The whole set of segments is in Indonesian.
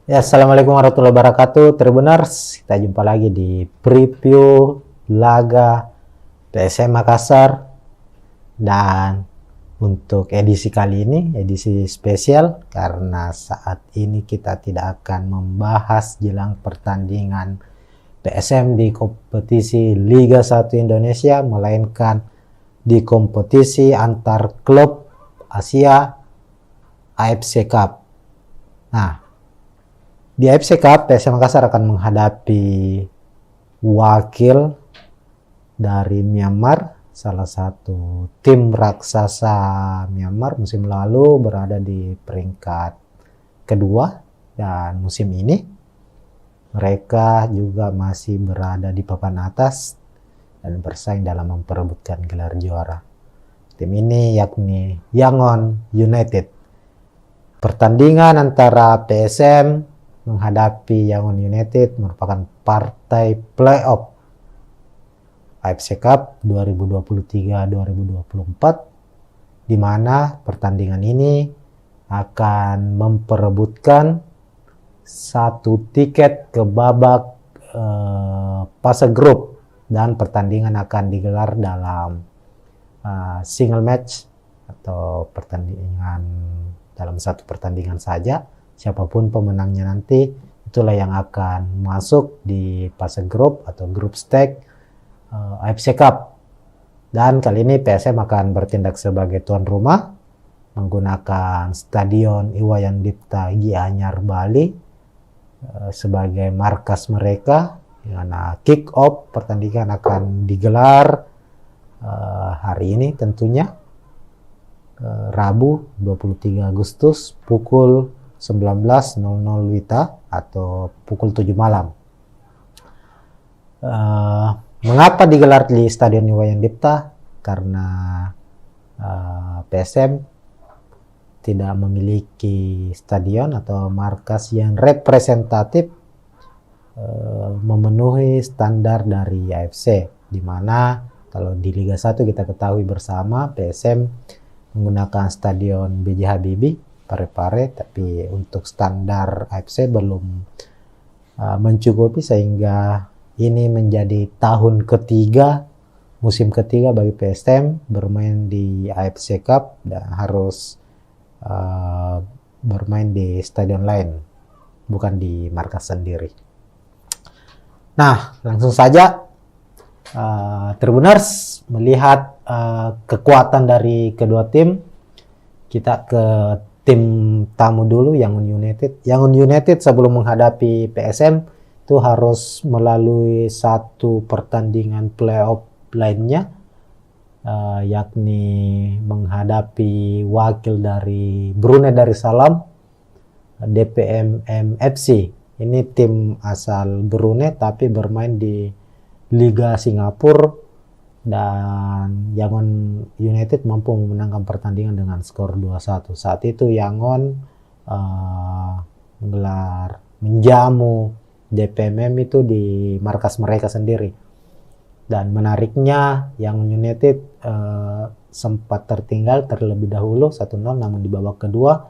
Ya, assalamualaikum warahmatullahi wabarakatuh. Tribuners, kita jumpa lagi di preview laga PSM Makassar. Dan untuk edisi kali ini, edisi spesial, karena saat ini kita tidak akan membahas jelang pertandingan PSM di kompetisi Liga 1 Indonesia, melainkan di kompetisi antar klub Asia AFC Cup. Nah, di AFC Cup, PSM Makassar akan menghadapi wakil dari Myanmar, salah satu tim raksasa Myanmar musim lalu berada di peringkat kedua, dan musim ini mereka juga masih berada di papan atas dan bersaing dalam memperebutkan gelar juara. Tim ini yakni Yangon United. Pertandingan antara PSM menghadapi Yangon United merupakan partai playoff AFC Cup 2023-2024, di mana pertandingan ini akan memperebutkan satu tiket ke babak fase grup, dan pertandingan akan digelar dalam single match atau pertandingan dalam satu pertandingan saja. Siapapun pemenangnya nanti, itulah yang akan masuk di fase grup atau grup stage AFC Cup. Dan kali ini PSM akan bertindak sebagai tuan rumah menggunakan Stadion Iwayan Dipta Gianyar Bali sebagai markas mereka, di mana kick off pertandingan akan digelar hari ini tentunya, Rabu 23 Agustus pukul 19.00 WITA atau pukul 7 malam. Mengapa digelar di Stadion Iwayan Dipta? Karena PSM tidak memiliki stadion atau markas yang representatif memenuhi standar dari AFC, di mana kalau di Liga 1 kita ketahui bersama PSM menggunakan Stadion B.J. Habibie Parepare, tapi untuk standar AFC belum mencukupi, sehingga ini menjadi tahun ketiga, musim ketiga bagi PSM bermain di AFC Cup dan harus bermain di stadion lain, bukan di markas sendiri. Nah, langsung saja Tribuners melihat kekuatan dari kedua tim. Kita ke tim tamu dulu, Yangon United. Yangon United sebelum menghadapi PSM itu harus melalui satu pertandingan playoff lainnya, yakni menghadapi wakil dari Brunei Darussalam, DPMM FC. Ini tim asal Brunei tapi bermain di Liga Singapura, dan Yangon United mampu memenangkan pertandingan dengan skor 2-1. Saat itu Yangon menjamu DPMM itu di markas mereka sendiri. Dan menariknya Yangon United sempat tertinggal terlebih dahulu 1-0, namun di babak kedua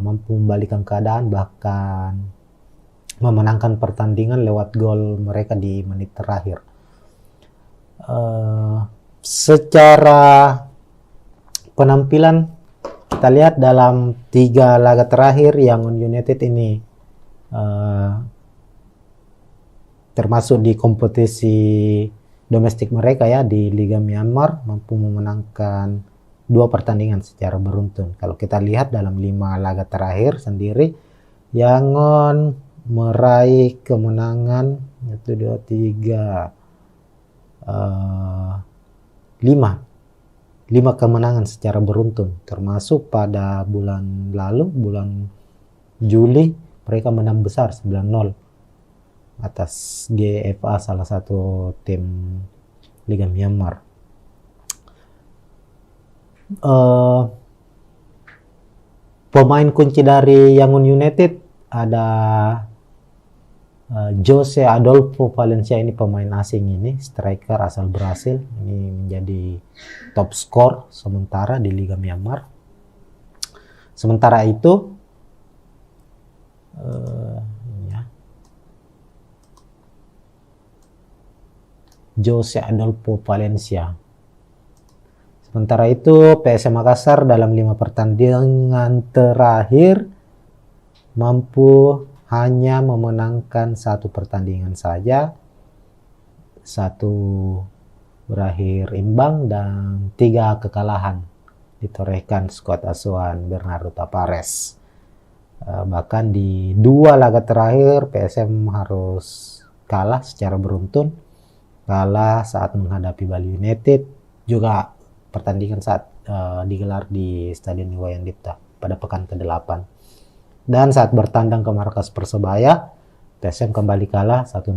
mampu membalikkan keadaan, bahkan memenangkan pertandingan lewat gol mereka di menit terakhir. Secara penampilan kita lihat dalam 3 laga terakhir Yangon United ini termasuk di kompetisi domestik mereka ya, di Liga Myanmar, mampu memenangkan 2 pertandingan secara beruntun. Kalau kita lihat dalam 5 laga terakhir sendiri, Yangon meraih kemenangan 1, 2, 3 5 kemenangan secara beruntun, termasuk pada bulan lalu, bulan Juli, mereka menang besar 9-0 atas GFA, salah satu tim Liga Myanmar. Pemain kunci dari Yangon United ada Jose Adolfo Valencia. Ini pemain asing, ini striker asal Brasil, ini menjadi top skor sementara di Liga Myanmar. Sementara itu Ini ya. Jose Adolfo Valencia. Sementara itu PSM Makassar dalam 5 pertandingan terakhir mampu hanya memenangkan 1 pertandingan saja, 1 berakhir imbang dan 3 kekalahan ditorehkan skuad asuhan Bernardo Tapares. Bahkan di 2 laga terakhir PSM harus kalah secara beruntun, kalah saat menghadapi Bali United, juga pertandingan saat digelar di Stadion Iwayan Dipta pada pekan ke-8. Dan saat bertandang ke markas Persebaya, PSM kembali kalah 1-0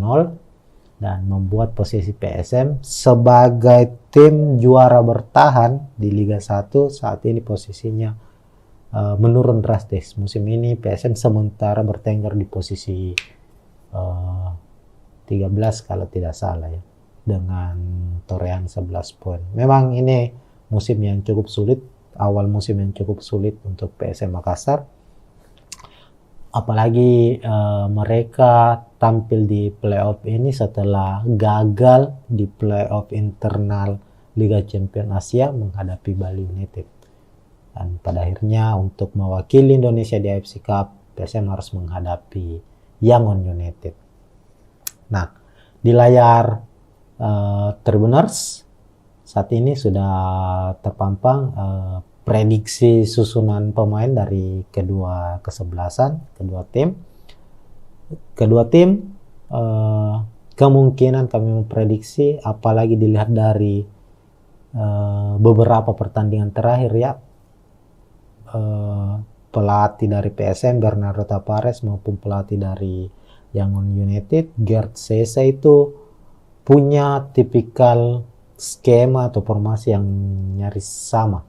dan membuat posisi PSM sebagai tim juara bertahan di Liga 1 saat ini posisinya menurun drastis. Musim ini PSM sementara bertengger di posisi 13 kalau tidak salah ya, dengan torehan 11 poin. Memang ini musim yang cukup sulit, awal musim yang cukup sulit untuk PSM Makassar. Apalagi mereka tampil di playoff ini setelah gagal di playoff internal Liga Champions Asia menghadapi Bali United. Dan pada akhirnya untuk mewakili Indonesia di AFC Cup, PSM harus menghadapi Yangon United. Nah, di layar Tribuners saat ini sudah terpampang prediksi susunan pemain dari kedua kesebelasan, kedua tim. Kedua tim kemungkinan kami memprediksi, apalagi dilihat dari beberapa pertandingan terakhir ya, pelatih dari PSM Bernardo Tapares maupun pelatih dari Yangon United Gerd Sese itu punya tipikal skema atau formasi yang nyaris sama,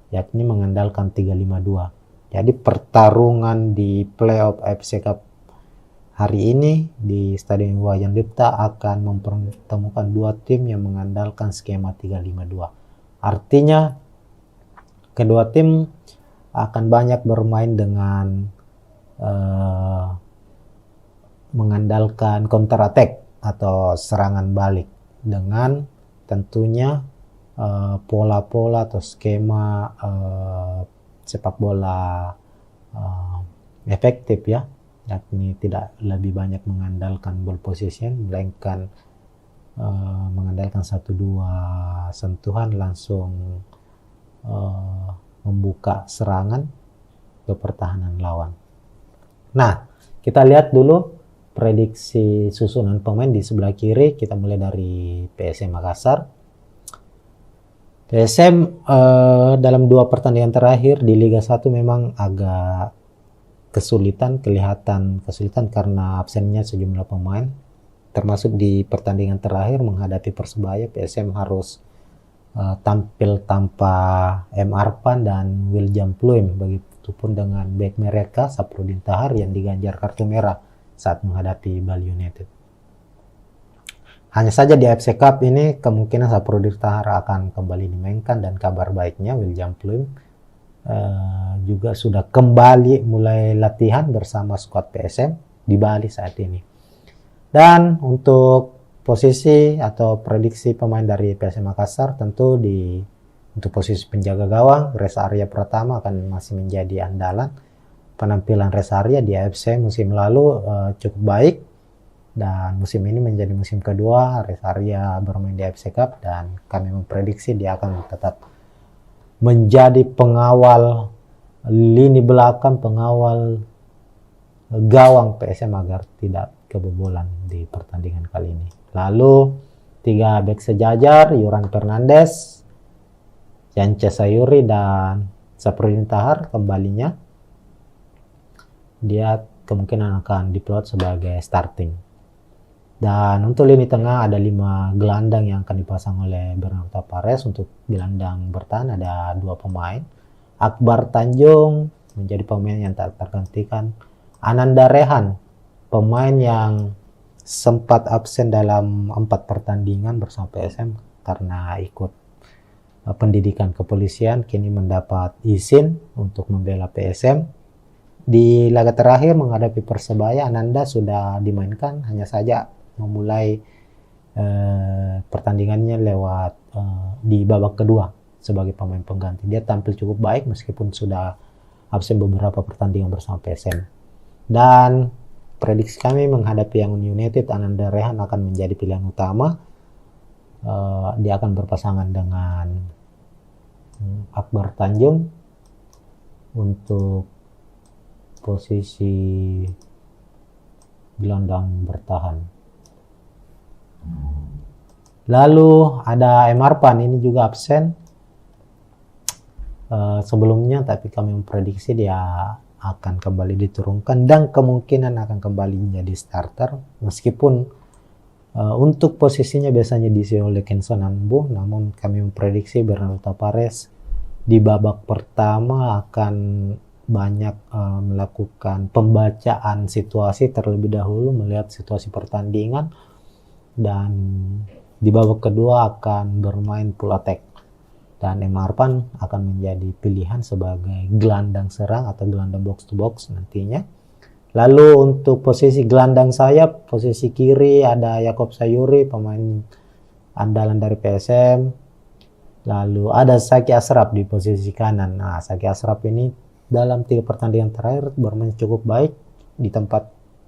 yakni mengandalkan 3-5-2. Jadi pertarungan di playoff AFC Cup hari ini di Stadion Iwayan Dipta akan mempertemukan 2 tim yang mengandalkan skema 3-5-2. Artinya kedua tim akan banyak bermain dengan mengandalkan counter attack atau serangan balik dengan tentunya pola-pola atau skema sepak bola efektif ya, yakni tidak lebih banyak mengandalkan ball possession melainkan mengandalkan 1-2 sentuhan langsung membuka serangan ke pertahanan lawan. Nah, kita lihat dulu prediksi susunan pemain di sebelah kiri. Kita mulai dari PSM Makassar. PSM dalam 2 pertandingan terakhir di Liga 1 memang agak kelihatan kesulitan karena absennya sejumlah pemain. Termasuk di pertandingan terakhir menghadapi Persebaya, PSM harus tampil tanpa M. Arfan dan William Pluim, begitupun dengan bek mereka Saprudin Tahar yang diganjar kartu merah saat menghadapi Bali United. Hanya saja di AFC Cup ini kemungkinan Saprudin Tahar akan kembali dimainkan, dan kabar baiknya William Pluim juga sudah kembali mulai latihan bersama skuad PSM di Bali saat ini. Dan untuk posisi atau prediksi pemain dari PSM Makassar, tentu untuk posisi penjaga gawang Reza Arya Pratama akan masih menjadi andalan. Penampilan Reza Arya di AFC musim lalu cukup baik, dan musim ini menjadi musim kedua Reza Arya bermain di AFC Cup, dan kami memprediksi dia akan tetap menjadi pengawal lini belakang, pengawal gawang PSM agar tidak kebobolan di pertandingan kali ini. Lalu 3 bek sejajar, Yuran Fernandes, Yance Sayuri dan Saprudin Tahar kembalinya. Dia kemungkinan akan diplot sebagai starting. Dan untuk lini tengah ada 5 gelandang yang akan dipasang oleh Bernardo Tapares. Untuk gelandang bertahan ada 2 pemain. Akbar Tanjung menjadi pemain yang tak tergantikan. Ananda Rehan, pemain yang sempat absen dalam 4 pertandingan bersama PSM karena ikut pendidikan kepolisian, kini mendapat izin untuk membela PSM. Di laga terakhir menghadapi Persebaya, Ananda sudah dimainkan, hanya saja memulai pertandingannya lewat di babak kedua sebagai pemain pengganti. Dia tampil cukup baik meskipun sudah absen beberapa pertandingan bersama PSM. Dan prediksi kami menghadapi Yangon United, Ananda Rehan akan menjadi pilihan utama. Dia akan berpasangan dengan Akbar Tanjung untuk posisi gelandang bertahan. Lalu ada Emarpan, ini juga absen sebelumnya, tapi kami memprediksi dia akan kembali diturunkan dan kemungkinan akan kembali menjadi starter, meskipun untuk posisinya biasanya diisi oleh Kenson Ambu, namun kami memprediksi Bernardo Tavares di babak pertama akan banyak melakukan pembacaan situasi terlebih dahulu, melihat situasi pertandingan, dan di babak kedua akan bermain full attack. Dan Emarpan akan menjadi pilihan sebagai gelandang serang atau gelandang box to box nantinya. Lalu untuk posisi gelandang sayap, posisi kiri ada Yakob Sayuri, pemain andalan dari PSM. Lalu ada Saki Ashraf di posisi kanan. Nah, Saki Ashraf ini dalam 3 pertandingan terakhir bermain cukup baik,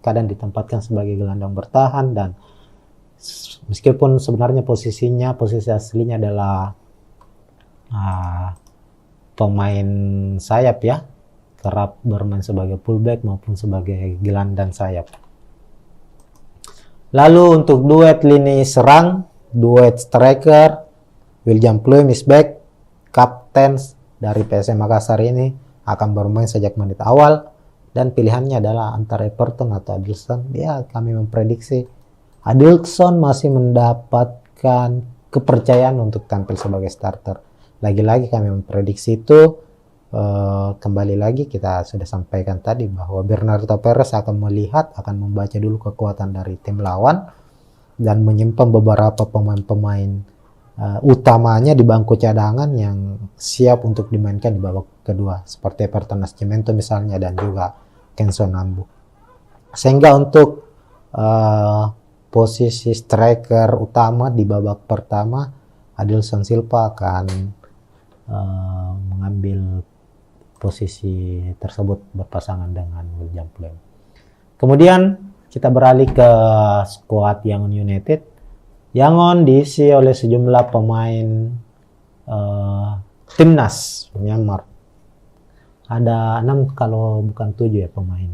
kadang ditempatkan sebagai gelandang bertahan, dan meskipun sebenarnya posisi aslinya adalah pemain sayap ya, kerap bermain sebagai fullback maupun sebagai gelandang sayap. Lalu untuk duet lini serang, duet striker, William Pluim is back, kapten dari PSM Makassar ini akan bermain sejak menit awal, dan pilihannya adalah antara Everton atau Adilson. Ya, kami memprediksi Adilson masih mendapatkan kepercayaan untuk tampil sebagai starter. Lagi-lagi kami memprediksi itu, kembali lagi kita sudah sampaikan tadi bahwa Bernardo Tavares akan membaca dulu kekuatan dari tim lawan dan menyimpan beberapa pemain-pemain utamanya di bangku cadangan yang siap untuk dimainkan di babak kedua, seperti Everton Nascimento misalnya dan juga Kenson Ambu. Sehingga untuk posisi striker utama di babak pertama, Adilson Silva akan mengambil posisi tersebut berpasangan dengan William Pluim. Kemudian kita beralih ke skuad Yangon United. Yangon diisi oleh sejumlah pemain timnas Myanmar. Ada 6 kalau bukan 7 ya pemain.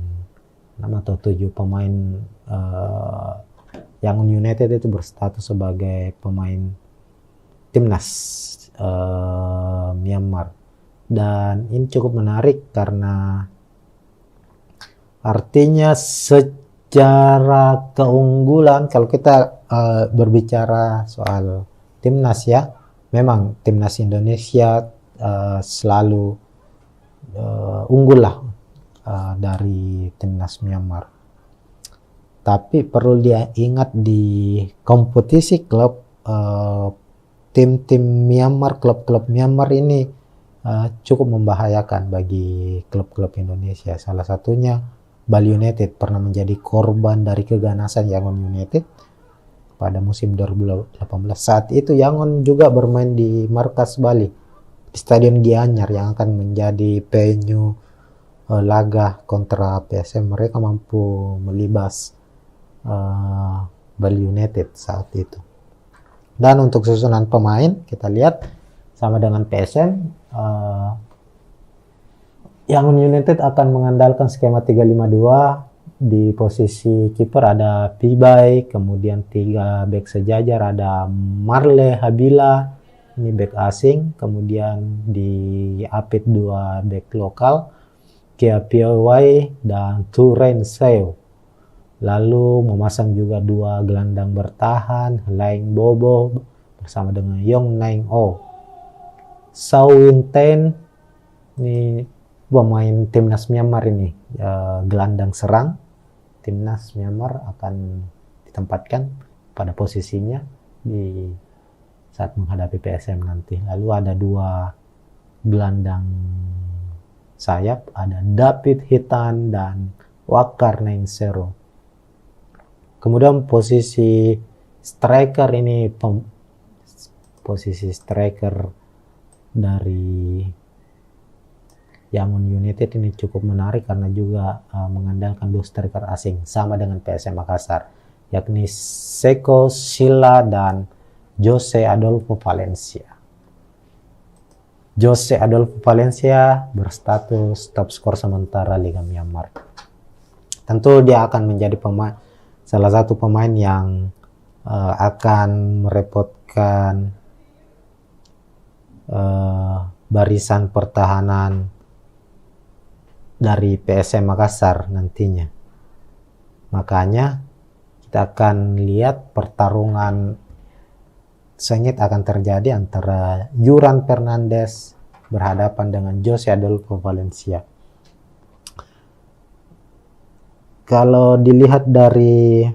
6 atau 7 pemain Yangon United itu berstatus sebagai pemain timnas Myanmar. Dan ini cukup menarik karena artinya secara keunggulan, kalau kita berbicara soal timnas ya, memang timnas Indonesia selalu unggul lah dari timnas Myanmar. Tapi perlu diingat di kompetisi klub, tim-tim Myanmar, klub-klub Myanmar ini cukup membahayakan bagi klub-klub Indonesia. Salah satunya Bali United pernah menjadi korban dari keganasan Yangon United pada musim 2018. Saat itu Yangon juga bermain di markas Bali, di Stadion Gianyar yang akan menjadi venue laga kontra PSM. Mereka mampu melibas Bali United saat itu. Dan untuk susunan pemain kita lihat sama dengan PSM, Yangon United akan mengandalkan skema 352. Di posisi kiper ada Pibai, kemudian 3 bek sejajar ada Marle Habila, ini bek asing, kemudian di Apit 2 bek lokal, Kia Piawai dan Turen Seo. Lalu memasang juga 2 gelandang bertahan, Laing Bobo bersama dengan Yong Naing O. Sao Winten, ini pemain timnas Myanmar ini, gelandang serang timnas Myanmar akan ditempatkan pada posisinya di saat menghadapi PSM nanti. Lalu ada 2 gelandang sayap ada David Hitan dan Wakar Nainsero. Kemudian posisi striker ini, posisi striker dari Yangon United ini cukup menarik karena juga mengandalkan 2 striker asing sama dengan PSM Makassar, yakni Seko Sila dan Jose Adolfo Valencia. Jose Adolfo Valencia berstatus top skor sementara Liga Myanmar. Tentu dia akan menjadi salah satu pemain yang akan merepotkan barisan pertahanan dari PSM Makassar nantinya. Makanya kita akan lihat pertarungan sengit akan terjadi antara Yuran Fernandes berhadapan dengan Jose Adolfo Valencia. Kalau dilihat dari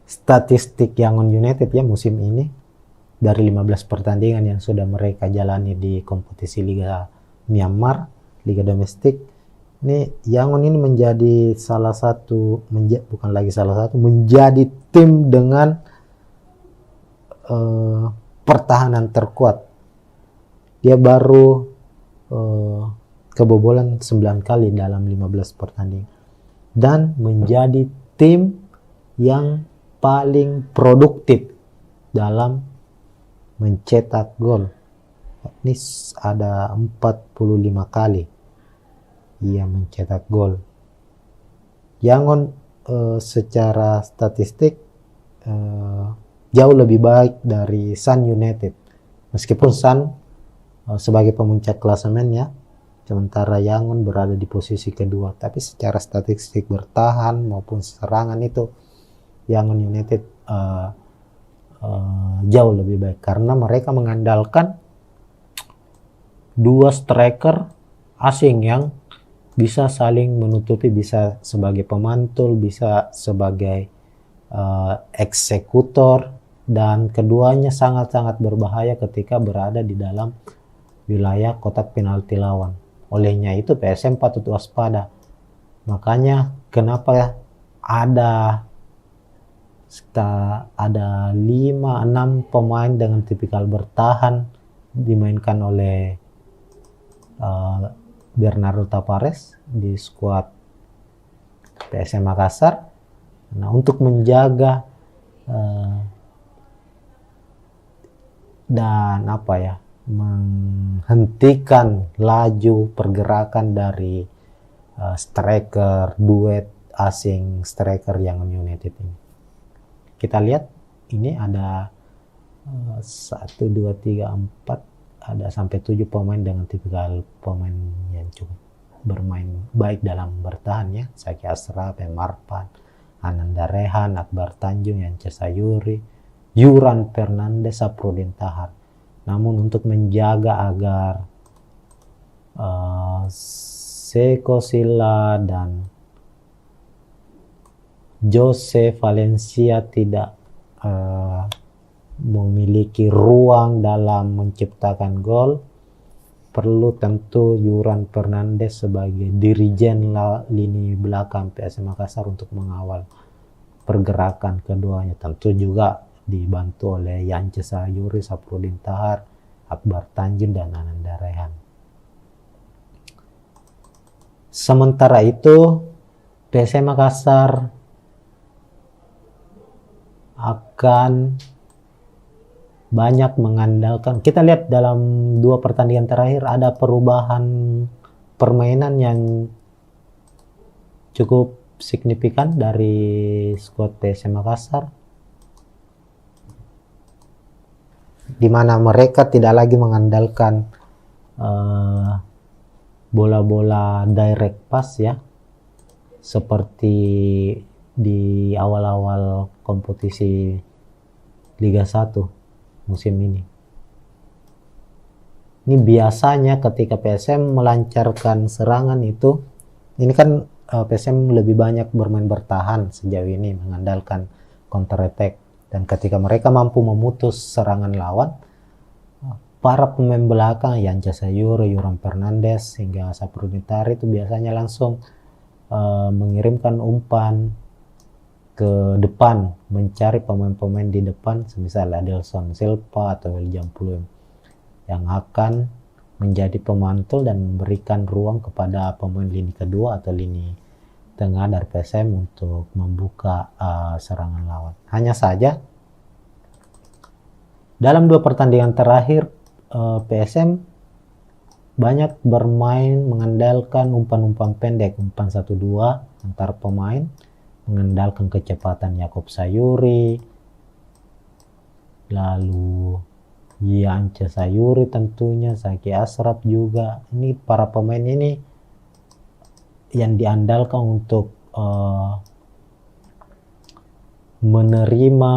statistik Yangon United ya musim ini, dari 15 pertandingan yang sudah mereka jalani di kompetisi Liga Myanmar, Liga domestik, ini Yangon ini menjadi menjadi tim dengan pertahanan terkuat. Dia baru kebobolan 9 kali dalam 15 pertandingan dan menjadi tim yang paling produktif dalam mencetak gol. Ini ada 45 kali ia mencetak gol. Yangon secara statistik jauh lebih baik dari Sun United, meskipun Sun sebagai pemuncak klasemen ya, sementara Yangon berada di posisi kedua, tapi secara statistik bertahan maupun serangan itu Yangon United jauh lebih baik karena mereka mengandalkan 2 striker asing yang bisa saling menutupi, bisa sebagai pemantul, bisa sebagai eksekutor, dan keduanya sangat-sangat berbahaya ketika berada di dalam wilayah kotak penalti lawan. Olehnya itu PSM patut waspada. Makanya kenapa ada 5-6 pemain dengan tipikal bertahan dimainkan oleh Bernardo Tavares di skuad PSM Makassar. Nah, untuk menjaga dan menghentikan laju pergerakan dari striker duet asing striker Yangon United ini. Kita lihat ini ada 1, 2, 3, 4 ada sampai 7 pemain dengan tipikal pemain yang cukup bermain baik dalam bertahan ya. Saki Asraf, Marpan, Ananda Rehan, Akbar Tanjung, Yance Sayuri, Yuran Fernandes, Saprudin Tahar. Namun untuk menjaga agar Seko Sila dan Jose Valencia tidak memiliki ruang dalam menciptakan gol, perlu tentu Yuran Fernandes sebagai dirijen lini belakang PSM Makassar untuk mengawal pergerakan keduanya. Tentu juga dibantu oleh Yance Sayuri, Saprudin Tahar, Akbar Tanjung, dan Ananda Rehan. Sementara itu PSM Makassar akan banyak mengandalkan, kita lihat dalam 2 pertandingan terakhir ada perubahan permainan yang cukup signifikan dari skuad PSM Makassar, di mana mereka tidak lagi mengandalkan bola-bola direct pass ya, seperti di awal-awal kompetisi Liga 1 musim ini. Ini biasanya ketika PSM melancarkan serangan itu, ini kan PSM lebih banyak bermain bertahan sejauh ini, mengandalkan counter attack, dan ketika mereka mampu memutus serangan lawan, para pemain belakang Yance Sayuri, Yoram Fernandes hingga Saprudi Tari itu biasanya langsung mengirimkan umpan ke depan, mencari pemain-pemain di depan, semisal Adilson Silva atau William Pluim yang akan menjadi pemantul dan memberikan ruang kepada pemain lini kedua atau lini tengah dari PSM untuk membuka serangan lawan. Hanya saja dalam 2 pertandingan terakhir PSM banyak bermain mengandalkan umpan-umpan pendek, umpan 1-2 antar pemain, mengandalkan kecepatan Yakob Sayuri, lalu Yance Sayuri tentunya, Zaki Ashraf juga. Ini para pemain ini yang diandalkan untuk menerima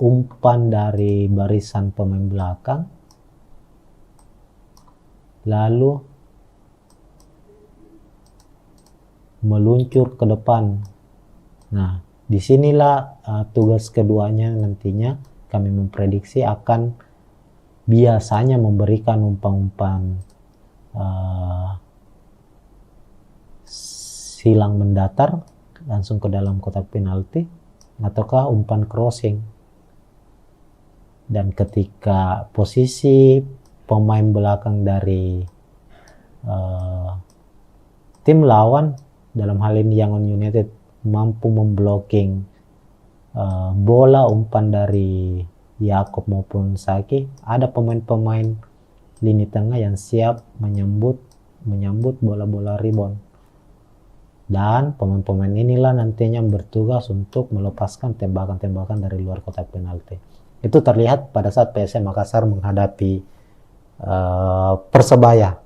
umpan dari barisan pemain belakang, lalu meluncur ke depan. Nah, disinilah tugas keduanya nantinya kami memprediksi akan biasanya memberikan umpan-umpan silang mendatar langsung ke dalam kotak penalti ataukah umpan crossing. Dan ketika posisi pemain belakang dari tim lawan, dalam hal ini Yangon United, mampu memblocking bola umpan dari Yakob maupun Saki, ada pemain-pemain lini tengah yang siap menyambut bola-bola rebound, dan pemain-pemain inilah nantinya bertugas untuk melepaskan tembakan-tembakan dari luar kotak penalti. Itu terlihat pada saat PSM Makassar menghadapi Persebaya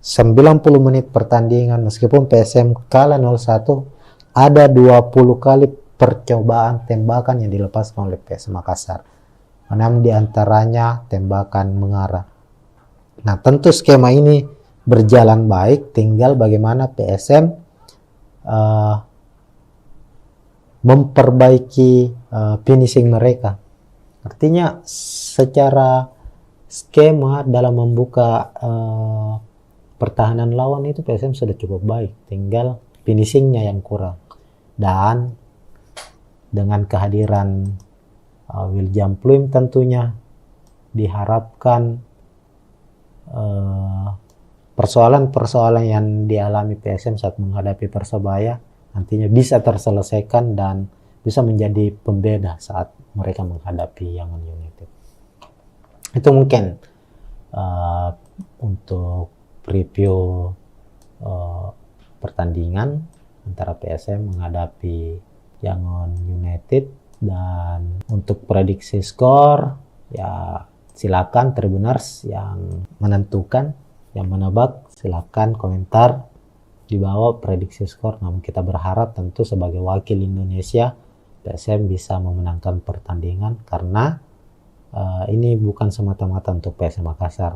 90 menit pertandingan. Meskipun PSM kalah 0-1, ada 20 kali percobaan tembakan yang dilepaskan oleh PSM Makassar. 6 diantaranya tembakan mengarah. Nah, tentu skema ini berjalan baik, tinggal bagaimana PSM memperbaiki finishing mereka. Artinya secara skema dalam membuka pertahanan lawan itu PSM sudah cukup baik, tinggal finishingnya yang kurang. Dan dengan kehadiran William Pluim tentunya diharapkan persoalan-persoalan yang dialami PSM saat menghadapi Persebaya nantinya bisa terselesaikan dan bisa menjadi pembeda saat mereka menghadapi Yangon United. Itu mungkin untuk preview pertandingan antara PSM menghadapi Yangon United. Dan untuk prediksi skor, ya silakan Tribuners yang menentukan, yang menebak, silakan komentar di bawah prediksi skor. Namun kita berharap tentu sebagai wakil Indonesia, PSM bisa memenangkan pertandingan, karena ini bukan semata-mata untuk PSM Makassar.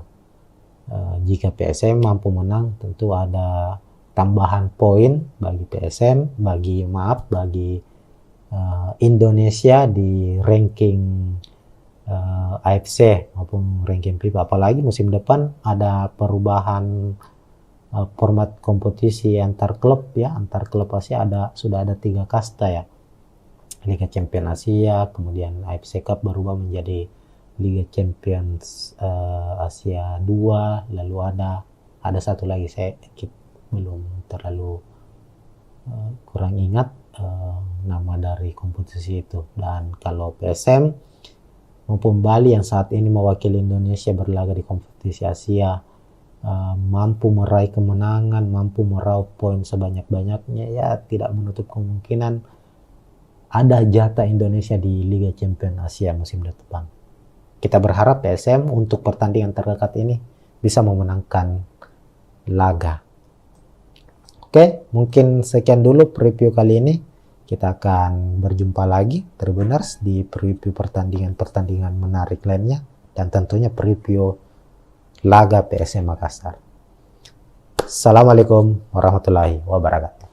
Jika PSM mampu menang, tentu ada tambahan poin bagi PSM, bagi Indonesia di ranking AFC maupun ranking FIFA. Apalagi musim depan ada perubahan format kompetisi antar klub ya, antar klub Asia sudah ada 3 kasta ya. Liga Champions Asia, kemudian AFC Cup berubah menjadi Liga Champions Asia 2, lalu ada satu lagi saya belum terlalu kurang ingat nama dari kompetisi itu. Dan kalau PSM maupun Bali yang saat ini mewakili Indonesia berlaga di kompetisi Asia mampu meraih kemenangan, mampu meraup poin sebanyak-banyaknya, ya tidak menutup kemungkinan ada jatah Indonesia di Liga Champions Asia musim depan. Kita berharap PSM untuk pertandingan terdekat ini bisa memenangkan laga. Oke, mungkin sekian dulu preview kali ini. Kita akan berjumpa lagi Tribuners di preview pertandingan menarik lainnya, dan tentunya preview laga PSM Makassar. Assalamualaikum warahmatullahi wabarakatuh.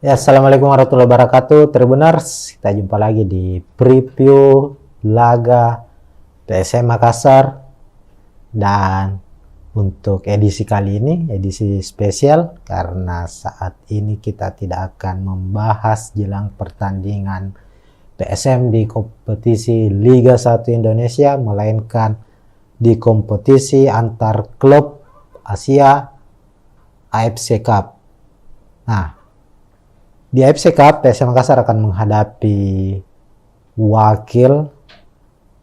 Ya, Assalamualaikum warahmatullahi wabarakatuh, Tribuners. Kita jumpa lagi di preview laga PSM Makassar. Dan untuk edisi kali ini, edisi spesial, karena saat ini kita tidak akan membahas jelang pertandingan PSM di kompetisi Liga 1 Indonesia, melainkan di kompetisi antar klub Asia AFC Cup. Nah, di AFC Cup, PSM Makassar akan menghadapi wakil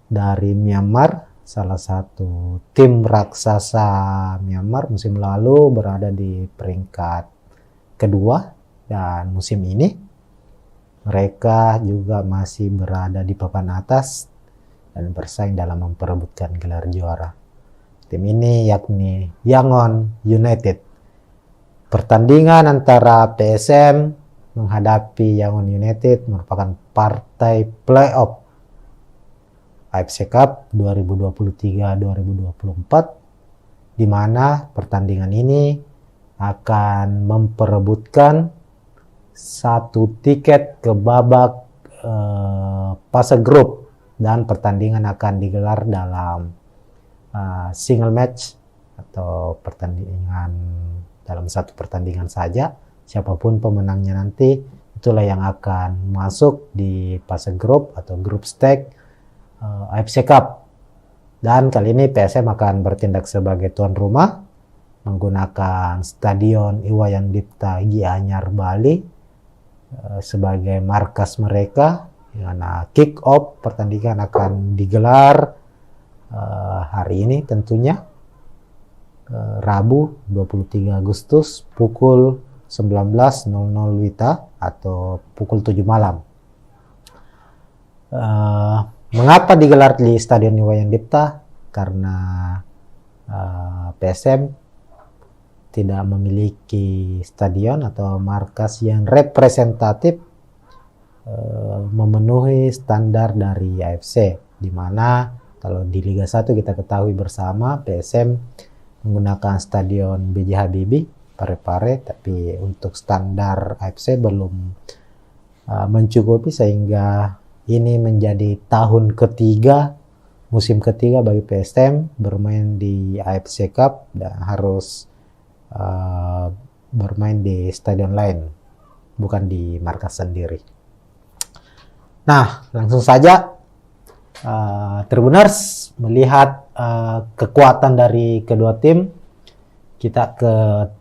dari Myanmar, salah satu tim raksasa Myanmar musim lalu berada di peringkat kedua, dan musim ini mereka juga masih berada di papan atas dan bersaing dalam memperebutkan gelar juara. Tim ini yakni Yangon United. Pertandingan antara PSM menghadapi Yangon United merupakan partai playoff AFC Cup 2023-2024, di mana pertandingan ini akan memperebutkan satu tiket ke babak fase grup, dan pertandingan akan digelar dalam single match atau pertandingan dalam satu pertandingan saja. Siapapun pemenangnya nanti, itulah yang akan masuk di fase grup atau grup stage AFC Cup. Dan kali ini PSM akan bertindak sebagai tuan rumah menggunakan Stadion Iwayan Dipta Gianyar Bali sebagai markas mereka, di mana kick off pertandingan akan digelar hari ini tentunya, Rabu 23 Agustus pukul 19.00 WITA atau pukul 7 malam. Mengapa digelar di Stadion Iwayan Dipta? Karena PSM tidak memiliki stadion atau markas yang representatif memenuhi standar dari AFC, di mana kalau di Liga 1 kita ketahui bersama PSM menggunakan Stadion B.J. Habibie Parepare, tapi untuk standar AFC belum mencukupi, sehingga ini menjadi tahun ketiga, musim ketiga bagi PSM bermain di AFC Cup dan harus bermain di stadion lain, bukan di markas sendiri. Nah, langsung saja Tribuners melihat kekuatan dari kedua tim. Kita ke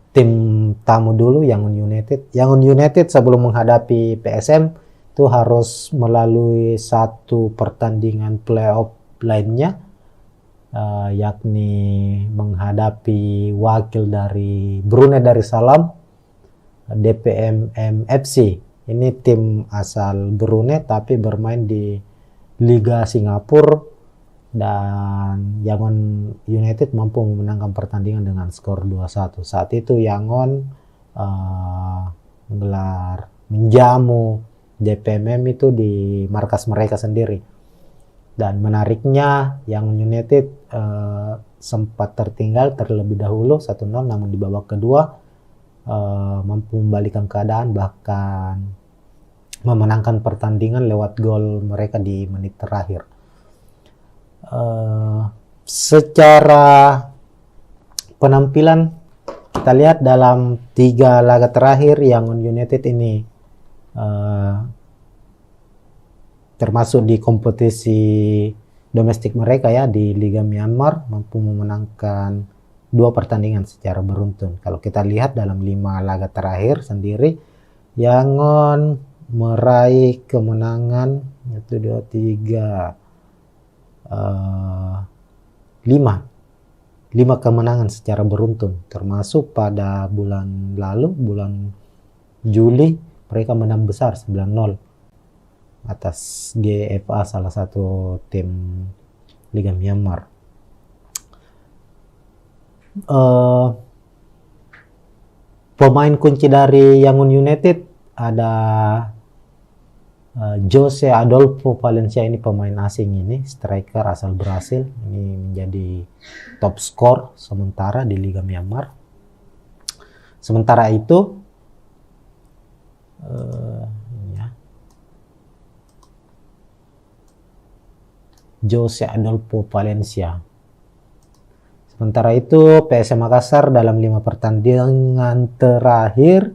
tim tamu dulu, Yangon United. Yangon United sebelum menghadapi PSM itu harus melalui satu pertandingan playoff lainnya, yakni menghadapi wakil dari Brunei Darussalam, DPMM FC. Ini tim asal Brunei tapi bermain di Liga Singapura, dan Yangon United mampu memenangkan pertandingan dengan skor 2-1. Saat itu Yangon menjamu DPMM itu di markas mereka sendiri. Dan menariknya Yangon United sempat terlebih dahulu 1-0, namun di babak kedua mampu membalikkan keadaan, bahkan memenangkan pertandingan lewat gol mereka di menit terakhir. Secara penampilan kita lihat dalam 3 laga terakhir Yangon United ini termasuk di kompetisi domestik mereka ya, di Liga Myanmar, mampu memenangkan 2 pertandingan secara beruntun. Kalau kita lihat dalam 5 laga terakhir sendiri, Yangon meraih kemenangan 5 kemenangan secara beruntun, termasuk pada bulan lalu, bulan Juli, mereka menang besar 9-0 atas GFA, salah satu tim Liga Myanmar. Pemain kunci dari Yangon United ada Jose Adolfo Valencia, ini pemain asing, ini striker asal Brasil, ini menjadi top skor sementara di Liga Myanmar. Sementara itu Ini ya. Jose Adolfo Valencia. Sementara itu PSM Makassar dalam 5 pertandingan terakhir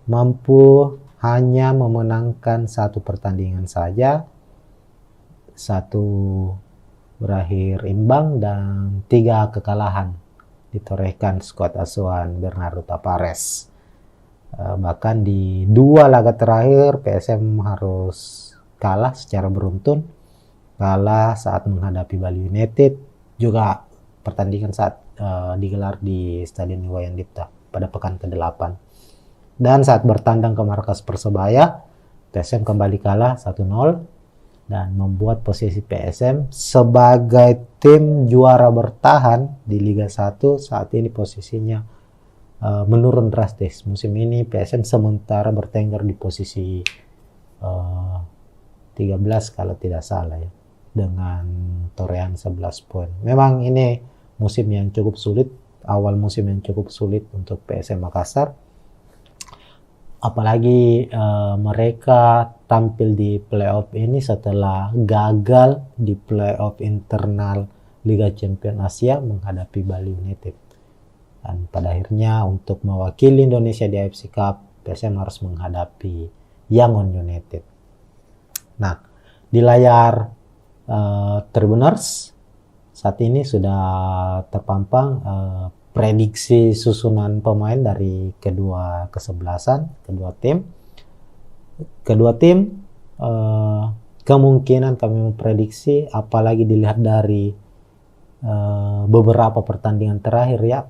mampu hanya memenangkan 1 pertandingan saja, 1 berakhir imbang dan 3 kekalahan ditorehkan skuad asuhan Bernardo Tavares. Bahkan di 2 laga terakhir PSM harus kalah secara beruntun, kalah saat menghadapi Bali United, juga pertandingan saat digelar di Stadion Iwayan Dipta pada pekan ke-8. Dan saat bertandang ke markas Persebaya, PSM kembali kalah 1-0 dan membuat posisi PSM sebagai tim juara bertahan di Liga 1 saat ini posisinya menurun drastis. Musim ini PSM sementara bertengger di posisi 13 kalau tidak salah ya, dengan torehan 11 poin. Memang ini musim yang cukup sulit, awal musim yang cukup sulit untuk PSM Makassar. Apalagi mereka tampil di playoff ini setelah gagal di playoff internal Liga Champions Asia menghadapi Bali United. Dan pada akhirnya untuk mewakili Indonesia di AFC Cup, PSM harus menghadapi Yangon United. Nah, di layar Tribuners saat ini sudah terpampang prediksi susunan pemain dari kedua kesebelasan, kedua tim. Kedua tim kemungkinan kami memprediksi, apalagi dilihat dari beberapa pertandingan terakhir ya,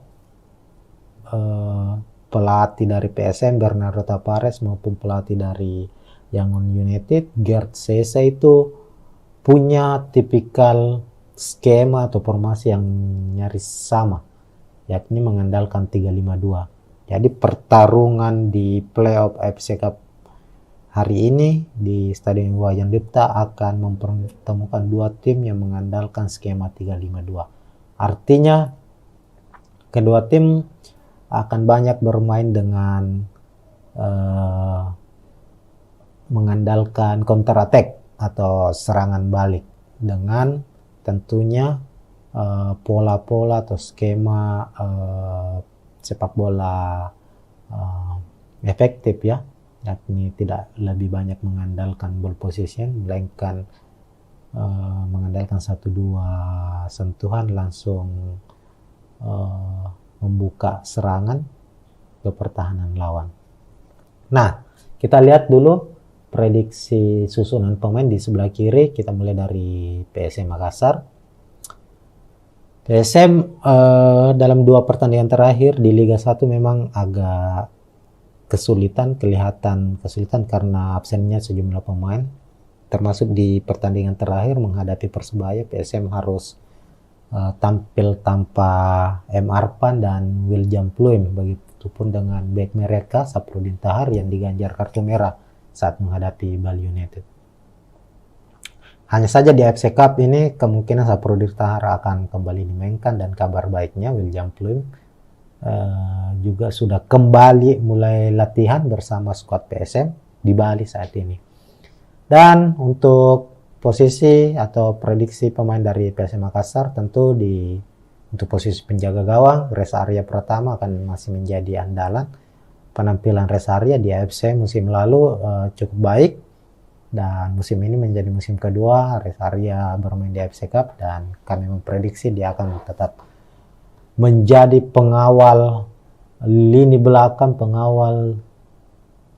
pelatih dari PSM Bernardo Tavares maupun pelatih dari Yangon United Gerd Sesa itu punya tipikal skema atau formasi yang nyaris sama, yakni mengandalkan 3-5-2. Jadi pertarungan di playoff AFC Cup hari ini di Stadion Iwayan Dipta akan mempertemukan 2 tim yang mengandalkan skema 3-5-2. Artinya kedua tim akan banyak bermain dengan mengandalkan counter attack atau serangan balik, dengan tentunya pola-pola atau skema sepak bola efektif ya, yakni tidak lebih banyak mengandalkan ball possession, melainkan mengandalkan 1-2 sentuhan langsung membuka serangan ke pertahanan lawan. Nah, kita lihat dulu prediksi susunan pemain di sebelah kiri. Kita mulai dari PSM Makassar. PSM dalam 2 pertandingan terakhir di Liga 1 memang agak kelihatan kesulitan karena absennya sejumlah pemain. Termasuk di pertandingan terakhir menghadapi Persebaya, PSM harus tampil tanpa M. Arpan dan William Pluim, begitupun dengan bek mereka Saprudin Tahar yang diganjar kartu merah saat menghadapi Bali United. Hanya saja di AFC Cup ini kemungkinan Saprudin Tahar akan kembali dimainkan, dan kabar baiknya William Pluim juga sudah kembali mulai latihan bersama skuad PSM di Bali saat ini. Dan untuk posisi atau prediksi pemain dari PSM Makassar, tentu untuk posisi penjaga gawang Reza Arya Pratama akan masih menjadi andalan. Penampilan Reza Arya di AFC musim lalu cukup baik, dan musim ini menjadi musim kedua Reza Arya bermain di AFC Cup, dan kami memprediksi dia akan tetap menjadi pengawal lini belakang, pengawal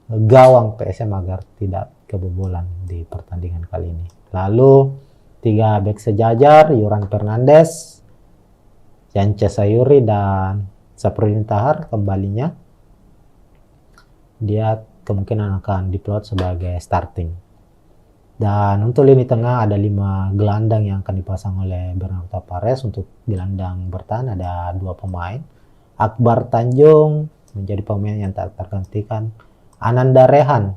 gawang PSM agar tidak kebobolan di pertandingan kali ini. Lalu 3 bek sejajar, Yuran Fernandes, Yance Sayuri dan Saprudin Tahar kembalinya. Dia kemungkinan akan diplot sebagai starting. Dan untuk lini tengah ada 5 gelandang yang akan dipasang oleh Bernardo Tavares. Untuk gelandang bertahan ada 2 pemain. Akbar Tanjung menjadi pemain yang tak tergantikan. Ananda Rehan,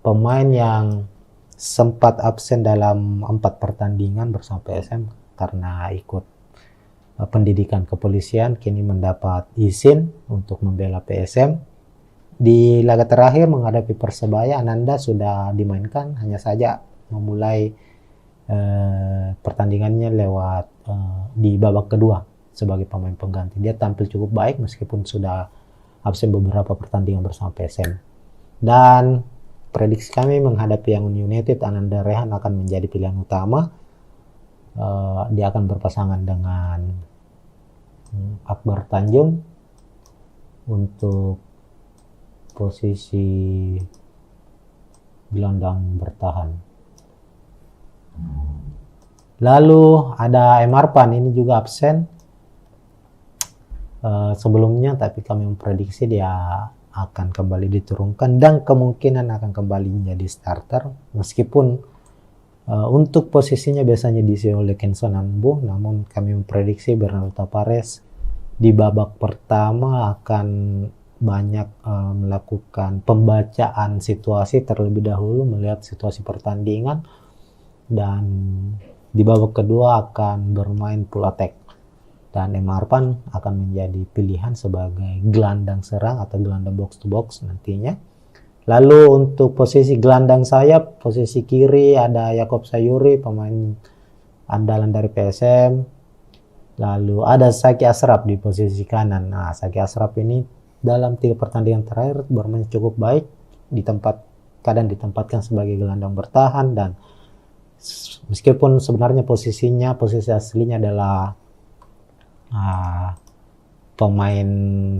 pemain yang sempat absen dalam 4 pertandingan bersama PSM karena ikut pendidikan kepolisian, kini mendapat izin untuk membela PSM. di laga terakhir menghadapi Persebaya, Ananda sudah dimainkan, hanya saja memulai pertandingannya lewat di babak kedua sebagai pemain pengganti. Dia tampil cukup baik meskipun sudah absen beberapa pertandingan bersama PSM. Dan prediksi kami menghadapi Yangon United, Ananda Rehan akan menjadi pilihan utama. Dia akan berpasangan dengan Akbar Tanjung untuk posisi gelandang bertahan. Lalu ada Emarpan, ini juga absen sebelumnya, tapi kami memprediksi dia akan kembali diturunkan dan kemungkinan akan kembali menjadi starter, meskipun untuk posisinya biasanya diisi oleh Kenson Ambu, namun kami memprediksi Bernardo Tavares di babak pertama akan banyak melakukan pembacaan situasi terlebih dahulu, melihat situasi pertandingan, dan di babak kedua akan bermain full attack, dan Emarpan akan menjadi pilihan sebagai gelandang serang atau gelandang box to box nantinya. Lalu untuk posisi gelandang sayap, posisi kiri ada Yakob Sayuri, pemain andalan dari PSM. Lalu ada Saki Ashraf di posisi kanan. Nah, Saki Ashraf ini dalam 3 pertandingan terakhir bermain cukup baik, kadang ditempatkan sebagai gelandang bertahan, dan meskipun sebenarnya posisi aslinya adalah pemain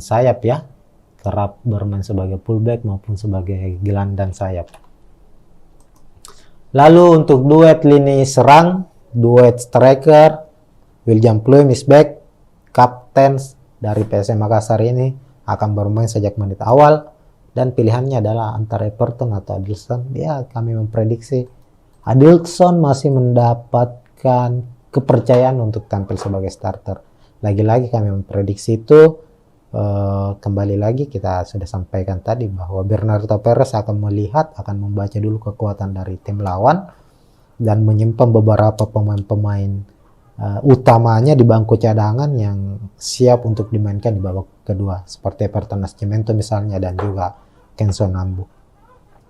sayap ya, kerap bermain sebagai fullback maupun sebagai gelandang sayap. Lalu untuk duet lini serang, duet striker, William Pluim is back, kapten dari PSM Makassar ini akan bermain sejak menit awal, dan pilihannya adalah antara Everton atau Adilson. Ya, kami memprediksi Adilson masih mendapatkan kepercayaan untuk tampil sebagai starter. Lagi-lagi kami memprediksi itu, kembali lagi kita sudah sampaikan tadi bahwa Bernardo Tavares akan membaca dulu kekuatan dari tim lawan dan menyimpan beberapa pemain-pemain utamanya di bangku cadangan yang siap untuk dimainkan di babak kedua, seperti Everton Nascimento misalnya dan juga Kenson Ambu.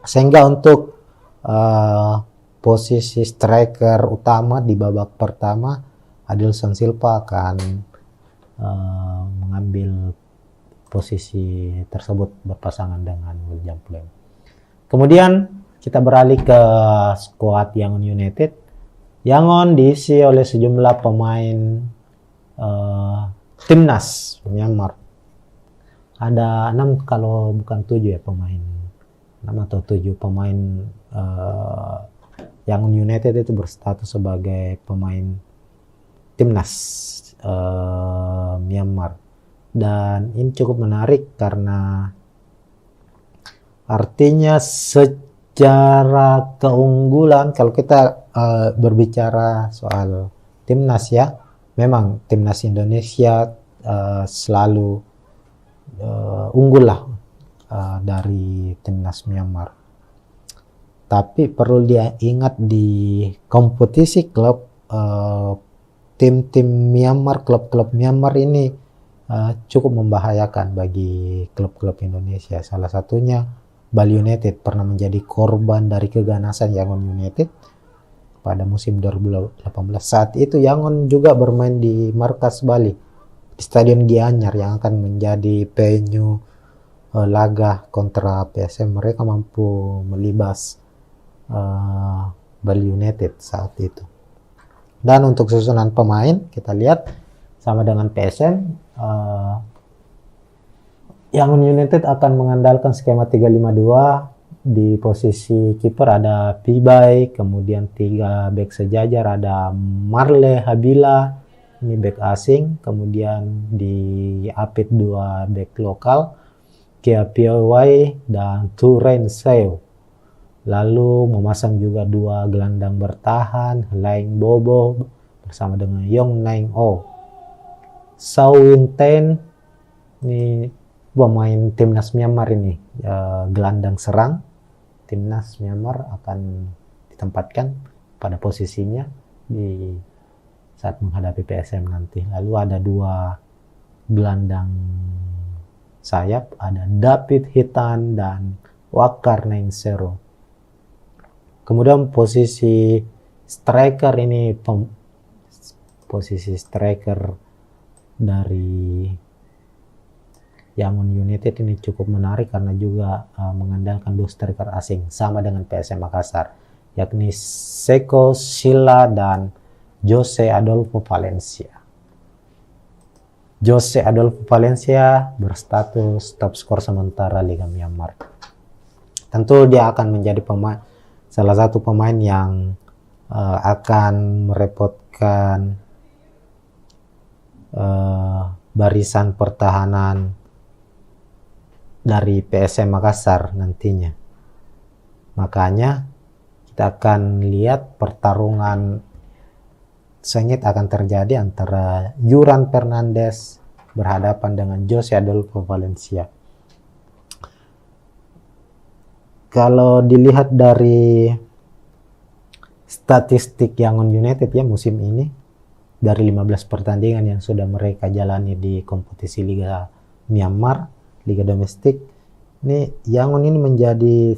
Sehingga untuk posisi striker utama di babak pertama, Adilson Silva akan mengambil posisi tersebut berpasangan dengan William Pluim. Kemudian kita beralih ke skuad Yangon United. Yangon diisi oleh sejumlah pemain timnas Myanmar. Ada 6 kalau bukan 7 ya pemain, 6 atau 7 pemain Yangon United itu berstatus sebagai pemain timnas Myanmar. Dan ini cukup menarik karena artinya secara keunggulan, kalau kita berbicara soal timnas ya, memang timnas Indonesia selalu unggul lah dari timnas Myanmar. Tapi perlu diingat di kompetisi klub, tim-tim Myanmar, klub-klub Myanmar ini cukup membahayakan bagi klub-klub Indonesia. Salah satunya Bali United pernah menjadi korban dari keganasan Yangon United pada musim 2018. Saat itu Yangon juga bermain di markas Bali, di Stadion Gianyar yang akan menjadi venue laga kontra PSM. Mereka mampu melibas Bali United saat itu. Dan untuk susunan pemain kita lihat sama dengan PSM, Yangon United akan mengandalkan skema 352. Di posisi kiper ada Pibai, kemudian 3 bek sejajar ada Marle Habila, ini bek asing, kemudian di Apit 2 bek lokal, Kia Piawai dan Turen Seo. Lalu memasang juga 2 gelandang bertahan, Laing Bobo bersama dengan Yong Naing O. Sao Win Ten, ini pemain timnas Myanmar ini, gelandang serang timnas Myanmar akan ditempatkan pada posisinya di saat menghadapi PSM nanti. Lalu ada 2 gelandang sayap ada David Hitan dan Wakar Nainsero. Kemudian posisi striker ini, posisi striker dari Yangon United ini cukup menarik karena juga mengandalkan 2 striker asing sama dengan PSM Makassar, yakni Seko Silla dan Jose Adolfo Valencia. Jose Adolfo Valencia berstatus top skor sementara Liga Myanmar. Tentu dia akan menjadi salah satu pemain yang akan merepotkan barisan pertahanan dari PSM Makassar nantinya. Makanya kita akan lihat pertarungan sengit akan terjadi antara Yuran Fernandes berhadapan dengan Jose Adolfo Valencia. Kalau dilihat dari statistik Yangon United ya musim ini, dari 15 pertandingan yang sudah mereka jalani di kompetisi Liga Myanmar, Liga domestik, ini Yangon ini menjadi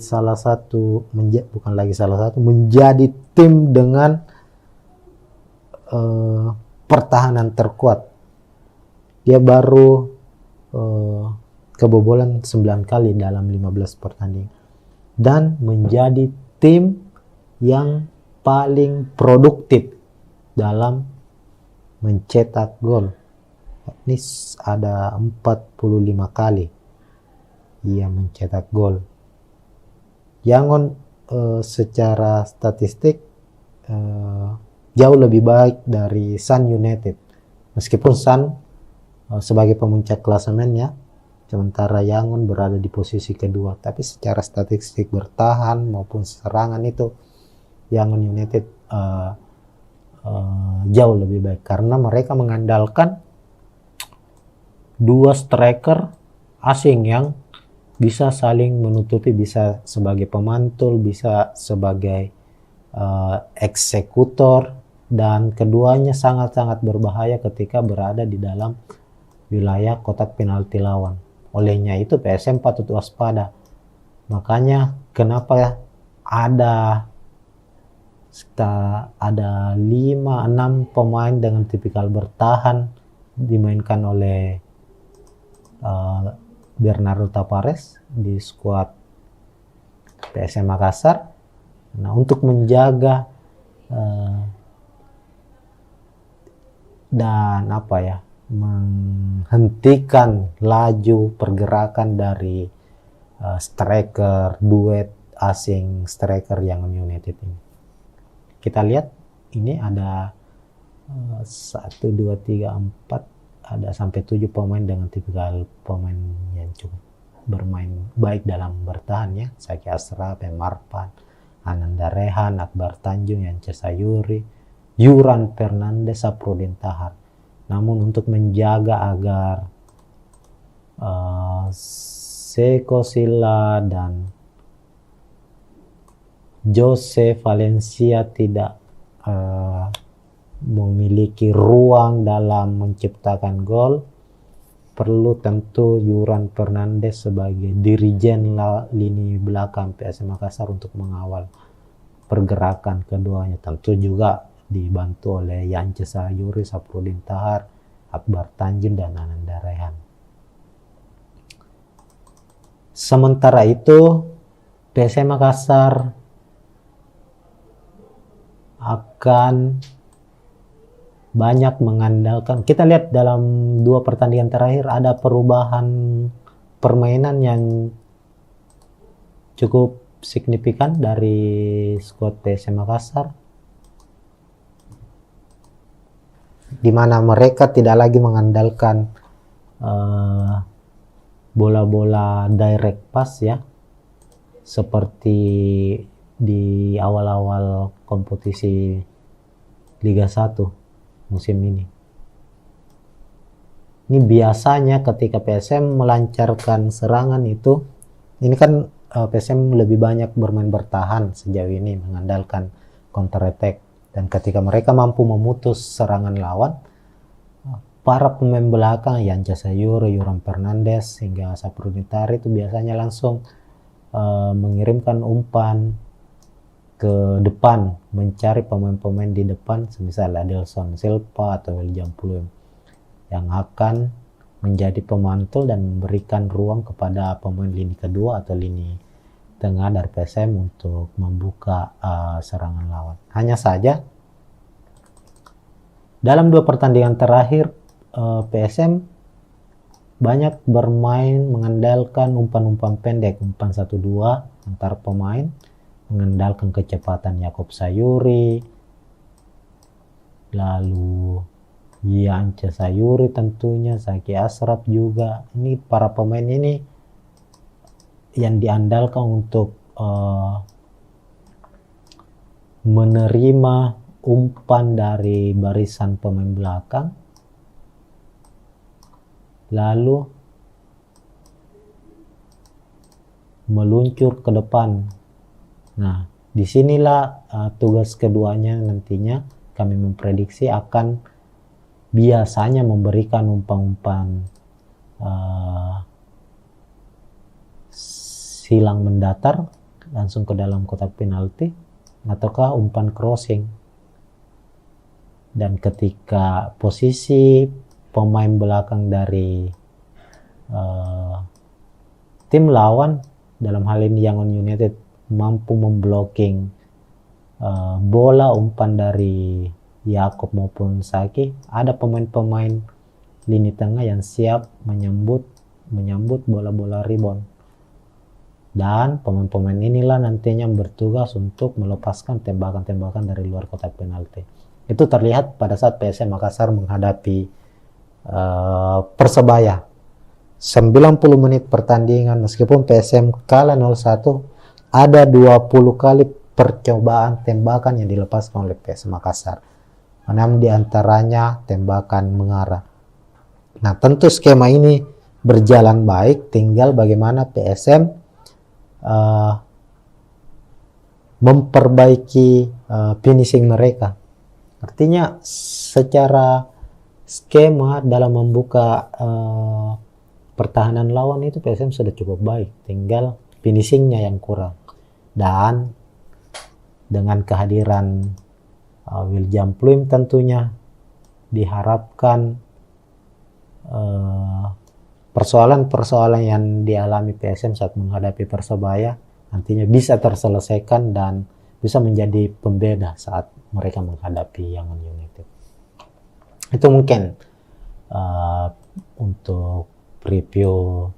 menjadi tim dengan pertahanan terkuat. Dia baru kebobolan 9 kali dalam 15 pertandingan dan menjadi tim yang paling produktif dalam mencetak gol. Ini ada 45 kali ia mencetak gol. Yangon secara statistik jauh lebih baik dari Sun United, meskipun Sun sebagai pemuncak klasemennya, sementara Yangon berada di posisi kedua, tapi secara statistik bertahan maupun serangan itu Yangon United jauh lebih baik karena mereka mengandalkan 2 striker asing yang bisa saling menutupi, bisa sebagai pemantul, bisa sebagai eksekutor, dan keduanya sangat-sangat berbahaya ketika berada di dalam wilayah kotak penalti lawan. Olehnya itu PSM patut waspada. Makanya kenapa ada 5-6 pemain dengan tipikal bertahan dimainkan oleh Bernardo Tavares di skuad PSM Makassar. Nah, untuk menjaga dan menghentikan laju pergerakan dari striker duet asing striker Yangon United ini. Kita lihat ini ada 1, 2, 3, 4, ada sampai 7 pemain dengan tipikal pemain yang cukup bermain baik dalam bertahan ya. Saki Asraf, Marpan, Ananda Rehan, Akbar Tanjung, Yance Sayuri, Yuran Fernandes, Saprudin Tahar. Namun untuk menjaga agar Seko Silla dan Jose Valencia tidak memiliki ruang dalam menciptakan gol, perlu tentu Yuran Fernandes sebagai dirijen lini belakang PSM Makassar untuk mengawal pergerakan keduanya. Tentu juga dibantu oleh Yance Sayuri, Saprudin Tahar, Akbar Tanjung, dan Ananda Rehan. Sementara itu PSM Makassar akan banyak mengandalkan, kita lihat dalam 2 pertandingan terakhir ada perubahan permainan yang cukup signifikan dari skuad PSM Makassar, di mana mereka tidak lagi mengandalkan bola-bola direct pass ya, seperti di awal-awal kompetisi Liga 1 musim ini. Ini biasanya ketika PSM melancarkan serangan itu, ini kan PSM lebih banyak bermain bertahan sejauh ini, mengandalkan counter attack. Dan ketika mereka mampu memutus serangan lawan, para pemain belakang Yance Sayuri, Yoram Fernandes hingga Saprudi Tari itu biasanya langsung mengirimkan umpan ke depan, mencari pemain-pemain di depan, semisal Adilson Silva atau William Pluim yang akan menjadi pemantul dan memberikan ruang kepada pemain lini kedua atau lini tengah dari PSM untuk membuka serangan lawan. Hanya saja dalam 2 pertandingan terakhir PSM banyak bermain mengandalkan umpan-umpan pendek, umpan 1-2 antar pemain, mengandalkan kecepatan Yakob Sayuri, lalu Yance Sayuri tentunya, Zaki Ashraf juga. Ini para pemain ini yang diandalkan untuk menerima umpan dari barisan pemain belakang, lalu meluncur ke depan. Nah, disinilah tugas keduanya nantinya kami memprediksi akan biasanya memberikan umpan-umpan silang mendatar langsung ke dalam kotak penalti ataukah umpan crossing. Dan ketika posisi pemain belakang dari tim lawan, dalam hal ini Yangon United, mampu memblocking bola umpan dari Yakob maupun Saki, ada pemain-pemain lini tengah yang siap menyambut bola-bola rebound. Dan pemain-pemain inilah nantinya bertugas untuk melepaskan tembakan-tembakan dari luar kotak penalti. Itu terlihat pada saat PSM Makassar menghadapi Persebaya. 90 menit pertandingan, meskipun PSM kalah 0-1, ada 20 kali percobaan tembakan yang dilepaskan oleh PSM Makassar. 6 diantaranya tembakan mengarah. Nah, tentu skema ini berjalan baik, tinggal bagaimana PSM memperbaiki finishing mereka. Artinya secara skema dalam membuka pertahanan lawan itu PSM sudah cukup baik, tinggal finishingnya yang kurang. Dan dengan kehadiran William Pluim tentunya diharapkan persoalan-persoalan yang dialami PSM saat menghadapi Persebaya nantinya bisa terselesaikan dan bisa menjadi pembeda saat mereka menghadapi Yangon United. Itu mungkin untuk preview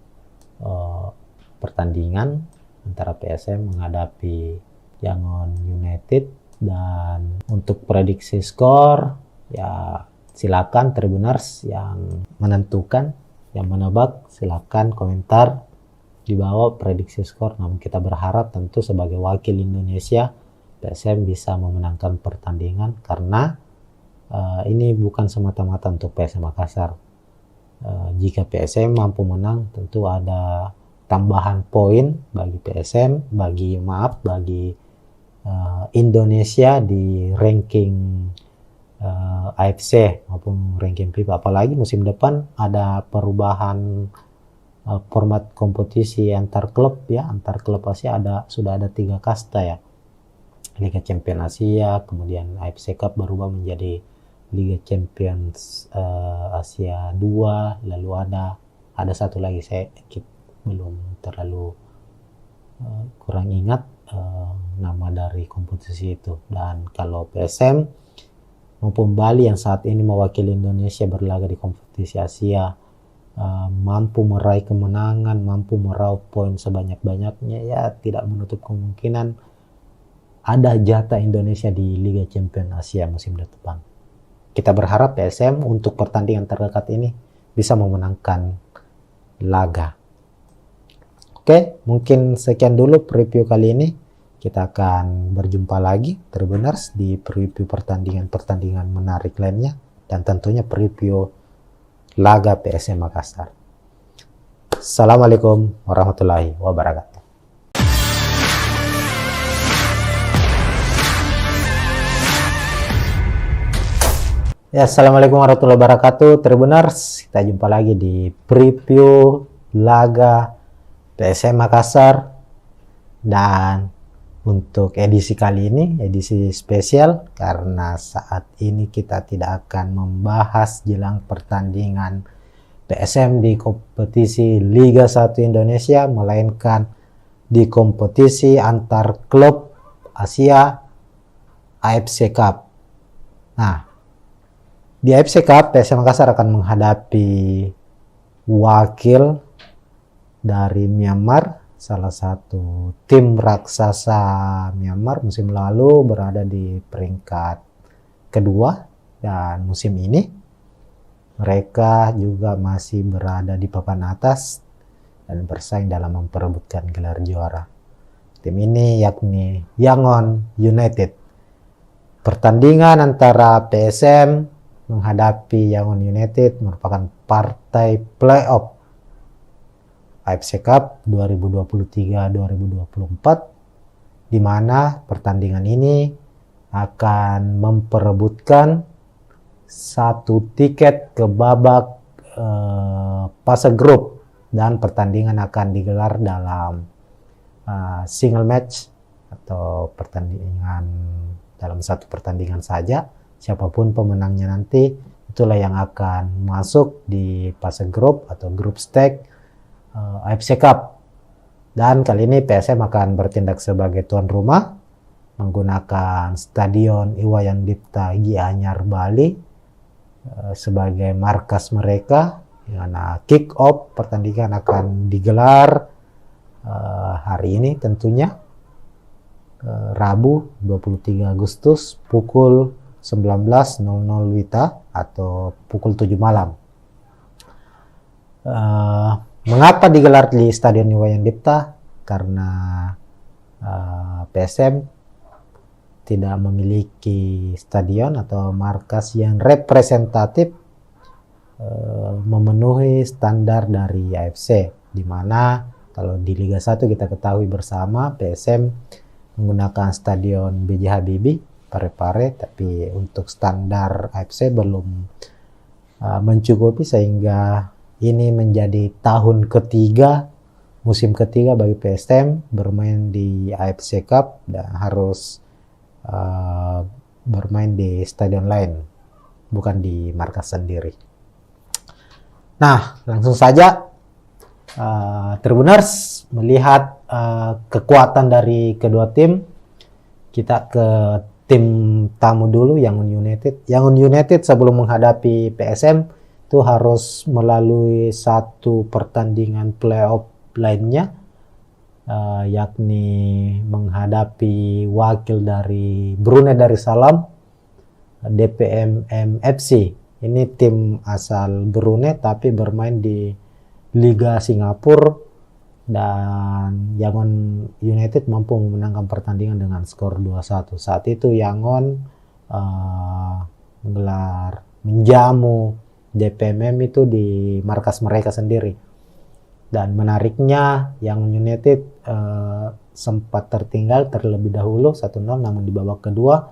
pertandingan antara PSM menghadapi Yangon United. Dan untuk prediksi skor, ya silakan Tribuners yang menentukan, yang menebak, silakan komentar di bawah prediksi skor. Namun kita berharap tentu sebagai wakil Indonesia PSM bisa memenangkan pertandingan, karena ini bukan semata-mata untuk PSM Makassar. Jika PSM mampu menang, tentu ada tambahan poin bagi PSM, bagi Indonesia di ranking AFC maupun ranking FIFA. Apalagi musim depan ada perubahan format kompetisi antar klub ya, antar klub Asia sudah ada 3 kasta ya. Liga Champions Asia, kemudian AFC Cup berubah menjadi Liga Champions Asia 2, lalu ada satu lagi saya belum terlalu kurang ingat nama dari kompetisi itu. Dan kalau PSM maupun Bali yang saat ini mewakili Indonesia berlaga di kompetisi Asia mampu meraih kemenangan, mampu meraup poin sebanyak-banyaknya, ya tidak menutup kemungkinan ada jatah Indonesia di Liga Champions Asia musim depan. Kita berharap PSM untuk pertandingan terdekat ini bisa memenangkan laga. Oke, mungkin sekian dulu preview kali ini. Kita akan berjumpa lagi Tribuners di preview pertandingan menarik lainnya, dan tentunya preview laga PSM Makassar. Assalamualaikum warahmatullahi wabarakatuh. Ya, Assalamualaikum warahmatullahi wabarakatuh. Tribuners, kita jumpa lagi di preview laga PSM Makassar. Dan untuk edisi kali ini, edisi spesial, karena saat ini kita tidak akan membahas jelang pertandingan PSM di kompetisi Liga 1 Indonesia, melainkan di kompetisi antar klub Asia AFC Cup. Nah, di AFC Cup, PSM Makassar akan menghadapi wakil dari Myanmar, salah satu tim raksasa Myanmar musim lalu berada di peringkat kedua, dan musim ini mereka juga masih berada di papan atas dan bersaing dalam memperebutkan gelar juara. Tim ini yakni Yangon United. Pertandingan antara PSM menghadapi Yangon United merupakan partai playoff AFC Cup 2023-2024, di mana pertandingan ini akan memperebutkan satu tiket ke babak fase grup, dan pertandingan akan digelar dalam single match atau pertandingan dalam satu pertandingan saja. Siapapun pemenangnya nanti, itulah yang akan masuk di fase grup atau grup stage AFC Cup. Dan kali ini PSM akan bertindak sebagai tuan rumah menggunakan Stadion Iwayan Dipta Gianyar Bali sebagai markas mereka, di mana kick off pertandingan akan digelar hari ini tentunya, Rabu 23 Agustus pukul 19.00 WITA atau pukul 7 malam. Mengapa digelar di Stadion Iwayan Dipta? Karena PSM tidak memiliki stadion atau markas yang representatif memenuhi standar dari AFC, di mana kalau di Liga 1 kita ketahui bersama PSM menggunakan Stadion B.J. Habibie Parepare, tapi untuk standar AFC belum mencukupi, sehingga ini menjadi tahun ketiga, musim ketiga bagi PSM bermain di AFC Cup dan harus bermain di stadion lain, bukan di markas sendiri. Nah, langsung saja Tribuners melihat kekuatan dari kedua tim. Kita ke tim tamu dulu, Yangon United. Yangon United sebelum menghadapi PSM itu harus melalui satu pertandingan playoff lainnya, yakni menghadapi wakil dari Brunei Darussalam, DPM FC. Ini tim asal Brunei tapi bermain di Liga Singapura, dan Yangon United mampu memenangkan pertandingan dengan skor 2-1. Saat itu Yangon menjamu DPMM itu di markas mereka sendiri. Dan menariknya Yangon United sempat terlebih dahulu 1-0, namun di babak kedua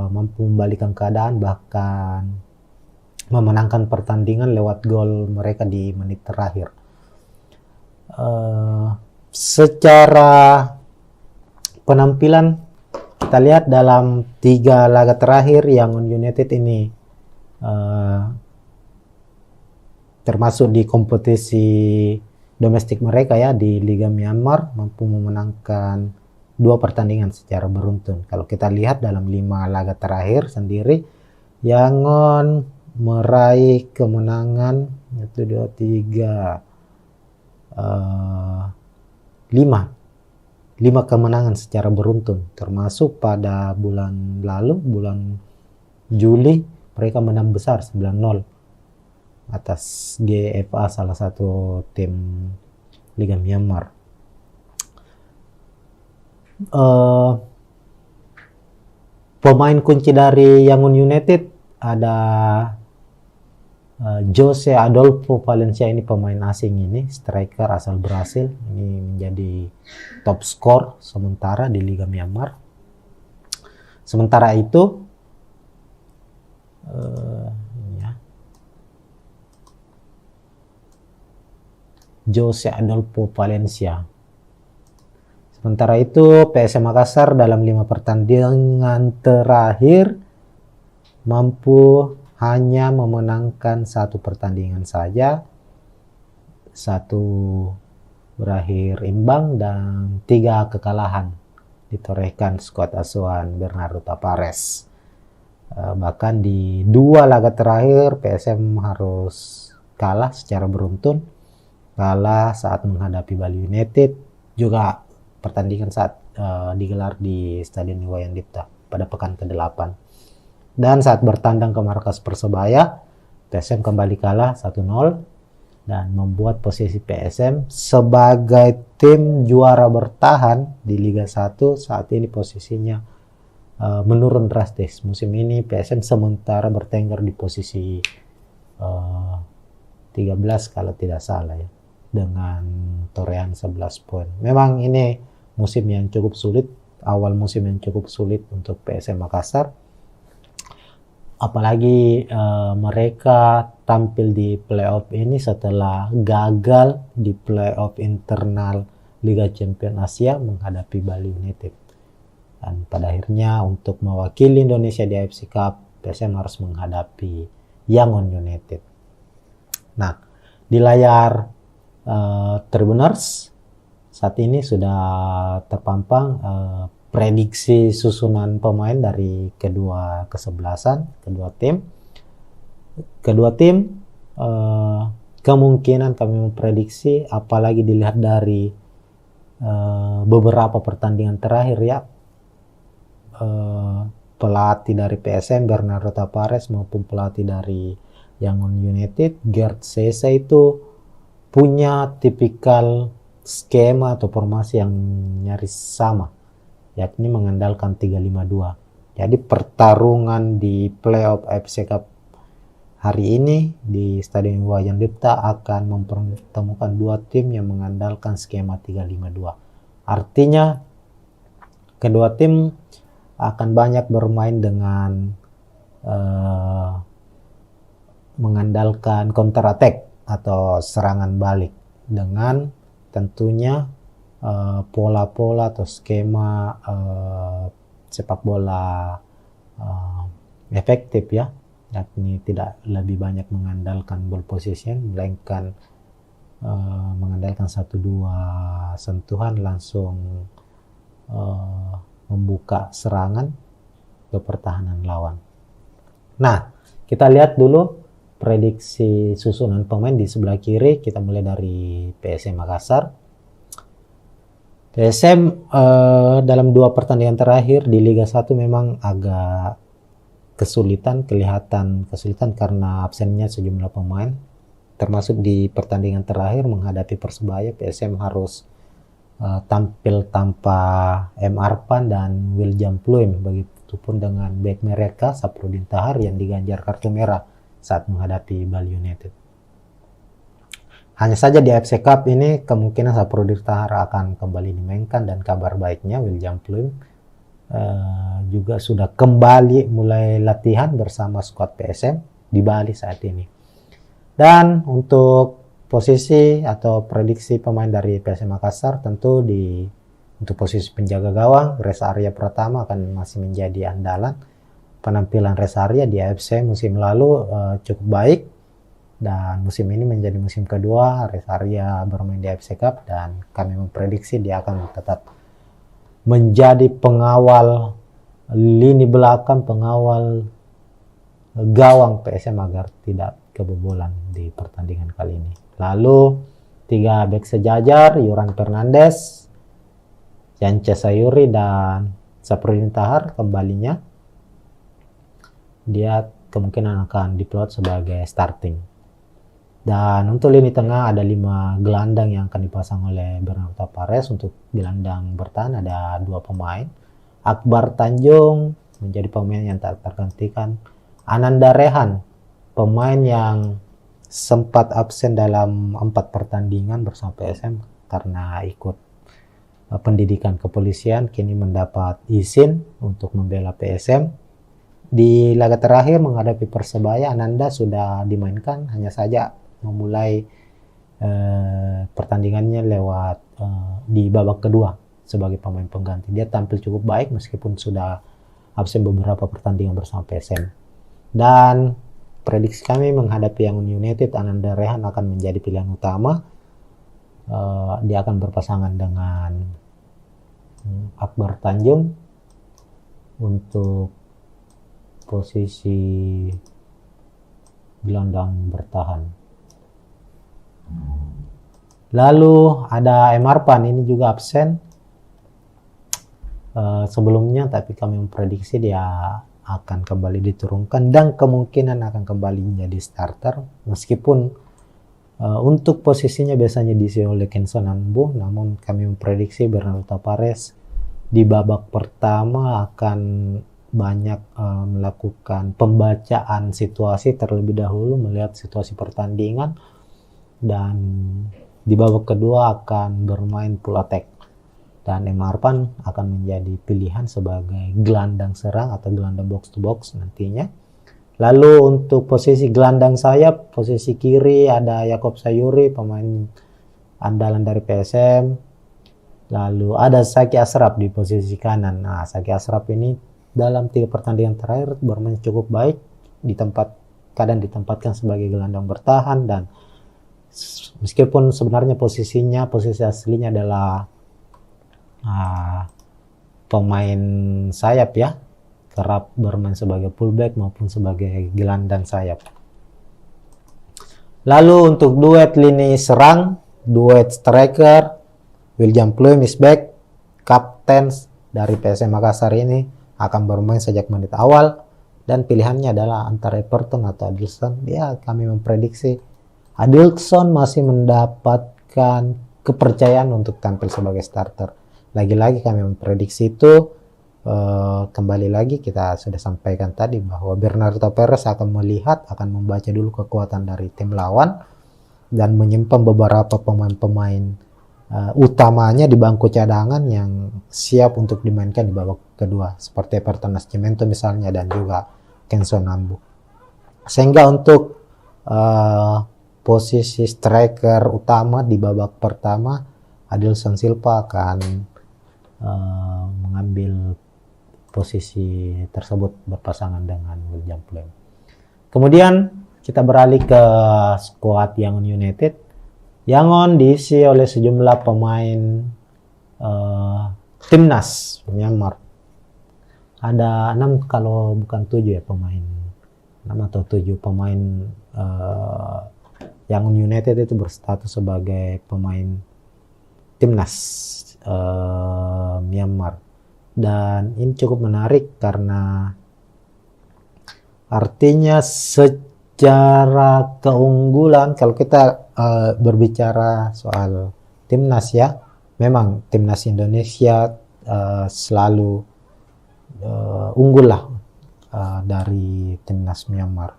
mampu membalikkan keadaan, bahkan memenangkan pertandingan lewat gol mereka di menit terakhir. Secara penampilan kita lihat dalam 3 laga terakhir Yangon United ini termasuk di kompetisi domestik mereka ya, di Liga Myanmar, mampu memenangkan 2 pertandingan secara beruntun. Kalau kita lihat dalam 5 laga terakhir sendiri, Yangon meraih kemenangan 1, 2, 3 5 kemenangan secara beruntun, termasuk pada bulan lalu, bulan Juli, mereka menang besar 9-0 atas GFA, salah satu tim Liga Myanmar. Pemain kunci dari Yangon United ada Jose Adolfo Valencia, ini pemain asing, ini striker asal Brasil, ini menjadi top skor sementara di Liga Myanmar. Sementara itu Ini ya. Jose Adolfo Valencia. Sementara itu PSM Makassar dalam 5 pertandingan terakhir mampu hanya memenangkan 1 pertandingan saja, 1 berakhir imbang dan 3 kekalahan ditorehkan skuad asuhan Bernardo Tavares. Bahkan di 2 laga terakhir PSM harus kalah secara beruntun, kalah saat menghadapi Bali United, juga pertandingan saat digelar di Stadion Iwayan Dipta pada pekan ke-8. Dan saat bertandang ke markas Persebaya, PSM kembali kalah 1-0 dan membuat posisi PSM sebagai tim juara bertahan di Liga 1 saat ini posisinya menurun drastis. Musim ini PSM sementara bertengger di posisi 13 kalau tidak salah ya, dengan torehan 11 poin. Memang ini musim yang cukup sulit, awal musim yang cukup sulit untuk PSM Makassar. Apalagi mereka tampil di playoff ini setelah gagal di playoff internal Liga Champions Asia menghadapi Bali United. Dan pada akhirnya untuk mewakili Indonesia di AFC Cup, PSM harus menghadapi Yangon United. Nah, di layar Tribuners saat ini sudah terpampang prediksi susunan pemain dari kedua kesebelasan, kedua tim. Kedua tim kemungkinan kami memprediksi, apalagi dilihat dari beberapa pertandingan terakhir ya, pelatih dari PSM Bernardo Tavares maupun pelatih dari Yangon United Gerd Sese itu punya tipikal skema atau formasi yang nyaris sama, yakni mengandalkan 3-5-2. Jadi pertarungan di playoff AFC Cup hari ini di Stadion Iwayan Dipta akan mempertemukan 2 tim yang mengandalkan skema 3-5-2. Artinya kedua tim akan banyak bermain dengan mengandalkan counter attack atau serangan balik dengan tentunya pola-pola atau skema sepak bola efektif ya, yakni tidak lebih banyak mengandalkan ball possession melainkan mengandalkan 1-2 sentuhan langsung membuka serangan ke pertahanan lawan. Nah, kita lihat dulu prediksi susunan pemain di sebelah kiri. Kita mulai dari PSM Makassar. PSM dalam 2 pertandingan terakhir di Liga 1 memang agak kelihatan kesulitan karena absennya sejumlah pemain. Termasuk di pertandingan terakhir menghadapi Persebaya, PSM harus tampil tanpa M. Arpan dan William Pluim. Begitupun dengan bek mereka Saprudin Tahar yang diganjar kartu merah saat menghadapi Bali United. Hanya saja di AFC Cup ini kemungkinan Saprudin Tahar akan kembali dimainkan, dan kabar baiknya William Pluim juga sudah kembali mulai latihan bersama skuad PSM di Bali saat ini. Dan untuk posisi atau prediksi pemain dari PSM Makassar, tentu untuk posisi penjaga gawang Reza Arya Pratama akan masih menjadi andalan. Penampilan Reza Arya di AFC musim lalu cukup baik, dan musim ini menjadi musim kedua Reza Arya bermain di AFC Cup, dan kami memprediksi dia akan tetap menjadi pengawal lini belakang, pengawal gawang PSM agar tidak kebobolan di pertandingan kali ini. Lalu 3 bek sejajar, Yoran Fernandes, Yance Sayuri dan Saprudin Tahar kembalinya. Dia kemungkinan akan diplot sebagai starting. Dan untuk lini tengah ada 5 gelandang yang akan dipasang oleh Bernardo Tavares. Untuk gelandang bertahan ada 2 pemain. Akbar Tanjung menjadi pemain yang tak tergantikan. Ananda Rehan, pemain yang sempat absen dalam 4 pertandingan bersama PSM karena ikut pendidikan kepolisian, kini mendapat izin untuk membela PSM. Di laga terakhir menghadapi Persebaya, Ananda sudah dimainkan, hanya saja memulai pertandingannya lewat di babak kedua sebagai pemain pengganti. Dia tampil cukup baik meskipun sudah absen beberapa pertandingan bersama PSM. Dan prediksi kami menghadapi Yangon United, Ananda Rehan akan menjadi pilihan utama. Dia akan berpasangan dengan Akbar Tanjung untuk posisi gelandang bertahan. Lalu ada Emarpan, ini juga absen sebelumnya, tapi kami memprediksi dia akan kembali diturunkan dan kemungkinan akan kembali menjadi starter, meskipun untuk posisinya biasanya diisi oleh Kenson Ambu, namun kami memprediksi Bernardo Tapares di babak pertama akan banyak melakukan pembacaan situasi terlebih dahulu, melihat situasi pertandingan, dan di babak kedua akan bermain full attack, dan Emarpan akan menjadi pilihan sebagai gelandang serang atau gelandang box to box nantinya. Lalu untuk posisi gelandang sayap, posisi kiri ada Yakob Sayuri, pemain andalan dari PSM. Lalu ada Saki Ashraf di posisi kanan. Nah, Saki Ashraf ini dalam 3 pertandingan terakhir bermain cukup baik, kadang ditempatkan sebagai gelandang bertahan, dan meskipun sebenarnya posisi aslinya adalah pemain sayap ya, kerap bermain sebagai fullback maupun sebagai gelandang sayap. Lalu untuk duet lini serang, duet striker, William Pluim is back, kapten dari PSM Makassar ini akan bermain sejak menit awal, dan pilihannya adalah antara Everton atau Adilson. Ya, kami memprediksi Adilson masih mendapatkan kepercayaan untuk tampil sebagai starter. Lagi-lagi kami memprediksi itu, kembali lagi kita sudah sampaikan tadi bahwa Bernardo Tapares akan membaca dulu kekuatan dari tim lawan dan menyimpan beberapa pemain-pemain utamanya di bangku cadangan yang siap untuk dimainkan di babak kedua, seperti Everton Nascimento misalnya, dan juga Kenson Ambu. Sehingga untuk posisi striker utama di babak pertama, Adilson Silva akan mengambil posisi tersebut berpasangan dengan William Pluim. Kemudian kita beralih ke skuad Yangon United. Yangon diisi oleh sejumlah pemain timnas Myanmar. Ada 6 kalau bukan 7 ya pemain, 6 atau 7 pemain Yangon United itu berstatus sebagai pemain timnas Myanmar. Dan ini cukup menarik karena artinya secara keunggulan, kalau kita berbicara soal timnas ya, memang timnas Indonesia selalu unggul lah dari timnas Myanmar.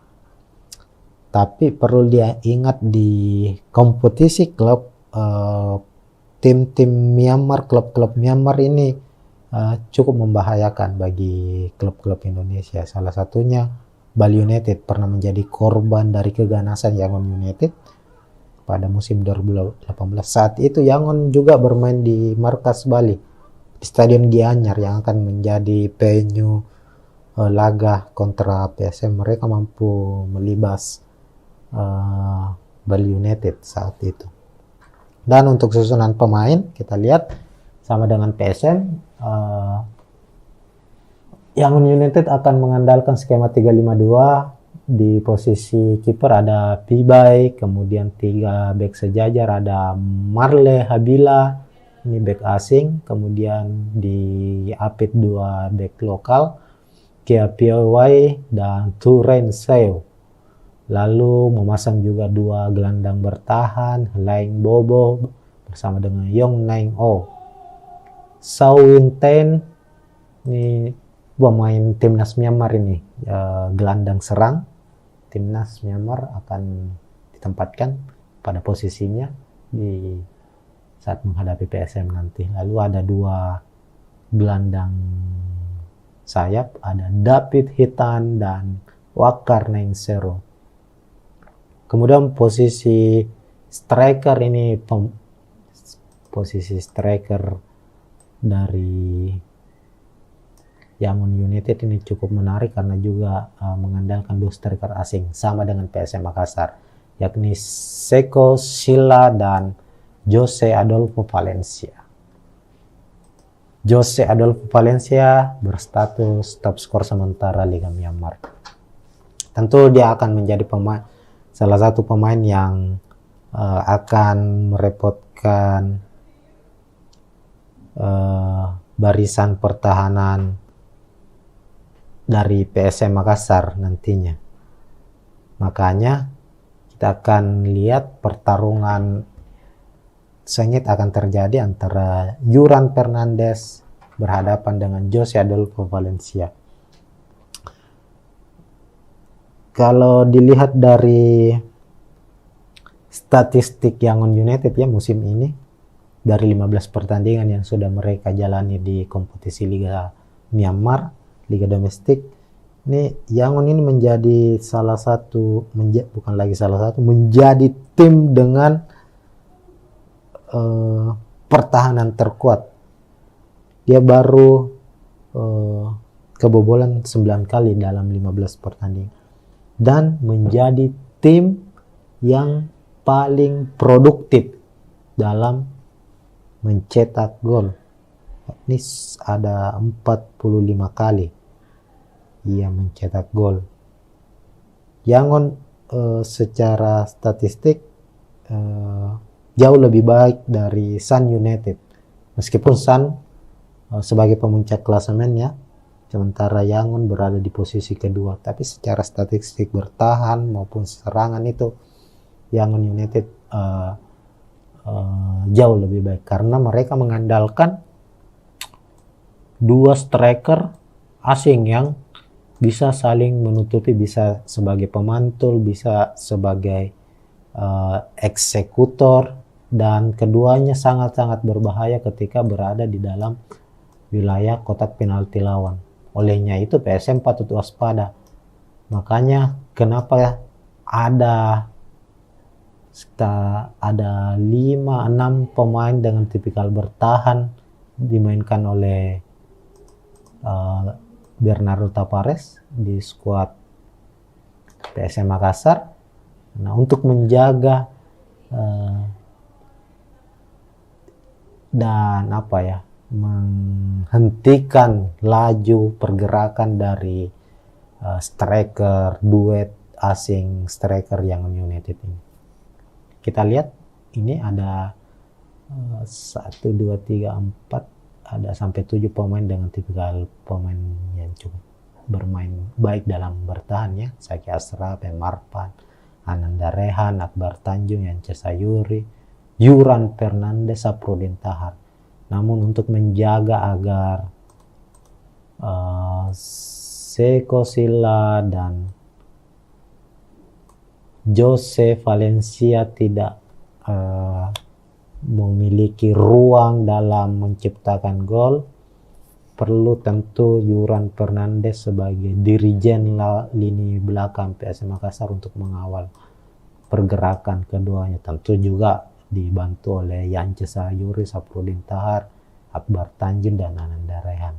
Tapi perlu diingat di kompetisi klub, tim-tim Myanmar, klub-klub Myanmar ini cukup membahayakan bagi klub-klub Indonesia. Salah satunya Bali United pernah menjadi korban dari keganasan Yangon United pada musim 2018. Saat itu Yangon juga bermain di markas Bali, di Stadion Gianyar yang akan menjadi venue laga kontra PSM. Mereka mampu melibas Bali United saat itu. Dan untuk susunan pemain kita lihat sama dengan PSM, Yangon United akan mengandalkan skema 352. Di posisi kiper ada Pibai, kemudian 3 bek sejajar ada Marle Habila, ini bek asing, kemudian di Apit 2 bek lokal, Kia Piawai dan Turen Seo. Lalu memasang juga 2 gelandang bertahan, Laing Bobo bersama dengan Yong Naing O. Sao Winten, ini pemain timnas Myanmar ini, gelandang serang timnas Myanmar, akan ditempatkan pada posisinya di saat menghadapi PSM nanti. Lalu ada 2 gelandang sayap ada David Hitan dan Wakar Nengseru. Kemudian posisi striker ini, posisi striker dari Yangon United ini cukup menarik karena juga mengandalkan 2 striker asing sama dengan PSM Makassar, yakni Seko Sila dan Jose Adolfo Valencia. Jose Adolfo Valencia berstatus top skor sementara Liga Myanmar. Tentu dia akan menjadi salah satu pemain yang akan merepotkan barisan pertahanan dari PSM Makassar nantinya. Makanya kita akan lihat pertarungan sengit akan terjadi antara Yuran Fernandes berhadapan dengan Jose Adolfo Valencia. Kalau dilihat dari statistik Yangon United ya musim ini, dari 15 pertandingan yang sudah mereka jalani di kompetisi Liga Myanmar, Liga Domestik, ini Yangon ini menjadi menjadi tim dengan pertahanan terkuat. Dia baru kebobolan 9 kali dalam 15 pertandingan dan menjadi tim yang paling produktif dalam mencetak gol. Ini ada 45 kali ia mencetak gol. Yangon secara statistik jauh lebih baik dari Sun United, meskipun Sun sebagai pemuncak klasemen ya, sementara Yangon berada di posisi kedua, tapi secara statistik bertahan maupun serangan itu Yangon United jauh lebih baik karena mereka mengandalkan 2 striker asing yang bisa saling menutupi, bisa sebagai pemantul, bisa sebagai eksekutor, dan keduanya sangat-sangat berbahaya ketika berada di dalam wilayah kotak penalti lawan. Olehnya itu PSM patut waspada. Makanya kenapa ada 5-6 pemain dengan tipikal bertahan dimainkan oleh Bernardo Tavares di skuad PSM Makassar. Nah, untuk menjaga dan menghentikan laju pergerakan dari striker duet asing striker Yangon United ini. Kita lihat ini ada 1, 2, 3, 4 ada sampai 7 pemain dengan tipikal pemain yang cukup bermain baik dalam bertahan ya. Saki Asraf, Marpan, Ananda Rehan, Akbar Tanjung, Yance Sayuri, Yuran Fernandes, Saprudin Tahar. Namun untuk menjaga agar Seko Sila dan Jose Valencia tidak memiliki ruang dalam menciptakan gol, perlu tentu Yuran Fernandes sebagai dirijen lini belakang PSM Makassar untuk mengawal pergerakan keduanya. Tentu juga dibantu oleh Yance Sayuri, Saprudin Tahar, Akbar Tanjung, dan Ananda Rehan.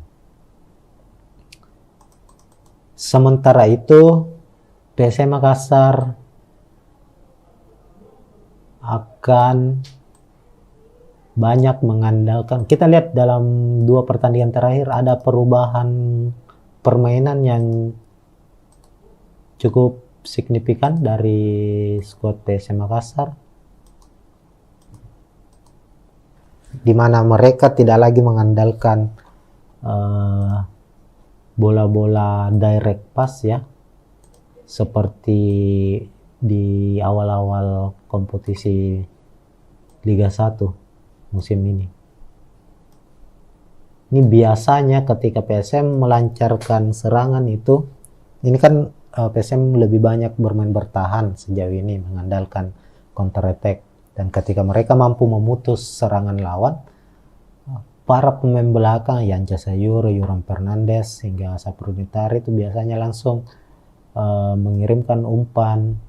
Sementara itu PSM Makassar akan banyak mengandalkan, kita lihat dalam 2 pertandingan terakhir ada perubahan permainan yang cukup signifikan dari skuad PSM Makassar, di mana mereka tidak lagi mengandalkan bola-bola direct pass ya, seperti di awal-awal kompetisi Liga 1 musim ini. Ini biasanya ketika PSM melancarkan serangan itu, ini kan PSM lebih banyak bermain bertahan sejauh ini, mengandalkan counter attack, dan ketika mereka mampu memutus serangan lawan, para pemain belakang Yance Sayuri, Yoram Fernandes hingga Saprudi Tari itu biasanya langsung mengirimkan umpan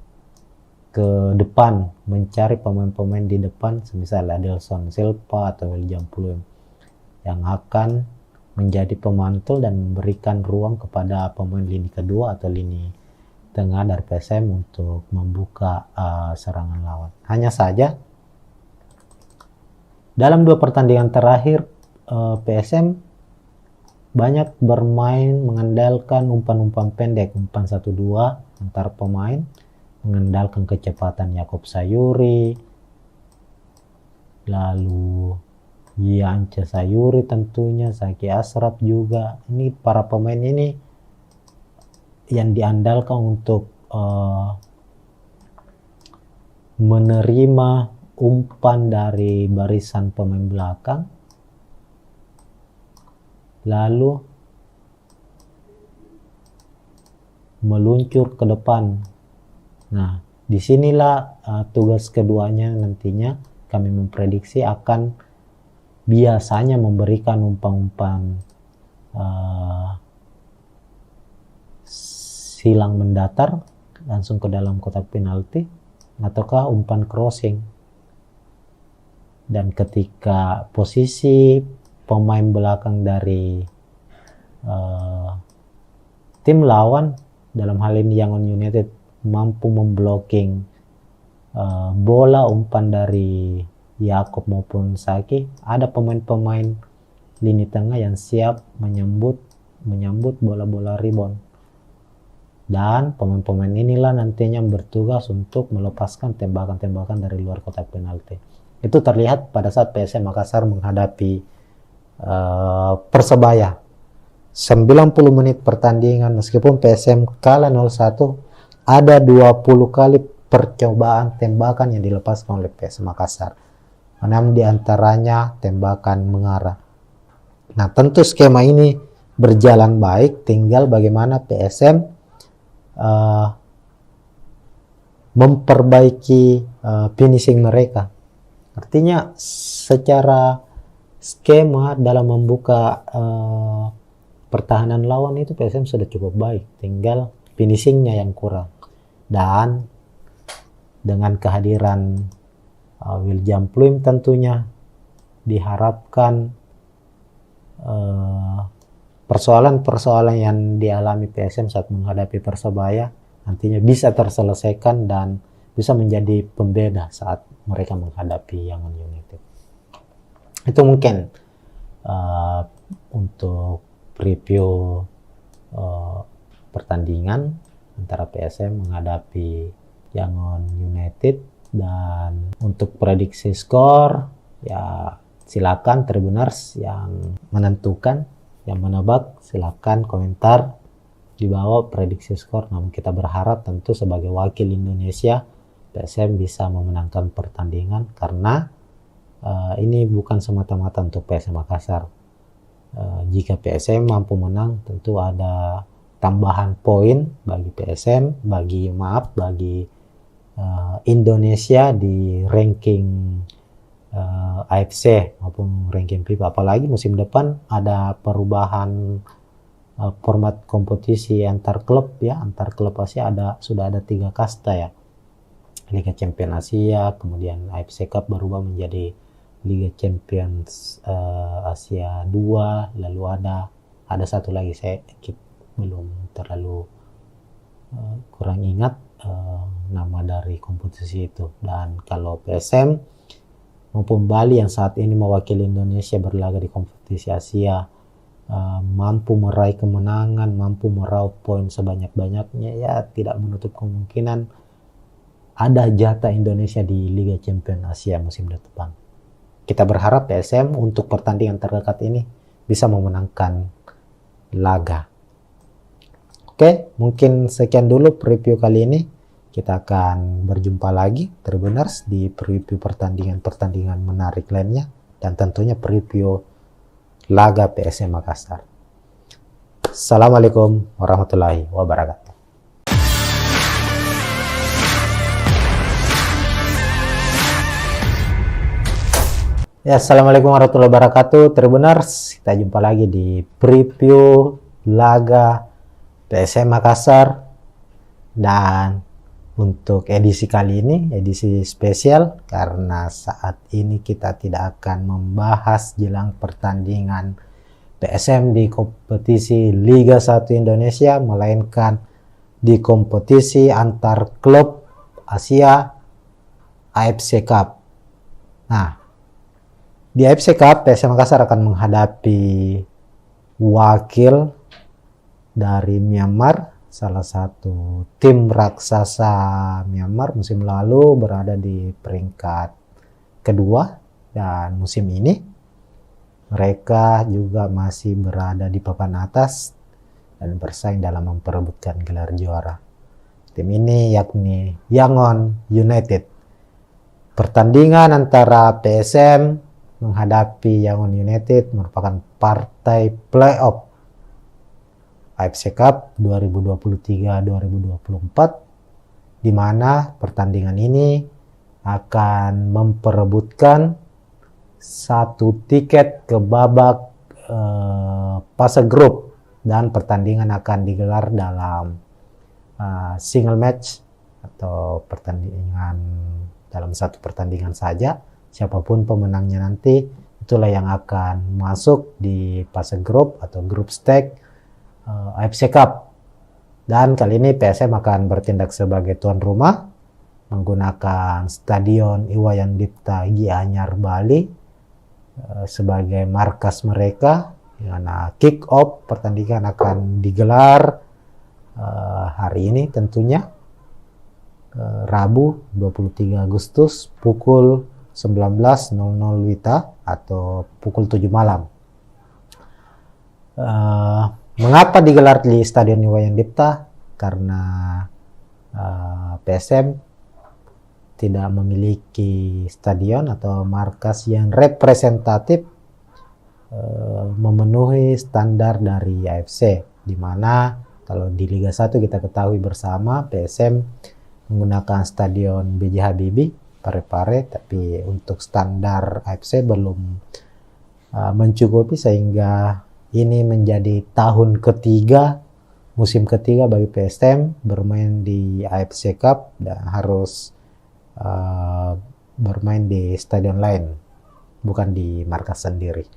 ke depan, mencari pemain-pemain di depan semisal Adilson Silva atau William Pluim yang akan menjadi pemantul dan memberikan ruang kepada pemain lini kedua atau lini tengah dari PSM untuk membuka serangan lawan. Hanya saja dalam 2 pertandingan terakhir PSM banyak bermain mengandalkan umpan-umpan pendek, umpan 1-2 antar pemain, mengandalkan kecepatan Yakob Sayuri, lalu Yance Sayuri tentunya, Zaki Ashraf juga. Ini para pemain ini yang diandalkan untuk menerima umpan dari barisan pemain belakang, lalu meluncur ke depan. Nah, disinilah tugas keduanya nantinya kami memprediksi akan biasanya memberikan umpan-umpan silang mendatar langsung ke dalam kotak penalti ataukah umpan crossing. Dan ketika posisi pemain belakang dari tim lawan, dalam hal ini Yangon United, mampu memblocking bola umpan dari Yakob maupun Saki, ada pemain-pemain lini tengah yang siap menyambut bola-bola rebound. Dan pemain-pemain inilah nantinya bertugas untuk melepaskan tembakan-tembakan dari luar kotak penalti. Itu terlihat pada saat PSM Makassar menghadapi Persebaya. 90 menit pertandingan, meskipun PSM kalah 0-1, ada 20 kali percobaan tembakan yang dilepaskan oleh PSM Makassar. 6 diantaranya tembakan mengarah. Nah, tentu skema ini berjalan baik, tinggal bagaimana PSM memperbaiki finishing mereka. Artinya secara skema dalam membuka pertahanan lawan itu PSM sudah cukup baik, tinggal finishingnya yang kurang. Dan dengan kehadiran William Pluim tentunya diharapkan persoalan-persoalan yang dialami PSM saat menghadapi Persebaya nantinya bisa terselesaikan dan bisa menjadi pembeda saat mereka menghadapi Yangon United. Itu mungkin untuk preview pertandingan antara PSM menghadapi Yangon United. Dan untuk prediksi skor, ya silakan Tribuners yang menentukan, yang menebak, silakan komentar di bawah prediksi skor. Namun kita berharap tentu sebagai wakil Indonesia PSM bisa memenangkan pertandingan, karena ini bukan semata-mata untuk PSM Makassar. Jika PSM mampu menang, tentu ada tambahan poin bagi PSM, bagi Indonesia di ranking AFC maupun ranking FIFA. Apalagi musim depan ada perubahan format kompetisi antar klub ya, antar klub Asia sudah ada 3 kasta ya. Liga Champions Asia, kemudian AFC Cup berubah menjadi Liga Champions Asia 2, lalu ada satu lagi saya belum terlalu kurang ingat nama dari kompetisi itu. Dan kalau PSM maupun Bali yang saat ini mewakili Indonesia berlaga di kompetisi Asia mampu meraih kemenangan, mampu meraup poin sebanyak-banyaknya, ya tidak menutup kemungkinan ada jatah Indonesia di Liga Champions Asia musim depan. Kita berharap PSM untuk pertandingan terdekat ini bisa memenangkan laga. Oke, mungkin sekian dulu preview kali ini. Kita akan berjumpa lagi Tribuners di preview pertandingan menarik lainnya, dan tentunya preview laga PSM Makassar. Assalamualaikum warahmatullahi wabarakatuh. Ya, assalamualaikum warahmatullahi wabarakatuh. Tribuners, kita jumpa lagi di preview laga PSM Makassar. Dan untuk edisi kali ini, edisi spesial, karena saat ini kita tidak akan membahas jelang pertandingan PSM di kompetisi Liga 1 Indonesia, melainkan di kompetisi antar klub Asia AFC Cup. Nah, di AFC Cup, PSM Makassar akan menghadapi wakil dari Myanmar, salah satu tim raksasa Myanmar musim lalu berada di peringkat kedua, dan musim ini mereka juga masih berada di papan atas dan bersaing dalam memperebutkan gelar juara. Tim ini yakni Yangon United. Pertandingan antara PSM menghadapi Yangon United merupakan partai playoff AFC Cup 2023-2024, di mana pertandingan ini akan memperebutkan satu tiket ke babak fase grup, dan pertandingan akan digelar dalam single match atau pertandingan dalam satu pertandingan saja. Siapapun pemenangnya nanti, itulah yang akan masuk di fase grup atau grup stage AFC Cup. Dan kali ini PSM akan bertindak sebagai tuan rumah menggunakan Stadion Iwayan Dipta Gianyar Bali sebagai markas mereka, di mana kick off pertandingan akan digelar hari ini tentunya, Rabu 23 Agustus pukul 19.00 WITA atau pukul 7 malam. Mengapa digelar di Stadion Iwayan Dipta? Karena PSM tidak memiliki stadion atau markas yang representatif memenuhi standar dari AFC, di mana kalau di Liga 1 kita ketahui bersama PSM menggunakan Stadion B.J. Habibie Parepare, tapi untuk standar AFC belum mencukupi, sehingga ini menjadi tahun ketiga, musim ketiga bagi PSM bermain di AFC Cup dan harus bermain di stadion lain, bukan di markas sendiri.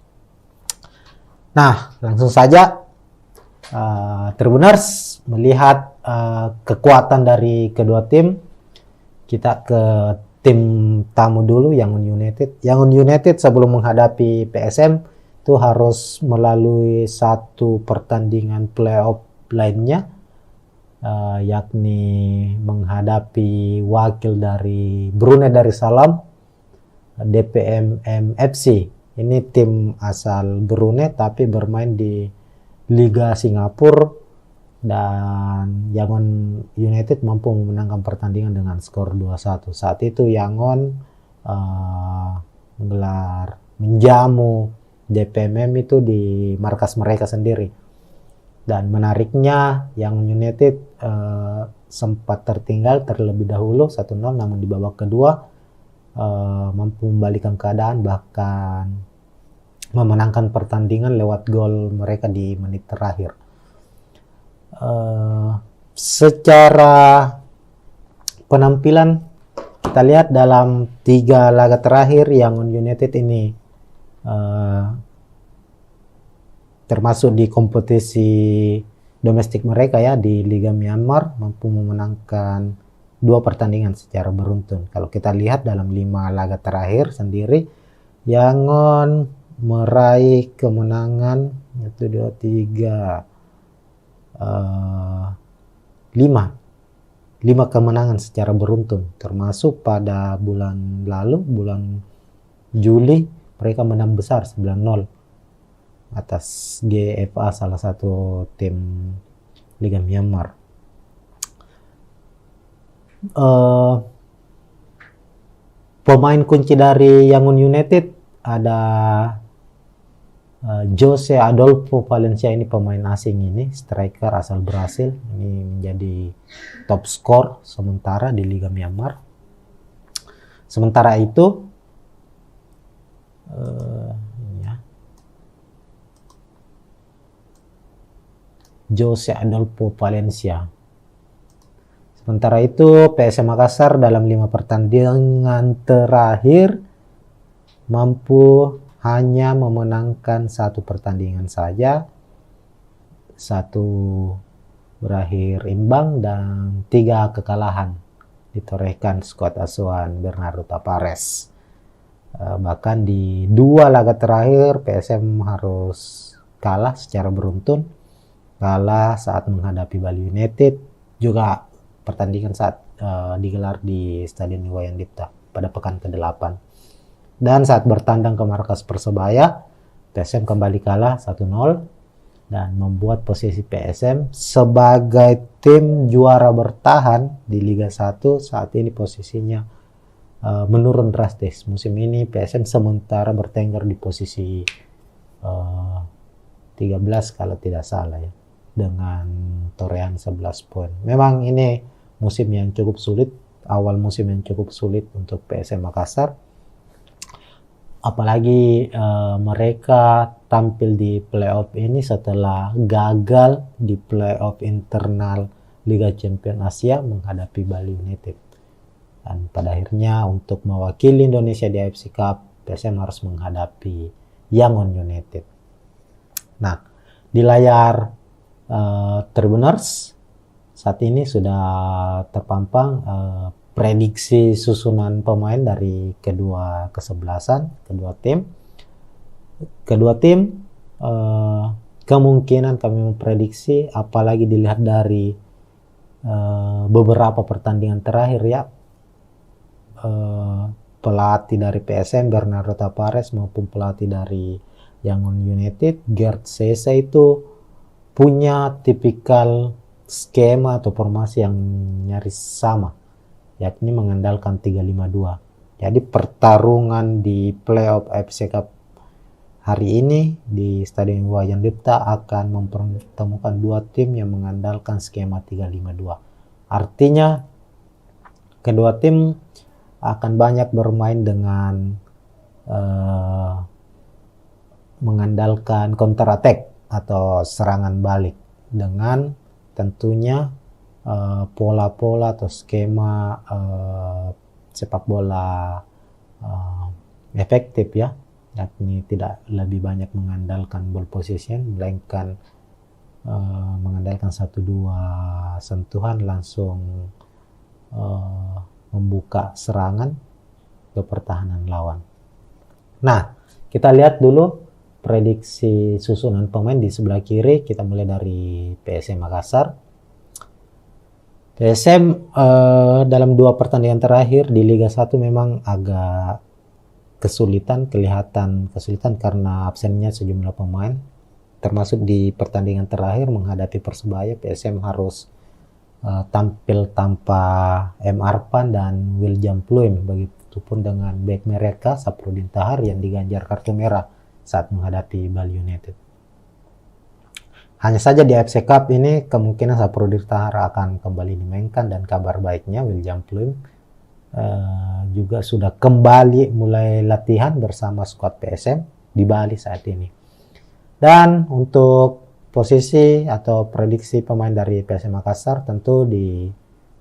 Nah, langsung saja Tribuners melihat kekuatan dari kedua tim. Kita ke tim tamu dulu, Yangon United. Yangon United sebelum menghadapi PSM itu harus melalui satu pertandingan playoff lainnya, yakni menghadapi wakil dari Brunei Darussalam, DPMM FC. Ini tim asal Brunei tapi bermain di Liga Singapura, dan Yangon United mampu memenangkan pertandingan dengan skor 2-1. Saat itu Yangon menjamu DPMM itu di markas mereka sendiri. Dan menariknya Yangon United sempat tertinggal terlebih dahulu 1-0, namun di babak kedua mampu membalikkan keadaan, bahkan memenangkan pertandingan lewat gol mereka di menit terakhir. Secara penampilan kita lihat dalam 3 laga terakhir Yangon United ini termasuk di kompetisi domestik mereka ya, di Liga Myanmar, mampu memenangkan 2 pertandingan secara beruntun. Kalau kita lihat dalam 5 laga terakhir sendiri, Yangon meraih kemenangan 5 kemenangan secara beruntun, termasuk pada bulan lalu, bulan Juli, mereka menang besar 9-0 atas GFA, salah satu tim Liga Myanmar. Pemain kunci dari Yangon United ada Jose Adolfo Valencia. Ini pemain asing, ini striker asal Brasil, ini menjadi top skor sementara di Liga Myanmar. Sementara itu Ini ya. Jose Adolfo Valencia. Sementara itu PSM Makassar dalam 5 pertandingan terakhir mampu hanya memenangkan 1 pertandingan saja, 1 berakhir imbang dan 3 kekalahan ditorehkan skuad asuhan Bernardo Tapares. Bahkan di 2 laga terakhir PSM harus kalah secara beruntun, kalah saat menghadapi Bali United, juga pertandingan saat digelar di Stadion Iwayan Dipta pada pekan ke-8. Dan saat bertandang ke markas Persebaya, PSM kembali kalah 1-0 dan membuat posisi PSM sebagai tim juara bertahan di Liga 1 saat ini posisinya menurun drastis. Musim ini PSM sementara bertengger di posisi 13 kalau tidak salah ya, dengan torehan 11 poin. Memang ini musim yang cukup sulit, awal musim yang cukup sulit untuk PSM Makassar. Apalagi mereka tampil di playoff ini setelah gagal di playoff internal Liga Champions Asia menghadapi Bali United. Dan pada akhirnya untuk mewakili Indonesia di AFC Cup, PSM harus menghadapi Yangon United. Nah, di layar Tribuners saat ini sudah terpampang prediksi susunan pemain dari kedua kesebelasan, kedua tim. Kedua tim kemungkinan kami memprediksi, apalagi dilihat dari beberapa pertandingan terakhir ya, pelatih dari PSM Bernardo Tapares maupun pelatih dari Yangon United Gerd Sese itu punya tipikal skema atau formasi yang nyaris sama, yakni mengandalkan 3-5-2. Jadi pertarungan di playoff AFC Cup hari ini di Stadion Iwayan Dipta akan mempertemukan 2 tim yang mengandalkan skema 3-5-2. Artinya kedua tim akan banyak bermain dengan mengandalkan counter attack atau serangan balik dengan tentunya pola-pola atau skema sepak bola efektif ya, yakni tidak lebih banyak mengandalkan ball possession melainkan mengandalkan 1-2 sentuhan langsung membuka serangan ke pertahanan lawan. Nah, kita lihat dulu prediksi susunan pemain di sebelah kiri. Kita mulai dari PSM Makassar. PSM dalam 2 pertandingan terakhir di Liga 1 memang agak kelihatan kesulitan karena absennya sejumlah pemain. Termasuk di pertandingan terakhir menghadapi Persebaya, PSM harus tampil tanpa M. Arfan dan William Pluim. Begitupun dengan bek mereka Saprudin Tahar yang diganjar kartu merah saat menghadapi Bali United. Hanya saja di AFC Cup ini kemungkinan Saprudin Tahar akan kembali dimainkan, dan kabar baiknya William Pluim juga sudah kembali mulai latihan bersama skuad PSM di Bali saat ini. Dan untuk posisi atau prediksi pemain dari PSM Makassar, tentu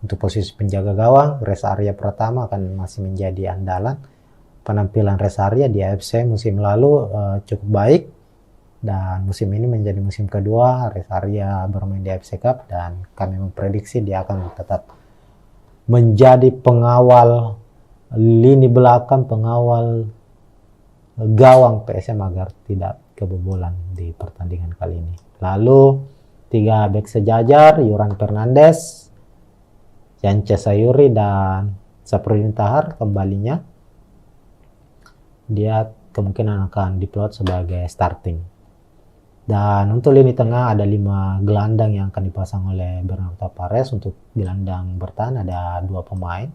untuk posisi penjaga gawang Reza Arya Pratama akan masih menjadi andalan. Penampilan Reza Arya di AFC musim lalu cukup baik, dan musim ini menjadi musim kedua Reza Arya bermain di AFC Cup, dan kami memprediksi dia akan tetap menjadi pengawal lini belakang, pengawal gawang PSM agar tidak kebobolan di pertandingan kali ini. Lalu 3 bek sejajar, Yuran Fernandes, Yance Sayuri dan Saprudin Tahar kembalinya. Dia kemungkinan akan diplot sebagai starting. Dan untuk lini tengah ada 5 gelandang yang akan dipasang oleh Bernardo Tapares. Untuk gelandang bertahan ada 2 pemain.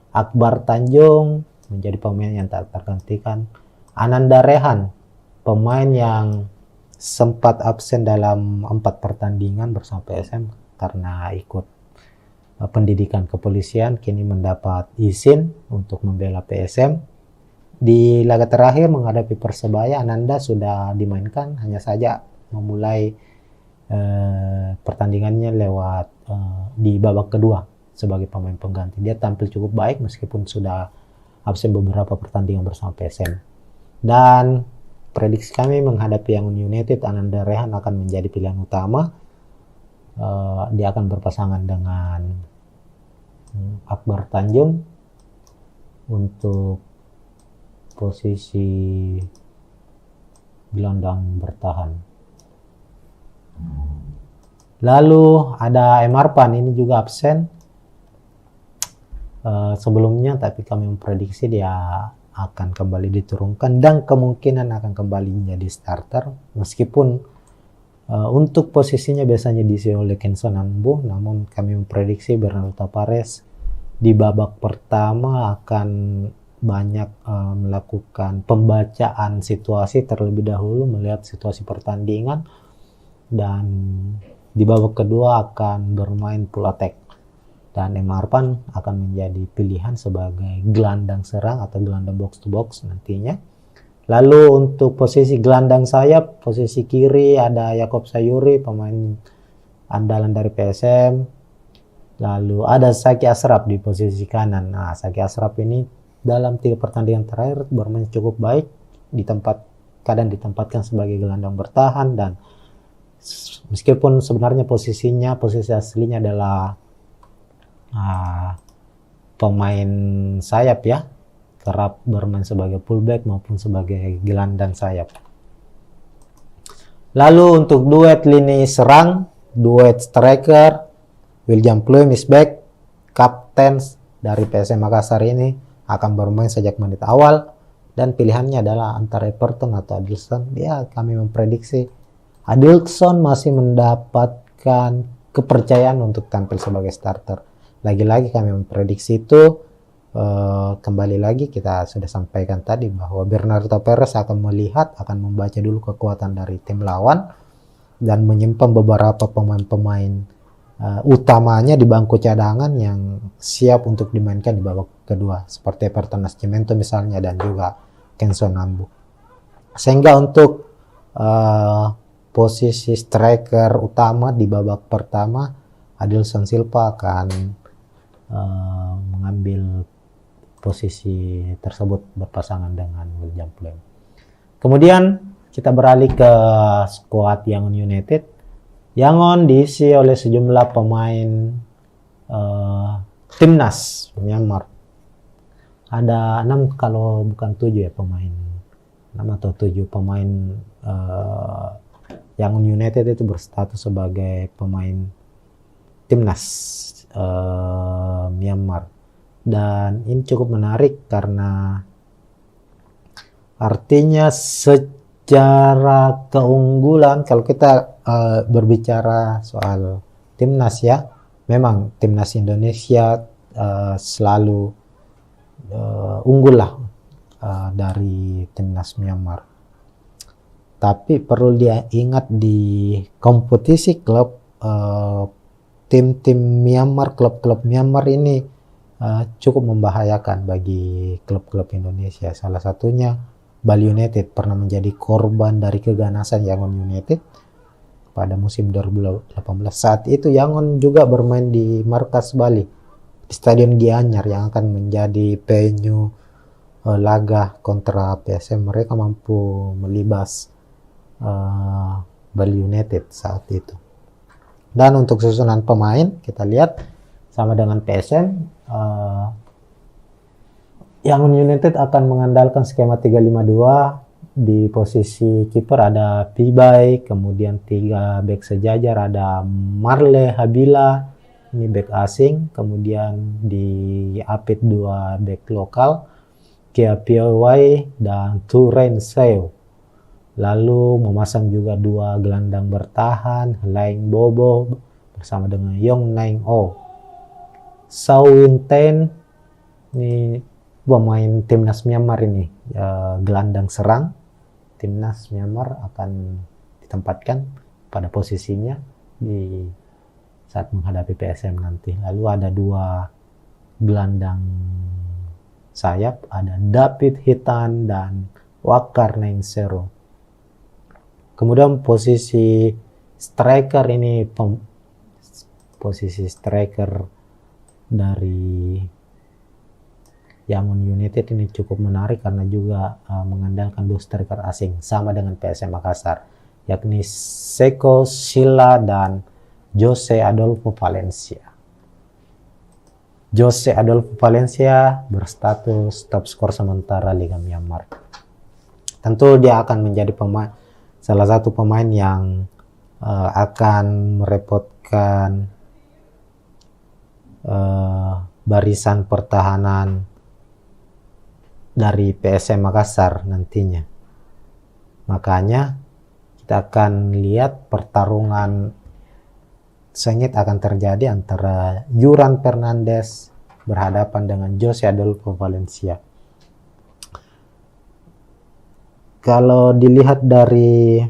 Akbar Tanjung menjadi pemain yang tak tergantikan. Ananda Rehan, pemain yang sempat absen dalam 4 pertandingan bersama PSM karena ikut pendidikan kepolisian, kini mendapat izin untuk membela PSM. Di laga terakhir menghadapi Persebaya, Ananda sudah dimainkan, hanya saja memulai pertandingannya lewat di babak kedua sebagai pemain pengganti. Dia tampil cukup baik meskipun sudah absen beberapa pertandingan bersama PSM. Dan prediksi kami menghadapi Yangon United, Ananda Rehan akan menjadi pilihan utama. Dia akan berpasangan dengan Akbar Tanjung untuk posisi gelandang bertahan. Lalu ada Emarpan, ini juga absen sebelumnya, tapi kami memprediksi dia akan kembali diturunkan dan kemungkinan akan kembali menjadi starter, meskipun untuk posisinya biasanya diisi oleh Kenson Ambu, namun kami memprediksi Bernardo Tavares di babak pertama akan banyak melakukan pembacaan situasi terlebih dahulu, melihat situasi pertandingan, dan di babak kedua akan bermain full attack. Dan Emarpan akan menjadi pilihan sebagai gelandang serang atau gelandang box to box nantinya. Lalu untuk posisi gelandang sayap, posisi kiri ada Yakob Sayuri, pemain andalan dari PSM. Lalu ada Saki Ashraf di posisi kanan. Nah, Saki Ashraf ini dalam 3 pertandingan terakhir bermain cukup baik, kadang ditempatkan sebagai gelandang bertahan, dan meskipun sebenarnya posisi aslinya adalah pemain sayap ya, kerap bermain sebagai fullback maupun sebagai gelandang sayap. Lalu untuk duet lini serang, duet striker, William Pluim is back, kapten dari PSM Makassar ini akan bermain sejak menit awal, dan pilihannya adalah antara Everton atau Adilson. Ya, kami memprediksi Adilson masih mendapatkan kepercayaan untuk tampil sebagai starter. Lagi-lagi kami memprediksi itu, kembali lagi kita sudah sampaikan tadi bahwa Bernardo Tavares akan membaca dulu kekuatan dari tim lawan dan menyimpan beberapa pemain-pemain utamanya di bangku cadangan yang siap untuk dimainkan di babak kedua, seperti Everton Nascimento misalnya dan juga Kenson Ambu. Sehingga untuk posisi striker utama di babak pertama, Adilson Silva akan mengambil posisi tersebut berpasangan dengan William Pluim. Kemudian kita beralih ke skuad Yangon United. Yangon diisi oleh sejumlah pemain timnas Myanmar. Ada 6 kalau bukan 7 ya pemain. 6 atau 7 pemain Yangon United itu berstatus sebagai pemain timnas Myanmar. Dan ini cukup menarik karena artinya secara keunggulan, kalau kita berbicara soal timnas ya, memang timnas Indonesia selalu unggul lah dari timnas Myanmar. Tapi perlu diingat di kompetisi klub, tim-tim Myanmar, klub-klub Myanmar ini cukup membahayakan bagi klub-klub Indonesia. Salah satunya Bali United pernah menjadi korban dari keganasan Yangon United pada musim 2018. Saat itu Yangon juga bermain di markas Bali, di Stadion Gianyar yang akan menjadi venue laga kontra PSM. Mereka mampu melibas Bali United saat itu. Dan untuk susunan pemain kita lihat sama dengan PSM, Yangon United akan mengandalkan skema 352. Di posisi kiper ada Pibai, kemudian 3 bek sejajar ada Marle Habila, ini bek asing, kemudian di Apit 2 bek lokal, Kia Piawai dan Turen Seo. Lalu memasang juga 2 gelandang bertahan, Laing Bobo bersama dengan Yong Naing O. Sao Win Ten, ini pemain timnas Myanmar ini, gelandang serang timnas Myanmar akan ditempatkan pada posisinya di saat menghadapi PSM nanti. Lalu ada 2 gelandang sayap ada David Hitan dan Wakar Nainsero. Kemudian posisi striker ini, posisi striker dari Yangon United ini cukup menarik karena juga mengandalkan 2 striker asing sama dengan PSM Makassar, yakni Seko Sila dan Jose Adolfo Valencia. Jose Adolfo Valencia berstatus top skor sementara Liga Myanmar. Tentu dia akan menjadi salah satu pemain yang akan merepotkan barisan pertahanan dari PSM Makassar nantinya. Makanya kita akan lihat pertarungan sengit akan terjadi antara Yuran Fernandes berhadapan dengan Jose Adolfo Valencia. Kalau dilihat dari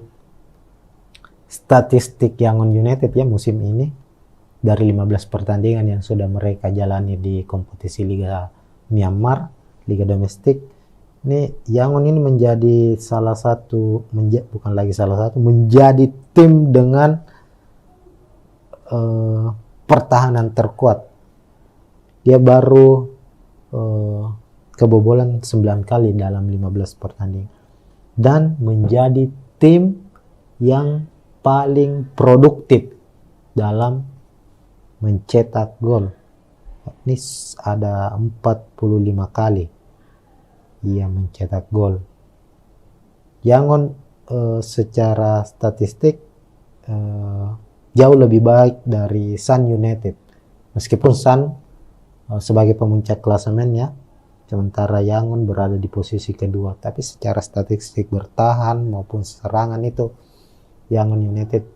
statistik Yangon United ya musim ini, dari 15 pertandingan yang sudah mereka jalani di kompetisi Liga Myanmar, Liga domestik, ini Yangon ini menjadi menjadi tim dengan pertahanan terkuat. Dia baru kebobolan 9 kali dalam 15 pertandingan dan menjadi tim yang paling produktif dalam mencetak gol. Ini ada 45 kali ia mencetak gol. Yangon secara statistik jauh lebih baik dari Sun United, meskipun Sun sebagai pemuncak klasemen ya, sementara Yangon berada di posisi kedua, tapi secara statistik bertahan maupun serangan itu Yangon United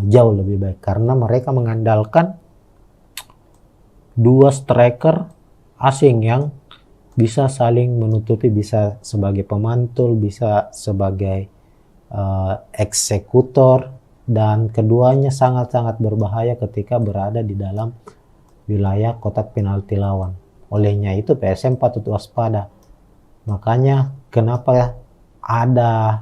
jauh lebih baik karena mereka mengandalkan 2 striker asing yang bisa saling menutupi, bisa sebagai pemantul, bisa sebagai eksekutor, dan keduanya sangat-sangat berbahaya ketika berada di dalam wilayah kotak penalti lawan. Olehnya itu PSM patut waspada. Makanya kenapa ada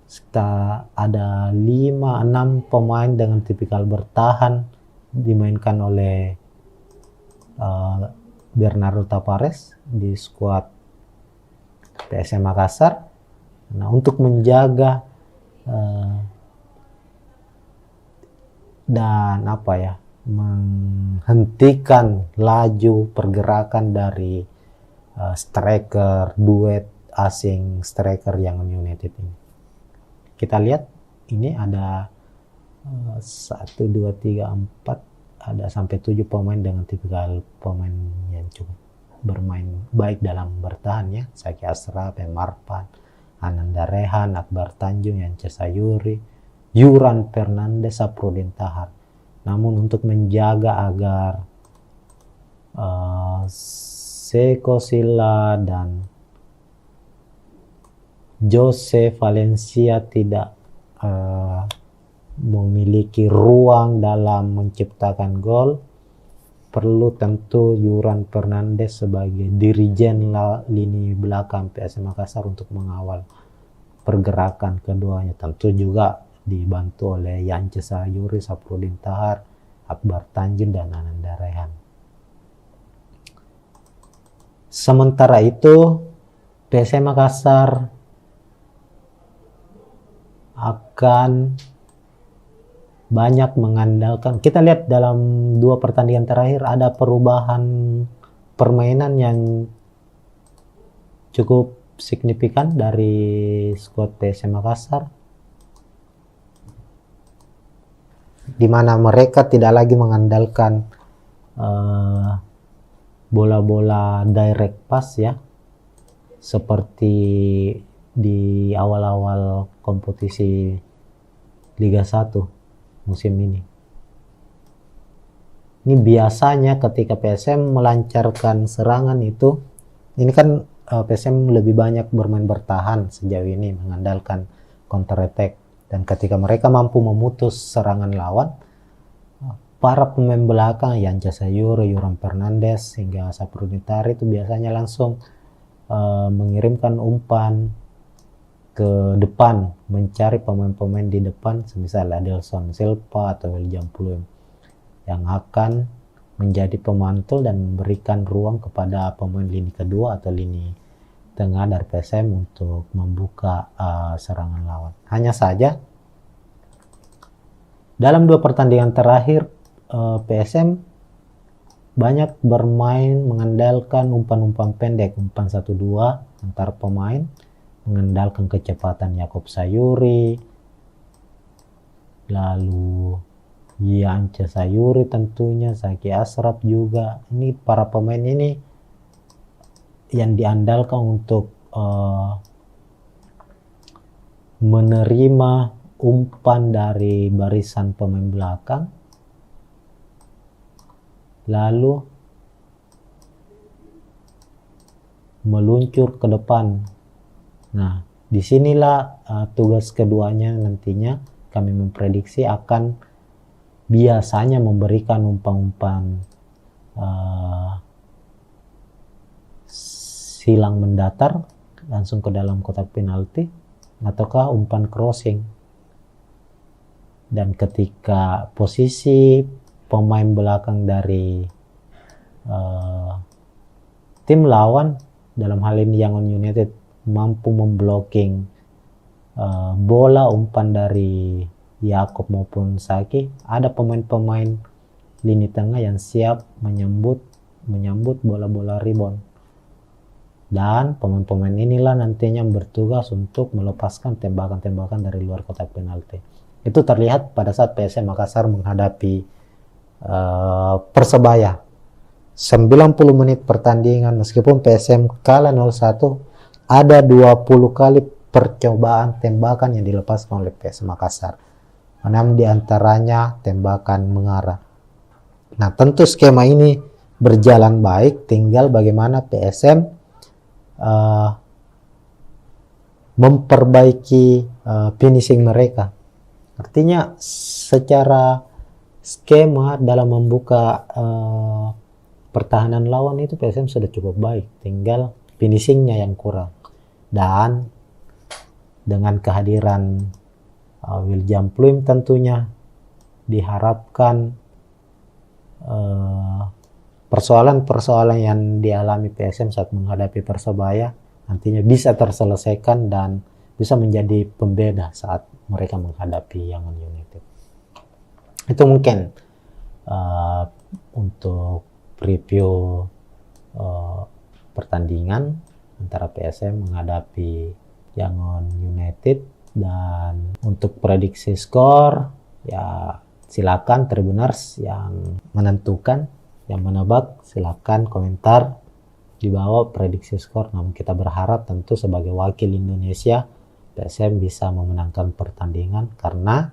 5-6 pemain dengan tipikal bertahan dimainkan oleh Bernardo Tavares di skuad PSM Makassar. Nah, untuk menjaga dan menghentikan laju pergerakan dari striker duet asing striker Yangon United ini. Kita lihat ini ada 1, 2, 3, 4 ada sampai 7 pemain dengan tipikal pemain yang cukup bermain baik dalam bertahan ya. Saki Asraf, Marpan, Ananda Rehan, Akbar Tanjung, Yance Sayuri, Yuran Fernandes, Saprudin Tahar. Namun untuk menjaga agar Seko Sila dan Jose Valencia tidak memiliki ruang dalam menciptakan gol, perlu tentu Yuran Fernandes sebagai dirijen lini belakang PSM Makassar untuk mengawal pergerakan keduanya. Tentu juga dibantu oleh Yance Sayuri, Saprudin Tahar, Akbar Tanjung, dan Ananda Rehan. Sementara itu PSM Makassar akan banyak mengandalkan, kita lihat dalam 2 pertandingan terakhir ada perubahan permainan yang cukup signifikan dari skuad PSM Makassar, di mana mereka tidak lagi mengandalkan bola-bola direct pass ya, seperti di awal-awal kompetisi Liga 1 musim ini. Ini biasanya ketika PSM melancarkan serangan itu, ini kan PSM lebih banyak bermain bertahan sejauh ini, mengandalkan counter attack. Dan ketika mereka mampu memutus serangan lawan, para pemain belakang Yance Sayuri, Yoram Fernandes hingga Saprudi Tari itu biasanya langsung mengirimkan umpan ke depan, mencari pemain-pemain di depan, semisal Adilson Silva atau William Pluim yang akan menjadi pemantul dan memberikan ruang kepada pemain lini kedua atau lini tengah dari PSM untuk membuka serangan lawan. Hanya saja dalam 2 pertandingan terakhir PSM banyak bermain mengandalkan umpan-umpan pendek, umpan 1-2 antar pemain, mengandalkan kecepatan Yakob Sayuri, lalu Yance Sayuri tentunya, Zaki Ashraf juga. Ini para pemain ini yang diandalkan untuk menerima umpan dari barisan pemain belakang, lalu meluncur ke depan. Nah, disinilah tugas keduanya nantinya kami memprediksi akan biasanya memberikan umpan-umpan silang mendatar langsung ke dalam kotak penalti ataukah umpan crossing. Dan ketika posisi pemain belakang dari tim lawan, dalam hal ini Yangon United, mampu memblocking bola umpan dari Yakob maupun Saki, ada pemain-pemain lini tengah yang siap menyambut bola-bola rebound. Dan pemain-pemain inilah nantinya bertugas untuk melepaskan tembakan-tembakan dari luar kotak penalti. Itu terlihat pada saat PSM Makassar menghadapi Persebaya. 90 menit pertandingan, meskipun PSM kalah 0-1, ada 20 kali percobaan tembakan yang dilepaskan oleh PSM Makassar. 6 diantaranya tembakan mengarah. Nah, tentu skema ini berjalan baik, tinggal bagaimana PSM memperbaiki finishing mereka. Artinya secara skema dalam membuka pertahanan lawan itu PSM sudah cukup baik, tinggal finishingnya yang kurang. Dan dengan kehadiran William Pluim tentunya diharapkan persoalan-persoalan yang dialami PSM saat menghadapi Persebaya nantinya bisa terselesaikan dan bisa menjadi pembeda saat mereka menghadapi Yangon United. Itu mungkin untuk preview pertandingan antara PSM menghadapi Yangon United. Dan untuk prediksi skor, ya silakan Tribuners yang menentukan, yang menebak, silakan komentar di bawah prediksi skor. Namun kita berharap tentu sebagai wakil Indonesia PSM bisa memenangkan pertandingan, karena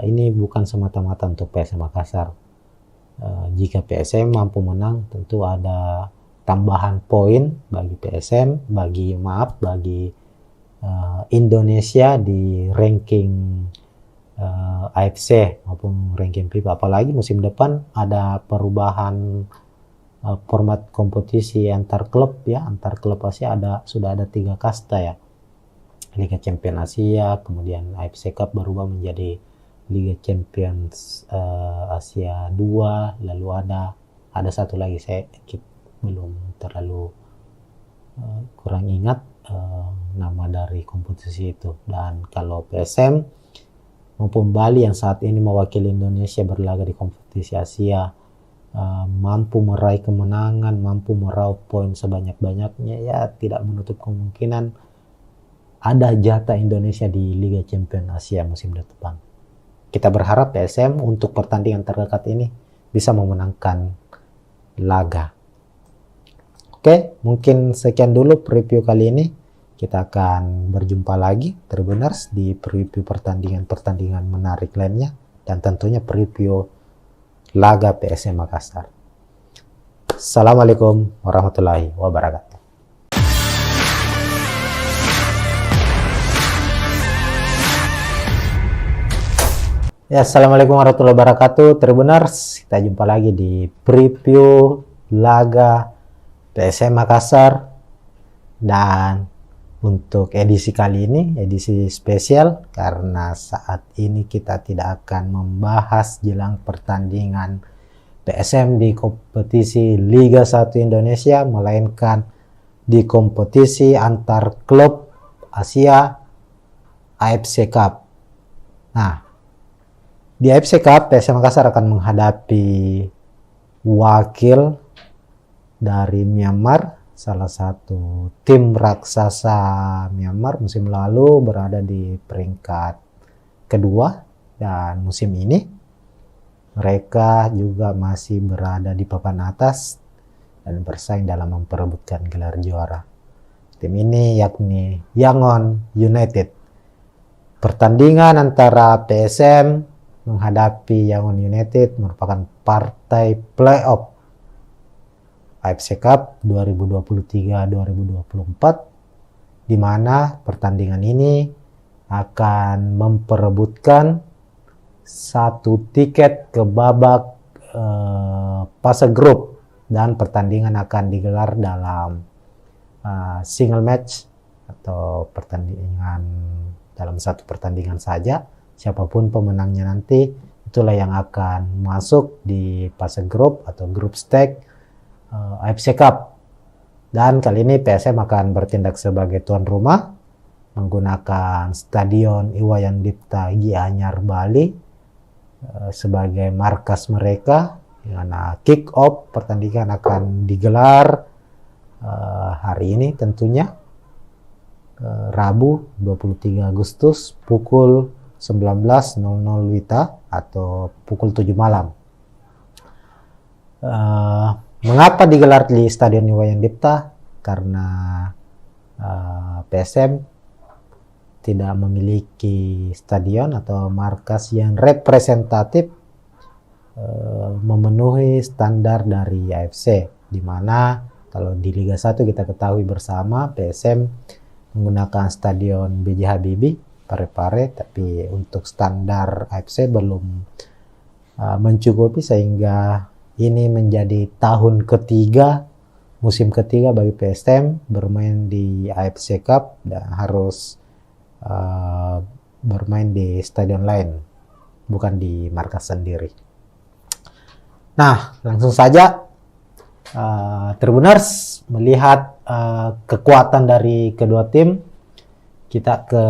ini bukan semata-mata untuk PSM Makassar. Jika PSM mampu menang, tentu ada tambahan poin bagi PSM, bagi Indonesia di ranking AFC maupun ranking FIFA. Apalagi musim depan ada perubahan format kompetisi antar klub ya, antar klub Asia sudah ada 3 kasta ya. Liga Champions Asia, kemudian AFC Cup berubah menjadi Liga Champions Asia 2, lalu ada satu lagi saya belum terlalu kurang ingat nama dari kompetisi itu. Dan kalau PSM maupun Bali yang saat ini mewakili Indonesia berlaga di kompetisi Asia mampu meraih kemenangan, mampu meraup poin sebanyak-banyaknya, ya tidak menutup kemungkinan ada jatah Indonesia di Liga Champions Asia musim depan. Kita berharap PSM untuk pertandingan terdekat ini bisa memenangkan laga. Oke, mungkin sekian dulu preview kali ini. Kita akan berjumpa lagi Tribuners di preview pertandingan menarik lainnya, dan tentunya preview laga PSM Makassar. Assalamualaikum warahmatullahi wabarakatuh. Ya, Assalamualaikum warahmatullahi wabarakatuh. Tribuners, kita jumpa lagi di preview laga PSM Makassar. Dan untuk edisi kali ini, edisi spesial, karena saat ini kita tidak akan membahas jelang pertandingan PSM di kompetisi Liga 1 Indonesia, melainkan di kompetisi antar klub Asia AFC Cup. Nah, di AFC Cup, PSM Makassar akan menghadapi wakil dari Myanmar, salah satu tim raksasa Myanmar musim lalu berada di peringkat kedua, dan musim ini mereka juga masih berada di papan atas dan bersaing dalam memperebutkan gelar juara. Tim ini yakni Yangon United. Pertandingan antara PSM menghadapi Yangon United merupakan partai playoff AFC Cup 2023-2024, di mana pertandingan ini akan memperebutkan satu tiket ke babak fase grup, dan pertandingan akan digelar dalam single match atau pertandingan dalam satu pertandingan saja. Siapapun pemenangnya nanti, itulah yang akan masuk di fase grup atau grup stage AFC Cup. Dan kali ini PSM akan bertindak sebagai tuan rumah menggunakan Stadion Iwayan Dipta Gianyar Bali sebagai markas mereka, di mana kick off pertandingan akan digelar hari ini tentunya, Rabu 23 Agustus pukul 19.00 WITA atau pukul 7 malam. Mengapa digelar di Stadion Iwayan Dipta? Karena PSM tidak memiliki stadion atau markas yang representatif memenuhi standar dari AFC, di mana kalau di Liga 1 kita ketahui bersama PSM menggunakan Stadion B.J. Habibie Parepare, tapi untuk standar AFC belum mencukupi, sehingga ini menjadi tahun ketiga, musim ketiga bagi PSM bermain di AFC Cup dan harus bermain di stadion lain, bukan di markas sendiri. Nah, langsung saja Tribuners melihat kekuatan dari kedua tim. Kita ke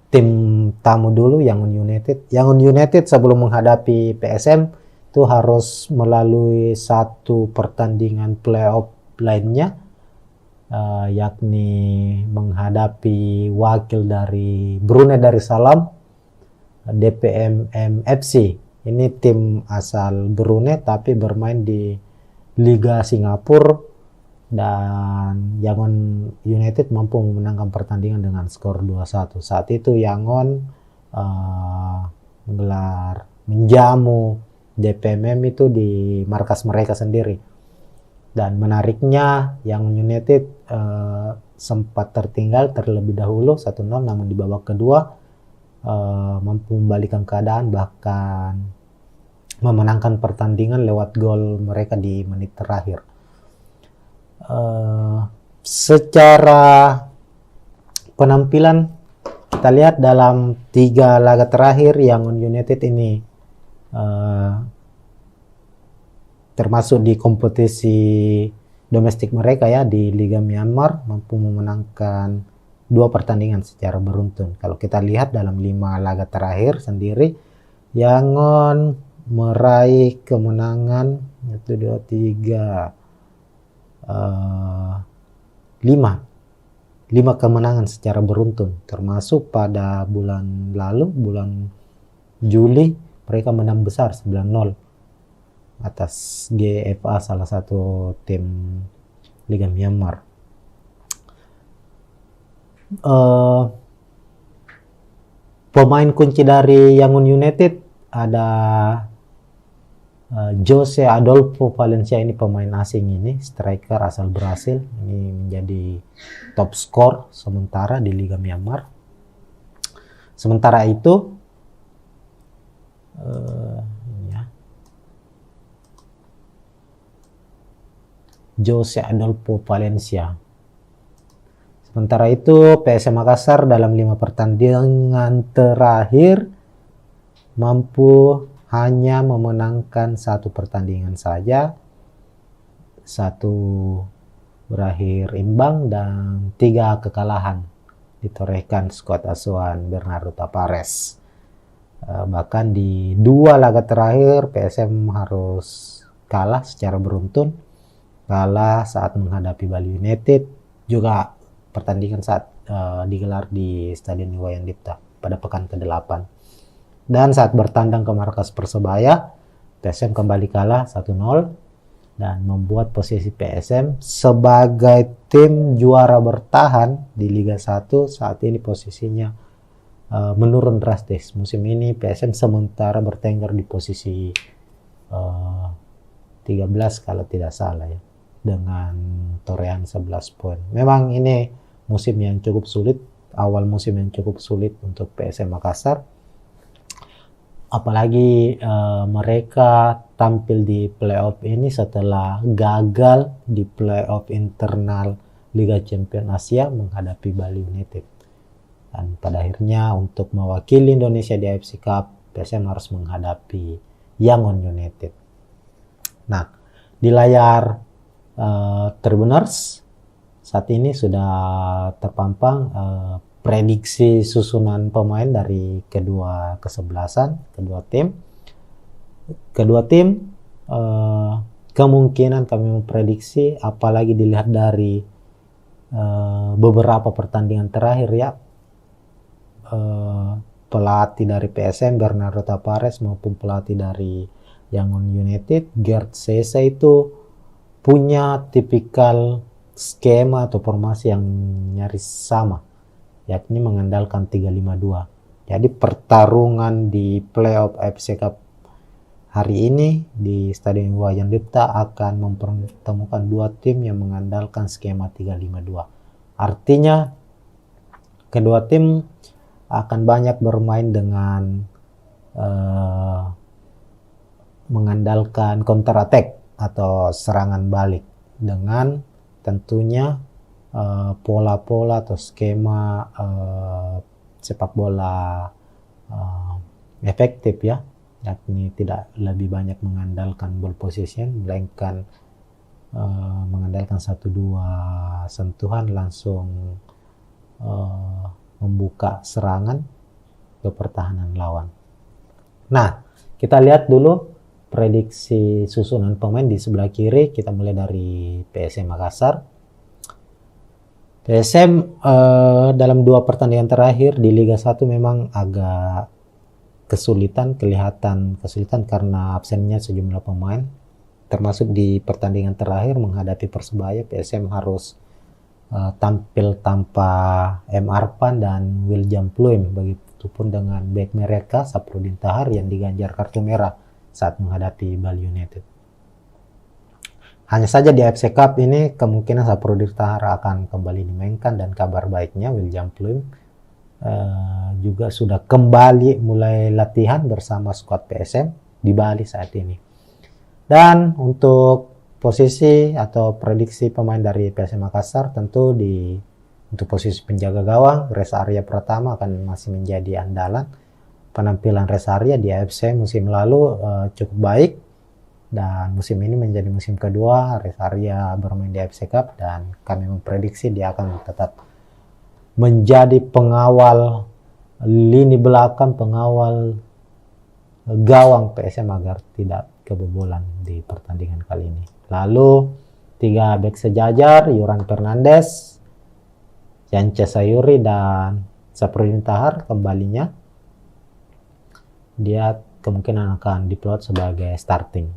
tim tamu dulu, Yangon United. Yangon United sebelum menghadapi PSM itu harus melalui satu pertandingan playoff lainnya, yakni menghadapi wakil dari Brunei Darussalam, DPMM FC. Ini tim asal Brunei tapi bermain di Liga Singapura, dan Yangon United mampu memenangkan pertandingan dengan skor 2-1. Saat itu Yangon menjamu DPMM itu di markas mereka sendiri. Dan menariknya Yangon United sempat terlebih dahulu 1-0, namun di babak kedua mampu membalikkan keadaan, bahkan memenangkan pertandingan lewat gol mereka di menit terakhir. Secara penampilan kita lihat dalam 3 laga terakhir Yangon United ini termasuk di kompetisi domestik mereka ya, di Liga Myanmar, mampu memenangkan 2 pertandingan secara beruntun. Kalau kita lihat dalam 5 laga terakhir sendiri, Yangon meraih kemenangan 5 kemenangan secara beruntun, termasuk pada bulan lalu, bulan Juli, mereka menang besar 9-0 atas GFA, salah satu tim Liga Myanmar. Pemain kunci dari Yangon United ada Jose Adolfo Valencia, ini pemain asing, ini striker asal Brasil, ini menjadi top skor sementara di Liga Myanmar. Sementara itu Jose Adolfo Valencia. Sementara itu PSM Makassar dalam 5 pertandingan terakhir mampu hanya memenangkan 1 pertandingan saja, 1 berakhir imbang dan 3 kekalahan ditorehkan skuad asuhan Bernardo Tavares. Bahkan di 2 laga terakhir PSM harus kalah secara beruntun, kalah saat menghadapi Bali United, juga pertandingan saat digelar di Stadion Iwayan Dipta pada pekan ke-8. Dan saat bertandang ke markas Persebaya, PSM kembali kalah 1-0 dan membuat posisi PSM sebagai tim juara bertahan di Liga 1 saat ini posisinya menurun drastis. Musim ini PSM sementara bertengger di posisi 13 kalau tidak salah ya, dengan torehan 11 poin. Memang ini musim yang cukup sulit, awal musim yang cukup sulit untuk PSM Makassar. Apalagi mereka tampil di playoff ini setelah gagal di playoff internal Liga Champions Asia menghadapi Bali United. Dan pada akhirnya untuk mewakili Indonesia di AFC Cup, PSM harus menghadapi Yangon United. Nah, di layar Tribuners saat ini sudah terpampang prediksi susunan pemain dari kedua kesebelasan, kedua tim. Kedua tim kemungkinan kami memprediksi, apalagi dilihat dari beberapa pertandingan terakhir ya, pelatih dari PSM Bernardo Tavares maupun pelatih dari Yangon United Gerd Sese itu punya tipikal skema atau formasi yang nyaris sama, yakni mengandalkan 3-5-2. Jadi pertarungan di playoff AFC Cup hari ini di Stadion Iwayan Dipta akan mempertemukan 2 tim yang mengandalkan skema 3-5-2. Artinya kedua tim akan banyak bermain dengan mengandalkan counter attack atau serangan balik dengan tentunya pola-pola atau skema sepak bola efektif ya, yakni tidak lebih banyak mengandalkan ball possession melainkan mengandalkan 1-2 sentuhan langsung membuka serangan ke pertahanan lawan. Nah, kita lihat dulu prediksi susunan pemain di sebelah kiri. Kita mulai dari PSM Makassar. PSM dalam 2 pertandingan terakhir di Liga 1 memang agak kelihatan kesulitan karena absennya sejumlah pemain. Termasuk di pertandingan terakhir menghadapi Persebaya, PSM harus tampil tanpa M. Arpan dan William Pluim, begitupun dengan bek mereka Saprudin Tahar yang diganjar kartu merah saat menghadapi Bali United. Hanya saja di AFC Cup ini kemungkinan Saprudin Tahar akan kembali dimainkan, dan kabar baiknya William Pluim juga sudah kembali mulai latihan bersama skuad PSM di Bali saat ini. Dan untuk posisi atau prediksi pemain dari PSM Makassar, tentu untuk posisi penjaga gawang Reza Arya Pratama akan masih menjadi andalan. Penampilan Reza Arya di AFC musim lalu cukup baik, dan musim ini menjadi musim kedua Reza Arya bermain di AFC Cup, dan kami memprediksi dia akan tetap menjadi pengawal lini belakang, pengawal gawang PSM agar tidak kebobolan di pertandingan kali ini. Lalu 3 bek sejajar, Yuran Fernandes, Yance Sayuri dan Saprudin Tahar kembalinya. Dia kemungkinan akan diplot sebagai starting.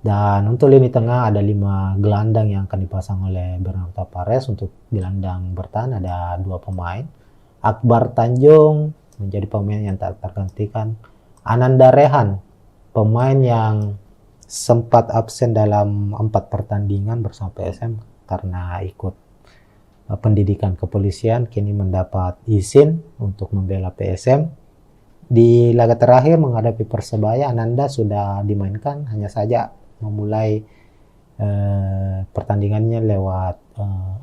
Dan untuk lini tengah ada 5 gelandang yang akan dipasang oleh Bernardo Tavares. Untuk gelandang bertahan ada 2 pemain. Akbar Tanjung menjadi pemain yang tak tergantikan. Ananda Rehan, pemain yang sempat absen dalam 4 pertandingan bersama PSM karena ikut pendidikan kepolisian, kini mendapat izin untuk membela PSM. Di laga terakhir menghadapi Persebaya, Ananda sudah dimainkan, hanya saja memulai pertandingannya lewat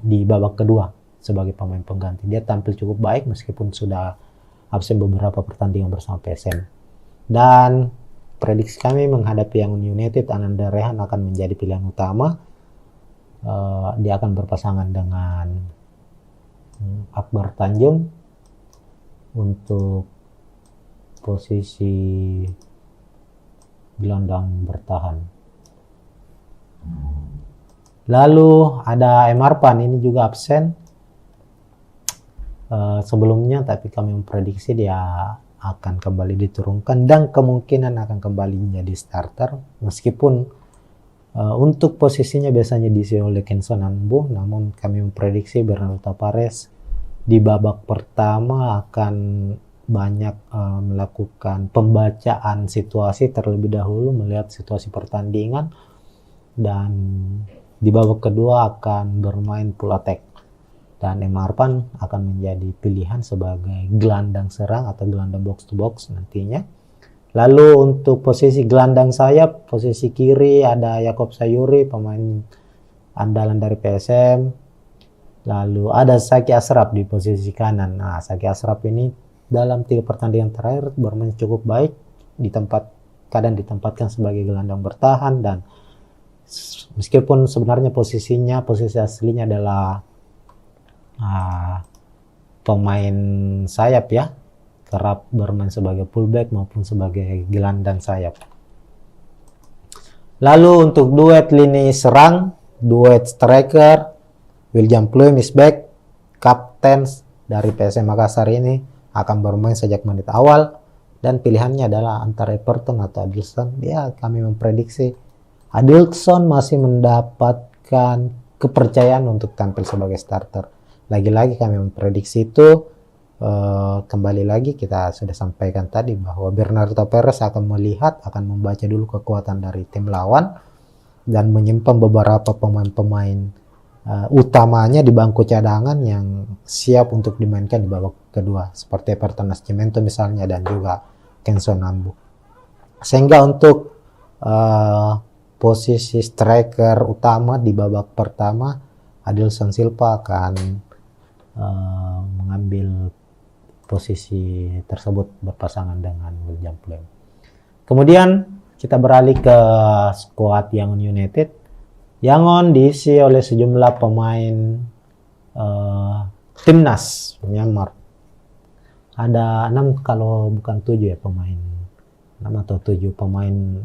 di babak kedua sebagai pemain pengganti. Dia tampil cukup baik meskipun sudah absen beberapa pertandingan bersama PSM. Dan prediksi kami menghadapi Yangon United, Ananda Rehan akan menjadi pilihan utama. Dia akan berpasangan dengan Akbar Tanjung untuk posisi gelandang bertahan. Lalu ada Emarpan, ini juga absen sebelumnya, tapi kami memprediksi dia akan kembali diturunkan dan kemungkinan akan kembali menjadi starter, meskipun untuk posisinya biasanya diisi oleh Kenson Ambu, namun kami memprediksi Bernardo Tavares di babak pertama akan banyak melakukan pembacaan situasi terlebih dahulu, melihat situasi pertandingan, dan di babak kedua akan bermain full attack. Dan Emarpan akan menjadi pilihan sebagai gelandang serang atau gelandang box to box nantinya. Lalu untuk posisi gelandang sayap, posisi kiri ada Yakob Sayuri, pemain andalan dari PSM. Lalu ada Saki Ashraf di posisi kanan. Nah, Saki Ashraf ini dalam 3 pertandingan terakhir bermain cukup baik, kadang ditempatkan sebagai gelandang bertahan, dan meskipun sebenarnya posisi aslinya adalah pemain sayap ya, kerap bermain sebagai fullback maupun sebagai gelandang sayap. Lalu untuk duet lini serang, duet striker, William Pluim is back, kapten dari PSM Makassar ini akan bermain sejak menit awal, dan pilihannya adalah antara Everton atau Adilson. Ya, kami memprediksi Adilson masih mendapatkan kepercayaan untuk tampil sebagai starter. Lagi-lagi kami memprediksi itu, kembali lagi kita sudah sampaikan tadi bahwa Bernardo Tavares akan membaca dulu kekuatan dari tim lawan dan menyimpan beberapa pemain-pemain utamanya di bangku cadangan yang siap untuk dimainkan di babak kedua, seperti Everton Nascimento misalnya dan juga Kenson Ambu. Sehingga untuk posisi striker utama di babak pertama, Adilson Silva akan mengambil posisi tersebut berpasangan dengan William Pluim. Kemudian kita beralih ke skuad Yangon United. Yangon diisi oleh sejumlah pemain timnas Myanmar. Ada 6 kalau bukan 7 ya pemain, 6 atau 7 pemain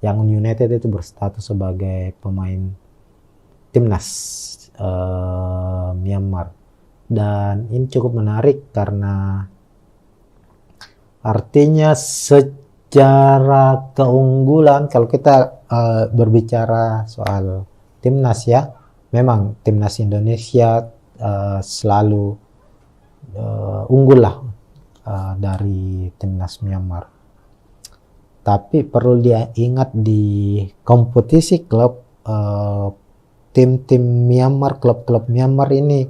Yangon United itu berstatus sebagai pemain timnas Myanmar. Dan ini cukup menarik karena artinya secara keunggulan, kalau kita berbicara soal timnas ya, memang timnas Indonesia selalu unggul lah dari timnas Myanmar. Tapi perlu diingat di kompetisi klub, tim-tim Myanmar, klub-klub Myanmar ini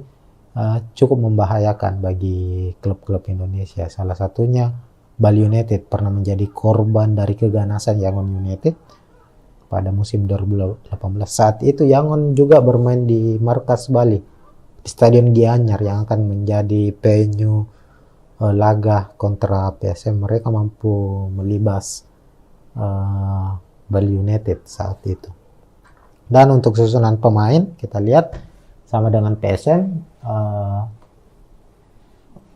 cukup membahayakan bagi klub-klub Indonesia. Salah satunya Bali United pernah menjadi korban dari keganasan Yangon United pada musim 2018. Saat itu Yangon juga bermain di markas Bali, di Stadion Gianyar yang akan menjadi venue laga kontra PSM. Mereka mampu melibas Bali United saat itu. Dan untuk susunan pemain kita lihat sama dengan PSM,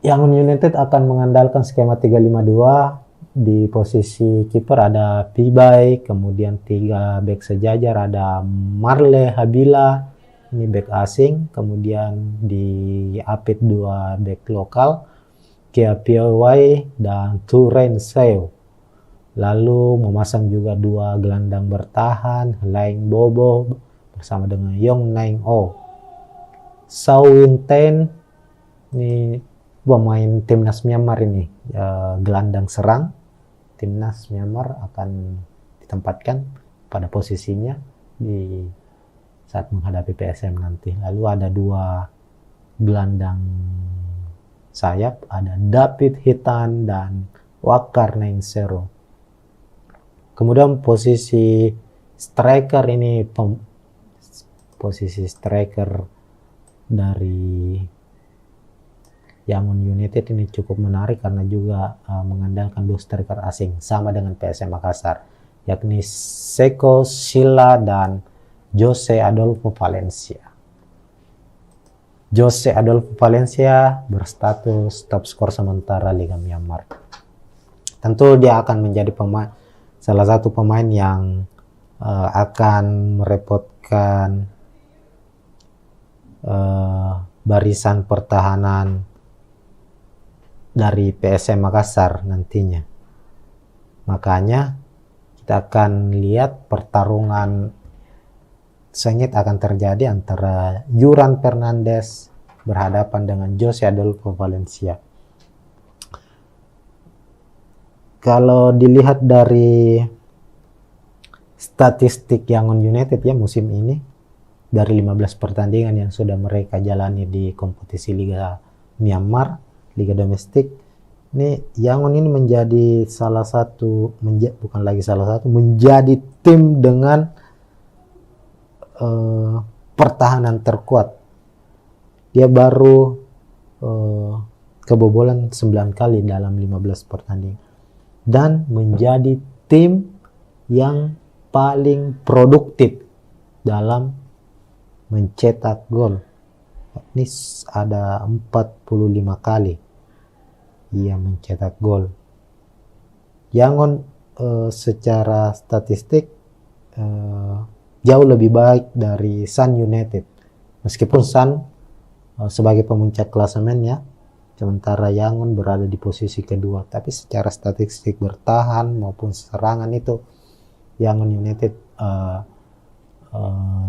Yangon United akan mengandalkan skema 352. Di posisi kiper ada Pibai, kemudian 3 bek sejajar ada Marle Habila, ini bek asing, kemudian di Apit 2 bek lokal, Kia Piawai dan Turen Seo. Lalu memasang juga 2 gelandang bertahan, Laing Bobo bersama dengan Yong Naing O. Sao Win Ten, ini pemain timnas Myanmar ini, gelandang serang timnas Myanmar akan ditempatkan pada posisinya di saat menghadapi PSM nanti. Lalu ada 2 gelandang sayap, ada David Hitan dan Wakar Naing Sero. Kemudian posisi striker ini, posisi striker dari Yangon United ini cukup menarik karena juga mengandalkan 2 striker asing sama dengan PSM Makassar, yakni Seko Silla dan Jose Adolfo Valencia. Jose Adolfo Valencia berstatus top skor sementara Liga Myanmar. Tentu dia akan menjadi salah satu pemain yang akan merepotkan barisan pertahanan dari PSM Makassar nantinya. Makanya kita akan lihat pertarungan sengit akan terjadi antara Yuran Fernandes berhadapan dengan Jose Adolfo Valencia. Kalau dilihat dari statistik Yangon United ya musim ini, dari 15 pertandingan yang sudah mereka jalani di kompetisi Liga Myanmar, Liga domestik, ini Yangon ini menjadi salah satu, bukan lagi salah satu, menjadi tim dengan pertahanan terkuat. Dia baru kebobolan 9 kali dalam 15 pertandingan dan menjadi tim yang paling produktif dalam mencetak gol. Ini ada 45 kali ia mencetak gol. Yangon secara statistik jauh lebih baik dari Sun United. Meskipun Sun sebagai pemuncak klasemennya, sementara Yangon berada di posisi kedua. Tapi secara statistik bertahan maupun serangan itu Yangon United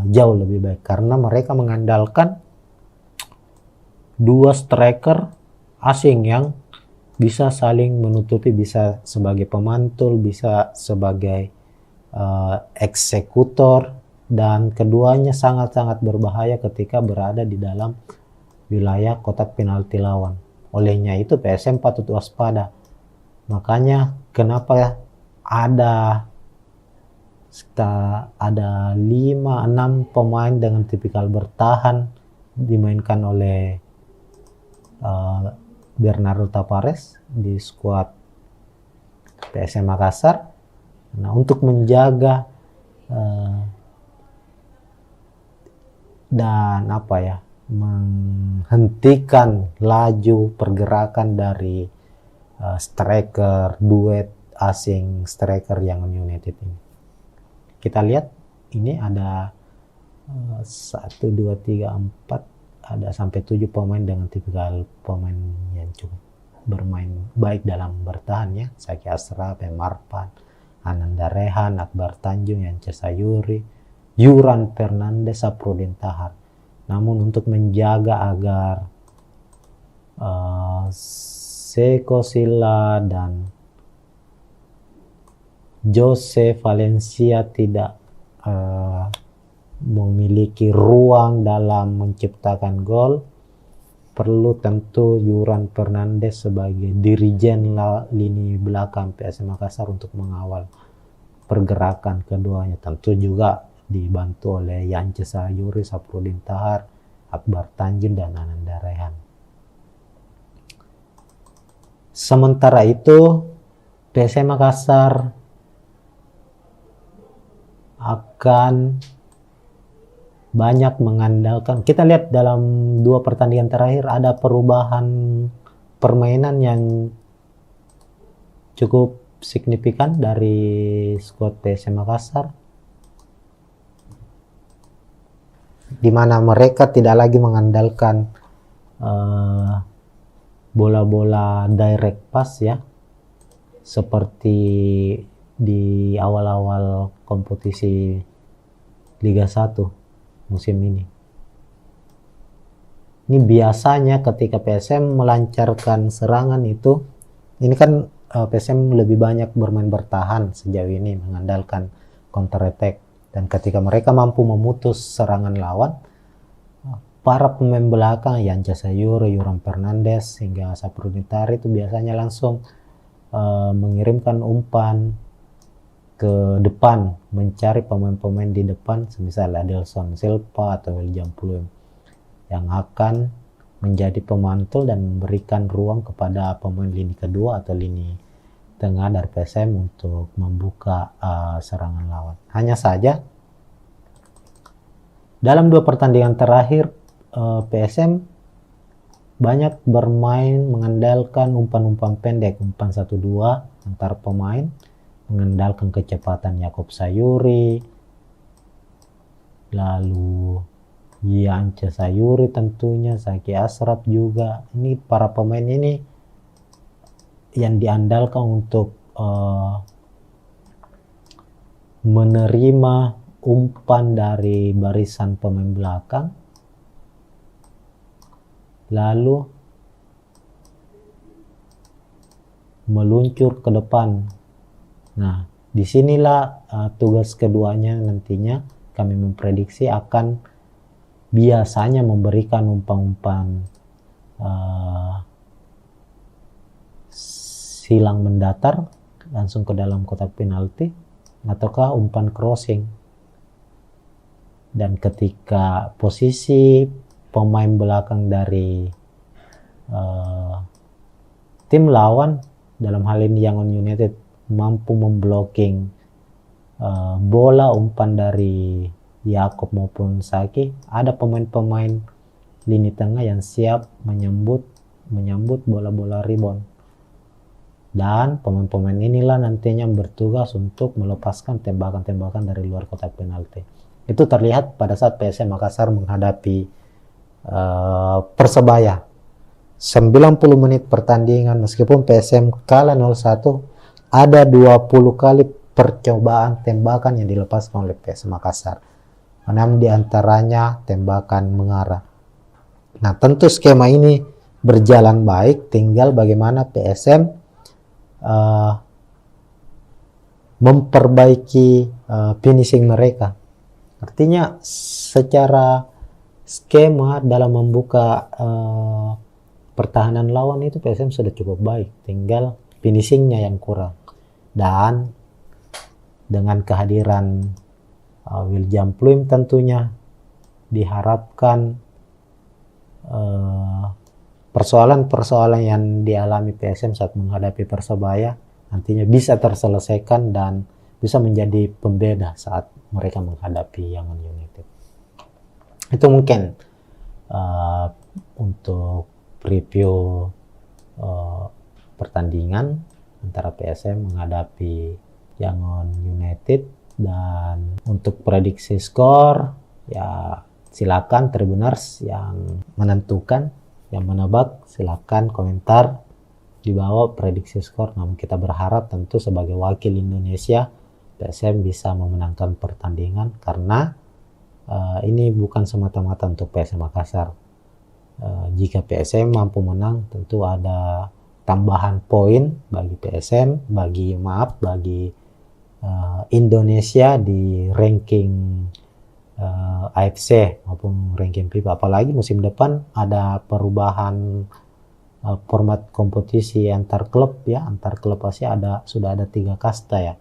jauh lebih baik karena mereka mengandalkan 2 striker asing yang bisa saling menutupi, bisa sebagai pemantul, bisa sebagai eksekutor, dan keduanya sangat-sangat berbahaya ketika berada di dalam wilayah kotak penalti lawan. Olehnya itu PSM patut waspada. Makanya kenapa ada 5-6 pemain dengan tipikal bertahan dimainkan oleh Bernardo Tavares di skuad PSM Makassar. Nah, untuk menjaga dan menghentikan laju pergerakan dari striker duet asing striker Yangon United ini. Kita lihat ini ada 1, 2, 3, 4, ada sampai 7 pemain dengan tipikal pemain yang cukup bermain baik dalam bertahan ya. Saki Asraf, Marpan, Ananda Rehan, Akbar Tanjung, Yance Sayuri, Yuran Fernandes, Saprudin Tahar. Namun untuk menjaga agar Seko Silla dan Jose Valencia tidak memiliki ruang dalam menciptakan gol, perlu tentu Yuran Fernandes sebagai dirijen lini belakang PSM Makassar untuk mengawal pergerakan keduanya. Tentu juga dibantu oleh Yance Sayuri, Saprudin Tahar, Akbar Tanjung, dan Ananda Rehan. Sementara itu PSM Makassar akan banyak mengandalkan, kita lihat dalam 2 pertandingan terakhir ada perubahan permainan yang cukup signifikan dari skuad PSM Makassar, di mana mereka tidak lagi mengandalkan bola-bola direct pass ya, seperti di awal-awal kompetisi Liga 1 musim ini. Ini biasanya ketika PSM melancarkan serangan itu, ini kan PSM lebih banyak bermain bertahan sejauh ini, mengandalkan counter attack, dan ketika mereka mampu memutus serangan lawan, para pemain belakang Yance Sayuri, Yuran Fernandes hingga Saprudin Tahar itu biasanya langsung mengirimkan umpan ke depan, mencari pemain-pemain di depan, semisal Adilson Silva atau William Pluim, yang akan menjadi pemantul dan memberikan ruang kepada pemain lini kedua atau lini tengah dari PSM untuk membuka serangan lawan. Hanya saja dalam 2 pertandingan terakhir PSM banyak bermain mengandalkan umpan-umpan pendek, umpan 1-2 antar pemain, mengandalkan kecepatan Yakob Sayuri, lalu Yance Sayuri tentunya, Zaki Ashraf juga. Ini para pemain ini yang diandalkan untuk menerima umpan dari barisan pemain belakang, lalu meluncur ke depan. Nah, disinilah tugas keduanya nantinya kami memprediksi akan biasanya memberikan umpan-umpan silang mendatar langsung ke dalam kotak penalti, ataukah umpan crossing. Dan ketika posisi pemain belakang dari tim lawan, dalam hal ini Yangon United, mampu memblocking bola umpan dari Yakob maupun Saki, ada pemain-pemain lini tengah yang siap menyambut bola-bola rebound, dan pemain-pemain inilah nantinya bertugas untuk melepaskan tembakan-tembakan dari luar kotak penalti. Itu terlihat pada saat PSM Makassar menghadapi Persebaya. 90 menit pertandingan, meskipun PSM kalah 0-1, ada 20 kali percobaan tembakan yang dilepaskan oleh PSM Makassar. 6 diantaranya tembakan mengarah. Nah, tentu skema ini berjalan baik, tinggal bagaimana PSM memperbaiki finishing mereka. Artinya secara skema dalam membuka pertahanan lawan itu PSM sudah cukup baik, tinggal finishingnya yang kurang. Dan dengan kehadiran William Pluim tentunya diharapkan persoalan-persoalan yang dialami PSM saat menghadapi Persebaya nantinya bisa terselesaikan dan bisa menjadi pembeda saat mereka menghadapi Yangon United. Itu mungkin untuk preview pertandingan antara PSM menghadapi Yangon United. Dan untuk prediksi skor, ya silakan Tribuners yang menentukan, yang menebak, silakan komentar di bawah prediksi skor. Namun kita berharap tentu sebagai wakil Indonesia PSM bisa memenangkan pertandingan, karena ini bukan semata-mata untuk PSM Makassar. Jika PSM mampu menang, tentu ada tambahan poin bagi PSM, bagi Indonesia di ranking AFC maupun ranking FIBA. Apalagi musim depan ada perubahan format kompetisi antar klub ya, antar klub Asia sudah ada 3 kasta ya.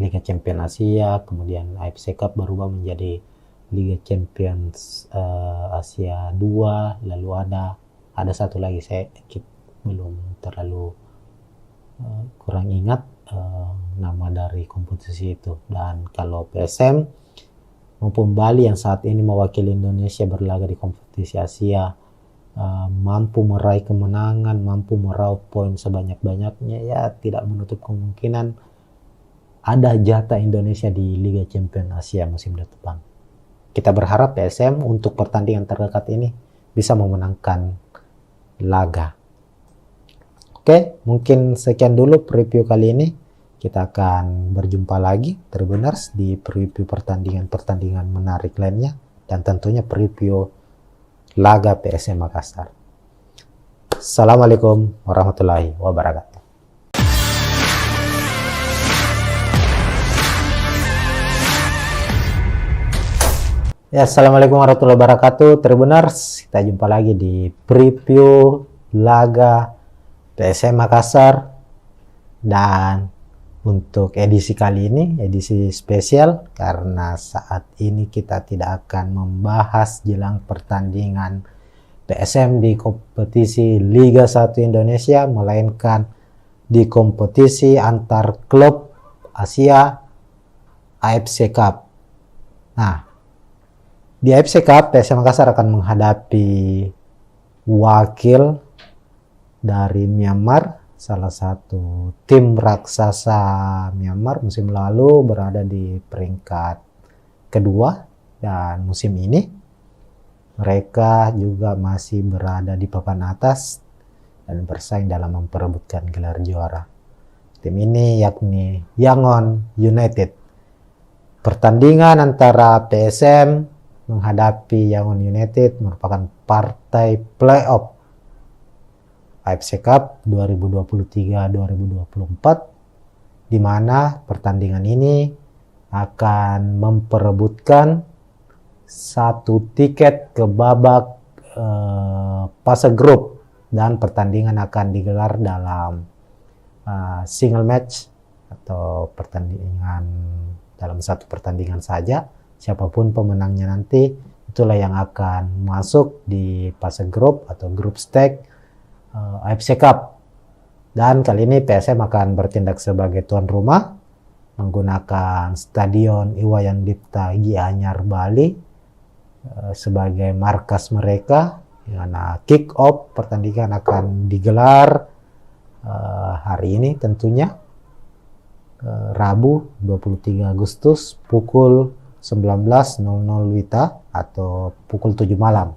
Liga Champions Asia, kemudian AFC Cup berubah menjadi Liga Champions Asia 2, lalu ada satu lagi saya belum terlalu kurang ingat nama dari kompetisi itu. Dan kalau PSM maupun Bali yang saat ini mewakili Indonesia berlaga di kompetisi Asia mampu meraih kemenangan, mampu meraup poin sebanyak-banyaknya, ya tidak menutup kemungkinan ada jatah Indonesia di Liga Champions Asia musim depan. Kita berharap PSM untuk pertandingan terdekat ini bisa memenangkan laga. Oke, mungkin sekian dulu preview kali ini. Kita akan berjumpa lagi Tribuners di preview pertandingan menarik lainnya, dan tentunya preview laga PSM Makassar. Assalamualaikum warahmatullahi wabarakatuh. Ya, assalamualaikum warahmatullahi wabarakatuh Tribuners. Kita jumpa lagi di preview laga PSM Makassar, dan untuk edisi kali ini, edisi spesial, karena saat ini kita tidak akan membahas jelang pertandingan PSM di kompetisi Liga 1 Indonesia, melainkan di kompetisi antar klub Asia AFC Cup. Nah, di AFC Cup PSM Makassar akan menghadapi wakil dari Myanmar, salah satu tim raksasa Myanmar musim lalu berada di peringkat kedua, dan musim ini mereka juga masih berada di papan atas dan bersaing dalam memperebutkan gelar juara. Tim ini yakni Yangon United. Pertandingan antara PSM menghadapi Yangon United merupakan partai playoff AFC Cup 2023-2024, di mana pertandingan ini akan memperebutkan satu tiket ke babak fase grup, dan pertandingan akan digelar dalam single match atau pertandingan dalam satu pertandingan saja. Siapapun pemenangnya nanti, itulah yang akan masuk di fase grup atau grup stage AFC Cup. Dan kali ini PSM akan bertindak sebagai tuan rumah menggunakan Stadion Iwayan Dipta Gianyar Bali sebagai markas mereka, di mana kick off pertandingan akan digelar hari ini tentunya, Rabu 23 Agustus pukul 19.00 WITA atau pukul 7 malam.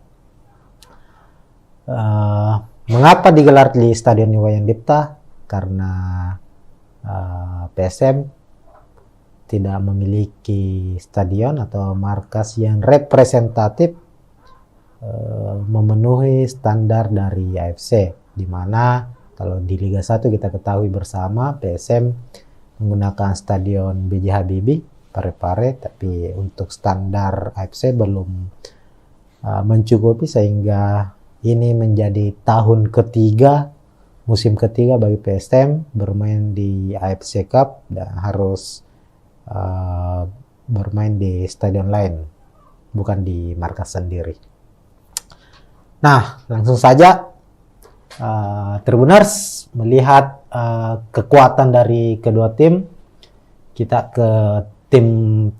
Mengapa digelar di Stadion Iwayan Dipta? Karena PSM tidak memiliki stadion atau markas yang representatif memenuhi standar dari AFC, di mana kalau di Liga 1 kita ketahui bersama PSM menggunakan stadion B.J. Habibie Parepare, tapi untuk standar AFC belum mencukupi, sehingga ini menjadi tahun ketiga, musim ketiga bagi PSM bermain di AFC Cup dan harus bermain di stadion lain, bukan di markas sendiri. Nah, langsung saja Tribuners melihat kekuatan dari kedua tim. Kita ke tim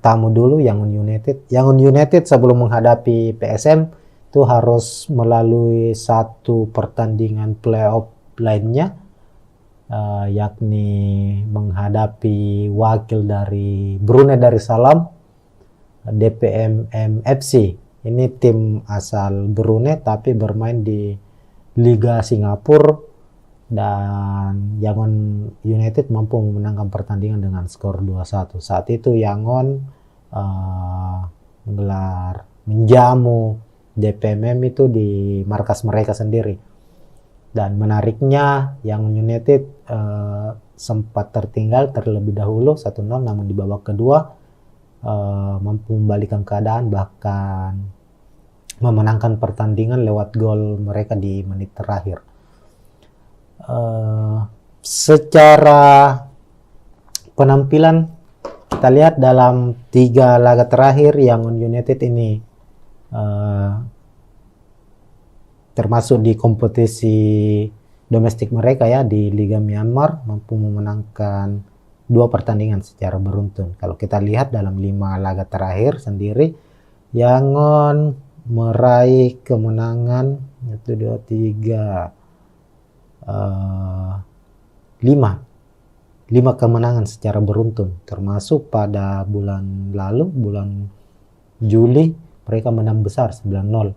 tamu dulu, Yangon United. Yangon United sebelum menghadapi PSM itu harus melalui satu pertandingan playoff lainnya, yakni menghadapi wakil dari Brunei Darussalam, DPMM FC. Ini tim asal Brunei tapi bermain di Liga Singapura, dan Yangon United mampu memenangkan pertandingan dengan skor 2-1. Saat itu Yangon menjamu DPMM itu di markas mereka sendiri. Dan menariknya Yangon United sempat terlebih dahulu 1-0, namun di babak kedua mampu membalikkan keadaan, bahkan memenangkan pertandingan lewat gol mereka di menit terakhir. Secara penampilan kita lihat dalam 3 laga terakhir Yangon United ini termasuk di kompetisi domestik mereka ya, di Liga Myanmar, mampu memenangkan 2 pertandingan secara beruntun. Kalau kita lihat dalam 5 laga terakhir sendiri, Yangon meraih kemenangan 5 kemenangan secara beruntun, termasuk pada bulan lalu, bulan Juli, mereka menang besar 9-0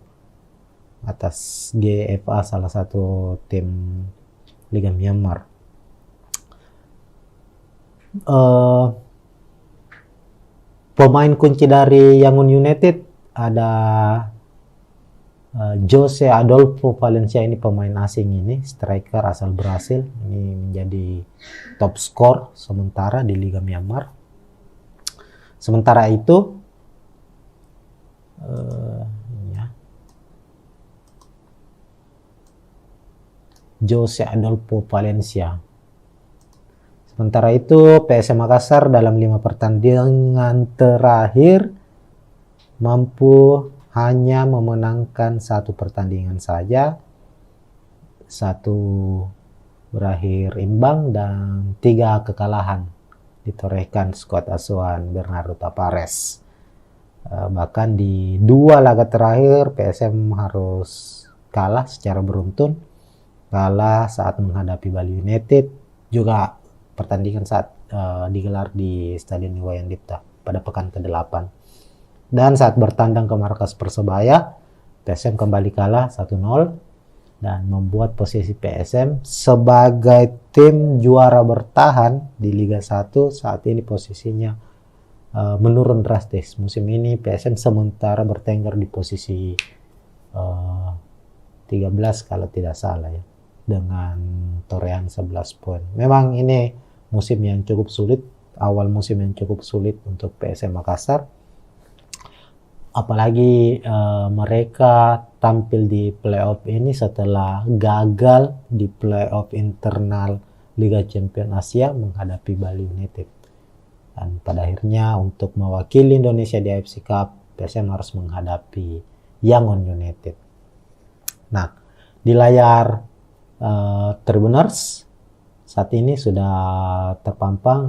atas GFA, salah satu tim Liga Myanmar. Pemain kunci dari Yangon United ada Jose Adolfo Valencia. Ini pemain asing, ini striker asal Brasil, ini menjadi top skor sementara di Liga Myanmar. Sementara itu Jose Adolfo Valencia Sementara itu PSM Makassar dalam 5 pertandingan terakhir mampu hanya memenangkan 1 pertandingan saja, 1 berakhir imbang dan 3 kekalahan ditorehkan skuad asuhan Bernardo Tapares. Bahkan di 2 laga terakhir PSM harus kalah secara beruntun, kalah saat menghadapi Bali United, juga pertandingan saat digelar di Stadion Iwayan Dipta pada pekan ke-8. Dan saat bertandang ke markas Persebaya, PSM kembali kalah 1-0 dan membuat posisi PSM sebagai tim juara bertahan di Liga 1 saat ini posisinya menurun drastis. Musim ini PSM sementara bertengger di posisi 13 kalau tidak salah ya, dengan torehan 11 poin. Memang ini musim yang cukup sulit, awal musim yang cukup sulit untuk PSM Makassar. Apalagi mereka tampil di playoff ini setelah gagal di playoff internal Liga Champions Asia menghadapi Bali United. Dan pada akhirnya untuk mewakili Indonesia di AFC Cup, PSM harus menghadapi Yangon United. Nah, di layar Tribuners saat ini sudah terpampang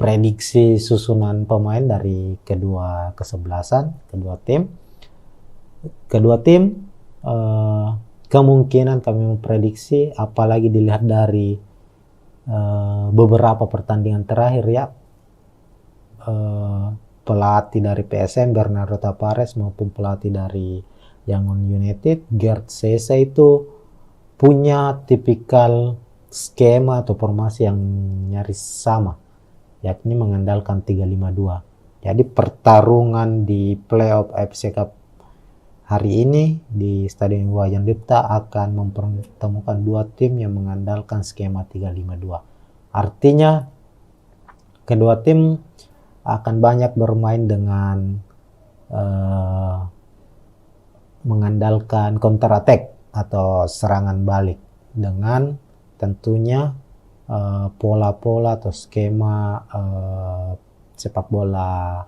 prediksi susunan pemain dari kedua kesebelasan, kedua tim. Kedua tim kemungkinan kami memprediksi, apalagi dilihat dari beberapa pertandingan terakhir ya, pelatih dari PSM Bernardo Tapares maupun pelatih dari Yangon United Gerd Sese itu punya tipikal skema atau formasi yang nyaris sama, yakni mengandalkan 3-5-2. Jadi pertarungan di playoff AFC Cup hari ini di Stadion Iwayan Dipta akan mempertemukan 2 tim yang mengandalkan skema 3-5-2. Artinya kedua tim akan banyak bermain dengan mengandalkan counter attack atau serangan balik, dengan tentunya pola-pola atau skema sepak bola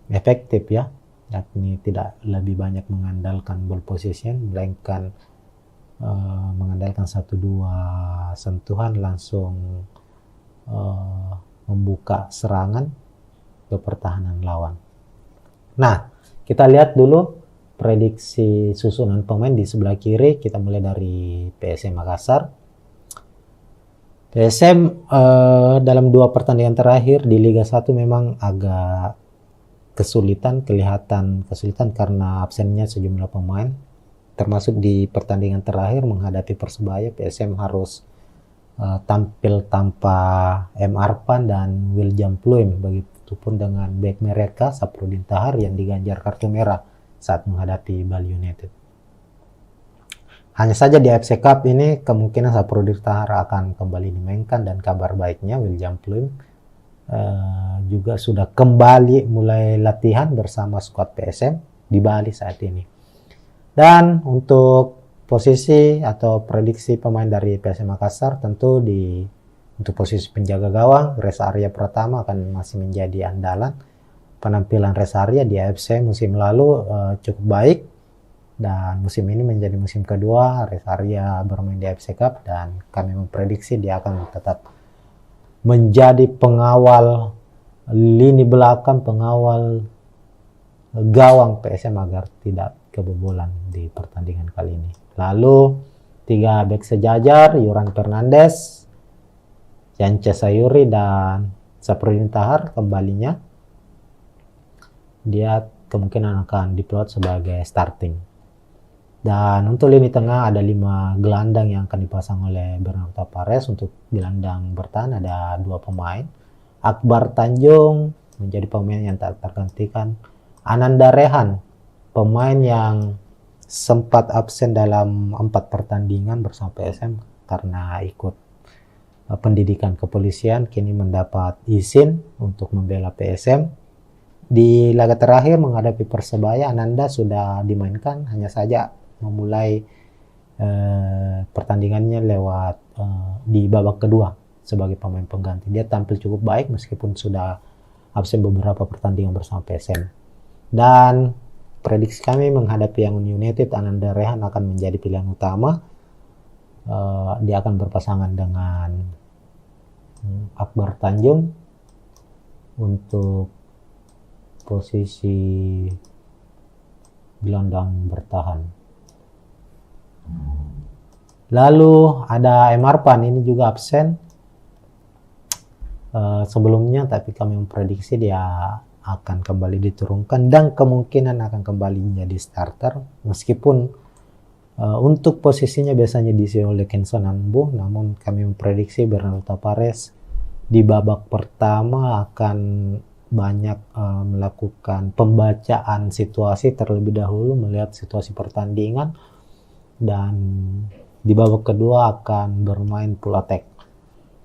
efektif ya, yakni tidak lebih banyak mengandalkan ball possession, melainkan mengandalkan 1-2 sentuhan langsung membuka serangan ke pertahanan lawan. Nah, kita lihat dulu prediksi susunan pemain di sebelah kiri. Kita mulai dari PSM Makassar. PSM dalam 2 pertandingan terakhir di Liga 1 memang agak kelihatan kesulitan karena absennya sejumlah pemain. Termasuk di pertandingan terakhir menghadapi Persebaya, PSM harus tampil tanpa M. Arpan dan William Pluim. Begitupun dengan bek mereka Saprudin Tahar yang diganjar kartu merah saat menghadapi Bali United. Hanya saja di AFC Cup ini kemungkinan Saprudin Tahar akan kembali dimainkan, dan kabar baiknya William Pluim juga sudah kembali mulai latihan bersama skuad PSM di Bali saat ini. Dan untuk posisi atau prediksi pemain dari PSM Makassar, tentu untuk posisi penjaga gawang Reza Arya Pratama akan masih menjadi andalan. Penampilan Reza Arya di AFC musim lalu cukup baik, dan musim ini menjadi musim kedua Reza Arya bermain di AFC Cup, dan kami memprediksi dia akan tetap menjadi pengawal lini belakang, pengawal gawang PSM agar tidak kebobolan di pertandingan kali ini. Lalu 3 bek sejajar, Yuran Fernandes, Yance Sayuri, dan Saprudin Tahar kembalinya. Dia kemungkinan akan diplot sebagai starting. Dan untuk lini tengah ada 5 gelandang yang akan dipasang oleh Bernardo Tapares. Untuk gelandang bertahan ada 2 pemain. Akbar Tanjung menjadi pemain yang tak tergantikan. Ananda Rehan, pemain yang sempat absen dalam 4 pertandingan bersama PSM karena ikut pendidikan kepolisian, kini mendapat izin untuk membela PSM. Di laga terakhir menghadapi Persebaya, Ananda sudah dimainkan, hanya saja memulai pertandingannya lewat di babak kedua sebagai pemain pengganti. Dia tampil cukup baik meskipun sudah absen beberapa pertandingan bersama PSM. Dan prediksi kami menghadapi Yangon United, Ananda Rehan akan menjadi pilihan utama. Dia akan berpasangan dengan Akbar Tanjung untuk posisi gelandang bertahan. Lalu ada Emarpan, ini juga absen sebelumnya, tapi kami memprediksi dia akan kembali diturunkan dan kemungkinan akan kembali menjadi starter, meskipun untuk posisinya biasanya diisi oleh Kenson Ambu, namun kami memprediksi Bernardo Tavares di babak pertama akan banyak melakukan pembacaan situasi terlebih dahulu, melihat situasi pertandingan, dan di babak kedua akan bermain full attack,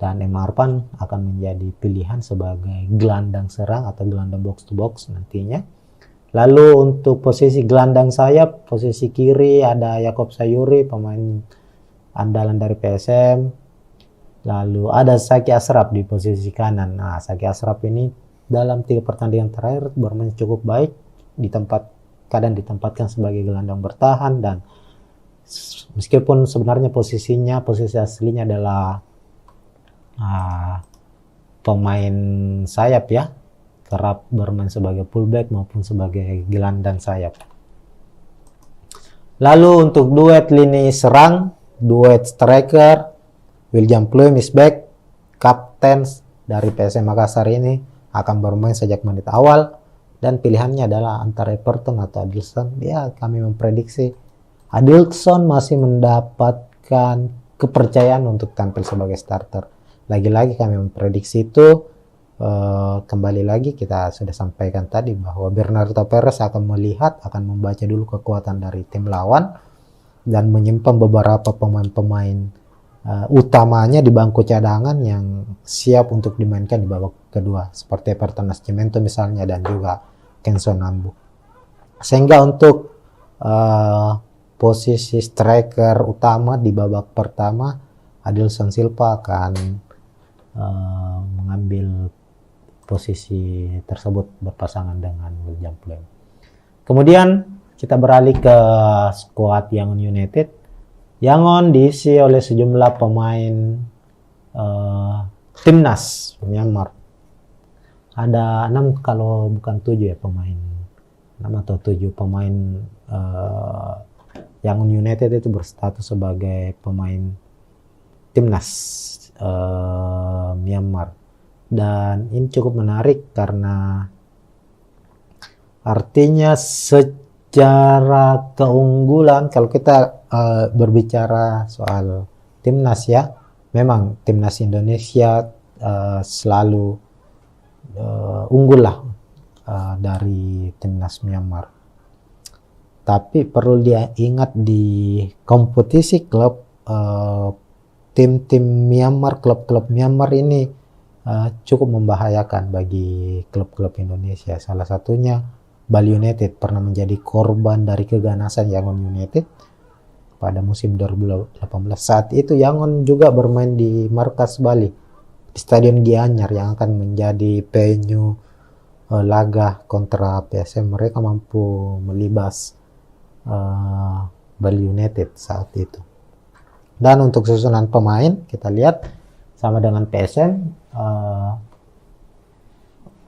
dan Emarpan akan menjadi pilihan sebagai gelandang serang atau gelandang box to box nantinya. Lalu untuk posisi gelandang sayap, posisi kiri ada Yakob Sayuri, pemain andalan dari PSM. Lalu ada Saki Ashraf di posisi kanan. Nah, Saki Ashraf ini dalam 3 pertandingan terakhir bermain cukup baik, kadang ditempatkan sebagai gelandang bertahan, dan meskipun sebenarnya posisi aslinya adalah pemain sayap ya, kerap bermain sebagai fullback maupun sebagai gelandang sayap. Lalu untuk duet lini serang, duet striker, William Pluim is back, kapten dari PSM Makassar ini akan bermain sejak menit awal, dan pilihannya adalah antara Everton atau Adilson. Ya, kami memprediksi Adilson masih mendapatkan kepercayaan untuk tampil sebagai starter. Lagi-lagi kami memprediksi itu, kembali lagi kita sudah sampaikan tadi bahwa Bernardo Tavares akan membaca dulu kekuatan dari tim lawan dan menyimpan beberapa pemain-pemain utamanya di bangku cadangan yang siap untuk dimainkan di babak kedua, seperti Everton Nascimento misalnya dan juga Kenson Ambu. Sehingga untuk posisi striker utama di babak pertama, Adilson Silva akan mengambil posisi tersebut berpasangan dengan William Pluim. Kemudian kita beralih ke skuad Yangon United. Yangon diisi oleh sejumlah pemain timnas Myanmar. Ada 6 kalau bukan 7 ya pemain. 6 atau 7 pemain Yangon United itu berstatus sebagai pemain timnas Myanmar. Dan ini cukup menarik karena artinya secara keunggulan, kalau kita berbicara soal timnas ya, memang timnas Indonesia selalu unggul lah dari timnas Myanmar. Tapi perlu diingat di kompetisi klub, tim-tim Myanmar, klub-klub Myanmar ini cukup membahayakan bagi klub-klub Indonesia. Salah satunya Bali United pernah menjadi korban dari keganasan Yangon United pada musim 2018. Saat itu Yangon juga bermain di markas Bali, di Stadion Gianyar yang akan menjadi venue laga kontra PSM. Mereka mampu melibas Bali United saat itu. Dan untuk susunan pemain kita lihat sama dengan PSM,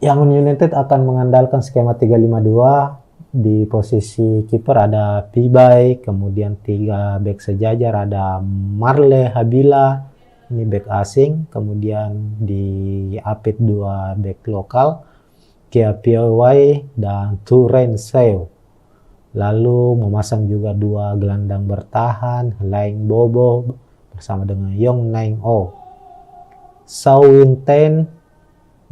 Yangon United akan mengandalkan skema 352. Di posisi kiper ada Pibai, kemudian 3 bek sejajar ada Marle Habila, ini bek asing, kemudian di Apit 2 bek lokal, Kia Piawai dan Turen Seo. Lalu memasang juga 2 gelandang bertahan, Laing Bobo bersama dengan Yong Naing O. Sao Winten,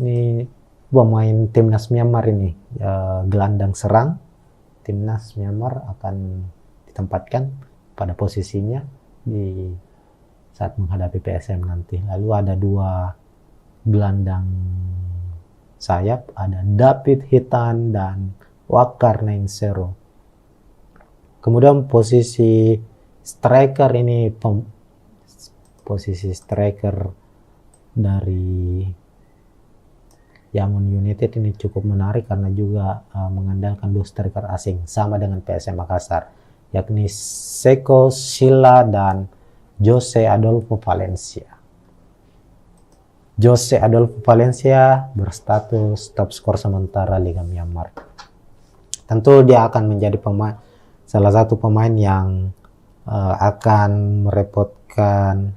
ini pemain timnas Myanmar ini, gelandang serang timnas Myanmar, akan ditempatkan pada posisinya di saat menghadapi PSM nanti. Lalu ada 2 gelandang sayap, ada David Hitan dan Wakar Nainsero. Kemudian posisi striker ini, posisi striker dari Yangon United ini cukup menarik karena juga mengandalkan 2 striker asing sama dengan PSM Makassar, yakni Seko Silla dan Jose Adolfo Valencia. Jose Adolfo Valencia berstatus top skor sementara Liga Myanmar. Tentu dia akan menjadi salah satu pemain yang akan merepotkan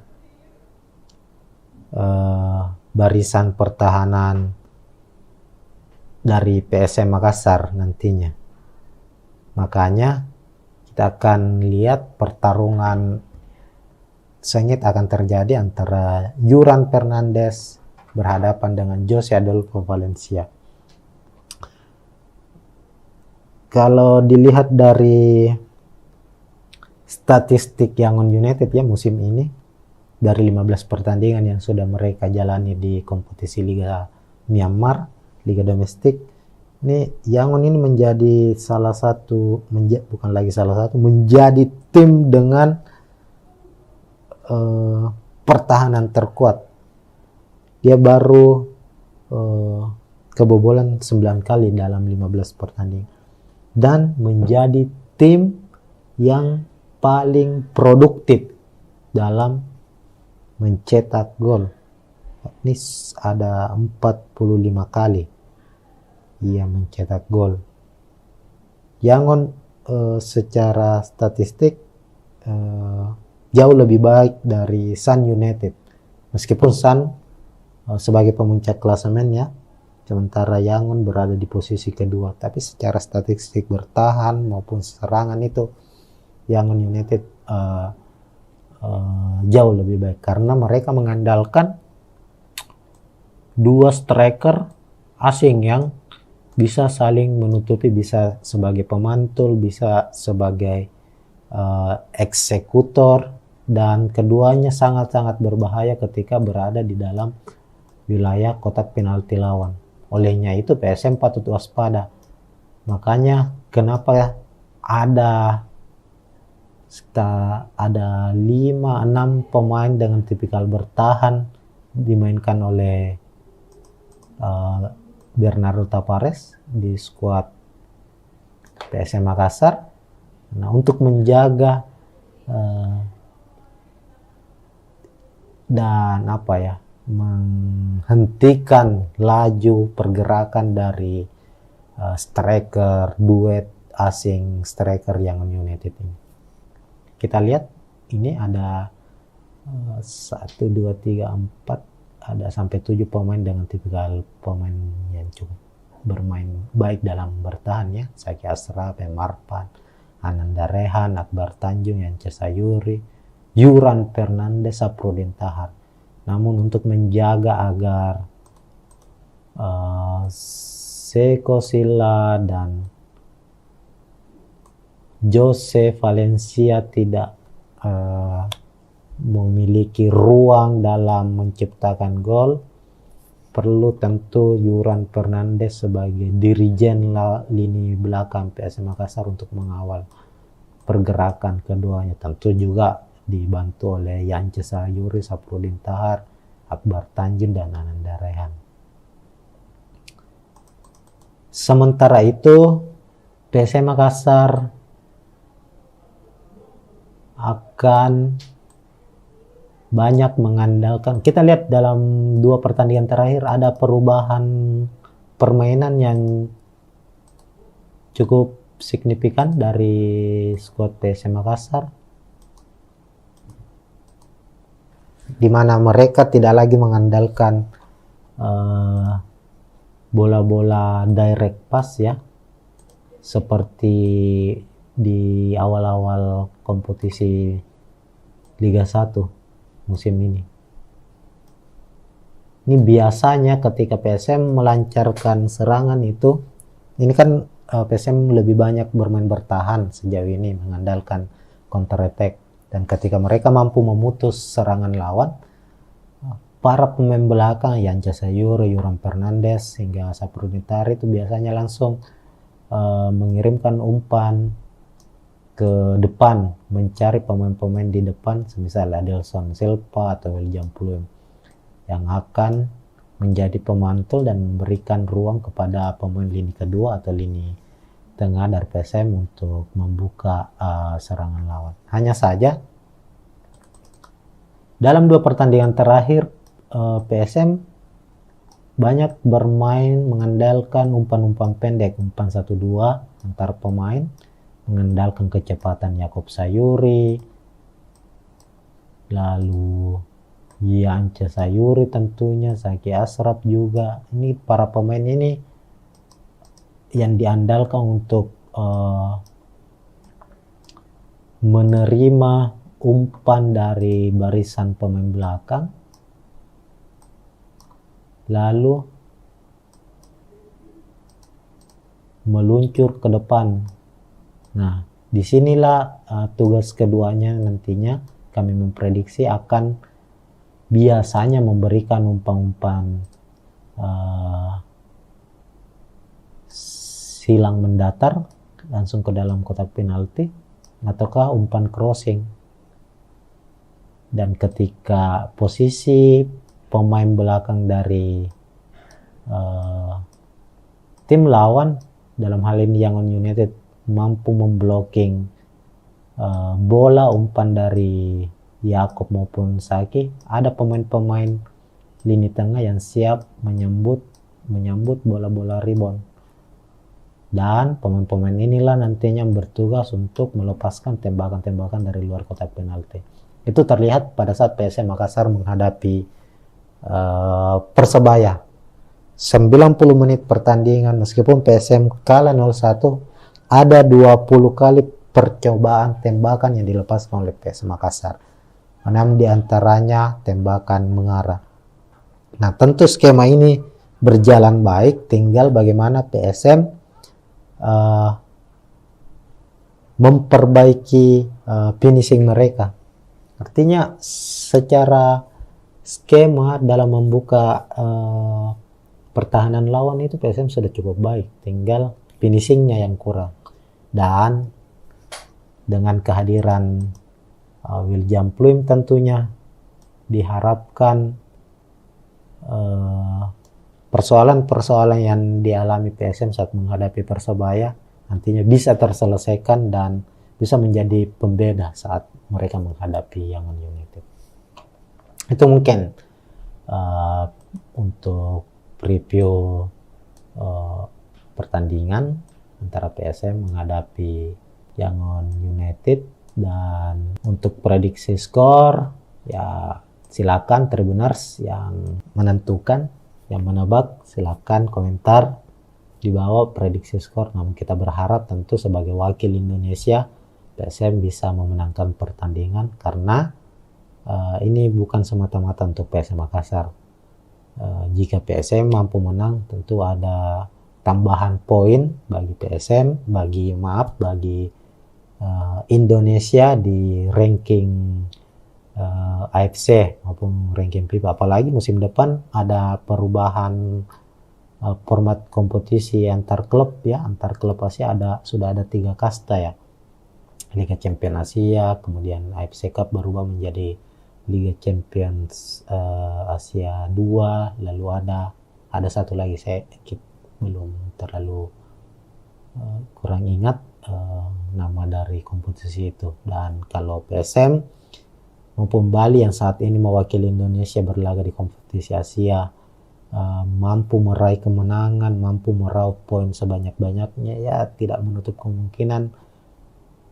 barisan pertahanan dari PSM Makassar nantinya. Makanya kita akan lihat pertarungan sengit akan terjadi antara Yuran Fernandes berhadapan dengan Jose Adolfo Valencia. Kalau dilihat dari statistik Yangon United ya musim ini, dari 15 pertandingan yang sudah mereka jalani di kompetisi Liga Myanmar, Liga Domestik, ini Yangon ini menjadi menjadi tim dengan pertahanan terkuat. Dia baru kebobolan 9 kali dalam 15 pertandingan dan menjadi tim yang paling produktif dalam mencetak gol. Ini ada 45 kali ia mencetak gol. Yangon secara statistik jauh lebih baik dari Sun United, meskipun Sun sebagai pemuncak klasemen ya, sementara Yangon berada di posisi kedua, tapi secara statistik bertahan maupun serangan itu Yangon United jauh lebih baik karena mereka mengandalkan 2 striker asing yang bisa saling menutupi, bisa sebagai pemantul, bisa sebagai eksekutor, dan keduanya sangat-sangat berbahaya ketika berada di dalam wilayah kotak penalti lawan. Olehnya itu PSM patut waspada. Makanya kenapa ada 5-6 pemain dengan tipikal bertahan dimainkan oleh Bernardo Tavares di skuad PSM Makassar. Nah, untuk menjaga dan menghentikan laju pergerakan dari striker duet asing striker Yangon United ini. Kita lihat ini ada 1, 2, 3, 4, ada sampai 7 pemain dengan tipikal pemain yang cukup bermain baik dalam bertahan ya. Saki Asraf, Marpan, Ananda Rehan, Akbar Tanjung, Yance Sayuri, Yuran Fernandes, Saprudin Tahar. Namun untuk menjaga agar Seko Silla dan Jose Valencia tidak memiliki ruang dalam menciptakan gol, perlu tentu Yuran Fernandes sebagai dirijen lini belakang PSM Makassar untuk mengawal pergerakan keduanya. Tentu juga dibantu oleh Yance Sayuri, Saprudin Tahar, Akbar Tanjung, dan Ananda Rehan. Sementara itu PSM Makassar akan banyak mengandalkan, kita lihat dalam 2 pertandingan terakhir ada perubahan permainan yang cukup signifikan dari skuad PSM Makassar, di mana mereka tidak lagi mengandalkan bola-bola direct pass ya, seperti di awal-awal kompetisi Liga 1 musim ini. Ini biasanya ketika PSM melancarkan serangan itu, ini kan PSM lebih banyak bermain bertahan sejauh ini, mengandalkan counter attack, dan ketika mereka mampu memutus serangan lawan, para pemain belakang Yance Sayuri, Yuran Fernandes hingga Saprudin Tahar itu biasanya langsung mengirimkan umpan ke depan, mencari pemain-pemain di depan, semisal Adelson Silva atau William Pluim. yang akan menjadi pemantul dan memberikan ruang kepada pemain lini kedua atau lini tengah dari PSM untuk membuka serangan lawan. Hanya saja dalam 2 pertandingan terakhir PSM banyak bermain mengandalkan umpan-umpan pendek, umpan 1-2 antar pemain, mengandalkan kecepatan Yakob Sayuri, lalu Yance Sayuri tentunya, Zaki Ashraf juga. Ini para pemain ini yang diandalkan untuk menerima umpan dari barisan pemain belakang, lalu meluncur ke depan. Nah, disinilah tugas keduanya nantinya kami memprediksi akan biasanya memberikan umpan-umpan silang mendatar langsung ke dalam kotak penalti ataukah umpan crossing. Dan ketika posisi pemain belakang dari tim lawan, dalam hal ini Yangon United, mampu memblocking bola umpan dari Yakob maupun Saki, ada pemain-pemain lini tengah yang siap menyambut bola-bola rebound. Dan pemain-pemain inilah nantinya bertugas untuk melepaskan tembakan-tembakan dari luar kotak penalti. Itu terlihat pada saat PSM Makassar menghadapi Persebaya. 90 menit pertandingan, meskipun PSM kalah 0-1, ada 20 kali percobaan tembakan yang dilepaskan oleh PSM Makassar. 6 diantaranya tembakan mengarah. Nah, tentu skema ini berjalan baik, tinggal bagaimana PSM memperbaiki finishing mereka. Artinya secara skema dalam membuka pertahanan lawan itu PSM sudah cukup baik, tinggal finishingnya yang kurang. Dan dengan kehadiran William Pluim tentunya diharapkan persoalan-persoalan yang dialami PSM saat menghadapi Persebaya nantinya bisa terselesaikan dan bisa menjadi pembeda saat mereka menghadapi Yangon United. Itu mungkin untuk preview pertandingan antara PSM menghadapi Yangon United. Dan untuk prediksi skor, ya silakan Tribuners yang menentukan, yang menebak, silakan komentar di bawah prediksi skor. Namun kita berharap tentu sebagai wakil Indonesia PSM bisa memenangkan pertandingan, karena ini bukan semata-mata untuk PSM Makassar. Jika PSM mampu menang, tentu ada tambahan poin bagi PSM, bagi Indonesia di ranking AFC maupun ranking FIFA. Apalagi musim depan ada perubahan format kompetisi antar klub ya, antar klub Asia sudah ada 3 kasta ya. Liga Champions Asia, kemudian AFC Cup berubah menjadi Liga Champions Asia 2, lalu ada satu lagi saya belum terlalu kurang ingat nama dari kompetisi itu. Dan kalau PSM maupun Bali yang saat ini mewakili Indonesia berlaga di kompetisi Asia mampu meraih kemenangan, mampu meraup poin sebanyak-banyaknya, ya tidak menutup kemungkinan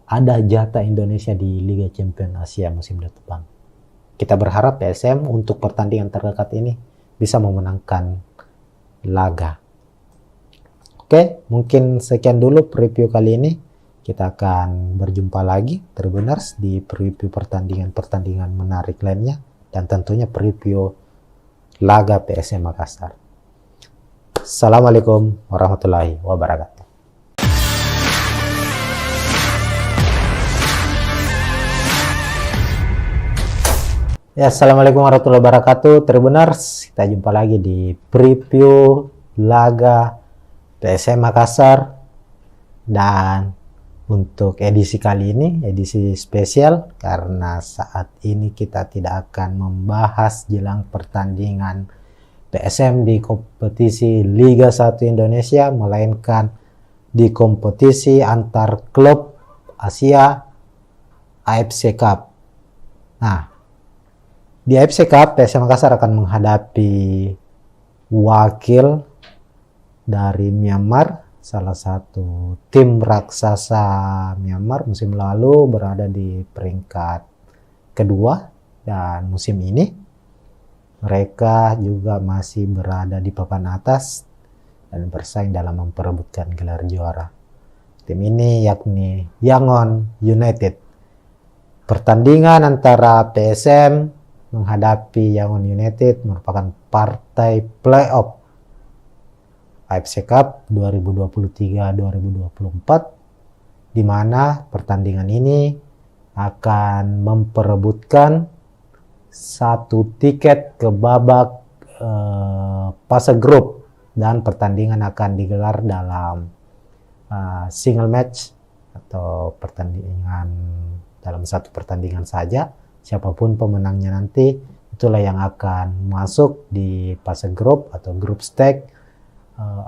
ada jatah Indonesia di Liga Champions Asia musim depan. Kita berharap PSM untuk pertandingan terdekat ini bisa memenangkan laga. Oke, mungkin sekian dulu preview kali ini. Kita akan berjumpa lagi Tribuners di preview pertandingan menarik lainnya, dan tentunya preview laga PSM Makassar. Assalamualaikum warahmatullahi wabarakatuh. Ya, assalamualaikum warahmatullahi wabarakatuh Tribuners. Kita jumpa lagi di preview laga PSM Makassar. Dan untuk edisi kali ini, edisi spesial, karena saat ini kita tidak akan membahas jelang pertandingan PSM di kompetisi Liga 1 Indonesia, melainkan di kompetisi antar klub Asia AFC Cup. Nah, di AFC Cup PSM Makassar akan menghadapi wakil dari Myanmar, salah satu tim raksasa Myanmar musim lalu berada di peringkat kedua, dan musim ini mereka juga masih berada di papan atas dan bersaing dalam memperebutkan gelar juara. Tim ini yakni Yangon United. Pertandingan antara PSM menghadapi Yangon United merupakan partai playoff AFC Cup 2023-2024, di mana pertandingan ini akan memperebutkan satu tiket ke babak fase grup, dan pertandingan akan digelar dalam single match atau pertandingan dalam satu pertandingan saja. Siapapun pemenangnya nanti, itulah yang akan masuk di fase grup atau grup stage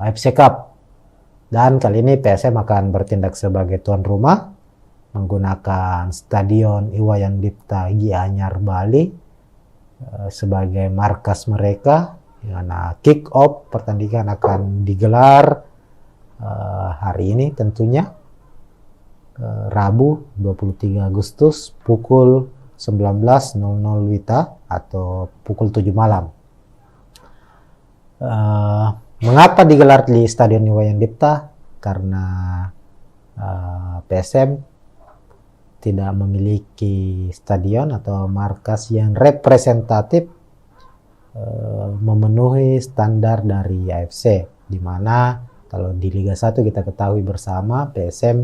AFC Cup. Dan kali ini PSM akan bertindak sebagai tuan rumah menggunakan Stadion Iwayan Dipta Gianyar Bali sebagai markas mereka, di mana kick off pertandingan akan digelar hari ini tentunya, Rabu 23 Agustus pukul 19.00 WITA atau pukul 7 malam. Mengapa digelar di Stadion Iwayan Dipta? Karena PSM tidak memiliki stadion atau markas yang representatif memenuhi standar dari AFC, di mana kalau di Liga 1 kita ketahui bersama PSM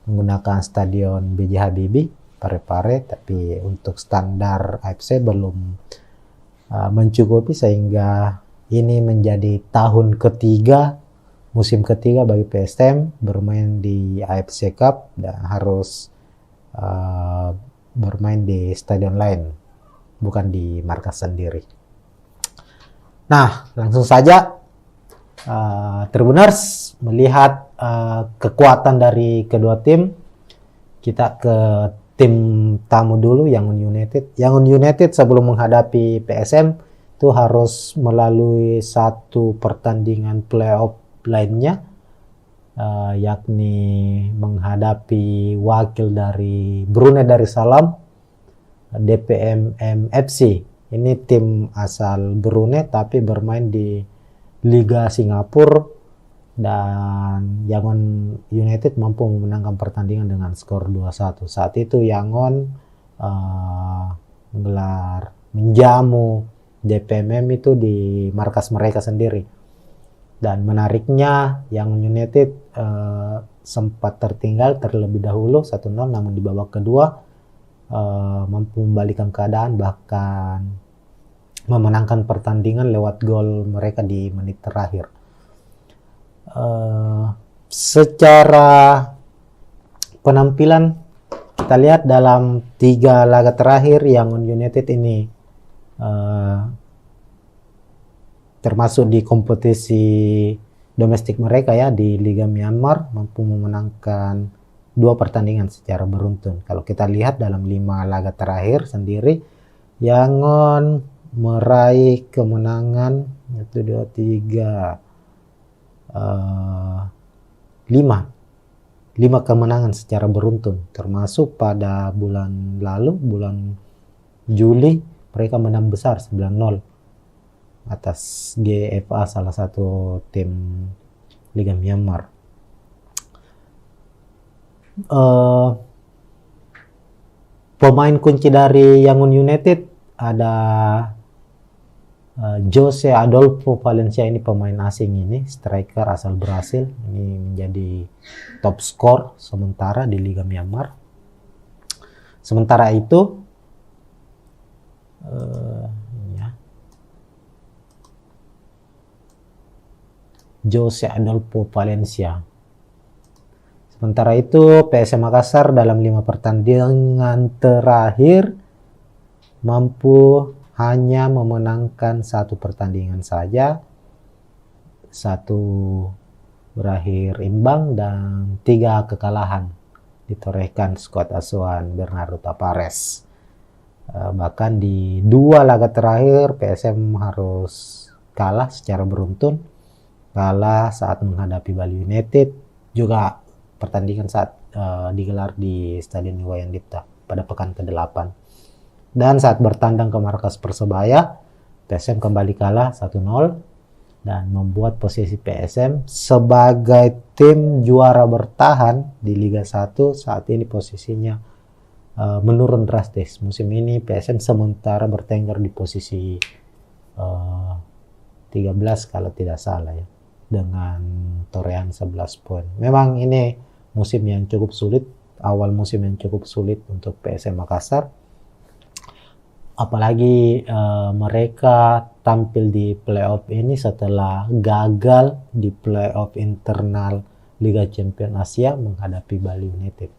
menggunakan Stadion B.J. Habibie Parepare, tapi untuk standar AFC belum mencukupi, sehingga ini menjadi tahun ketiga, musim ketiga bagi PSM bermain di AFC Cup dan harus bermain di stadion lain, bukan di markas sendiri. Nah, langsung saja Tribuners melihat kekuatan dari kedua tim. Kita ke tim tamu dulu, Yangon United. Yangon United sebelum menghadapi PSM itu harus melalui satu pertandingan playoff lainnya, yakni menghadapi wakil dari Brunei Darussalam, DPMM FC. Ini tim asal Brunei tapi bermain di Liga Singapura, dan Yangon United mampu memenangkan pertandingan dengan skor 2-1. Saat itu Yangon menjamu DPMM itu di markas mereka sendiri. Dan menariknya Yangon United sempat tertinggal terlebih dahulu 1-0, namun di babak kedua mampu membalikkan keadaan, bahkan memenangkan pertandingan lewat gol mereka di menit terakhir. Secara penampilan kita lihat dalam 3 laga terakhir Yangon United ini termasuk di kompetisi domestik mereka ya, di Liga Myanmar, mampu memenangkan 2 pertandingan secara beruntun. Kalau kita lihat dalam 5 laga terakhir sendiri, Yangon meraih kemenangan 5 kemenangan secara beruntun, termasuk pada bulan lalu, bulan Juli, mereka menang besar 9-0 atas GFA, salah satu tim Liga Myanmar. Pemain kunci dari Yangon United ada Jose Adolfo Valencia. Ini pemain asing, ini striker asal Brasil, ini menjadi top skor sementara di Liga Myanmar. Sementara itu Jose Adolfo Valencia Sementara itu PSM Makassar dalam 5 pertandingan terakhir mampu hanya memenangkan 1 pertandingan saja, 1 berakhir imbang dan 3 kekalahan ditorehkan skuad asuhan Bernardo Tavares. Bahkan di 2 laga terakhir PSM harus kalah secara beruntun, kalah saat menghadapi Bali United, juga pertandingan saat digelar di Stadion Iwayan Dipta pada pekan ke-8. Dan saat bertandang ke markas Persebaya, PSM kembali kalah 1-0 dan membuat posisi PSM sebagai tim juara bertahan di Liga 1 saat ini posisinya menurun drastis. Musim ini PSM sementara bertengger di posisi 13 kalau tidak salah ya, dengan torehan 11 poin. Memang ini musim yang cukup sulit, awal musim yang cukup sulit untuk PSM Makassar. Apalagi mereka tampil di playoff ini setelah gagal di playoff internal Liga Champions Asia menghadapi Bali United.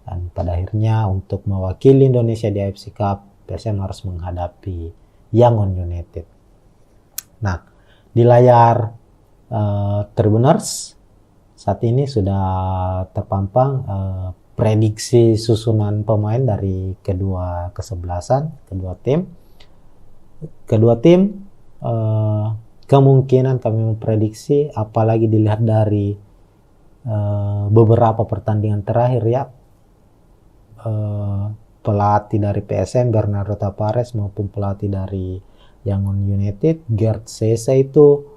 Dan pada akhirnya untuk mewakili Indonesia di AFC Cup, PSM harus menghadapi Yangon United. Nah, di layar Tribuners saat ini sudah terpampang prediksi susunan pemain dari kedua kesebelasan, kedua tim. Kedua tim kemungkinan kami memprediksi, apalagi dilihat dari beberapa pertandingan terakhir ya, pelatih dari PSM Bernardo Tavares maupun pelatih dari Yangon United Gerd Sese itu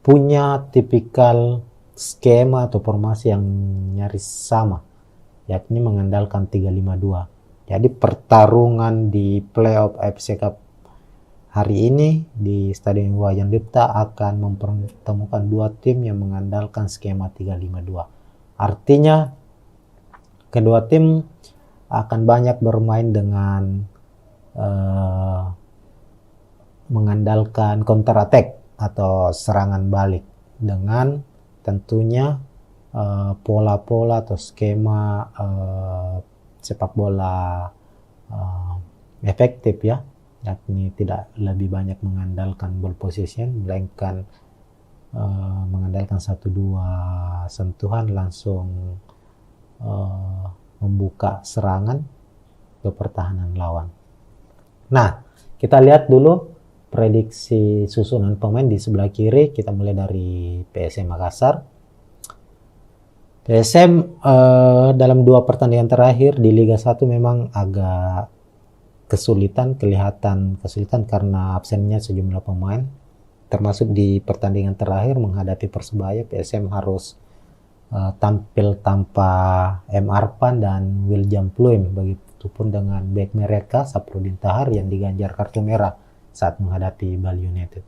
punya tipikal skema atau formasi yang nyaris sama, yakni mengandalkan 3-5-2. Jadi pertarungan di playoff AFC Cup hari ini di Stadion Iwayan Dipta akan mempertemukan 2 tim yang mengandalkan skema 3-5-2. Artinya kedua tim akan banyak bermain dengan mengandalkan counter attack atau serangan balik dengan tentunya pola-pola atau skema sepak bola efektif ya, yakni tidak lebih banyak mengandalkan ball possession melainkan mengandalkan 1-2 sentuhan langsung membuka serangan ke pertahanan lawan. Nah, kita lihat dulu prediksi susunan pemain di sebelah kiri. Kita mulai dari PSM Makassar. PSM dalam 2 pertandingan terakhir di Liga 1 memang agak kelihatan kesulitan karena absennya sejumlah pemain. Termasuk di pertandingan terakhir menghadapi Persebaya, PSM harus tampil tanpa M. Arpan dan William Pluim, begitupun dengan bek mereka Saprudin Tahar yang diganjar kartu merah saat menghadapi Bali United.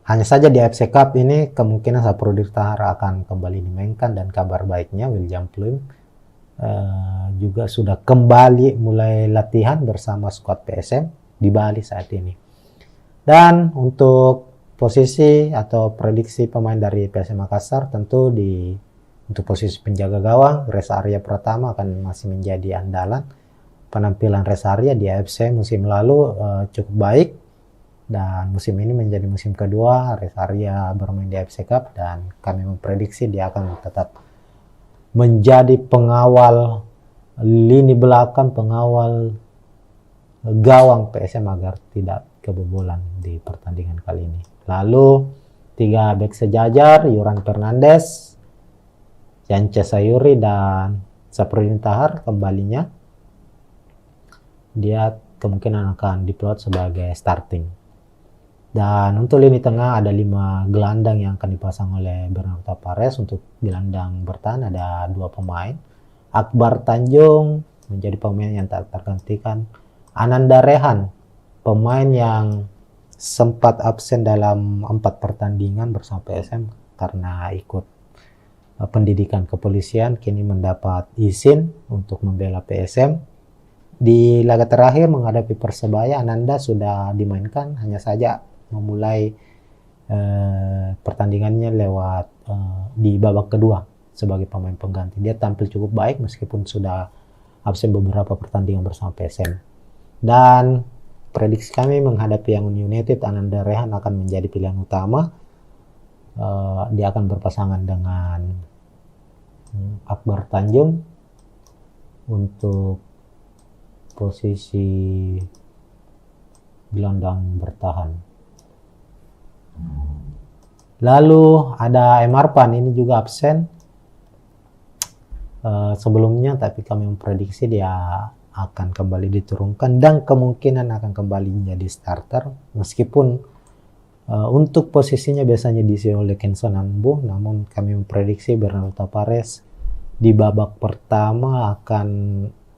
Hanya saja di AFC Cup ini kemungkinan Saprudin Tahar akan kembali dimainkan, dan kabar baiknya William Pluim juga sudah kembali mulai latihan bersama skuad PSM di Bali saat ini. Dan untuk posisi atau prediksi pemain dari PSM Makassar, tentu untuk posisi penjaga gawang Reza Arya Pratama akan masih menjadi andalan. Penampilan Reza Arya di AFC musim lalu cukup baik, dan musim ini menjadi musim kedua Reza Arya bermain di AFC Cup, dan kami memprediksi dia akan tetap menjadi pengawal lini belakang, pengawal gawang PSM agar tidak kebobolan di pertandingan kali ini. Lalu 3 bek sejajar, Yuran Fernandes, Yance Sayuri dan Saprudin Tahar kembalinya. Dia kemungkinan akan diplot sebagai starting. Dan untuk lini tengah ada 5 gelandang yang akan dipasang oleh Bernardo Tavares. Untuk gelandang bertahan ada 2 pemain. Akbar Tanjung menjadi pemain yang tak tergantikan. Ananda Rehan, pemain yang sempat absen dalam 4 pertandingan bersama PSM karena ikut pendidikan kepolisian, kini mendapat izin untuk membela PSM. Di laga terakhir menghadapi Persebaya, Ananda sudah dimainkan, hanya saja memulai pertandingannya lewat di babak kedua sebagai pemain pengganti. Dia tampil cukup baik meskipun sudah absen beberapa pertandingan bersama PSM. Dan prediksi kami menghadapi Yangon United, Ananda Rehan akan menjadi pilihan utama. Dia akan berpasangan dengan Akbar Tanjung untuk posisi gelandang bertahan. Lalu ada Emarpan, ini juga absen sebelumnya, tapi kami memprediksi dia akan kembali diturunkan dan kemungkinan akan kembali menjadi starter, meskipun untuk posisinya biasanya diisi oleh Kenson Ambu, namun kami memprediksi Bernardo Tavares di babak pertama akan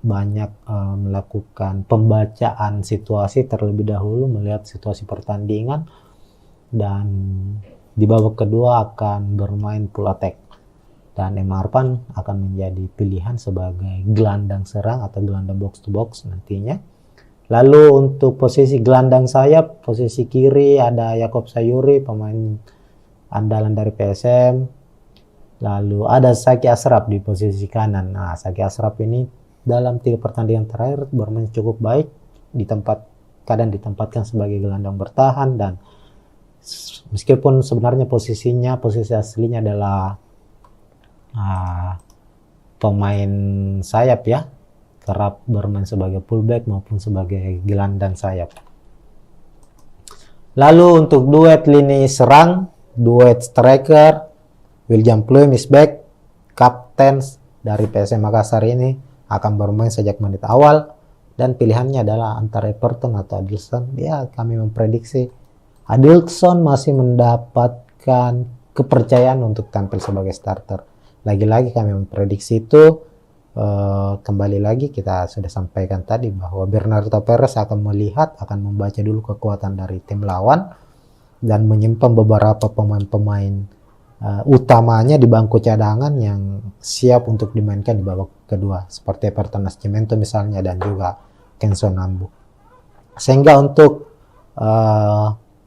banyak melakukan pembacaan situasi terlebih dahulu, melihat situasi pertandingan, dan di babak kedua akan bermain full attack. Dan Emarpan akan menjadi pilihan sebagai gelandang serang atau gelandang box to box nantinya. Lalu untuk posisi gelandang sayap, posisi kiri ada Yakob Sayuri, pemain andalan dari PSM. Lalu ada Saki Ashraf di posisi kanan. Nah, Saki Ashraf ini dalam 3 pertandingan terakhir bermain cukup baik, kadang ditempatkan sebagai gelandang bertahan, dan meskipun sebenarnya posisi aslinya adalah pemain sayap ya, kerap bermain sebagai fullback maupun sebagai gelandang sayap. Lalu untuk duet lini serang, duet striker, William Pluim is back, kapten dari PSM Makassar ini akan bermain sejak menit awal, dan pilihannya adalah antara Everton atau Adilson. Ya, kami memprediksi Adilson masih mendapatkan kepercayaan untuk tampil sebagai starter. Lagi-lagi kami memprediksi itu, kembali lagi kita sudah sampaikan tadi bahwa Bernardo Tavares akan membaca dulu kekuatan dari tim lawan dan menyimpan beberapa pemain-pemain utamanya di bangku cadangan yang siap untuk dimainkan di babak kedua, seperti Everton Nascimento misalnya dan juga Kenson Ambu. Sehingga untuk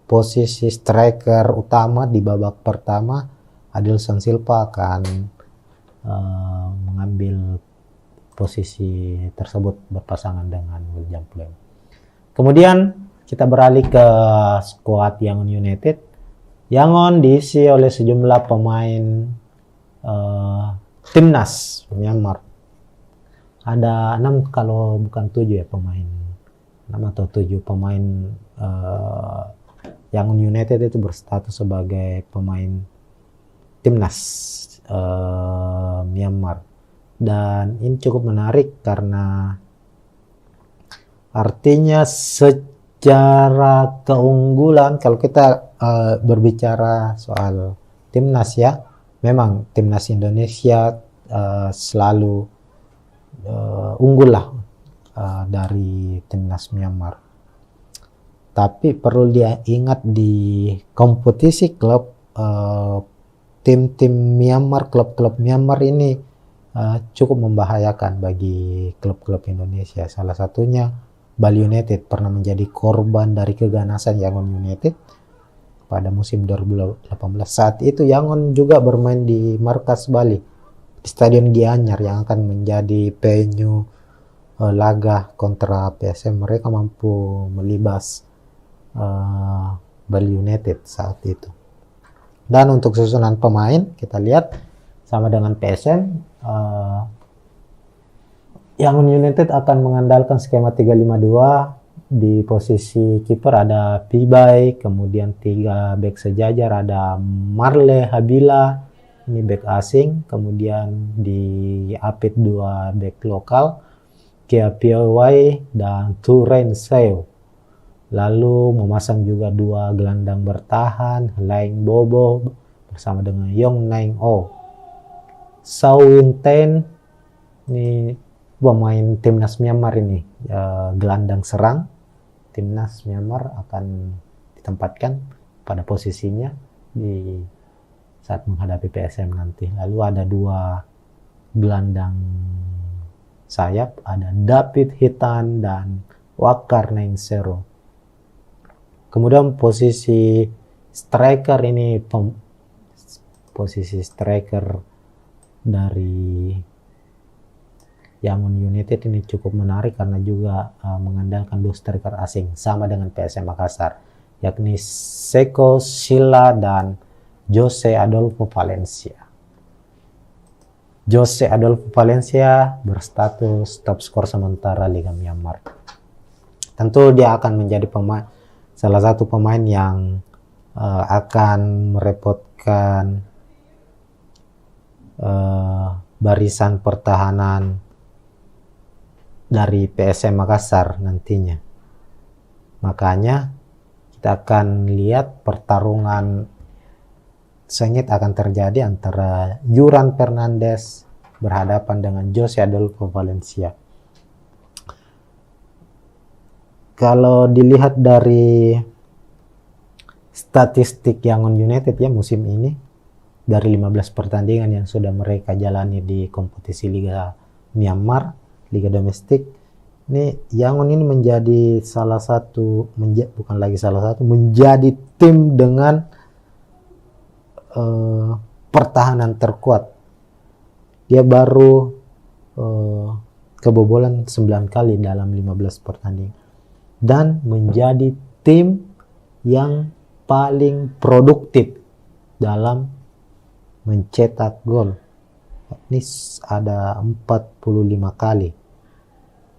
posisi striker utama di babak pertama, Adilson Silva akan mengambil posisi tersebut berpasangan dengan William Pluim. Kemudian kita beralih ke skuad Yangon United. Yangon diisi oleh sejumlah pemain timnas Myanmar. Ada 6 kalau bukan 7 ya pemain, 6 atau 7 pemain Yangon United itu berstatus sebagai pemain timnas Myanmar. Dan ini cukup menarik karena artinya secara keunggulan, kalau kita berbicara soal timnas ya, memang timnas Indonesia selalu unggul lah dari timnas Myanmar. Tapi perlu diingat di kompetisi klub, tim-tim Myanmar, klub-klub Myanmar ini cukup membahayakan bagi klub-klub Indonesia. Salah satunya Bali United pernah menjadi korban dari keganasan Yangon United pada musim 2018. Saat itu Yangon juga bermain di markas Bali, di Stadion Gianyar yang akan menjadi venue laga kontra PSM. Mereka mampu melibas Bali United saat itu. Dan untuk susunan pemain kita lihat sama dengan PSM, Yangon United akan mengandalkan skema 352. Di posisi kiper ada Pibai, kemudian 3 bek sejajar ada Marle Habila, ini bek asing, kemudian di Apit 2 bek lokal, Kia Piawai dan Turen Seo. Lalu memasang juga 2 gelandang bertahan, Laing Bobo bersama dengan Yong Naing O. Sao Winten, ini pemain timnas Myanmar ini, gelandang serang timnas Myanmar akan ditempatkan pada posisinya di saat menghadapi PSM nanti. Lalu ada 2 gelandang sayap, ada David Hitan dan Wakar Nainsero. Kemudian posisi striker dari Yangon United ini cukup menarik karena juga mengandalkan 2 striker asing sama dengan PSM Makassar, yakni Seko Silla dan Jose Adolfo Valencia. Jose Adolfo Valencia berstatus top skor sementara Liga Myanmar. Tentu dia akan menjadi salah satu pemain yang akan merepotkan barisan pertahanan dari PSM Makassar nantinya. Makanya kita akan lihat pertarungan sengit akan terjadi antara Yuran Fernandes berhadapan dengan Jose Adolfo Valencia. Kalau dilihat dari statistik Yangon United ya musim ini, dari 15 pertandingan yang sudah mereka jalani di kompetisi Liga Myanmar, Liga domestik, ini Yangon ini menjadi menjadi tim dengan pertahanan terkuat. Dia baru kebobolan 9 kali dalam 15 pertandingan dan menjadi tim yang paling produktif dalam mencetak gol. Ini ada 45 kali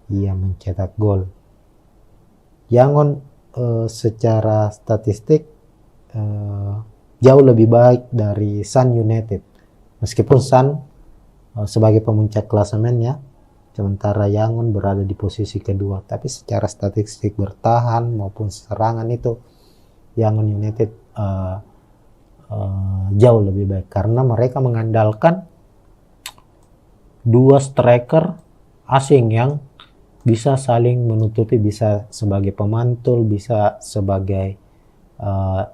ia mencetak gol. Yangon secara statistik jauh lebih baik dari Sun United, meskipun Sun sebagai pemuncak klasemennya, sementara Yangon berada di posisi kedua, tapi secara statistik bertahan maupun serangan itu Yangon United jauh lebih baik karena mereka mengandalkan 2 striker asing yang bisa saling menutupi, bisa sebagai pemantul, bisa sebagai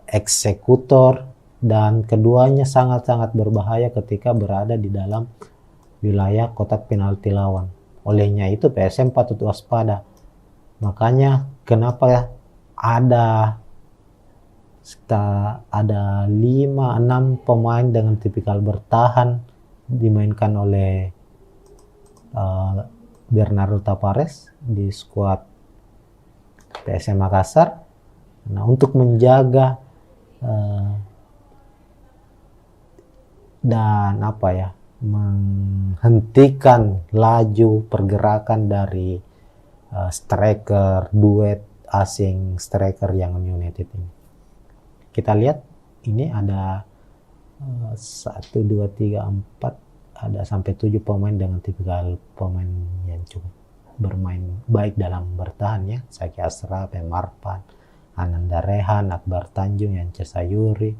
eksekutor, dan keduanya sangat-sangat berbahaya ketika berada di dalam wilayah kotak penalti lawan. Olehnya itu PSM patut waspada. Makanya kenapa ada 5-6 pemain dengan tipikal bertahan dimainkan oleh Bernardo Tavares di skuad PSM Makassar. Nah, untuk menjaga dan menghentikan laju pergerakan dari striker duet asing striker Yangon United ini. Kita lihat ini ada 1, 2, 3, 4, ada sampai 7 pemain dengan tipikal pemain yang cukup bermain baik dalam bertahan ya. Saki Asraf, Marpan, Ananda Rehan, Akbar Tanjung, Yance Sayuri,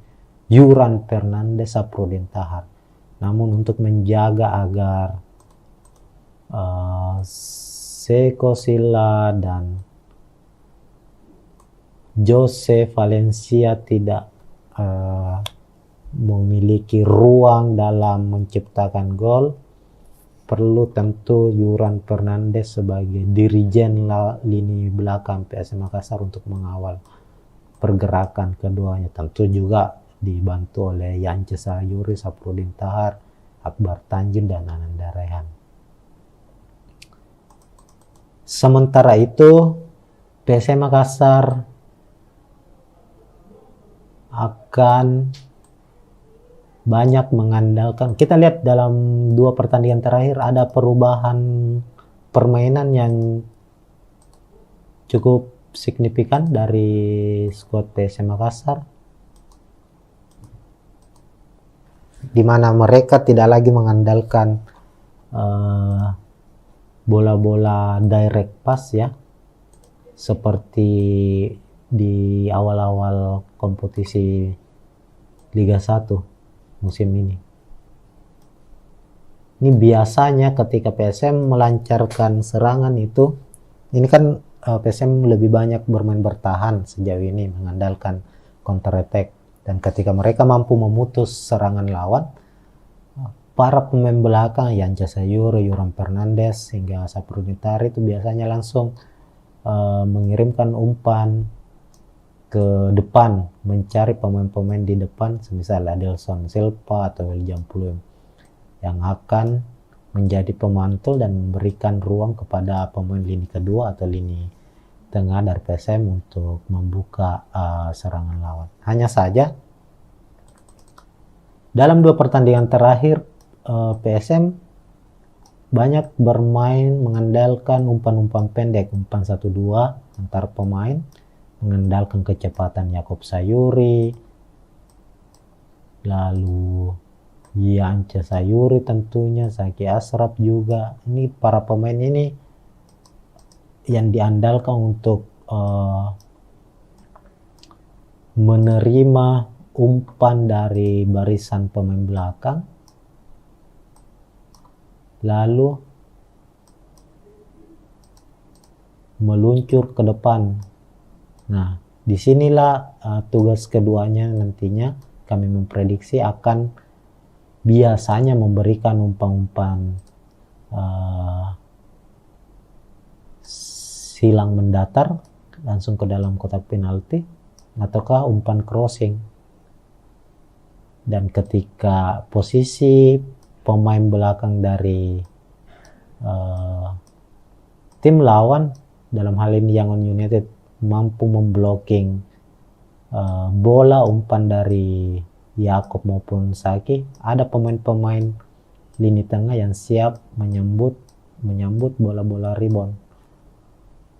Yuran Fernandes, Saprudin Tahar. Namun untuk menjaga agar Seko Silla dan Jose Valencia tidak memiliki ruang dalam menciptakan gol, perlu tentu Yuran Fernandes sebagai dirijen lini belakang PSM Makassar untuk mengawal pergerakan keduanya. Tentu juga dibantu oleh Yance Sayuri, Saprudin Tahar, Akbar Tanjung, dan Ananda Rehan. Sementara itu PSM Makassar akan banyak mengandalkan, kita lihat dalam 2 pertandingan terakhir ada perubahan permainan yang cukup signifikan dari skuad PSM Makassar, di mana mereka tidak lagi mengandalkan bola-bola direct pass ya, seperti di awal-awal kompetisi Liga 1 musim ini. Ini biasanya ketika PSM melancarkan serangan itu, ini kan PSM lebih banyak bermain bertahan sejauh ini, mengandalkan counter attack, dan ketika mereka mampu memutus serangan lawan, para pemain belakang Yance Sayuri, Yuran Fernandes hingga Saprudin Tahar itu biasanya langsung mengirimkan umpan ke depan, mencari pemain-pemain di depan, semisal Adelson Silva atau William Pluim, yang akan menjadi pemantul dan memberikan ruang kepada pemain lini kedua atau lini tengah dari PSM untuk membuka serangan lawan. Hanya saja dalam 2 pertandingan terakhir PSM banyak bermain mengandalkan umpan-umpan pendek, umpan 1-2 antar pemain, mengandalkan kecepatan Yakob Sayuri, lalu Yance Sayuri tentunya, Zaki Ashraf juga. Ini para pemain ini yang diandalkan untuk menerima umpan dari barisan pemain belakang, lalu meluncur ke depan. Nah, disinilah tugas keduanya nantinya kami memprediksi akan biasanya memberikan umpan-umpan silang mendatar langsung ke dalam kotak penalti, ataukah umpan crossing. Dan ketika posisi pemain belakang dari tim lawan, dalam hal ini Yangon United, mampu memblocking bola umpan dari Yakob maupun Saki, ada pemain-pemain lini tengah yang siap menyambut bola-bola rebound.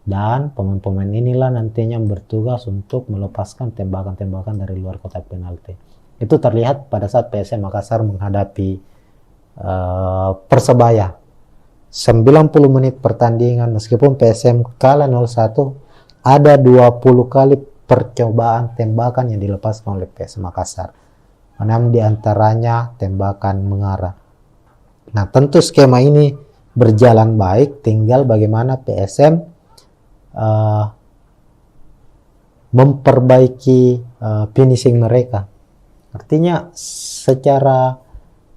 Dan pemain-pemain inilah nantinya bertugas untuk melepaskan tembakan-tembakan dari luar kotak penalti. Itu terlihat pada saat PSM Makassar menghadapi Persebaya. 90 menit pertandingan, meskipun PSM kalah 0-1, ada 20 kali percobaan tembakan yang dilepaskan oleh PSM Makassar. 6 diantaranya tembakan mengarah. Nah, tentu skema ini berjalan baik, tinggal bagaimana PSM memperbaiki finishing mereka. Artinya secara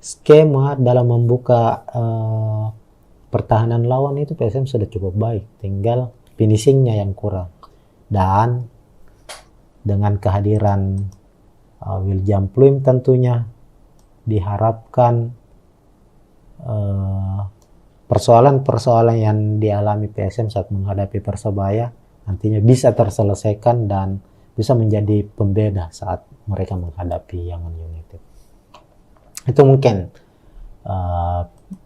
skema dalam membuka pertahanan lawan itu PSM sudah cukup baik, tinggal finishingnya yang kurang. Dan dengan kehadiran William Pluim tentunya diharapkan persoalan-persoalan yang dialami PSM saat menghadapi Persebaya nantinya bisa terselesaikan dan bisa menjadi pembeda saat mereka menghadapi Yangon United. Itu mungkin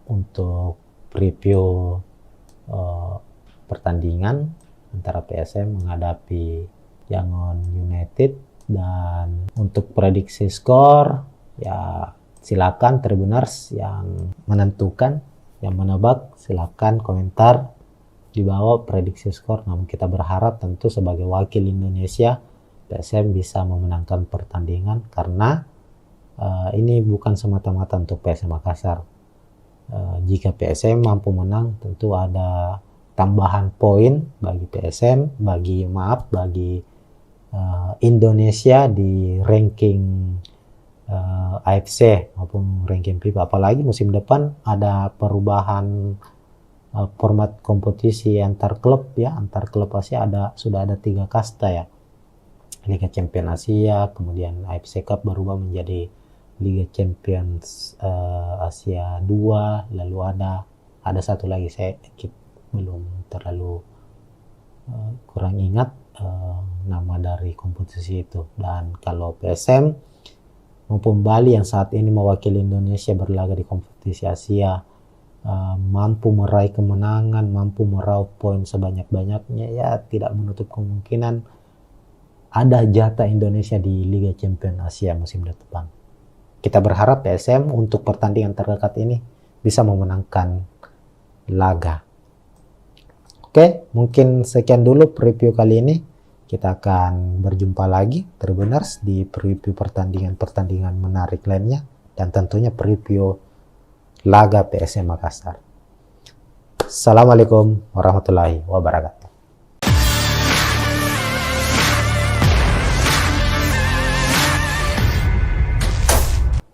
untuk preview pertandingan antara PSM menghadapi Yangon United. Dan untuk prediksi skor, ya silakan Tribuners yang menentukan, yang menebak, silakan komentar di bawah prediksi skor. Namun kita berharap tentu sebagai wakil Indonesia PSM bisa memenangkan pertandingan, karena ini bukan semata-mata untuk PSM Makassar. Jika PSM mampu menang, tentu ada tambahan poin bagi PSM, bagi Indonesia di ranking AFC maupun ranking FIFA. Apalagi musim depan ada perubahan format kompetisi antar klub ya, antar klub Asia sudah ada 3 kasta ya. Liga Champions Asia, kemudian AFC Cup berubah menjadi Liga Champions Asia 2, lalu ada satu lagi saya belum terlalu kurang ingat nama dari kompetisi itu. Dan kalau PSM maupun Bali yang saat ini mewakili Indonesia berlaga di kompetisi Asia mampu meraih kemenangan, mampu meraup poin sebanyak-banyaknya, ya tidak menutup kemungkinan ada jatah Indonesia di Liga Champions Asia musim depan. Kita berharap PSM untuk pertandingan terdekat ini bisa memenangkan laga. Oke, mungkin sekian dulu preview kali ini. Kita akan berjumpa lagi Tribuners di preview pertandingan menarik lainnya, dan tentunya preview laga PSM Makassar. Assalamualaikum warahmatullahi wabarakatuh.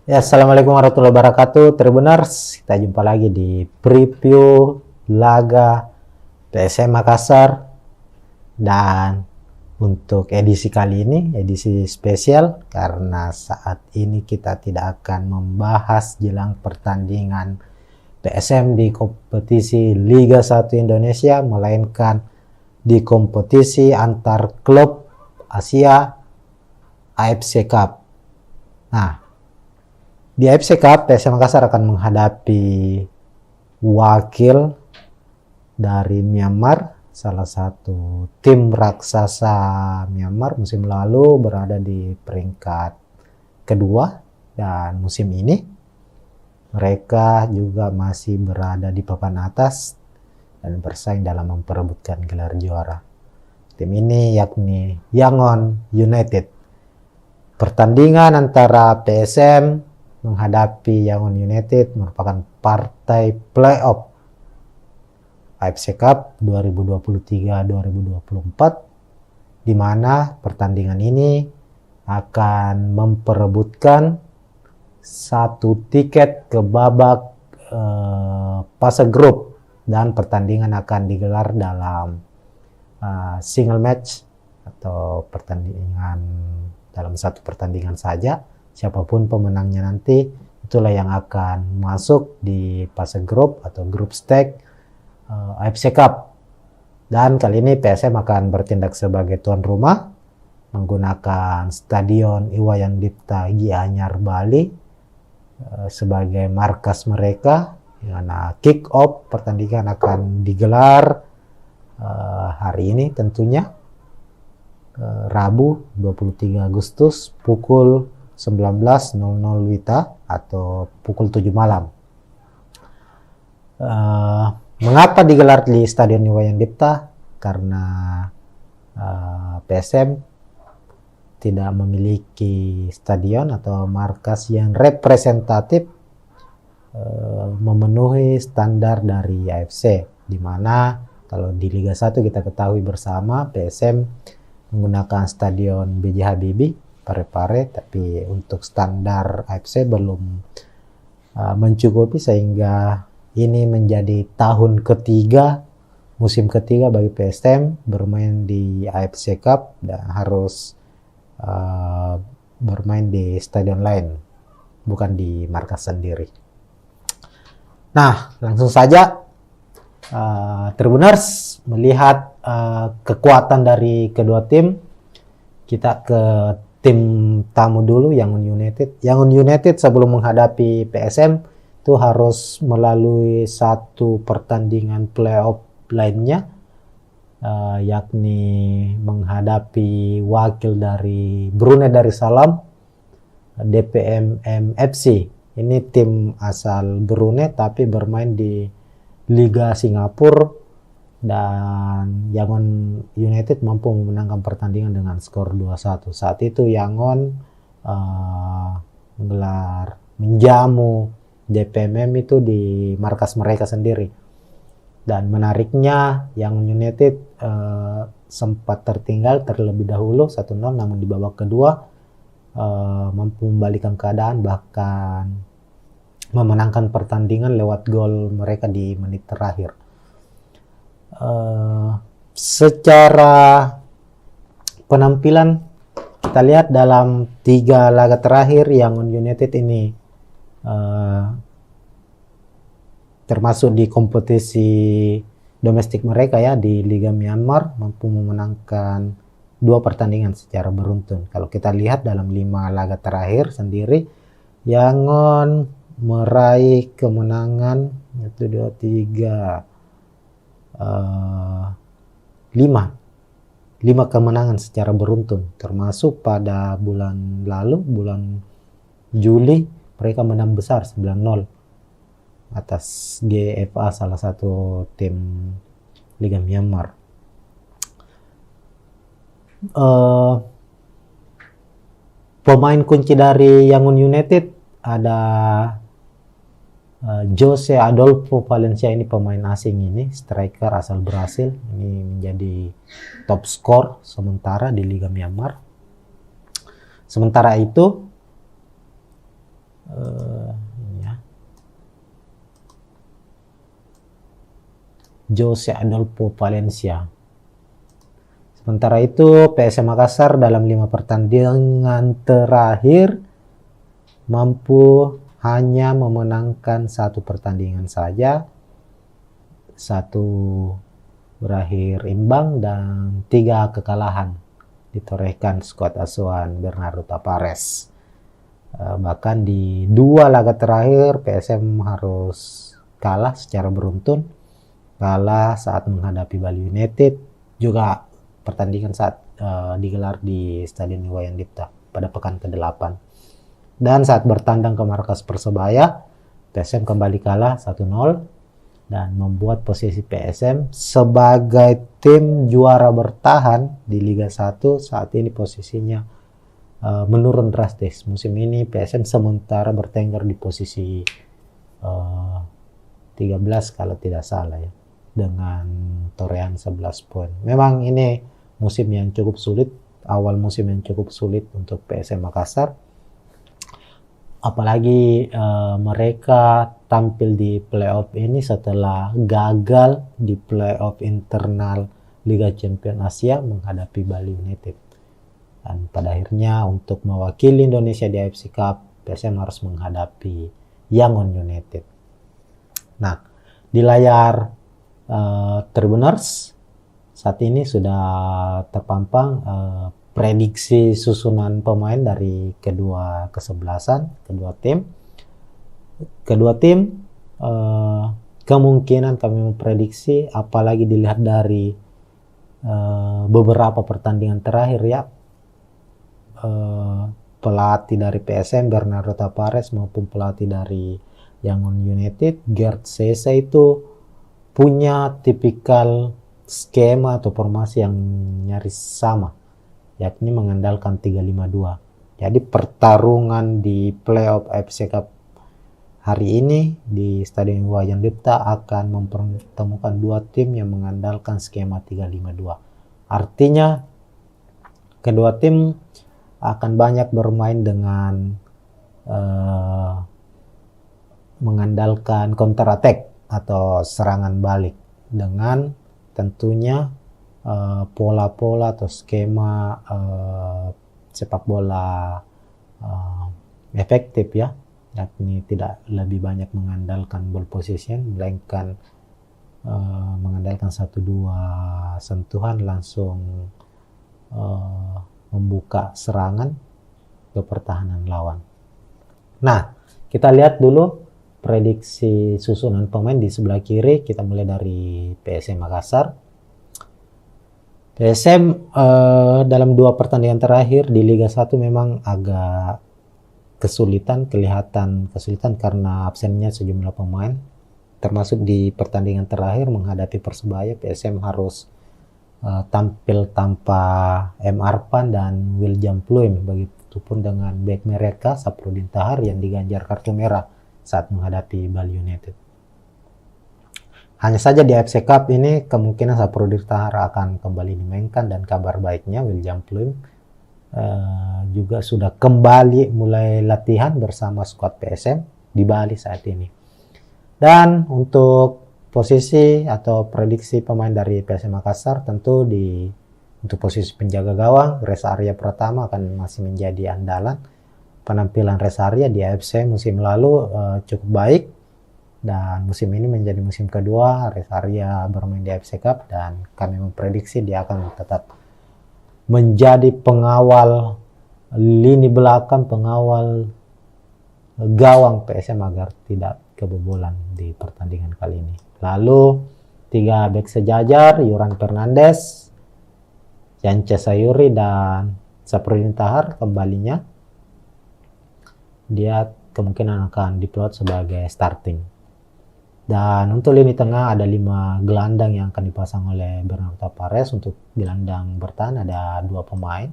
Ya, assalamualaikum warahmatullahi wabarakatuh Tribuners. Kita jumpa lagi di preview laga PSM Makassar, dan untuk edisi kali ini, edisi spesial, karena saat ini kita tidak akan membahas jelang pertandingan PSM di kompetisi Liga 1 Indonesia, melainkan di kompetisi antar klub Asia AFC Cup. Nah, di AFC Cup PSM Makassar akan menghadapi wakil dari Myanmar, salah satu tim raksasa Myanmar musim lalu berada di peringkat kedua, dan musim ini mereka juga masih berada di papan atas dan bersaing dalam memperebutkan gelar juara. Tim ini yakni Yangon United. Pertandingan antara PSM menghadapi Yangon United merupakan partai playoff AFC Cup 2023-2024, di mana pertandingan ini akan memperebutkan satu tiket ke babak fase grup, dan pertandingan akan digelar dalam single match atau pertandingan dalam satu pertandingan saja. Siapapun pemenangnya nanti, itulah yang akan masuk di fase grup atau grup stage AFC Cup. Dan kali ini PSM akan bertindak sebagai tuan rumah menggunakan Stadion Iwayan Dipta Gianyar Bali sebagai markas mereka. Karena kick off pertandingan akan digelar hari ini, tentunya Rabu 23 Agustus pukul 19.00 WITA atau pukul 7 malam. Mengapa digelar di Stadion Iwayan Dipta? Karena PSM tidak memiliki stadion atau markas yang representatif memenuhi standar dari AFC, di mana kalau di Liga 1 kita ketahui bersama PSM menggunakan Stadion B.J. Habibie Parepare, tapi untuk standar AFC belum mencukupi, sehingga ini menjadi tahun ketiga, musim ketiga bagi PSM bermain di AFC Cup dan harus bermain di stadion lain, bukan di markas sendiri. Nah, langsung saja Tribuners melihat kekuatan dari kedua tim. Kita ke tim tamu dulu, Yangon United. Yangon United sebelum menghadapi PSM itu harus melalui satu pertandingan playoff lainnya, yakni menghadapi wakil dari Brunei Darussalam, DPMM FC. Ini tim asal Brunei tapi bermain di Liga Singapura, dan Yangon United mampu memenangkan pertandingan dengan skor 2-1. Saat itu Yangon menjamu DPMM itu di markas mereka sendiri. Dan menariknya Yangon United sempat terlebih dahulu 1-0, namun di babak kedua mampu membalikkan keadaan, bahkan memenangkan pertandingan lewat gol mereka di menit terakhir. Secara penampilan kita lihat dalam 3 laga terakhir Yangon United ini termasuk di kompetisi domestik mereka ya, di Liga Myanmar, mampu memenangkan 2 pertandingan secara beruntun. Kalau kita lihat dalam 5 laga terakhir sendiri, Yangon meraih kemenangan 5 kemenangan secara beruntun, termasuk pada bulan lalu, bulan Juli, mereka menang besar 9-0 atas GFA, salah satu tim Liga Myanmar. Pemain kunci dari Yangon United ada Jose Adolfo Valencia. Ini pemain asing, ini striker asal Brasil, ini menjadi top skor sementara di Liga Myanmar. Sementara itu Jose Adolfo Valencia Sementara itu PSM Makassar dalam 5 pertandingan terakhir mampu hanya memenangkan 1 pertandingan saja, 1 berakhir imbang dan 3 kekalahan ditorehkan skuad asuhan Bernardo Tavares. Bahkan di 2 laga terakhir PSM harus kalah secara beruntun, kalah saat menghadapi Bali United, juga pertandingan saat digelar di Stadion Iwayan Dipta pada pekan ke-8. Dan saat bertandang ke markas Persebaya, PSM kembali kalah 1-0 dan membuat posisi PSM sebagai tim juara bertahan di Liga 1 saat ini posisinya menurun drastis. Musim ini PSM sementara bertengger di posisi 13 kalau tidak salah ya, dengan torehan 11 poin. Memang ini musim yang cukup sulit, awal musim yang cukup sulit untuk PSM Makassar. Apalagi mereka tampil di playoff ini setelah gagal di playoff internal Liga Champions Asia menghadapi Bali United. Dan pada akhirnya untuk mewakili Indonesia di AFC Cup, PSM harus menghadapi Yangon United. Nah, di layar Tribuners saat ini sudah terpampang prediksi susunan pemain dari kedua kesebelasan, kedua tim. Kedua tim kemungkinan kami memprediksi, apalagi dilihat dari beberapa pertandingan terakhir ya, pelatih dari PSM Bernardo Tavares maupun pelatih dari Yangon United Gerd Sese itu punya tipikal skema atau formasi yang nyaris sama, yakni mengandalkan 3-5-2. Jadi pertarungan di playoff AFC Cup hari ini di Stadion Iwayan Dipta akan mempertemukan 2 tim yang mengandalkan skema 3-5-2. Artinya kedua tim akan banyak bermain dengan mengandalkan counter attack atau serangan balik dengan tentunya pola-pola atau skema sepak bola efektif ya, yakni tidak lebih banyak mengandalkan ball possession, melainkan mengandalkan 1-2 sentuhan langsung membuka serangan ke pertahanan lawan. Nah, kita lihat dulu prediksi susunan pemain di sebelah kiri. Kita mulai dari PSM Makassar. PSM dalam 2 pertandingan terakhir di Liga 1 memang agak kelihatan kesulitan karena absennya sejumlah pemain. Termasuk di pertandingan terakhir menghadapi Persebaya, PSM harus tampil tanpa M. Arpan dan William Pluim. Begitupun dengan bek mereka Saprudin Tahar yang diganjar kartu merah saat menghadapi Bali United. Hanya saja di AFC Cup ini kemungkinan Saprudin Tahar akan kembali dimainkan, dan kabar baiknya William Pluim juga sudah kembali mulai latihan bersama skuad PSM di Bali saat ini. Dan untuk posisi atau prediksi pemain dari PSM Makassar, tentu untuk posisi penjaga gawang Reza Arya Pratama akan masih menjadi andalan. Penampilan Reza Arya di AFC musim lalu cukup baik, dan musim ini menjadi musim kedua Reza Arya bermain di AFC Cup, dan kami memprediksi dia akan tetap menjadi pengawal lini belakang, pengawal gawang PSM agar tidak kebobolan di pertandingan kali ini. Lalu 3 bek sejajar, Yuran Fernandes, Yance Sayuri dan Saprudin Tahar kembalinya. Dia kemungkinan akan diplot sebagai starting. Dan untuk lini tengah ada 5 gelandang yang akan dipasang oleh Bernardo Tavares. Untuk gelandang bertahan ada 2 pemain.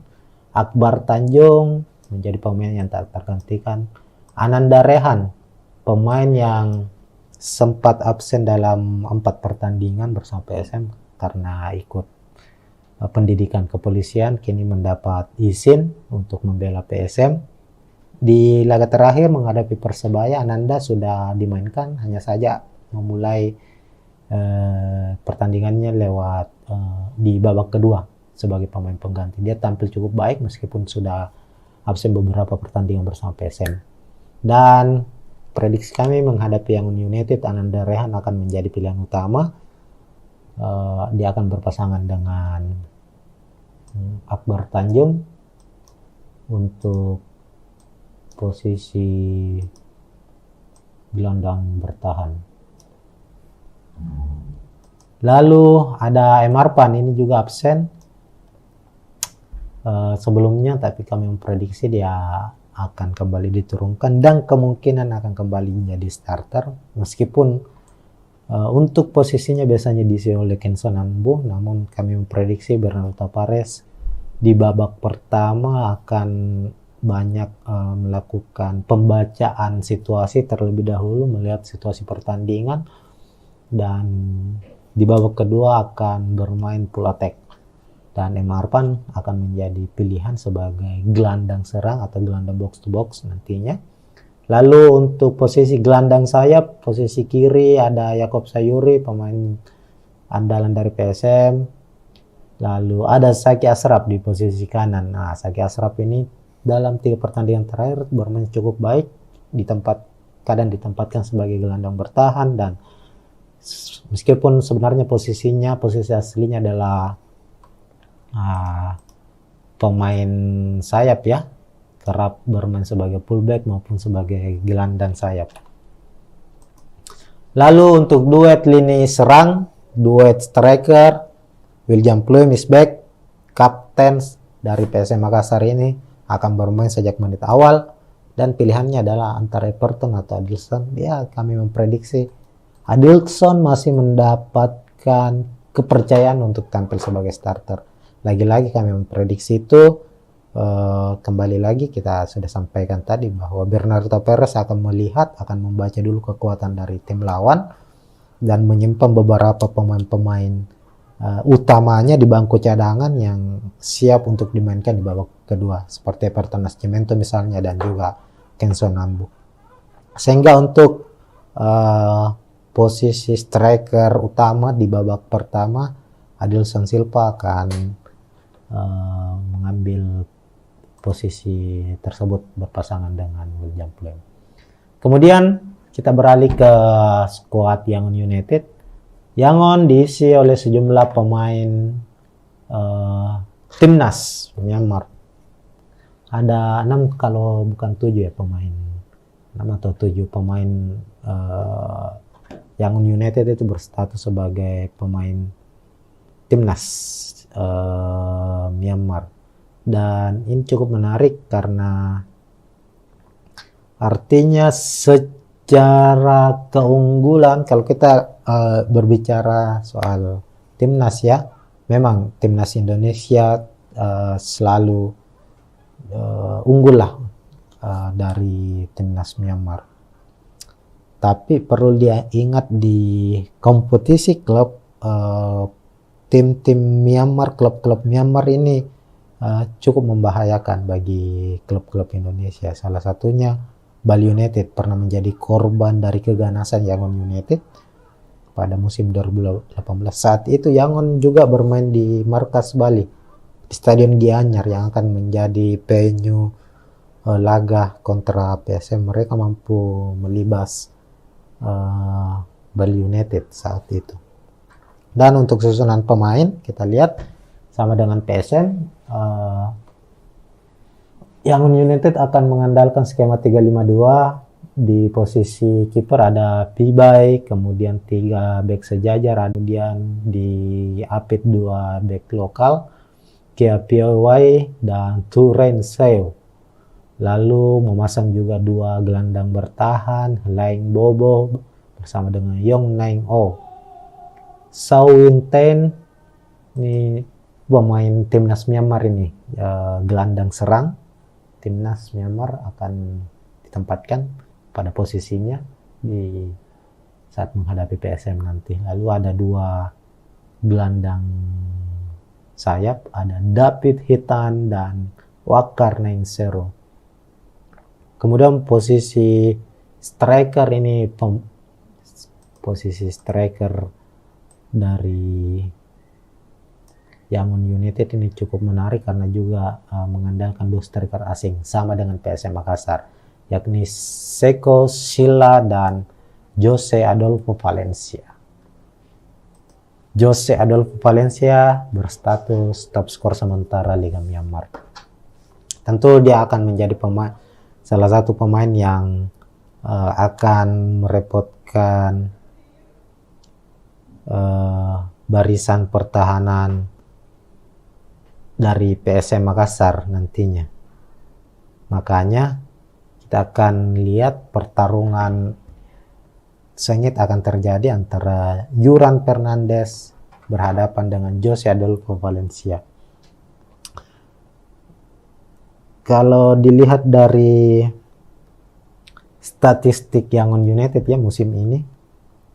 Akbar Tanjung menjadi pemain yang tak tergantikan. Ananda Rehan, pemain yang sempat absen dalam 4 pertandingan bersama PSM karena ikut pendidikan kepolisian, kini mendapat izin untuk membela PSM. Di laga terakhir menghadapi Persebaya, Ananda sudah dimainkan, hanya saja memulai pertandingannya lewat di babak kedua sebagai pemain pengganti. Dia tampil cukup baik meskipun sudah absen beberapa pertandingan bersama PSM. Dan prediksi kami menghadapi Yangon United, Ananda Rehan akan menjadi pilihan utama. Dia akan berpasangan dengan Akbar Tanjung untuk posisi gelandang bertahan. Lalu ada M. Arpan, ini juga absen sebelumnya, tapi kami memprediksi dia akan kembali diturunkan dan kemungkinan akan kembali menjadi starter, meskipun untuk posisinya biasanya diisi oleh Kenson Ambu, namun kami memprediksi Bernardo Tavares di babak pertama akan banyak melakukan pembacaan situasi terlebih dahulu, melihat situasi pertandingan, dan di babak kedua akan bermain full attack. Dan M. Arpan akan menjadi pilihan sebagai gelandang serang atau gelandang box to box nantinya. Lalu untuk posisi gelandang sayap, posisi kiri ada Yakob Sayuri, pemain andalan dari PSM. Lalu ada Saki Ashraf di posisi kanan. Nah, Saki Ashraf ini dalam 3 pertandingan terakhir bermain cukup baik, kadang ditempatkan sebagai gelandang bertahan, dan meskipun sebenarnya posisi aslinya adalah pemain sayap ya, kerap bermain sebagai fullback maupun sebagai gelandang sayap. Lalu untuk duet lini serang, duet striker, William Pluim is back, kapten dari PSM Makassar ini akan bermain sejak menit awal, dan pilihannya adalah antara Everton atau Adilson. Ya, kami memprediksi Adilson masih mendapatkan kepercayaan untuk tampil sebagai starter. Lagi-lagi kami memprediksi itu, kembali lagi kita sudah sampaikan tadi bahwa Bernardo Tavares akan membaca dulu kekuatan dari tim lawan dan menyimpan beberapa pemain-pemain utamanya di bangku cadangan yang siap untuk dimainkan di babak kedua, seperti Everton Nascimento misalnya dan juga Kenson Ambu. Sehingga untuk posisi striker utama di babak pertama, Adilson Silva akan mengambil posisi tersebut berpasangan dengan William Pluim. Kemudian kita beralih ke skuad Yangon United. Yangon diisi oleh sejumlah pemain timnas Myanmar. Ada 6 kalau bukan 7 ya pemain, 6 atau 7 pemain Yangon United itu berstatus sebagai pemain timnas Myanmar. Dan ini cukup menarik karena artinya secara keunggulan, kalau kita berbicara soal timnas ya, memang timnas Indonesia selalu unggul lah dari timnas Myanmar. Tapi perlu diingat di kompetisi klub, tim-tim Myanmar, klub-klub Myanmar ini cukup membahayakan bagi klub-klub Indonesia. Salah satunya Bali United pernah menjadi korban dari keganasan Yangon United pada musim 2018. Saat itu Yangon juga bermain di markas Bali, di Stadion Gianyar yang akan menjadi venue laga kontra PSM. Mereka mampu melibas Bali United saat itu. Dan untuk susunan pemain kita lihat sama dengan PSM, Yangon United akan mengandalkan skema 352. Di posisi kiper ada Pibai, kemudian 3 bek sejajar, kemudian di Apit 2 bek lokal, Kia Piawai dan Turen Seo. Lalu memasang juga 2 gelandang bertahan, Laing Bobo bersama dengan Yong Naing O. Sao Win Ten, ini pemain timnas Myanmar ini, gelandang serang timnas Myanmar, akan ditempatkan pada posisinya di saat menghadapi PSM nanti. Lalu ada 2 gelandang sayap, ada David Hitan dan Wakar Nainsero. Kemudian posisi striker ini, posisi striker dari Yangon United ini cukup menarik karena juga mengandalkan 2 striker asing sama dengan PSM Makassar, yakni Seko Silla dan Jose Adolfo Valencia. Jose Adolfo Valencia berstatus top skor sementara Liga Myanmar. Tentu dia akan menjadi salah satu pemain yang akan merepotkan barisan pertahanan dari PSM Makassar nantinya. Makanya kita akan lihat pertarungan sengit akan terjadi antara Yuran Fernandes berhadapan dengan Jose Adolfo Valencia. Kalau dilihat dari statistik Yangon United ya musim ini,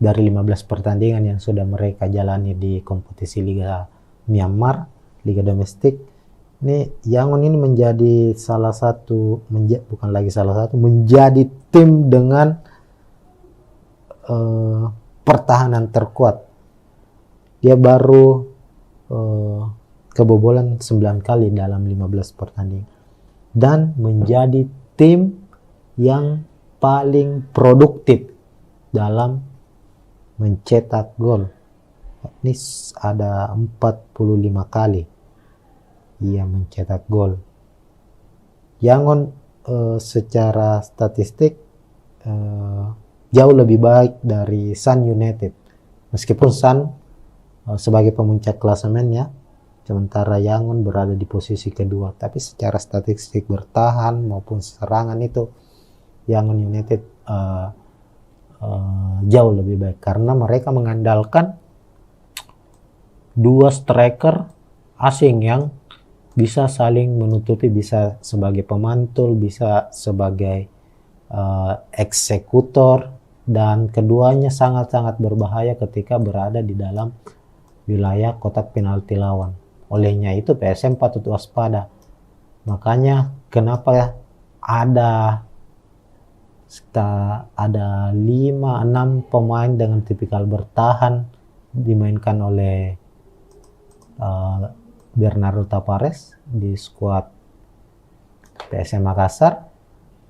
dari 15 pertandingan yang sudah mereka jalani di kompetisi Liga Myanmar, Liga domestik, ini Yangon ini menjadi menjadi tim dengan pertahanan terkuat. Dia baru kebobolan 9 kali dalam 15 pertandingan dan menjadi tim yang paling produktif dalam mencetak gol. Ini ada 45 kali ia mencetak gol. Yangon secara statistik jauh lebih baik dari Sun United. Meskipun Sun sebagai pemuncak klasemennya, sementara Yangon berada di posisi kedua. Tapi secara statistik bertahan maupun serangan itu Yangon United jauh lebih baik karena mereka mengandalkan 2 striker asing yang bisa saling menutupi, bisa sebagai pemantul, bisa sebagai eksekutor, dan keduanya sangat-sangat berbahaya ketika berada di dalam wilayah kotak penalti lawan. Olehnya itu PSM patut waspada. Makanya kenapa ada 5-6 pemain dengan tipikal bertahan dimainkan oleh Bernardo Tavares di skuad PSM Makassar.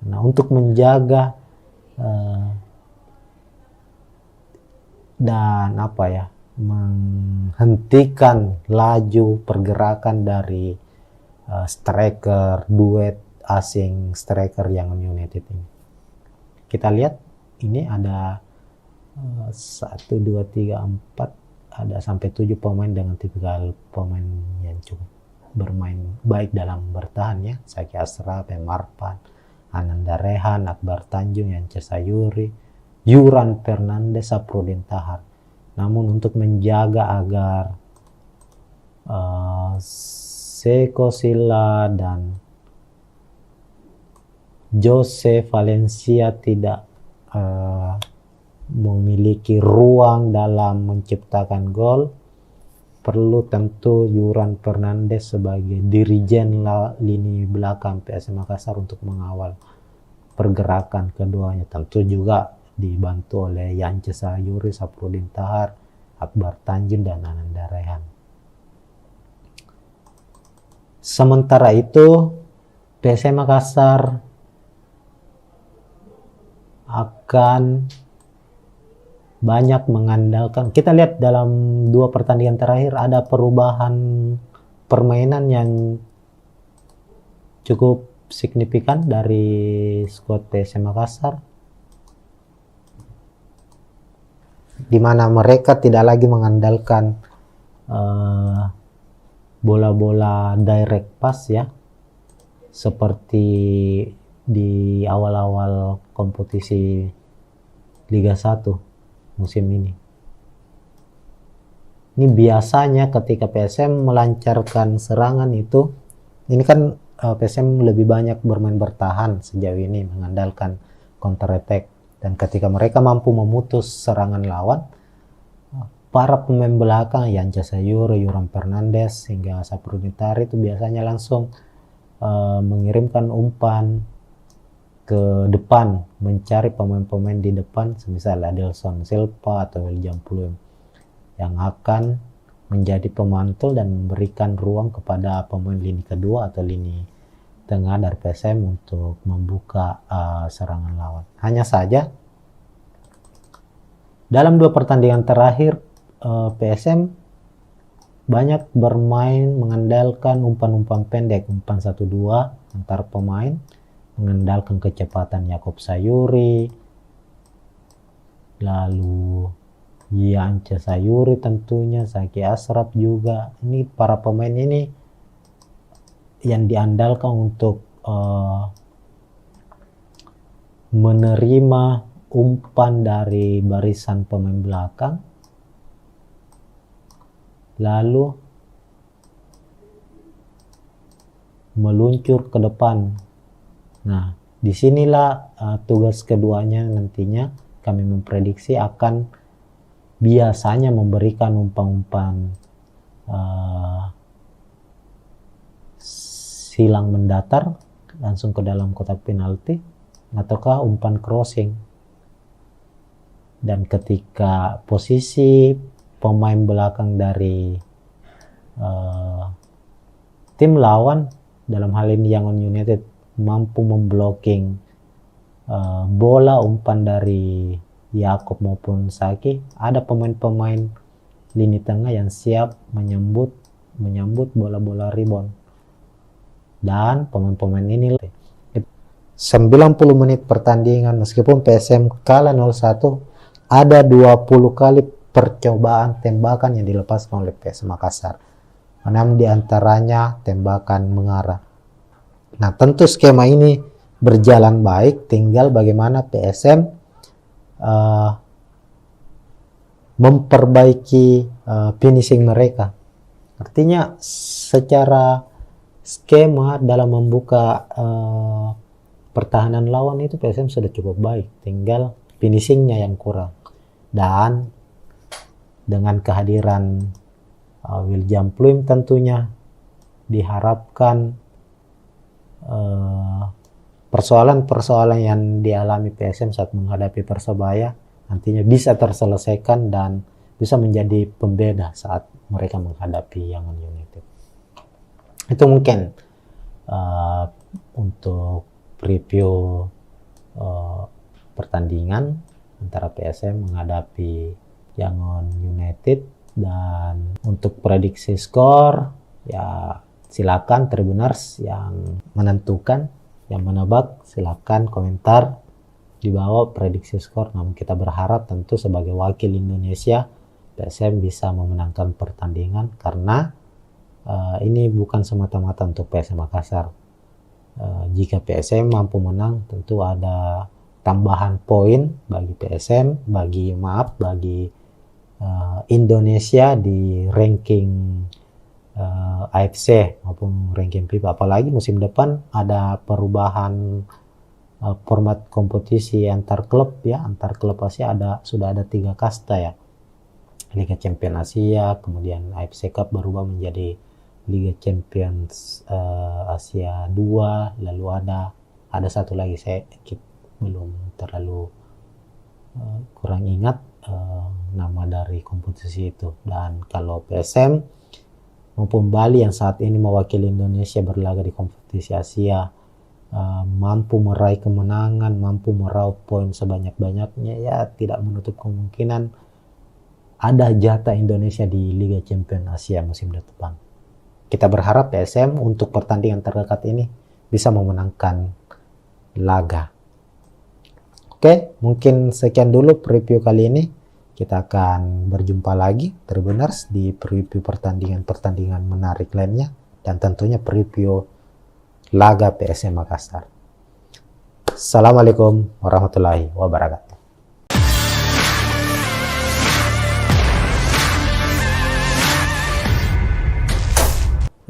Nah, untuk menjaga dan menghentikan laju pergerakan dari striker duet asing striker Yangon United ini. Kita lihat ini ada 1, 2, 3, 4 ada sampai 7 pemain dengan tipikal pemain yang cukup bermain baik dalam bertahan ya. Saki Asraf, Marpan, Ananda Rehan, Akbar Tanjung, Yance Sayuri, Yuran Fernandes, Saprudin Tahar. Namun untuk menjaga agar Seko Silla dan Jose Valencia tidak memiliki ruang dalam menciptakan gol, perlu tentu Yuran Fernandes sebagai dirijen lini belakang PSM Makassar untuk mengawal pergerakan keduanya. Tentu juga dibantu oleh Yance Sayuri, Saprudin Tahar, Akbar Tanjung, dan Ananda Rehan. Sementara itu PSM Makassar akan banyak mengandalkan, kita lihat dalam 2 pertandingan terakhir ada perubahan permainan yang cukup signifikan dari skuad PSM Makassar, di mana mereka tidak lagi mengandalkan bola-bola direct pass ya, seperti di awal-awal kompetisi Liga 1 musim ini. Ini biasanya ketika PSM melancarkan serangan itu, ini kan PSM lebih banyak bermain bertahan sejauh ini, mengandalkan counter attack, dan ketika mereka mampu memutus serangan lawan, para pemain belakang Yance Sayuri, Yuran Fernandes hingga Saprudin Tahar itu biasanya langsung mengirimkan umpan ke depan, mencari pemain-pemain di depan, semisal Adelson Silva atau William Pluim, yang akan menjadi pemantul dan memberikan ruang kepada pemain lini kedua atau lini tengah dari PSM untuk membuka serangan lawan. Hanya saja dalam 2 pertandingan terakhir PSM banyak bermain mengandalkan umpan-umpan pendek, umpan 1-2 antar pemain, mengandalkan kecepatan Yakob Sayuri, lalu Yance Sayuri tentunya, Zaki Ashraf juga. Ini para pemain ini yang diandalkan untuk menerima umpan dari barisan pemain belakang, lalu meluncur ke depan. Nah, disinilah tugas keduanya nantinya kami memprediksi akan biasanya memberikan umpan-umpan silang mendatar langsung ke dalam kotak penalti ataukah umpan crossing. Dan ketika posisi pemain belakang dari tim lawan, dalam hal ini Yangon United, mampu memblocking bola umpan dari Yakob maupun Saki, ada pemain-pemain lini tengah yang siap menyambut bola-bola rebound. Dan pemain-pemain ini 90 menit pertandingan, meskipun PSM kalah 0-1, ada 20 kali percobaan tembakan yang dilepaskan oleh PSM Makassar. 6 diantaranya tembakan mengarah. Nah, tentu skema ini berjalan baik, tinggal bagaimana PSM memperbaiki finishing mereka. Artinya secara skema dalam membuka pertahanan lawan itu PSM sudah cukup baik, tinggal finishingnya yang kurang. Dan dengan kehadiran William Pluim tentunya diharapkan persoalan-persoalan yang dialami PSM saat menghadapi Persebaya nantinya bisa terselesaikan dan bisa menjadi pembeda saat mereka menghadapi Yangon United. Itu mungkin untuk preview pertandingan antara PSM menghadapi Yangon United. Dan untuk prediksi skor, ya silakan Tribuners yang menentukan, yang menebak, silakan komentar di bawah prediksi skor. Namun kita berharap tentu sebagai wakil Indonesia PSM bisa memenangkan pertandingan, karena ini bukan semata-mata untuk PSM Makassar. Jika PSM mampu menang, tentu ada tambahan poin bagi PSM, bagi Indonesia di ranking AFC maupun ranking FIBA. Apalagi musim depan ada perubahan format kompetisi antar klub ya, antar klub Asia sudah ada 3 kasta ya. Liga Champions Asia, kemudian AFC Cup berubah menjadi Liga Champions Asia 2, lalu ada satu lagi saya belum terlalu kurang ingat nama dari kompetisi itu. Dan kalau PSM maupun Bali yang saat ini mewakili Indonesia berlaga di kompetisi Asia mampu meraih kemenangan, mampu meraup poin sebanyak-banyaknya, ya tidak menutup kemungkinan ada jatah Indonesia di Liga Champions Asia musim depan. Kita berharap PSM untuk pertandingan terdekat ini bisa memenangkan laga. Oke, mungkin sekian dulu preview kali ini. Kita akan berjumpa lagi Tribuners di preview pertandingan menarik lainnya, dan tentunya preview laga PSM Makassar. Assalamualaikum warahmatullahi wabarakatuh.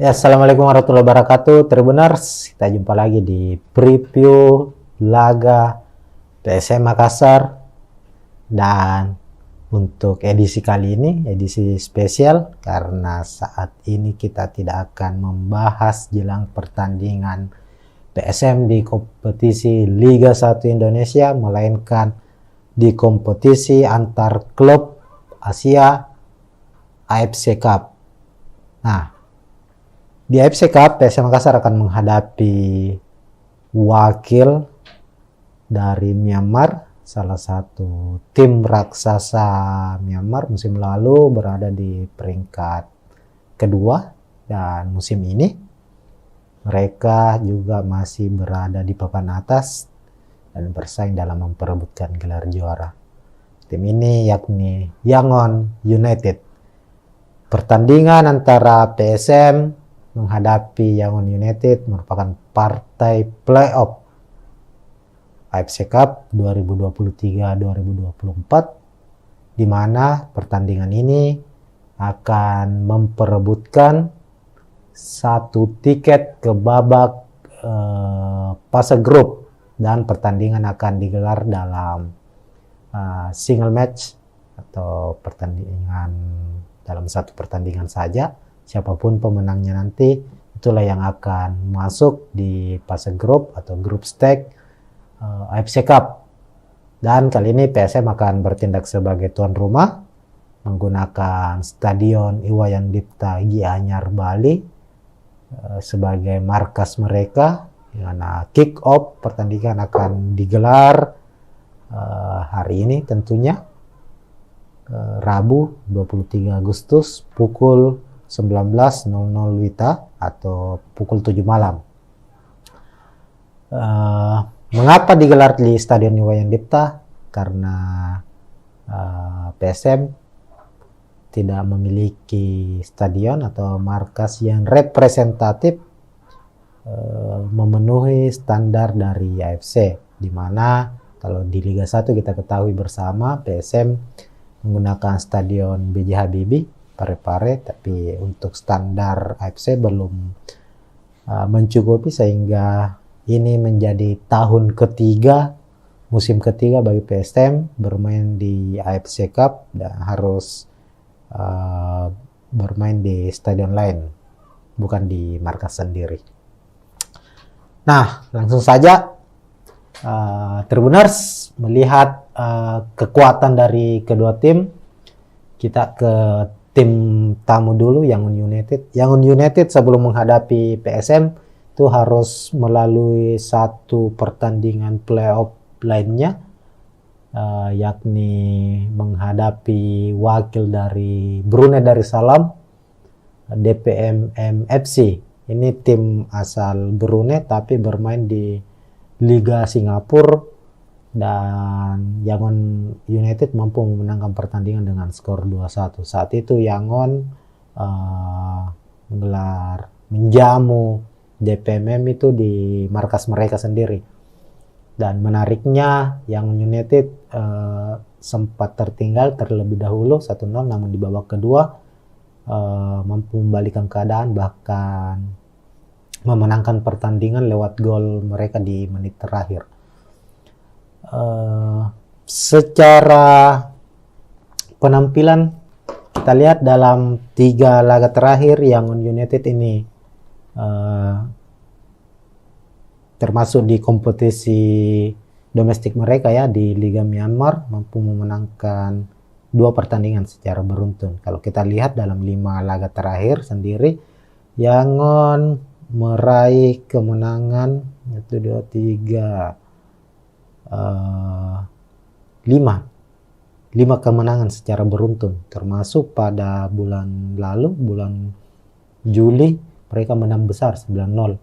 Ya, assalamualaikum warahmatullahi wabarakatuh Tribuners. Kita jumpa lagi di preview laga PSM Makassar, dan untuk edisi kali ini edisi spesial karena saat ini kita tidak akan membahas jelang pertandingan PSM di kompetisi Liga 1 Indonesia, melainkan di kompetisi antar klub Asia AFC Cup. Nah, di AFC Cup PSM Makassar akan menghadapi wakil dari Myanmar, salah satu tim raksasa Myanmar musim lalu berada di peringkat kedua, dan musim ini mereka juga masih berada di papan atas dan bersaing dalam memperebutkan gelar juara. Tim ini yakni Yangon United. Pertandingan antara PSM menghadapi Yangon United merupakan partai playoff AFC Cup 2023-2024, di mana pertandingan ini akan memperebutkan satu tiket ke babak fase grup, dan pertandingan akan digelar dalam single match atau pertandingan dalam satu pertandingan saja. Siapapun pemenangnya nanti itulah yang akan masuk di fase grup atau grup stage AFC Cup. Dan kali ini PSM akan bertindak sebagai tuan rumah menggunakan Stadion Iwayan Dipta Gianyar Bali sebagai markas mereka, di mana kick off pertandingan akan digelar hari ini tentunya, Rabu 23 Agustus pukul 19.00 WITA atau pukul 7 malam. Mengapa digelar di Stadion Iwayan Dipta? Karena PSM tidak memiliki stadion atau markas yang representatif memenuhi standar dari AFC, di mana kalau di Liga 1 kita ketahui bersama PSM menggunakan stadion B.J. Habibie Parepare, tapi untuk standar AFC belum mencukupi, sehingga ini menjadi tahun ketiga, musim ketiga bagi PSM bermain di AFC Cup dan harus bermain di stadion lain, bukan di markas sendiri. Nah, langsung saja Tribuners melihat kekuatan dari kedua tim. Kita ke tim tamu dulu, Yangon United. Yangon United sebelum menghadapi PSM itu harus melalui satu pertandingan playoff lainnya, yakni menghadapi wakil dari Brunei Darussalam, DPMM FC. Ini tim asal Brunei tapi bermain di Liga Singapura, dan Yangon United mampu memenangkan pertandingan dengan skor 2-1. Saat itu Yangon menjamu DPMM itu di markas mereka sendiri. Dan menariknya Yangon United sempat terlebih dahulu 1-0, namun di babak kedua mampu membalikkan keadaan, bahkan memenangkan pertandingan lewat gol mereka di menit terakhir. Secara penampilan kita lihat dalam 3 laga terakhir Yangon United ini termasuk di kompetisi domestik mereka ya di Liga Myanmar, mampu memenangkan 2 pertandingan secara beruntun. Kalau kita lihat dalam 5 laga terakhir sendiri, Yangon meraih kemenangan 5 kemenangan secara beruntun, termasuk pada bulan lalu, bulan Juli, mereka menang besar 9-0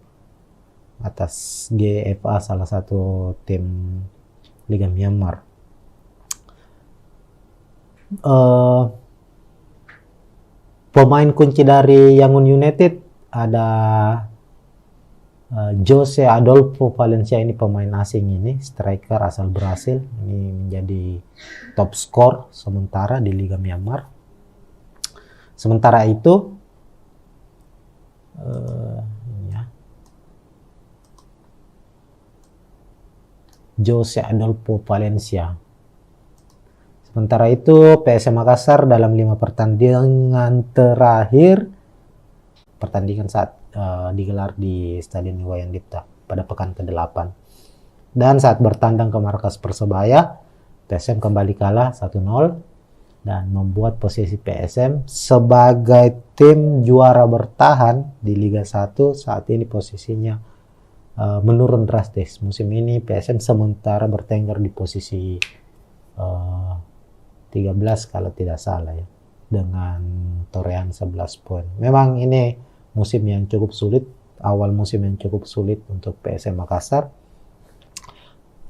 atas GFA, salah satu tim Liga Myanmar. Pemain kunci dari Yangon United ada Jose Adolfo Valencia. Ini pemain asing, ini striker asal Brasil, ini menjadi top skor sementara di Liga Myanmar. Sementara itu Jose Adolfo Valencia. Sementara itu PSM Makassar dalam 5 pertandingan terakhir, pertandingan saat digelar di Stadion Iwayan Dipta pada pekan ke-8, dan saat bertandang ke markas Persebaya, PSM kembali kalah 1-0, dan membuat posisi PSM sebagai tim juara bertahan di Liga 1 saat ini posisinya menurun drastis. Musim ini PSM sementara bertengger di posisi 13 kalau tidak salah ya, dengan torehan 11 poin. Memang ini musim yang cukup sulit, awal musim yang cukup sulit untuk PSM Makassar.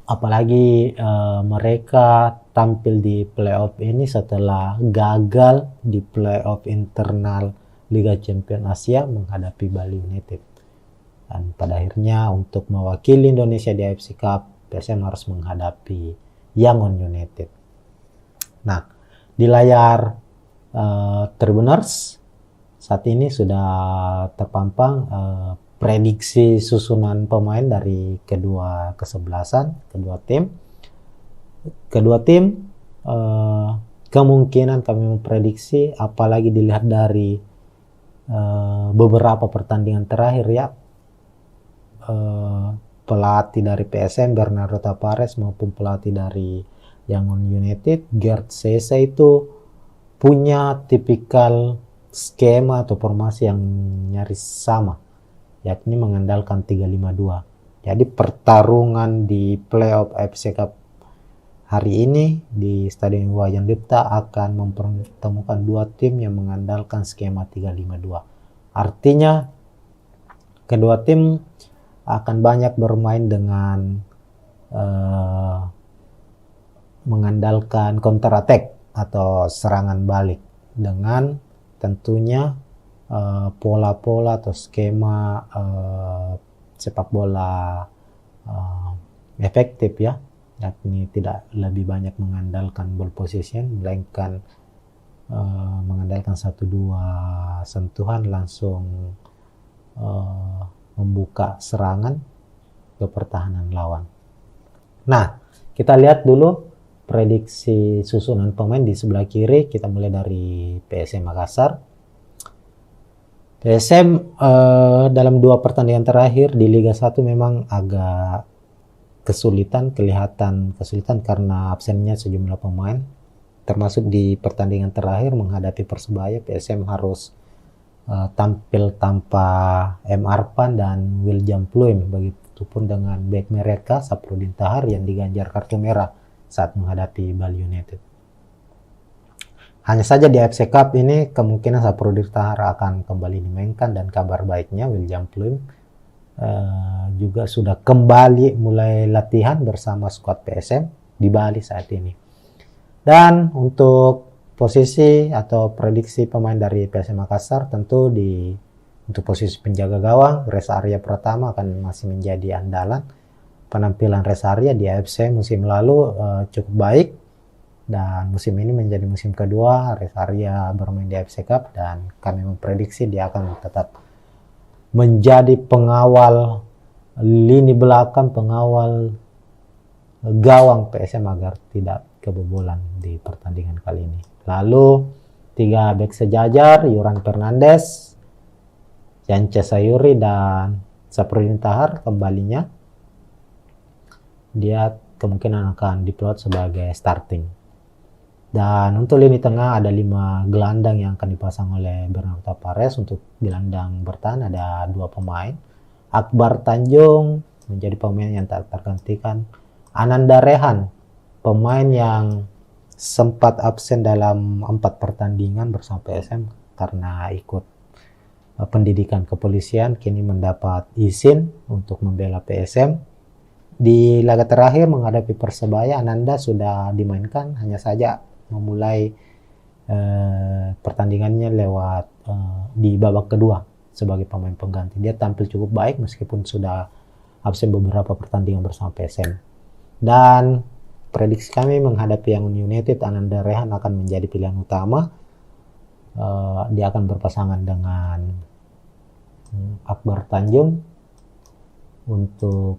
Apalagi mereka tampil di playoff ini setelah gagal di playoff internal Liga Champions Asia menghadapi Bali United. Dan pada akhirnya untuk mewakili Indonesia di AFC Cup, PSM harus menghadapi Yangon United. Nah, di layar Tribuners saat ini sudah terpampang prediksi susunan pemain dari kedua kesebelasan, kedua tim. Kemungkinan kami memprediksi, apalagi dilihat dari beberapa pertandingan terakhir ya, pelatih dari PSM Bernardo Tapares maupun pelatih dari Yangon United Gerd Sese itu punya tipikal skema atau formasi yang nyaris sama, yakni mengandalkan 3-5-2. Jadi pertarungan di playoff AFC Cup hari ini di Stadion Iwayan Dipta akan mempertemukan dua tim yang mengandalkan skema 3-5-2. Artinya kedua tim akan banyak bermain dengan mengandalkan counter attack atau serangan balik dengan tentunya pola-pola atau skema sepak bola efektif ya, yakni tidak lebih banyak mengandalkan ball possession melainkan mengandalkan 1-2 sentuhan langsung membuka serangan ke pertahanan lawan. Nah, kita lihat dulu prediksi susunan pemain di sebelah kiri. Kita mulai dari PSM Makassar. PSM dalam dua pertandingan terakhir di Liga 1 memang agak kelihatan kesulitan karena absennya sejumlah pemain. Termasuk di pertandingan terakhir menghadapi Persebaya, PSM harus tampil tanpa M. Arpan dan William Pluim, begitupun dengan bek mereka Saprudin Tahar yang diganjar kartu merah saat menghadapi Bali United. Hanya saja di AFC Cup ini kemungkinan Saprudin Tahar akan kembali dimainkan, dan kabar baiknya William Pluim juga sudah kembali mulai latihan bersama skuad PSM di Bali saat ini. Dan untuk posisi atau prediksi pemain dari PSM Makassar, tentu untuk posisi penjaga gawang, Reza Arya Pratama akan masih menjadi andalan. Penampilan Reza Arya di AFC musim lalu cukup baik, dan musim ini menjadi musim kedua Reza Arya bermain di AFC Cup, dan kami memprediksi dia akan tetap menjadi pengawal lini belakang, pengawal gawang PSM agar tidak kebobolan di pertandingan kali ini. Lalu 3 bek sejajar, Yuran Fernandes, Yance Sayuri, dan Saprudin Tahar kembalinya. Dia kemungkinan akan diplot sebagai starting. Dan untuk lini tengah ada 5 gelandang yang akan dipasang oleh Bernardo Tapares. Untuk gelandang bertahan ada 2 pemain. Akbar Tanjung menjadi pemain yang tak tergantikan. Ananda Rehan, pemain yang sempat absen dalam 4 pertandingan bersama PSM karena ikut pendidikan kepolisian, kini mendapat izin untuk membela PSM. Di laga terakhir menghadapi Persebaya, Ananda sudah dimainkan, hanya saja memulai pertandingannya lewat di babak kedua sebagai pemain pengganti. Dia tampil cukup baik meskipun sudah absen beberapa pertandingan bersama PSM. Dan prediksi kami menghadapi Yangon United, Ananda Rehan akan menjadi pilihan utama. Dia akan berpasangan dengan Akbar Tanjung untuk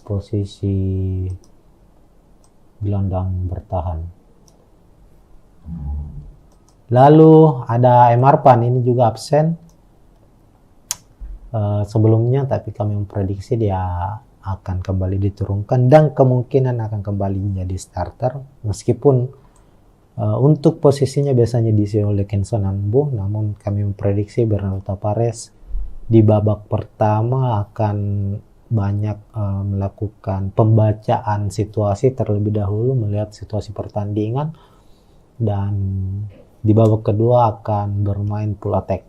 posisi gelandang bertahan. Lalu ada M. Arpan, ini juga absen sebelumnya, tapi kami memprediksi dia akan kembali diturunkan dan kemungkinan akan kembali menjadi starter, meskipun Untuk posisinya biasanya diisi oleh Kenson Nambu, namun kami memprediksi Bernardo Tavares di babak pertama akan banyak melakukan pembacaan situasi terlebih dahulu, melihat situasi pertandingan, dan di babak kedua akan bermain full attack,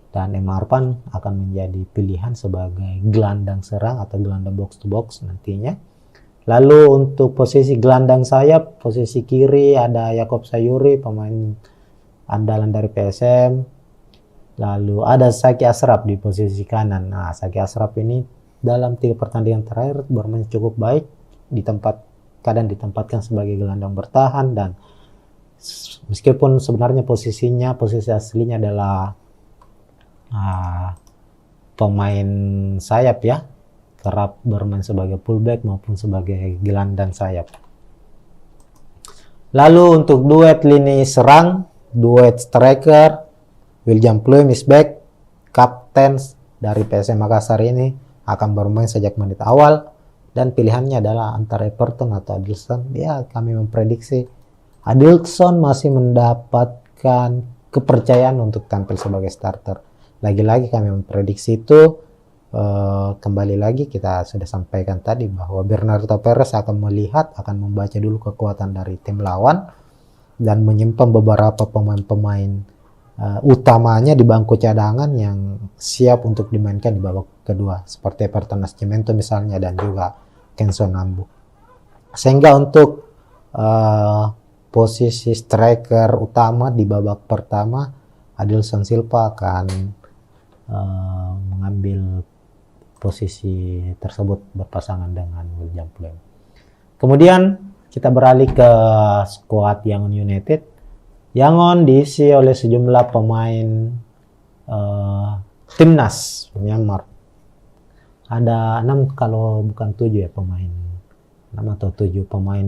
dan Emma Arpan akan menjadi pilihan sebagai gelandang serang atau gelandang box to box nantinya. Lalu untuk posisi gelandang sayap, posisi kiri ada Yakob Sayuri, pemain andalan dari PSM. Lalu ada Saki Ashraf di posisi kanan. Nah, Saki Ashraf ini dalam 3 pertandingan terakhir bermain cukup baik, kadang ditempatkan sebagai gelandang bertahan, dan meskipun sebenarnya posisi aslinya adalah pemain sayap ya, kerap bermain sebagai fullback maupun sebagai gelandang sayap. Lalu untuk duet lini serang, duet striker, William Pluim is back, kapten dari PSM Makassar ini akan bermain sejak menit awal, dan pilihannya adalah antara Everton atau Adilson. Ya, kami memprediksi Adilson masih mendapatkan kepercayaan untuk tampil sebagai starter. Lagi-lagi kami memprediksi itu. Kembali lagi kita sudah sampaikan tadi bahwa Bernardo Tavares akan membaca dulu kekuatan dari tim lawan dan menyimpan beberapa pemain-pemain utamanya di bangku cadangan yang siap untuk dimainkan di babak kedua, seperti Everton Nascimento misalnya dan juga Kenson Nambu. Sehingga untuk posisi striker utama di babak pertama, Adilson Silva akan mengambil posisi tersebut berpasangan dengan William Pluim. Kemudian kita beralih ke skuad Yangon United. Yangon diisi oleh sejumlah pemain timnas Myanmar. Ada 6 kalau bukan 7 ya pemain. 6 atau 7 pemain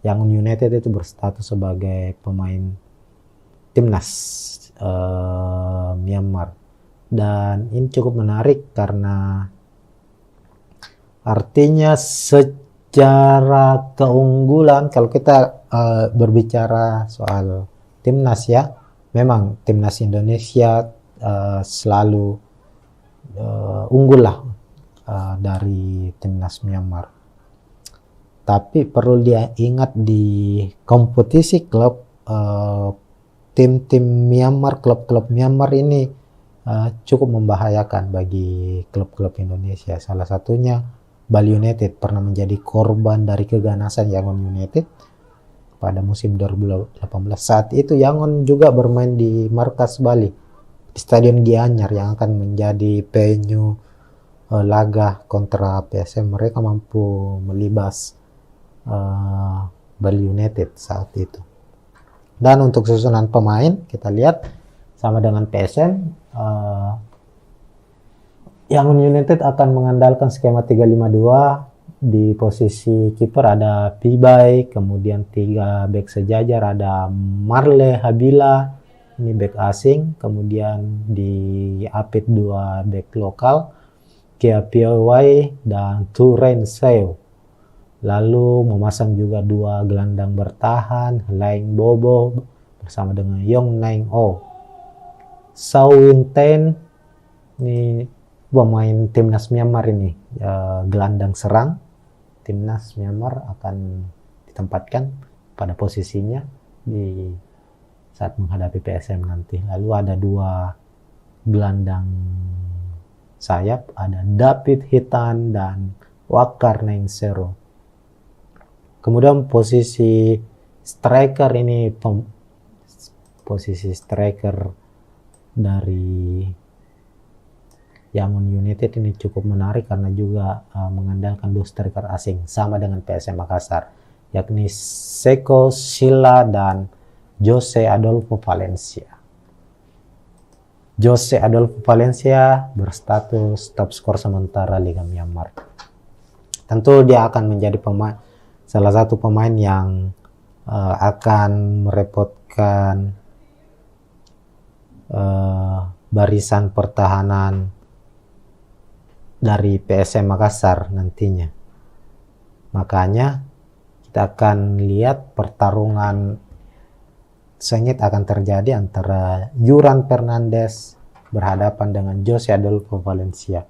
Yangon United itu berstatus sebagai pemain timnas Myanmar. Dan ini cukup menarik karena artinya secara keunggulan, kalau kita berbicara soal timnas ya, memang timnas Indonesia selalu unggul lah dari timnas Myanmar. Tapi perlu diingat di kompetisi klub, tim-tim Myanmar, klub-klub Myanmar ini cukup membahayakan bagi klub-klub Indonesia. Salah satunya Bali United pernah menjadi korban dari keganasan Yangon United pada musim 2018. Saat itu Yangon juga bermain di markas Bali, di Stadion Gianyar yang akan menjadi venue laga kontra PSM. Mereka mampu melibas Bali United saat itu. Dan untuk susunan pemain kita lihat sama dengan PSM, Yangon United akan mengandalkan skema 352. Di posisi kiper ada Pibai, kemudian 3 bek sejajar ada Marle Habila, ini bek asing, kemudian di Apit 2 bek lokal, Kia Piawai dan Turen Seo. Lalu memasang juga 2 gelandang bertahan, Laing Bobo bersama dengan Yong Naing O. Sao Win Ten, ini pemain timnas Myanmar ini, gelandang serang timnas Myanmar akan ditempatkan pada posisinya di saat menghadapi PSM nanti. Lalu ada 2 gelandang sayap, ada David Hitan dan Wakar Nainsero. Kemudian posisi striker ini, posisi striker dari Yangon United ini cukup menarik karena juga mengandalkan 2 striker asing sama dengan PSM Makassar, yakni Seko Sila dan Jose Adolfo Valencia. Jose Adolfo Valencia berstatus top skor sementara Liga Myanmar. Tentu dia akan menjadi salah satu pemain yang akan merepotkan barisan pertahanan dari PSM Makassar nantinya. Makanya kita akan lihat pertarungan sengit akan terjadi antara Juran Fernandez berhadapan dengan Jose Adolfo Valencia.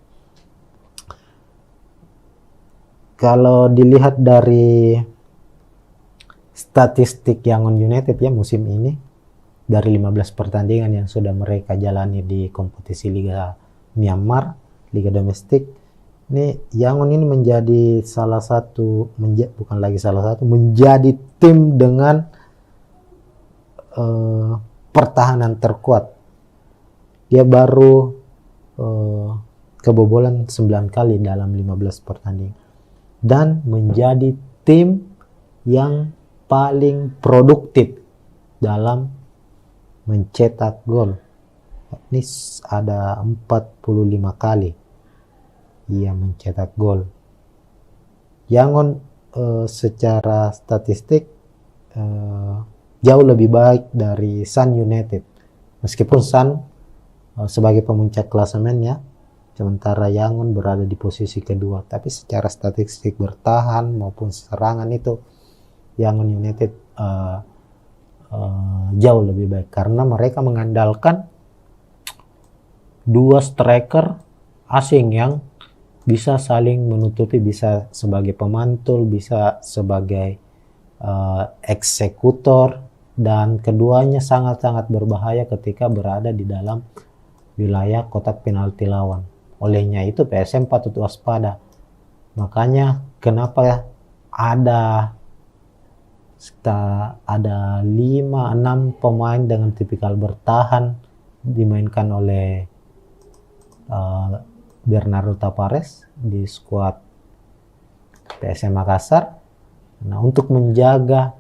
Kalau dilihat dari statistik Yangon United ya musim ini, dari 15 pertandingan yang sudah mereka jalani di kompetisi Liga Myanmar, Liga Domestik, ini Yangon ini menjadi salah satu, bukan lagi salah satu, menjadi tim dengan pertahanan terkuat. Dia baru kebobolan 9 kali dalam 15 pertandingan. Dan menjadi tim yang paling produktif dalam mencetak gol. Ini ada 45 kali ia mencetak gol. Yangon secara statistik jauh lebih baik dari Sun United. Meskipun Sun sebagai pemuncak klasemen ya, sementara Yangon berada di posisi kedua. Tapi secara statistik bertahan maupun serangan itu Yangon United jauh lebih baik. Karena mereka mengandalkan 2 striker asing yang bisa saling menutupi, bisa sebagai pemantul, bisa sebagai eksekutor, dan keduanya sangat-sangat berbahaya ketika berada di dalam wilayah kotak penalti lawan. Olehnya itu PSM patut waspada. Makanya kenapa ada 5-6 pemain dengan tipikal bertahan dimainkan oleh Bernardo Tavares di skuad PSM Makassar. Nah, untuk menjaga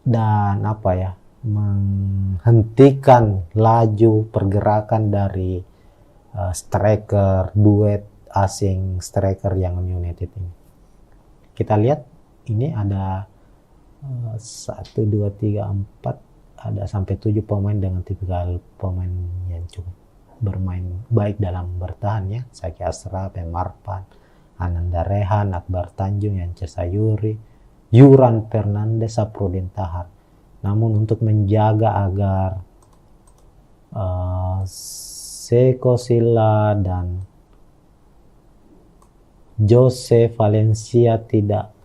dan menghentikan laju pergerakan dari striker duet asing striker Yangon United ini. Kita lihat ini ada 1, 2, 3, 4 ada sampai 7 pemain dengan tipikal pemain yang cukup bermain baik dalam bertahan ya. Zaki Ashraf, Marpan, Ananda Rehan, Akbar Tanjung, Yance Sayuri, Juran Fernandez, Saprudin Tahar. Namun untuk menjaga agar Seko Sila dan Jose Valencia tidak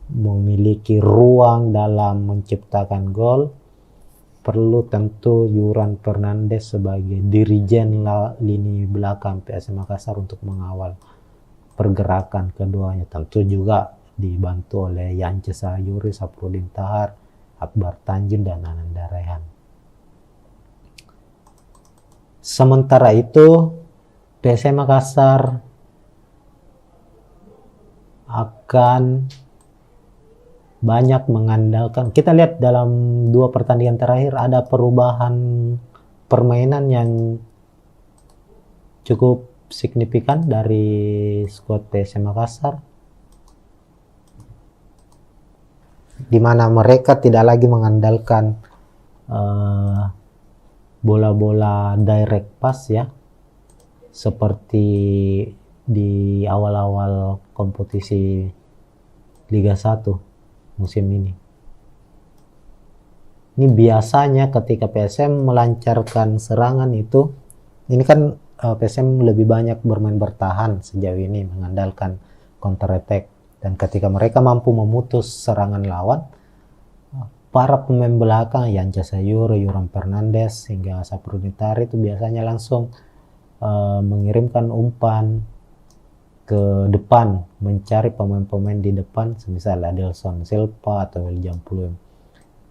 memiliki ruang dalam menciptakan gol, perlu tentu Juran Fernandez sebagai dirijen lini belakang PSM Makassar untuk mengawal pergerakan keduanya. Tentu juga dibantu oleh Yance Sayuri, Saprudin Tahar, Akbar Tanjung, dan Ananda Rehan. Sementara itu PSM Makassar akan banyak mengandalkan, kita lihat dalam 2 pertandingan terakhir ada perubahan permainan yang cukup signifikan dari skuad PSM Makassar, di mana mereka tidak lagi mengandalkan bola-bola direct pass ya, seperti di awal-awal kompetisi Liga 1 musim ini. Ini biasanya ketika PSM melancarkan serangan itu, ini kan PSM lebih banyak bermain bertahan sejauh ini, mengandalkan counter attack. Dan ketika mereka mampu memutus serangan lawan, para pemain belakang Yance Sayuri, Juran Fernandez, hingga Saprudin Tahar itu biasanya langsung mengirimkan umpan ke depan, mencari pemain-pemain di depan, semisal Adelson Silva atau William Pluim,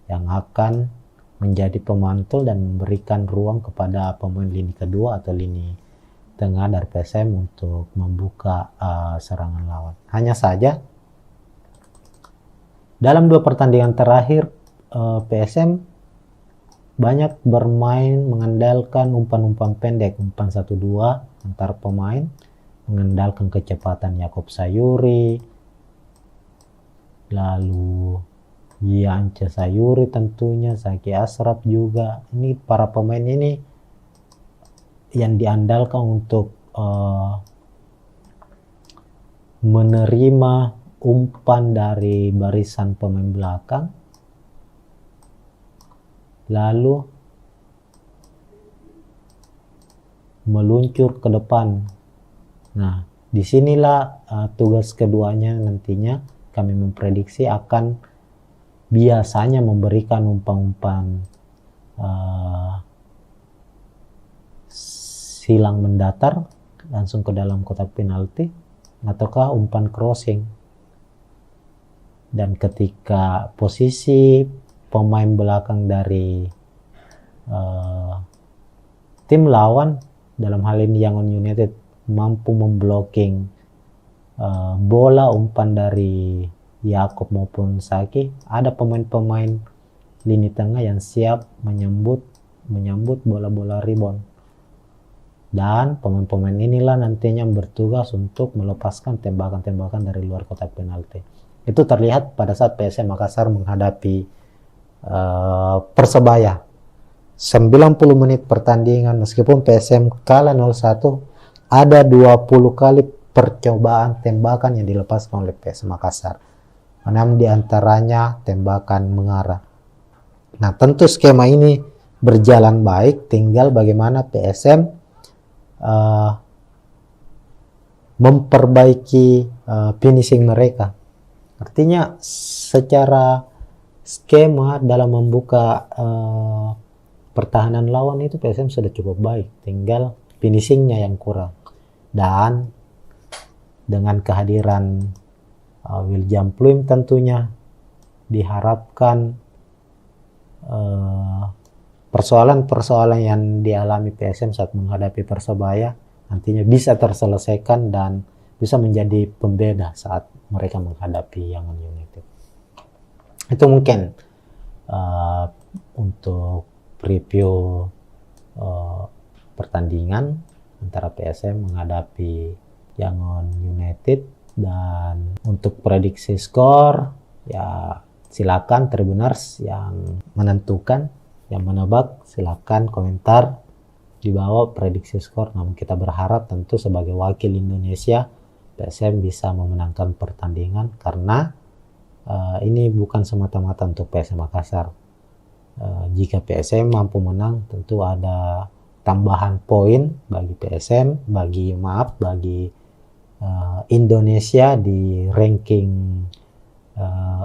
yang akan menjadi pemantul dan memberikan ruang kepada pemain lini kedua atau lini tengah dari PSM untuk membuka serangan lawan. Hanya saja dalam 2 pertandingan terakhir PSM banyak bermain mengandalkan umpan-umpan pendek, umpan 1-2 antar pemain, mengandalkan kecepatan Yakob Sayuri, lalu Yance Sayuri tentunya, Zaki Ashraf juga. Ini para pemain ini yang diandalkan untuk menerima umpan dari barisan pemain belakang, lalu meluncur ke depan. Nah, disinilah tugas keduanya nantinya kami memprediksi akan biasanya memberikan umpan-umpan silang mendatar langsung ke dalam kotak penalti, ataukah umpan crossing. Dan ketika posisi pemain belakang dari tim lawan, dalam hal ini Yangon United, mampu memblocking bola umpan dari Yakob maupun Saki, ada pemain-pemain lini tengah yang siap menyambut bola-bola rebound. Dan pemain-pemain inilah nantinya bertugas untuk melepaskan tembakan-tembakan dari luar kotak penalti. Itu terlihat pada saat PSM Makassar menghadapi Persebaya. 90 menit pertandingan, meskipun PSM kalah 0-1, ada 20 kali percobaan tembakan yang dilepaskan oleh PSM Makassar. 6 diantaranya tembakan mengarah. Nah, tentu skema ini berjalan baik, tinggal bagaimana PSM memperbaiki finishing mereka. Artinya secara skema dalam membuka pertahanan lawan itu PSM sudah cukup baik, tinggal finishingnya yang kurang. Dan dengan kehadiran William Pluim tentunya diharapkan persoalan-persoalan yang dialami PSM saat menghadapi Persebaya nantinya bisa terselesaikan dan bisa menjadi pembeda saat mereka menghadapi Yangon United. Itu mungkin untuk preview pertandingan antara PSM menghadapi Yangon United. Dan untuk prediksi skor, ya silakan Tribuners yang menentukan, yang menebak, silakan komentar di bawah prediksi skor. Namun kita berharap tentu sebagai wakil Indonesia, PSM bisa memenangkan pertandingan, karena ini bukan semata-mata untuk PSM Makassar. Jika PSM mampu menang, tentu ada tambahan poin bagi PSM, bagi Indonesia di ranking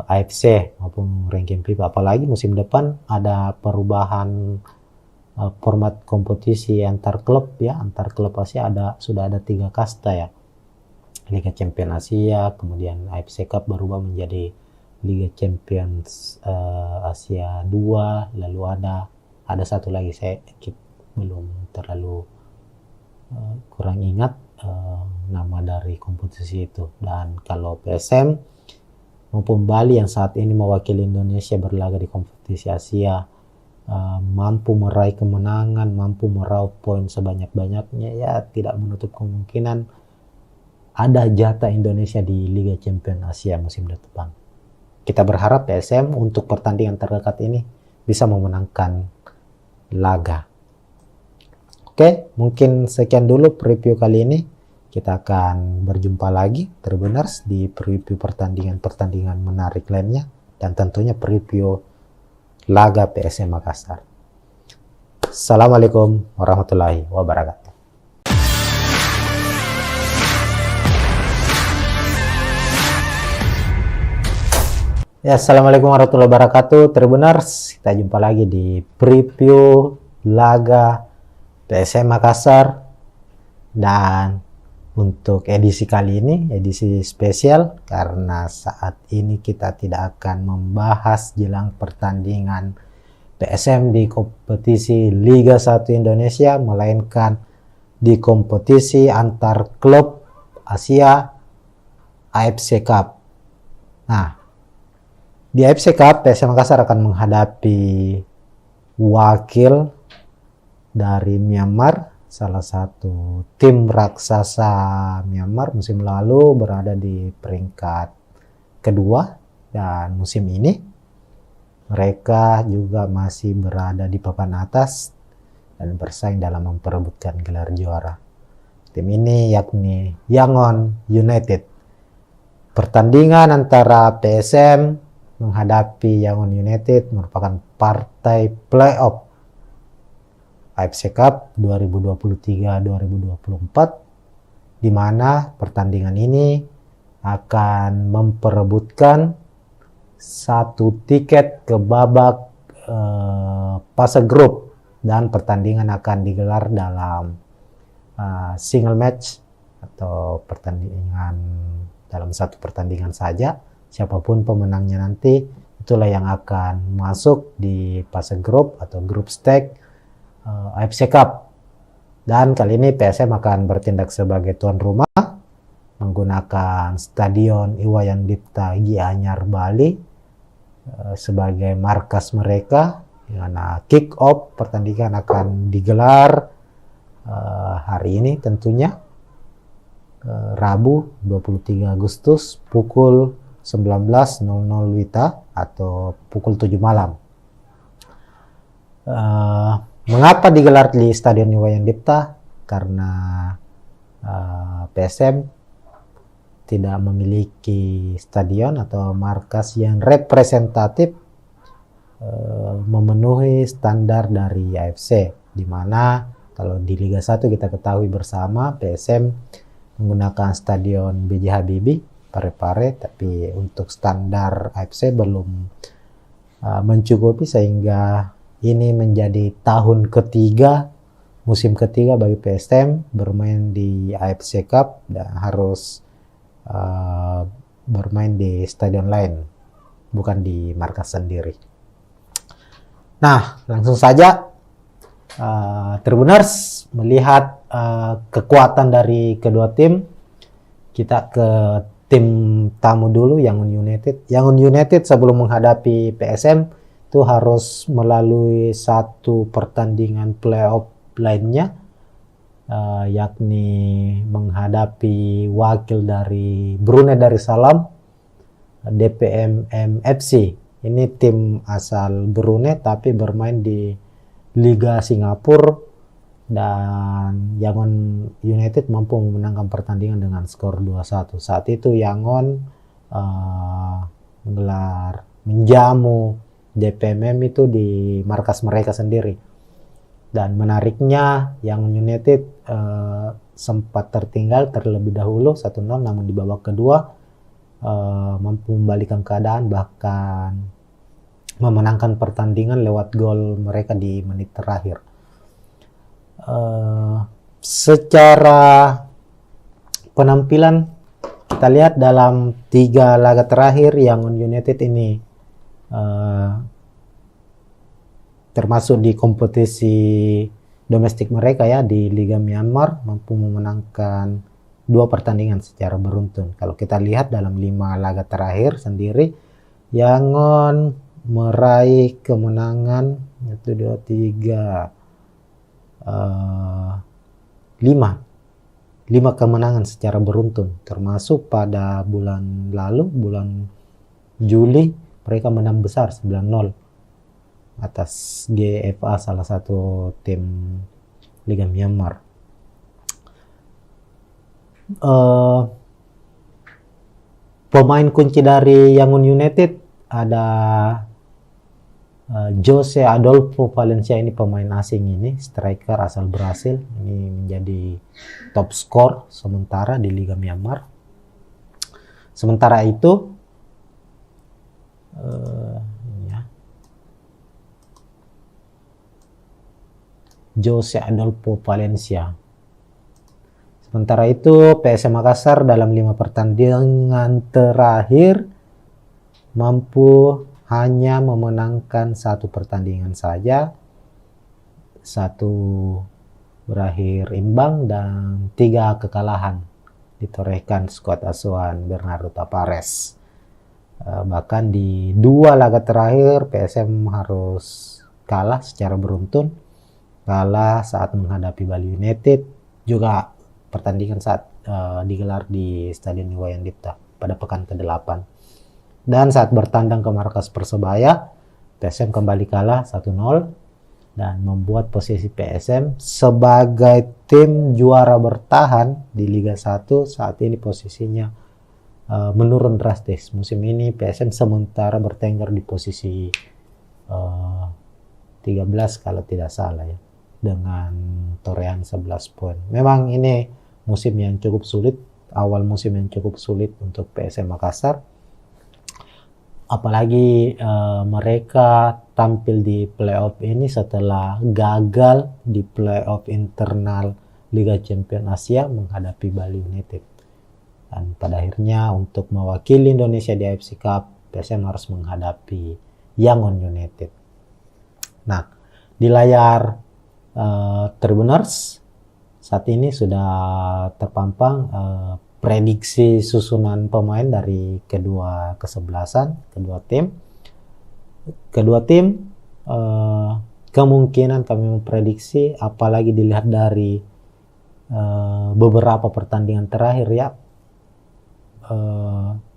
AFC maupun ranking FIFA. Apalagi musim depan ada perubahan format kompetisi antar klub ya, antar klub Asia sudah ada 3 kasta ya. Liga Champions Asia, kemudian AFC Cup berubah menjadi Liga Champions Asia 2, lalu ada satu lagi saya belum terlalu kurang ingat nama dari kompetisi itu. Dan kalau PSM maupun Bali yang saat ini mewakili Indonesia berlaga di kompetisi Asia mampu meraih kemenangan, mampu meraup poin sebanyak-banyaknya, ya tidak menutup kemungkinan ada jatah Indonesia di Liga Champions Asia musim depan. Kita berharap PSM untuk pertandingan terdekat ini bisa memenangkan laga. Oke, mungkin sekian dulu preview kali ini. Kita akan berjumpa lagi Tribuners di preview pertandingan menarik lainnya, dan tentunya preview laga PSM Makassar. Assalamualaikum warahmatullahi wabarakatuh. Ya, assalamualaikum warahmatullahi wabarakatuh Tribuners. Kita jumpa lagi di preview laga PSM Makassar. Dan untuk edisi kali ini, edisi spesial, karena saat ini kita tidak akan membahas jelang pertandingan PSM di kompetisi Liga 1 Indonesia, melainkan di kompetisi antar klub Asia AFC Cup. Nah, di AFC Cup PSM Makassar akan menghadapi wakil dari Myanmar, salah satu tim raksasa Myanmar musim lalu berada di peringkat kedua, dan musim ini mereka juga masih berada di papan atas dan bersaing dalam memperebutkan gelar juara. Tim ini yakni Yangon United. Pertandingan antara PSM menghadapi Yangon United merupakan partai playoff AFC Cup 2023-2024, di mana pertandingan ini akan memperebutkan satu tiket ke babak fase grup, dan pertandingan akan digelar dalam single match atau pertandingan dalam satu pertandingan saja. Siapapun pemenangnya nanti, itulah yang akan masuk di fase grup atau grup stage AFC Cup. Dan kali ini PSM akan bertindak sebagai tuan rumah menggunakan Stadion Iwayan Dipta Gianyar Bali sebagai markas mereka, di mana kick off pertandingan akan digelar hari ini tentunya, Rabu 23 Agustus pukul 19.00 WITA atau pukul 7 malam. Mengapa digelar di Stadion Iwayan Dipta? Karena PSM tidak memiliki stadion atau markas yang representatif memenuhi standar dari AFC, di mana kalau di Liga 1 kita ketahui bersama PSM menggunakan Stadion B.J. Habibie Parepare, tapi untuk standar AFC belum mencukupi, sehingga ini menjadi tahun ketiga, musim ketiga bagi PSM bermain di AFC Cup dan harus bermain di stadion lain, bukan di markas sendiri. Nah, langsung saja Tribuners melihat kekuatan dari kedua tim. Kita ke tim tamu dulu, Yangon United. Yangon United sebelum menghadapi PSM itu harus melalui satu pertandingan playoff lainnya, yakni menghadapi wakil dari Brunei Darussalam, DPMM FC. Ini tim asal Brunei tapi bermain di Liga Singapura, dan Yangon United mampu memenangkan pertandingan dengan skor 2-1. Saat itu Yangon menjamu DPMM itu di markas mereka sendiri. Dan menariknya Yangon United sempat tertinggal terlebih dahulu 1-0, namun di babak kedua mampu membalikkan keadaan, bahkan memenangkan pertandingan lewat gol mereka di menit terakhir. Secara penampilan kita lihat dalam 3 laga terakhir Yangon United ini termasuk di kompetisi domestik mereka ya, di Liga Myanmar mampu memenangkan 2 pertandingan secara beruntun. Kalau kita lihat dalam 5 laga terakhir sendiri, Yangon meraih kemenangan 1, 2, 3 5 kemenangan secara beruntun, termasuk pada bulan lalu, bulan Juli, mereka menang besar 9-0 atas GFA, salah satu tim Liga Myanmar. Pemain kunci dari Yangon United ada Jose Adolfo Valencia. Ini pemain asing, ini striker asal Brasil, ini menjadi top skor sementara di Liga Myanmar. Sementara itu Jose Adolfo Valencia. Sementara itu PSM Makassar dalam 5 pertandingan terakhir mampu hanya memenangkan 1 pertandingan saja, 1 berakhir imbang, dan 3 kekalahan ditorehkan skuad asuhan Bernardo Tavares. Bahkan di 2 laga terakhir PSM harus kalah secara beruntun, kalah saat menghadapi Bali United, juga pertandingan saat digelar di Stadion Iwayan Dipta pada pekan ke-8. Dan saat bertandang ke markas Persebaya, PSM kembali kalah 1-0 dan membuat posisi PSM sebagai tim juara bertahan di Liga 1 saat ini posisinya menurun drastis. Musim ini PSM sementara bertengger di posisi 13 kalau tidak salah ya, dengan torehan 11 poin. Memang ini musim yang cukup sulit, awal musim yang cukup sulit untuk PSM Makassar. Apalagi mereka tampil di playoff ini setelah gagal di playoff internal Liga Champions Asia menghadapi Bali United. Dan pada akhirnya untuk mewakili Indonesia di AFC Cup, PSM harus menghadapi Yangon United. Nah, di layar Tribuners saat ini sudah terpampang prediksi susunan pemain dari kedua kesebelasan, kedua tim. Kedua tim kemungkinan kami memprediksi, apalagi dilihat dari beberapa pertandingan terakhir ya,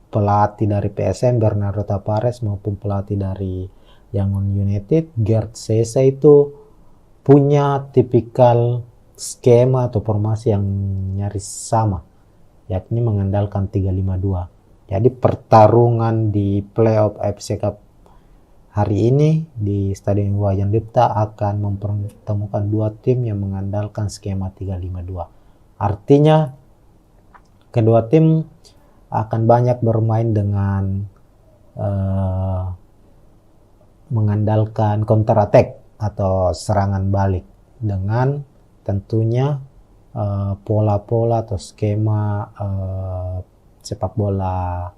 pelatih dari PSM Bernardo Tapares maupun pelatih dari Yangon United Gerd Sese itu punya tipikal skema atau formasi yang nyaris sama, yakni mengandalkan 3-5-2. Jadi pertarungan di playoff AFC Cup hari ini di Stadion Iwayan Dipta akan mempertemukan dua tim yang mengandalkan skema 3-5-2. Artinya kedua tim akan banyak bermain dengan mengandalkan counter attack atau serangan balik dengan tentunya pola-pola atau skema sepak bola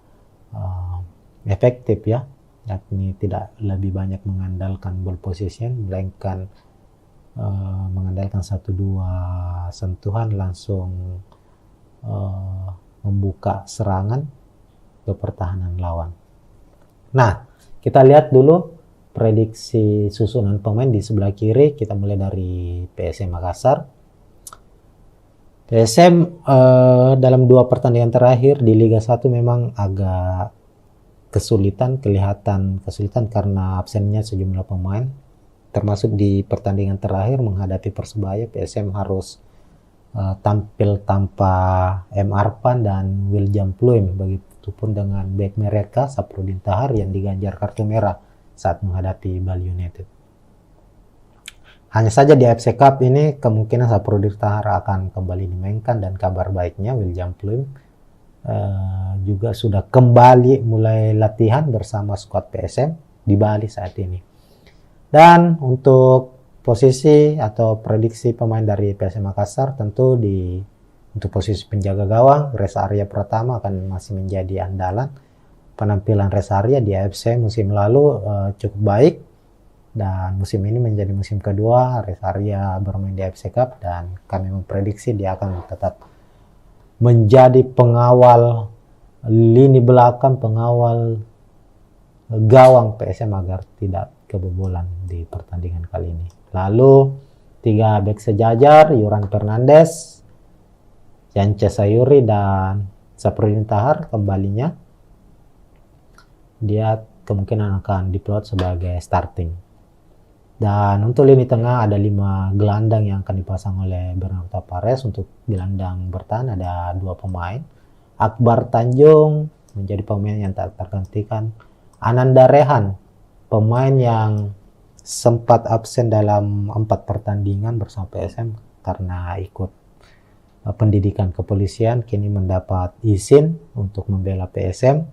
efektif ya, yakni tidak lebih banyak mengandalkan ball possession melainkan mengandalkan 1-2 sentuhan langsung membuka serangan ke pertahanan lawan. Nah, kita lihat dulu prediksi susunan pemain di sebelah kiri. Kita mulai dari PSM Makassar. PSM dalam dua pertandingan terakhir di Liga 1 memang agak kelihatan kesulitan karena absennya sejumlah pemain. Termasuk di pertandingan terakhir menghadapi Persebaya, PSM harus tampil tanpa M. Arpan dan William Pluim, begitupun dengan bek mereka Saprudin Tahar yang diganjar kartu merah saat menghadapi Bali United. Hanya saja di AFC Cup ini kemungkinan Saprudin Tahar akan kembali dimainkan, dan kabar baiknya William Pluim juga sudah kembali mulai latihan bersama skuad PSM di Bali saat ini. Dan untuk posisi atau prediksi pemain dari PSM Makassar, tentu untuk posisi penjaga gawang Reza Arya Pratama akan masih menjadi andalan. Penampilan Reza Arya di AFC musim lalu cukup baik, dan musim ini menjadi musim kedua Reza Arya bermain di AFC Cup, dan kami memprediksi dia akan tetap menjadi pengawal lini belakang, pengawal gawang PSM agar tidak kebobolan di pertandingan kali ini. Lalu 3 bek sejajar, Yuran Fernandes, Yance Sayuri, dan Saprudin Tahar kembalinya. Dia kemungkinan akan diplot sebagai starting. Dan untuk lini tengah ada 5 gelandang yang akan dipasang oleh Bernardo Tapares. Untuk gelandang bertahan ada 2 pemain. Akbar Tanjung menjadi pemain yang tak tergantikan. Ananda Rehan, pemain yang sempat absen dalam 4 pertandingan bersama PSM karena ikut pendidikan kepolisian, kini mendapat izin untuk membela PSM.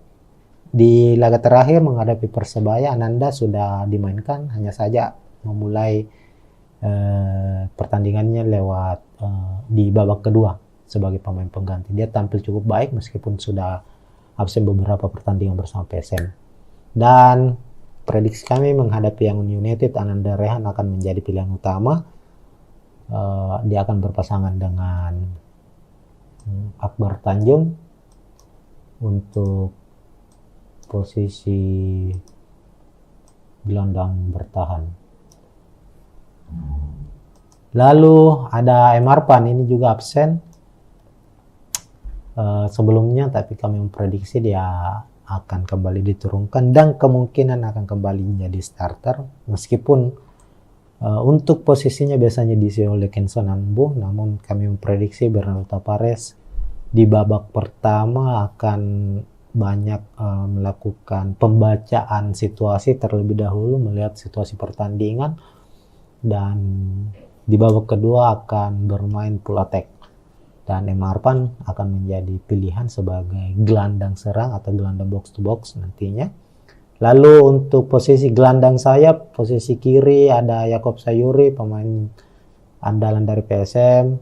Di laga terakhir menghadapi Persebaya, Ananda sudah dimainkan, hanya saja memulai pertandingannya lewat di babak kedua sebagai pemain pengganti. Dia tampil cukup baik meskipun sudah absen beberapa pertandingan bersama PSM. Dan prediksi kami menghadapi Yangon United, Ananda Rehan akan menjadi pilihan utama. Dia akan berpasangan dengan Akbar Tanjung untuk posisi gelandang bertahan. Lalu ada M. Arpan, ini juga absen sebelumnya, tapi kami memprediksi dia akan kembali diturunkan dan kemungkinan akan kembali menjadi starter, meskipun untuk posisinya biasanya diisi oleh Kenson Ambu, namun kami memprediksi Bernardo Tapares di babak pertama akan banyak melakukan pembacaan situasi terlebih dahulu, melihat situasi pertandingan, dan di babak kedua akan bermain full attack. Dan Emarpan akan menjadi pilihan sebagai gelandang serang atau gelandang box to box nantinya. Lalu untuk posisi gelandang sayap, posisi kiri ada Yakob Sayuri, pemain andalan dari PSM.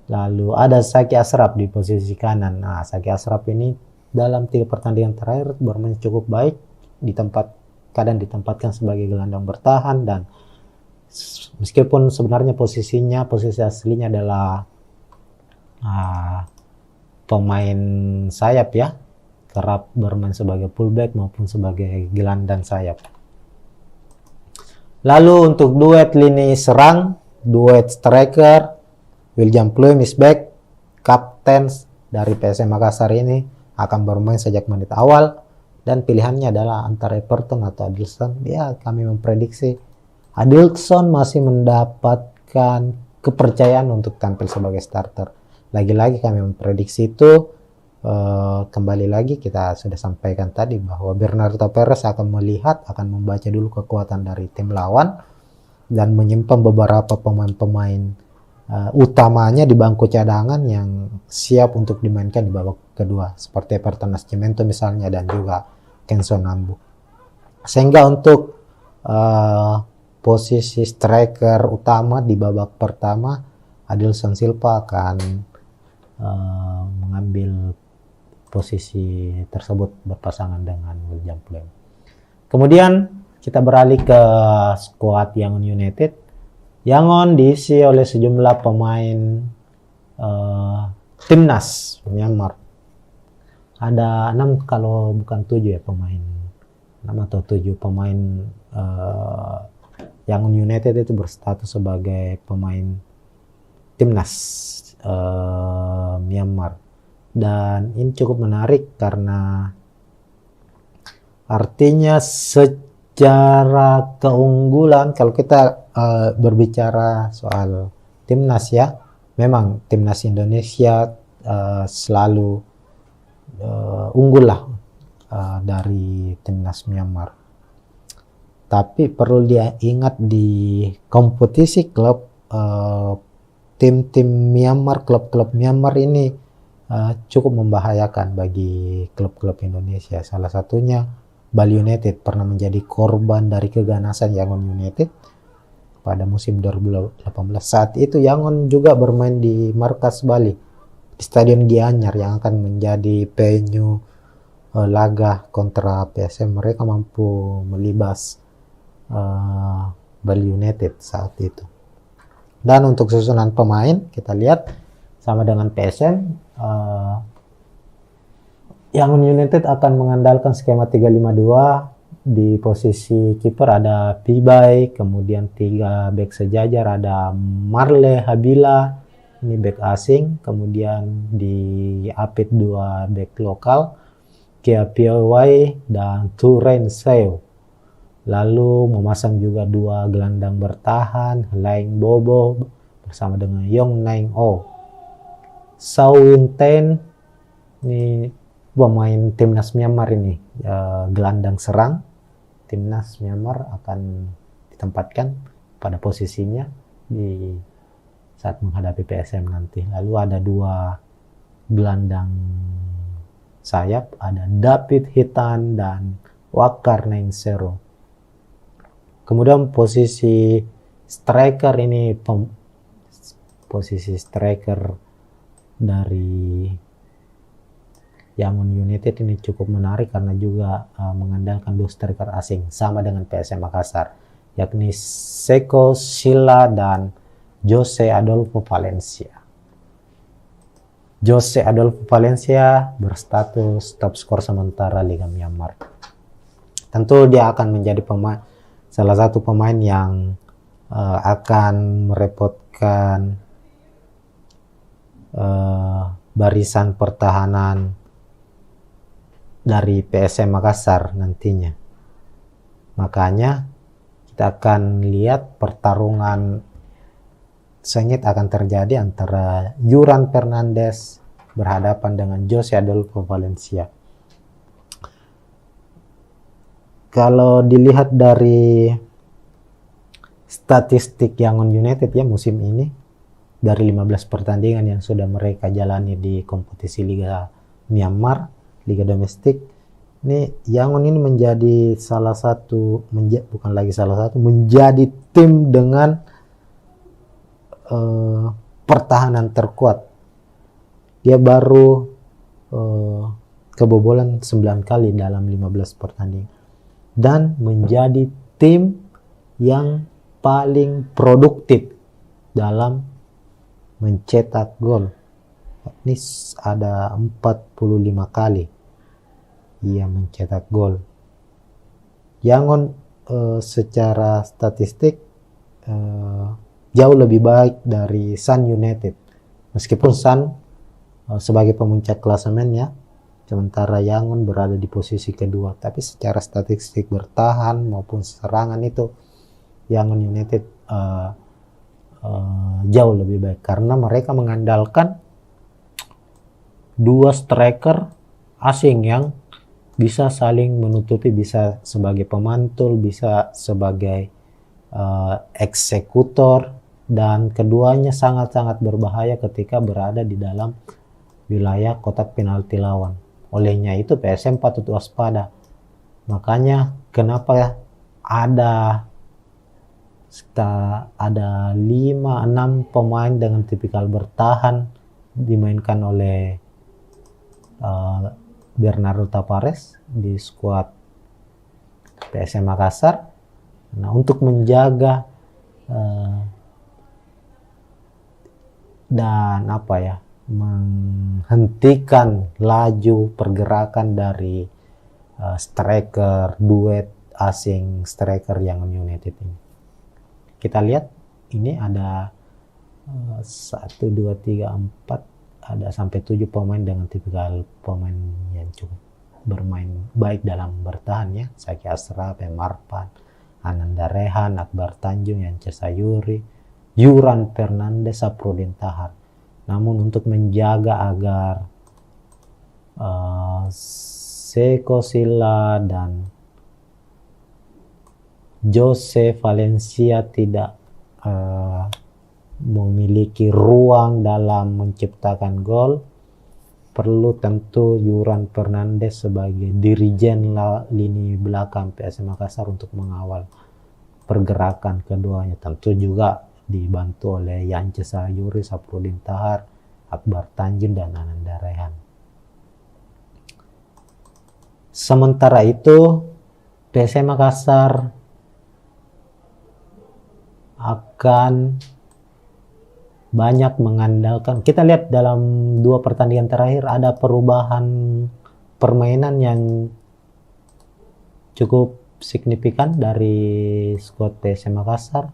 Lalu ada Saki Ashraf di posisi kanan. Nah, Saki Ashraf ini dalam 3 pertandingan terakhir bermain cukup baik, kadang ditempatkan sebagai gelandang bertahan, dan meskipun sebenarnya posisi aslinya adalah pemain sayap ya, kerap bermain sebagai fullback maupun sebagai gelandang sayap. Lalu untuk duet lini serang, duet striker, William Pluim is back, kapten dari PSM Makassar ini akan bermain sejak menit awal, dan pilihannya adalah antara Everton atau Adilson. Ya, kami memprediksi Adilson masih mendapatkan kepercayaan untuk tampil sebagai starter. Lagi-lagi kami memprediksi itu, kembali lagi kita sudah sampaikan tadi bahwa Bernardo Perez akan membaca dulu kekuatan dari tim lawan dan menyimpan beberapa pemain-pemain utamanya di bangku cadangan yang siap untuk dimainkan di babak kedua, seperti Everton Nascimento misalnya dan juga Kenzo Nambu. Sehingga untuk posisi striker utama di babak pertama, Adilson Silva akan mengambil posisi tersebut berpasangan dengan William Pluim. Kemudian kita beralih ke skuad Yangon United. Yangon diisi oleh sejumlah pemain timnas Myanmar. Ada 6 kalau bukan 7 ya pemain. 6 atau 7 pemain Yangon United itu berstatus sebagai pemain timnas Myanmar. Dan ini cukup menarik karena artinya secara keunggulan, kalau kita berbicara soal timnas ya, memang timnas Indonesia selalu unggul lah dari timnas Myanmar. Tapi perlu diingat di kompetisi klub, tim-tim Myanmar, klub-klub Myanmar ini cukup membahayakan bagi klub-klub Indonesia. Salah satunya Bali United pernah menjadi korban dari keganasan Yangon United pada musim 2018. Saat itu Yangon juga bermain di markas Bali, di Stadion Gianyar yang akan menjadi venue laga kontra PSM. Mereka mampu melibas Bali United saat itu. Dan untuk susunan pemain kita lihat sama dengan PSM, Yangon United akan mengandalkan skema 352. Di posisi kiper ada Pibai, kemudian 3 bek sejajar ada Marle Habila, ini bek asing, kemudian di Apit 2 bek lokal, Kia Piawai dan Turen Seo. Lalu memasang juga 2 gelandang bertahan, Laing Bobo bersama dengan Yong Naing O. Sao Win Ten, ini pemain timnas Myanmar ini, gelandang serang timnas Myanmar akan ditempatkan pada posisinya di saat menghadapi PSM nanti. Lalu ada 2 gelandang sayap, ada David Hitan dan Wakar Nainsero. Kemudian posisi striker ini, posisi striker dari Yangon United ini cukup menarik karena juga mengandalkan 2 striker asing sama dengan PSM Makassar, yakni Seko Sila dan Jose Adolfo Valencia. Jose Adolfo Valencia berstatus top skor sementara Liga Myanmar. Tentu dia akan menjadi salah satu pemain yang akan merepotkan barisan pertahanan dari PSM Makassar nantinya. Makanya kita akan lihat pertarungan sengit akan terjadi antara Yuran Fernandes berhadapan dengan Jose Adolfo Valencia. Kalau dilihat dari statistik Yangon United ya musim ini, dari 15 pertandingan yang sudah mereka jalani di kompetisi Liga Myanmar, Liga Domestik, ini Yangon ini menjadi salah satu, bukan lagi salah satu, menjadi tim dengan pertahanan terkuat. Dia baru kebobolan 9 kali dalam 15 pertandingan. Dan menjadi tim yang paling produktif dalam mencetak gol. Ini ada 45 kali ia mencetak gol. Yangon secara statistik jauh lebih baik dari Sun United. Meskipun Sun sebagai pemuncak klasemennya, sementara Yangon berada di posisi kedua. Tapi secara statistik bertahan maupun serangan itu Yangon United jauh lebih baik. Karena mereka mengandalkan dua striker asing yang bisa saling menutupi, bisa sebagai pemantul, bisa sebagai eksekutor, dan keduanya sangat-sangat berbahaya ketika berada di dalam wilayah kotak penalti lawan. Olehnya itu PSM patut waspada. Makanya kenapa ada 5-6 pemain dengan tipikal bertahan dimainkan oleh Bernardo Tavares di skuad PSM Makassar. Nah, untuk menjaga dan menghentikan laju pergerakan dari striker duet asing striker Yangon United ini. Kita lihat ini ada 1, 2, 3, 4, ada sampai 7 pemain dengan tipikal pemain yang cukup bermain baik dalam bertahan ya. Zaki Ashraf, Marpan, Ananda Rehan, Akbar Tanjung, Yance Sayuri, Yuran Fernandes, Saprudin Tahar. Namun untuk menjaga agar Seko Silla dan Jose Valencia tidak memiliki ruang dalam menciptakan gol, perlu tentu Yuran Fernandes sebagai dirijen lini belakang PSM Makassar untuk mengawal pergerakan keduanya. Tentu juga dibantu oleh Yance Sayuri, Saprudin Tahar, Akbar Tanjung, dan Ananda Rehan. Sementara itu PSM Makassar akan banyak mengandalkan, kita lihat dalam 2 pertandingan terakhir ada perubahan permainan yang cukup signifikan dari skuad PSM Makassar,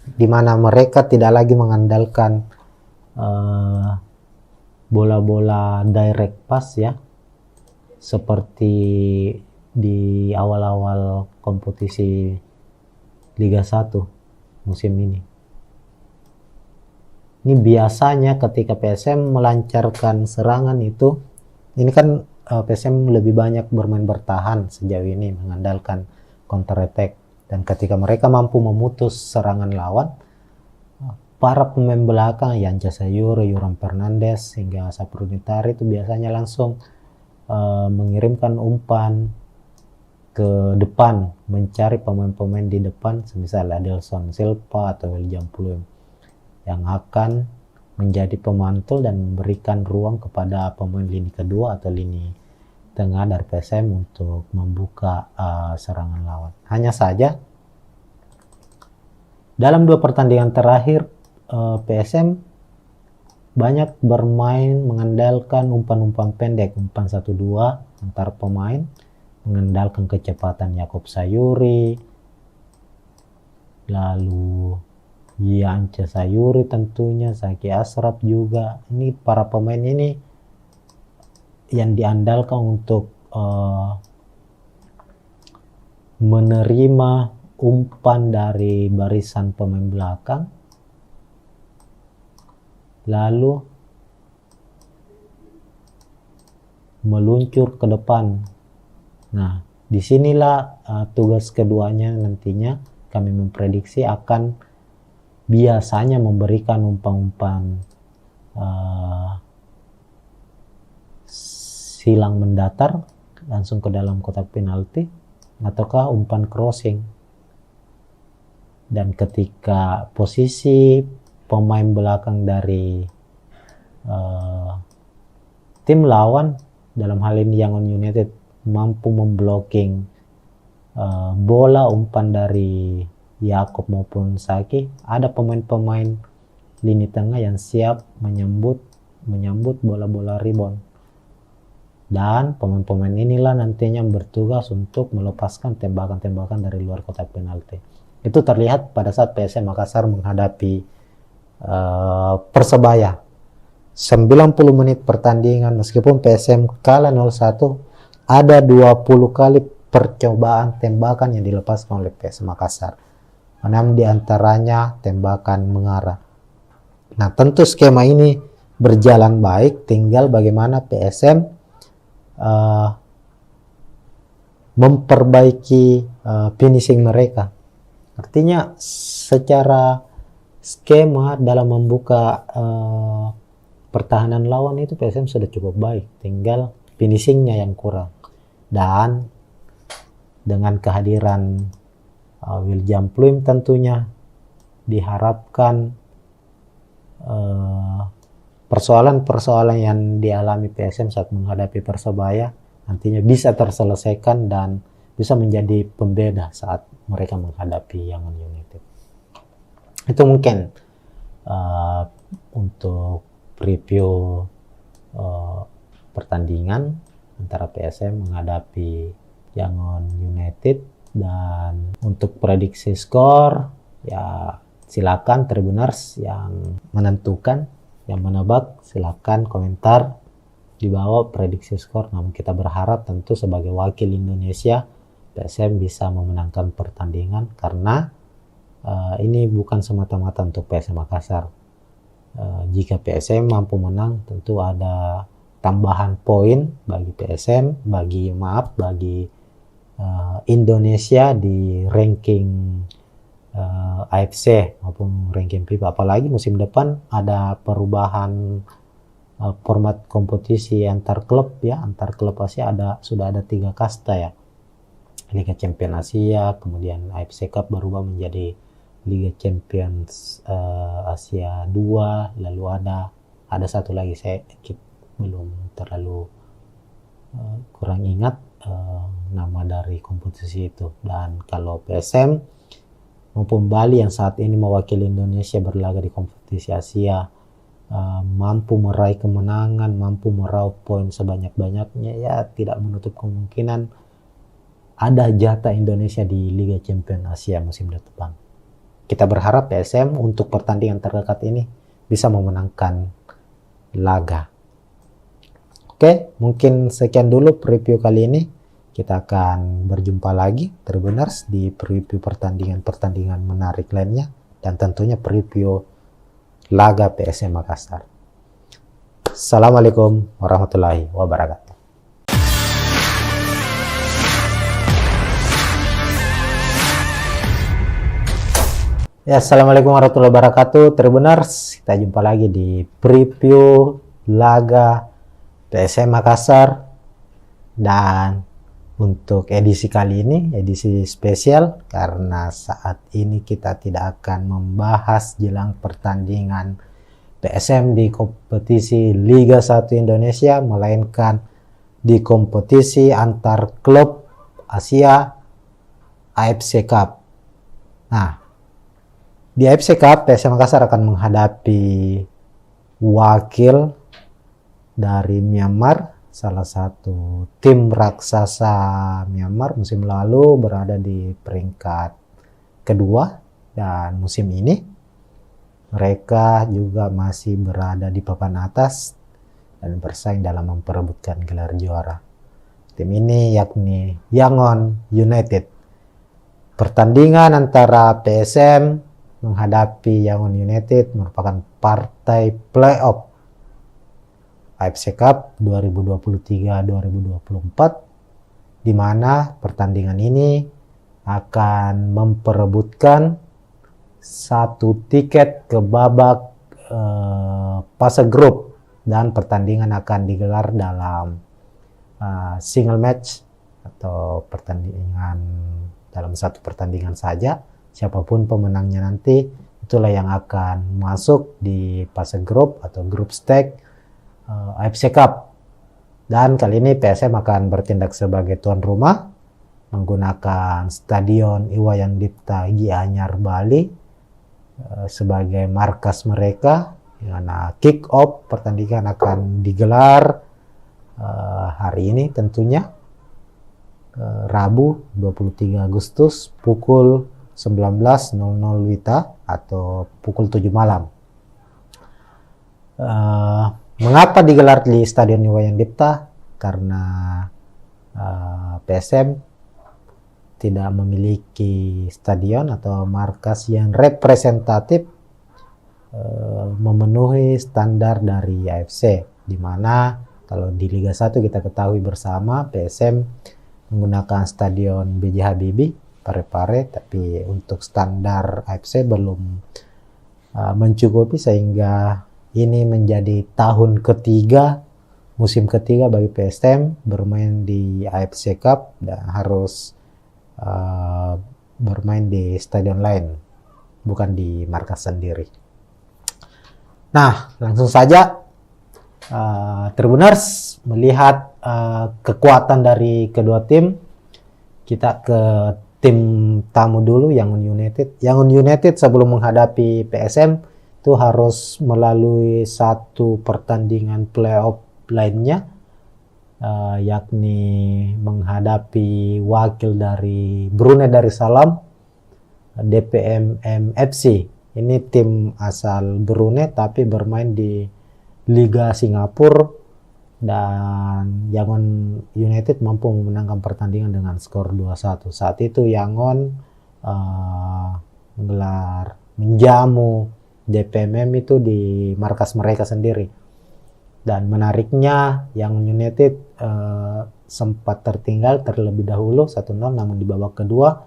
di mana mereka tidak lagi mengandalkan bola-bola direct pass ya, seperti di awal-awal kompetisi Liga 1 musim ini. Ini biasanya ketika PSM melancarkan serangan itu, ini kan PSM lebih banyak bermain bertahan sejauh ini, mengandalkan counter attack, dan ketika mereka mampu memutus serangan lawan, para pemain belakang Yance Sayuri, Yuran Fernandes hingga Saprudin Tahar itu biasanya langsung mengirimkan umpan ke depan, mencari pemain-pemain di depan, semisal Adelson Silva atau William Pluim, yang akan menjadi pemantul dan memberikan ruang kepada pemain lini kedua atau lini tengah dari PSM untuk membuka serangan lawan. Hanya saja dalam 2 pertandingan terakhir PSM banyak bermain mengandalkan umpan-umpan pendek, umpan 1-2 antar pemain, mengandalkan kecepatan Yakob Sayuri, lalu Yance Sayuri tentunya, Zaki Ashraf juga. Ini para pemain ini yang diandalkan untuk menerima umpan dari barisan pemain belakang, lalu meluncur ke depan. Nah, disinilah tugas keduanya nantinya kami memprediksi akan biasanya memberikan umpan-umpan silang mendatar langsung ke dalam kotak penalti ataukah umpan crossing. Dan ketika posisi pemain belakang dari tim lawan, dalam hal ini Yangon United, mampu memblocking bola umpan dari Yakob maupun Saki, ada pemain-pemain lini tengah yang siap menyambut bola-bola rebound. Dan pemain-pemain inilah nantinya bertugas untuk melepaskan tembakan-tembakan dari luar kotak penalti. Itu terlihat pada saat PSM Makassar menghadapi Persebaya. 90 menit pertandingan, meskipun PSM kalah 0-1, ada 20 kali percobaan tembakan yang dilepaskan oleh PSM Makassar. 6 diantaranya tembakan mengarah. Nah, tentu skema ini berjalan baik, tinggal bagaimana PSM memperbaiki finishing mereka. Artinya secara skema dalam membuka pertahanan lawan itu PSM sudah cukup baik, tinggal finishingnya yang kurang. Dan dengan kehadiran William Pluim tentunya diharapkan persoalan-persoalan yang dialami PSM saat menghadapi Persebaya nantinya bisa terselesaikan dan bisa menjadi pembeda saat mereka menghadapi Yangon United. Itu mungkin untuk preview pertandingan antara PSM menghadapi Yangon United. Dan untuk prediksi skor, ya silakan Tribuners yang menentukan, yang menebak, silakan komentar di bawah prediksi skor. Namun kita berharap tentu sebagai wakil Indonesia PSM bisa memenangkan pertandingan, karena ini bukan semata-mata untuk PSM Makassar. Jika PSM mampu menang, tentu ada tambahan poin bagi PSM, bagi Indonesia di ranking AFC maupun ranking FIFA. Apalagi musim depan ada perubahan format kompetisi antar klub ya, antar klub Asia sudah ada 3 kasta ya. Liga Champions Asia, kemudian AFC Cup berubah menjadi Liga Champions Asia 2, lalu ada satu lagi saya belum terlalu kurang ingat nama dari kompetisi itu. Dan kalau PSM maupun Bali yang saat ini mewakili Indonesia berlaga di kompetisi Asia mampu meraih kemenangan, mampu meraup poin sebanyak-banyaknya, ya tidak menutup kemungkinan ada jatah Indonesia di Liga Champions Asia musim depan. Kita berharap PSM untuk pertandingan terdekat ini bisa memenangkan laga. Oke, mungkin sekian dulu preview kali ini. Kita akan berjumpa lagi Tribuners di preview pertandingan menarik lainnya, dan tentunya preview laga PSM Makassar. Assalamualaikum warahmatullahi wabarakatuh. Ya, assalamualaikum warahmatullahi wabarakatuh Tribuners. Kita jumpa lagi di preview laga PSM Makassar, dan untuk edisi kali ini edisi spesial karena saat ini kita tidak akan membahas jelang pertandingan PSM di kompetisi Liga 1 Indonesia, melainkan di kompetisi antar klub Asia AFC Cup. Nah, di AFC Cup PSM Makassar akan menghadapi wakil dari Myanmar, salah satu tim raksasa Myanmar musim lalu berada di peringkat kedua, dan musim ini mereka juga masih berada di papan atas dan bersaing dalam memperebutkan gelar juara. Tim ini yakni Yangon United. Pertandingan antara PSM menghadapi Yangon United merupakan partai playoff AFC Cup 2023-2024, di mana pertandingan ini akan memperebutkan satu tiket ke babak fase grup, dan pertandingan akan digelar dalam single match atau pertandingan dalam satu pertandingan saja. Siapapun pemenangnya nanti, itulah yang akan masuk di fase grup atau grup stage AFC Cup. Dan kali ini PSM akan bertindak sebagai tuan rumah menggunakan Stadion Iwayan Dipta Gianyar Bali sebagai markas mereka, di mana kick off pertandingan akan digelar hari ini tentunya, Rabu 23 Agustus pukul 19.00 WITA atau pukul 7 malam. Mengapa digelar di Stadion Iwayan Dipta? Karena PSM tidak memiliki stadion atau markas yang representatif memenuhi standar dari AFC, di mana kalau di Liga 1 kita ketahui bersama PSM menggunakan stadion B.J. Habibie Parepare, tapi untuk standar AFC belum mencukupi, sehingga ini menjadi tahun ketiga, musim ketiga bagi PSM bermain di AFC Cup dan harus bermain di stadion lain, bukan di markas sendiri. Nah, langsung saja Tribuners melihat kekuatan dari kedua tim. Kita ke tim tamu dulu, Yangon United. Yangon United sebelum menghadapi PSM itu harus melalui satu pertandingan playoff lainnya, yakni menghadapi wakil dari Brunei Darussalam, DPMM FC. Ini tim asal Brunei tapi bermain di Liga Singapura, dan Yangon United mampu memenangkan pertandingan dengan skor 2-1. Saat itu Yangon menjamu DPMM itu di markas mereka sendiri. Dan menariknya Yangon United sempat terlebih dahulu 1-0, namun di babak kedua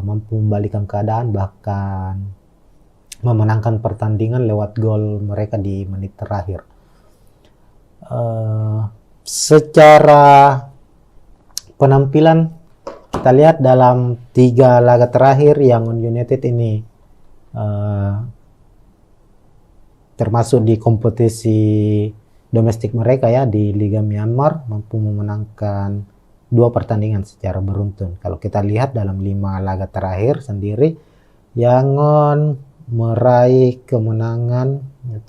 mampu membalikkan keadaan, bahkan memenangkan pertandingan lewat gol mereka di menit terakhir. Secara penampilan kita lihat dalam 3 laga terakhir Yangon United ini termasuk di kompetisi domestik mereka ya, di Liga Myanmar, mampu memenangkan 2 pertandingan secara beruntun. Kalau kita lihat dalam 5 laga terakhir sendiri, Yangon meraih kemenangan 5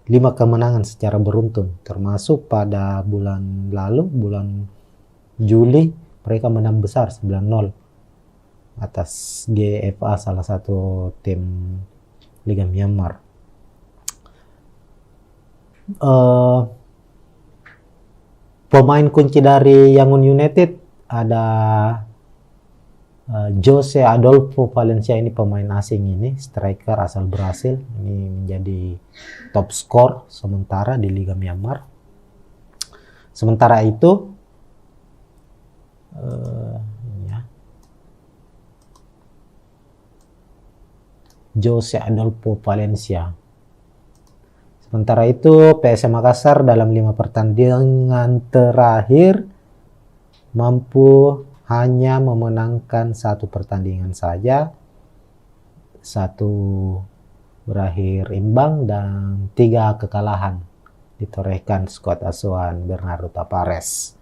kemenangan secara beruntun, termasuk pada bulan lalu, bulan Juli, mereka menang besar 9-0 atas GFA, salah satu tim Liga Myanmar. Pemain kunci dari Yangon United ada Jose Adolfo Valencia. Ini pemain asing, ini striker asal Brasil, ini menjadi top skor sementara di Liga Myanmar. Sementara itu Jose Adolfo Valencia. Sementara itu PSM Makassar dalam 5 pertandingan terakhir mampu hanya memenangkan 1 pertandingan saja, 1 berakhir imbang dan 3 kekalahan ditorehkan skuad asuhan Bernardo Tapares.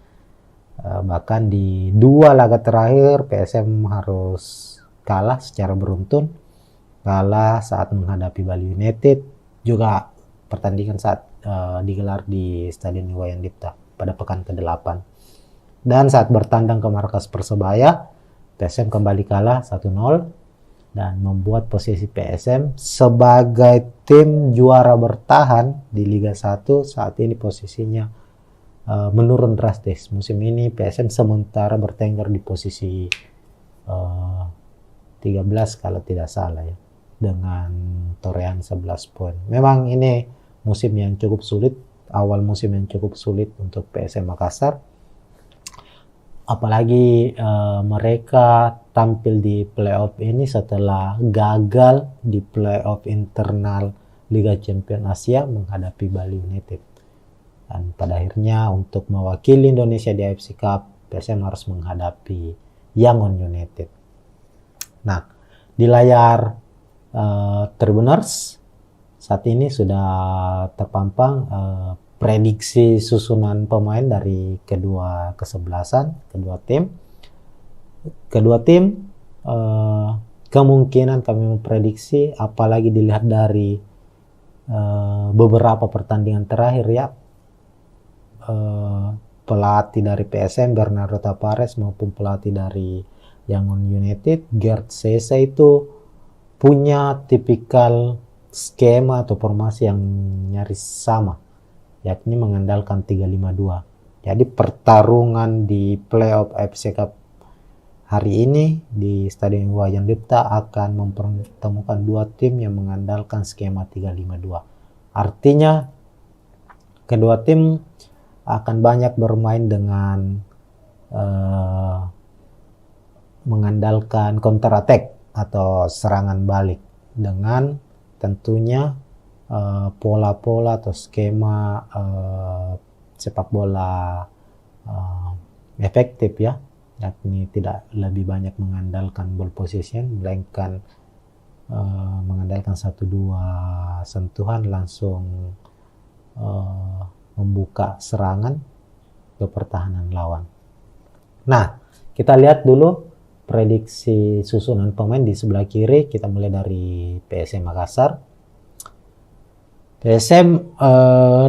Bahkan di 2 laga terakhir PSM harus kalah secara beruntun, kalah saat menghadapi Bali United, juga pertandingan saat digelar di Stadion Iwayan Dipta pada pekan ke-8. Dan saat bertandang ke markas Persebaya, PSM kembali kalah 1-0 dan membuat posisi PSM sebagai tim juara bertahan di Liga 1 saat ini posisinya menurun drastis. Musim ini PSM sementara bertengger di posisi 13 kalau tidak salah ya. dengan torehan 11 poin. Memang ini musim yang cukup sulit, awal musim yang cukup sulit untuk PSM Makassar. Apalagi mereka tampil di playoff ini setelah gagal di playoff internal Liga Champions Asia menghadapi Bali United. Dan pada akhirnya untuk mewakili Indonesia di AFC Cup, PSM harus menghadapi Yangon United. Nah, di layar Tribuners saat ini sudah terpampang prediksi susunan pemain dari kedua kesebelasan, kedua tim. Kedua tim kemungkinan kami memprediksi, apalagi dilihat dari beberapa pertandingan terakhir ya, pelatih dari PSM Bernardo Tapares maupun pelatih dari Yangon United Gerd Sese itu punya tipikal skema atau formasi yang nyaris sama, yakni mengandalkan 3-5-2. Jadi pertarungan di playoff AFC Cup hari ini di Stadion Iwayan Dipta akan mempertemukan dua tim yang mengandalkan skema 3-5-2. Artinya kedua tim akan banyak bermain dengan mengandalkan counter attack atau serangan balik dengan tentunya pola-pola atau skema sepak bola efektif ya, yakni tidak lebih banyak mengandalkan ball possession melainkan mengandalkan 1-2 sentuhan langsung membuka serangan ke pertahanan lawan. Nah, kita lihat dulu prediksi susunan pemain di sebelah kiri. Kita mulai dari PSM Makassar. PSM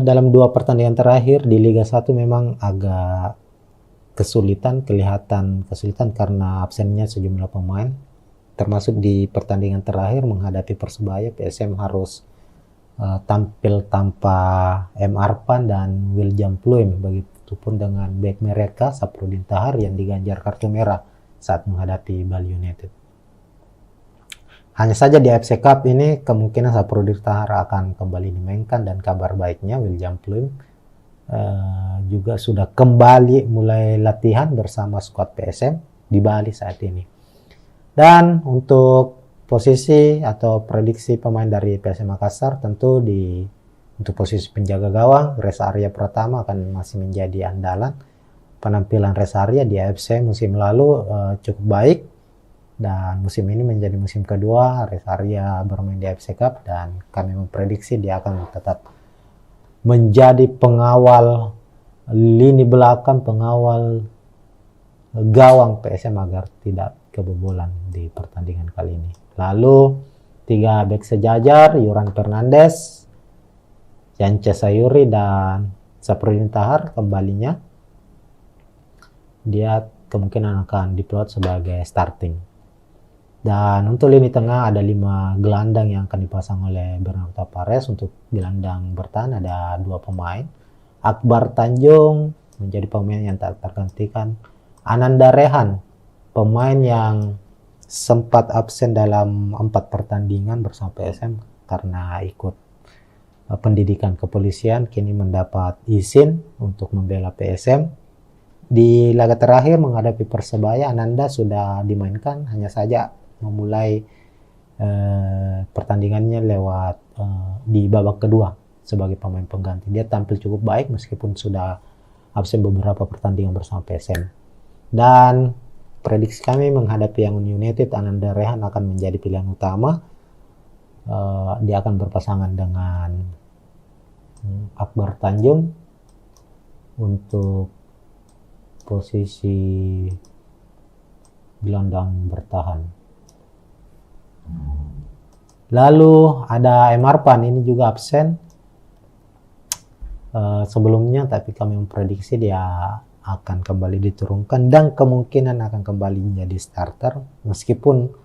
dalam 2 pertandingan terakhir di Liga 1 memang agak kelihatan kesulitan karena absennya sejumlah pemain. Termasuk di pertandingan terakhir menghadapi Persebaya, PSM harus tampil tanpa M. Arpan dan William Pluim. Begitupun dengan bek mereka Saprudin Tahar yang diganjar kartu merah saat menghadapi Bali United. Hanya saja di AFC Cup ini kemungkinan Saprudin Tahar akan kembali dimainkan, dan kabar baiknya William Pluim juga sudah kembali mulai latihan bersama skuad PSM di Bali saat ini. Dan untuk posisi atau prediksi pemain dari PSM Makassar, tentu untuk posisi penjaga gawang Reza Arya Pratama akan masih menjadi andalan. Penampilan Reza Arya di AFC musim lalu cukup baik, dan musim ini menjadi musim kedua Reza Arya bermain di AFC Cup, dan kami memprediksi dia akan tetap menjadi pengawal lini belakang, pengawal gawang PSM agar tidak kebobolan di pertandingan kali ini. Lalu 3 bek sejajar, Yuran Fernandes, Yance Sayuri, dan Saprudin Tahar kembalinya. Dia kemungkinan akan diplot sebagai starting. Dan untuk lini tengah ada 5 gelandang yang akan dipasang oleh Bernardo Tapares. Untuk gelandang bertahan ada 2 pemain. Akbar Tanjung menjadi pemain yang tak tergantikan. Ananda Rehan, pemain yang sempat absen dalam 4 pertandingan bersama PSM karena ikut pendidikan kepolisian, kini mendapat izin untuk membela PSM. Di laga terakhir menghadapi Persebaya, Ananda sudah dimainkan, hanya saja memulai pertandingannya lewat di babak kedua sebagai pemain pengganti. Dia tampil cukup baik meskipun sudah absen beberapa pertandingan bersama PSM. Dan prediksi kami menghadapi Yangon United, Ananda Rehan akan menjadi pilihan utama. Dia akan berpasangan dengan Akbar Tanjung untuk posisi gelandang bertahan. Lalu ada M. Arpan, ini juga absen sebelumnya, tapi kami memprediksi dia akan kembali diturunkan dan kemungkinan akan kembali menjadi starter, meskipun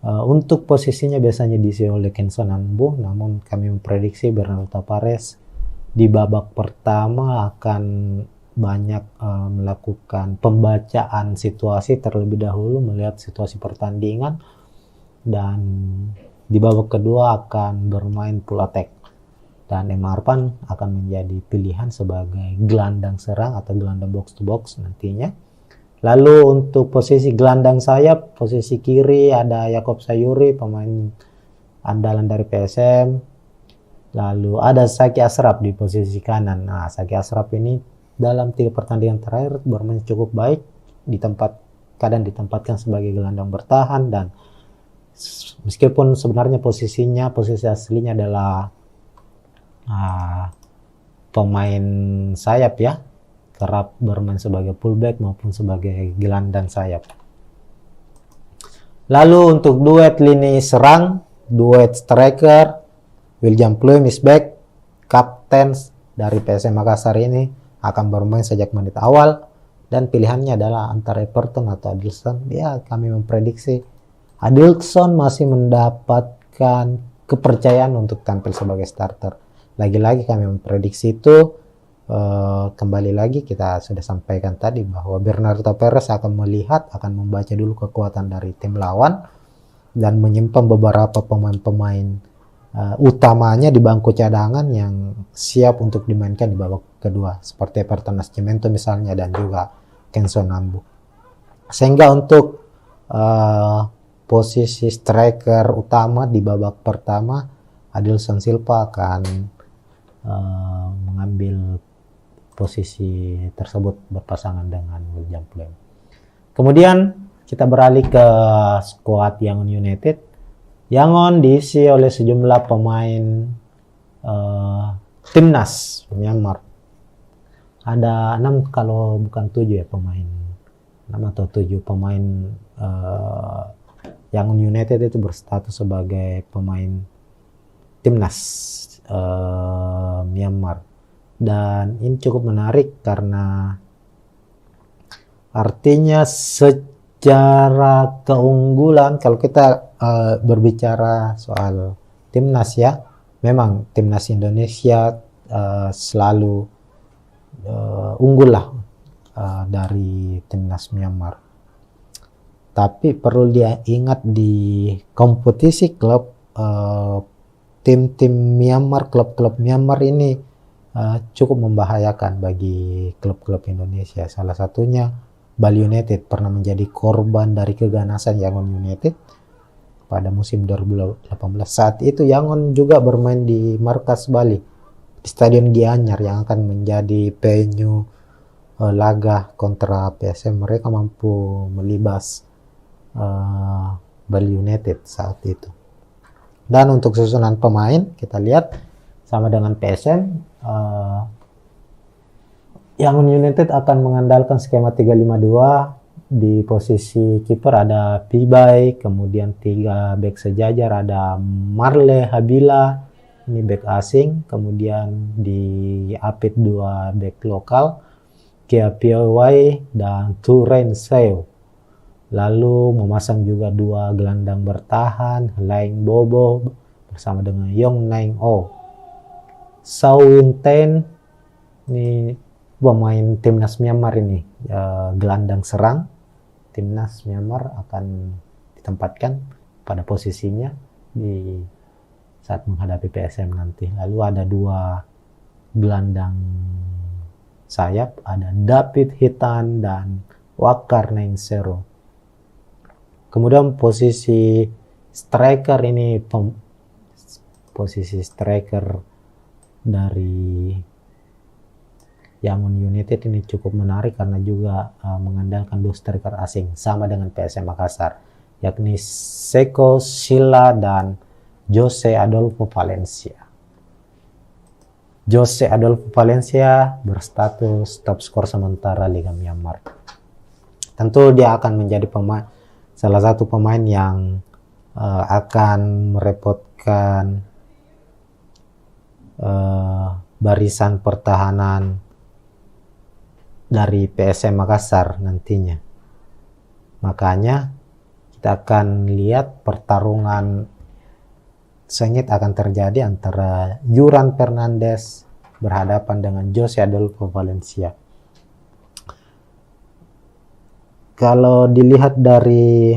untuk posisinya biasanya diisi oleh Kenson Anbu, namun kami memprediksi Bernardo Tapares di babak pertama akan banyak melakukan pembacaan situasi terlebih dahulu, melihat situasi pertandingan dan di babak kedua akan bermain full attack. Dan Emarpan akan menjadi pilihan sebagai gelandang serang atau gelandang box to box nantinya. Lalu untuk posisi gelandang sayap, posisi kiri ada Yakob Sayuri, pemain andalan dari PSM. Lalu ada Saki Ashraf di posisi kanan. Nah, Saki Ashraf ini dalam 3 pertandingan terakhir bermain cukup baik, kadang ditempatkan sebagai gelandang bertahan, dan meskipun sebenarnya posisi aslinya adalah pemain sayap ya, kerap bermain sebagai fullback maupun sebagai gelandang sayap. Lalu untuk duet lini serang, duet striker, William Pluim is back, kapten dari PSM Makassar ini akan bermain sejak menit awal, dan pilihannya adalah antara Everton atau Adilson. Ya, kami memprediksi Adilson masih mendapatkan kepercayaan untuk tampil sebagai starter. Lagi-lagi kami memprediksi itu, kembali lagi kita sudah sampaikan tadi bahwa Bernardo Perez akan membaca dulu kekuatan dari tim lawan dan menyimpan beberapa pemain-pemain utamanya di bangku cadangan yang siap untuk dimainkan di babak kedua, seperti Everton Nascimento misalnya dan juga Kenzo Nambu. Sehingga untuk posisi striker utama di babak pertama, Adilson Silva akan mengambil posisi tersebut berpasangan dengan William Pluim. Kemudian kita beralih ke skuad Yangon United. Yangon diisi oleh sejumlah pemain timnas Myanmar. Ada 6 kalau bukan 7 ya pemain. 6 atau 7 pemain Yangon United itu berstatus sebagai pemain timnas Myanmar. Dan ini cukup menarik karena artinya secara keunggulan, kalau kita berbicara soal timnas ya, memang timnas Indonesia selalu unggul lah dari timnas Myanmar. Tapi perlu diingat di kompetisi klub, tim-tim Myanmar, klub-klub Myanmar ini cukup membahayakan bagi klub-klub Indonesia. Salah satunya Bali United pernah menjadi korban dari keganasan Yangon United pada musim 2018. Saat itu Yangon juga bermain di markas Bali, di Stadion Gianyar yang akan menjadi venue laga kontra PSM. Mereka mampu melibas Bali United saat itu. Dan untuk susunan pemain kita lihat sama dengan PSM, Yangon United akan mengandalkan skema 352. Di posisi kiper ada Pibai, kemudian 3 bek sejajar ada Marle Habila, ini bek asing, kemudian di Apit 2 bek lokal, Kia Piawai dan Turen Seo. Lalu memasang juga 2 gelandang bertahan, Laing Bobo bersama dengan Yong Naing O. Sao Winten, ini pemain timnas Myanmar ini, gelandang serang timnas Myanmar akan ditempatkan pada posisinya di saat menghadapi PSM nanti. Lalu ada 2 gelandang sayap, ada David Hitan dan Wakar Nainsero. Kemudian posisi striker ini, posisi striker dari Yangon United ini cukup menarik karena juga mengandalkan 2 striker asing sama dengan PSM Makassar, yakni Seko Sila dan Jose Adolfo Valencia. Jose Adolfo Valencia berstatus top skor sementara Liga Myanmar. Tentu dia akan menjadi salah satu pemain yang akan merepotkan barisan pertahanan dari PSM Makassar nantinya. Makanya kita akan lihat pertarungan sengit akan terjadi antara Yuran Fernandes berhadapan dengan Jose Adolfo Valencia. Kalau dilihat dari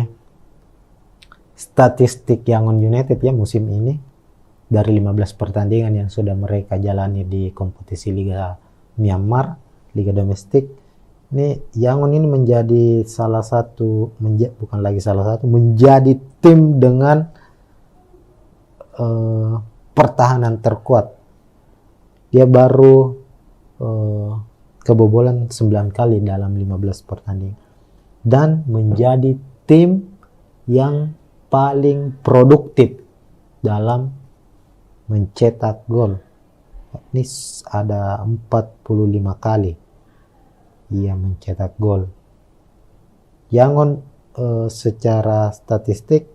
statistik Yangon United ya musim ini, dari 15 pertandingan yang sudah mereka jalani di kompetisi Liga Myanmar, Liga Domestik, ini Yangon ini menjadi salah satu, bukan lagi salah satu, menjadi tim dengan pertahanan terkuat. Dia baru kebobolan 9 kali dalam 15 pertandingan. Dan menjadi tim yang paling produktif dalam mencetak gol. Ini ada 45 kali ia mencetak gol. Yangon secara statistik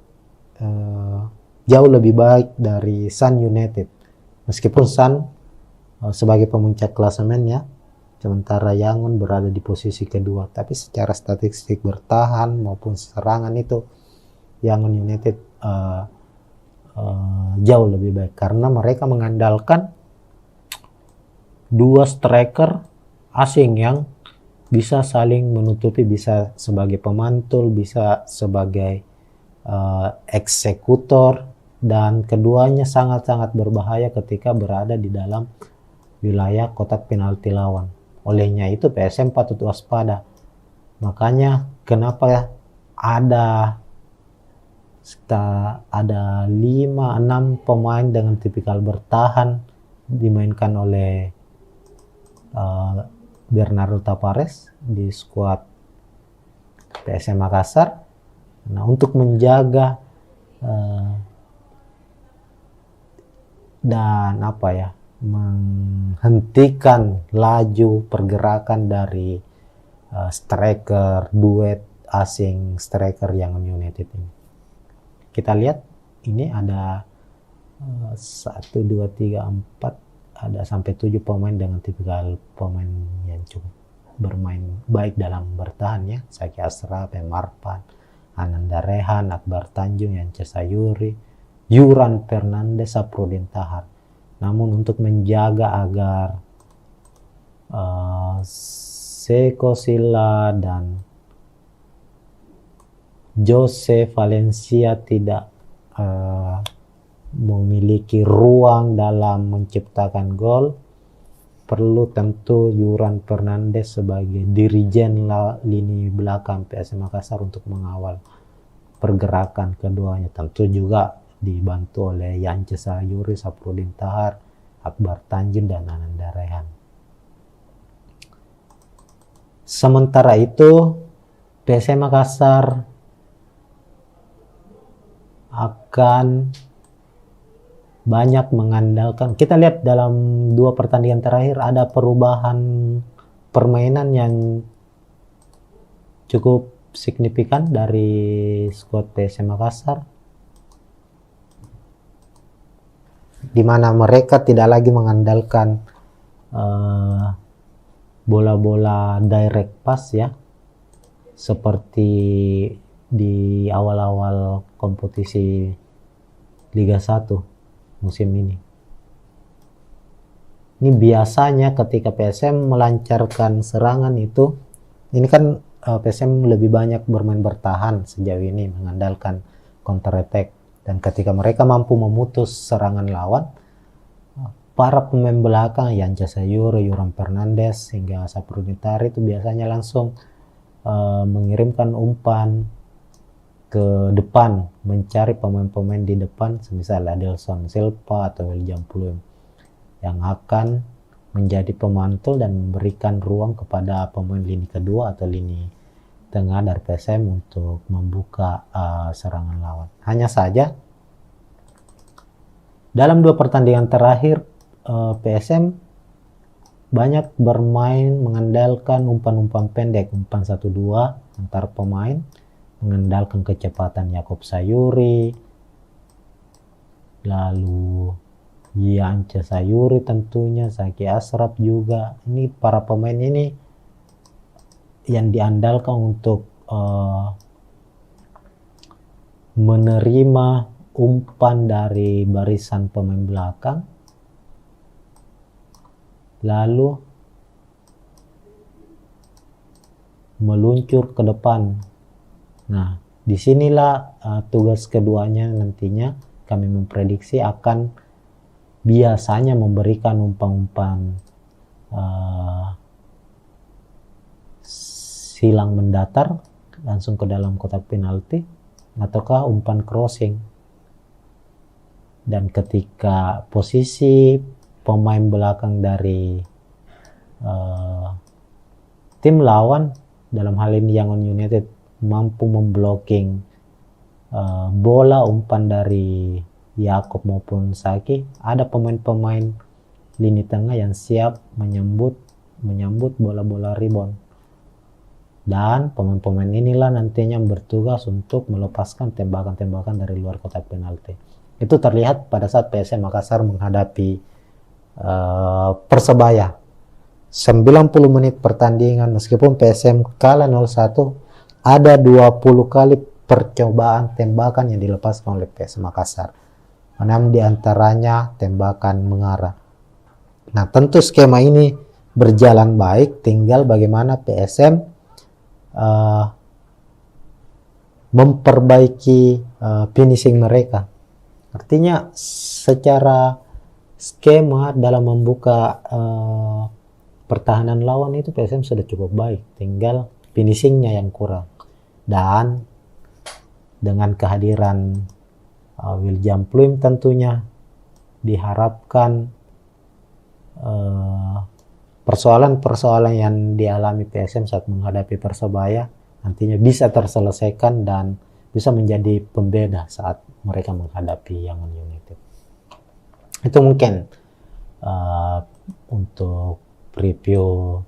jauh lebih baik dari Sun United. Meskipun Sun sebagai pemuncak klasemen ya, sementara Yangon berada di posisi kedua. Tapi secara statistik bertahan maupun serangan itu Yangon United jauh lebih baik. Karena mereka mengandalkan dua striker asing yang bisa saling menutupi, bisa sebagai pemantul, bisa sebagai eksekutor, dan keduanya sangat-sangat berbahaya ketika berada di dalam wilayah kotak penalti lawan. Olehnya itu PSM patut waspada. Makanya kenapa ada 5-6 pemain dengan tipikal bertahan dimainkan oleh Bernardo Tavares di skuad PSM Makassar. Nah, untuk menjaga dan menghentikan laju pergerakan dari striker duet asing striker Yangon United ini. Kita lihat ini ada 1, 2, 3, 4, ada sampai 7 pemain dengan tipikal pemain yang cukup bermain baik dalam bertahan ya. Zaki Ashraf, Marpan, Ananda Rehan, Akbar Tanjung, Yance Sayuri, Yuran Fernandes, Saprudin Tahar. Namun untuk menjaga agar Seko Silla dan Jose Valencia tidak memiliki ruang dalam menciptakan gol, perlu tentu Yuran Fernandes sebagai dirijen lini belakang PSM Makassar untuk mengawal pergerakan keduanya. Tentu juga dibantu oleh Yance Sayuri, Saprudin Tahar, Akbar Tanjung, dan Ananda Rehan. Sementara itu PSM Makassar akan banyak mengandalkan, kita lihat dalam 2 pertandingan terakhir ada perubahan permainan yang cukup signifikan dari skuad PSM Makassar, di mana mereka tidak lagi mengandalkan bola-bola direct pass ya, seperti di awal-awal kompetisi Liga 1 musim ini. Ini biasanya ketika PSM melancarkan serangan itu, ini kan PSM lebih banyak bermain bertahan sejauh ini, mengandalkan counter attack. Dan ketika mereka mampu memutus serangan lawan, para pemain belakang Yance Sayuri, Yuran Fernandes, hingga Saprudin Tahar itu biasanya langsung mengirimkan umpan ke depan, mencari pemain-pemain di depan, semisal Adelson Silva atau William Pluim, yang akan menjadi pemantul dan memberikan ruang kepada pemain lini kedua atau lini tengah dari PSM untuk membuka serangan lawan. Hanya saja dalam 2 pertandingan terakhir PSM banyak bermain mengandalkan umpan-umpan pendek, umpan 1-2 antar pemain, mengandalkan kecepatan Yakob Sayuri, lalu Yance Sayuri tentunya, Zaki Ashraf juga. Ini para pemain ini yang diandalkan untuk menerima umpan dari barisan pemain belakang, lalu meluncur ke depan. Nah, Disinilah tugas keduanya nantinya kami memprediksi akan biasanya memberikan umpan-umpan silang mendatar langsung ke dalam kotak penalti ataukah umpan crossing. Dan ketika posisi pemain belakang dari tim lawan, dalam hal ini Yangon United, mampu memblocking bola umpan dari Yakob maupun Saki, ada pemain-pemain lini tengah yang siap menyambut bola-bola rebound. Dan pemain-pemain inilah nantinya bertugas untuk melepaskan tembakan-tembakan dari luar kotak penalti. Itu terlihat pada saat PSM Makassar menghadapi Persebaya. 90 menit pertandingan, meskipun PSM kalah 0-1, ada 20 kali percobaan tembakan yang dilepaskan oleh PSM Makassar. 6 diantaranya tembakan mengarah. Nah, tentu skema ini berjalan baik, tinggal bagaimana PSM memperbaiki finishing mereka. Artinya secara skema dalam membuka pertahanan lawan itu PSM sudah cukup baik, tinggal finishingnya yang kurang. Dan dengan kehadiran William Pluim tentunya diharapkan persoalan-persoalan yang dialami PSM saat menghadapi Persebaya nantinya bisa terselesaikan dan bisa menjadi pembeda saat mereka menghadapi Yangon United. Itu mungkin untuk preview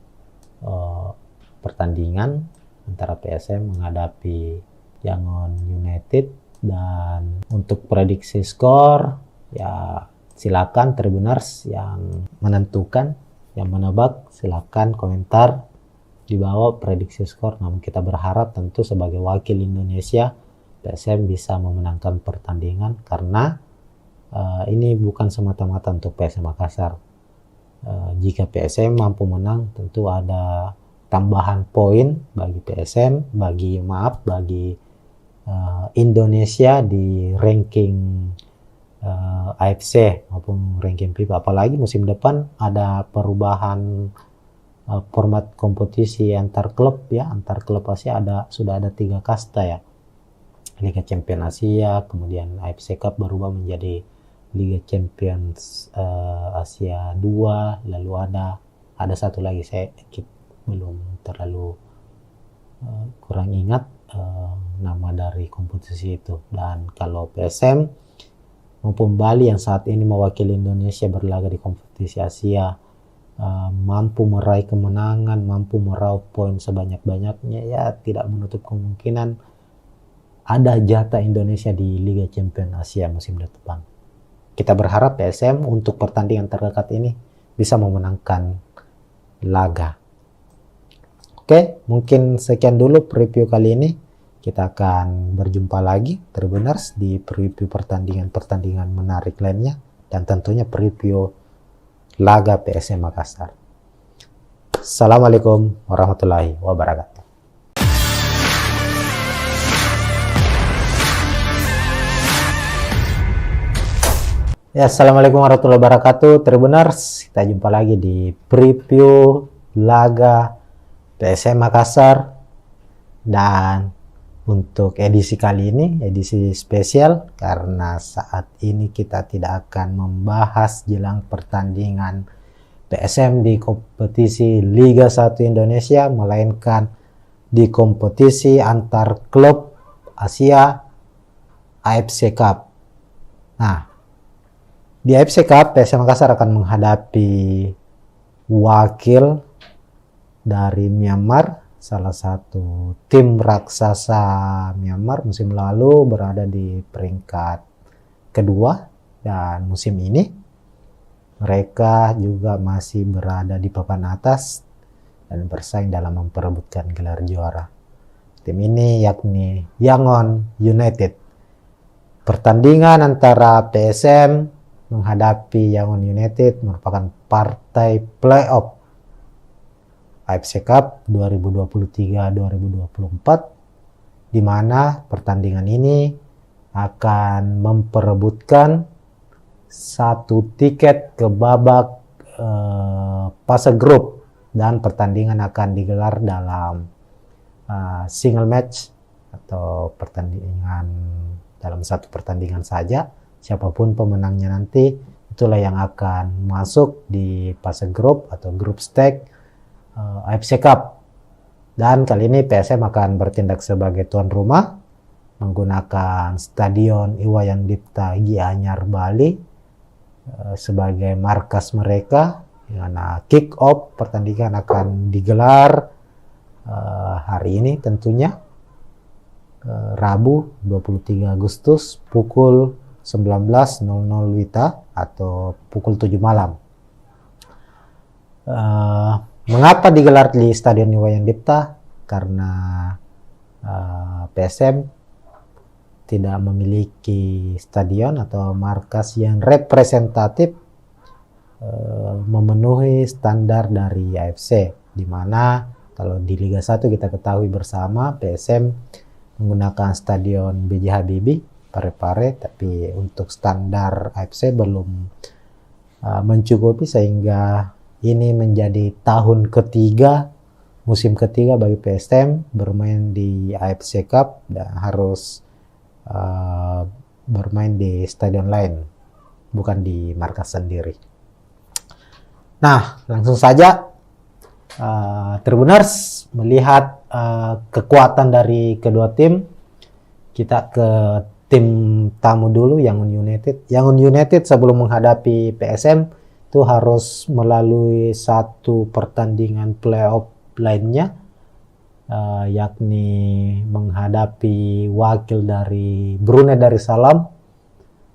pertandingan antara PSM menghadapi Yangon United. Dan untuk prediksi skor, ya silakan Tribuners yang menentukan, yang menebak, silakan komentar di bawah prediksi skor. Namun kita berharap tentu sebagai wakil Indonesia, PSM bisa memenangkan pertandingan, karena ini bukan semata-mata untuk PSM Makassar. Jika PSM mampu menang, tentu ada tambahan poin bagi PSM, bagi Indonesia di ranking AFC maupun ranking FIFA. Apalagi musim depan ada perubahan format kompetisi antar klub ya, antar klub Asia sudah ada 3 kasta ya. Liga Champions Asia, kemudian AFC Cup berubah menjadi Liga Champions Asia 2, lalu ada satu lagi saya belum terlalu kurang ingat nama dari kompetisi itu. Dan kalau PSM maupun Bali yang saat ini mewakili Indonesia berlaga di kompetisi Asia mampu meraih kemenangan, mampu meraup poin sebanyak-banyaknya, ya tidak menutup kemungkinan ada jatah Indonesia di Liga Champions Asia musim depan. Kita berharap PSM untuk pertandingan terdekat ini bisa memenangkan laga. Oke, mungkin sekian dulu preview kali ini. Kita akan berjumpa lagi Tribuners di preview pertandingan menarik lainnya, dan tentunya preview laga PSM Makassar. Assalamualaikum warahmatullahi wabarakatuh. Ya, assalamualaikum warahmatullahi wabarakatuh Tribuners. Kita jumpa lagi di preview laga PSM Makassar, dan untuk edisi kali ini edisi spesial karena saat ini kita tidak akan membahas jelang pertandingan PSM di kompetisi Liga 1 Indonesia, melainkan di kompetisi antar klub Asia AFC Cup. Nah, di AFC Cup PSM Makassar akan menghadapi wakil dari Myanmar, salah satu tim raksasa Myanmar musim lalu berada di peringkat kedua, dan musim ini mereka juga masih berada di papan atas dan bersaing dalam memperebutkan gelar juara. Tim ini yakni Yangon United. Pertandingan antara PSM menghadapi Yangon United merupakan partai playoff AFC Cup 2023-2024 di mana pertandingan ini akan memperebutkan satu tiket ke babak fase grup, dan pertandingan akan digelar dalam single match atau pertandingan dalam satu pertandingan saja. Siapapun pemenangnya nanti, itulah yang akan masuk di fase grup atau grup stage AFC Cup. Dan kali ini PSM akan bertindak sebagai tuan rumah menggunakan Stadion Iwayan Dipta Gianyar Bali sebagai markas mereka. Karena kick off pertandingan akan digelar hari ini tentunya, Rabu 23 Agustus pukul 19.00 WITA atau pukul 7 malam. Mengapa digelar di Stadion Iwayan Dipta? Karena PSM tidak memiliki stadion atau markas yang representatif memenuhi standar dari AFC, di mana kalau di Liga 1 kita ketahui bersama PSM menggunakan stadion B.J. Habibie Parepare, tapi untuk standar AFC belum mencukupi, sehingga ini menjadi tahun ketiga, musim ketiga bagi PSM bermain di AFC Cup dan harus bermain di stadion lain, bukan di markas sendiri. Nah, langsung saja Tribuners melihat kekuatan dari kedua tim. Kita ke tim tamu dulu, Yangon United. Yangon United sebelum menghadapi PSM itu harus melalui satu pertandingan playoff lainnya, yakni menghadapi wakil dari Brunei Darussalam,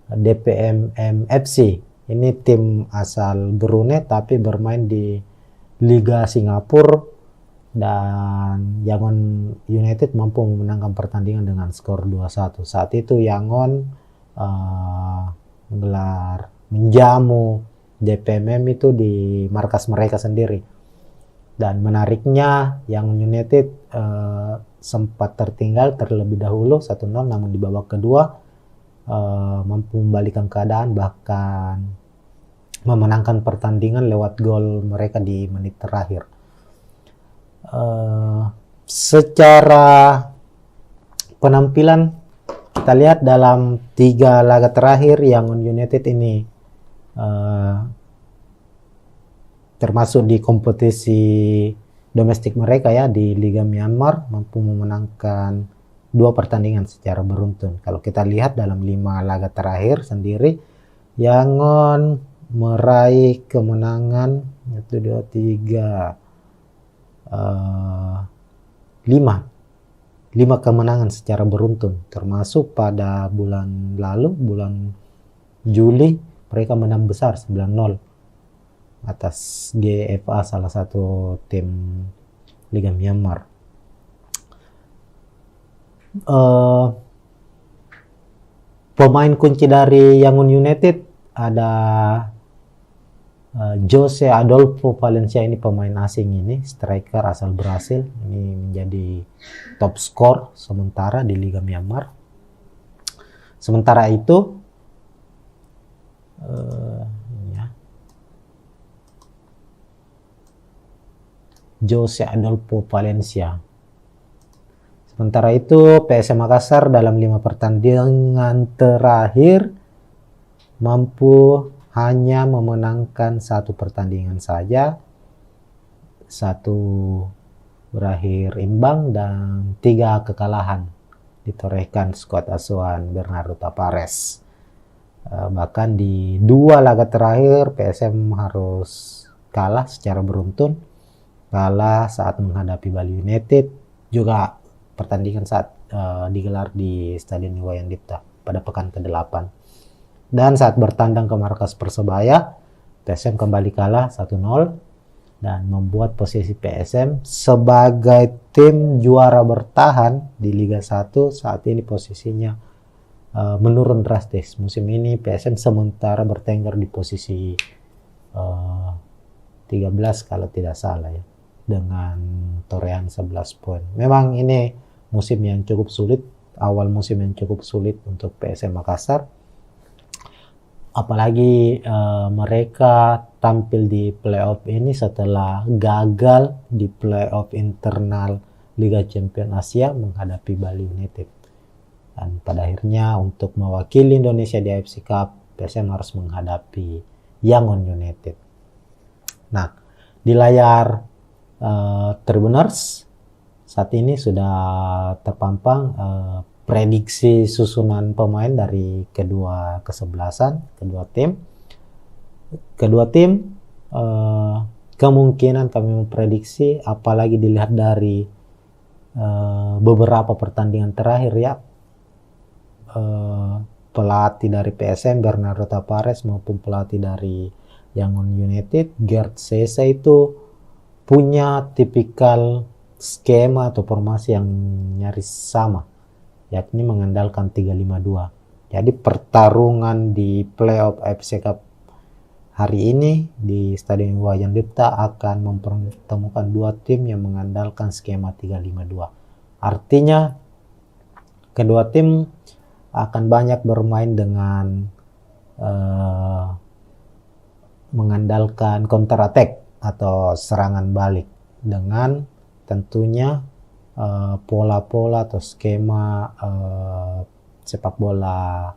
DPMM FC. Ini tim asal Brunei tapi bermain di Liga Singapura, dan Yangon United mampu memenangkan pertandingan dengan skor 2-1. Saat itu Yangon menjamu DPMM itu di markas mereka sendiri. Dan menariknya Yangon United sempat tertinggal terlebih dahulu 1-0, namun di babak kedua mampu membalikkan keadaan, bahkan memenangkan pertandingan lewat gol mereka di menit terakhir. Secara penampilan kita lihat dalam 3 laga terakhir Yangon United ini termasuk di kompetisi domestik mereka ya, di Liga Myanmar, mampu memenangkan 2 pertandingan secara beruntun. Kalau kita lihat dalam 5 laga terakhir sendiri, Yangon meraih kemenangan 1, 2, 3, 5 kemenangan secara beruntun, termasuk pada bulan lalu, bulan Juli, mereka menang besar 9-0 atas GFA, salah satu tim Liga Myanmar. Pemain kunci dari Yangon United ada Jose Adolfo Valencia. Ini pemain asing, ini striker asal Brasil, ini menjadi top skor sementara di Liga Myanmar. Sementara itu Jose Adolfo Valencia. Sementara itu PSM Makassar dalam 5 pertandingan terakhir mampu hanya memenangkan 1 pertandingan saja, 1 berakhir imbang, dan 3 kekalahan ditorehkan skuad asuhan Bernardo Tapares. Bahkan di 2 laga terakhir PSM harus kalah secara beruntun, kalah saat menghadapi Bali United, juga pertandingan saat digelar di Stadion Iwayan Dipta pada pekan ke-8. Dan saat bertandang ke markas Persebaya, PSM kembali kalah 1-0 dan membuat posisi PSM sebagai tim juara bertahan di Liga 1 saat ini posisinya menurun drastis. Musim ini PSM sementara bertengger di posisi 13 kalau tidak salah ya, dengan torehan 11 poin. Memang ini musim yang cukup sulit, awal musim yang cukup sulit untuk PSM Makassar. Apalagi mereka tampil di playoff ini setelah gagal di playoff internal Liga Champions Asia menghadapi Bali United. Dan pada akhirnya untuk mewakili Indonesia di AFC Cup, PSM harus menghadapi Yangon United. Nah, di layar Tribuners saat ini sudah terpampang prediksi susunan pemain dari kedua kesebelasan, kedua tim. Kedua tim kemungkinan kami memprediksi, apalagi dilihat dari beberapa pertandingan terakhir ya, pelatih dari PSM Bernardo Tapares maupun pelatih dari Yangon United Gerd Sesa itu punya tipikal skema atau formasi yang nyaris sama, yakni mengandalkan 3-5-2. Jadi pertarungan di playoff AFC Cup hari ini di Stadion Iwayan Dipta akan mempertemukan dua tim yang mengandalkan skema 3-5-2. Artinya kedua tim akan banyak bermain dengan mengandalkan counter attack atau serangan balik dengan tentunya pola-pola atau skema sepak bola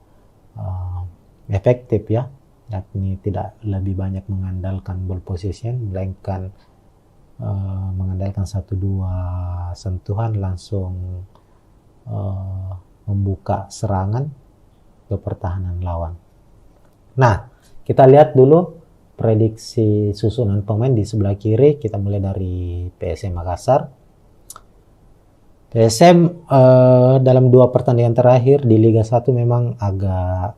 efektif ya, yakni tidak lebih banyak mengandalkan ball possession melainkan mengandalkan 1-2 sentuhan langsung membuka serangan ke pertahanan lawan. Nah, kita lihat dulu prediksi susunan pemain di sebelah kiri. Kita mulai dari PSM Makassar. PSM dalam 2 pertandingan terakhir di Liga 1 memang agak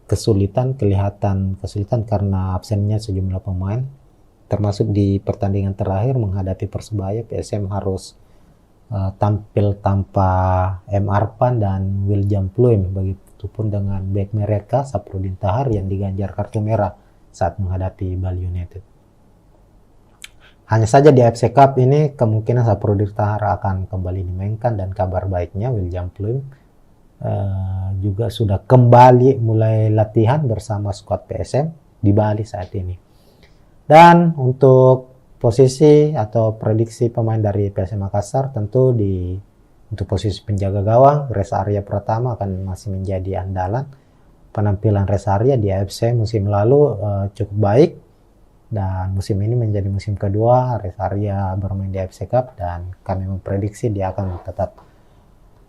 kelihatan kesulitan karena absennya sejumlah pemain. Termasuk di pertandingan terakhir menghadapi Persebaya, PSM harus tampil tanpa M. Arpan dan William Pluim, begitupun dengan bek mereka Saprudin Tahar yang diganjar kartu merah saat menghadapi Bali United. Hanya saja di AFC Cup ini kemungkinan Saprudin Tahar akan kembali dimainkan, dan kabar baiknya William Pluim juga sudah kembali mulai latihan bersama skuad PSM di Bali saat ini. Dan untuk posisi atau prediksi pemain dari PSM Makassar, tentu untuk posisi penjaga gawang, Reza Arya Pratama akan masih menjadi andalan. Penampilan Reza Arya di AFC musim lalu cukup baik, dan musim ini menjadi musim kedua Reza Arya bermain di AFC Cup, dan kami memprediksi dia akan tetap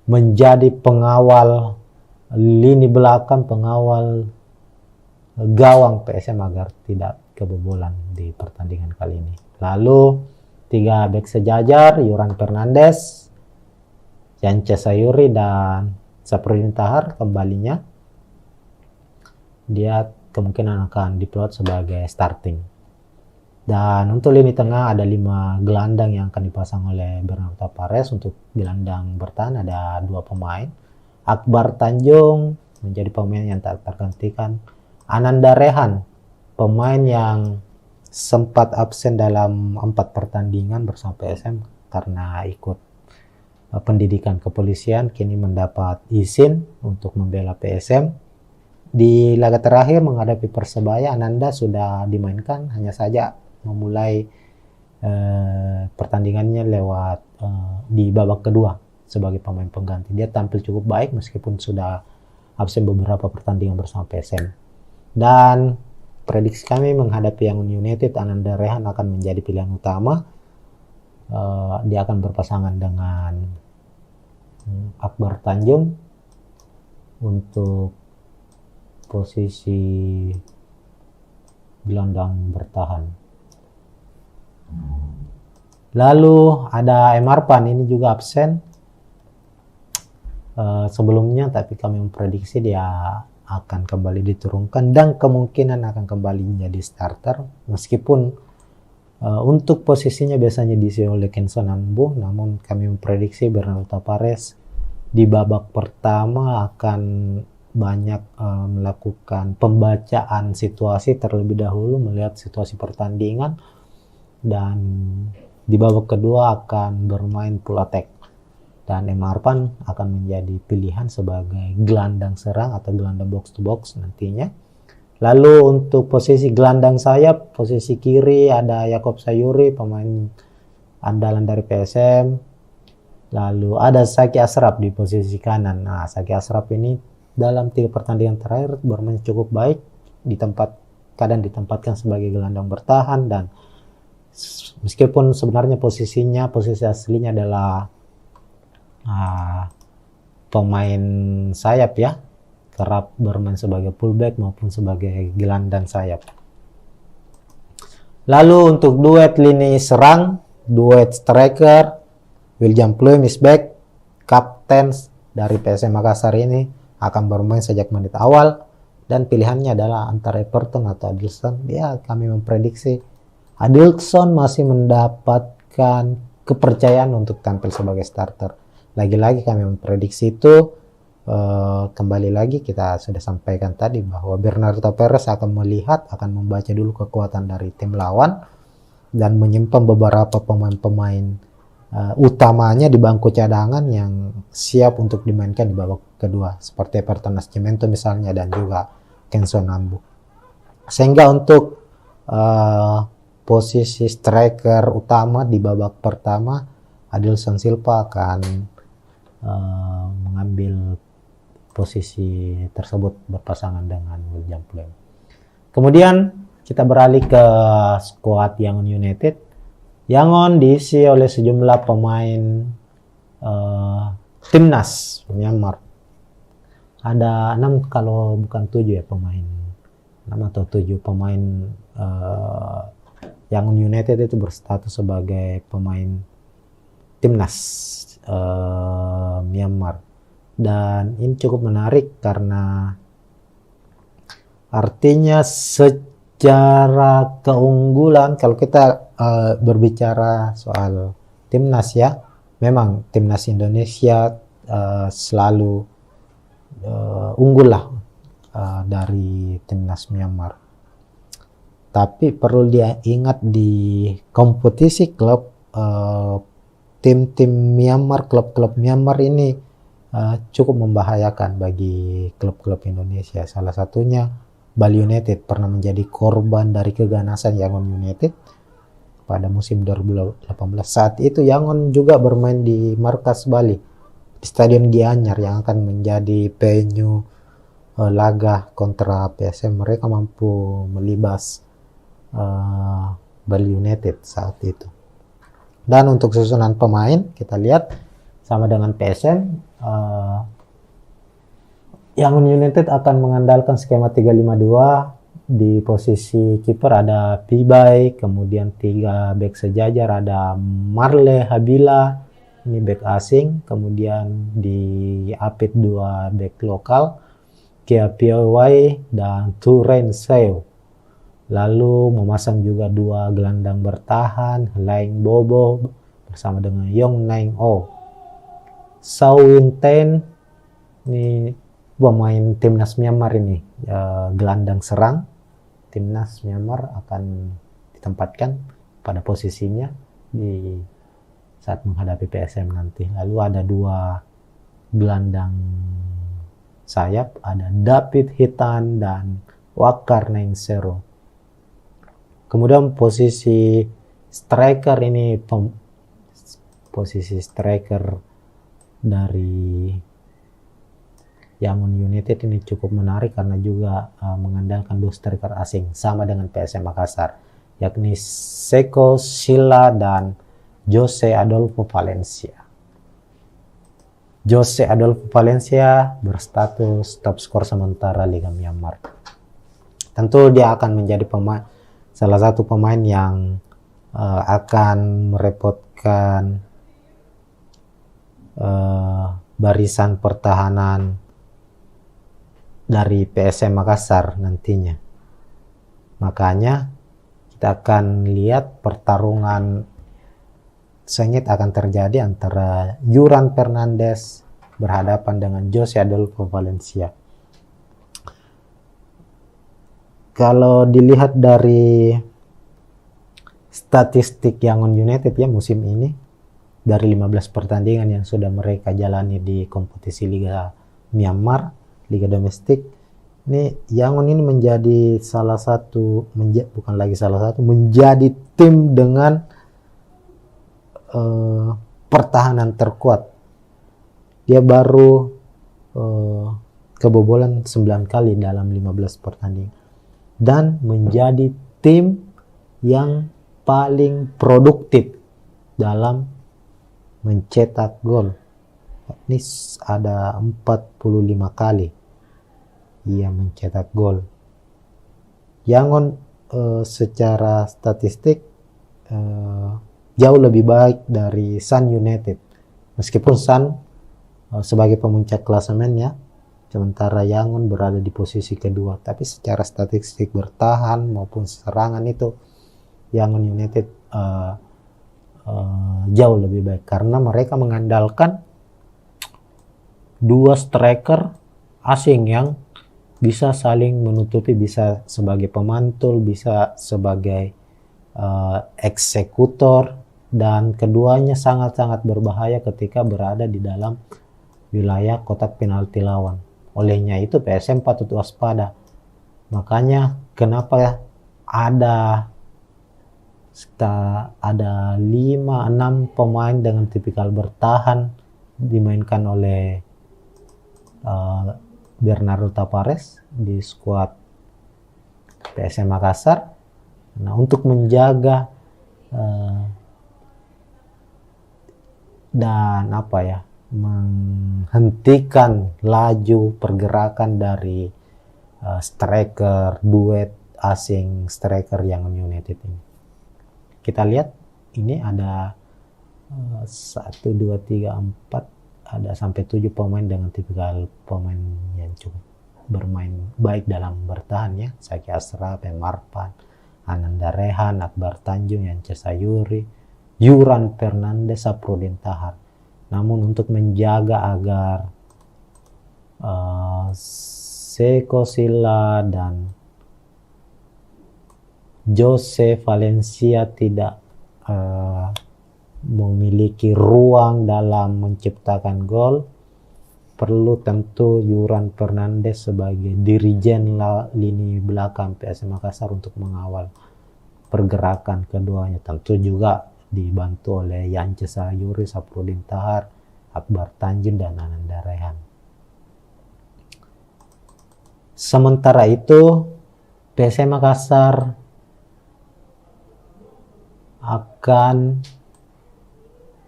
menjadi pengawal lini belakang, pengawal gawang PSM agar tidak kebobolan di pertandingan kali ini. Lalu 3 bek sejajar, Yuran Fernandes, Yance Sayuri, dan Saprudin Tahar kembalinya. Dia kemungkinan akan diplot sebagai starting. Dan untuk lini tengah ada 5 gelandang yang akan dipasang oleh Bernardo Tapares. Untuk gelandang bertahan ada 2 pemain. Akbar Tanjung menjadi pemain yang tak tergantikan. Ananda Rehan, pemain yang sempat absen dalam 4 pertandingan bersama PSM karena ikut pendidikan kepolisian, kini mendapat izin untuk membela PSM. Di laga terakhir menghadapi Persebaya, Ananda sudah dimainkan, hanya saja memulai pertandingannya lewat di babak kedua sebagai pemain pengganti. Dia tampil cukup baik meskipun sudah absen beberapa pertandingan bersama PSM. Dan prediksi kami menghadapi Yangon United, Ananda Rehan akan menjadi pilihan utama. Dia akan berpasangan dengan Akbar Tanjung untuk posisi gelandang bertahan. Lalu ada M. Arpan, ini juga absen sebelumnya, tapi kami memprediksi dia akan kembali diturunkan dan kemungkinan akan kembali menjadi starter, meskipun untuk posisinya biasanya diisi oleh Kenson Ambu, namun kami memprediksi Bernardo Tapares di babak pertama akan banyak melakukan pembacaan situasi terlebih dahulu, melihat situasi pertandingan, dan di babak kedua akan bermain full attack. dan Emarpan akan menjadi pilihan sebagai gelandang serang atau gelandang box to box nantinya. Lalu untuk posisi gelandang sayap, posisi kiri ada Yakob Sayuri, pemain andalan dari PSM. Lalu ada Saki Ashraf di posisi kanan. Nah, Saki Ashraf ini dalam 3 pertandingan terakhir bermain cukup baik, kadang ditempatkan sebagai gelandang bertahan, dan meskipun sebenarnya posisi aslinya adalah pemain sayap ya, kerap bermain sebagai fullback maupun sebagai gelandang sayap. Lalu untuk duet lini serang, duet striker, William Pluim is back, kapten dari PSM Makassar ini akan bermain sejak menit awal, dan pilihannya adalah antara Everton atau Adilson. Ya, kami memprediksi Adilson masih mendapatkan kepercayaan untuk tampil sebagai starter. Lagi-lagi kami memprediksi itu, kembali lagi kita sudah sampaikan tadi bahwa Bernardo Perez akan membaca dulu kekuatan dari tim lawan dan menyimpan beberapa pemain-pemain utamanya di bangku cadangan yang siap untuk dimainkan di babak kedua, seperti Everton Nascimento misalnya dan juga Kenzo Nambu. Sehingga untuk posisi striker utama di babak pertama, Adilson Silva akan mengambil posisi tersebut berpasangan dengan William Pluim. Kemudian kita beralih ke skuad Yangon United. Yangon diisi oleh sejumlah pemain timnas Myanmar. Ada 6 kalau bukan 7 ya pemain. 6 atau 7 pemain Yangon United itu berstatus sebagai pemain timnas Myanmar. Dan ini cukup menarik karena artinya secara keunggulan, kalau kita berbicara soal timnas ya, memang timnas Indonesia selalu unggul lah dari timnas Myanmar. Tapi perlu diingat di kompetisi klub, tim-tim Myanmar, klub-klub Myanmar ini cukup membahayakan bagi klub-klub Indonesia. Salah satunya Bali United pernah menjadi korban dari keganasan Yangon United pada musim 2018. Saat itu Yangon juga bermain di markas Bali, di Stadion Gianyar yang akan menjadi venue laga kontra PSM. Mereka mampu melibas Bali United saat itu. Dan untuk susunan pemain kita lihat sama dengan PSM, Yangon United akan mengandalkan skema 352. Di posisi kiper ada Pibai, kemudian 3 bek sejajar ada Marle Habila, ini bek asing, kemudian di Apit 2 bek lokal, Kia Piawai dan Turen Seo. Lalu memasang juga 2 gelandang bertahan, Laing Bobo bersama dengan Yong Naing O. Sao Win Ten, ini pemain timnas Myanmar ini, gelandang serang timnas Myanmar akan ditempatkan pada posisinya di saat menghadapi PSM nanti. Lalu ada 2 gelandang sayap, ada David Hitan dan Wakar Nainsero. Kemudian posisi striker ini, posisi striker dari Yangon United ini cukup menarik karena juga mengandalkan 2 striker asing sama dengan PSM Makassar, yakni Seko Sila dan Jose Adolfo Valencia. Jose Adolfo Valencia berstatus top skor sementara Liga Myanmar. Tentu dia akan menjadi salah satu pemain yang akan merepotkan barisan pertahanan dari PSM Makassar nantinya. Makanya kita akan lihat pertarungan sengit akan terjadi antara Yuran Fernandes berhadapan dengan Jose Adolfo Valencia. Kalau dilihat dari statistik Yangon United ya musim ini, dari 15 pertandingan yang sudah mereka jalani di kompetisi Liga Myanmar, Liga Domestik, ini Yangon ini menjadi salah satu, bukan lagi salah satu, menjadi tim dengan pertahanan terkuat. Dia baru kebobolan 9 kali dalam 15 pertandingan dan menjadi tim yang paling produktif dalam mencetak gol. Ini ada 45 kali ia mencetak gol. Yangon secara statistik jauh lebih baik dari Sun United. Meskipun Sun sebagai pemuncak klasemen ya, sementara Yangon berada di posisi kedua. Tapi secara statistik bertahan maupun serangan itu Yangon United jauh lebih baik karena mereka mengandalkan dua striker asing yang bisa saling menutupi, bisa sebagai pemantul, bisa sebagai eksekutor, dan keduanya sangat-sangat berbahaya ketika berada di dalam wilayah kotak penalti lawan. Olehnya itu PSM patut waspada. Makanya kenapa ada 5-6 pemain dengan tipikal bertahan dimainkan oleh Bernardo Tavares di skuad PSM Makassar. Nah, untuk menjaga dan menghentikan laju pergerakan dari striker duet asing striker Yangon United ini. Kita lihat ini ada 1, 2, 3, 4, ada sampai 7 pemain dengan tipikal pemain yang cukup bermain baik dalam bertahan ya. Zaki Ashraf, Marpan, Ananda Rehan, Akbar Tanjung, Yance Sayuri, Yuran Fernandes, Saprudin Tahar. Namun untuk menjaga agar Seko Sila dan Jose Valencia tidak memiliki ruang dalam menciptakan gol, perlu tentu Yuran Fernandes sebagai dirijen lini belakang PSM Makassar untuk mengawal pergerakan keduanya. Tentu juga dibantu oleh Yance Sayuri, Saprudin Tahar, Akbar Tanjung, dan Ananda Rehan. Sementara itu PSM Makassar akan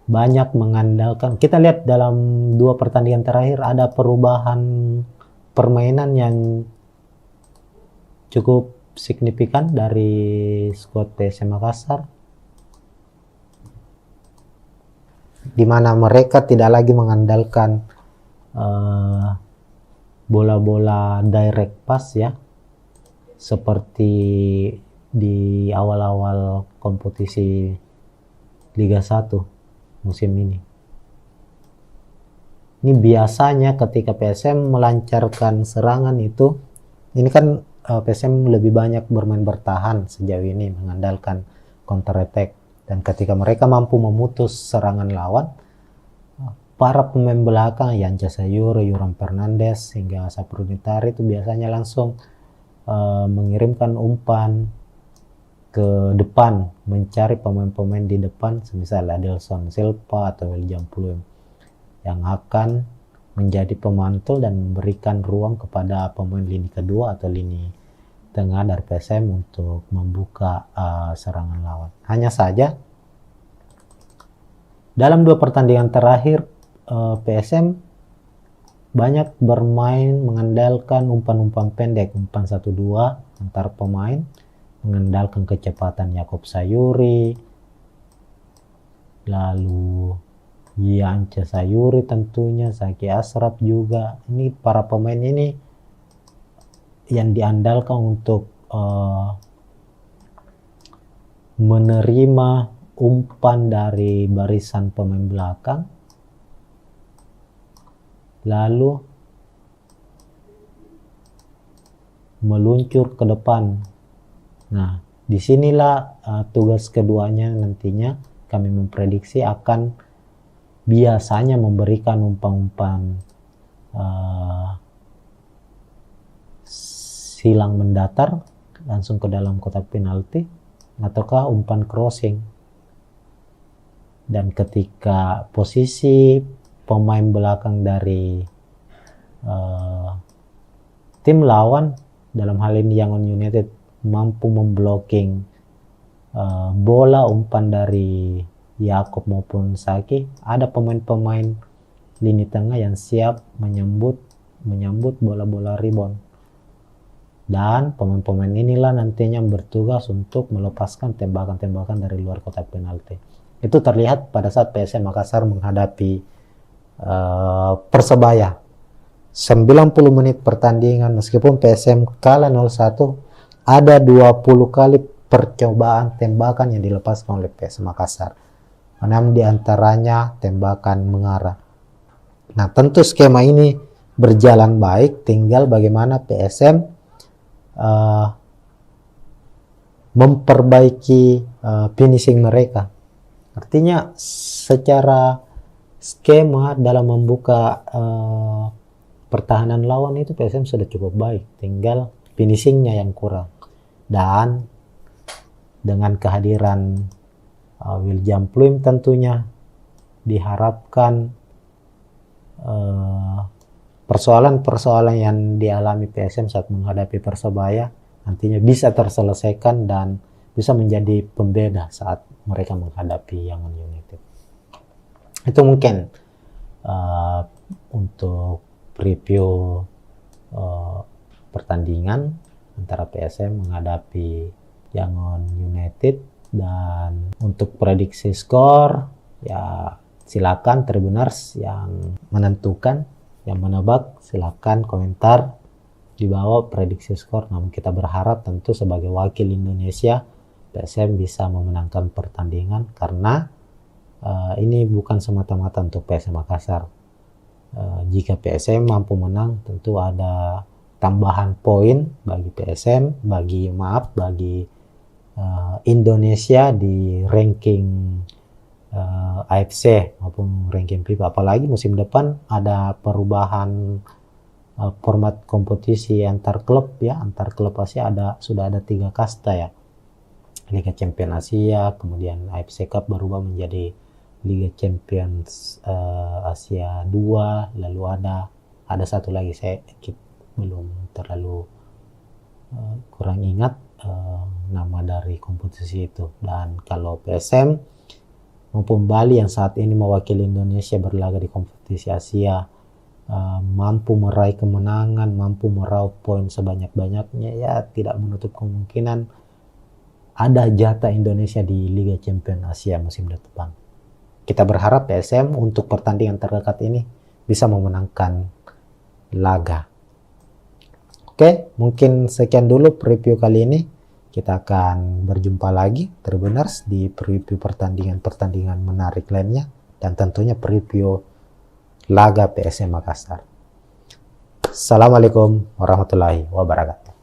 banyak mengandalkan, kita lihat dalam 2 pertandingan terakhir ada perubahan permainan yang cukup signifikan dari skuad PSM Makassar, di mana mereka tidak lagi mengandalkan bola-bola direct pass ya, seperti di awal-awal kompetisi Liga 1 musim ini. Ini biasanya ketika PSM melancarkan serangan itu, ini kan PSM lebih banyak bermain bertahan sejauh ini, mengandalkan counter attack. Dan ketika mereka mampu memutus serangan lawan, para pemain belakang Yance Sayuri, Yuran Fernandes, hingga Saprudin Tahar itu biasanya langsung mengirimkan umpan ke depan, mencari pemain-pemain di depan, semisal Adelson Silva atau William Pluim, yang akan menjadi pemantul dan memberikan ruang kepada pemain lini kedua atau lini tengah dari PSM untuk membuka serangan lawan. Hanya saja dalam 2 pertandingan terakhir PSM banyak bermain mengandalkan umpan-umpan pendek, umpan 1-2 antar pemain, mengandalkan kecepatan Yakob Sayuri, lalu Yance Sayuri tentunya, Zaki Ashraf juga. Ini para pemain ini yang diandalkan untuk menerima umpan dari barisan pemain belakang, lalu meluncur ke depan. Nah, disinilah tugas keduanya nantinya kami memprediksi akan biasanya memberikan umpan-umpan silang mendatar langsung ke dalam kotak penalti, ataukah umpan crossing. Dan ketika posisi pemain belakang dari tim lawan, dalam hal ini Yangon United, mampu memblocking bola umpan dari Yakob maupun Saki, ada pemain-pemain lini tengah yang siap menyambut bola-bola rebound. Dan pemain-pemain inilah nantinya bertugas untuk melepaskan tembakan-tembakan dari luar kotak penalti. Itu terlihat pada saat PSM Makassar menghadapi Persebaya. 90 menit pertandingan, meskipun PSM kalah 0-1, ada 20 kali percobaan tembakan yang dilepaskan oleh PSM Makassar. 6 diantaranya tembakan mengarah. Nah, tentu skema ini berjalan baik, tinggal bagaimana PSM memperbaiki finishing mereka. Artinya secara skema dalam membuka pertahanan lawan itu PSM sudah cukup baik, tinggal finishingnya yang kurang. Dan dengan kehadiran William Pluim tentunya diharapkan persoalan-persoalan yang dialami PSM saat menghadapi Persebaya nantinya bisa terselesaikan dan bisa menjadi pembeda saat mereka menghadapi Yangon United. Itu mungkin untuk preview pertandingan antara PSM menghadapi Yangon United. Dan untuk prediksi skor, ya silakan Tribuners yang menentukan, yang menebak, silakan komentar di bawah prediksi skor. Namun kita berharap tentu sebagai wakil Indonesia, PSM bisa memenangkan pertandingan, karena ini bukan semata-mata untuk PSM Makassar. Jika PSM mampu menang, tentu ada tambahan poin bagi PSM, bagi Indonesia di ranking AFC maupun ranking FIFA. Apalagi musim depan ada perubahan format kompetisi antar klub ya, antar klub Asia sudah ada 3 kasta ya. Liga Champions Asia, kemudian AFC Cup berubah menjadi Liga Champions Asia 2, lalu ada satu lagi saya belum terlalu kurang ingat nama dari kompetisi itu. Dan kalau PSM maupun Bali yang saat ini mewakili Indonesia berlaga di kompetisi Asia mampu meraih kemenangan, mampu meraup poin sebanyak-banyaknya, ya tidak menutup kemungkinan ada jatah Indonesia di Liga Champions Asia musim depan. Kita berharap PSM untuk pertandingan terdekat ini bisa memenangkan laga. Oke, mungkin sekian dulu preview kali ini. Kita akan berjumpa lagi Tribuners di preview pertandingan menarik lainnya, dan tentunya preview laga PSM Makassar. Assalamualaikum warahmatullahi wabarakatuh.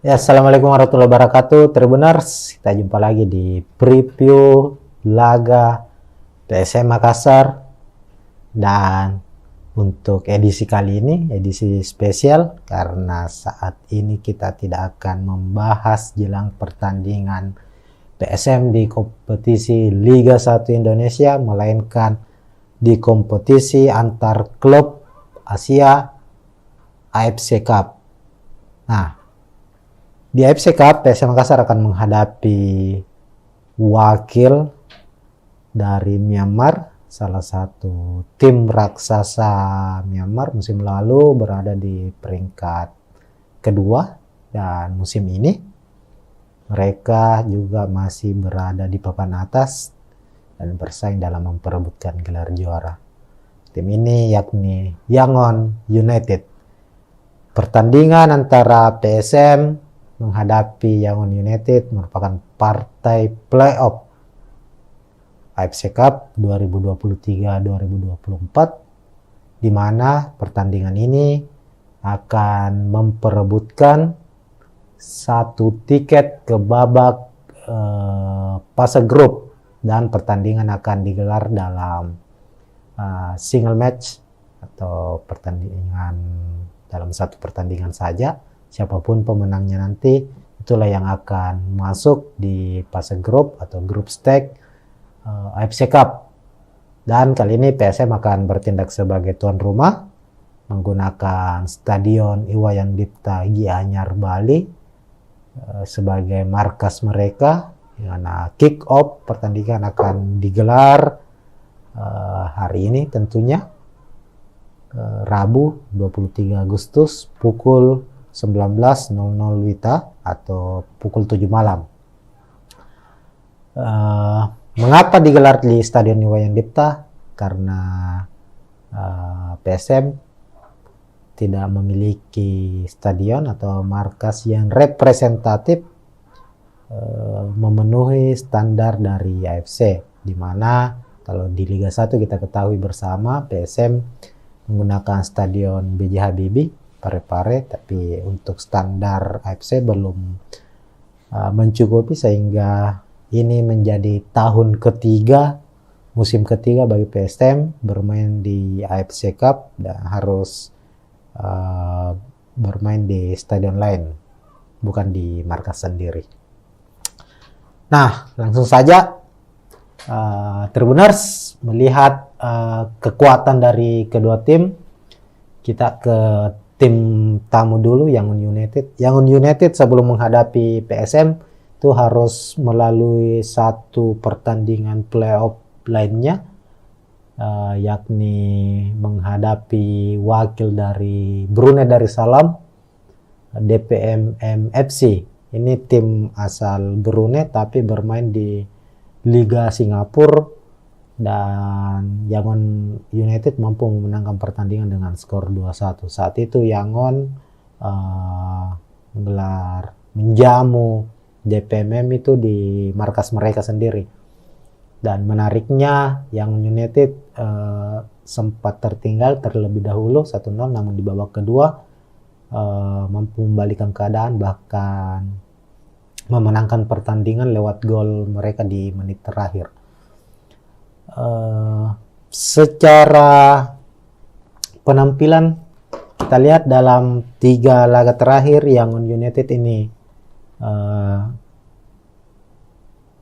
Ya, assalamualaikum warahmatullahi wabarakatuh Tribuners. Kita jumpa lagi di preview laga PSM Makassar. Dan untuk edisi kali ini, edisi spesial, karena saat ini kita tidak akan membahas jelang pertandingan PSM di kompetisi Liga 1 Indonesia, melainkan di kompetisi antar klub Asia AFC Cup. Nah, di AFC Cup PSM Makassar akan menghadapi wakil dari Myanmar, salah satu tim raksasa Myanmar musim lalu berada di peringkat kedua, dan musim ini mereka juga masih berada di papan atas dan bersaing dalam memperebutkan gelar juara. Tim ini yakni Yangon United. Pertandingan antara PSM menghadapi Yangon United merupakan partai playoff AFC Cup 2023-2024, di mana pertandingan ini akan memperebutkan 1 tiket ke babak fase grup, dan pertandingan akan digelar dalam single match atau pertandingan dalam satu pertandingan saja. Siapapun pemenangnya nanti, itulah yang akan masuk di fase grup atau grup stage AFC Cup. Dan kali ini PSM akan bertindak sebagai tuan rumah menggunakan Stadion Iwayan Dipta Gianyar Bali sebagai markas mereka, di mana kick off pertandingan akan digelar hari ini tentunya, Rabu 23 Agustus pukul 19.00 WITA atau pukul 7 malam. Mengapa digelar di Stadion Iwayan Dipta? Karena PSM tidak memiliki stadion atau markas yang representatif memenuhi standar dari AFC, di mana kalau di Liga 1 kita ketahui bersama PSM menggunakan stadion B.J. Habibie Parepare, tapi untuk standar AFC belum mencukupi, sehingga ini menjadi tahun ketiga, musim ketiga bagi PSM bermain di AFC Cup dan harus bermain di stadion lain, bukan di markas sendiri. Nah, langsung saja Tribuners melihat kekuatan dari kedua tim. Kita ke tim tamu dulu, Yangon United. Yangon United sebelum menghadapi PSM itu harus melalui satu pertandingan playoff lainnya, yakni menghadapi wakil dari Brunei Darussalam, DPMM FC. Ini tim asal Brunei tapi bermain di Liga Singapura, dan Yangon United mampu memenangkan pertandingan dengan skor 2-1. Saat itu Yangon menjamu DPMM itu di markas mereka sendiri. Dan menariknya Yangon United sempat terlebih dahulu 1-0, namun di babak kedua mampu membalikkan keadaan, bahkan memenangkan pertandingan lewat gol mereka di menit terakhir. Secara penampilan kita lihat dalam 3 laga terakhir Yangon United ini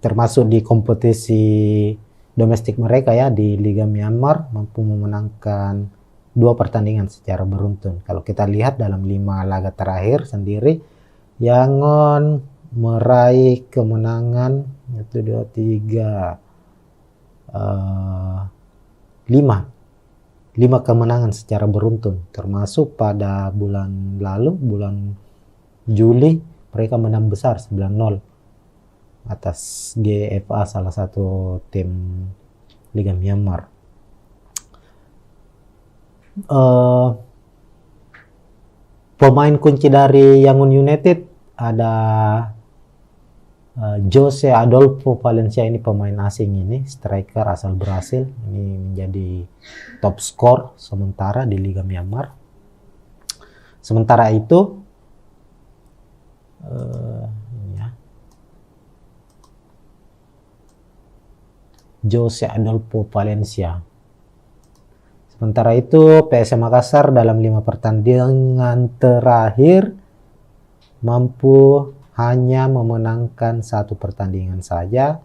termasuk di kompetisi domestik mereka ya, di Liga Myanmar, mampu memenangkan 2 pertandingan secara beruntun. Kalau kita lihat dalam 5 laga terakhir sendiri, Yangon meraih kemenangan 5 kemenangan secara beruntun, termasuk pada bulan lalu, bulan Juli, mereka menang besar 9-0 atas GFA, salah satu tim Liga Myanmar. Pemain kunci dari Yangon United ada Jose Adolfo Valencia. Ini pemain asing, ini striker asal Brasil, ini menjadi top skor sementara di Liga Myanmar. Sementara itu Jose Adolfo Valencia. Sementara itu PSM Makassar dalam 5 pertandingan terakhir mampu hanya memenangkan 1 pertandingan saja,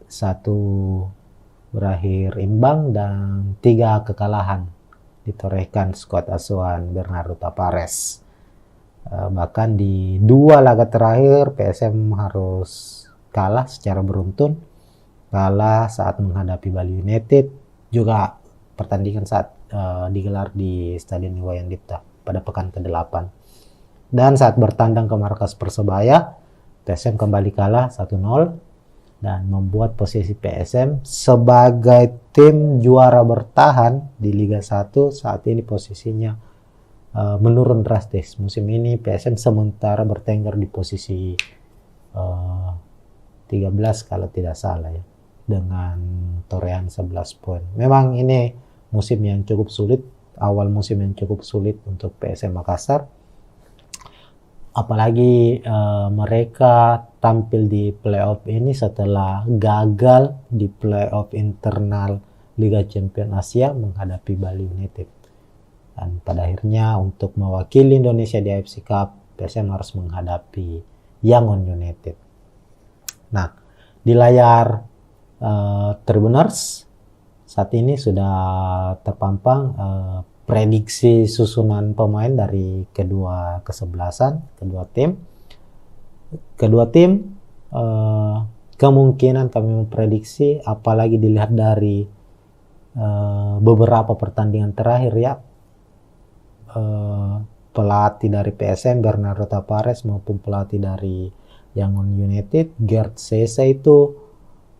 1 berakhir imbang, dan 3 kekalahan ditorehkan skuad asuhan Bernardo Tapares. Bahkan di 2 laga terakhir PSM harus kalah secara beruntun, kalah saat menghadapi Bali United, juga pertandingan saat digelar di Stadion Iwayan Dipta pada pekan ke-8. Dan saat bertandang ke markas Persebaya, PSM kembali kalah 1-0 dan membuat posisi PSM sebagai tim juara bertahan di Liga 1 saat ini posisinya menurun drastis. Musim ini PSM sementara bertengger di posisi 13 kalau tidak salah ya, dengan torehan 11 poin. Memang ini musim yang cukup sulit, awal musim yang cukup sulit untuk PSM Makassar. apalagi mereka tampil di playoff ini setelah gagal di playoff internal Liga Champions Asia menghadapi Bali United. Dan pada akhirnya untuk mewakili Indonesia di AFC Cup, PSM harus menghadapi Yangon United. Nah, di layar Tribuners saat ini sudah terpampang prediksi susunan pemain dari kedua kesebelasan, kedua tim. Kemungkinan kami memprediksi, apalagi dilihat dari beberapa pertandingan terakhir ya, pelatih dari PSM Bernardo Tavares maupun pelatih dari Yangon United Gerd Sesa itu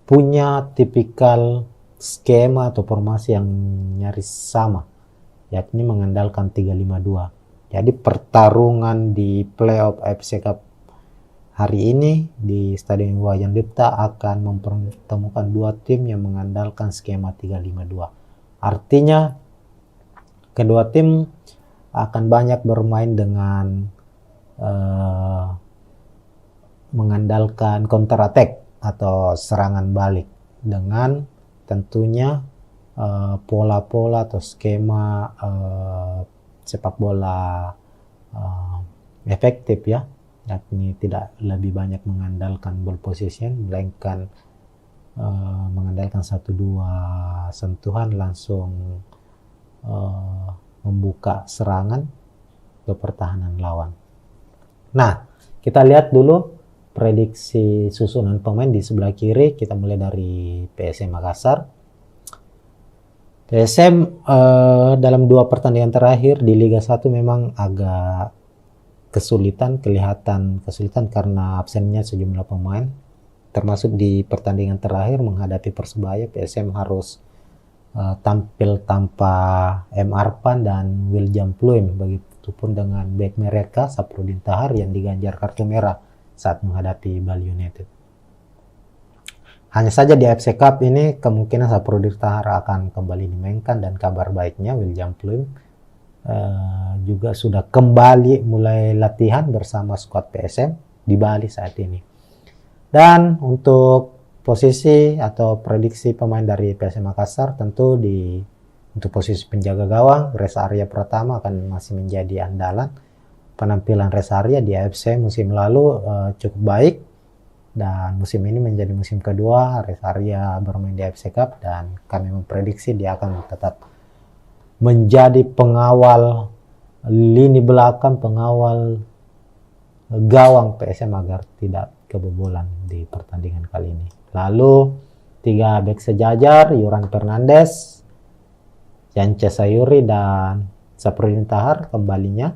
punya tipikal skema atau formasi yang nyaris sama, yakni mengandalkan 3-5-2. Jadi pertarungan di playoff AFC Cup hari ini di Stadion Iwayan Dipta akan mempertemukan dua tim yang mengandalkan skema 3-5-2. Artinya kedua tim akan banyak bermain dengan mengandalkan counter attack atau serangan balik dengan tentunya pola-pola atau skema sepak bola efektif ya, yakni tidak lebih banyak mengandalkan ball possession melainkan mengandalkan 1-2 sentuhan langsung membuka serangan ke pertahanan lawan. Nah, kita lihat dulu prediksi susunan pemain di sebelah kiri. Kita mulai dari PSM Makassar. PSM dalam 2 pertandingan terakhir di Liga 1 memang agak kelihatan kesulitan karena absennya sejumlah pemain. Termasuk di pertandingan terakhir menghadapi Persebaya, PSM harus tampil tanpa M. Arpan dan William Pluim, begitupun dengan bek mereka Saprudin Tahar yang diganjar kartu merah saat menghadapi Bali United. Hanya saja di AFC Cup ini kemungkinan Saprudin Tahar akan kembali dimainkan, dan kabar baiknya William Pluim juga sudah kembali mulai latihan bersama skuad PSM di Bali saat ini. Dan untuk posisi atau prediksi pemain dari PSM Makassar, tentu untuk posisi penjaga gawang Reza Arya Pratama akan masih menjadi andalan. Penampilan Reza Arya di AFC musim lalu cukup baik, dan musim ini menjadi musim kedua Reza Arya bermain di AFC Cup, dan kami memprediksi dia akan tetap menjadi pengawal lini belakang, pengawal gawang PSM agar tidak kebobolan di pertandingan kali ini. Lalu 3 bek sejajar, Yuran Fernandes, Yance Sayuri, dan Saprudin Tahar kembalinya.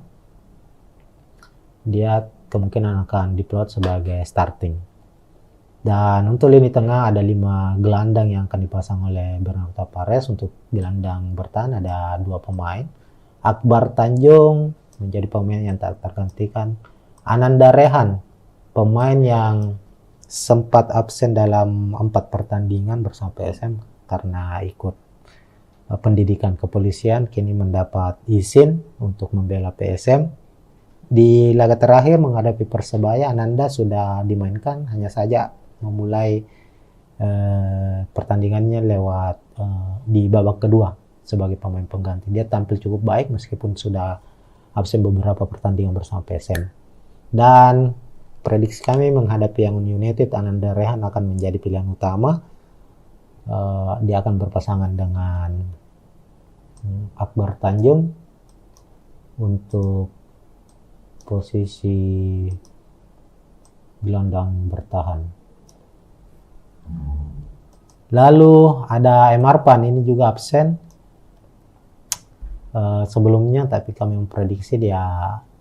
Dia kemungkinan akan diplot sebagai starting. Dan untuk lini tengah ada 5 gelandang yang akan dipasang oleh Bernardo Tavares. Untuk gelandang bertahan ada 2 pemain. Akbar Tanjung menjadi pemain yang tak tergantikan. Ananda Rehan, pemain yang sempat absen dalam 4 pertandingan bersama PSM karena ikut pendidikan kepolisian, kini mendapat izin untuk membela PSM. Di laga terakhir menghadapi Persebaya, Ananda sudah dimainkan, hanya saja memulai pertandingannya lewat di babak kedua sebagai pemain pengganti. Dia tampil cukup baik meskipun sudah absen beberapa pertandingan bersama PSM. Dan prediksi kami menghadapi Yangon United, Ananda Rehan akan menjadi pilihan utama. Dia akan berpasangan dengan Akbar Tanjung untuk posisi gelandang bertahan. Lalu ada M. Arpan, ini juga absen sebelumnya, tapi kami memprediksi dia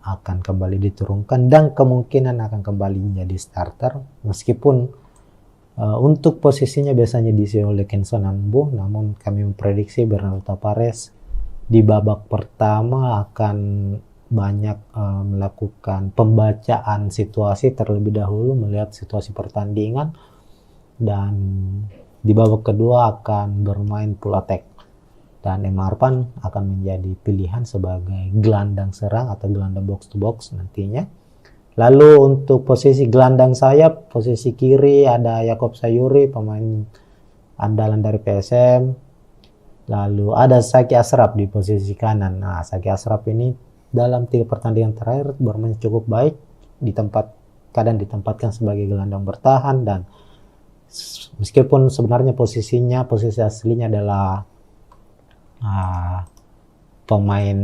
akan kembali diturunkan dan kemungkinan akan kembali menjadi starter, meskipun untuk posisinya biasanya diisi oleh Kenson Ambu, namun kami memprediksi Bernardo Tavares di babak pertama akan banyak melakukan pembacaan situasi terlebih dahulu, melihat situasi pertandingan, dan di babak kedua akan bermain full attack. Dan M. Arpan akan menjadi pilihan sebagai gelandang serang atau gelandang box to box nantinya. Lalu untuk posisi gelandang sayap, posisi kiri ada Yakob Sayuri, pemain andalan dari PSM. Lalu ada Saki Ashraf di posisi kanan. Nah, Saki Ashraf ini dalam 3 pertandingan terakhir bermain cukup baik, kadang ditempatkan sebagai gelandang bertahan, dan meskipun sebenarnya posisi aslinya adalah pemain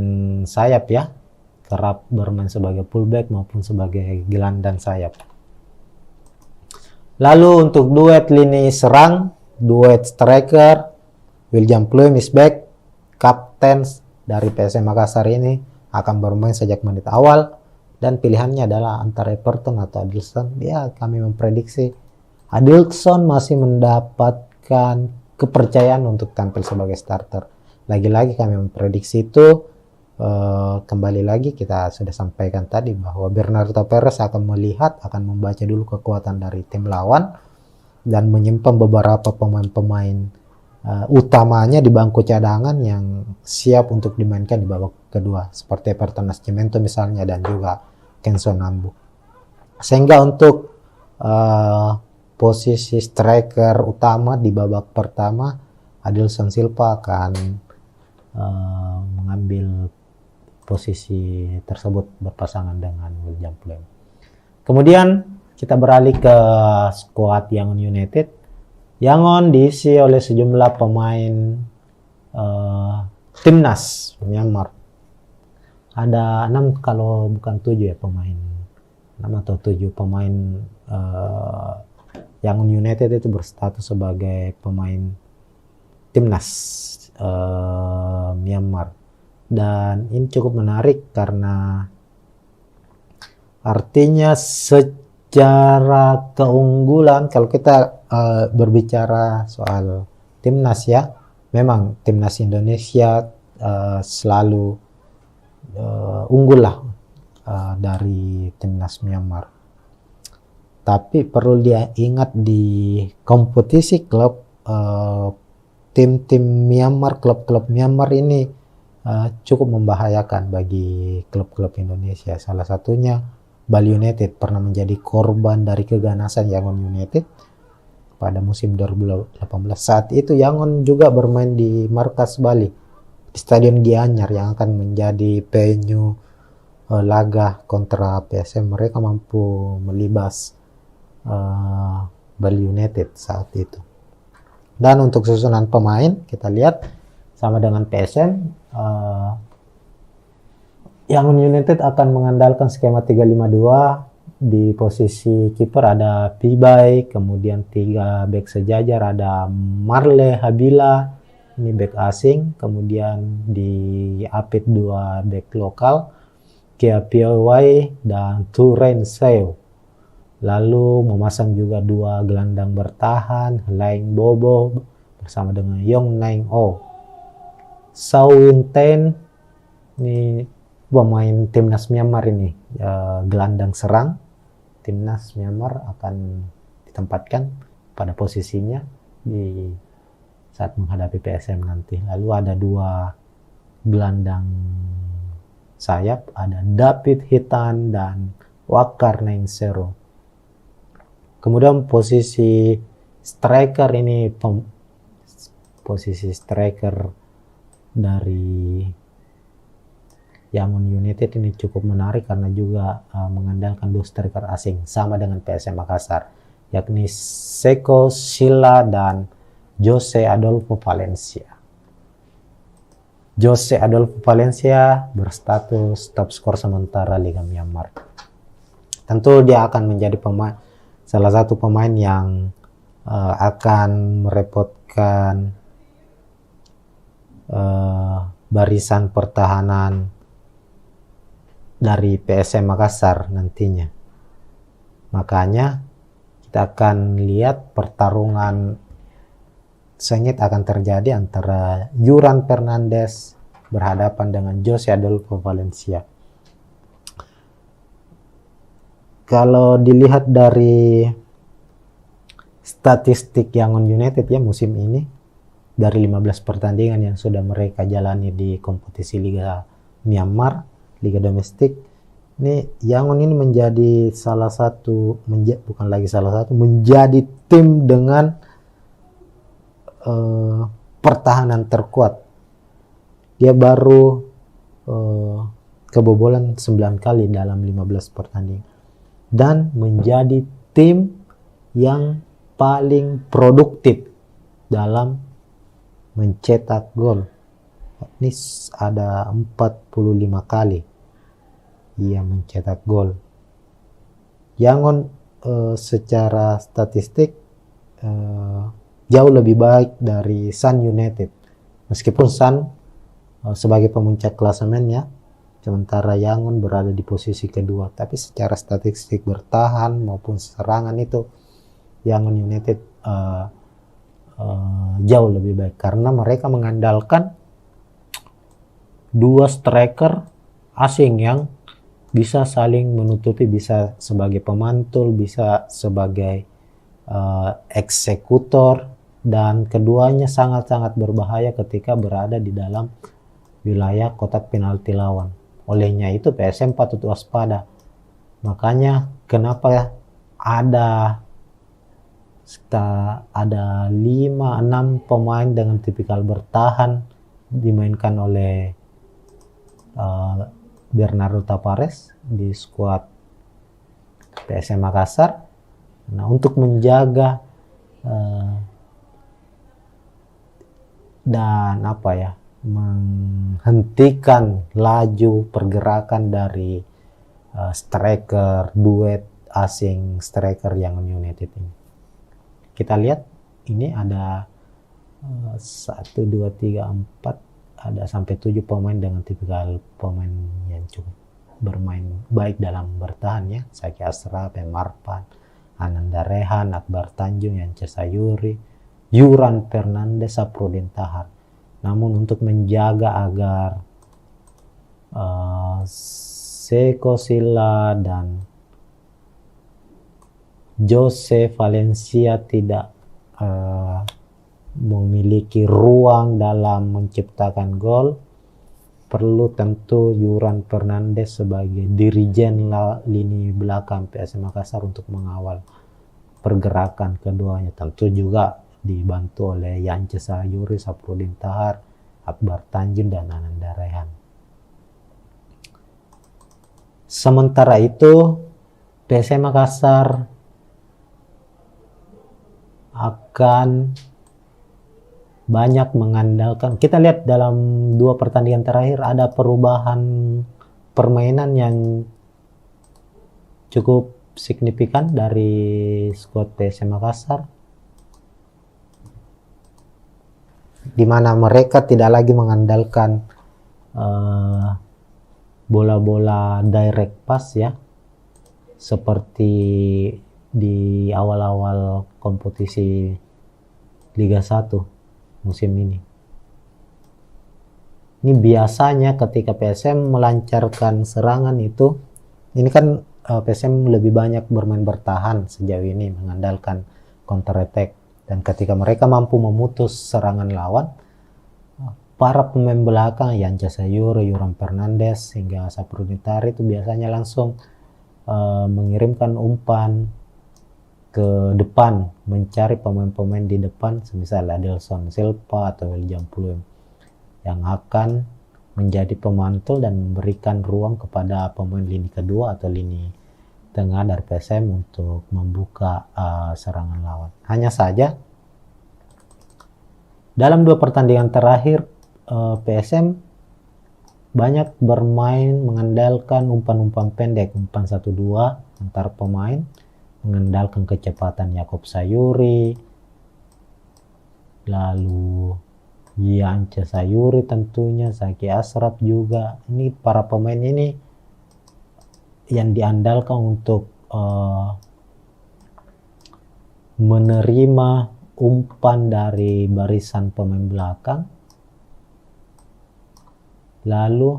sayap ya, kerap bermain sebagai fullback maupun sebagai gelandang sayap. Lalu untuk duet lini serang, duet striker, William Pluim is back, kapten dari PSM Makassar ini akan bermain sejak menit awal, dan pilihannya adalah antara Everton atau Adilson. Ya, kami memprediksi Adilson masih mendapatkan kepercayaan untuk tampil sebagai starter. Lagi-lagi kami memprediksi itu, kembali lagi kita sudah sampaikan tadi bahwa Bernardo Perez akan membaca dulu kekuatan dari tim lawan dan menyimpan beberapa pemain-pemain utamanya di bangku cadangan yang siap untuk dimainkan di babak kedua, seperti Everton Nascimento misalnya dan juga Kenzo Nambu. Sehingga untuk posisi striker utama di babak pertama, Adilson Silva akan mengambil posisi tersebut berpasangan dengan William Pluim. Kemudian kita beralih ke skuad Yangon United. Yangon diisi oleh sejumlah pemain timnas Myanmar. Ada 6 kalau bukan 7 ya pemain. 6 atau 7 pemain Yangon United itu berstatus sebagai pemain timnas Myanmar. Dan ini cukup menarik karena artinya secara keunggulan, kalau kita berbicara soal timnas ya, memang timnas Indonesia selalu unggul lah dari timnas Myanmar. Tapi perlu diingat di kompetisi klub, tim-tim Myanmar, klub-klub Myanmar ini cukup membahayakan bagi klub-klub Indonesia. Salah satunya Bali United pernah menjadi korban dari keganasan Yangon United pada musim 2018. Saat itu Yangon juga bermain di markas Bali, di Stadion Gianyar yang akan menjadi venue laga kontra PSM. Mereka mampu melibas Bali United saat itu. Dan untuk susunan pemain kita lihat sama dengan PSM, Yangon United akan mengandalkan skema 352. Di posisi kiper ada Pibai, kemudian 3 bek sejajar ada Marle Habila, ini bek asing, kemudian di Apit 2 bek lokal, Kia Piawai dan Turen Seo. Lalu memasang juga 2 gelandang bertahan, Laing Bobo bersama dengan Yong Naing O. Sao Win Ten, ini pemain timnas Myanmar ini, gelandang serang timnas Myanmar akan ditempatkan pada posisinya di saat menghadapi PSM nanti. Lalu ada 2 gelandang sayap, ada David Hitan dan Wakar Naingsero. Kemudian posisi striker ini, posisi striker dari Yangon United ini cukup menarik karena juga mengandalkan 2 striker asing sama dengan PSM Makassar, yakni Seko Sila dan Jose Adolfo Valencia. Jose Adolfo Valencia berstatus top skor sementara Liga Myanmar. Tentu dia akan menjadi salah satu pemain yang akan merepotkan barisan pertahanan dari PSM Makassar nantinya. Makanya kita akan lihat pertarungan sengit akan terjadi antara Yuran Fernandes berhadapan dengan Jose Adolfo Valencia. Kalau dilihat dari statistik Yangon United ya musim ini, dari 15 pertandingan yang sudah mereka jalani di kompetisi Liga Myanmar, Liga domestik, Ini Yangon ini menjadi salah satu, bukan lagi salah satu, menjadi tim dengan pertahanan terkuat. Dia baru kebobolan 9 kali dalam 15 pertandingan. Dan menjadi tim yang paling produktif dalam mencetak gol. Ini ada 45 kali ia mencetak gol. Yangon secara statistik jauh lebih baik dari Sun United. Meskipun Sun sebagai pemuncak klasemennya, sementara Yangon berada di posisi kedua. Tapi secara statistik bertahan maupun serangan itu Yangon United jauh lebih baik. Karena mereka mengandalkan dua striker asing yang bisa saling menutupi, bisa sebagai pemantul, bisa sebagai eksekutor, dan keduanya sangat-sangat berbahaya ketika berada di dalam wilayah kotak penalti lawan. Olehnya itu PSM patut waspada. Makanya kenapa ada 5-6 pemain dengan tipikal bertahan dimainkan oleh Bernardo Tavares di skuad PSM Makassar. Nah, untuk menjaga dan menghentikan laju pergerakan dari striker duet asing striker Yangon United ini. Kita lihat ini ada 1, 2, 3, 4, ada sampai 7 pemain dengan tipikal pemain yang cukup bermain baik dalam bertahan ya. Zaki Ashraf, Marpan, Ananda Rehan, Akbar Tanjung, Yance Sayuri, Yuran Fernandes, Saprudin Tahar. Namun untuk menjaga agar Seko Silla dan Jose Valencia tidak memiliki ruang dalam menciptakan gol, perlu tentu Yuran Fernandes sebagai dirijen lini belakang PSM Makassar untuk mengawal pergerakan keduanya. Tentu juga dibantu oleh Yance Sayuri, Saprudin Tahar, Akbar Tanjung, dan Ananda Rehan. Sementara itu PSM Makassar akan banyak mengandalkan, kita lihat dalam 2 pertandingan terakhir ada perubahan permainan yang cukup signifikan dari skuad PSM Makassar, di mana mereka tidak lagi mengandalkan bola-bola direct pass ya, seperti di awal-awal kompetisi Liga 1 musim ini. Ini biasanya ketika PSM melancarkan serangan itu, ini kan PSM lebih banyak bermain bertahan sejauh ini, mengandalkan counter attack, dan ketika mereka mampu memutus serangan lawan, para pemain belakang Yance Sayuri, Yuran Fernandes hingga Saprudin Tahar itu biasanya langsung mengirimkan umpan ke depan, mencari pemain-pemain di depan, semisal Adelson Silva atau William Pluim, yang akan menjadi pemantul dan memberikan ruang kepada pemain lini kedua atau lini tengah dari PSM untuk membuka serangan lawan. Hanya saja dalam 2 pertandingan terakhir PSM banyak bermain mengandalkan umpan-umpan pendek, umpan 1-2 antar pemain, mengandalkan kecepatan Yakob Sayuri, lalu Yance Sayuri tentunya, Zaki Ashraf juga. Ini para pemain ini yang diandalkan untuk menerima umpan dari barisan pemain belakang, lalu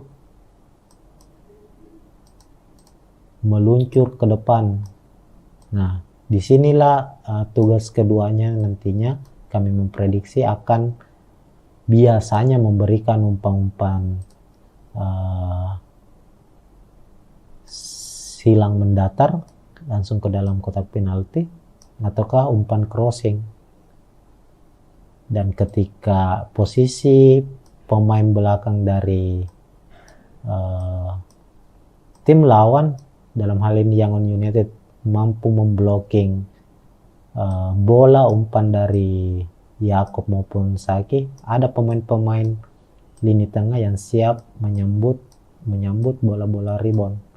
meluncur ke depan. Nah, disinilah tugas keduanya nantinya kami memprediksi akan biasanya memberikan umpan-umpan silang mendatar langsung ke dalam kotak penalti ataukah umpan crossing. Dan ketika posisi pemain belakang dari tim lawan, dalam hal ini Yangon United, mampu memblocking bola umpan dari Yakob maupun Saki, ada pemain-pemain lini tengah yang siap menyambut bola-bola rebound.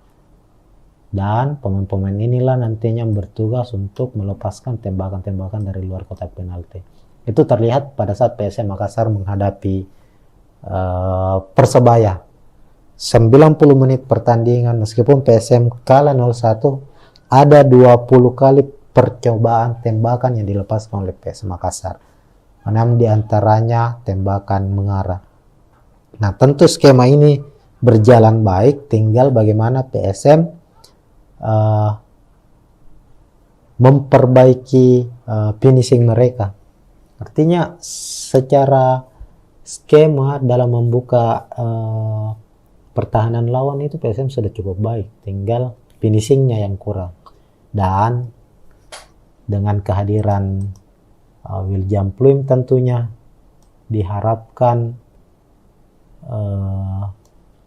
Dan pemain-pemain inilah nantinya bertugas untuk melepaskan tembakan-tembakan dari luar kotak penalti. Itu terlihat pada saat PSM Makassar menghadapi Persebaya. 90 menit pertandingan, meskipun PSM kalah 0-1, ada 20 kali percobaan tembakan yang dilepaskan oleh PSM Makassar. 6 diantaranya tembakan mengarah. Nah, tentu skema ini berjalan baik, tinggal bagaimana PSM memperbaiki finishing mereka. Artinya secara skema dalam membuka pertahanan lawan itu PSM sudah cukup baik, tinggal finishingnya yang kurang. Dan dengan kehadiran William Pluim tentunya diharapkan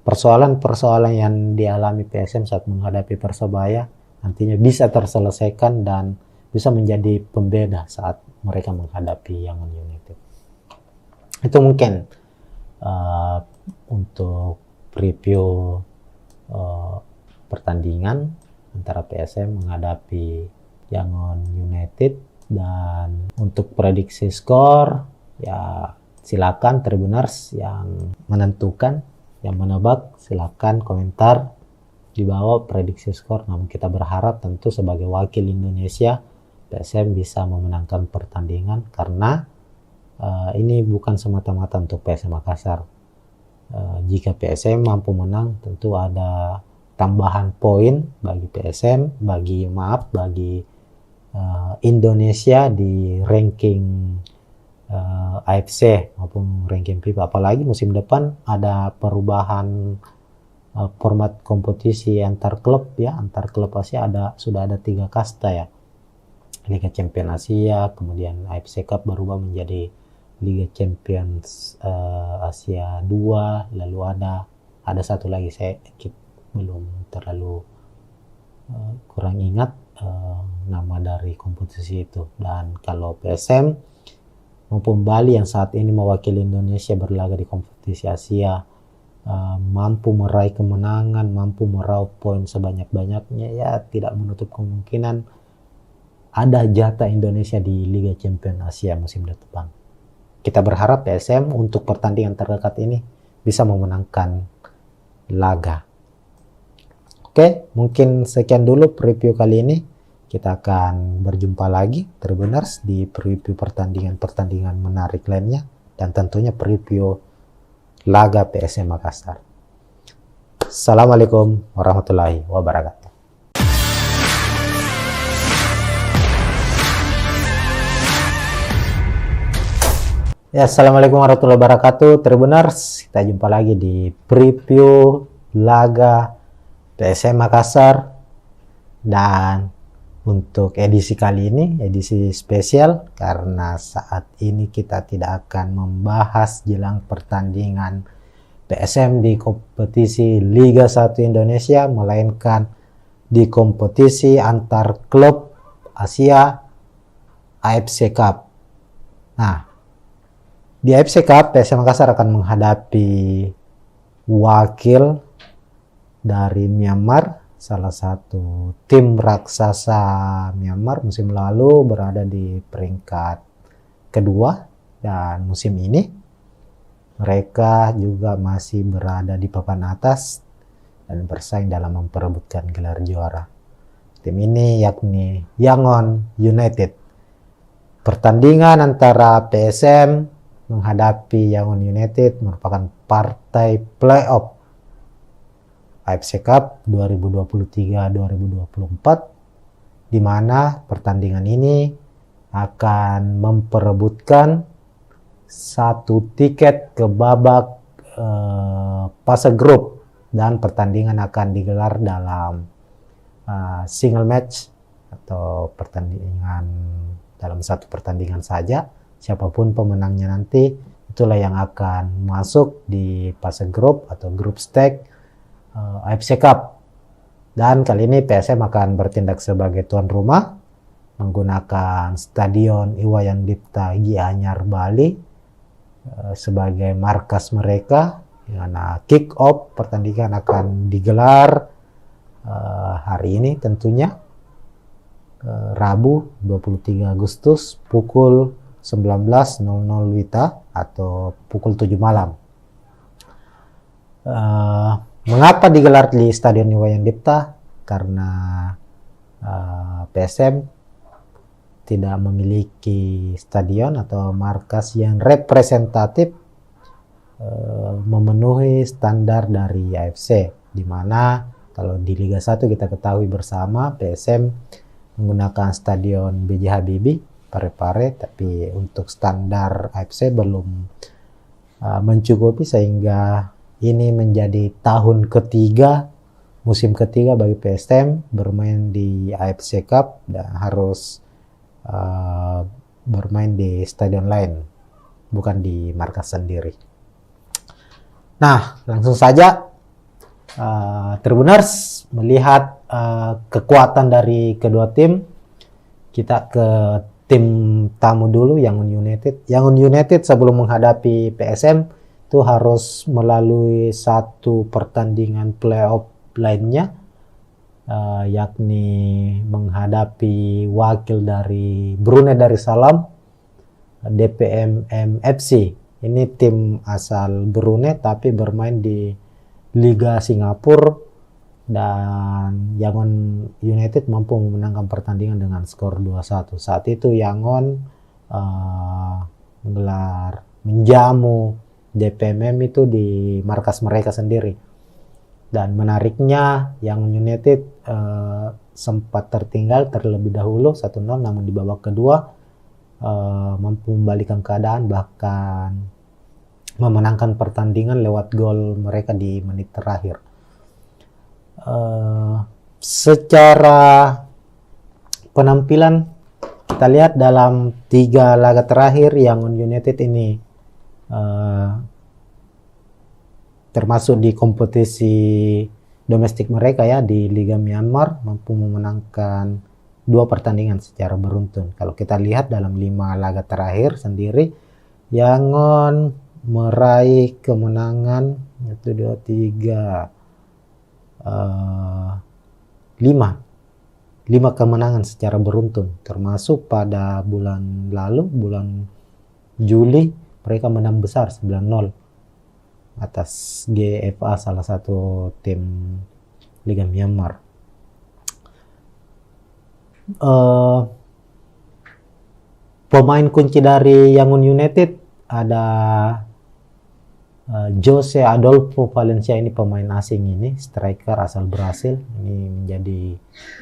persoalan-persoalan yang dialami PSM saat menghadapi Persebaya nantinya bisa terselesaikan dan bisa menjadi pembeda saat mereka menghadapi Yangon United. Itu mungkin untuk preview pertandingan antara PSM menghadapi Yangon United. Dan untuk prediksi skor, ya silakan Tribuners yang menentukan, yang menebak, silakan komentar di bawah prediksi skor. Namun kita berharap tentu sebagai wakil Indonesia, PSM bisa memenangkan pertandingan, karena ini bukan semata-mata untuk PSM Makassar. Jika PSM mampu menang, tentu ada tambahan poin bagi PSM, bagi Indonesia di ranking AFC maupun ranking FIFA. Apalagi musim depan ada perubahan format kompetisi antar klub ya, antar klub Asia sudah ada 3 kasta ya. Liga Champions Asia, kemudian AFC Cup berubah menjadi Liga Champions Asia 2, lalu ada satu lagi saya belum terlalu kurang ingat nama dari kompetisi itu. Dan kalau PSM maupun Bali yang saat ini mewakili Indonesia berlaga di kompetisi Asia mampu meraih kemenangan, mampu meraup poin sebanyak-banyaknya, ya tidak menutup kemungkinan ada jatah Indonesia di Liga Champions Asia musim depan. Kita berharap PSM untuk pertandingan terdekat ini bisa memenangkan laga. Oke, mungkin sekian dulu preview kali ini. Kita akan berjumpa lagi Tribuners di preview pertandingan menarik lainnya, dan tentunya preview laga PSM Makassar. Assalamualaikum warahmatullahi wabarakatuh. Ya, assalamualaikum warahmatullahi wabarakatuh Tribuners. Kita jumpa lagi di preview laga PSM Makassar, dan untuk edisi kali ini edisi spesial karena saat ini kita tidak akan membahas jelang pertandingan PSM di kompetisi Liga 1 Indonesia, melainkan di kompetisi antar klub Asia AFC Cup. Nah, di AFC Cup PSM Makassar akan menghadapi wakil dari Myanmar, salah satu tim raksasa Myanmar musim lalu berada di peringkat kedua, dan musim ini mereka juga masih berada di papan atas dan bersaing dalam memperebutkan gelar juara. Tim ini yakni Yangon United. Pertandingan antara PSM menghadapi Yangon United merupakan partai playoff AFC Cup 2023-2024, di mana pertandingan ini akan memperebutkan satu tiket ke babak fase grup, dan pertandingan akan digelar dalam single match atau pertandingan dalam satu pertandingan saja. Siapapun pemenangnya nanti itulah yang akan masuk di fase grup atau grup stage AFC Cup. Dan kali ini PSM akan bertindak sebagai tuan rumah menggunakan Stadion Iwayan Dipta Gianyar Bali sebagai markas mereka. Dengan kick off pertandingan akan digelar hari ini tentunya Rabu 23 Agustus pukul 19.00 WITA atau pukul 7 malam. Mengapa digelar di Stadion Iwayan Dipta? Karena PSM tidak memiliki stadion atau markas yang representatif memenuhi standar dari AFC, di mana kalau di Liga 1 kita ketahui bersama PSM menggunakan stadion B.J. Habibie Parepare, tapi untuk standar AFC belum mencukupi, sehingga ini menjadi tahun ketiga, musim ketiga bagi PSM bermain di AFC Cup dan harus bermain di stadion lain, bukan di markas sendiri. Nah, langsung saja Tribuners melihat kekuatan dari kedua tim. Kita ke tim tamu dulu, Yangon United. Yangon United sebelum menghadapi PSM itu harus melalui satu pertandingan playoff lainnya, yakni menghadapi wakil dari Brunei Darussalam, DPM FC. Ini tim asal Brunei tapi bermain di Liga Singapura, dan Yangon United mampu memenangkan pertandingan dengan skor 2-1. Saat itu Yangon menjamu DPMM itu di markas mereka sendiri. Dan menariknya Yangon United sempat tertinggal terlebih dahulu 1-0, namun di babak kedua mampu membalikkan keadaan, bahkan memenangkan pertandingan lewat gol mereka di menit terakhir. Secara penampilan kita lihat dalam 3 laga terakhir Yangon United ini termasuk di kompetisi domestik mereka ya di Liga Myanmar mampu memenangkan 2 pertandingan secara beruntun. Kalau kita lihat dalam 5 laga terakhir sendiri Yangon meraih kemenangan 1, 2, 3 5 kemenangan secara beruntun, termasuk pada bulan lalu, bulan Juli mereka menang besar 9-0 atas GFA, salah satu tim Liga Myanmar. Pemain kunci dari Yangon United ada Jose Adolfo Valencia, ini pemain asing, ini striker asal Brasil, ini menjadi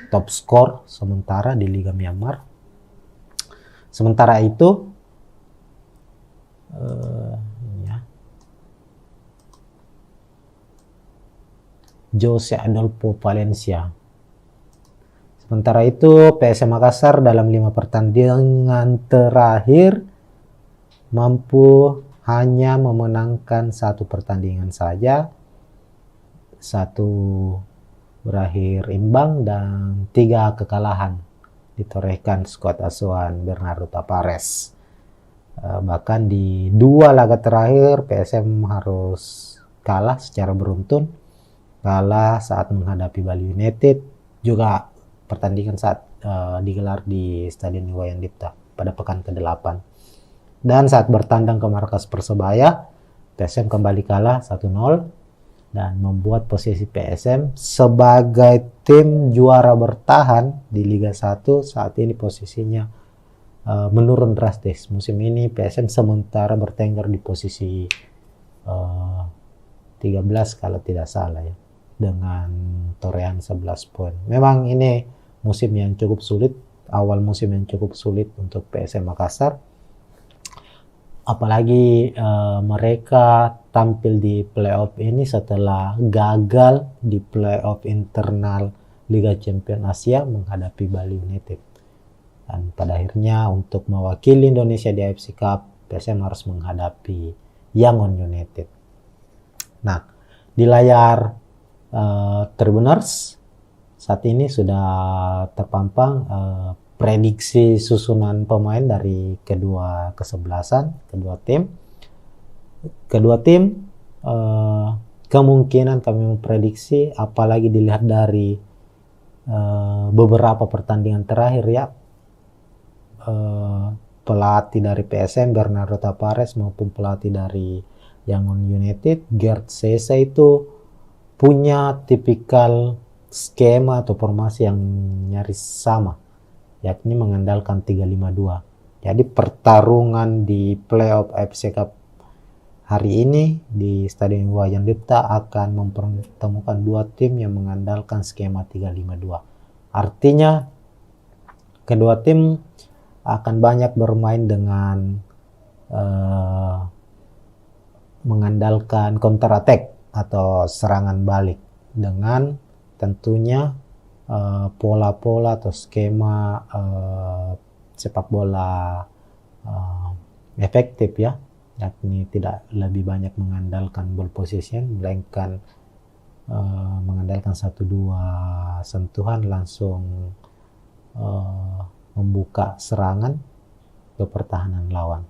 top skor sementara di Liga Myanmar. Sementara itu Jose Adolfo Valencia. Sementara itu PSM Makassar dalam 5 pertandingan terakhir mampu hanya memenangkan 1 pertandingan saja, 1 berakhir imbang dan 3 kekalahan ditorehkan skuad asuhan Bernardo Tapares. Bahkan di 2 laga terakhir PSM harus kalah secara beruntun, kalah saat menghadapi Bali United, juga pertandingan saat digelar di Stadion Iwayan Dipta pada pekan ke-8. Dan saat bertandang ke markas Persebaya, PSM kembali kalah 1-0 dan membuat posisi PSM sebagai tim juara bertahan di Liga 1 saat ini posisinya menurun drastis. Musim ini PSM sementara bertengger di posisi 13 kalau tidak salah ya, dengan torehan 11 poin. Memang ini musim yang cukup sulit, awal musim yang cukup sulit untuk PSM Makassar. Apalagi mereka tampil di playoff ini setelah gagal di playoff internal Liga Champions Asia menghadapi Bali United. Dan pada akhirnya untuk mewakili Indonesia di AFC Cup, PSM harus menghadapi Yangon United. Nah, di layar Tribuners saat ini sudah terpampang prediksi susunan pemain dari kedua kesebelasan, kedua tim. Kedua tim kemungkinan kami memprediksi, apalagi dilihat dari beberapa pertandingan terakhir ya, pelatih dari PSM Bernardo Tavares maupun pelatih dari Yangon United Gerd Sese itu punya tipikal skema atau formasi yang nyaris sama, yakni mengandalkan 3-5-2. Jadi pertarungan di playoff AFC Cup hari ini di Stadion Iwayan Dipta akan mempertemukan dua tim yang mengandalkan skema 3-5-2. Artinya kedua tim akan banyak bermain dengan mengandalkan counter attack atau serangan balik dengan tentunya pola-pola atau skema sepak bola efektif ya, yakni tidak lebih banyak mengandalkan ball possession melainkan mengandalkan 1-2 sentuhan langsung membuka serangan ke pertahanan lawan.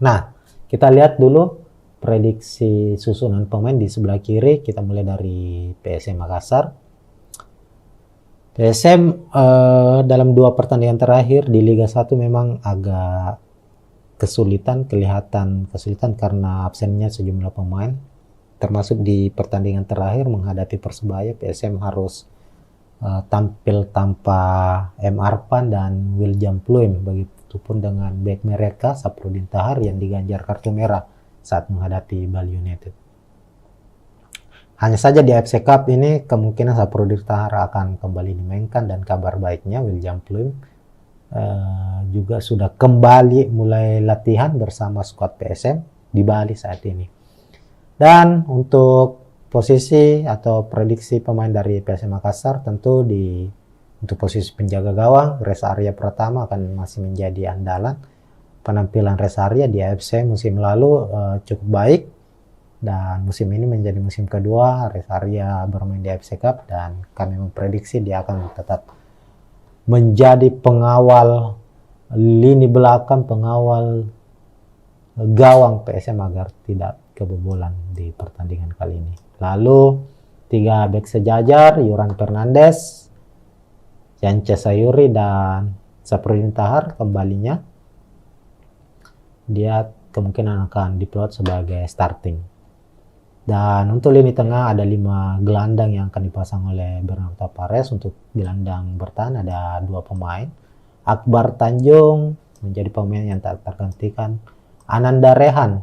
Nah, kita lihat dulu prediksi susunan pemain di sebelah kiri. Kita mulai dari PSM Makassar. PSM dalam dua pertandingan terakhir di Liga 1 memang agak kelihatan kesulitan karena absennya sejumlah pemain. Termasuk di pertandingan terakhir menghadapi Persebaya, PSM harus tampil tanpa M. Arpan dan William Pluim. Begitupun dengan bek mereka Saprudin Tahar yang diganjar kartu merah saat menghadapi Bali United. Hanya saja di AFC Cup ini kemungkinan Saprudin Tahar akan kembali dimainkan, dan kabar baiknya William Pluim juga sudah kembali mulai latihan bersama skuad PSM di Bali saat ini. Dan untuk posisi atau prediksi pemain dari PSM Makassar, tentu untuk posisi penjaga gawang Reza Arya Pratama akan masih menjadi andalan. Penampilan Reza Arya di AFC musim lalu cukup baik, dan musim ini menjadi musim kedua Reza Arya bermain di AFC Cup, dan kami memprediksi dia akan tetap menjadi pengawal lini belakang, pengawal gawang PSM agar tidak kebobolan di pertandingan kali ini. Lalu 3 bek sejajar, Yuran Fernandes, Yance Sayuri, dan Saprudin Tahar kembalinya. Dia kemungkinan akan diplot sebagai starting. Dan untuk lini tengah ada 5 gelandang yang akan dipasang oleh Bernardo Tavares. Untuk gelandang bertahan ada 2 pemain. Akbar Tanjung menjadi pemain yang tak tergantikan. Ananda Rehan,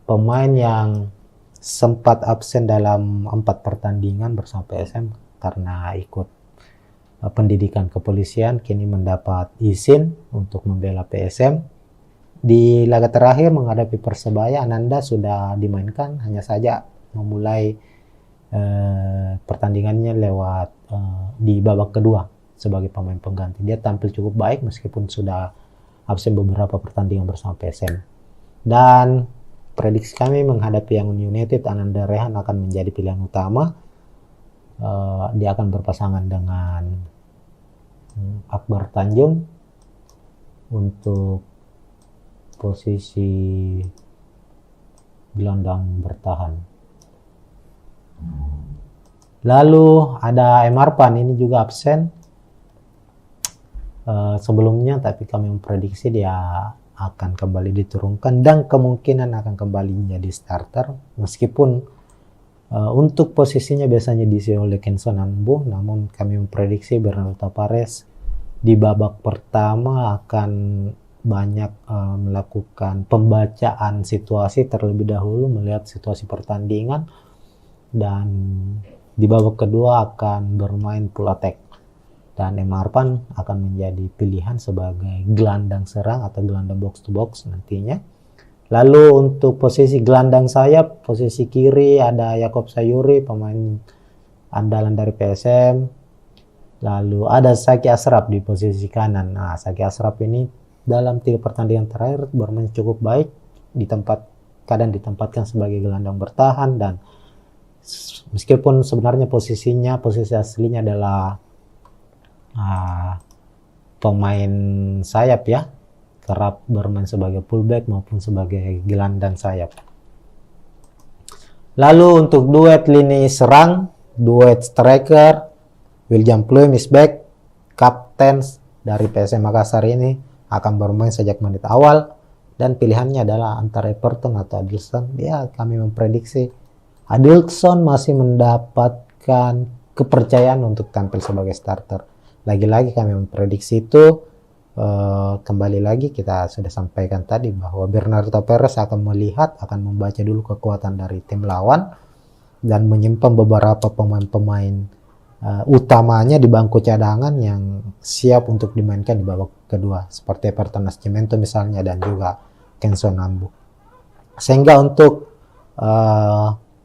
pemain yang sempat absen dalam 4 pertandingan bersama PSM karena ikut pendidikan kepolisian, kini mendapat izin untuk membela PSM. Di laga terakhir menghadapi Persebaya, Ananda sudah dimainkan, hanya saja memulai pertandingannya lewat di babak kedua sebagai pemain pengganti. Dia tampil cukup baik meskipun sudah absen beberapa pertandingan bersama PSM. Dan prediksi kami menghadapi Yangon United, Ananda Rehan akan menjadi pilihan utama. Dia akan berpasangan dengan Akbar Tanjung untuk posisi gelandang bertahan. Lalu ada M. Arpan, ini juga absen sebelumnya, tapi kami memprediksi dia akan kembali diturunkan dan kemungkinan akan kembali menjadi starter, meskipun untuk posisinya biasanya diisi oleh Kenson Ambu, namun kami memprediksi Bernardo Tavares di babak pertama akan banyak melakukan pembacaan situasi terlebih dahulu, melihat situasi pertandingan, dan di babak kedua akan bermain full attack. Dan M. Arpan akan menjadi pilihan sebagai gelandang serang atau gelandang box to box nantinya. Lalu untuk posisi gelandang sayap, posisi kiri ada Yakob Sayuri, pemain andalan dari PSM. Lalu ada Saki Ashraf di posisi kanan. Nah, Saki Ashraf ini dalam 3 pertandingan terakhir bermain cukup baik, kadang ditempatkan sebagai gelandang bertahan, dan meskipun sebenarnya posisi aslinya adalah pemain sayap ya, kerap bermain sebagai fullback maupun sebagai gelandang sayap. Lalu untuk duet lini serang, duet striker, William Pluim is back. Kapten dari PSM Makassar ini akan bermain sejak menit awal, dan pilihannya adalah antara Everton atau Adilson. Ya, kami memprediksi Adilson masih mendapatkan kepercayaan untuk tampil sebagai starter. Lagi-lagi kami memprediksi itu. Kembali lagi kita sudah sampaikan tadi bahwa Bernardo Perez akan membaca dulu kekuatan dari tim lawan dan menyimpan beberapa pemain-pemain utamanya di bangku cadangan yang siap untuk dimainkan di babak kedua, seperti Everton Nascimento misalnya, dan juga Kenzo Nambu. Sehingga untuk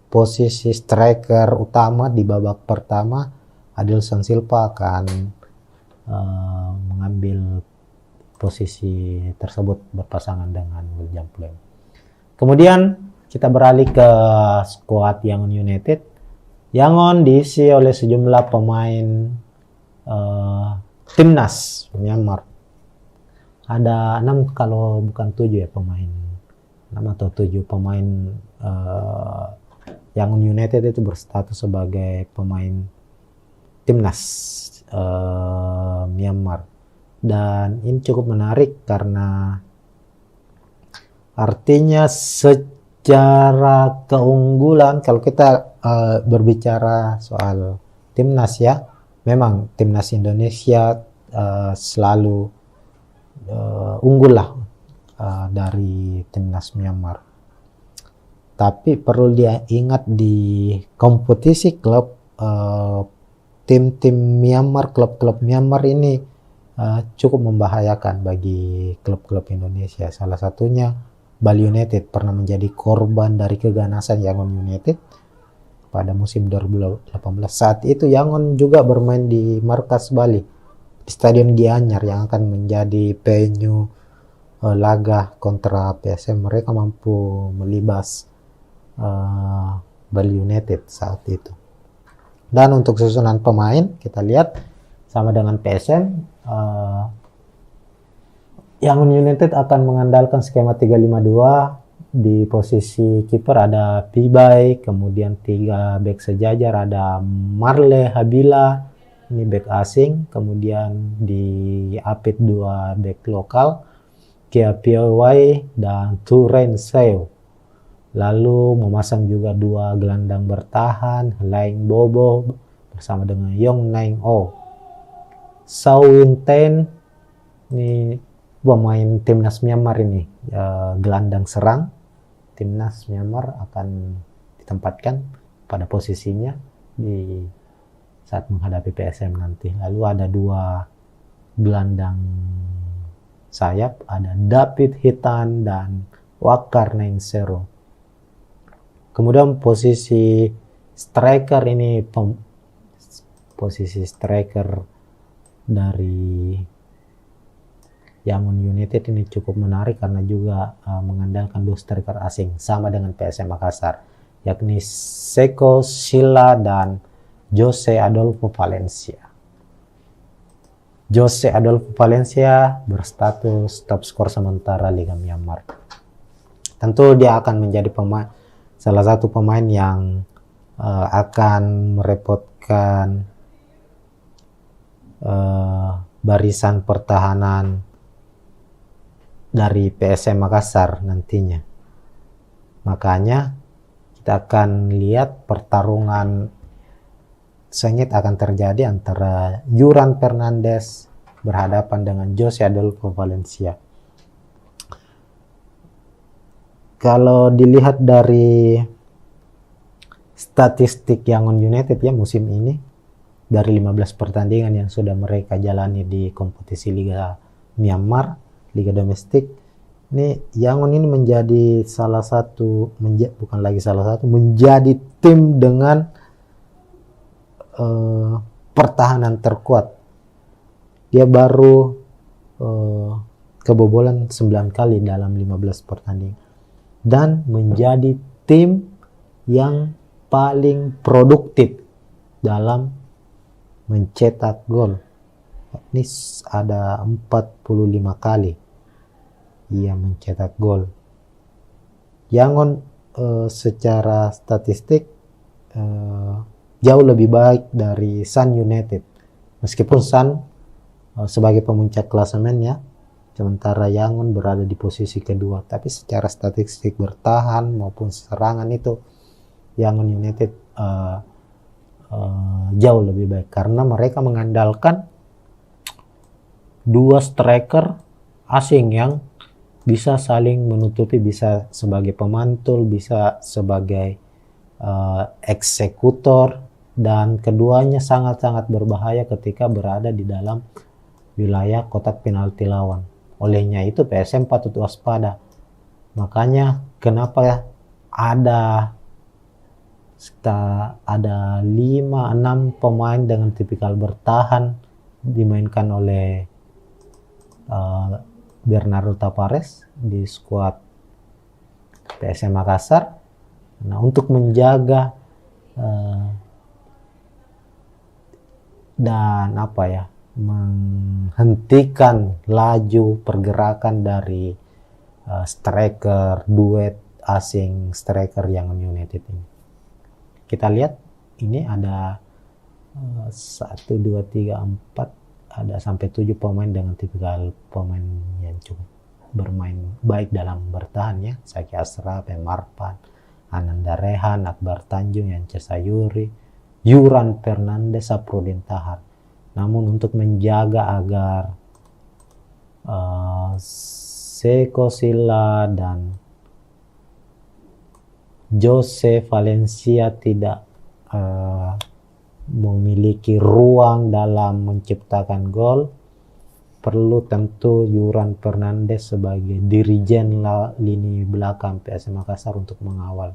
posisi striker utama di babak pertama, Adilson Silva akan mengambil posisi tersebut berpasangan dengan William Pluim. Kemudian kita beralih ke skuad Yangon United. Yangon diisi oleh sejumlah pemain timnas Myanmar. Ada 6 kalau bukan 7 ya pemain. 6 atau 7 pemain Yangon United itu berstatus sebagai pemain timnas Myanmar. Dan ini cukup menarik karena artinya secara keunggulan, kalau kita berbicara soal timnas ya, memang timnas Indonesia selalu unggul lah dari timnas Myanmar. Tapi perlu diingat di kompetisi klub, tim-tim Myanmar, klub-klub Myanmar ini cukup membahayakan bagi klub-klub Indonesia. Salah satunya Bali United pernah menjadi korban dari keganasan Yangon United pada musim 2018. Saat itu Yangon juga bermain di markas Bali, di Stadion Gianyar yang akan menjadi venue laga kontra PSM. Mereka mampu melibas Bali United saat itu. Dan untuk susunan pemain kita lihat sama dengan PSM. Yangon United akan mengandalkan skema 352. Di posisi kiper ada Pibai, kemudian 3 bek sejajar ada Marle Habila, ini bek asing, kemudian di Apit 2 bek lokal, Kia Piawai dan Turen Seo. Lalu memasang juga 2 gelandang bertahan, Laing Bobo bersama dengan Yong Naing O. Sao Winten ini pemain timnas Myanmar ini, gelandang serang timnas Myanmar akan ditempatkan pada posisinya di saat menghadapi PSM nanti. Lalu ada 2 gelandang sayap, ada David Hitan dan Wakar Nainsero. Kemudian posisi striker ini, posisi striker dari Yangon United ini cukup menarik karena juga mengandalkan 2 striker asing sama dengan PSM Makassar, yakni Seko Sila dan Jose Adolfo Valencia. Jose Adolfo Valencia berstatus top skor sementara Liga Myanmar. Tentu dia akan menjadi salah satu pemain yang akan merepotkan barisan pertahanan dari PSM Makassar nantinya. Makanya kita akan lihat pertarungan sengit akan terjadi antara Yuran Fernandes berhadapan dengan Jose Adolfo Valencia. Kalau dilihat dari statistik Yangon United ya musim ini, dari 15 pertandingan yang sudah mereka jalani di kompetisi Liga Myanmar, Liga Domestik, ini Yangon ini menjadi menjadi tim dengan pertahanan terkuat. Dia baru kebobolan 9 kali dalam 15 pertandingan. Dan menjadi tim yang paling produktif dalam mencetak gol. Ini ada 45 kali ia mencetak gol. Yangon secara statistik jauh lebih baik dari Sun United. Meskipun Sun sebagai pemuncak klasemen ya, sementara Yangon berada di posisi kedua. Tapi secara statistik bertahan maupun serangan itu Yangon United jauh lebih baik karena mereka mengandalkan dua striker asing yang bisa saling menutupi, bisa sebagai pemantul, bisa sebagai eksekutor, dan keduanya sangat-sangat berbahaya ketika berada di dalam wilayah kotak penalti lawan. Olehnya itu PSM patut waspada. Makanya kenapa ada 5-6 pemain dengan tipikal bertahan dimainkan oleh Bernardo Tavares di skuad PSM Makassar. Nah, untuk menjaga dan menghentikan laju pergerakan dari striker duet asing striker Yangon United ini. Kita lihat ini ada 1, 2, 3, 4, ada sampai 7 pemain dengan tipikal pemain yang cukup bermain baik dalam bertahan ya. Zaki Ashraf, Marpan, Ananda Rehan, Akbar Tanjung, Yance Sayuri, Yuran Fernandes, Saprudin Tahar. Namun untuk menjaga agar Seko Silla dan Jose Valencia tidak memiliki ruang dalam menciptakan gol, perlu tentu Yuran Fernandes sebagai dirijen lini belakang PSM Makassar untuk mengawal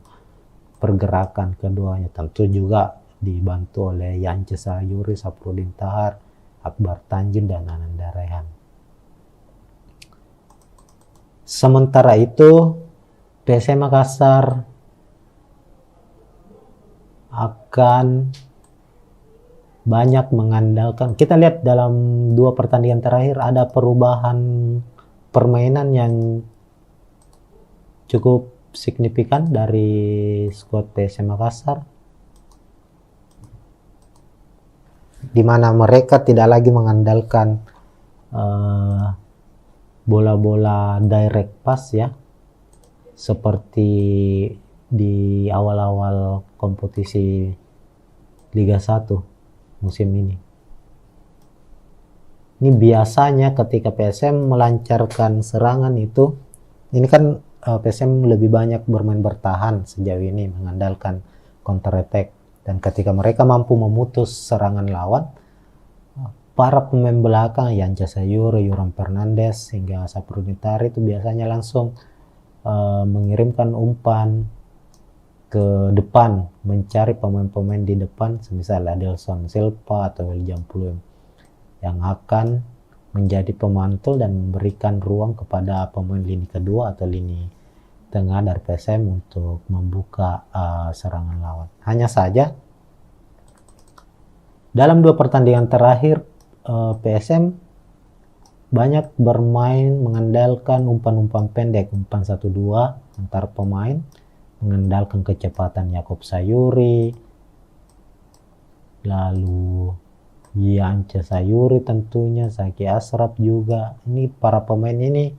pergerakan keduanya. Tentu juga dibantu oleh Yance Sayuri, Saprudin Tahar, Akbar Tanjung, dan Ananda Rehan. Sementara itu PSM Makassar akan banyak mengandalkan, kita lihat dalam 2 pertandingan terakhir ada perubahan permainan yang cukup signifikan dari skuad PSM Makassar, di mana mereka tidak lagi mengandalkan bola-bola direct pass ya, seperti di awal-awal kompetisi Liga 1 musim ini. Ini biasanya ketika PSM melancarkan serangan itu, ini kan PSM lebih banyak bermain bertahan sejauh ini, mengandalkan counter attack, dan ketika mereka mampu memutus serangan lawan, para pemain belakang Yance Sayuri, Yuran Fernandes hingga Saprudin Tahar itu biasanya langsung mengirimkan umpan ke depan, mencari pemain-pemain di depan, semisal Adelson Silva atau William Pluim, yang akan menjadi pemantul dan memberikan ruang kepada pemain lini kedua atau lini tengah dari PSM untuk membuka serangan lawan. Hanya saja dalam 2 pertandingan terakhir PSM banyak bermain mengandalkan umpan-umpan pendek, umpan 1-2 antar pemain, mengandalkan kecepatan Yakob Sayuri, lalu Yance Sayuri tentunya, Zaki Ashraf juga. Ini para pemain ini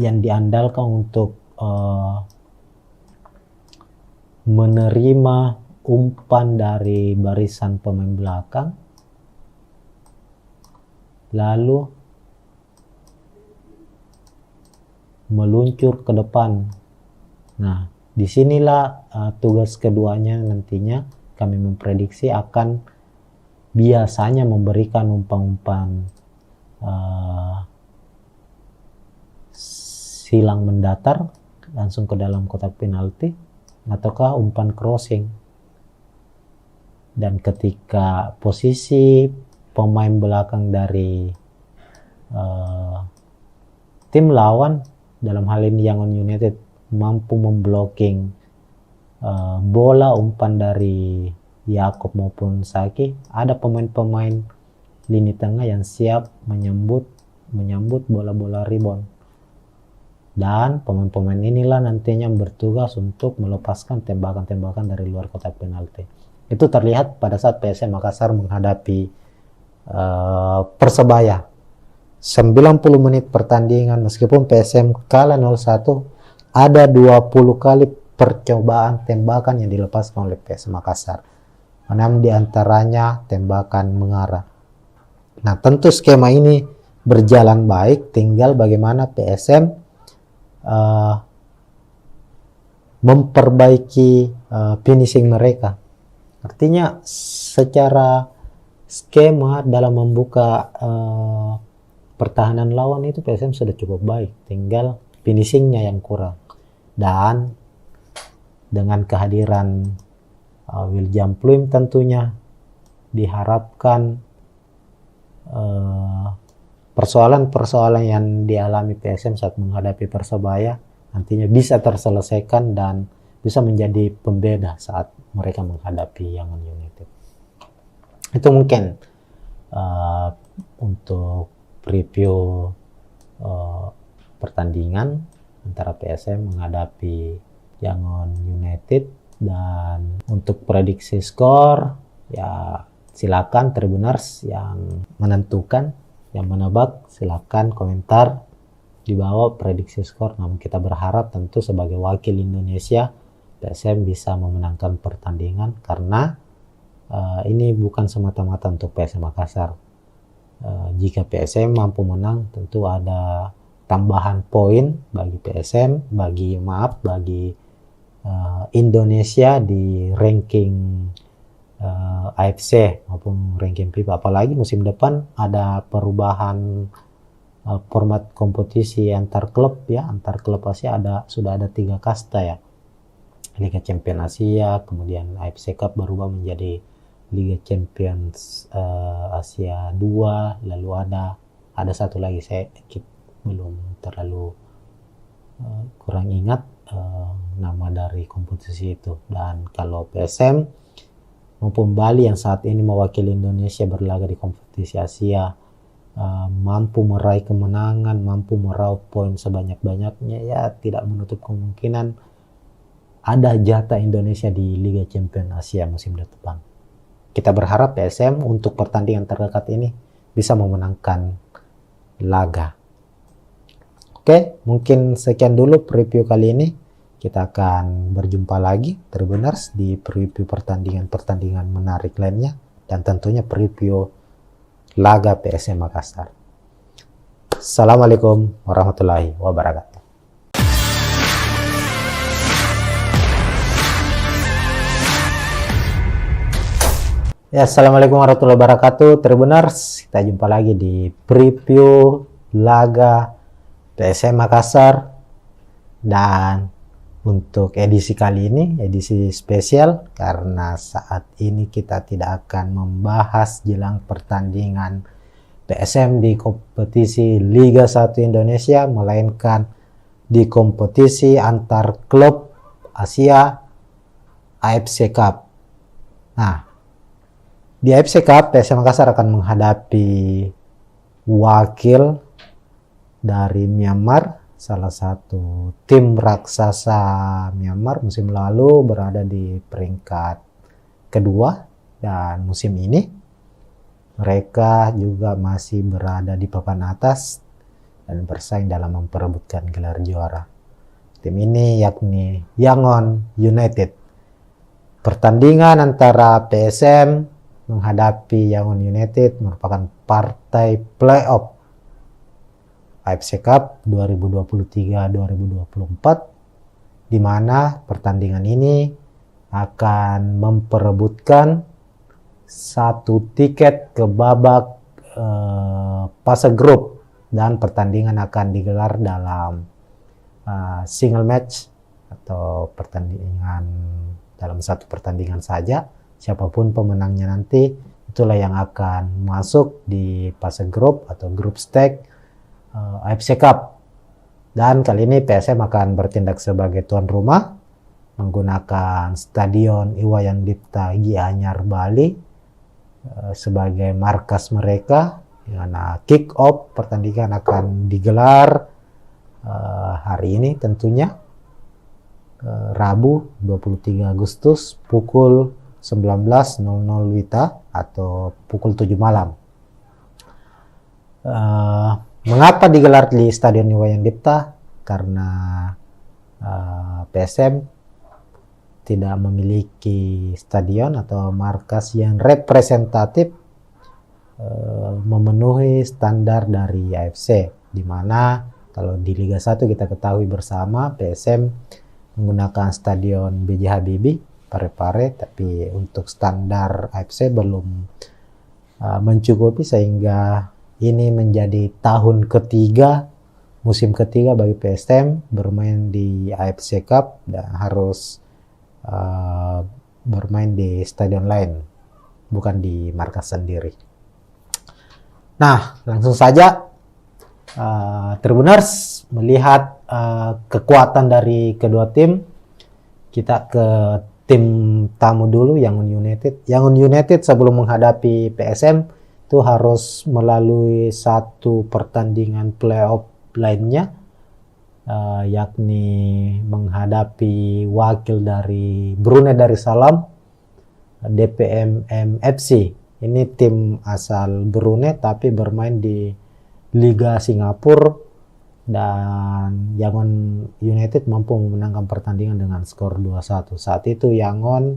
yang diandalkan untuk menerima umpan dari barisan pemain belakang, lalu meluncur ke depan. Nah, disinilah tugas keduanya nantinya kami memprediksi akan biasanya memberikan umpan-umpan silang mendatar langsung ke dalam kotak penalti, ataukah umpan crossing. dan ketika posisi pemain belakang dari tim lawan, dalam hal ini Yangon United, mampu memblocking bola umpan dari Yakob maupun Saki, ada pemain-pemain lini tengah yang siap menyambut bola-bola rebound, dan pemain-pemain inilah nantinya bertugas untuk melepaskan tembakan-tembakan dari luar kotak penalti. Itu terlihat pada saat PSM Makassar menghadapi Persebaya. 90 menit pertandingan, meskipun PSM kalah 0-1, ada 20 kali percobaan tembakan yang dilepaskan oleh PSM Makassar. 6 diantaranya tembakan mengarah. Nah, tentu skema ini berjalan baik, tinggal bagaimana PSM memperbaiki finishing mereka. Artinya secara skema dalam membuka pertahanan lawan itu PSM sudah cukup baik, tinggal finishingnya yang kurang. Dan dengan kehadiran William Pluim tentunya diharapkan persoalan-persoalan yang dialami PSM saat menghadapi Persebaya nantinya bisa terselesaikan dan bisa menjadi pembeda saat mereka menghadapi Yangon United. Itu mungkin untuk preview pertandingan antara PSM menghadapi Yangon United. Dan untuk prediksi skor, ya silakan Tribuners yang menentukan, yang menebak, silakan komentar di bawah prediksi skor. Namun kita berharap tentu sebagai wakil Indonesia, PSM bisa memenangkan pertandingan, karena ini bukan semata-mata untuk PSM Makassar. Jika PSM mampu menang, tentu ada tambahan poin bagi PSM, bagi Indonesia di ranking AFC maupun ranking FIBA. Apalagi musim depan ada perubahan format kompetisi antar klub ya, antar klub Asia sudah ada 3 kasta ya. Liga Champions Asia, kemudian AFC Cup berubah menjadi Liga Champions Asia 2, lalu ada satu lagi saya belum terlalu kurang ingat nama dari kompetisi itu. Dan kalau PSM maupun Bali yang saat ini mewakili Indonesia berlaga di kompetisi Asia mampu meraih kemenangan, mampu meraup poin sebanyak-banyaknya, ya tidak menutup kemungkinan ada jatah Indonesia di Liga Champions Asia musim depan. Kita berharap PSM untuk pertandingan terdekat ini bisa memenangkan laga. Oke, mungkin sekian dulu preview kali ini. Kita akan berjumpa lagi Tribuners di preview pertandingan menarik lainnya, dan tentunya preview laga PSM Makassar. Assalamualaikum warahmatullahi wabarakatuh. Ya, assalamualaikum warahmatullahi wabarakatuh Tribuners. Kita jumpa lagi di preview laga PSM Makassar, dan untuk edisi kali ini edisi spesial karena saat ini kita tidak akan membahas jelang pertandingan PSM di kompetisi Liga 1 Indonesia, melainkan di kompetisi antar klub Asia AFC Cup. Nah, di AFC Cup PSM Makassar akan menghadapi wakil dari Myanmar, salah satu tim raksasa Myanmar musim lalu berada di peringkat kedua, dan musim ini mereka juga masih berada di papan atas dan bersaing dalam memperebutkan gelar juara. Tim ini yakni Yangon United. Pertandingan antara PSM menghadapi Yangon United merupakan partai playoff AFC Cup 2023-2024, di mana pertandingan ini akan memperebutkan satu tiket ke babak fase grup, dan pertandingan akan digelar dalam single match atau pertandingan dalam satu pertandingan saja, siapapun pemenangnya nanti, itulah yang akan masuk di fase grup atau grup stage AFC Cup. Dan kali ini PSM akan bertindak sebagai tuan rumah menggunakan Stadion Iwayan Dipta Gianyar Bali sebagai markas mereka. Karena kick off pertandingan akan digelar hari ini tentunya, Rabu 23 Agustus pukul 19.00 WITA atau pukul 7 malam. Mengapa digelar di Stadion Iwayan Dipta? Karena PSM tidak memiliki stadion atau markas yang representatif memenuhi standar dari AFC, di mana kalau di Liga 1 kita ketahui bersama PSM menggunakan stadion B.J. Habibie Parepare, tapi untuk standar AFC belum mencukupi, sehingga ini menjadi tahun ketiga, musim ketiga bagi PSM bermain di AFC Cup dan harus bermain di stadion lain, bukan di markas sendiri. Nah, langsung saja Tribuners melihat kekuatan dari kedua tim. Kita ke tim tamu dulu, Yangon United. Yangon United sebelum menghadapi PSM itu harus melalui satu pertandingan playoff lainnya, yakni menghadapi wakil dari Brunei Darussalam, DPMM FC. Ini tim asal Brunei tapi bermain di Liga Singapura, dan Yangon United mampu memenangkan pertandingan dengan skor 2-1. Saat itu Yangon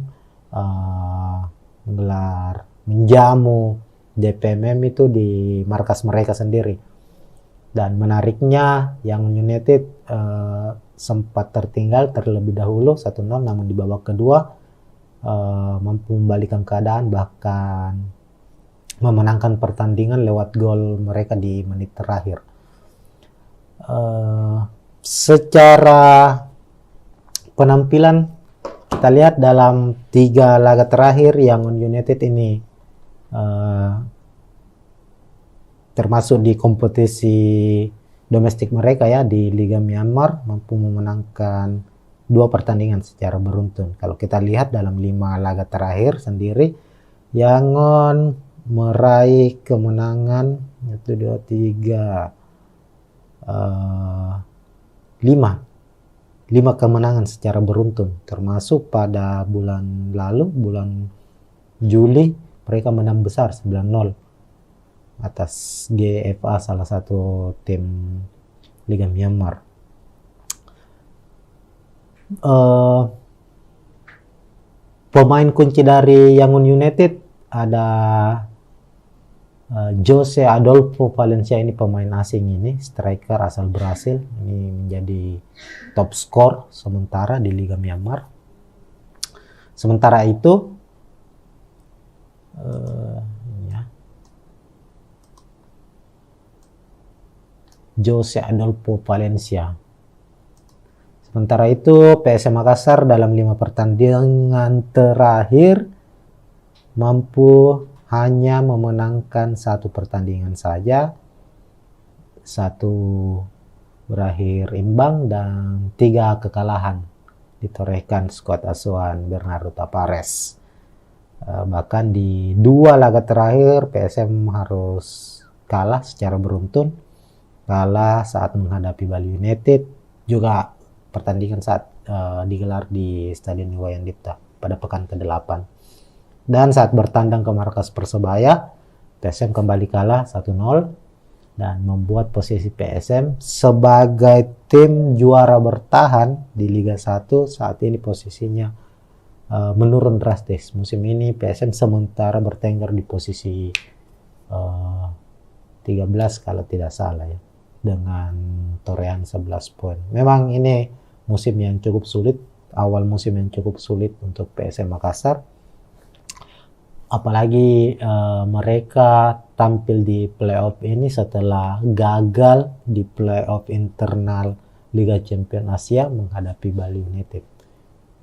menjamu DPMM itu di markas mereka sendiri. Dan menariknya Yangon United sempat tertinggal terlebih dahulu 1-0, namun di babak kedua mampu membalikkan keadaan, bahkan memenangkan pertandingan lewat gol mereka di menit terakhir. Secara penampilan kita lihat dalam 3 laga terakhir Yangon United ini termasuk di kompetisi domestik mereka ya, di Liga Myanmar mampu memenangkan 2 pertandingan secara beruntun. Kalau kita lihat dalam 5 laga terakhir sendiri, Yangon meraih kemenangan 1, 2, 3, 5 kemenangan secara beruntun, termasuk pada bulan lalu, bulan Juli, mereka menang besar 9-0 atas GFA, salah satu tim Liga Myanmar. Pemain kunci dari Yangon United ada Jose Adolfo Valencia. Ini pemain asing, ini striker asal Brasil, ini menjadi top skor sementara di Liga Myanmar. Sementara itu Jose Adolfo Valencia. Sementara itu PSM Makassar dalam 5 pertandingan terakhir mampu hanya memenangkan 1 pertandingan saja, 1 berakhir imbang dan 3 kekalahan ditorehkan skuad asuhan Bernardo Tapares. Bahkan di 2 laga terakhir PSM harus kalah secara beruntun, kalah saat menghadapi Bali United, juga pertandingan saat digelar di Stadion Iwayan Dipta pada pekan ke-8. Dan saat bertandang ke markas Persebaya, PSM kembali kalah 1-0 dan membuat posisi PSM sebagai tim juara bertahan di Liga 1 saat ini posisinya menurun drastis. Musim ini PSM sementara bertengger di posisi 13 kalau tidak salah ya, dengan torehan 11 poin. Memang ini musim yang cukup sulit, awal musim yang cukup sulit untuk PSM Makassar. Apalagi mereka tampil di playoff ini setelah gagal di playoff internal Liga Champions Asia menghadapi Bali United.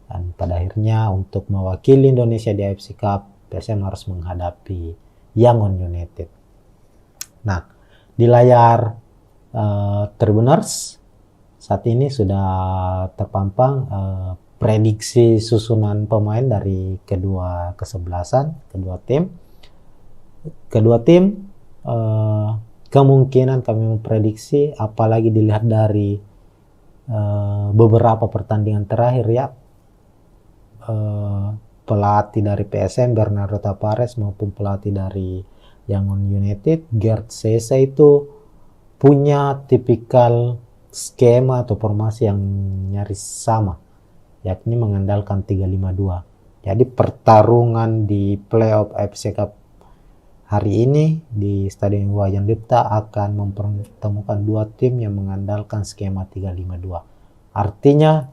Dan pada akhirnya untuk mewakili Indonesia di AFC Cup, PSM harus menghadapi Yangon United. Nah, di layar Tribuners saat ini sudah terpampang prediksi susunan pemain dari kedua kesebelasan, kedua tim. Kedua tim kemungkinan kami memprediksi, apalagi dilihat dari beberapa pertandingan terakhir ya, pelatih dari PSM Bernardo Tavares maupun pelatih dari Yangon United Gerd Sesa itu punya tipikal skema atau formasi yang nyaris sama, yakni mengandalkan 3-5-2. Jadi pertarungan di playoff AFC Cup hari ini di Stadion Iwayan Dipta akan mempertemukan dua tim yang mengandalkan skema 3-5-2. Artinya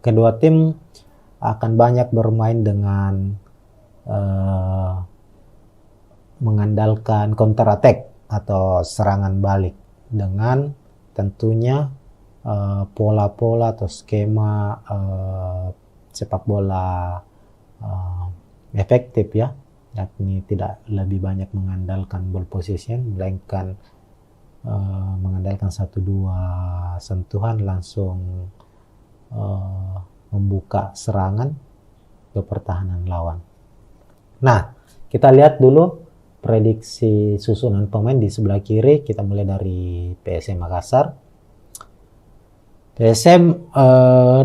kedua tim akan banyak bermain dengan mengandalkan counter attack atau serangan balik dengan tentunya pola-pola atau skema sepak bola efektif ya, yakni tidak lebih banyak mengandalkan ball possession melainkan mengandalkan 1-2 sentuhan langsung membuka serangan ke pertahanan lawan. Nah, kita lihat dulu prediksi susunan pemain di sebelah kiri. Kita mulai dari PSM Makassar. PSM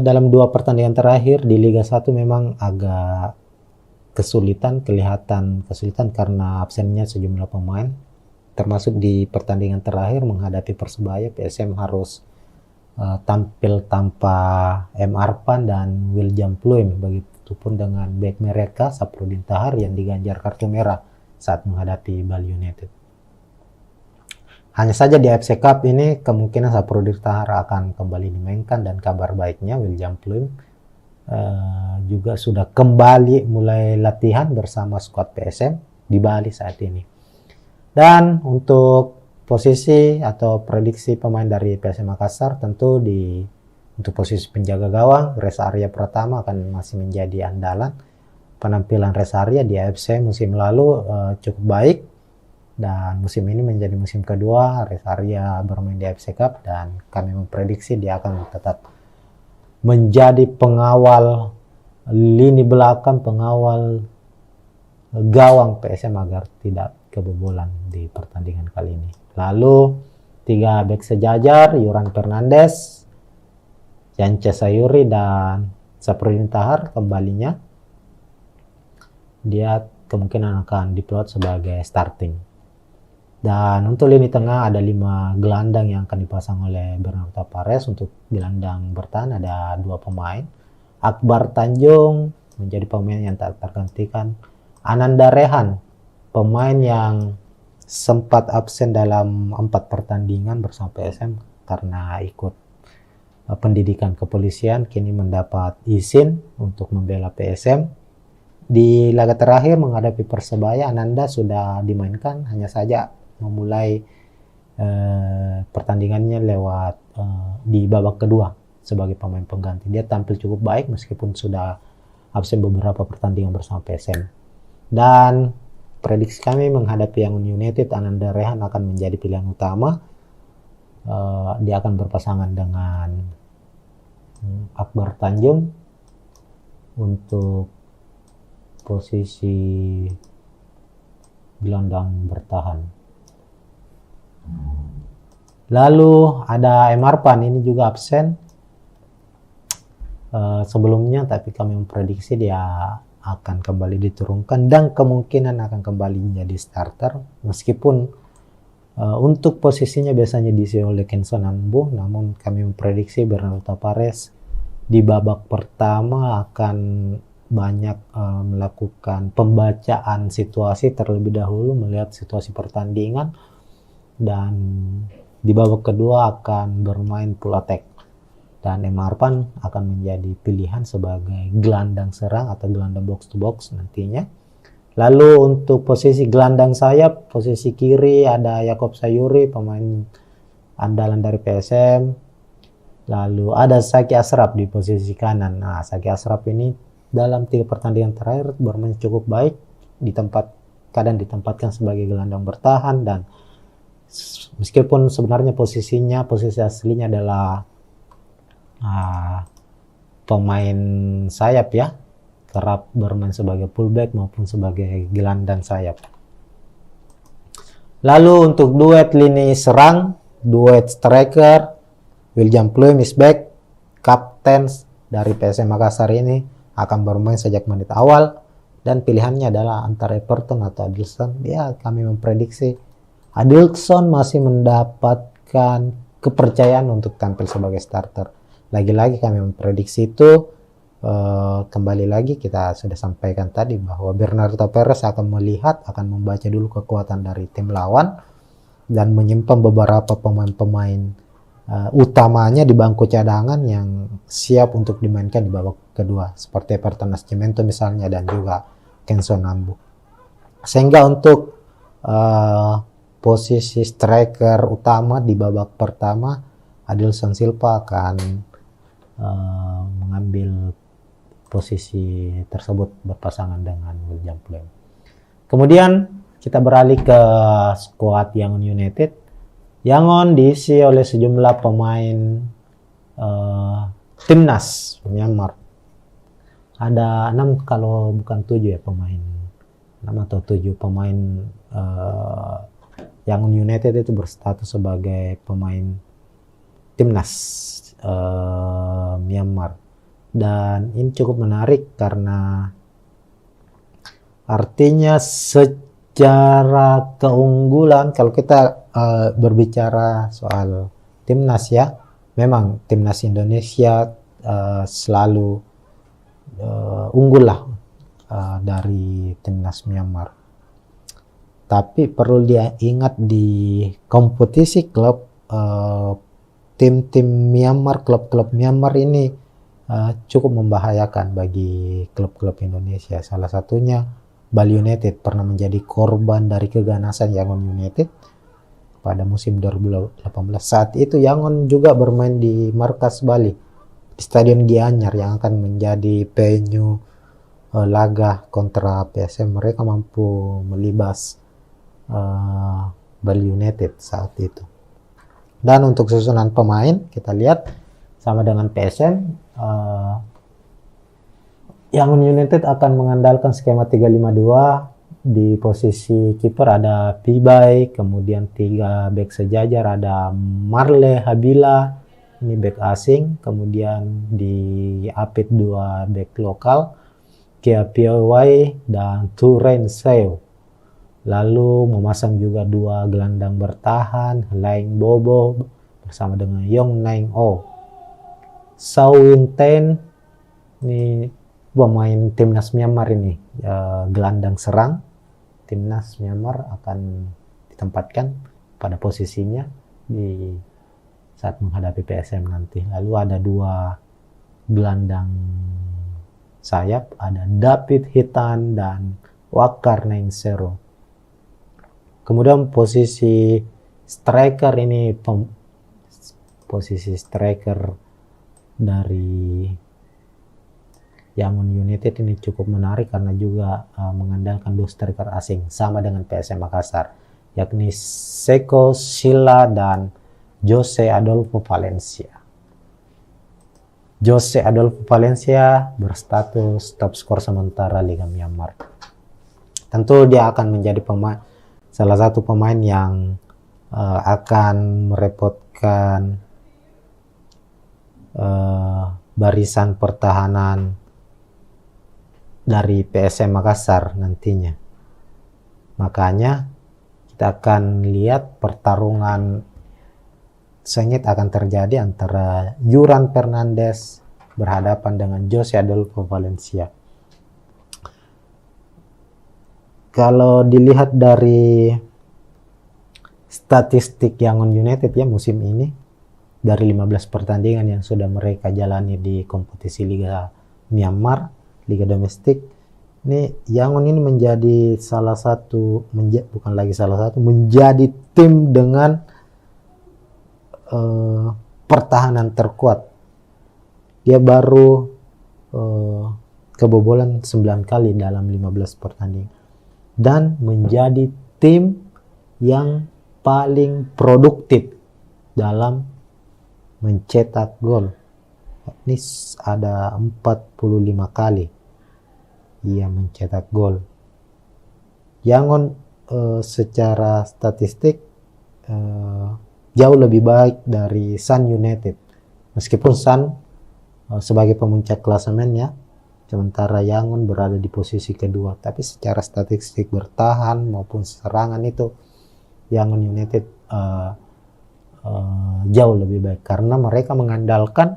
dalam dua pertandingan terakhir di Liga 1 memang agak kelihatan kesulitan karena absennya sejumlah pemain. Termasuk di pertandingan terakhir menghadapi Persebaya, PSM harus tampil tanpa M. Arpan dan William Pluim, begitupun dengan bek mereka Saprudin Tahar yang diganjar kartu merah saat menghadapi Bali United. Hanya saja di AFC Cup ini kemungkinan Saprudin Tahar akan kembali dimainkan, dan kabar baiknya William Pluim juga sudah kembali mulai latihan bersama skuad PSM di Bali saat ini. Dan untuk posisi atau prediksi pemain dari PSM Makassar, tentu untuk posisi penjaga gawang Reza Arya Pratama akan masih menjadi andalan. Penampilan Reza Arya di AFC musim lalu cukup baik, dan musim ini menjadi musim kedua Reza Arya bermain di AFC Cup, dan kami memprediksi dia akan tetap menjadi pengawal lini belakang, pengawal gawang PSM agar tidak kebobolan di pertandingan kali ini. Lalu 3 bek sejajar, Yuran Fernandes, Yance Sayuri, dan Saprudin Tahar kembalinya. Dia kemungkinan akan diplot sebagai starting. Dan untuk lini tengah ada 5 gelandang yang akan dipasang oleh Bernardo Tavares. Untuk gelandang bertahan ada 2 pemain. Akbar Tanjung menjadi pemain yang tak tergantikan. Ananda Rehan, pemain yang sempat absen dalam 4 pertandingan bersama PSM karena ikut pendidikan kepolisian, kini mendapat izin untuk membela PSM. Di laga terakhir menghadapi Persebaya, Ananda sudah dimainkan, hanya saja memulai pertandingannya lewat di babak kedua sebagai pemain pengganti. Dia tampil cukup baik meskipun sudah absen beberapa pertandingan bersama PSM. Dan prediksi kami menghadapi Yangon United, Ananda Rehan akan menjadi pilihan utama. Dia akan berpasangan dengan Akbar Tanjung untuk posisi gelandang bertahan. Lalu ada M. Arpan, ini juga absen sebelumnya, tapi kami memprediksi dia akan kembali diturunkan dan kemungkinan akan kembali menjadi starter, meskipun untuk posisinya biasanya diisi oleh Kenson Ambu, namun kami memprediksi Bernardo Tavares di babak pertama akan banyak melakukan pembacaan situasi terlebih dahulu, melihat situasi pertandingan, dan di babak kedua akan bermain full attack. Dan M. Arpan akan menjadi pilihan sebagai gelandang serang atau gelandang box to box nantinya. Lalu untuk posisi gelandang sayap, posisi kiri ada Yakob Sayuri, pemain andalan dari PSM. Lalu ada Saki Ashraf di posisi kanan. Nah, Saki Ashraf ini dalam 3 pertandingan terakhir bermain cukup baik, kadang ditempatkan sebagai gelandang bertahan, dan meskipun sebenarnya posisi aslinya adalah pemain sayap ya, kerap bermain sebagai fullback maupun sebagai gelandang sayap. Lalu untuk duet lini serang, duet striker, William Pluim is back, kapten dari PSM Makassar ini akan bermain sejak menit awal, dan pilihannya adalah antara Everton atau Adilson. Ya, kami memprediksi Adilson masih mendapatkan kepercayaan untuk tampil sebagai starter. Lagi-lagi kami memprediksi itu, kembali lagi kita sudah sampaikan tadi bahwa Bernardo Perez akan membaca dulu kekuatan dari tim lawan dan menyimpan beberapa pemain-pemain utamanya di bangku cadangan yang siap untuk dimainkan di babak kedua, seperti Everton Nascimento misalnya, dan juga Kenzo Nambu. Sehingga untuk posisi striker utama di babak pertama, Adilson Silva akan mengambil posisi tersebut berpasangan dengan William Pluim. Kemudian kita beralih ke skuad Yangon United. Yangon diisi oleh sejumlah pemain timnas Myanmar. Ada 6 kalau bukan 7 ya pemain. 6 atau 7 pemain Yangon United itu berstatus sebagai pemain timnas Myanmar. Dan ini cukup menarik karena artinya secara keunggulan, kalau kita berbicara soal timnas ya, memang timnas Indonesia selalu unggul lah dari timnas Myanmar. Tapi perlu diingat di kompetisi klub, tim-tim Myanmar, klub-klub Myanmar ini cukup membahayakan bagi klub-klub Indonesia. Salah satunya Bali United pernah menjadi korban dari keganasan Yangon United pada musim 2018. Saat itu Yangon juga bermain di markas Bali, di Stadion Gianyar yang akan menjadi venue laga kontra PSM. Mereka mampu melibas Bali United saat itu. Dan untuk susunan pemain kita lihat sama dengan PSM, Yangon United akan mengandalkan skema 352. Di posisi kiper ada Pibai, kemudian 3 bek sejajar ada Marle Habila, ini bek asing, kemudian di Apit 2 bek lokal, Kia Piawai dan Turen Seo. Lalu memasang juga 2 gelandang bertahan, Laing Bobo bersama dengan Yong Naing O. Sao Win Ten, ini pemain timnas Myanmar ini, gelandang serang timnas Myanmar akan ditempatkan pada posisinya di saat menghadapi PSM nanti. Lalu ada 2 gelandang sayap, ada David Hitan dan Wakar Nainsero. Kemudian posisi striker ini, posisi striker dari Yangon United ini cukup menarik karena juga mengandalkan 2 striker asing sama dengan PSM Makassar, yakni Seko Sila dan Jose Adolfo Valencia. Jose Adolfo Valencia berstatus top skor sementara Liga Myanmar. Tentu dia akan menjadi salah satu pemain yang akan merepotkan barisan pertahanan dari PSM Makassar nantinya. Makanya kita akan lihat pertarungan sengit akan terjadi antara Yuran Fernandes berhadapan dengan Jose Adolfo Valencia. Kalau dilihat dari statistik Yangon United ya musim ini, dari 15 pertandingan yang sudah mereka jalani di kompetisi Liga Myanmar, Liga domestik, ini Yangon ini menjadi menjadi tim dengan pertahanan terkuat. Dia baru kebobolan 9 kali dalam 15 pertandingan. Dan menjadi tim yang paling produktif dalam mencetak gol. Ini ada 45 kali ia mencetak gol. Yangon secara statistik jauh lebih baik dari Sun United. Meskipun Sun sebagai pemuncak klasemen ya, sementara Yangon berada di posisi kedua. Tapi secara statistik bertahan maupun serangan itu Yangon United jauh lebih baik. Karena mereka mengandalkan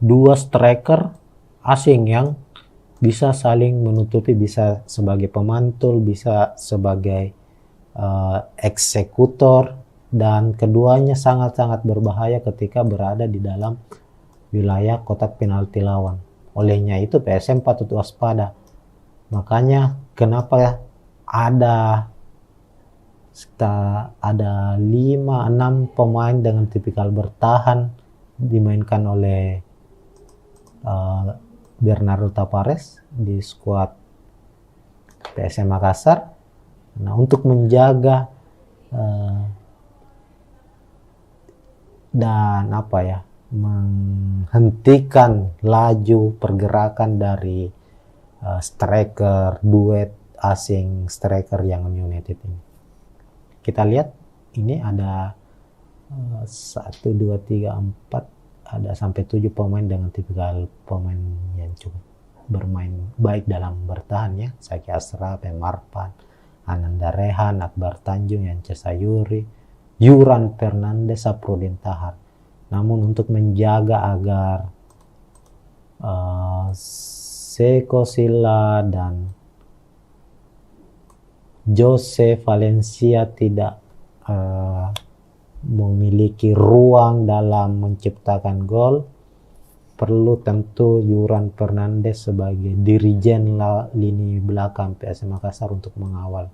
dua striker asing yang bisa saling menutupi, bisa sebagai pemantul, bisa sebagai eksekutor, dan keduanya sangat-sangat berbahaya ketika berada di dalam wilayah kotak penalti lawan. Olehnya itu PSM patut waspada. Makanya kenapa ada 5-6 pemain dengan tipikal bertahan dimainkan oleh Bernardo Tavares di skuad PSM Makassar. Nah, untuk menjaga dan menghentikan laju pergerakan dari striker duet asing striker Yangon United ini. Kita lihat ini ada 1, 2, 3, 4, ada sampai 7 pemain dengan tipikal pemain yang cukup bermain baik dalam bertahan ya. Zaki Ashraf, Marpan, Ananda Rehan, Akbar Tanjung, Yance Sayuri, Yuran Fernandes, Saprudin Tahar. Namun untuk menjaga agar Seko Silla dan Jose Valencia tidak memiliki ruang dalam menciptakan gol, perlu tentu Yuran Fernandes sebagai dirijen lini belakang PSM Makassar untuk mengawal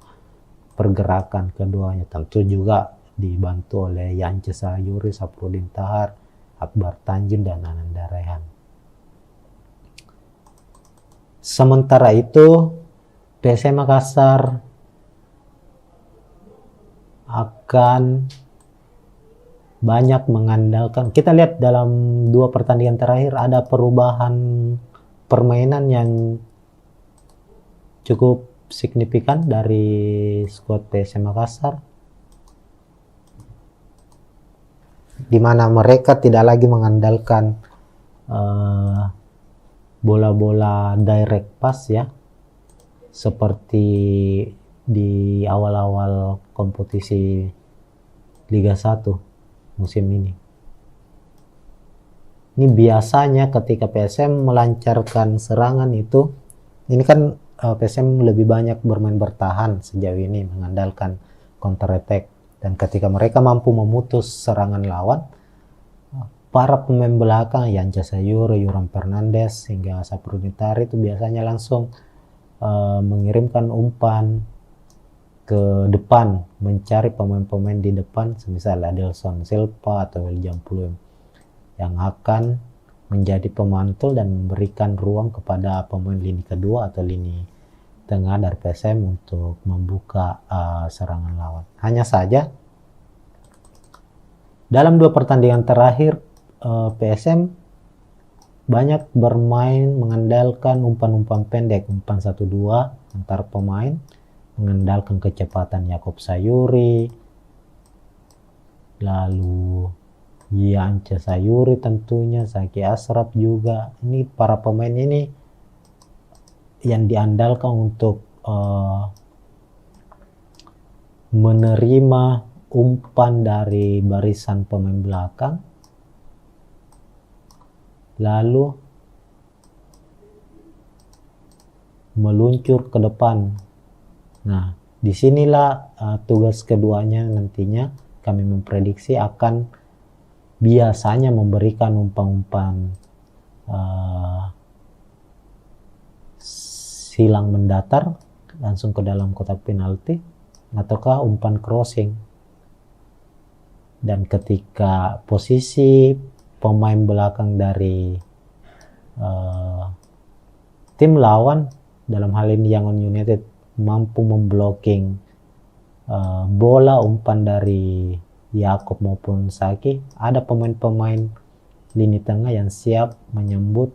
pergerakan keduanya. Tentu juga dibantu oleh Yance Sayuri, Saprudin Tahar, Akbar Tanjung, dan Ananda Rehan. Sementara itu PSM Makassar akan banyak mengandalkan, kita lihat dalam 2 pertandingan terakhir ada perubahan permainan yang cukup signifikan dari skuad PSM Makassar, di mana mereka tidak lagi mengandalkan bola-bola direct pass ya, seperti di awal-awal kompetisi Liga 1 musim ini. Ini biasanya ketika PSM melancarkan serangan itu, ini kan PSM lebih banyak bermain bertahan sejauh ini, mengandalkan counter attack. Dan ketika mereka mampu memutus serangan lawan, para pemain belakang Yance Sayuri, Yuran Fernandes, hingga Saprudin Tahar itu biasanya langsung mengirimkan umpan ke depan, mencari pemain-pemain di depan, semisal Adelson Silva atau William Pluim, yang akan menjadi pemantul dan memberikan ruang kepada pemain lini kedua atau lini tengah dari PSM untuk membuka serangan lawan. Hanya saja dalam 2 pertandingan terakhir PSM banyak bermain mengandalkan umpan-umpan pendek, umpan 1-2 antar pemain, mengandalkan kecepatan Yakob Sayuri, lalu Yance Sayuri tentunya, Zaki Ashraf juga. Ini para pemain ini yang diandalkan untuk menerima umpan dari barisan pemain belakang, lalu meluncur ke depan. Nah, disinilah tugas keduanya nantinya kami memprediksi akan biasanya memberikan umpan-umpan silang mendatar langsung ke dalam kotak penalti, ataukah umpan crossing. dan ketika posisi pemain belakang dari tim lawan, dalam hal ini Yangon United, mampu memblocking bola umpan dari Yakob maupun Saki, ada pemain-pemain lini tengah yang siap menyambut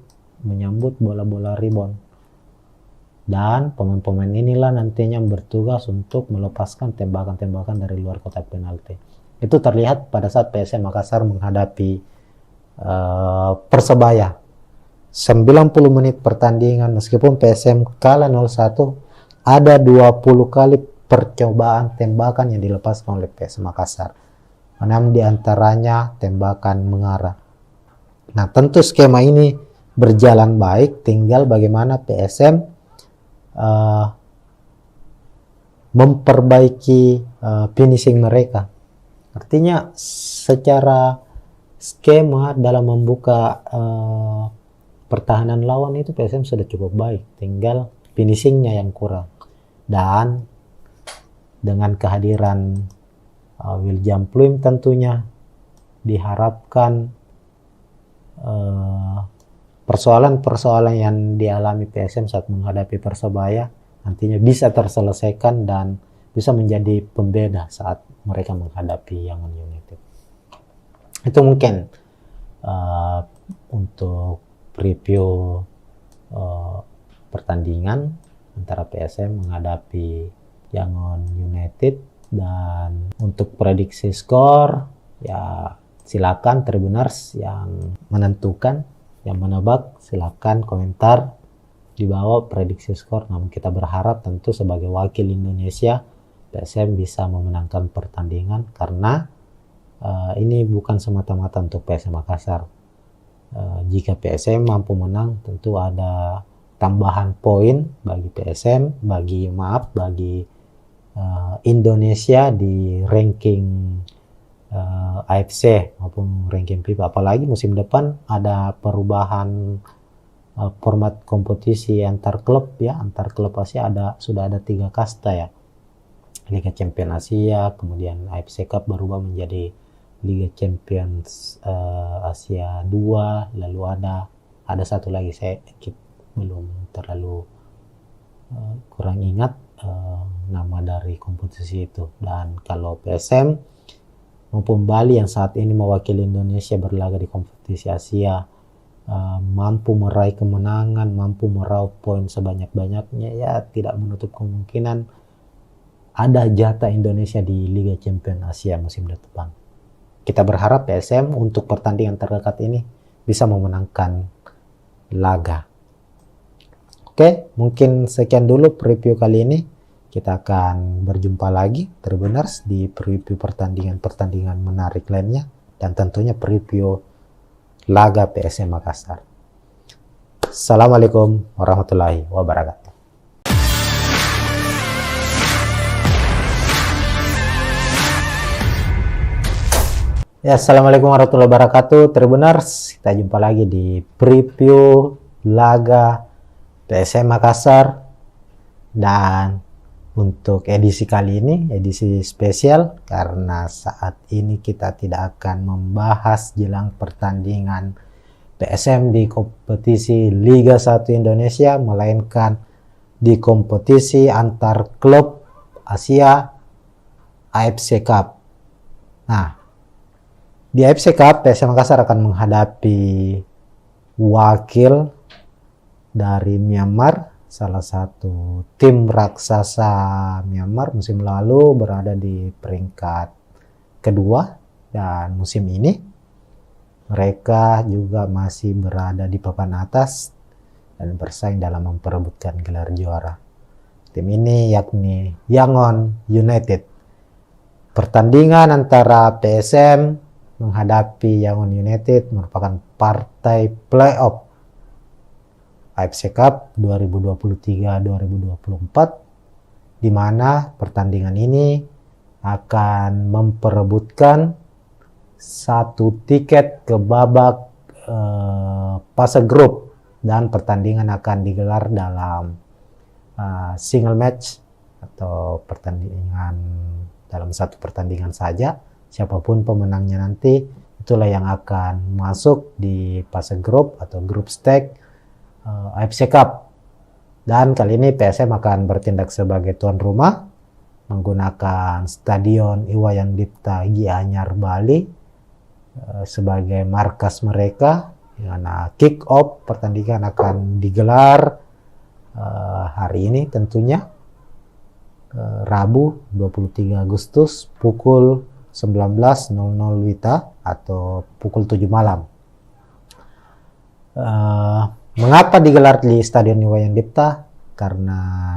bola-bola rebound, dan pemain-pemain inilah nantinya bertugas untuk melepaskan tembakan-tembakan dari luar kotak penalti. Itu terlihat pada saat PSM Makassar menghadapi Persebaya 90 menit pertandingan. Meskipun PSM kalah 0-1, ada 20 kali percobaan tembakan yang dilepaskan oleh PSM Makassar. 6 diantaranya tembakan mengarah. Nah, tentu skema ini berjalan baik, tinggal bagaimana PSM memperbaiki finishing mereka. Artinya secara skema dalam membuka pertahanan lawan itu PSM sudah cukup baik, tinggal finishingnya yang kurang. Dan dengan kehadiran William Pluim tentunya diharapkan persoalan-persoalan yang dialami PSM saat menghadapi Persebaya nantinya bisa terselesaikan dan bisa menjadi pembeda saat mereka menghadapi Yangon United. Itu mungkin untuk preview pertandingan antara PSM menghadapi Yangon United. Dan untuk prediksi skor, ya silakan Tribuners yang menentukan, yang menebak, silakan komentar di bawah prediksi skor. Namun kita berharap tentu sebagai wakil Indonesia, PSM bisa memenangkan pertandingan, karena ini bukan semata-mata untuk PSM Makassar. Jika PSM mampu menang, tentu ada tambahan poin bagi PSM, bagi Indonesia di ranking AFC maupun ranking FIFA. Apalagi musim depan ada perubahan format kompetisi antar klub ya, antar klub Asia sudah ada 3 kasta ya. Liga Champions Asia, kemudian AFC Cup berubah menjadi Liga Champions Asia 2, lalu ada satu lagi saya belum terlalu kurang ingat nama dari kompetisi itu. Dan kalau PSM maupun Bali yang saat ini mewakili Indonesia berlaga di kompetisi Asia mampu meraih kemenangan, mampu meraup poin sebanyak-banyaknya, ya tidak menutup kemungkinan ada jatah Indonesia di Liga Champions Asia musim depan. Kita berharap PSM untuk pertandingan terdekat ini bisa memenangkan laga. Oke, mungkin sekian dulu preview kali ini. Kita akan berjumpa lagi Tribuners di preview pertandingan menarik lainnya, dan tentunya preview laga PSM Makassar. Assalamualaikum warahmatullahi wabarakatuh. Ya, assalamualaikum warahmatullahi wabarakatuh Tribuners. Kita jumpa lagi di preview laga PSM Makassar, dan untuk edisi kali ini, edisi spesial, karena saat ini kita tidak akan membahas jelang pertandingan PSM di kompetisi Liga 1 Indonesia, melainkan di kompetisi antar klub Asia AFC Cup. Nah, di AFC Cup PSM Makassar akan menghadapi wakil dari Myanmar, salah satu tim raksasa Myanmar musim lalu berada di peringkat kedua, dan musim ini mereka juga masih berada di papan atas dan bersaing dalam memperebutkan gelar juara. Tim ini yakni Yangon United. Pertandingan antara PSM menghadapi Yangon United merupakan partai playoff AFC Cup 2023-2024, di mana pertandingan ini akan memperebutkan satu tiket ke babak fase grup, dan pertandingan akan digelar dalam single match atau pertandingan dalam satu pertandingan saja, siapapun pemenangnya nanti, itulah yang akan masuk di fase grup atau grup stage AFC Cup. Dan kali ini PSM akan bertindak sebagai tuan rumah menggunakan Stadion Iwayan Dipta Gianyar Bali sebagai markas mereka. Karena kick off pertandingan akan digelar hari ini tentunya, Rabu 23 Agustus pukul 19.00 WITA atau pukul 7 malam. Mengapa digelar di Stadion Iwayan Dipta? Karena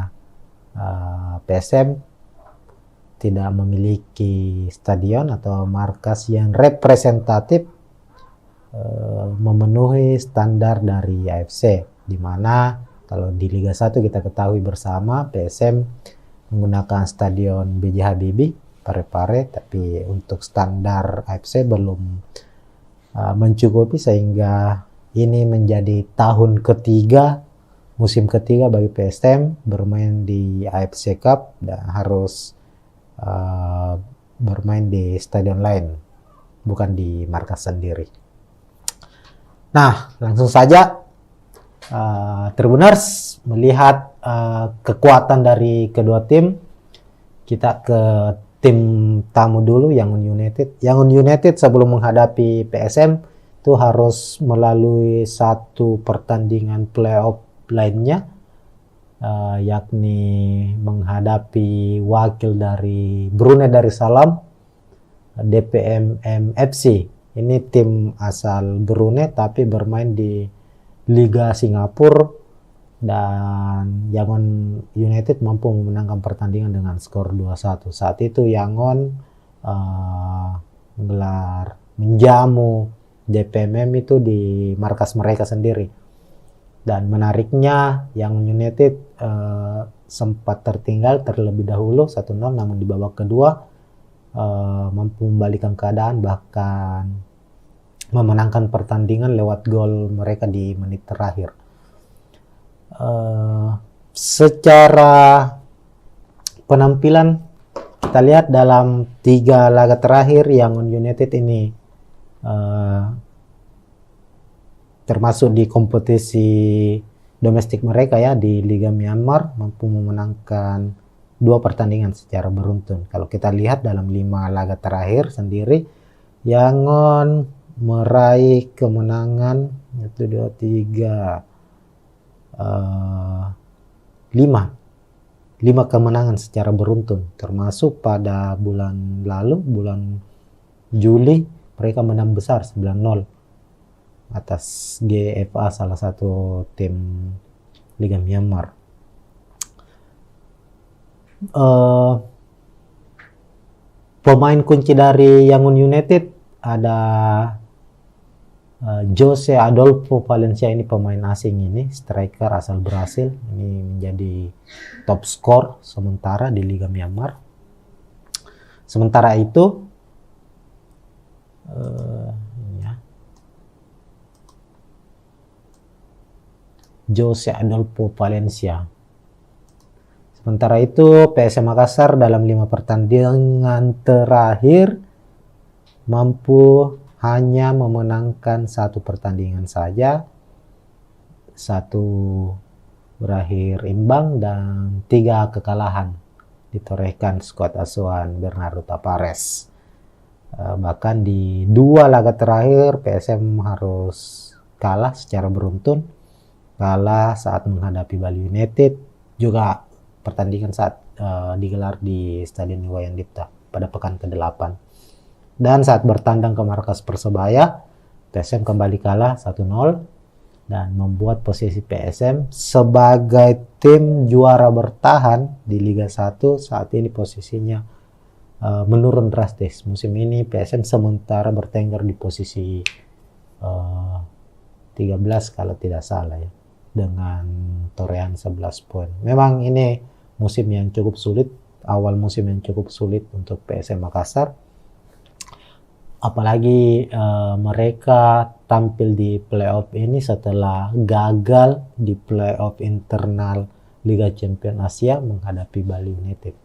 PSM tidak memiliki stadion atau markas yang representatif memenuhi standar dari AFC, di mana kalau di Liga 1 kita ketahui bersama PSM menggunakan stadion B.J. Habibie Parepare, tapi untuk standar AFC belum mencukupi, sehingga ini menjadi tahun ketiga, musim ketiga bagi PSM bermain di AFC Cup dan harus bermain di stadion lain, bukan di markas sendiri. Nah, langsung saja Tribuners melihat kekuatan dari kedua tim. Kita ke tim tamu dulu, Yangon United. Yangon United sebelum menghadapi PSM itu harus melalui satu pertandingan playoff lainnya, yakni menghadapi wakil dari Brunei Darussalam, DPMM FC. Ini tim asal Brunei tapi bermain di Liga Singapura, dan Yangon United mampu memenangkan pertandingan dengan skor 2-1. Saat itu Yangon menjamu DPMM itu di markas mereka sendiri. Dan menariknya Yangon United sempat tertinggal terlebih dahulu 1-0, namun di babak kedua mampu membalikkan keadaan, bahkan memenangkan pertandingan lewat gol mereka di menit terakhir. Secara penampilan kita lihat dalam 3 laga terakhir Yangon United ini termasuk di kompetisi domestik mereka ya, di Liga Myanmar mampu memenangkan 2 pertandingan secara beruntun. Kalau kita lihat dalam 5 laga terakhir sendiri, Yangon meraih kemenangan 5 kemenangan secara beruntun, termasuk pada bulan lalu, bulan Juli mereka menang besar 9-0 atas GFA, salah satu tim Liga Myanmar. Pemain kunci dari Yangon United ada Jose Adolfo Valencia, ini pemain asing, ini striker asal Brasil, ini menjadi top skor sementara di Liga Myanmar. Sementara itu Jose Adolfo Valencia. Sementara itu PSM Makassar dalam 5 pertandingan terakhir mampu hanya memenangkan 1 pertandingan saja, 1 berakhir imbang dan 3 kekalahan ditorehkan skuad asuhan Bernardo Tavares. Bahkan di 2 laga terakhir PSM harus kalah secara beruntun, kalah saat menghadapi Bali United, juga pertandingan saat digelar di Stadion Iwayan Dipta pada pekan ke-8. Dan saat bertandang ke markas Persebaya, PSM kembali kalah 1-0 dan membuat posisi PSM sebagai tim juara bertahan di Liga 1 saat ini posisinya menurun drastis. Musim ini PSM sementara bertengger di posisi 13 kalau tidak salah ya, dengan torehan 11 poin. Memang ini musim yang cukup sulit, awal musim yang cukup sulit untuk PSM Makassar. Apalagi mereka tampil di playoff ini setelah gagal di playoff internal Liga Champions Asia menghadapi Bali United.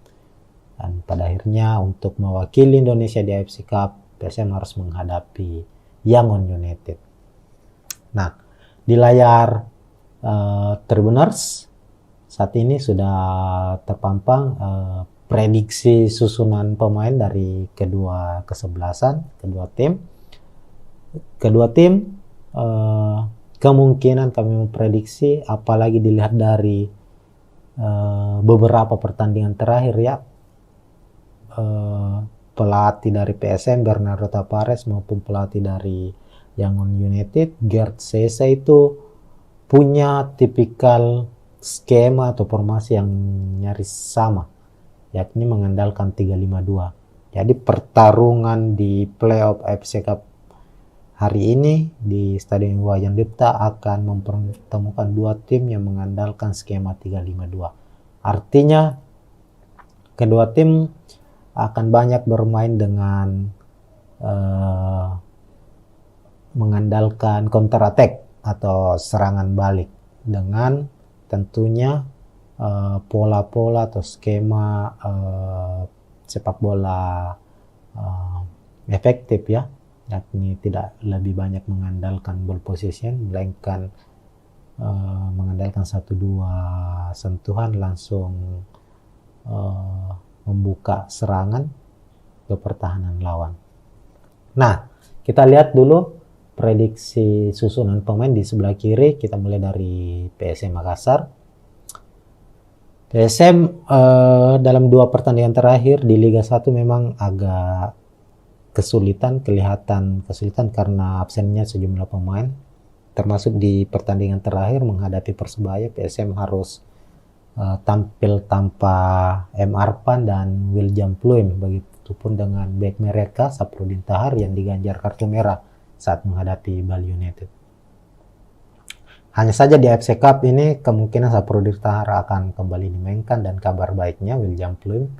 Dan pada akhirnya untuk mewakili Indonesia di AFC Cup, PSM harus menghadapi Yangon United. Nah, di layar Tribuners saat ini sudah terpampang prediksi susunan pemain dari kedua kesebelasan, kedua tim. Kemungkinan kami memprediksi, apalagi dilihat dari beberapa pertandingan terakhir ya, pelatih dari PSM Bernardo Tavares maupun pelatih dari Yangon United Gerd Sesa itu punya tipikal skema atau formasi yang nyaris sama, yakni mengandalkan 3-5-2. Jadi pertarungan di playoff AFC Cup hari ini di Stadion Iwayan Dipta akan mempertemukan dua tim yang mengandalkan skema 3-5-2. Artinya kedua tim akan banyak bermain dengan mengandalkan counter attack atau serangan balik dengan tentunya pola-pola atau skema sepak bola efektif ya, yakni tidak lebih banyak mengandalkan ball possession melainkan mengandalkan 1-2 sentuhan langsung membuka serangan ke pertahanan lawan. Nah, kita lihat dulu prediksi susunan pemain di sebelah kiri. Kita mulai dari PSM Makassar. PSM dalam 2 pertandingan terakhir di Liga 1 memang agak kelihatan kesulitan karena absennya sejumlah pemain, termasuk di pertandingan terakhir menghadapi Persebaya. PSM harus tampil tanpa M. Arpan dan William Pluim, begitupun dengan bek mereka Saprudin Tahar yang diganjar kartu merah saat menghadapi Bali United. Hanya saja di AFC Cup ini kemungkinan Saprudin Tahar akan kembali dimainkan, dan kabar baiknya William Pluim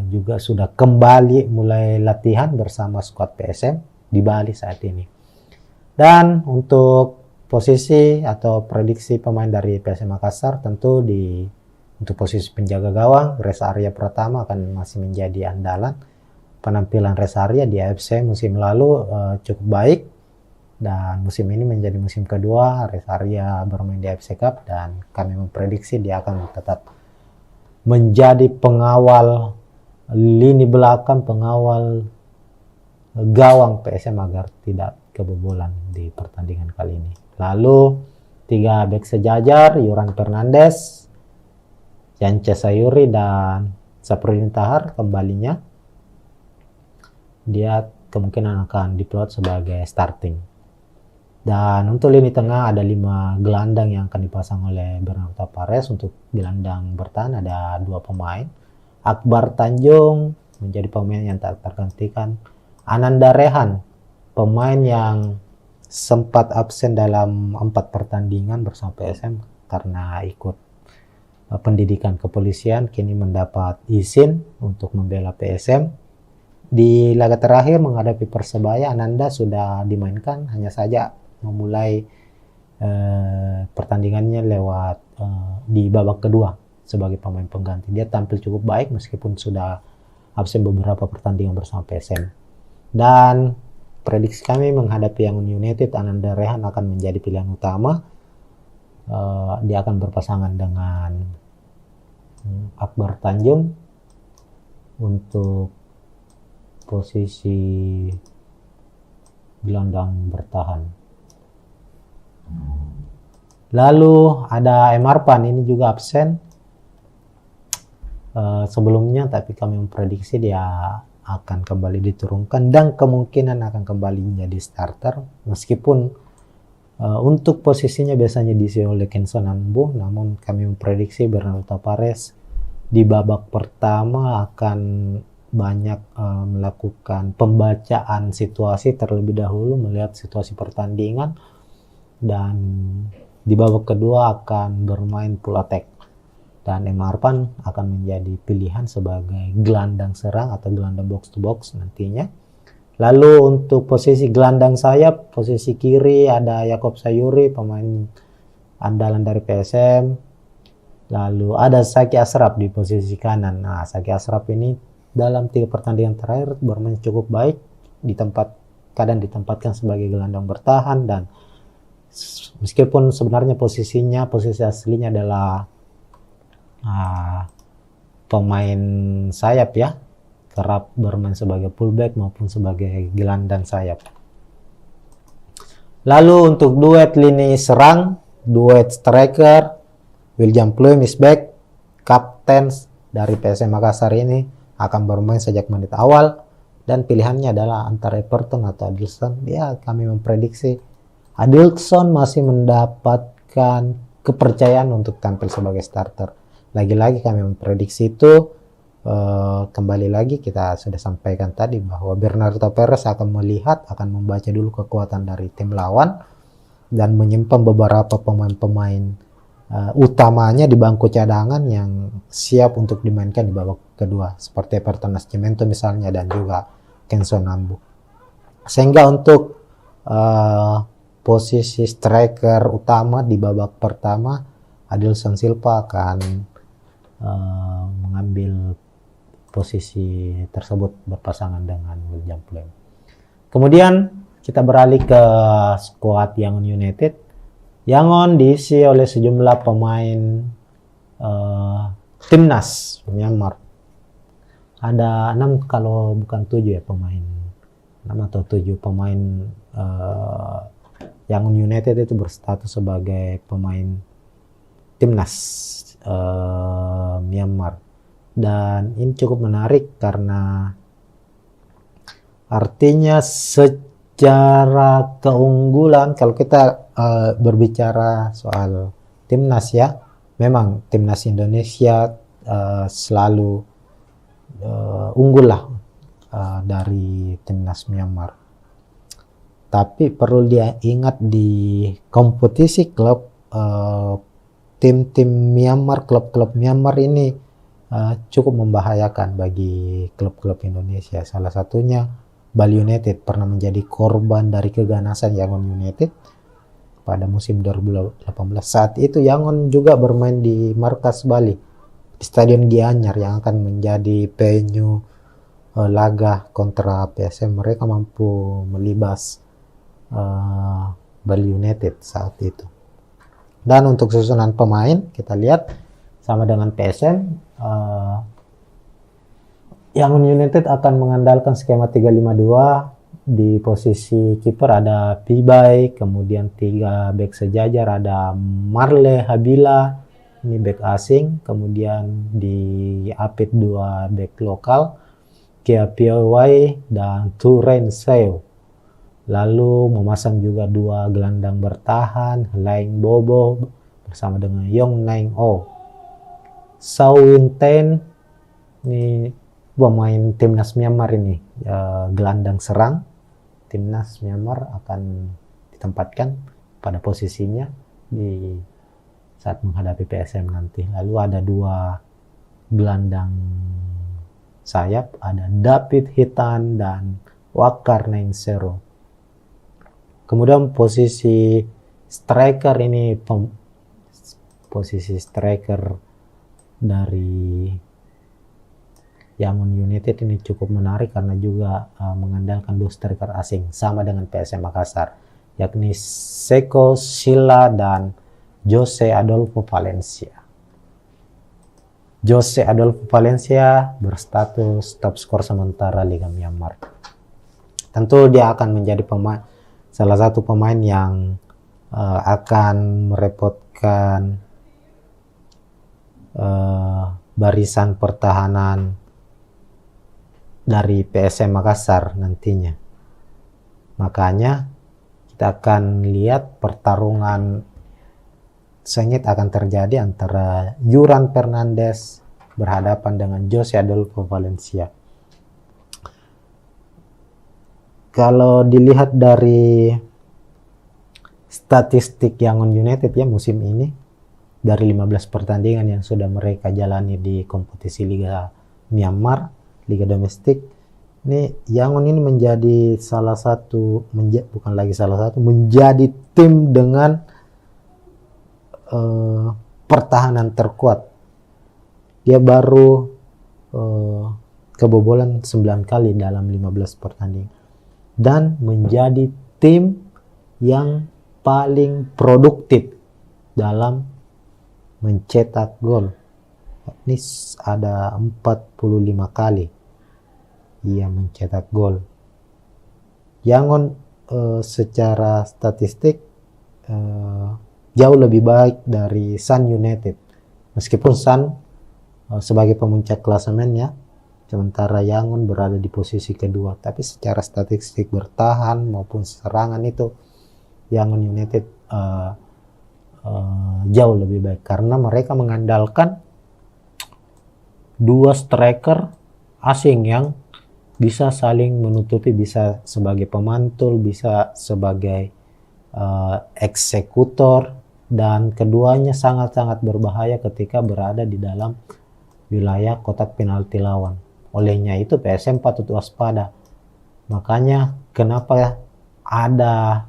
juga sudah kembali mulai latihan bersama skuad PSM di Bali saat ini. Dan untuk posisi atau prediksi pemain dari PSM Makassar, tentu untuk posisi penjaga gawang Reza Arya Pratama akan masih menjadi andalan. Penampilan Reza Arya di AFC musim lalu cukup baik, dan musim ini menjadi musim kedua Reza Arya bermain di AFC Cup, dan kami memprediksi dia akan tetap menjadi pengawal lini belakang, pengawal gawang PSM agar tidak kebobolan di pertandingan kali ini. Lalu 3 bek sejajar, Yuran Fernandes, Yance Sayuri, dan Saprudin Tahar kembalinya. Dia kemungkinan akan diplot sebagai starting. Dan untuk lini tengah ada 5 gelandang yang akan dipasang oleh Bernardo Tavares. Untuk gelandang bertahan ada 2 pemain. Akbar Tanjung menjadi pemain yang tak tergantikan. Ananda Rehan, pemain yang sempat absen dalam 4 pertandingan bersama PSM karena ikut pendidikan kepolisian, kini mendapat izin untuk membela PSM. Di laga terakhir menghadapi Persebaya, Ananda sudah dimainkan, hanya saja memulai pertandingannya lewat di babak kedua sebagai pemain pengganti. Dia tampil cukup baik meskipun sudah absen beberapa pertandingan bersama PSM. Dan prediksi kami menghadapi Yangon United, Ananda Rehan akan menjadi pilihan utama. Dia akan berpasangan dengan Akbar Tanjung untuk posisi gelandang bertahan. Lalu ada M. Arpan, ini juga absen sebelumnya, tapi kami memprediksi dia akan kembali diturunkan dan kemungkinan akan kembali menjadi starter, meskipun untuk posisinya biasanya diisi oleh Kenson Ambu, namun kami memprediksi Bernardo Tavares di babak pertama akan banyak melakukan pembacaan situasi terlebih dahulu, melihat situasi pertandingan, dan di babak kedua akan bermain full attack, dan M. Arpan akan menjadi pilihan sebagai gelandang serang atau gelandang box to box nantinya. Lalu untuk posisi gelandang sayap, posisi kiri ada Yakob Sayuri, pemain andalan dari PSM. Lalu ada Saki Ashraf di posisi kanan. Nah, Saki Ashraf ini dalam 3 pertandingan terakhir bermain cukup baik, kadang ditempatkan sebagai gelandang bertahan, dan meskipun sebenarnya posisi aslinya adalah pemain sayap ya, kerap bermain sebagai fullback maupun sebagai gelandang sayap. Lalu untuk duet lini serang, duet striker, William Pluim is back, kapten dari PSM Makassar ini akan bermain sejak menit awal, dan pilihannya adalah antara Everton atau Adilson. Ya, kami memprediksi Adilson masih mendapatkan kepercayaan untuk tampil sebagai starter. Lagi-lagi kami memprediksi itu, kembali lagi kita sudah sampaikan tadi bahwa Bernardo Perez akan membaca dulu kekuatan dari tim lawan dan menyimpan beberapa pemain-pemain utamanya di bangku cadangan yang siap untuk dimainkan di babak kedua, seperti Everton Nascimento misalnya, dan juga Kenzo Nambu. Sehingga untuk posisi striker utama di babak pertama, Adilson Silva akan mengambil posisi tersebut berpasangan dengan William Pluim. Kemudian kita beralih ke skuad Yangon United. Yangon diisi oleh sejumlah pemain timnas Myanmar. Ada 6 kalau bukan 7 ya pemain. 6 atau 7 pemain Yangon United itu berstatus sebagai pemain timnas Myanmar. Dan ini cukup menarik karena artinya secara keunggulan, kalau kita berbicara soal timnas ya, memang timnas Indonesia selalu unggul lah dari timnas Myanmar. Tapi perlu diingat di kompetisi klub, tim-tim Myanmar, klub-klub Myanmar ini cukup membahayakan bagi klub-klub Indonesia. Salah satunya Bali United pernah menjadi korban dari keganasan Yangon United pada musim 2018. Saat itu Yangon juga bermain di markas Bali, di Stadion Gianyar yang akan menjadi venue laga kontra PSM. Mereka mampu melibas Bali United saat itu. Dan untuk susunan pemain kita lihat sama dengan PSM, Yangon United akan mengandalkan skema 352. Di posisi kiper ada Pibai, kemudian 3 bek sejajar ada Marle Habila, ini bek asing, kemudian di Apit 2 bek lokal, Kia Piawai dan Turen Seo. Lalu memasang juga 2 gelandang bertahan, Laing Bobo bersama dengan Yong Naing O. Sao Win Ten, ini pemain timnas Myanmar ini, gelandang serang timnas Myanmar akan ditempatkan pada posisinya di saat menghadapi PSM nanti. Lalu ada 2 gelandang sayap, ada David Hitan dan Wakar Nainsero. Kemudian posisi striker ini, posisi striker dari Yangon United ini cukup menarik karena juga mengandalkan 2 striker asing sama dengan PSM Makassar, yakni Seko Sila dan Jose Adolfo Valencia. Jose Adolfo Valencia berstatus top skor sementara Liga Myanmar. Tentu dia akan menjadi salah satu pemain yang akan merepotkan barisan pertahanan dari PSM Makassar nantinya. Makanya kita akan lihat pertarungan sengit akan terjadi antara Yuran Fernandes berhadapan dengan Jose Adolfo Valencia. Kalau dilihat dari statistik Yangon United ya musim ini, dari 15 pertandingan yang sudah mereka jalani di kompetisi Liga Myanmar, Liga domestik, ini Yangon ini menjadi menjadi tim dengan pertahanan terkuat. Dia baru kebobolan 9 kali dalam 15 pertandingan. Dan menjadi tim yang paling produktif dalam mencetak gol. Ini ada 45 kali ia mencetak gol. Yangon secara statistik jauh lebih baik dari Sun United. Meskipun Sun sebagai pemuncak klasemennya, sementara Yangon berada di posisi kedua. Tapi secara statistik bertahan maupun serangan itu Yangon United jauh lebih baik. Karena mereka mengandalkan dua striker asing yang bisa saling menutupi, bisa sebagai pemantul, bisa sebagai eksekutor, dan keduanya sangat-sangat berbahaya ketika berada di dalam wilayah kotak penalti lawan. Olehnya itu PSM patut waspada. Makanya kenapa ada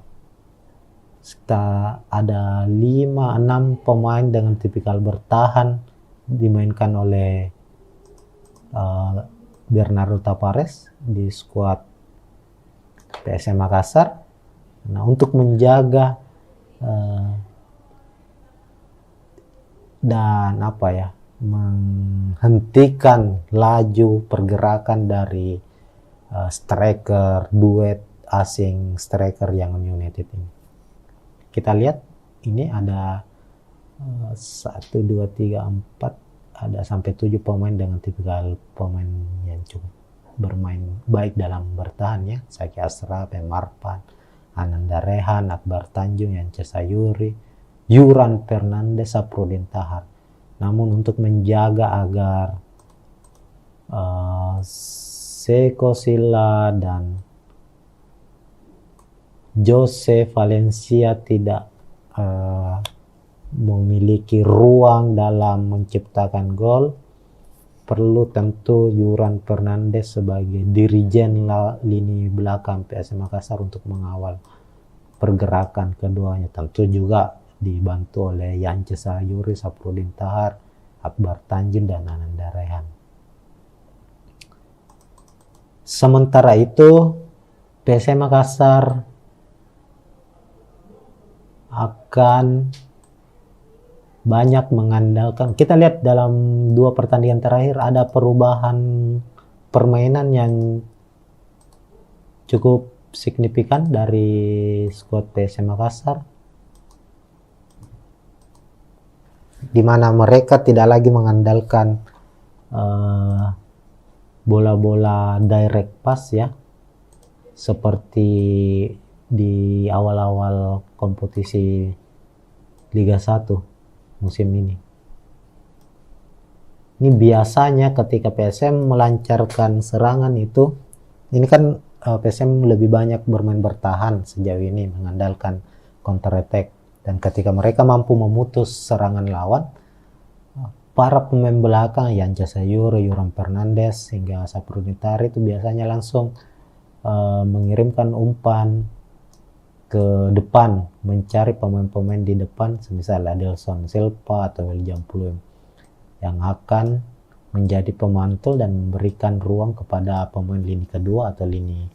5-6 pemain dengan tipikal bertahan dimainkan oleh Bernardo Tavares di skuad PSM Makassar. Nah, untuk menjaga dan menghentikan laju pergerakan dari striker duet asing striker Yangon United ini. Kita lihat ini ada 1, 2, 3, 4, ada sampai 7 pemain dengan tipikal pemain yang cukup bermain baik dalam bertahan ya. Zaki Ashraf, Marpan, Ananda Rehan, Akbar Tanjung, Yance Sayuri, Yuran Fernandes, Saprudin Tahar. Namun untuk menjaga agar Seko Silla dan Jose Valencia tidak memiliki ruang dalam menciptakan gol, perlu tentu Yuran Fernandes sebagai dirijen lini belakang PSM Makassar untuk mengawal pergerakan keduanya. Tentu juga dibantu oleh Yance Sayuri, Saprudin Tahar, Akbar Tanjung, dan Ananda Rehan. Sementara itu PSM Makassar akan banyak mengandalkan, kita lihat dalam 2 pertandingan terakhir ada perubahan permainan yang cukup signifikan dari skuad PSM Makassar, di mana mereka tidak lagi mengandalkan bola-bola direct pass ya, seperti di awal-awal kompetisi Liga 1 musim ini. Ini biasanya ketika PSM melancarkan serangan itu, ini kan PSM lebih banyak bermain bertahan sejauh ini, mengandalkan counter attack. Dan ketika mereka mampu memutus serangan lawan, para pemain belakang Yance Sayuri, Yuran Fernandes, hingga Saprudin Tahar itu biasanya langsung mengirimkan umpan ke depan, mencari pemain-pemain di depan, semisal Adelson Silva atau William Pluim, yang akan menjadi pemantul dan memberikan ruang kepada pemain lini kedua atau lini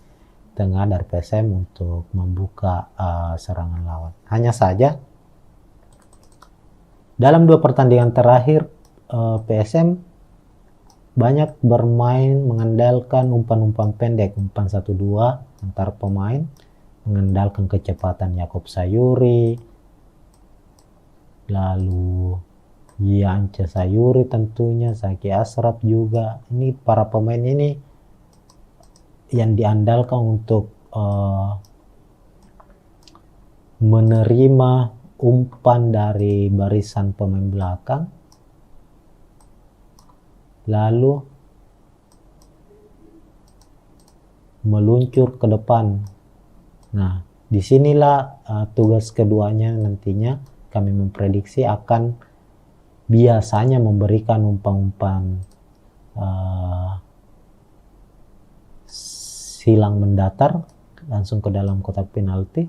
tengah dari PSM untuk membuka serangan lawan. Hanya saja dalam 2 pertandingan terakhir PSM banyak bermain mengandalkan umpan-umpan pendek, umpan 1-2 antar pemain, mengandalkan kecepatan Yakob Sayuri, lalu Yance Sayuri tentunya, Zaki Ashraf juga. Ini para pemain ini yang diandalkan untuk menerima umpan dari barisan pemain belakang, lalu meluncur ke depan. Nah, disinilah tugas keduanya nantinya kami memprediksi akan biasanya memberikan umpan-umpan silang mendatar langsung ke dalam kotak penalti,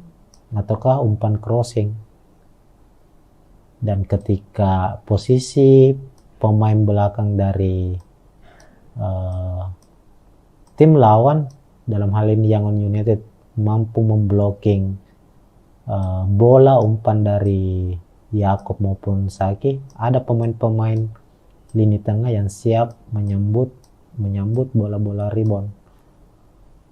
ataukah umpan crossing. dan ketika posisi pemain belakang dari tim lawan, dalam hal ini Yangon United, mampu memblocking bola umpan dari Yakob maupun Saki, ada pemain-pemain lini tengah yang siap menyambut bola-bola rebound,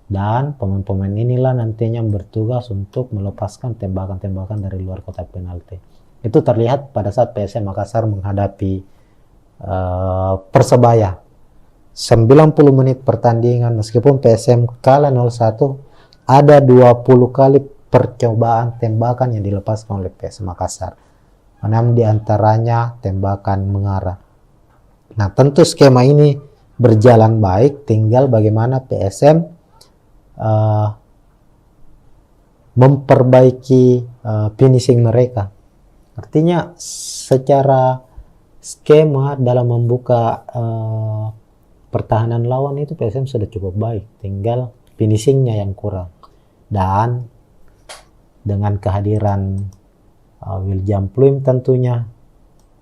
dan pemain-pemain inilah nantinya bertugas untuk melepaskan tembakan-tembakan dari luar kotak penalti. Itu terlihat pada saat PSM Makassar menghadapi Persebaya. 90 menit pertandingan, meskipun PSM kalah 0-1, ada 20 kali percobaan tembakan yang dilepaskan oleh PSM Makassar. 6 diantaranya tembakan mengarah. Nah, tentu skema ini berjalan baik, tinggal bagaimana PSM memperbaiki finishing mereka. Artinya secara skema dalam membuka pertahanan lawan itu PSM sudah cukup baik, tinggal finishingnya yang kurang. Dan dengan kehadiran William Pluim tentunya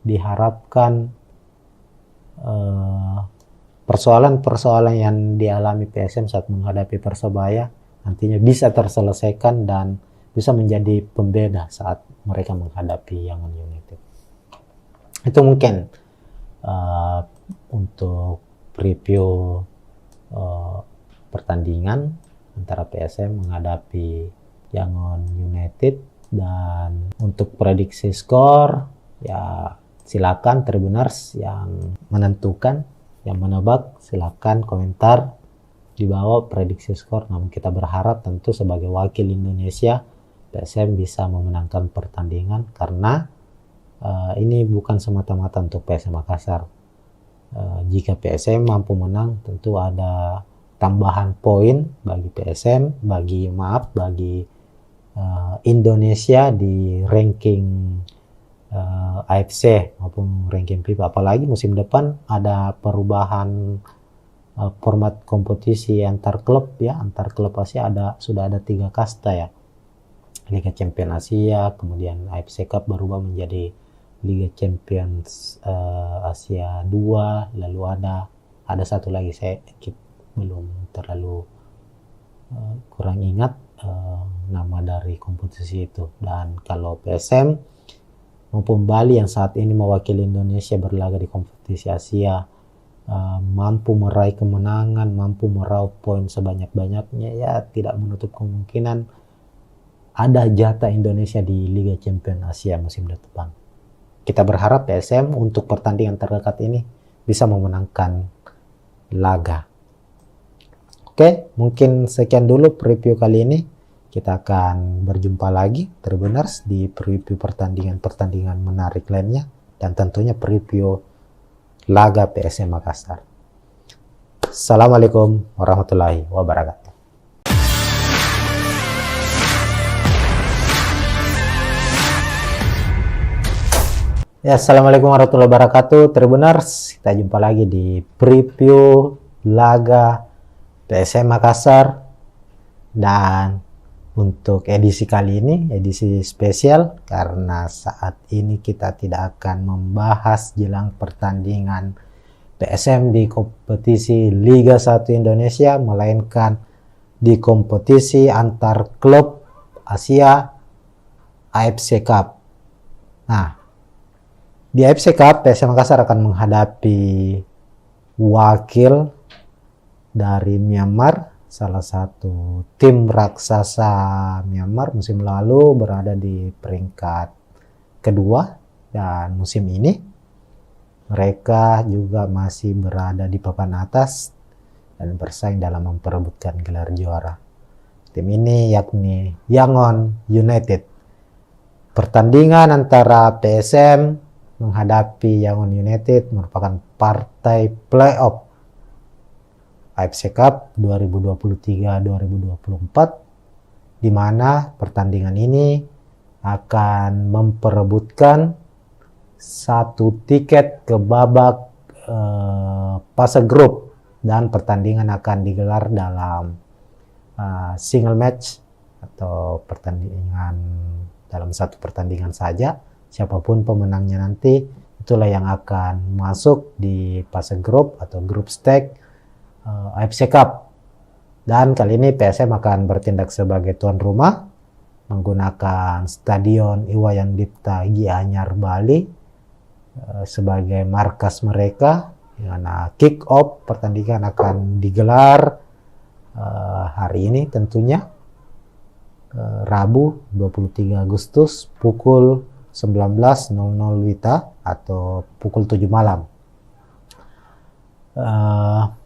diharapkan persoalan-persoalan yang dialami PSM saat menghadapi Persebaya nantinya bisa terselesaikan dan bisa menjadi pembeda saat mereka menghadapi Yangon United. Itu mungkin untuk preview pertandingan antara PSM menghadapi Yangon United. Dan untuk prediksi skor, ya silakan Tribuners yang menentukan, yang menebak, silakan komentar di bawah prediksi skor. Namun kita berharap tentu sebagai wakil Indonesia, PSM bisa memenangkan pertandingan, karena ini bukan semata-mata untuk PSM Makassar. Jika PSM mampu menang, tentu ada tambahan poin bagi PSM, bagi Indonesia di ranking AFC maupun ranking FIFA. Apalagi musim depan ada perubahan format kompetisi antar klub ya, antar klub Asia sudah ada 3 kasta ya. Liga Champions Asia, kemudian AFC Cup berubah menjadi Liga Champions Asia 2, lalu ada satu lagi saya belum terlalu kurang ingat nama dari kompetisi itu. Dan kalau PSM maupun Bali yang saat ini mewakili Indonesia berlaga di kompetisi Asia mampu meraih kemenangan, mampu meraup poin sebanyak-banyaknya, ya tidak menutup kemungkinan ada jatah Indonesia di Liga Champions Asia musim depan. Kita berharap PSM untuk pertandingan terdekat ini bisa memenangkan laga. Oke, mungkin sekian dulu preview kali ini. Kita akan berjumpa lagi Tribuners di preview pertandingan menarik lainnya, dan tentunya preview laga PSM Makassar. Assalamualaikum warahmatullahi wabarakatuh. Ya, assalamualaikum warahmatullahi wabarakatuh Tribuners. Kita jumpa lagi di preview laga PSM Makassar, dan untuk edisi kali ini edisi spesial karena saat ini kita tidak akan membahas jelang pertandingan PSM di kompetisi Liga 1 Indonesia, melainkan di kompetisi antar klub Asia AFC Cup. Nah, di AFC Cup PSM Makassar akan menghadapi wakil dari Myanmar, salah satu tim raksasa Myanmar musim lalu berada di peringkat kedua, dan musim ini mereka juga masih berada di papan atas dan bersaing dalam memperebutkan gelar juara. Tim ini yakni Yangon United. Pertandingan antara PSM menghadapi Yangon United merupakan partai playoff AFC Cup 2023-2024, di mana pertandingan ini akan memperebutkan satu tiket ke babak fase grup, dan pertandingan akan digelar dalam single match atau pertandingan dalam satu pertandingan saja, siapapun pemenangnya nanti, itulah yang akan masuk di fase grup atau grup stage AFC Cup. Dan kali ini PSM akan bertindak sebagai tuan rumah menggunakan Stadion Iwayan Dipta Gianyar Bali sebagai markas mereka. Karena kick off pertandingan akan digelar hari ini tentunya, Rabu 23 Agustus pukul 19.00 WITA atau pukul 7 malam.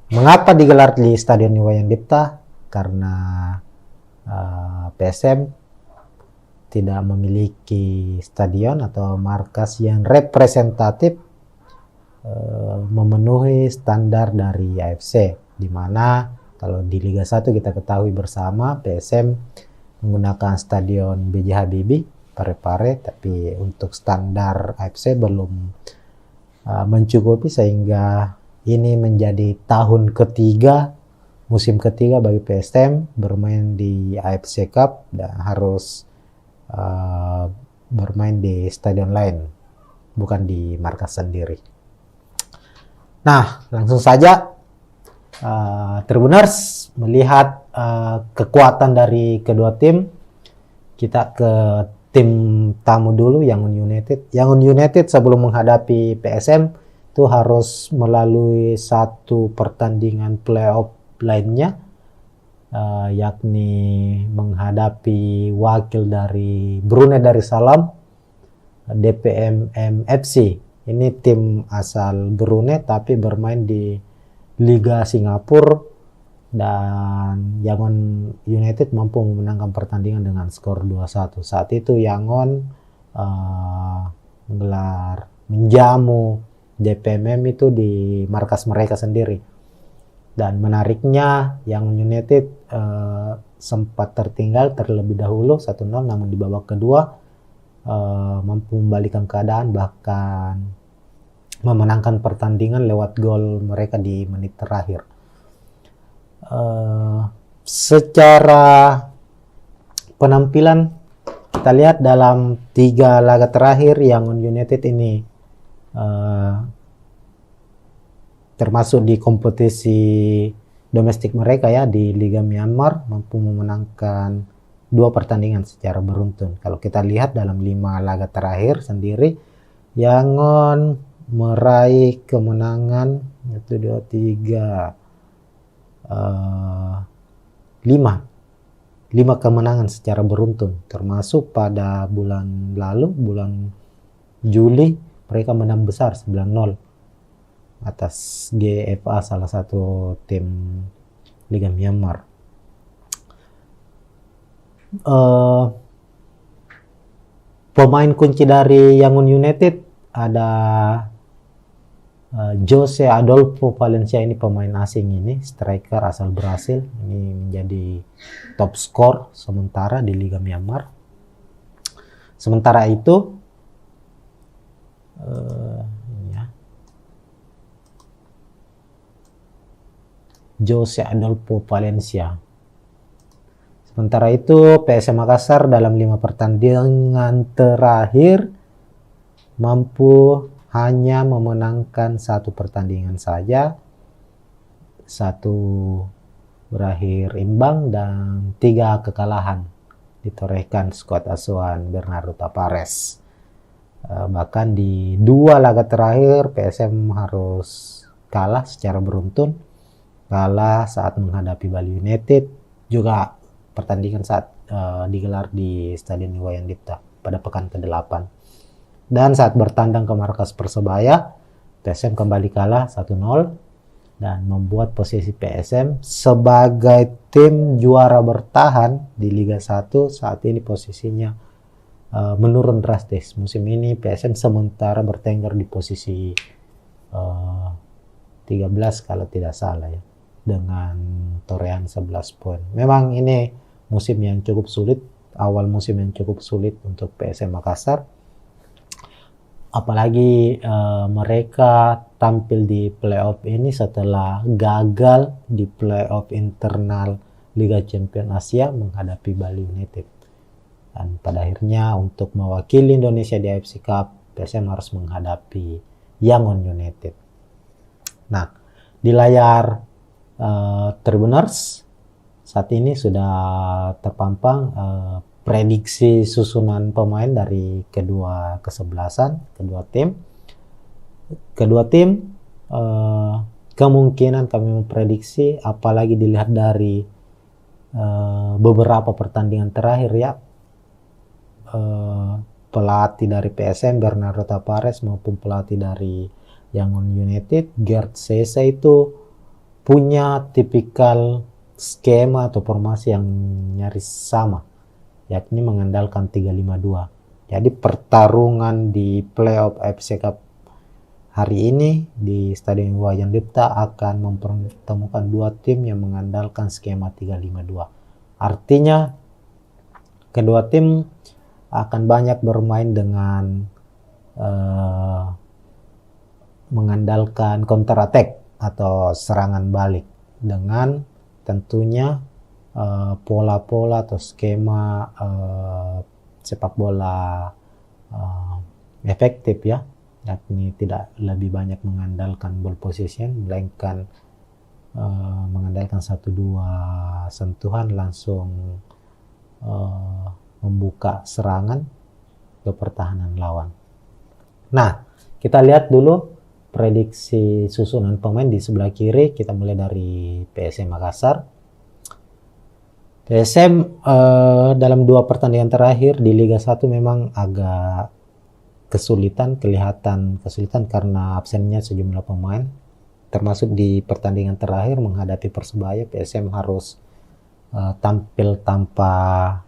Mengapa digelar di Stadion Iwayan Dipta? Karena PSM tidak memiliki stadion atau markas yang representatif memenuhi standar dari AFC, di mana kalau di Liga 1 kita ketahui bersama PSM menggunakan stadion B.J. Habibie Parepare, tapi untuk standar AFC belum mencukupi, sehingga ini menjadi tahun ketiga, musim ketiga bagi PSM bermain di AFC Cup dan harus bermain di stadion lain, bukan di markas sendiri. Nah, langsung saja Tribuners melihat kekuatan dari kedua tim. Kita ke tim tamu dulu, Yangon United. Yangon United sebelum menghadapi PSM itu harus melalui satu pertandingan playoff lainnya, yakni menghadapi wakil dari Brunei Darussalam, DPMM FC. Ini tim asal Brunei tapi bermain di Liga Singapura, dan Yangon United mampu memenangkan pertandingan dengan skor 2-1. Saat itu Yangon menjamu DPMM itu di markas mereka sendiri. Dan menariknya Yangon United sempat terlebih dahulu 1-0, namun di babak kedua mampu membalikkan keadaan, bahkan memenangkan pertandingan lewat gol mereka di menit terakhir. Secara penampilan kita lihat dalam 3 laga terakhir Yangon United ini termasuk di kompetisi domestik mereka ya di Liga Myanmar, mampu memenangkan 2 pertandingan secara beruntun. Kalau kita lihat dalam 5 laga terakhir sendiri, Yangon meraih kemenangan 1, 2, 3, 5 kemenangan secara beruntun, termasuk pada bulan lalu, bulan Juli, mereka menang besar 9-0 atas GFA, salah satu tim Liga Myanmar. Pemain kunci dari Yangon United ada Jose Adolfo Valencia, ini pemain asing, ini striker asal Brasil, ini menjadi top skor sementara di Liga Myanmar. Sementara itu Jose Adolfo Valencia. Sementara itu PSM Makassar dalam 5 pertandingan terakhir mampu hanya memenangkan 1 pertandingan saja, 1 berakhir imbang dan 3 kekalahan ditorehkan skuad asuhan Bernardo Tavares. Bahkan di 2 laga terakhir PSM harus kalah secara beruntun, kalah saat menghadapi Bali United, juga pertandingan saat digelar di Stadion Iwayan Dipta pada pekan ke-8. Dan saat bertandang ke markas Persebaya, PSM kembali kalah 1-0 dan membuat posisi PSM sebagai tim juara bertahan di Liga 1 saat ini posisinya menurun drastis. Musim ini PSM sementara bertengger di posisi 13 kalau tidak salah ya, dengan torehan 11 poin. Memang ini musim yang cukup sulit, awal musim yang cukup sulit untuk PSM Makassar. Apalagi mereka tampil di playoff ini setelah gagal di playoff internal Liga Champions Asia menghadapi Bali United. Dan pada akhirnya untuk mewakili Indonesia di AFC Cup, PSM harus menghadapi Yangon United. Nah, di layar Tribuners saat ini sudah terpampang prediksi susunan pemain dari kedua kesebelasan, kedua tim. Kedua tim kemungkinan kami memprediksi, apalagi dilihat dari beberapa pertandingan terakhir ya, pelatih dari PSM Bernardo Tavares maupun pelatih dari Yangon United Gerd Sese itu punya tipikal skema atau formasi yang nyaris sama, yakni mengandalkan 3-5-2. Jadi pertarungan di playoff AFC Cup hari ini di Stadion Iwayan Dipta akan mempertemukan dua tim yang mengandalkan skema 3-5-2. Artinya kedua tim akan banyak bermain dengan mengandalkan counter attack atau serangan balik, dengan tentunya pola-pola atau skema sepak bola efektif ya, yakni tidak lebih banyak mengandalkan ball possession, melainkan mengandalkan 1-2 sentuhan langsung membuka serangan ke pertahanan lawan. Nah, kita lihat dulu prediksi susunan pemain di sebelah kiri. Kita mulai dari PSM Makassar. PSM dalam 2 pertandingan terakhir di Liga 1 memang agak kelihatan kesulitan karena absennya sejumlah pemain. Termasuk di pertandingan terakhir menghadapi Persebaya, PSM harus tampil tanpa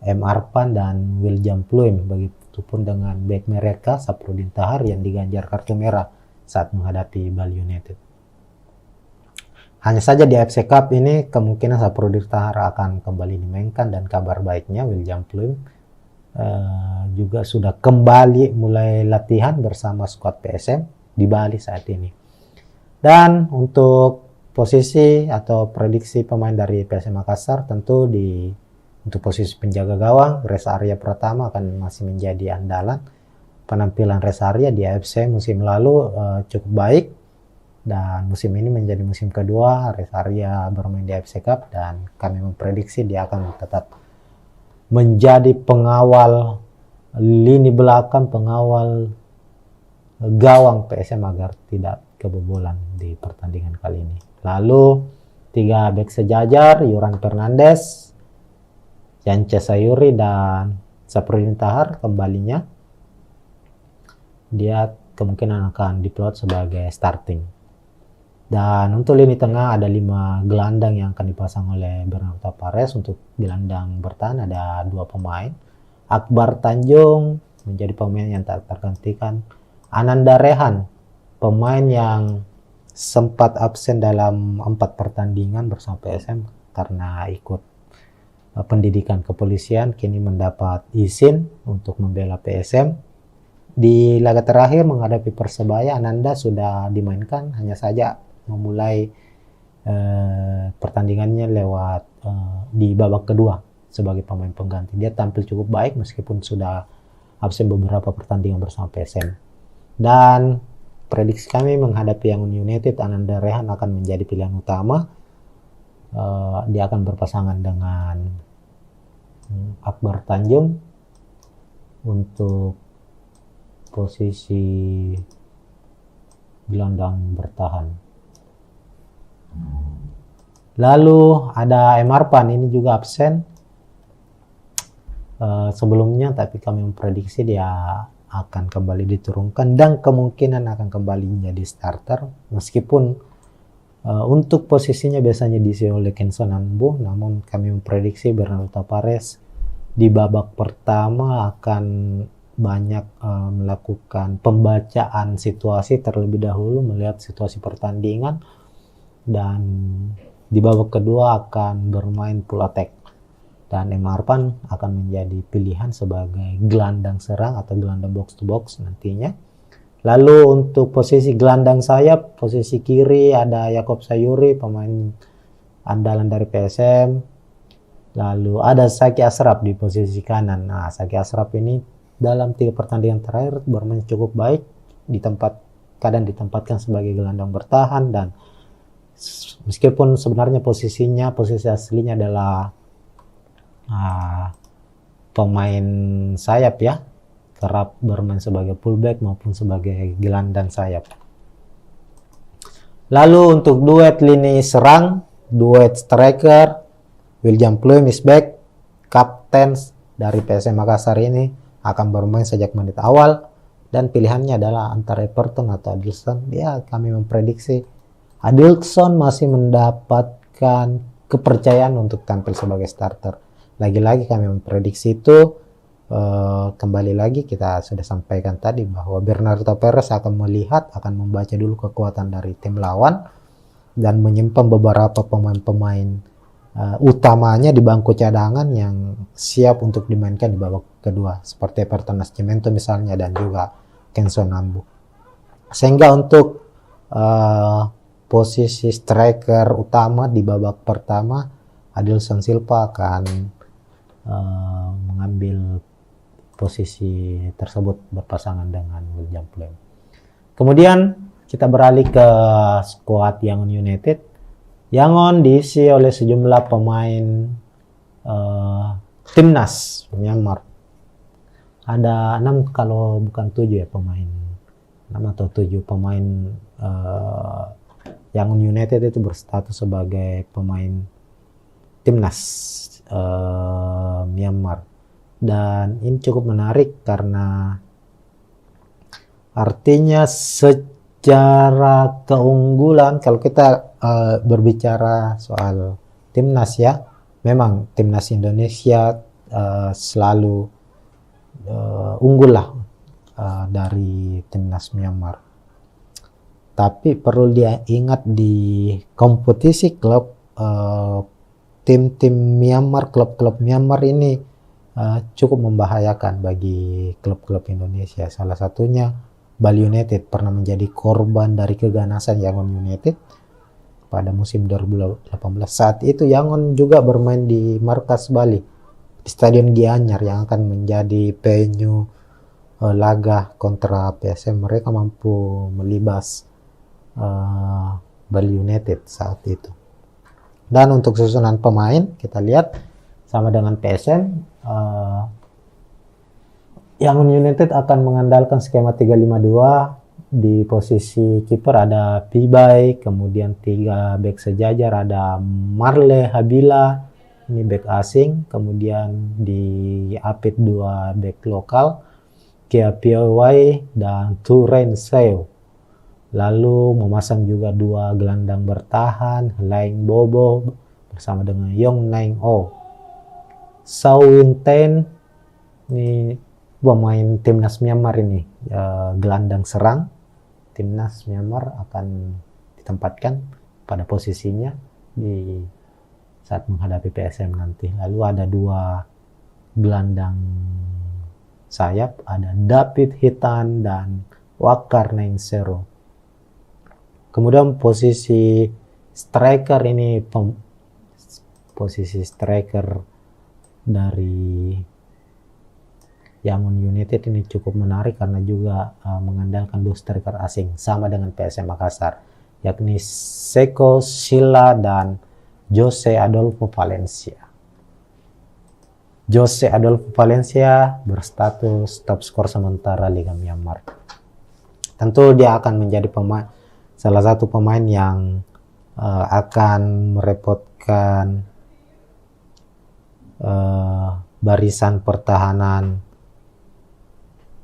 M. Arpan dan William Pluim, begitupun dengan bek mereka Saprudin Tahar yang diganjar kartu merah saat menghadapi Bali United. Hanya saja di AFC Cup ini kemungkinan Saprudin Tahar akan kembali dimainkan, dan kabar baiknya William Pluim juga sudah kembali mulai latihan bersama skuad PSM di Bali saat ini. Dan untuk posisi atau prediksi pemain dari PSM Makassar, tentu untuk posisi penjaga gawang, Reza Arya Pratama akan masih menjadi andalan. Penampilan Reza Arya di AFC musim lalu cukup baik, dan musim ini menjadi musim kedua Reza Arya bermain di AFC Cup, dan kami memprediksi dia akan tetap menjadi pengawal lini belakang, pengawal gawang PSM agar tidak kebobolan di pertandingan kali ini. Lalu 3 bek sejajar, Yoran Fernandes, Yance Sayuri, dan Saprudin Tahar kembalinya. Dia kemungkinan akan diplot sebagai starting. Dan untuk lini tengah ada 5 gelandang yang akan dipasang oleh Bernardo Tavares. Untuk gelandang bertahan ada 2 pemain. Akbar Tanjung menjadi pemain yang tak tergantikan. Ananda Rehan, pemain yang sempat absen dalam 4 pertandingan bersama PSM karena ikut pendidikan kepolisian, kini mendapat izin untuk membela PSM. Di laga terakhir menghadapi Persebaya, Ananda sudah dimainkan, hanya saja memulai pertandingannya lewat di babak kedua sebagai pemain pengganti. Dia tampil cukup baik meskipun sudah absen beberapa pertandingan bersama PSM. Dan prediksi kami menghadapi Yangon United, Ananda Rehan akan menjadi pilihan utama. Dia akan berpasangan dengan Akbar Tanjung untuk posisi gelandang bertahan. Lalu ada M. Arpan, ini juga absen sebelumnya, tapi kami memprediksi dia akan kembali diturunkan dan kemungkinan akan kembali menjadi starter, meskipun untuk posisinya biasanya diisi oleh Kenson Anbo, namun kami memprediksi Bernardo Tavares di babak pertama akan banyak melakukan pembacaan situasi terlebih dahulu, melihat situasi pertandingan, dan di babak kedua akan bermain full attack, dan M. Arpan akan menjadi pilihan sebagai gelandang serang atau gelandang box to box nantinya. Lalu untuk posisi gelandang sayap, posisi kiri ada Yakob Sayuri, pemain andalan dari PSM. Lalu ada Saki Ashraf di posisi kanan. Nah, Saki Ashraf ini dalam 3 pertandingan terakhir bermain cukup baik, kadang ditempatkan sebagai gelandang bertahan, dan meskipun sebenarnya posisi aslinya adalah pemain sayap ya, kerap bermain sebagai fullback maupun sebagai gelandang sayap. Lalu untuk duet lini serang, duet striker, William Pluim is back. Kapten dari PSM Makassar ini akan bermain sejak menit awal, dan pilihannya adalah antara Everton atau Adilson. Ya, kami memprediksi Adilson masih mendapatkan kepercayaan untuk tampil sebagai starter. Lagi-lagi kami memprediksi itu. Kembali lagi kita sudah sampaikan tadi bahwa Bernardo Perez akan membaca dulu kekuatan dari tim lawan dan menyimpan beberapa pemain-pemain utamanya di bangku cadangan yang siap untuk dimainkan di babak kedua, seperti Everton Nascimento misalnya dan juga Kenzo Nambu. Sehingga untuk posisi striker utama di babak pertama, Adilson Silva akan mengambil posisi tersebut berpasangan dengan William Pluim. Kemudian kita beralih ke skuad Yangon United. Yangon diisi oleh sejumlah pemain timnas Myanmar. Ada 6 kalau bukan 7 ya pemain. 6 atau 7 pemain Yangon United itu berstatus sebagai pemain timnas Myanmar. Dan ini cukup menarik karena artinya secara keunggulan, kalau kita berbicara soal timnas ya, memang timnas Indonesia selalu unggul lah dari timnas Myanmar. Tapi perlu diingat di kompetisi klub, tim-tim Myanmar, klub-klub Myanmar ini cukup membahayakan bagi klub-klub Indonesia. Salah satunya Bali United pernah menjadi korban dari keganasan Yangon United pada musim 2018. Saat itu Yangon juga bermain di markas Bali, di Stadion Gianyar yang akan menjadi venue laga kontra PSM. Mereka mampu melibas Bali United saat itu. Dan untuk susunan pemain kita lihat sama dengan PSM, Yangon United akan mengandalkan skema 352. Di posisi kiper ada Pibai, kemudian 3 bek sejajar ada Marle Habila, ini bek asing, kemudian di Apit 2 bek lokal, Kia Piawai dan Turen Seo. Lalu memasang juga 2 gelandang bertahan, Laing Bobo bersama dengan Yong Naing O. Sao Winten ini pemain timnas Myanmar ini, gelandang serang timnas Myanmar akan ditempatkan pada posisinya di saat menghadapi PSM nanti. Lalu ada 2 gelandang sayap, ada David Hitan dan Wakar Nainsero. Kemudian posisi striker ini, posisi striker dari Yangon United ini cukup menarik karena juga mengandalkan 2 striker asing sama dengan PSM Makassar, yakni Seko Sila dan Jose Adolfo Valencia. Jose Adolfo Valencia berstatus top skor sementara Liga Myanmar. Tentu dia akan menjadi salah satu pemain yang akan merepotkan barisan pertahanan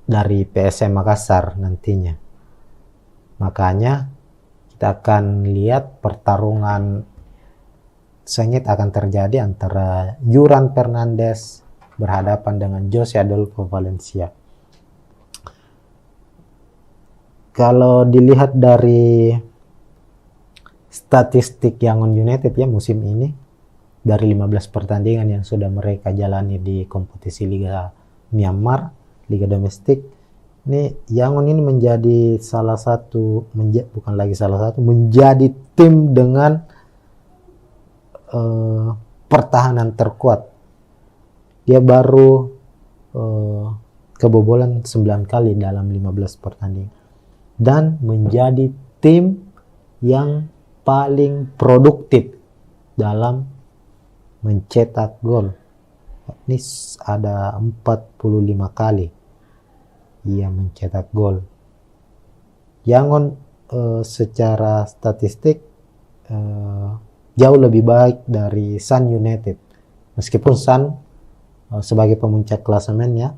dari PSM Makassar nantinya. Makanya kita akan lihat pertarungan sengit akan terjadi antara Yuran Fernandes berhadapan dengan Jose Adolfo Valencia. Kalau dilihat dari statistik Yangon United ya musim ini, dari 15 pertandingan yang sudah mereka jalani di kompetisi Liga Myanmar, Liga Domestik, ini Yangon ini menjadi menjadi tim dengan pertahanan terkuat. Dia baru kebobolan 9 kali dalam 15 pertandingan. Dan menjadi tim yang paling produktif dalam mencetak gol. Ini ada 45 kali ia mencetak gol. Yangon secara statistik jauh lebih baik dari Sun United. Meskipun Sun sebagai pemuncak klasemen ya,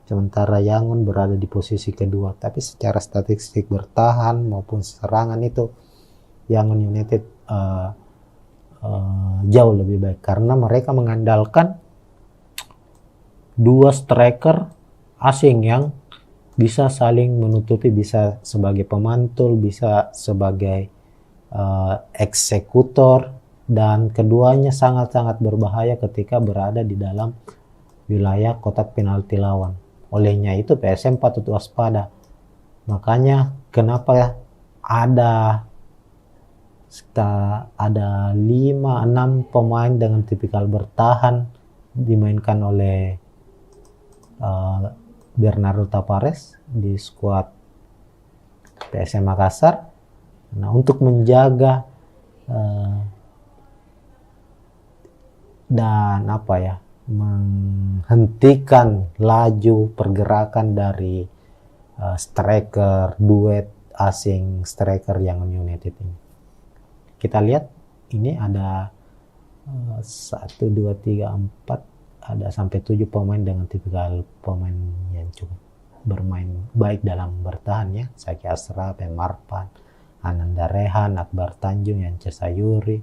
sementara Yangon berada di posisi kedua. Tapi secara statistik bertahan maupun serangan itu Yangon United jauh lebih baik karena mereka mengandalkan dua striker asing yang bisa saling menutupi, bisa sebagai pemantul, bisa sebagai eksekutor, dan keduanya sangat-sangat berbahaya ketika berada di dalam wilayah kotak penalti lawan. Olehnya itu PSM patut waspada. Makanya kenapa ada 5-6 pemain dengan tipikal bertahan dimainkan oleh Bernardo Tavares di skuad PSM Makassar. Nah, untuk menjaga dan menghentikan laju pergerakan dari striker duet asing striker Yangon United ini. Kita lihat ini ada 1, 2, 3, 4, ada sampai 7 pemain dengan tipikal pemain yang cukup bermain baik dalam bertahan ya. Zaki Ashraf, Marpan, Ananda Rehan, Akbar Tanjung, Yance Sayuri,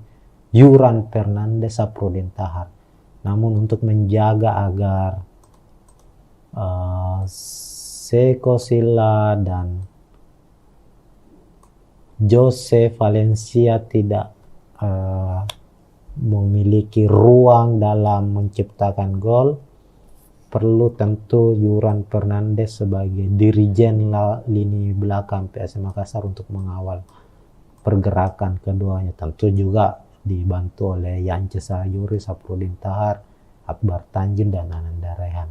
Yuran Fernandes, Saprudin Tahar. Namun untuk menjaga agar Seko Silla dan Jose Valencia tidak memiliki ruang dalam menciptakan gol, perlu tentu Yuran Fernandes sebagai dirijen lini belakang PSM Makassar untuk mengawal pergerakan keduanya. Tentu juga dibantu oleh Yance Sayuri, Saprudin Tahar, Akbar Tanjung, dan Ananda Rehan.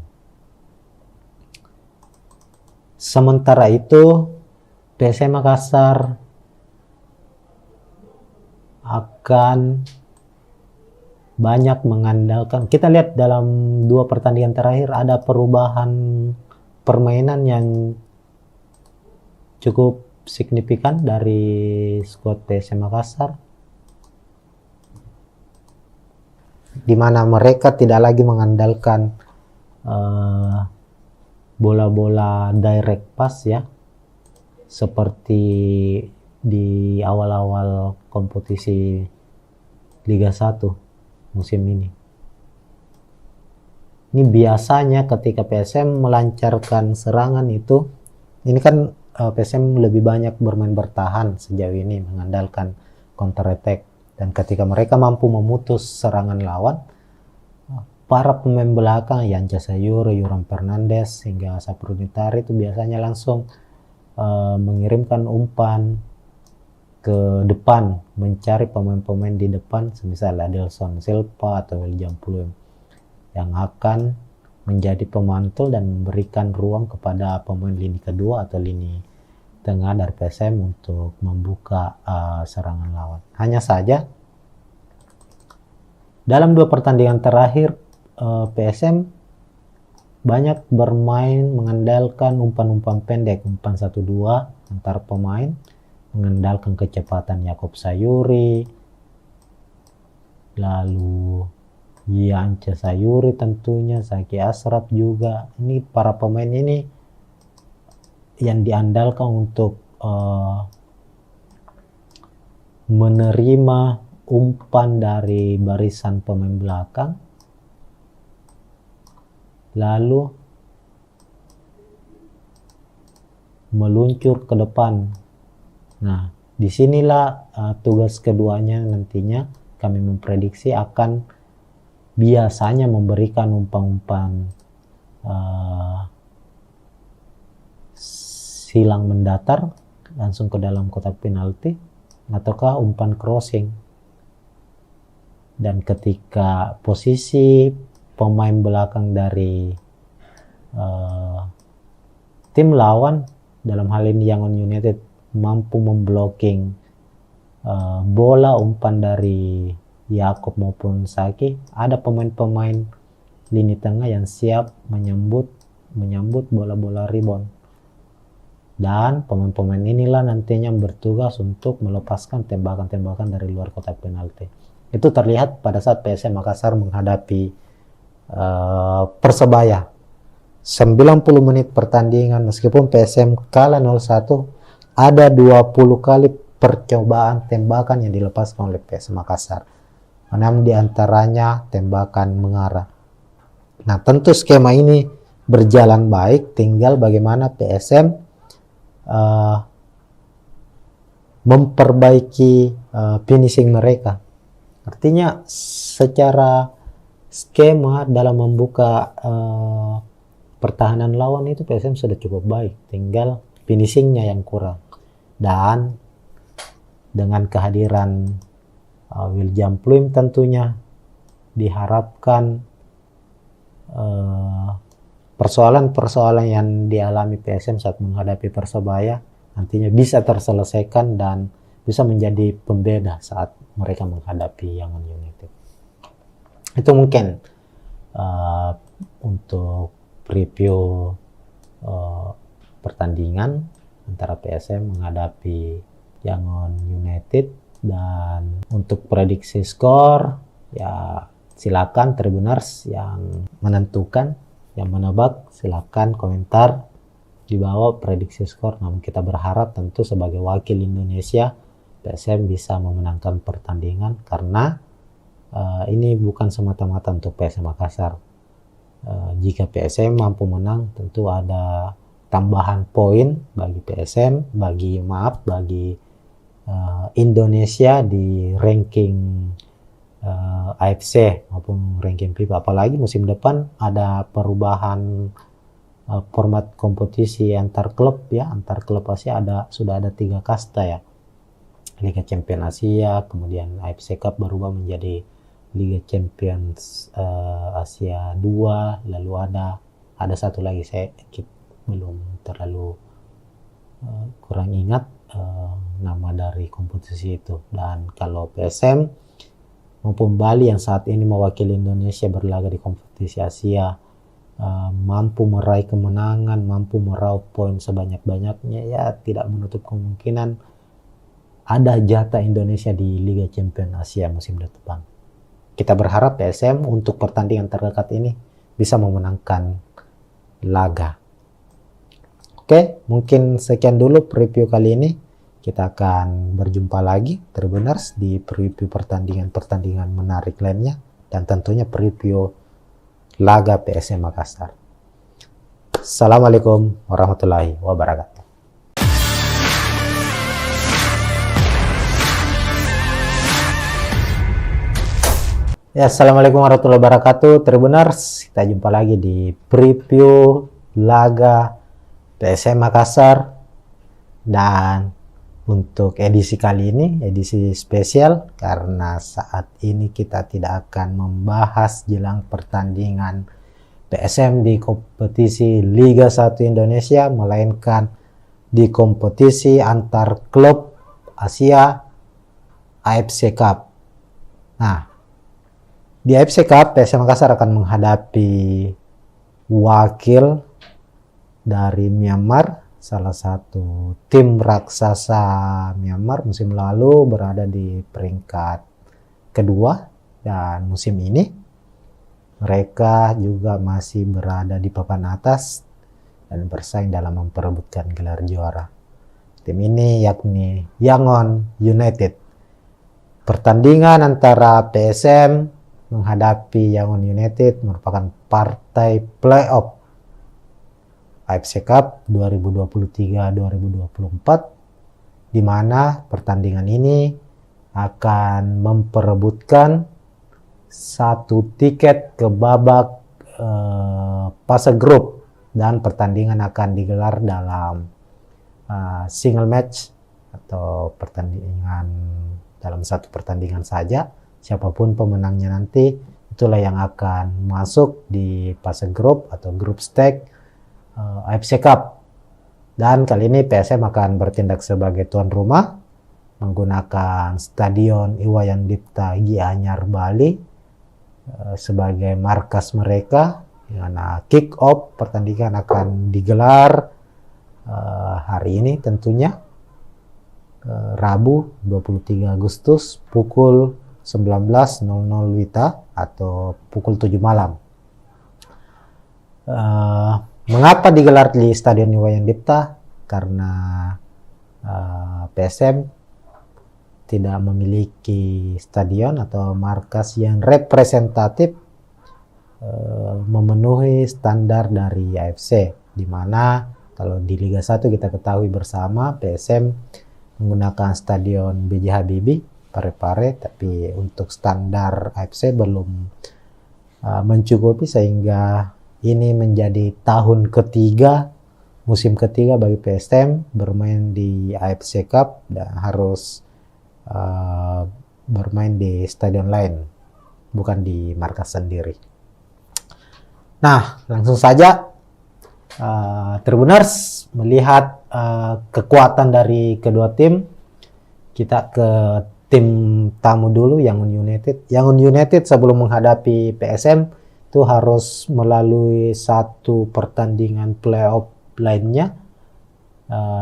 Sementara itu PSM Makassar akan banyak mengandalkan, kita lihat dalam 2 pertandingan terakhir ada perubahan permainan yang cukup signifikan dari skuad PSM Makassar, di mana mereka tidak lagi mengandalkan bola-bola direct pass ya, seperti di awal-awal kompetisi Liga 1 musim ini. Ini biasanya ketika PSM melancarkan serangan itu, ini kan PSM lebih banyak bermain bertahan sejauh ini, mengandalkan counter attack, dan ketika mereka mampu memutus serangan lawan, para pemain belakang Yance Sayuri, Yuran Fernandes hingga Saprudin Tahar itu biasanya langsung mengirimkan umpan ke depan, mencari pemain-pemain di depan, semisal Adelson Silva atau William Pluim, yang akan menjadi pemantul dan memberikan ruang kepada pemain lini kedua atau lini tengah dari PSM untuk membuka serangan lawan. Hanya saja dalam 2 pertandingan terakhir PSM banyak bermain mengandalkan umpan-umpan pendek, umpan 1-2 antar pemain, mengandalkan kecepatan Yakob Sayuri, lalu Yance Sayuri tentunya, Zaki Ashraf juga. Ini para pemain ini yang diandalkan untuk menerima umpan dari barisan pemain belakang, lalu meluncur ke depan. Nah, disinilah tugas keduanya nantinya kami memprediksi akan biasanya memberikan umpan-umpan silang mendatar langsung ke dalam kotak penalti, ataukah umpan crossing. dan ketika posisi pemain belakang dari tim lawan, dalam hal ini Yangon United, mampu memblocking bola umpan dari Yakob maupun Saki, ada pemain-pemain lini tengah yang siap menyambut bola-bola rebound. Dan pemain-pemain inilah nantinya bertugas untuk melepaskan tembakan-tembakan dari luar kotak penalti. Itu terlihat pada saat PSM Makassar menghadapi Persebaya. 90 menit pertandingan, meskipun PSM kalah 0-1, ada 20 kali percobaan tembakan yang dilepaskan oleh PSM Makassar. 6 diantaranya tembakan mengarah. Nah, tentu skema ini berjalan baik, tinggal bagaimana PSM memperbaiki finishing mereka. Artinya secara skema dalam membuka pertahanan lawan itu PSM sudah cukup baik, tinggal finishingnya yang kurang. Dan dengan kehadiran William Pluim tentunya diharapkan persoalan-persoalan yang dialami PSM saat menghadapi Persebaya nantinya bisa terselesaikan dan bisa menjadi pembeda saat mereka menghadapi Yangon United. Itu mungkin untuk preview pertandingan antara PSM menghadapi Yangon United. Dan untuk prediksi skor, ya silakan Tribuners yang menentukan, yang menebak, silakan komentar di bawah prediksi skor. Namun kita berharap tentu sebagai wakil Indonesia, PSM bisa memenangkan pertandingan, karena ini bukan semata-mata untuk PSM Makassar. Jika PSM mampu menang, tentu ada tambahan poin bagi PSM, bagi Indonesia di ranking AFC maupun ranking FIFA. Apalagi musim depan ada perubahan format kompetisi antar klub ya, antar klub Asia sudah ada 3 kasta ya. Liga Champions Asia, kemudian AFC Cup berubah menjadi Liga Champions Asia 2, lalu ada satu lagi saya belum terlalu kurang ingat nama dari kompetisi itu. Dan kalau PSM maupun Bali yang saat ini mewakili Indonesia berlaga di kompetisi Asia mampu meraih kemenangan, mampu meraup poin sebanyak-banyaknya, ya tidak menutup kemungkinan ada jatah Indonesia di Liga Champions Asia musim depan. Kita berharap PSM untuk pertandingan terdekat ini bisa memenangkan laga. Oke, mungkin sekian dulu preview kali ini. Kita akan berjumpa lagi Tribuners di preview pertandingan menarik lainnya, dan tentunya preview laga PSM Makassar. Assalamualaikum warahmatullahi wabarakatuh. Ya, assalamualaikum warahmatullahi wabarakatuh Tribuners. Kita jumpa lagi di preview laga PSM Makassar, dan untuk edisi kali ini edisi spesial karena saat ini kita tidak akan membahas jelang pertandingan PSM di kompetisi Liga 1 Indonesia, melainkan di kompetisi antar klub Asia AFC Cup. Nah, di AFC Cup PSM Makassar akan menghadapi wakil dari Myanmar, salah satu tim raksasa Myanmar musim lalu berada di peringkat kedua, dan musim ini mereka juga masih berada di papan atas dan bersaing dalam memperebutkan gelar juara. Tim ini yakni Yangon United. Pertandingan antara PSM menghadapi Yangon United merupakan partai playoff AFC Cup 2023-2024, di mana pertandingan ini akan memperebutkan satu tiket ke babak fase grup, dan pertandingan akan digelar dalam single match atau pertandingan dalam satu pertandingan saja, siapapun pemenangnya nanti, itulah yang akan masuk di fase grup atau grup stage AFC Cup. Dan kali ini PSM akan bertindak sebagai tuan rumah menggunakan Stadion Iwayan Dipta Gianyar Bali sebagai markas mereka. Karena kick off pertandingan akan digelar hari ini tentunya, Rabu 23 Agustus pukul 19.00 WITA atau pukul 7 malam. Mengapa digelar di Stadion Iwayan Dipta? Karena PSM tidak memiliki stadion atau markas yang representatif memenuhi standar dari AFC, di mana kalau di Liga 1 kita ketahui bersama PSM menggunakan stadion B.J. Habibie Parepare, tapi untuk standar AFC belum mencukupi, sehingga ini menjadi tahun ketiga, musim ketiga bagi PSM bermain di AFC Cup dan harus bermain di stadion lain, bukan di markas sendiri. Nah, langsung saja Tribuners melihat kekuatan dari kedua tim. Kita ke tim tamu dulu, Yangon United. Yangon United sebelum menghadapi PSM itu harus melalui satu pertandingan playoff lainnya,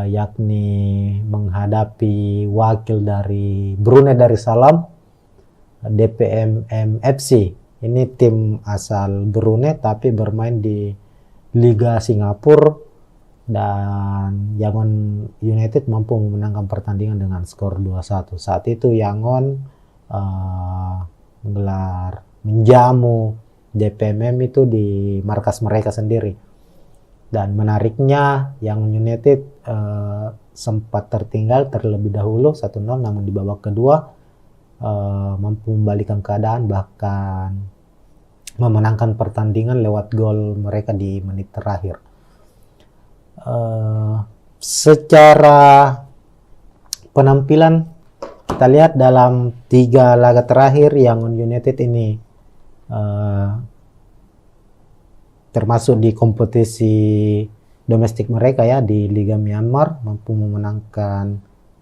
yakni menghadapi wakil dari Brunei Darussalam, DPMM FC. Ini tim asal Brunei tapi bermain di Liga Singapura, dan Yangon United mampu memenangkan pertandingan dengan skor 2-1. Saat itu Yangon menjamu DPMM itu di markas mereka sendiri. Dan menariknya Yangon United sempat tertinggal terlebih dahulu 1-0, namun di babak kedua mampu membalikkan keadaan, bahkan memenangkan pertandingan lewat gol mereka di menit terakhir. Secara penampilan kita lihat dalam 3 laga terakhir Yangon United ini termasuk di kompetisi domestik mereka ya, di Liga Myanmar, mampu memenangkan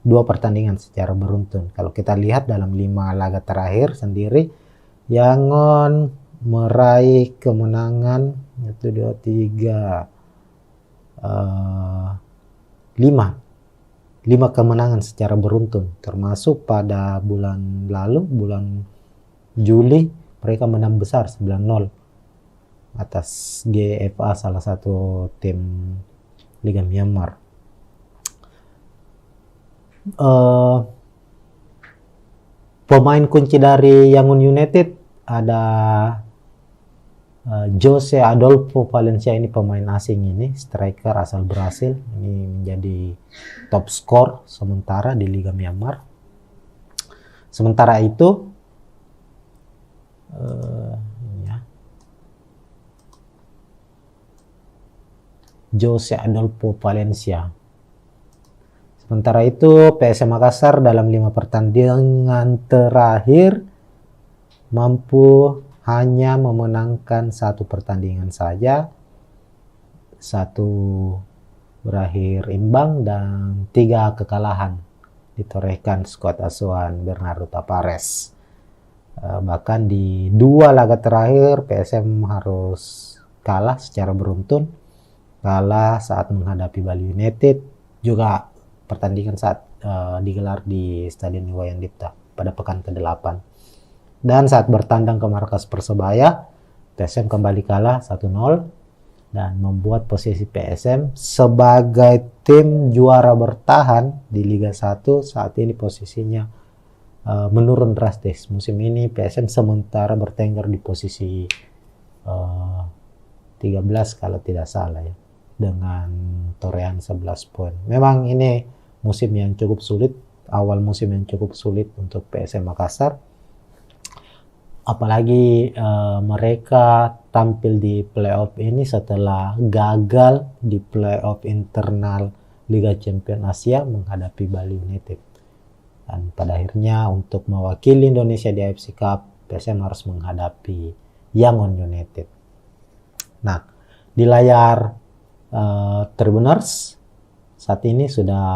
2 pertandingan secara beruntun. Kalau kita lihat dalam 5 laga terakhir sendiri, Yangon meraih kemenangan 5 kemenangan secara beruntun, termasuk pada bulan lalu, bulan Juli, mereka menang besar 9-0 atas GFA, salah satu tim Liga Myanmar. Pemain kunci dari Yangon United ada Jose Adolfo Valencia. Ini pemain asing, ini striker asal Brasil, ini menjadi top skor sementara di Liga Myanmar. Sementara itu Jose Adolfo Valencia. Sementara itu PSM Makassar dalam 5 pertandingan terakhir mampu hanya memenangkan 1 pertandingan saja, 1 berakhir imbang, dan 3 kekalahan ditorehkan skuad asuhan Bernardo Tapares. Bahkan di 2 laga terakhir PSM harus kalah secara beruntun, kalah saat menghadapi Bali United, juga pertandingan saat digelar di Stadion Iwayan Dipta pada pekan ke-8. Dan saat bertandang ke markas Persebaya, PSM kembali kalah 1-0 dan membuat posisi PSM sebagai tim juara bertahan di Liga 1 saat ini posisinya menurun drastis. Musim ini PSM sementara bertengger di posisi 13 kalau tidak salah ya, dengan torehan 11 poin. Memang ini musim yang cukup sulit, awal musim yang cukup sulit untuk PSM Makassar. Apalagi mereka tampil di playoff ini setelah gagal di playoff internal Liga Champions Asia menghadapi Bali United. Dan pada akhirnya untuk mewakili Indonesia di AFC Cup, PSM harus menghadapi Yangon United. Nah, di layar Tribuners saat ini sudah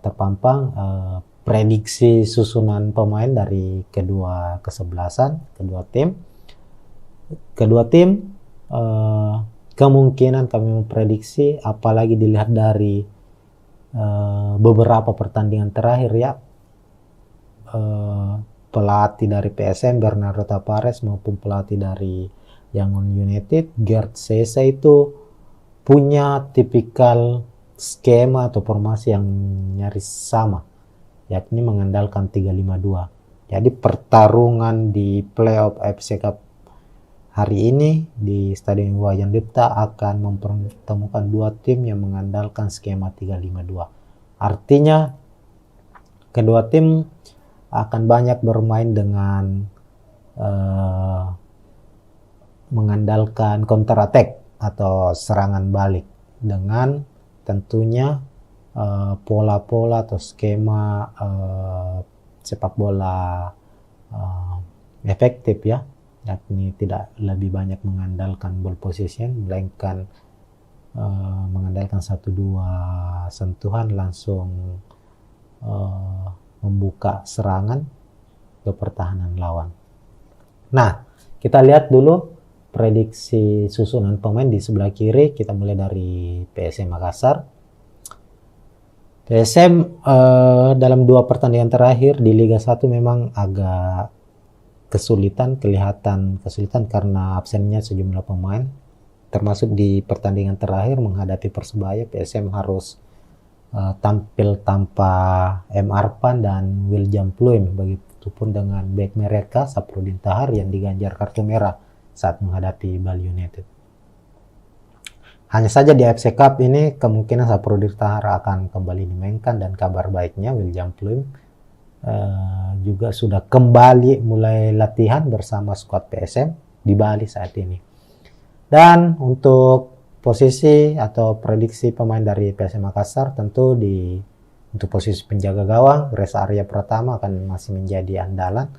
terpampang prediksi susunan pemain dari kedua kesebelasan, kedua tim. Kedua tim kemungkinan kami memprediksi, apalagi dilihat dari beberapa pertandingan terakhir ya, pelatih dari PSM Bernardo Tavares maupun pelatih dari Yangon United Gerd Sesa itu punya tipikal skema atau formasi yang nyaris sama, yakni mengandalkan 3-5-2. Jadi pertarungan di playoff AFC Cup hari ini di Stadion Iwayan Dipta akan mempertemukan dua tim yang mengandalkan skema 3-5-2. Artinya kedua tim akan banyak bermain dengan mengandalkan counter attack atau serangan balik dengan tentunya pola-pola atau skema sepak bola efektif ya, yakni tidak lebih banyak mengandalkan ball possession melainkan mengandalkan 1-2 sentuhan langsung membuka serangan ke pertahanan lawan. Nah, kita lihat dulu prediksi susunan pemain di sebelah kiri. Kita mulai dari PSM Makassar. PSM dalam 2 pertandingan terakhir di Liga 1 memang agak kelihatan kesulitan karena absennya sejumlah pemain. Termasuk di pertandingan terakhir menghadapi Persebaya, PSM harus tampil tanpa M. Arpan dan William Pluim, begitupun dengan bek mereka Saprudin Tahar yang diganjar kartu merah saat menghadapi Bali United. Hanya saja di AFC Cup ini kemungkinan Saprudin Tahar akan kembali dimainkan, dan kabar baiknya William Pluim juga sudah kembali mulai latihan bersama skuad PSM di Bali saat ini. Dan untuk posisi atau prediksi pemain dari PSM Makassar, tentu untuk posisi penjaga gawang Reza Arya Pratama akan masih menjadi andalan.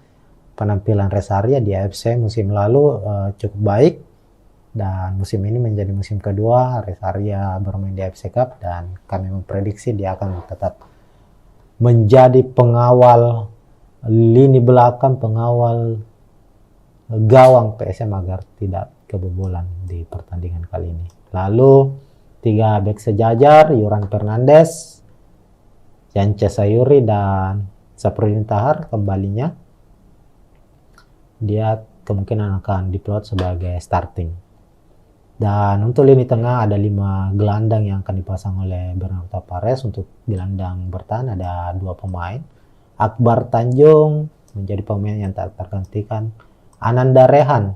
Penampilan Reza Arya di AFC musim lalu cukup baik, dan musim ini menjadi musim kedua Reza Arya bermain di AFC Cup, dan kami memprediksi dia akan tetap menjadi pengawal lini belakang, pengawal gawang PSM agar tidak kebobolan di pertandingan kali ini. Lalu 3 bek sejajar, Yoran Fernandes, Yance Sayuri, dan Saprudin Tahar kembalinya. Dia kemungkinan akan diplot sebagai starting. Dan untuk lini tengah ada 5 gelandang yang akan dipasang oleh Bernardo Tavares. Untuk gelandang bertahan ada 2 pemain. Akbar Tanjung menjadi pemain yang tak tergantikan. Ananda Rehan,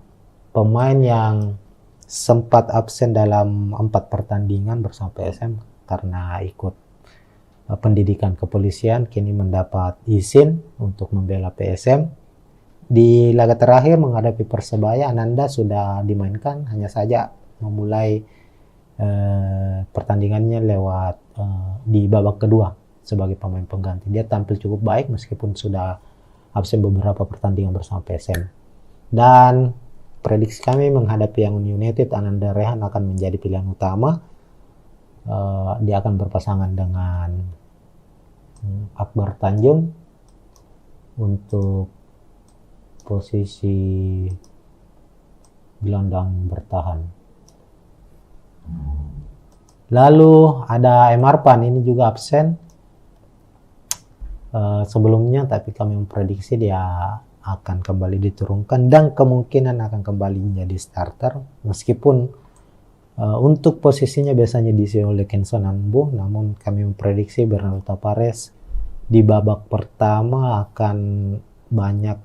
pemain yang sempat absen dalam 4 pertandingan bersama PSM karena ikut pendidikan kepolisian, kini mendapat izin untuk membela PSM. Di laga terakhir menghadapi Persebaya, Ananda sudah dimainkan, hanya saja memulai pertandingannya lewat di babak kedua sebagai pemain pengganti. Dia tampil cukup baik meskipun sudah absen beberapa pertandingan bersama PSM. Dan prediksi kami menghadapi Yangon United, Ananda Rehan akan menjadi pilihan utama. Dia akan berpasangan dengan Akbar Tanjung untuk posisi gelandang bertahan. Lalu ada M. Arpan, ini juga absen sebelumnya, tapi kami memprediksi dia akan kembali diturunkan dan kemungkinan akan kembali menjadi starter, meskipun untuk posisinya biasanya diisi oleh Kenson Ambu, namun kami memprediksi Bernardo Tavares di babak pertama akan banyak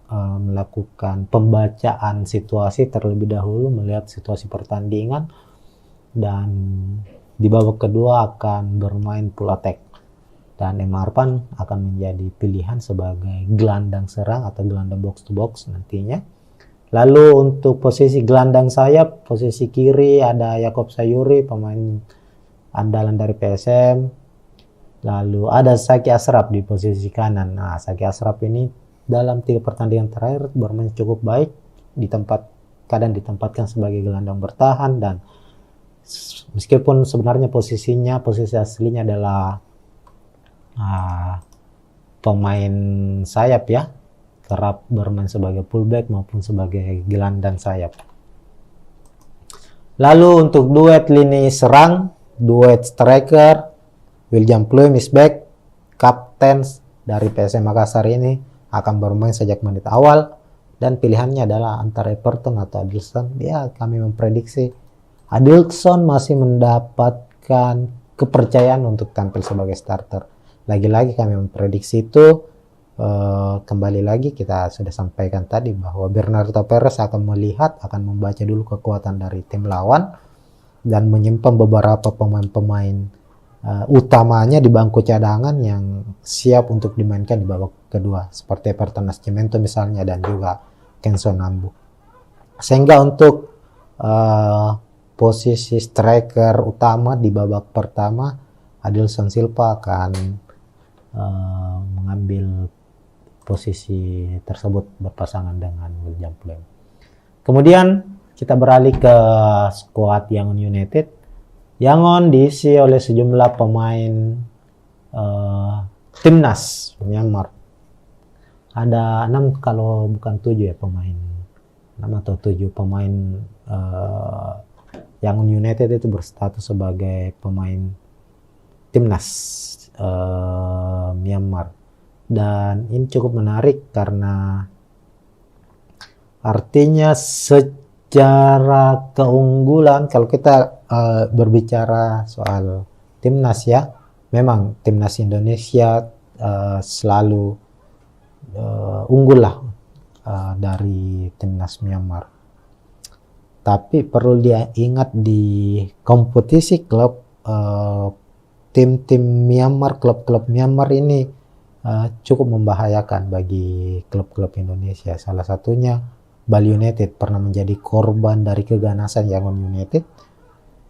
melakukan pembacaan situasi terlebih dahulu, melihat situasi pertandingan, dan di babak kedua akan bermain full attack. Dan M. Arpan akan menjadi pilihan sebagai gelandang serang atau gelandang box to box nantinya. Lalu untuk posisi gelandang sayap, posisi kiri ada Yakob Sayuri, pemain andalan dari PSM. Lalu ada Saki Ashraf di posisi kanan. Nah, Saki Ashraf ini dalam 3 pertandingan terakhir bermain cukup baik, kadang ditempatkan sebagai gelandang bertahan, dan meskipun sebenarnya posisi aslinya adalah pemain sayap ya, kerap bermain sebagai fullback maupun sebagai gelandang sayap. Lalu untuk duet lini serang, duet striker, William Pluim is back, kapten dari PSM Makassar ini akan bermain sejak menit awal, dan pilihannya adalah antara Everton atau Adilson. Ya, kami memprediksi Adilson masih mendapatkan kepercayaan untuk tampil sebagai starter. Lagi-lagi kami memprediksi itu, kembali lagi kita sudah sampaikan tadi bahwa Bernardo Perez akan membaca dulu kekuatan dari tim lawan dan menyimpan beberapa pemain-pemain utamanya di bangku cadangan yang siap untuk dimainkan di babak kedua, seperti Everton Nascimento misalnya, dan juga Kenzo Nambu. Sehingga untuk posisi striker utama di babak pertama, Adilson Silva akan mengambil posisi tersebut berpasangan dengan William Pluim. Kemudian kita beralih ke skuad Yangon United. Yangon diisi oleh sejumlah pemain timnas Myanmar. Ada 6 kalau bukan 7 ya pemain. 6 atau 7 pemain Yangon United itu berstatus sebagai pemain timnas Myanmar. Dan ini cukup menarik karena artinya secara keunggulan, kalau kita berbicara soal timnas ya, memang timnas Indonesia selalu unggul lah dari timnas Myanmar. Tapi perlu diingat di kompetisi klub, tim-tim Myanmar, klub-klub Myanmar ini cukup membahayakan bagi klub-klub Indonesia. Salah satunya Bali United pernah menjadi korban dari keganasan Yangon United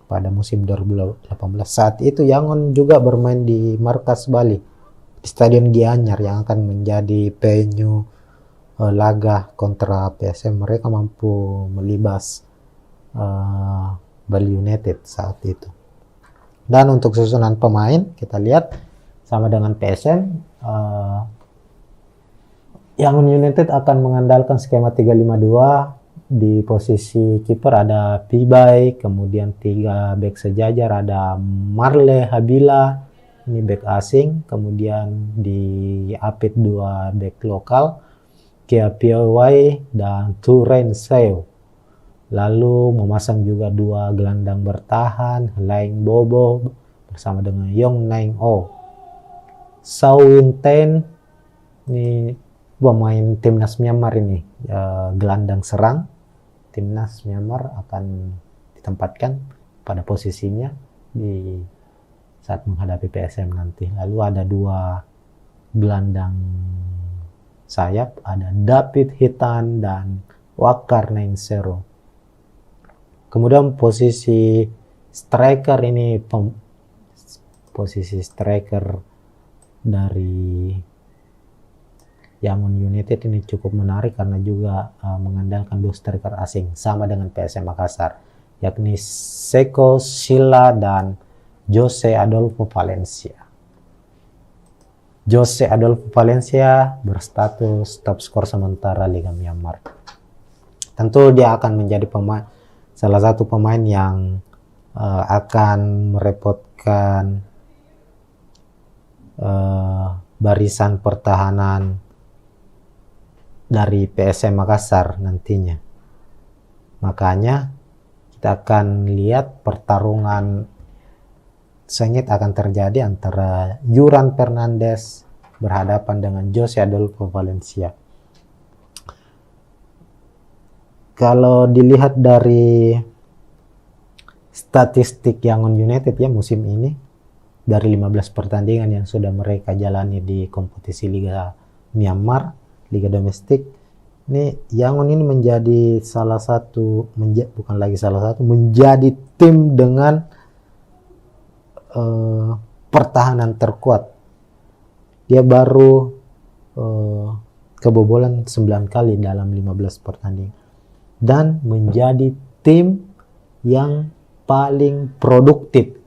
pada musim 2018. Saat itu Yangon juga bermain di markas Bali, di Stadion Gianyar yang akan menjadi venue laga kontra PSM. Mereka mampu melibas Bali United saat itu. Dan untuk susunan pemain kita lihat sama dengan PSM, Yangon United akan mengandalkan skema 352. Di posisi kiper ada Pibai, kemudian 3 bek sejajar ada Marle Habila, ini bek asing, kemudian di Apit 2 bek lokal, Kia Piawai dan Turen Seo. Lalu memasang juga 2 gelandang bertahan, Laing Bobo bersama dengan Yong Naing O. Sao Win Ten, ini pemain timnas Myanmar ini, gelandang serang timnas Myanmar akan ditempatkan pada posisinya di saat menghadapi PSM nanti. Lalu ada 2 gelandang sayap, ada David Hitan dan Wakar Nainsero. Kemudian posisi striker ini, posisi striker dari Yangon United ini cukup menarik karena juga mengandalkan 2 striker asing sama dengan PSM Makassar, yakni Seko Sila dan Jose Adolfo Valencia. Jose Adolfo Valencia berstatus top skor sementara Liga Myanmar. Tentu dia akan menjadi salah satu pemain yang akan merepotkan barisan pertahanan dari PSM Makassar nantinya. Makanya kita akan lihat pertarungan sengit akan terjadi antara Yuran Fernandes berhadapan dengan Jose Adolfo Valencia. Kalau dilihat dari statistik Yangon United ya musim ini, dari 15 pertandingan yang sudah mereka jalani di kompetisi Liga Myanmar, Liga domestik, ini Yangon ini menjadi menjadi tim dengan pertahanan terkuat. Dia baru kebobolan 9 kali dalam 15 pertandingan. Dan menjadi tim yang paling produktif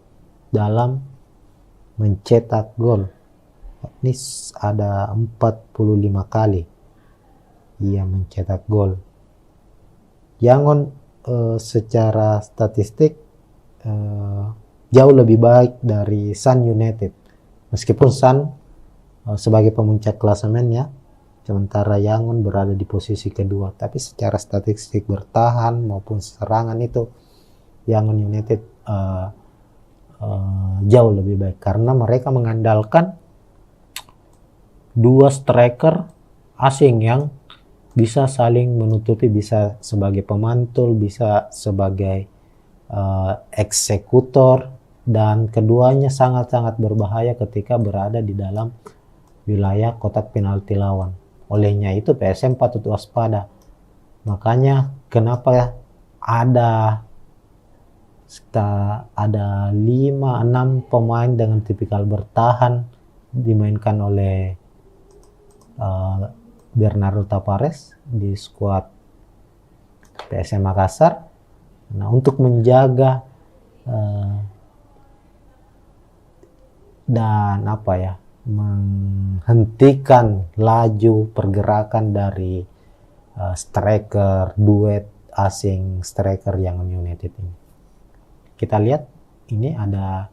dalam mencetak gol. Ini ada 45 kali ia mencetak gol. Yangon secara statistik jauh lebih baik dari Sun United. Meskipun Sun sebagai pemuncak klasemen ya, sementara Yangon berada di posisi kedua. Tapi secara statistik bertahan maupun serangan itu Yangon United jauh lebih baik. Karena mereka mengandalkan dua striker asing yang bisa saling menutupi, bisa sebagai pemantul, bisa sebagai eksekutor, dan keduanya sangat-sangat berbahaya ketika berada di dalam wilayah kotak penalti lawan. Olehnya itu PSM patut waspada. Makanya kenapa ada 5-6 pemain dengan tipikal bertahan dimainkan oleh Bernardo Tavares di skuad PSM Makassar. Nah, untuk menjaga dan menghentikan laju pergerakan dari striker duet asing striker Yangon United ini. Kita lihat ini ada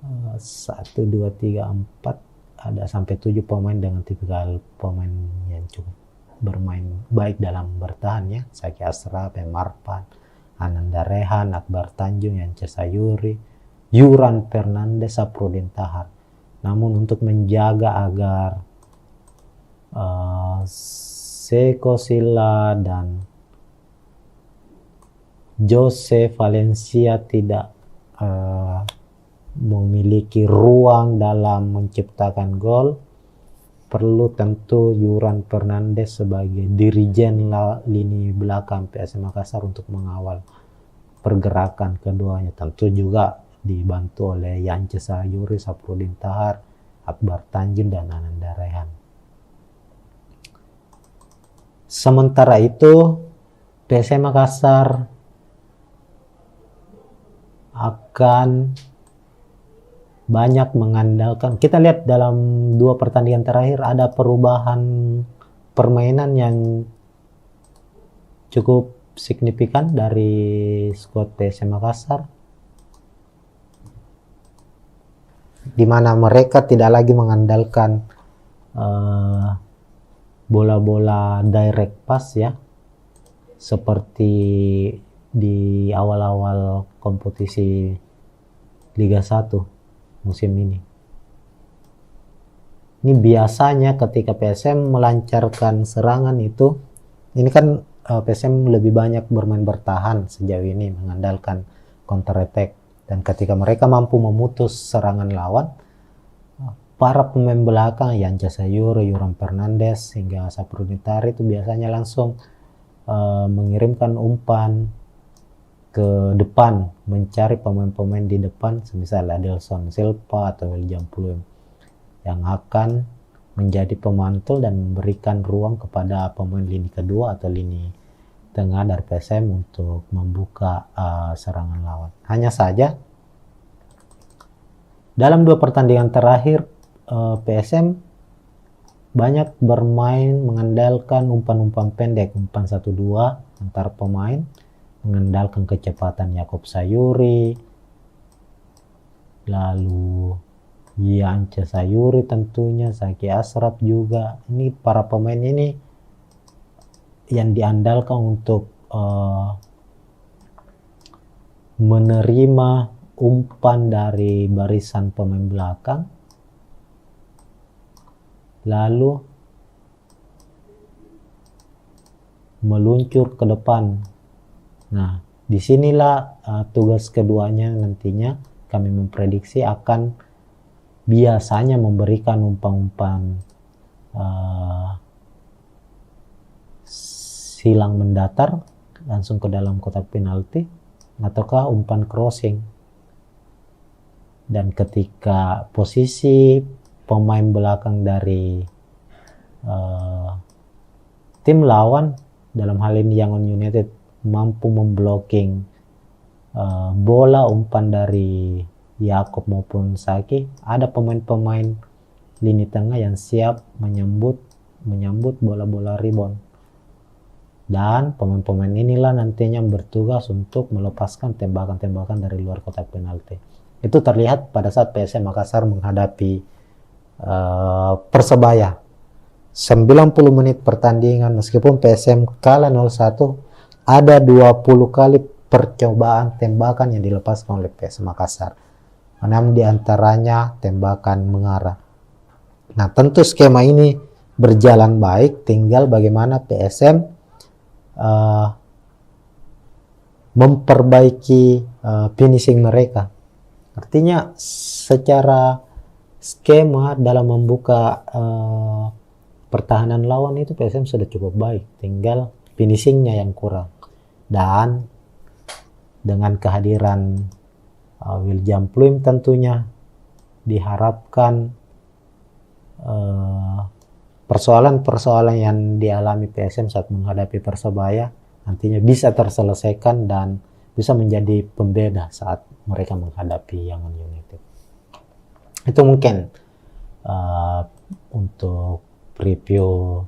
1, 2, 3, 4 ada sampai 7 pemain dengan tipikal pemain yang cukup bermain baik dalam bertahan ya. Zaki Ashraf, Marpan, Ananda Rehan, Akbar Tanjung, Yance Sayuri, Yuran Fernandes, Saprudin Tahar. Namun untuk menjaga agar Seko Silla dan Jose Valencia tidak memiliki ruang dalam menciptakan gol, perlu tentu Yuran Fernandes sebagai dirijen lini belakang PSM Makassar untuk mengawal pergerakan keduanya. Tentu juga dibantu oleh Yance Sayuri, Saprudin Tahar, Akbar Tanjung, dan Ananda Rehan. Sementara itu PSM Makassar akan banyak mengandalkan, kita lihat dalam 2 pertandingan terakhir ada perubahan permainan yang cukup signifikan dari skuad PSM Makassar, di mana mereka tidak lagi mengandalkan bola-bola direct pass ya, seperti di awal-awal kompetisi Liga 1 musim ini. Ini biasanya ketika PSM melancarkan serangan itu, ini kan PSM lebih banyak bermain bertahan sejauh ini, mengandalkan counter attack. Dan ketika mereka mampu memutus serangan lawan, para pemain belakang Yance Sayuri, Yuran Fernandes, hingga Saprudin Tahar itu biasanya langsung mengirimkan umpan ke depan, mencari pemain-pemain di depan, semisal Adelson Silva atau William Pluim, yang akan menjadi pemantul dan memberikan ruang kepada pemain lini kedua atau lini tengah dari PSM untuk membuka serangan lawan. Hanya saja dalam 2 pertandingan terakhir PSM banyak bermain mengandalkan umpan-umpan pendek, umpan 1-2 antar pemain, mengandalkan kecepatan Yakob Sayuri, lalu Yance Sayuri tentunya, Zaki Ashraf juga. Ini para pemain ini yang diandalkan untuk menerima umpan dari barisan pemain belakang, lalu meluncur ke depan. Nah, disinilah tugas keduanya nantinya kami memprediksi akan biasanya memberikan umpan-umpan silang mendatar langsung ke dalam kotak penalti, ataukah umpan crossing. dan ketika posisi pemain belakang dari tim lawan, dalam hal ini Yangon United, mampu memblocking bola umpan dari Yakob maupun Saki, ada pemain-pemain lini tengah yang siap menyambut bola-bola rebound, dan pemain-pemain inilah nantinya bertugas untuk melepaskan tembakan-tembakan dari luar kotak penalti. Itu terlihat pada saat PSM Makassar menghadapi Persebaya 90 menit pertandingan. Meskipun PSM kalah 0-1, ada 20 kali percobaan tembakan yang dilepaskan oleh PSM Makassar, 6 diantaranya tembakan mengarah. Nah, tentu skema ini berjalan baik, tinggal bagaimana PSM memperbaiki finishing mereka. Artinya secara skema dalam membuka pertahanan lawan itu PSM sudah cukup baik, tinggal finishingnya yang kurang. Dan dengan kehadiran William Pluim tentunya diharapkan persoalan-persoalan yang dialami PSM saat menghadapi Persebaya nantinya bisa terselesaikan dan bisa menjadi pembeda saat mereka menghadapi Yangon United. Itu mungkin untuk preview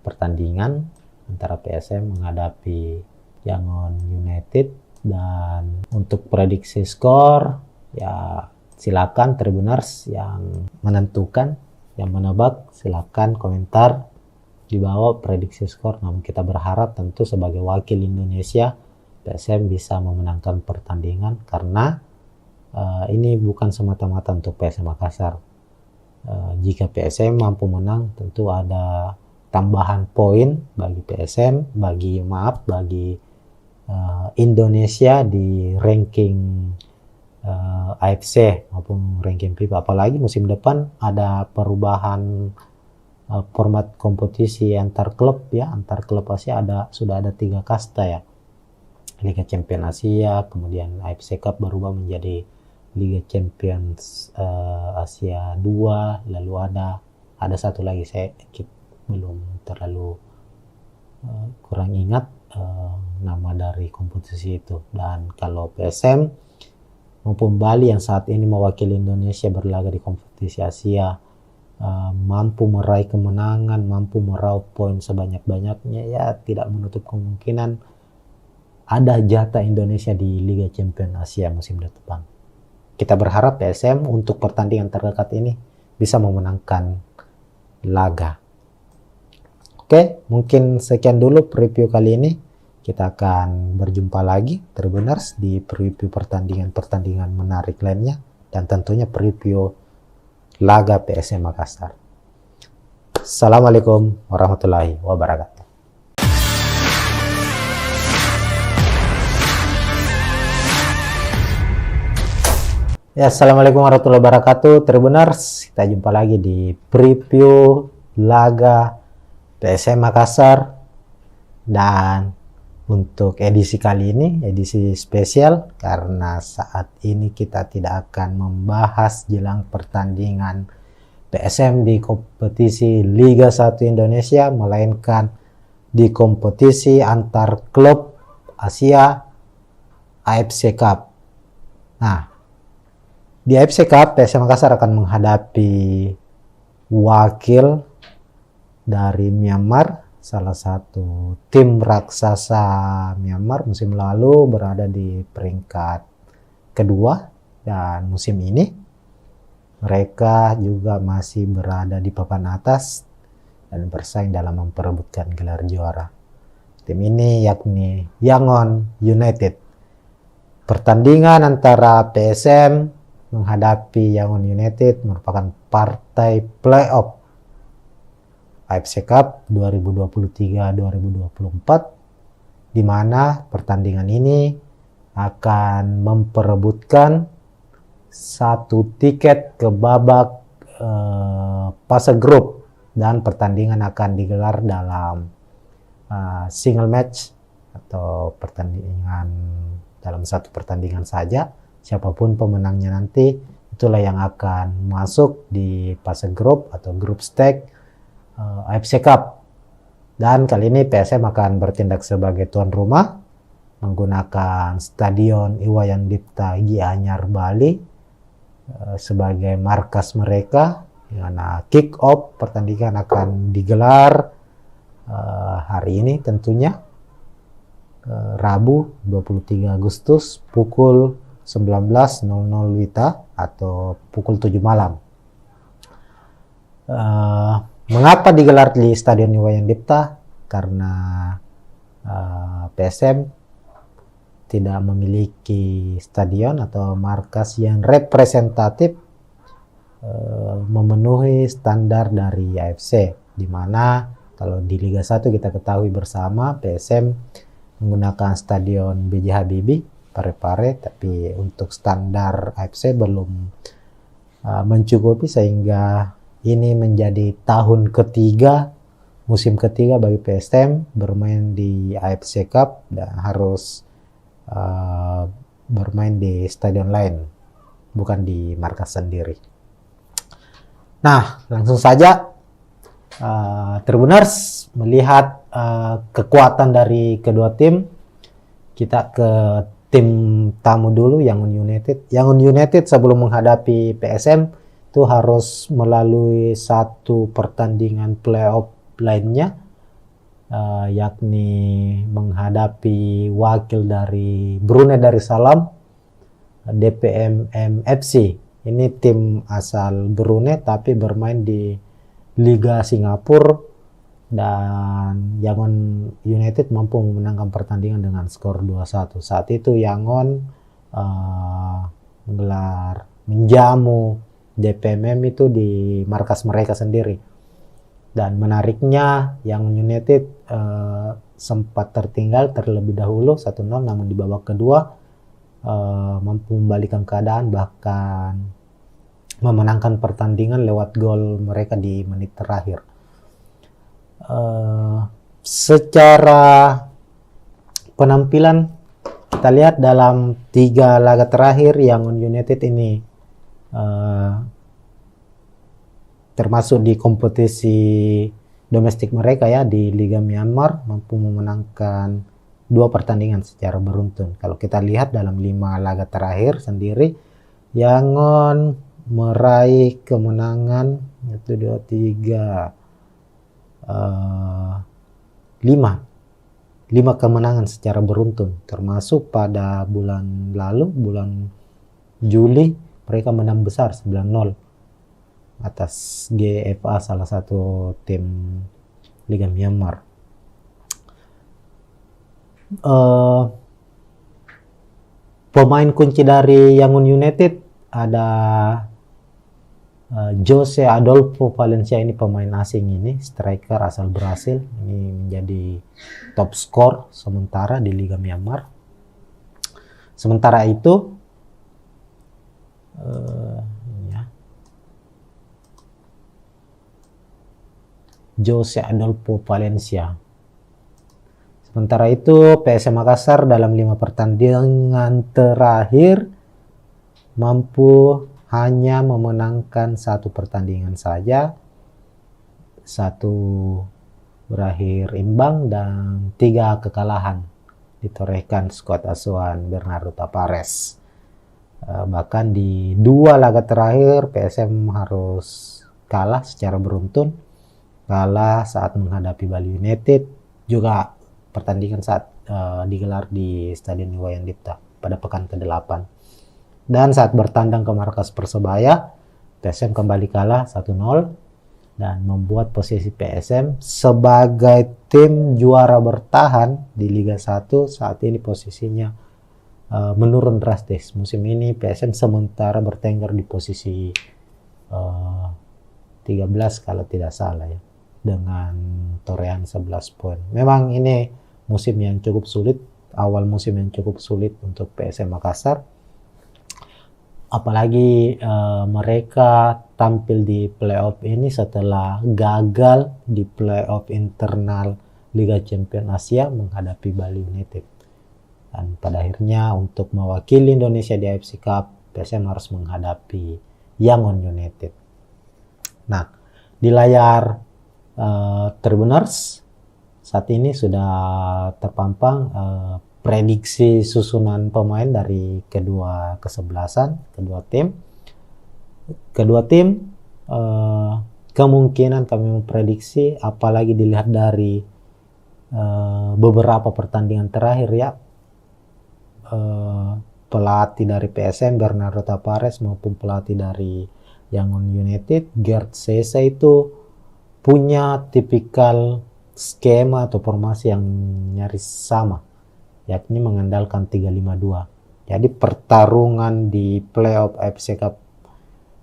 pertandingan antara PSM menghadapi Yangon United. Dan untuk prediksi skor, ya silakan Tribuners yang menentukan, yang menebak, silakan komentar di bawah prediksi skor. Namun kita berharap tentu sebagai wakil Indonesia, PSM bisa memenangkan pertandingan, karena ini bukan semata-mata untuk PSM Makassar. Jika PSM mampu menang, tentu ada tambahan poin bagi PSM, bagi Indonesia di ranking AFC maupun ranking FIFA. Apalagi musim depan ada perubahan format kompetisi antar klub ya, antar klub Asia sudah ada 3 kasta ya. Liga Champions Asia, kemudian AFC Cup berubah menjadi Liga Champions Asia 2, lalu ada satu lagi saya belum terlalu kurang ingat nama dari kompetisi itu. Dan kalau PSM maupun Bali yang saat ini mewakili Indonesia berlaga di kompetisi Asia mampu meraih kemenangan, mampu meraup poin sebanyak-banyaknya, ya tidak menutup kemungkinan ada jatah Indonesia di Liga Champions Asia musim depan. Kita berharap PSM untuk pertandingan terdekat ini bisa memenangkan laga. Oke, mungkin sekian dulu preview kali ini. Kita akan berjumpa lagi Tribuners di preview pertandingan menarik lainnya, dan tentunya preview laga PSM Makassar. Assalamualaikum warahmatullahi wabarakatuh. Ya, assalamualaikum warahmatullahi wabarakatuh Tribuners. Kita jumpa lagi di preview laga PSM Makassar, dan untuk edisi kali ini, edisi spesial, karena saat ini kita tidak akan membahas jelang pertandingan PSM di kompetisi Liga 1 Indonesia, melainkan di kompetisi antar klub Asia AFC Cup. Nah, di AFC Cup, PSM Makassar akan menghadapi wakil dari Myanmar, salah satu tim raksasa Myanmar musim lalu berada di peringkat kedua, dan musim ini mereka juga masih berada di papan atas dan bersaing dalam memperebutkan gelar juara. Tim ini yakni Yangon United. Pertandingan antara PSM menghadapi Yangon United merupakan partai playoff AFC Cup 2023-2024, di mana pertandingan ini akan memperebutkan satu tiket ke babak fase grup, dan pertandingan akan digelar dalam single match atau pertandingan dalam satu pertandingan saja, siapapun pemenangnya nanti, itulah yang akan masuk di fase grup atau grup stage AFC Cup. Dan kali ini PSM akan bertindak sebagai tuan rumah menggunakan Stadion Iwayan Dipta Gianyar Bali sebagai markas mereka, di mana kick off pertandingan akan digelar hari ini tentunya, Rabu 23 Agustus pukul 19.00 WITA atau pukul 7 malam. Mengapa digelar di Stadion Iwayan Dipta? Karena PSM tidak memiliki stadion atau markas yang representatif memenuhi standar dari AFC, di mana kalau di Liga 1 kita ketahui bersama PSM menggunakan stadion B.J. Habibie Parepare, tapi untuk standar AFC belum mencukupi, sehingga ini menjadi tahun ketiga, musim ketiga bagi PSM bermain di AFC Cup dan harus bermain di stadion lain, bukan di markas sendiri. Nah, langsung saja Tribuners melihat kekuatan dari kedua tim. Kita ke tim tamu dulu, Yangon United. Yangon United sebelum menghadapi PSM itu harus melalui satu pertandingan playoff lainnya, yakni menghadapi wakil dari Brunei Darussalam, DPMM FC. Ini tim asal Brunei tapi bermain di Liga Singapura, dan Yangon United mampu memenangkan pertandingan dengan skor 2-1. Saat itu Yangon menjamu DPMM itu di markas mereka sendiri. Dan menariknya Yangon United sempat terlebih dahulu 1-0, namun di babak kedua mampu membalikkan keadaan, bahkan memenangkan pertandingan lewat gol mereka di menit terakhir. Secara penampilan kita lihat dalam 3 laga terakhir Yangon United ini termasuk di kompetisi domestik mereka ya, di Liga Myanmar, mampu memenangkan 2 pertandingan secara beruntun. Kalau kita lihat dalam 5 laga terakhir sendiri, Yangon meraih kemenangan 5 kemenangan secara beruntun, termasuk pada bulan lalu, bulan Juli, mereka menang besar 9-0 atas GFA, salah satu tim Liga Myanmar. Pemain kunci dari Yangon United ada Jose Adolfo Valencia. Ini pemain asing, ini striker asal Brasil, ini menjadi top skor sementara di Liga Myanmar. Sementara itu Jose Adolfo Valencia. Sementara itu PSM Makassar dalam 5 pertandingan terakhir mampu hanya memenangkan 1 pertandingan saja, 1 berakhir imbang dan 3 kekalahan ditorehkan skuad asuhan Bernardo Tavares. Bahkan di 2 laga terakhir PSM harus kalah secara beruntun, kalah saat menghadapi Bali United, juga pertandingan saat digelar di Stadion Iwayan Dipta pada pekan ke-8. Dan saat bertandang ke markas Persebaya, PSM kembali kalah 1-0 dan membuat posisi PSM sebagai tim juara bertahan di Liga 1 saat ini posisinya menurun drastis. Musim ini PSM sementara bertengger di posisi 13 kalau tidak salah ya, dengan torehan 11 poin. Memang ini musim yang cukup sulit, awal musim yang cukup sulit untuk PSM Makassar. Apalagi mereka tampil di playoff ini setelah gagal di playoff internal Liga Champions Asia menghadapi Bali United. Dan pada akhirnya untuk mewakili Indonesia di AFC Cup, PSM harus menghadapi Yangon United. Nah, di layar Tribuners saat ini sudah terpampang prediksi susunan pemain dari kedua kesebelasan, kedua tim. Kedua tim kemungkinan kami memprediksi, apalagi dilihat dari beberapa pertandingan terakhir ya, pelatih dari PSM Bernardo Tavares maupun pelatih dari Yangon United Gerd Sesa itu punya tipikal skema atau formasi yang nyaris sama, yakni mengandalkan 3-5-2. Jadi pertarungan di playoff AFC Cup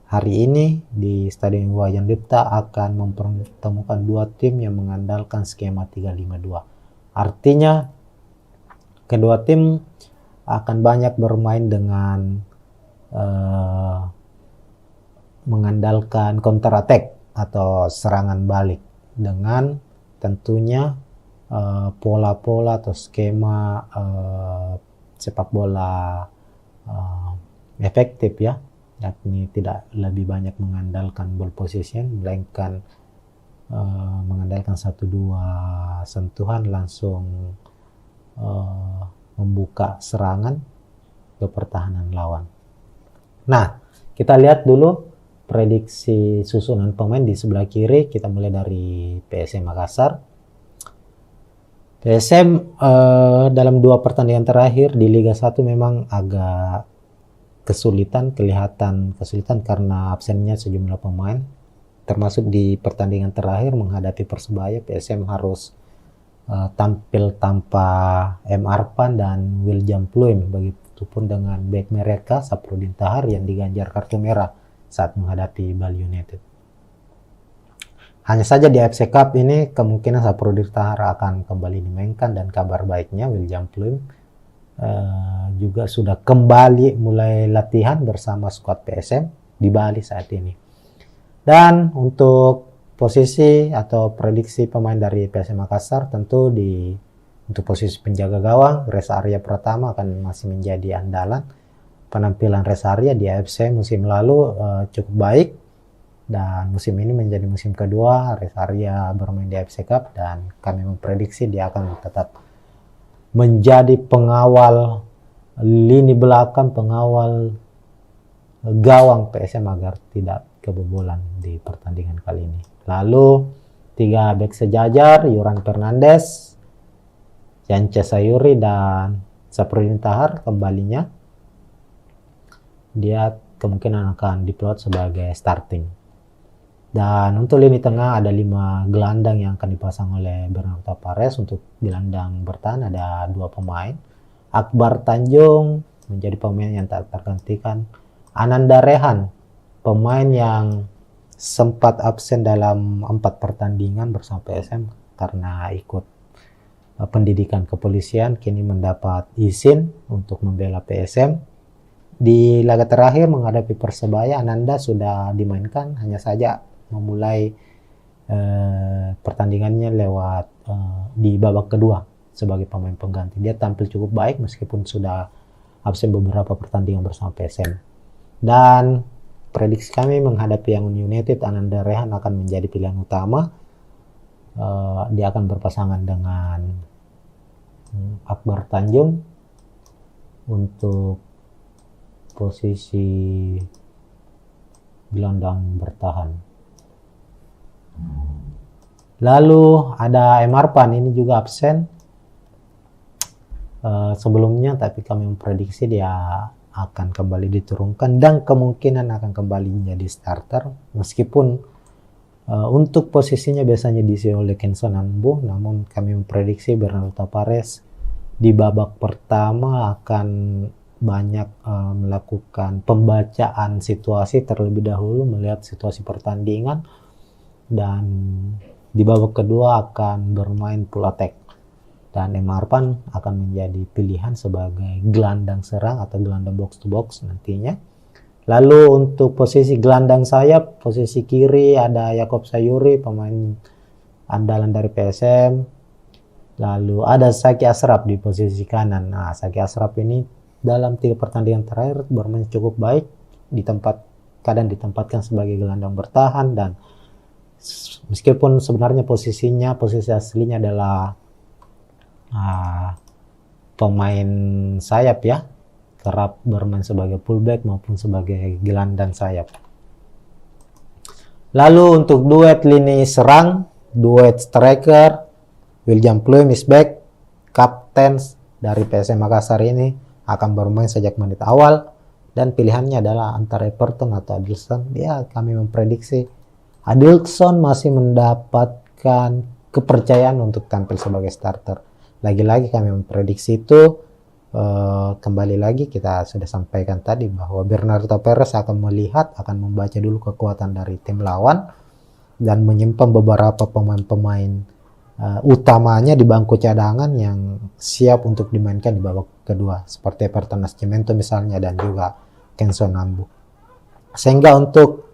hari ini di Stadion Iwayan Dipta akan mempertemukan dua tim yang mengandalkan skema 3-5-2. Artinya kedua tim akan banyak bermain dengan mengandalkan counter attack atau serangan balik dengan tentunya pola-pola atau skema sepak bola efektif ya, yakni tidak lebih banyak mengandalkan ball possession melainkan mengandalkan 1-2 sentuhan langsung membuka serangan ke pertahanan lawan. Nah, kita lihat dulu prediksi susunan pemain di sebelah kiri. Kita mulai dari PSM Makassar. PSM dalam 2 pertandingan terakhir di Liga 1 memang agak kelihatan kesulitan karena absennya sejumlah pemain. Termasuk di pertandingan terakhir menghadapi Persebaya, PSM harus tampil tanpa M. Arpan dan William Pluim, begitupun dengan bek mereka Saprudin Tahar yang diganjar kartu merah saat menghadapi Bali United. Hanya saja di AFC Cup ini kemungkinan Saprudin Tahar akan kembali dimainkan, dan kabar baiknya William Pluim juga sudah kembali mulai latihan bersama skuad PSM di Bali saat ini. Dan untuk posisi atau prediksi pemain dari PSM Makassar, tentu untuk posisi penjaga gawang Reza Arya Pratama akan masih menjadi andalan. Penampilan Reza Arya di AFC musim lalu cukup baik, dan musim ini menjadi musim kedua Reza Arya bermain di AFC Cup, dan kami memprediksi dia akan tetap menjadi pengawal lini belakang, pengawal gawang PSM agar tidak kebobolan di pertandingan kali ini. Lalu 3 bek sejajar, Yuran Fernandes, Yance Sayuri, dan Saprudin Tahar kembalinya. Dia kemungkinan akan diplot sebagai starting. Dan untuk lini tengah ada 5 gelandang yang akan dipasang oleh Bernardo Tavares. Untuk gelandang bertahan ada 2 pemain. Akbar Tanjung menjadi pemain yang tak tergantikan. Ananda Rehan, pemain yang sempat absen dalam 4 pertandingan bersama PSM karena ikut pendidikan kepolisian, kini mendapat izin untuk membela PSM. Di laga terakhir menghadapi Persebaya, Ananda sudah dimainkan, hanya saja memulai pertandingannya lewat di babak kedua sebagai pemain pengganti. Dia tampil cukup baik meskipun sudah absen beberapa pertandingan bersama PSM. Dan prediksi kami menghadapi Yangon United, Ananda Rehan akan menjadi pilihan utama. Dia akan berpasangan dengan Akbar Tanjung untuk posisi gelandang bertahan. Lalu ada M. Arpan, ini juga absen sebelumnya, tapi kami memprediksi dia akan kembali diturunkan dan kemungkinan akan kembali menjadi starter, meskipun untuk posisinya biasanya diisi oleh Kenson Anbu, namun kami memprediksi Bernardo Tavares di babak pertama akan banyak melakukan pembacaan situasi terlebih dahulu, melihat situasi pertandingan, dan di babak kedua akan bermain full attack. Dan M. Arpan akan menjadi pilihan sebagai gelandang serang atau gelandang box to box nantinya. Lalu untuk posisi gelandang sayap, posisi kiri ada Yakob Sayuri, pemain andalan dari PSM. Lalu ada Saki Ashraf di posisi kanan. Nah, Saki Ashraf ini dalam 3 pertandingan terakhir bermain cukup baik, kadang ditempatkan sebagai gelandang bertahan, dan meskipun sebenarnya posisi aslinya adalah pemain sayap ya, kerap bermain sebagai fullback maupun sebagai gelandang sayap. Lalu untuk duet lini serang, duet striker, William Pluim is back, kapten dari PSM Makassar ini akan bermain sejak menit awal, dan pilihannya adalah antara Everton atau Adilson. Ya, kami memprediksi Adilson masih mendapatkan kepercayaan untuk tampil sebagai starter. Lagi-lagi kami memprediksi itu, kembali lagi kita sudah sampaikan tadi bahwa Bernardo Perez akan membaca dulu kekuatan dari tim lawan dan menyimpan beberapa pemain-pemain utamanya di bangku cadangan yang siap untuk dimainkan di babak kedua, seperti Everton Nascimento misalnya, dan juga Kenzo Nambu. Sehingga untuk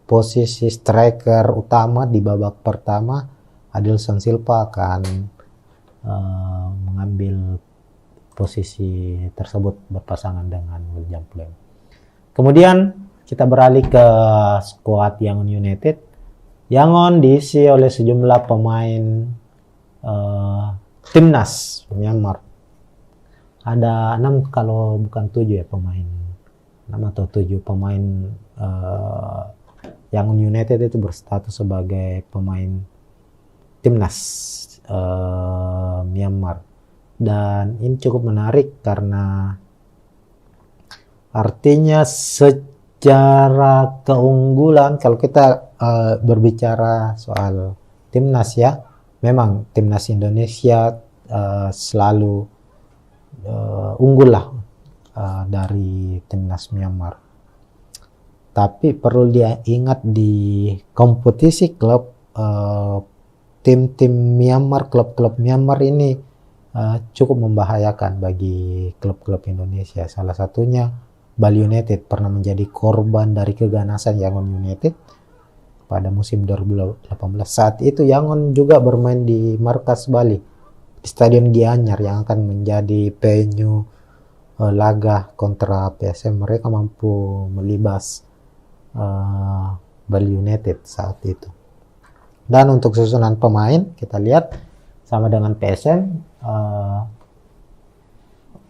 posisi striker utama di babak pertama, Adilson Silva akan mengambil posisi tersebut berpasangan dengan William Pluim. Kemudian kita beralih ke skuad Yangon United. Yangon diisi oleh sejumlah pemain timnas Myanmar. Ada 6 kalau bukan 7 ya pemain. 6 atau 7 pemain Yangon United itu berstatus sebagai pemain timnas Myanmar. Dan ini cukup menarik karena artinya secara keunggulan, kalau kita berbicara soal timnas ya, memang timnas Indonesia selalu unggul lah dari timnas Myanmar. Tapi perlu diingat di kompetisi klub, tim-tim Myanmar, klub-klub Myanmar ini cukup membahayakan bagi klub-klub Indonesia. Salah satunya Bali United pernah menjadi korban dari keganasan Yangon United pada musim 2018. Saat itu Yangon juga bermain di markas Bali, di Stadion Gianyar yang akan menjadi venue laga kontra PSM. Mereka mampu melibas Bali United saat itu. Dan untuk susunan pemain kita lihat sama dengan PSM,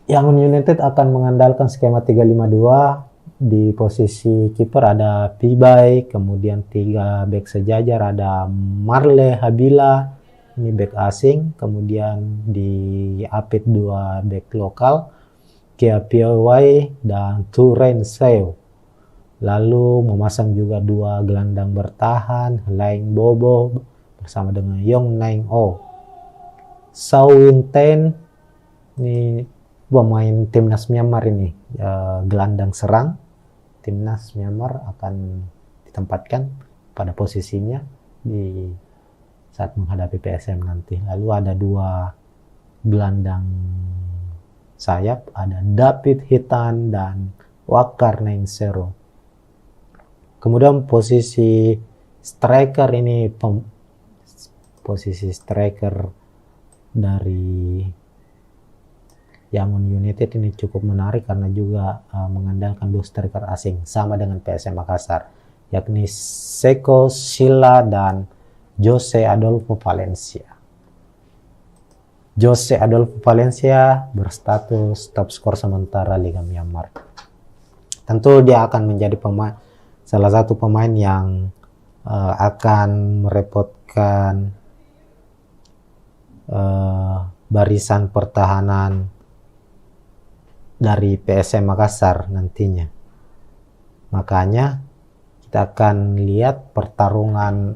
Yangon United akan mengandalkan skema 352. Di posisi kiper ada Pibai, kemudian 3 bek sejajar, ada Marle Habila, ini bek asing, kemudian di Apit 2 bek lokal, Kia Piawai dan Turen Seo. Lalu memasang juga 2 gelandang bertahan, Laing Bobo bersama dengan Yong Naing O. Sao Win Ten, ini pemain timnas Myanmar ini, gelandang serang timnas Myanmar, akan ditempatkan pada posisinya di saat menghadapi PSM nanti. Lalu ada 2 gelandang sayap, ada David Hitan dan Wakar Nainsero. Kemudian posisi striker ini, posisi striker dari Yangon United ini cukup menarik karena juga mengandalkan 2 striker asing sama dengan PSM Makassar, yakni Seko Sila dan Jose Adolfo Valencia. Jose Adolfo Valencia berstatus top skor sementara Liga Myanmar. Tentu dia akan menjadi salah satu pemain yang akan merepotkan barisan pertahanan dari PSM Makassar nantinya. Makanya kita akan lihat pertarungan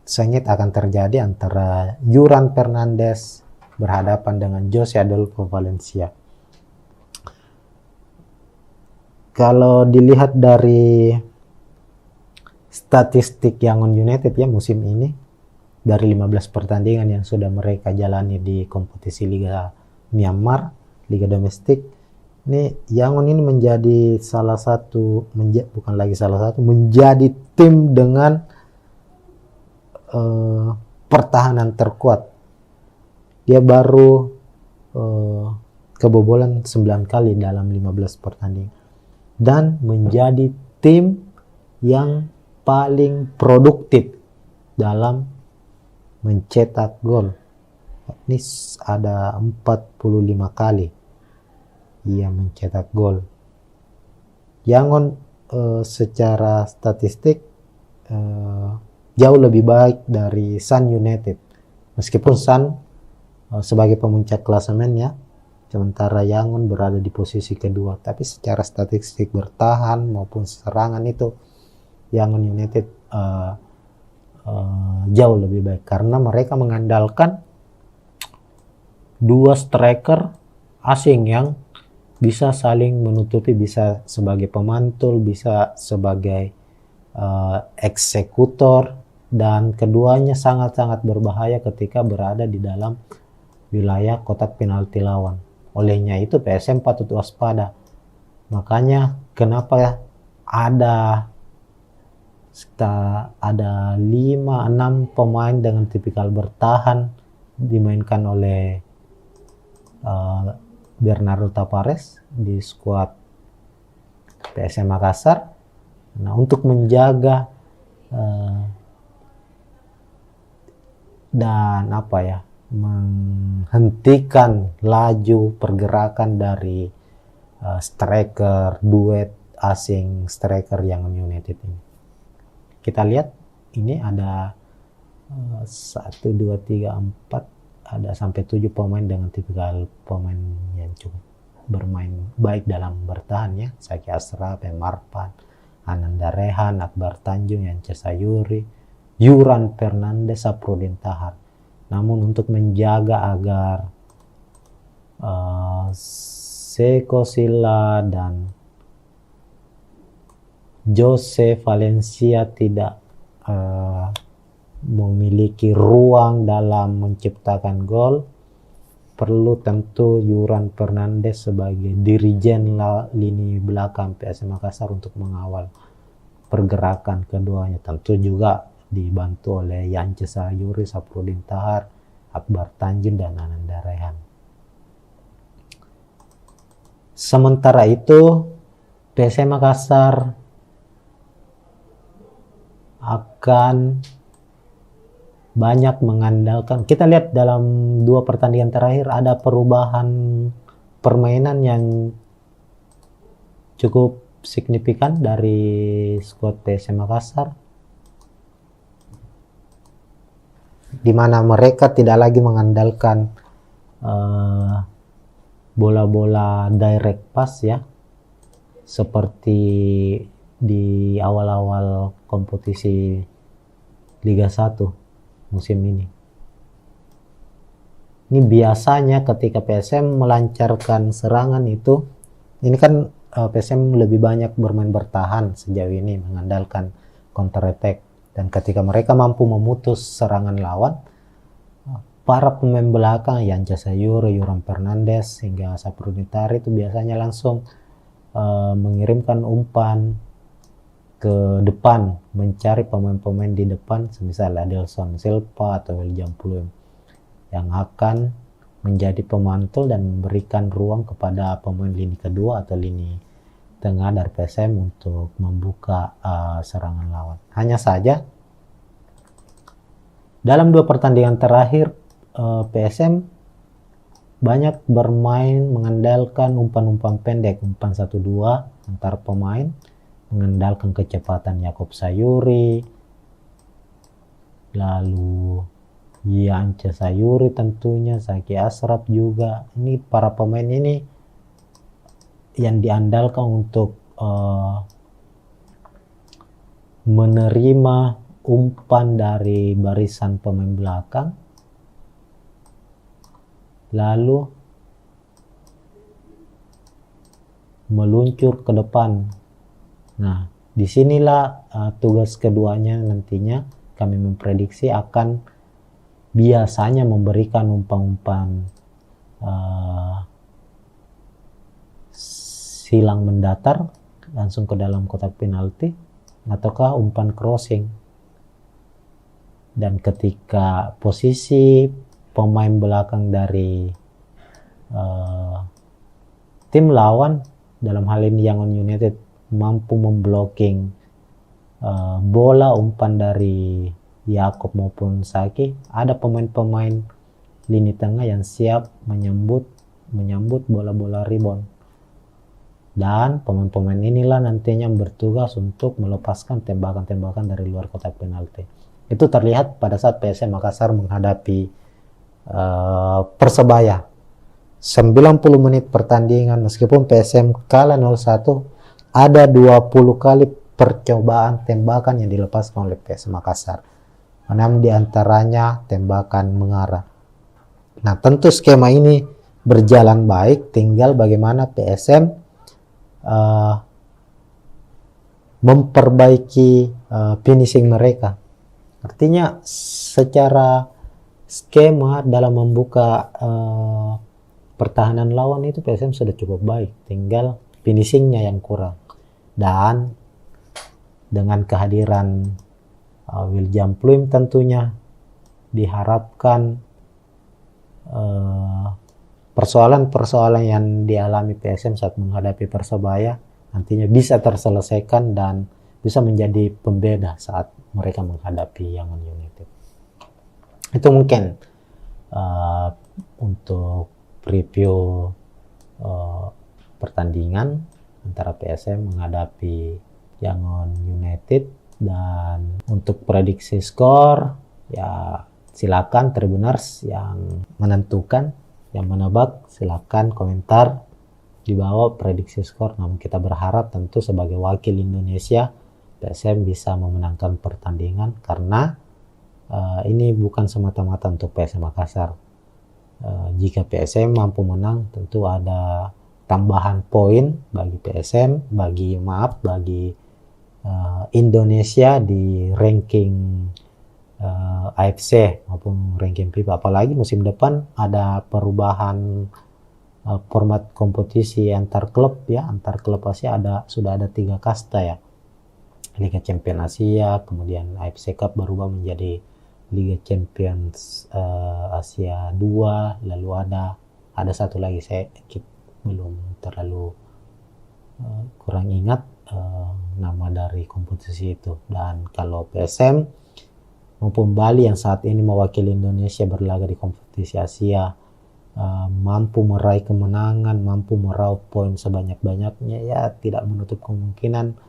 sengit akan terjadi antara Yuran Fernandes berhadapan dengan Jose Adolfo Valencia. Kalau dilihat dari statistik Yangon United ya musim ini, dari 15 pertandingan yang sudah mereka jalani di kompetisi Liga Myanmar, Liga domestik, ini Yangon ini menjadi menjadi tim dengan pertahanan terkuat. Dia baru kebobolan 9 kali dalam 15 pertandingan. Dan menjadi tim yang paling produktif dalam mencetak gol. Ini ada 45 kali ia mencetak gol. Yangon secara statistik jauh lebih baik dari Sun United. Meskipun Sun sebagai pemuncak klasemennya, sementara Yangon berada di posisi kedua. Tapi secara statistik bertahan maupun serangan itu Yangon United jauh lebih baik. Karena mereka mengandalkan dua striker asing yang bisa saling menutupi, bisa sebagai pemantul, bisa sebagai eksekutor, dan keduanya sangat-sangat berbahaya ketika berada di dalam wilayah kotak penalti lawan. Olehnya itu PSM patut waspada. Makanya kenapa ada 5-6 pemain dengan tipikal bertahan dimainkan oleh Bernardo Tavares di skuad PSM Makassar. Nah, untuk menjaga dan menghentikan laju pergerakan dari striker duet asing striker Yangon United ini. Kita lihat ini ada 1, 2, 3, 4, ada sampai 7 pemain dengan tipikal pemain yang cukup bermain baik dalam bertahan ya. Zaki Ashraf, Marpan, Ananda Rehan, Akbar Tanjung, Yance Sayuri, Yuran Fernandes, Saprudin Tahar. Namun untuk menjaga agar Seko Silla dan Jose Valencia tidak memiliki ruang dalam menciptakan gol, perlu tentu Yuran Fernandes sebagai dirijen lini belakang PSM Makassar untuk mengawal pergerakan keduanya. Tentu juga dibantu oleh Yance Sayuri, Saprudin Tahar, Akbar Tanjung, dan Ananda Rehan. Sementara itu PSM Makassar akan banyak mengandalkan, kita lihat dalam 2 pertandingan terakhir ada perubahan permainan yang cukup signifikan dari skuad PSM Makassar, di mana mereka tidak lagi mengandalkan bola-bola direct pass ya, seperti di awal-awal kompetisi Liga 1 musim ini. Ini biasanya ketika PSM melancarkan serangan itu, ini kan PSM lebih banyak bermain bertahan sejauh ini, mengandalkan counter attack, dan ketika mereka mampu memutus serangan lawan, para pemain belakang Yance Sayuri, Yuran Fernandes hingga Saprudin Tahar itu biasanya langsung mengirimkan umpan ke depan, mencari pemain-pemain di depan, semisal Adelson Silva atau William Pluim, yang akan menjadi pemantul dan memberikan ruang kepada pemain lini kedua atau lini tengah dari PSM untuk membuka serangan lawan. Hanya saja dalam 2 pertandingan terakhir PSM banyak bermain mengandalkan umpan-umpan pendek, umpan 1-2 antar pemain, mengandalkan kecepatan Yakob Sayuri, lalu Yance Sayuri tentunya, Zaki Ashraf juga. Ini para pemain ini yang diandalkan untuk menerima umpan dari barisan pemain belakang, lalu meluncur ke depan. Nah, disinilah tugas keduanya nantinya kami memprediksi akan biasanya memberikan umpan-umpan silang mendatar langsung ke dalam kotak penalti, ataukah umpan crossing. dan ketika posisi pemain belakang dari tim lawan, dalam hal ini Yangon United, mampu memblocking bola umpan dari Yakob maupun Saki, ada pemain-pemain lini tengah yang siap menyambut bola-bola rebound, dan pemain-pemain inilah nantinya bertugas untuk melepaskan tembakan-tembakan dari luar kotak penalti. Itu terlihat pada saat PSM Makassar menghadapi Persebaya. 90 menit pertandingan, meskipun PSM kalah 0-1, ada 20 kali percobaan tembakan yang dilepaskan oleh PSM Makassar. 6 diantaranya tembakan mengarah. Nah, tentu skema ini berjalan baik, tinggal bagaimana PSM memperbaiki finishing mereka. Artinya secara skema dalam membuka pertahanan lawan itu PSM sudah cukup baik, tinggal finishingnya yang kurang. Dan dengan kehadiran William Pluim tentunya diharapkan persoalan-persoalan yang dialami PSM saat menghadapi Persebaya nantinya bisa terselesaikan dan bisa menjadi pembeda saat mereka menghadapi Yangon United. Itu mungkin untuk preview pertandingan antara PSM menghadapi Yangon United. Dan untuk prediksi skor, ya silakan Tribuners yang menentukan, yang menebak, silakan komentar di bawah prediksi skor. Namun kita berharap tentu sebagai wakil Indonesia, PSM bisa memenangkan pertandingan, karena ini bukan semata-mata untuk PSM Makassar. Jika PSM mampu menang, tentu ada tambahan poin bagi PSM, bagi Indonesia di ranking AFC maupun ranking FIBA. Apalagi musim depan ada perubahan format kompetisi antar klub ya, antar klub Asia sudah ada 3 kasta ya. Liga Champions Asia, kemudian AFC Cup berubah menjadi Liga Champions Asia 2, lalu ada satu lagi saya belum terlalu kurang ingat nama dari kompetisi itu. Dan kalau PSM maupun Bali yang saat ini mewakili Indonesia berlaga di kompetisi Asia mampu meraih kemenangan, mampu meraup poin sebanyak-banyaknya, ya tidak menutup kemungkinan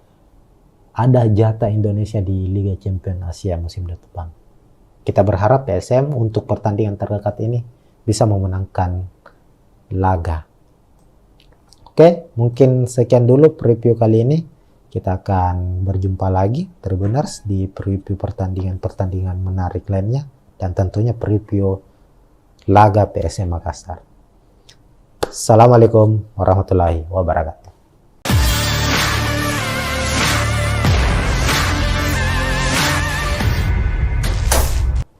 ada jatah Indonesia di Liga Champions Asia musim depan. Kita berharap PSM untuk pertandingan terdekat ini bisa memenangkan laga. Oke, mungkin sekian dulu preview kali ini. Kita akan berjumpa lagi Tribuners di preview pertandingan menarik lainnya, dan tentunya preview laga PSM Makassar. Assalamualaikum warahmatullahi wabarakatuh.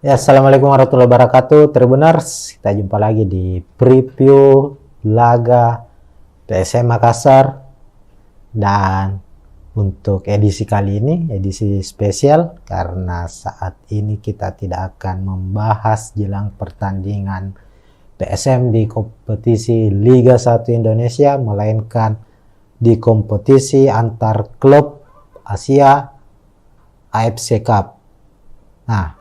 Ya, assalamualaikum warahmatullahi wabarakatuh Tribuners. Kita jumpa lagi di preview laga PSM Makassar, dan untuk edisi kali ini edisi spesial karena saat ini kita tidak akan membahas jelang pertandingan PSM di kompetisi Liga 1 Indonesia, melainkan di kompetisi antar klub Asia AFC Cup. Nah,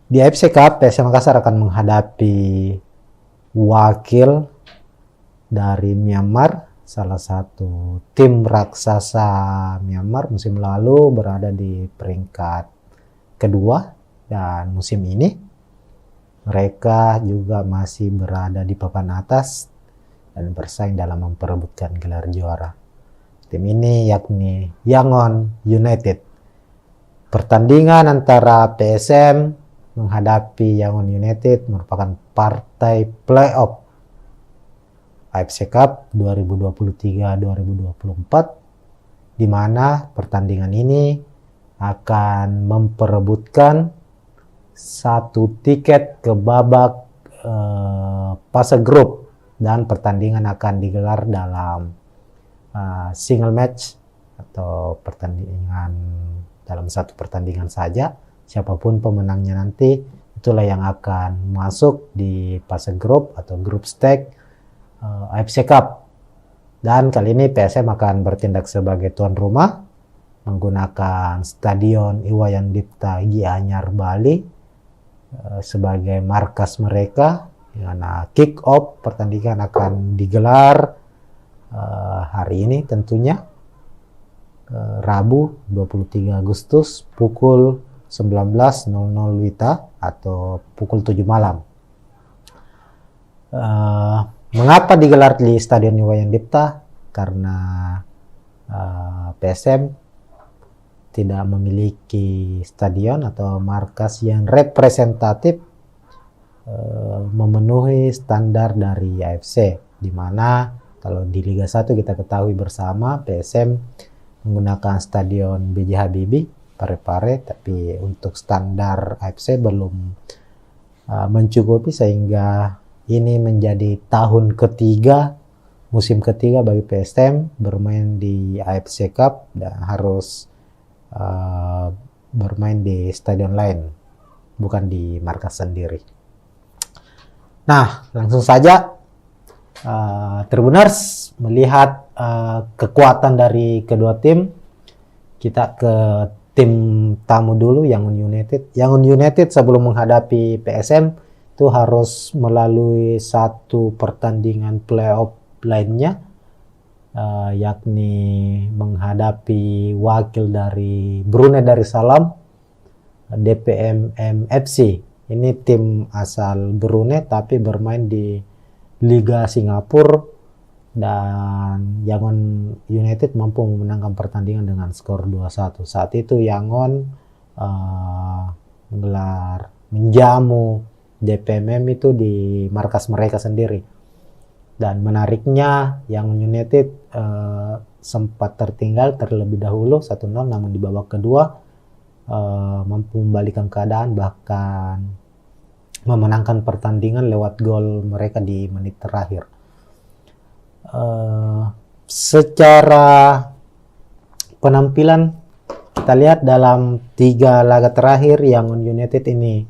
di AFC Cup PSM Makassar akan menghadapi wakil dari Myanmar, salah satu tim raksasa Myanmar musim lalu berada di peringkat kedua, dan musim ini mereka juga masih berada di papan atas dan bersaing dalam memperebutkan gelar juara. Tim ini yakni Yangon United. Pertandingan antara PSM menghadapi Yangon United merupakan partai playoff AFC Cup 2023-2024, di mana pertandingan ini akan memperebutkan satu tiket ke babak fase grup, dan pertandingan akan digelar dalam single match atau pertandingan dalam satu pertandingan saja. siapapun pemenangnya nanti, itulah yang akan masuk di fase grup atau grup stage AFC Cup. Dan kali ini PSM akan bertindak sebagai tuan rumah menggunakan Stadion Iwayan Dipta Gianyar Bali sebagai markas mereka. Karena kick off pertandingan akan digelar hari ini tentunya, Rabu 23 Agustus pukul 19.00 WITA atau pukul 7 malam. Mengapa digelar di Stadion Iwayan Dipta? Karena PSM tidak memiliki stadion atau markas yang representatif memenuhi standar dari AFC, di mana kalau di Liga 1 kita ketahui bersama PSM menggunakan stadion B.J. Habibie Parepare, tapi untuk standar AFC belum mencukupi, sehingga ini menjadi tahun ketiga, musim ketiga bagi PSM bermain di AFC Cup dan harus bermain di stadion lain, bukan di markas sendiri. Nah, langsung saja Tribuners melihat kekuatan dari kedua tim. Kita ke tim tamu dulu, Yangon United. Yangon United sebelum menghadapi PSM itu harus melalui satu pertandingan playoff lainnya, yakni menghadapi wakil dari Brunei Darussalam, DPMM FC. Ini tim asal Brunei tapi bermain di Liga Singapura, dan Yangon United mampu memenangkan pertandingan dengan skor 2-1. Saat itu Yangon menjamu DPMM itu di markas mereka sendiri. Dan menariknya Yangon United sempat terlebih dahulu 1-0, namun di babak kedua mampu membalikkan keadaan, bahkan memenangkan pertandingan lewat gol mereka di menit terakhir. Secara penampilan kita lihat dalam 3 laga terakhir Yangon United ini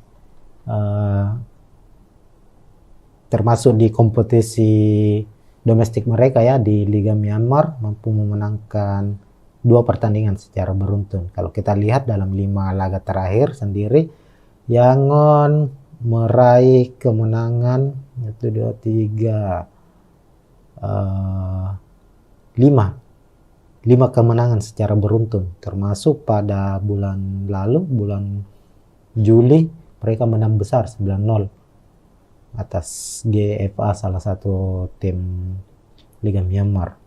termasuk di kompetisi domestik mereka ya di Liga Myanmar, mampu memenangkan 2 pertandingan secara beruntun. Kalau kita lihat dalam 5 laga terakhir sendiri, Yangon meraih kemenangan 5 kemenangan secara beruntun, termasuk pada bulan lalu, bulan Juli, mereka menang besar 9-0 atas GFA, salah satu tim Liga Myanmar.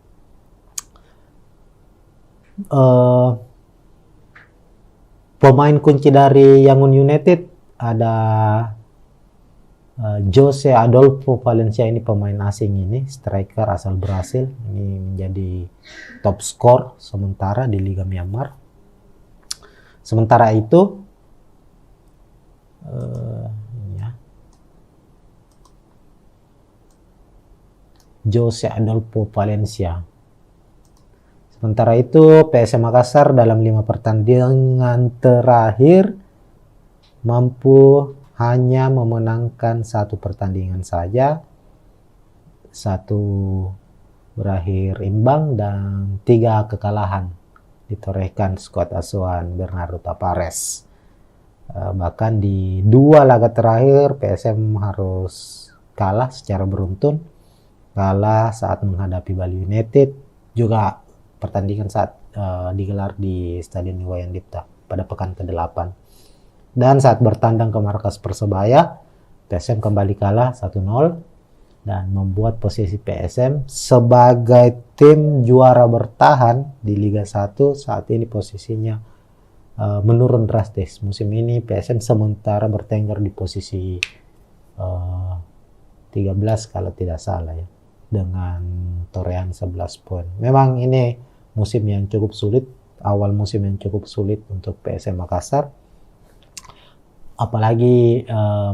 Pemain kunci dari Yangon United ada Jose Adolfo Valencia. Ini pemain asing, ini striker asal Brasil, ini menjadi top skor sementara di Liga Myanmar. Sementara itu Jose Adolfo Valencia. Sementara itu PSM Makassar dalam 5 pertandingan terakhir mampu hanya memenangkan 1 pertandingan saja, 1 berakhir imbang dan 3 kekalahan ditorehkan skuad asuhan Bernardo Tapares. Bahkan di 2 laga terakhir PSM harus kalah secara beruntun, kalah saat menghadapi Bali United, juga pertandingan saat digelar di Stadion Iwayan Dipta pada pekan ke-8. Dan saat bertandang ke markas Persebaya, PSM kembali kalah 1-0 dan membuat posisi PSM sebagai tim juara bertahan di Liga 1 saat ini posisinya menurun drastis. Musim ini PSM sementara bertengger di posisi 13 kalau tidak salah ya, dengan torehan 11 poin. Memang ini musim yang cukup sulit, awal musim yang cukup sulit untuk PSM Makassar. Apalagi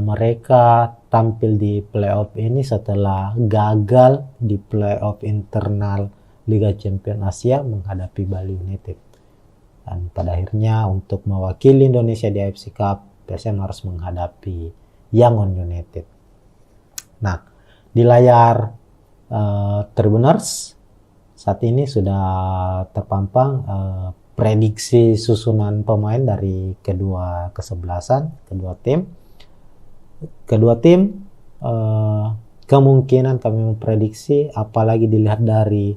mereka tampil di playoff ini setelah gagal di playoff internal Liga Champions Asia menghadapi Bali United. Dan pada akhirnya untuk mewakili Indonesia di AFC Cup, PSM harus menghadapi Yangon United. Nah, di layar Tribuners saat ini sudah terpampang prediksi susunan pemain dari kedua kesebelasan, kedua tim. Kedua tim kemungkinan kami memprediksi, apalagi dilihat dari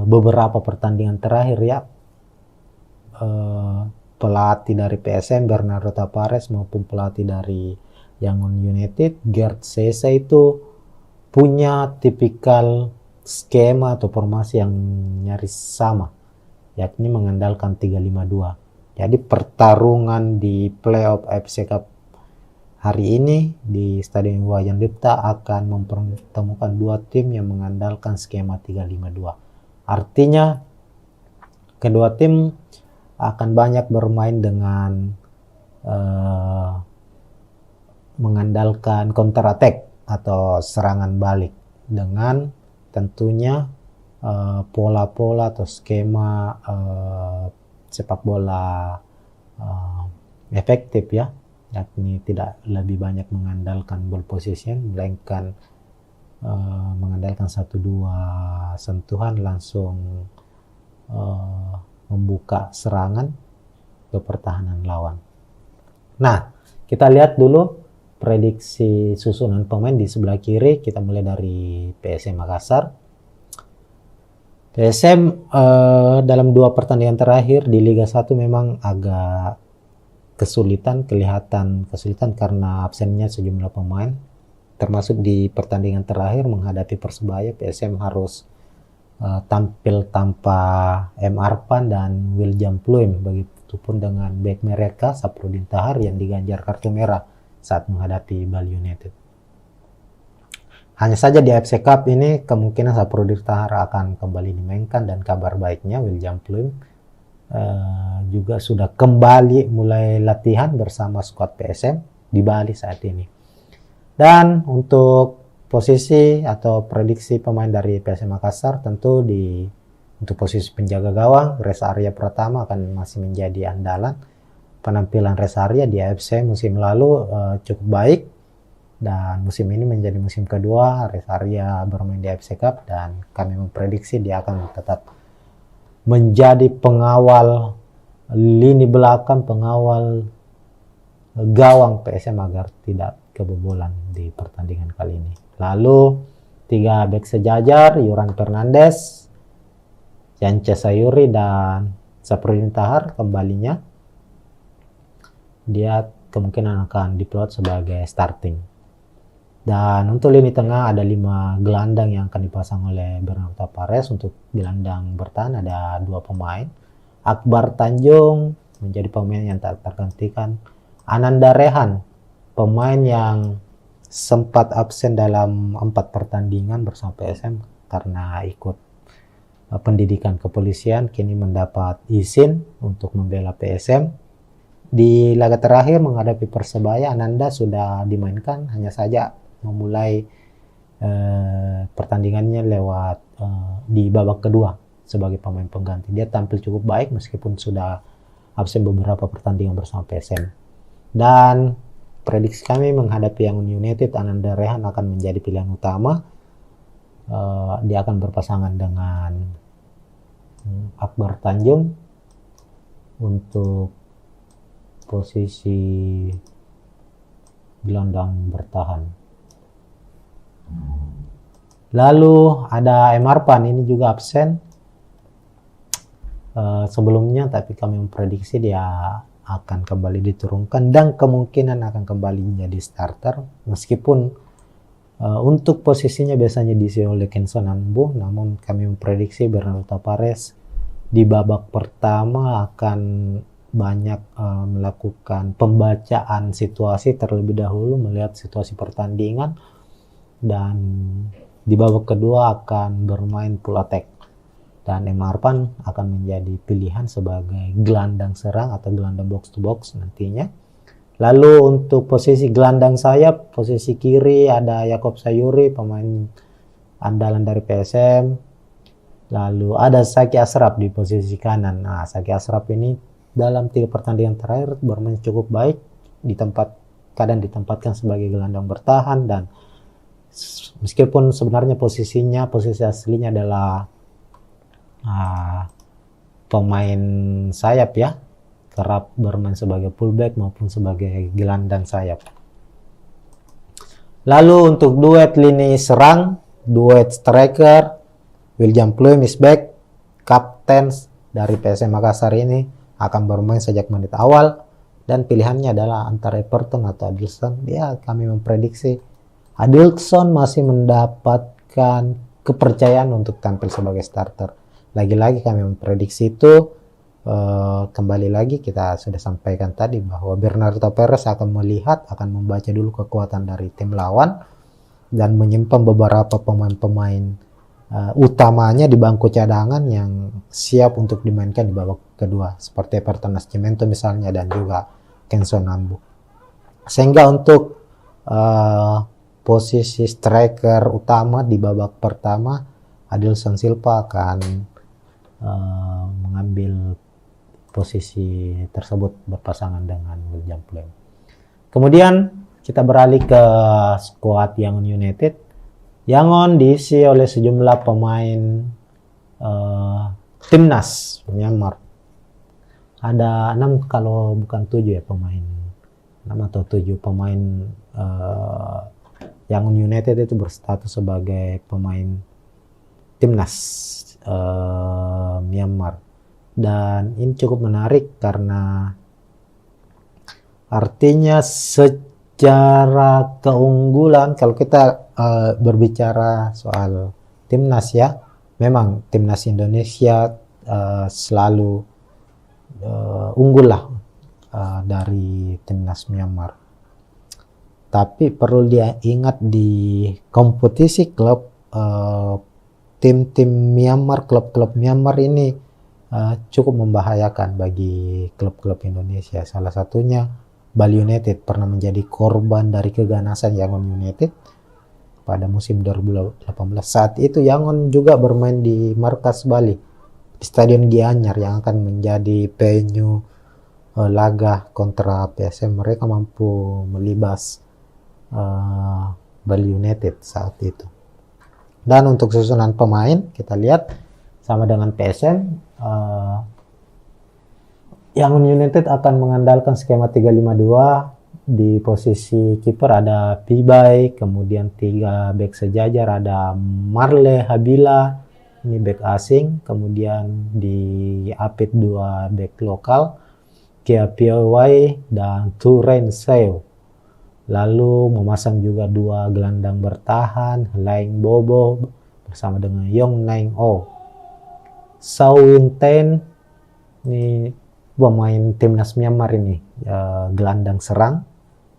beberapa pertandingan terakhir ya, pelatih dari PSM Bernardo Tavares maupun pelatih dari Yangon United Gerd Sese itu punya tipikal skema atau formasi yang nyaris sama, yakni mengandalkan 3-5-2. Jadi pertarungan di playoff AFC Cup hari ini di Stadion Iwayan Dipta akan mempertemukan dua tim yang mengandalkan skema 3-5-2. Artinya kedua tim akan banyak bermain dengan mengandalkan counter attack atau serangan balik dengan tentunya pola-pola atau skema sepak bola efektif ya, yakni tidak lebih banyak mengandalkan ball possession melainkan mengandalkan 1-2 sentuhan langsung membuka serangan ke pertahanan lawan. Nah, kita lihat dulu prediksi susunan pemain di sebelah kiri. Kita mulai dari PSM Makassar. PSM dalam 2 pertandingan terakhir di Liga 1 memang agak kelihatan kesulitan karena absennya sejumlah pemain. Termasuk di pertandingan terakhir menghadapi Persebaya, PSM harus tampil tanpa M. Arpan dan William Pluim. Begitupun dengan bek mereka Saprudin Tahar yang diganjar kartu merah saat menghadapi Bali United. Hanya saja di AFC Cup ini kemungkinan Saprudin Tahar akan kembali dimainkan, dan kabar baiknya William Pluim juga sudah kembali mulai latihan bersama skuad PSM di Bali saat ini. Dan untuk posisi atau prediksi pemain dari PSM Makassar, tentu untuk posisi penjaga gawang Reza Arya Pratama akan masih menjadi andalan. Penampilan Reza Arya di AFC musim lalu cukup baik, dan musim ini menjadi musim kedua Reza Arya bermain di AFC Cup, dan kami memprediksi dia akan tetap menjadi pengawal lini belakang, pengawal gawang PSM agar tidak kebobolan di pertandingan kali ini. Lalu 3 bek sejajar, Yuran Fernandes, Yance Sayuri, dan Saprudin Tahar kembalinya. Dia kemungkinan akan diplot sebagai starting. Dan untuk lini tengah ada 5 gelandang yang akan dipasang oleh Bernardo Tavares. Untuk gelandang bertahan ada 2 pemain. Akbar Tanjung menjadi pemain yang tak tergantikan. Ananda Rehan, pemain yang sempat absen dalam 4 pertandingan bersama PSM karena ikut pendidikan kepolisian, kini mendapat izin untuk membela PSM. Di laga terakhir menghadapi Persebaya, Ananda sudah dimainkan, hanya saja memulai pertandingannya lewat di babak kedua sebagai pemain pengganti. Dia tampil cukup baik meskipun sudah absen beberapa pertandingan bersama PSM. Dan prediksi kami menghadapi Yangon United, Ananda Rehan akan menjadi pilihan utama. Dia akan berpasangan dengan Akbar Tanjung untuk posisi gelandang bertahan. Lalu ada M. Arpan, ini juga absen sebelumnya, tapi kami memprediksi dia akan kembali diturunkan dan kemungkinan akan kembali menjadi starter, meskipun untuk posisinya biasanya diisi oleh Kenson Ambu, namun kami memprediksi Bernardo Tavares di babak pertama akan banyak melakukan pembacaan situasi terlebih dahulu, melihat situasi pertandingan, dan di babak kedua akan bermain full attack. Dan M. Arpan akan menjadi pilihan sebagai gelandang serang atau gelandang box to box nantinya. Lalu untuk posisi gelandang sayap, posisi kiri ada Yakob Sayuri, pemain andalan dari PSM. Lalu ada Saki Ashraf di posisi kanan. Nah, Saki Ashraf ini dalam 3 pertandingan terakhir bermain cukup baik, kadang ditempatkan sebagai gelandang bertahan, dan meskipun sebenarnya posisi aslinya adalah pemain sayap ya, kerap bermain sebagai fullback maupun sebagai gelandang sayap. Lalu untuk duet lini serang, duet striker, William Pluim is back. Kapten dari PSM Makassar ini akan bermain sejak menit awal, dan pilihannya adalah antara Everton atau Adilson. Ya, kami memprediksi Adilson masih mendapatkan kepercayaan untuk tampil sebagai starter. Lagi-lagi kami memprediksi itu. Kembali lagi kita sudah sampaikan tadi bahwa Bernardo Perez akan membaca dulu kekuatan dari tim lawan dan menyimpan beberapa pemain-pemain utamanya di bangku cadangan yang siap untuk dimainkan di babak kedua, seperti Everton Nascimento misalnya, dan juga Kenzo Nambu. Sehingga untuk posisi striker utama di babak pertama, Adilson Silva akan mengambil posisi tersebut berpasangan dengan William Pluim. Kemudian kita beralih ke skuad Yangon United. Yangon diisi oleh sejumlah pemain timnas Myanmar. Ada 6 kalau bukan 7 ya pemain. 6 atau 7 pemain Yangon United itu berstatus sebagai pemain timnas Myanmar. Dan ini cukup menarik karena artinya secara keunggulan, kalau kita berbicara soal timnas ya, memang timnas Indonesia selalu unggul lah dari timnas Myanmar. Tapi perlu diingat di kompetisi klub, tim-tim Myanmar, klub-klub Myanmar ini cukup membahayakan bagi klub-klub Indonesia. Salah satunya Bali United pernah menjadi korban dari keganasan Yangon United pada musim 2018. Saat itu Yangon juga bermain di markas Bali, di Stadion Gianyar yang akan menjadi venue laga kontra PSM. Mereka mampu melibas Bali United saat itu. Dan untuk susunan pemain kita lihat sama dengan PSM, Yangon United akan mengandalkan skema 352. Di posisi kiper ada Pibai, kemudian 3 bek sejajar, ada Marle Habila, ini bek asing, kemudian di Apit 2 bek lokal, Kia Piawai dan Turen Seo. Lalu memasang juga 2 gelandang bertahan, Laing Bobo bersama dengan Yong Naing O. Sao Winten, ini pemain timnas Myanmar ini, gelandang serang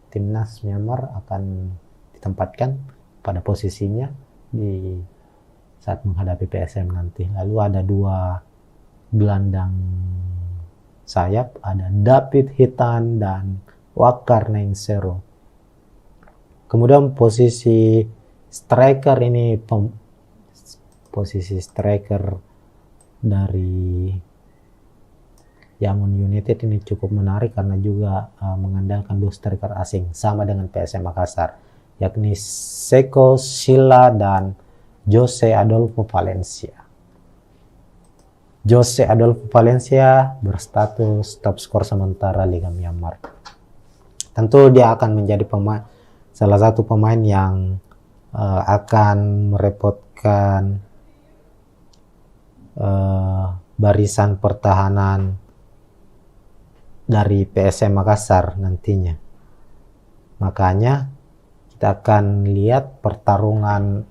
timnas Myanmar, akan ditempatkan pada posisinya di saat menghadapi PSM nanti. Lalu ada 2 gelandang sayap, ada David Hitan dan Wakar Nainsero. Kemudian posisi striker ini, posisi striker dari Yangon United ini cukup menarik karena juga mengandalkan 2 striker asing sama dengan PSM Makassar, yakni Seko Sila dan Jose Adolfo Valencia. Jose Adolfo Valencia berstatus top skor sementara Liga Myanmar. Tentu dia akan menjadi salah satu pemain yang akan merepotkan barisan pertahanan dari PSM Makassar nantinya. Makanya kita akan lihat pertarungan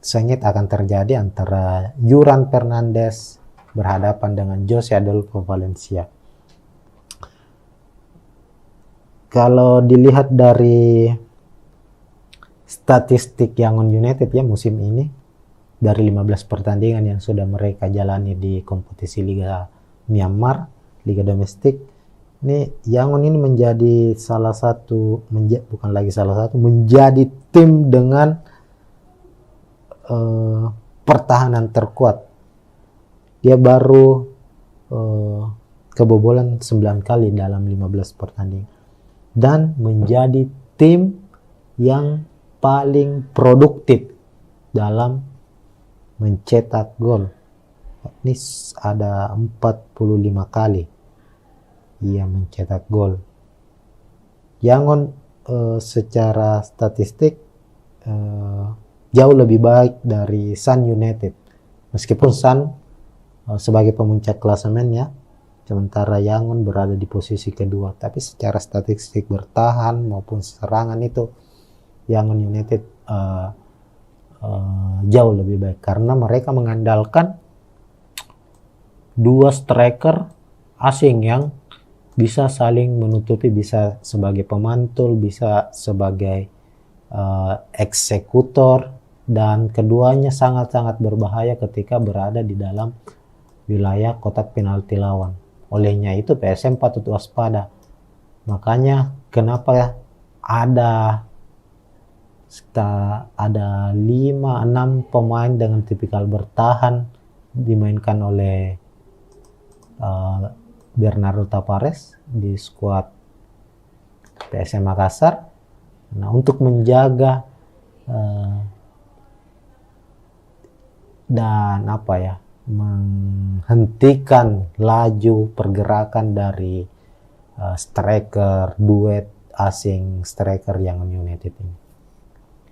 sengit akan terjadi antara Yuran Fernandes berhadapan dengan Jose Adolfo Valencia. Kalau dilihat dari statistik Yangon United ya musim ini, dari 15 pertandingan yang sudah mereka jalani di kompetisi Liga Myanmar, Liga domestik, ini Yangon ini menjadi menjadi tim dengan pertahanan terkuat. Dia baru kebobolan 9 kali dalam 15 pertandingan. Dan menjadi tim yang paling produktif dalam mencetak gol. Ini ada 45 kali ia mencetak gol. Yangon secara statistik jauh lebih baik dari Sun United. Meskipun Sun sebagai pemuncak klasemen ya, sementara Yangon berada di posisi kedua. Tapi secara statistik bertahan maupun serangan itu Yangon United jauh lebih baik karena mereka mengandalkan dua striker asing yang bisa saling menutupi, bisa sebagai pemantul, bisa sebagai eksekutor, dan keduanya sangat-sangat berbahaya ketika berada di dalam wilayah kotak penalti lawan. Olehnya itu PSM patut waspada. Makanya kenapa ada 5-6 pemain dengan tipikal bertahan dimainkan oleh Bernardo Tavares di skuad PSM Makassar. Nah, untuk menjaga dan menghentikan laju pergerakan dari striker duet asing striker Yangon United ini.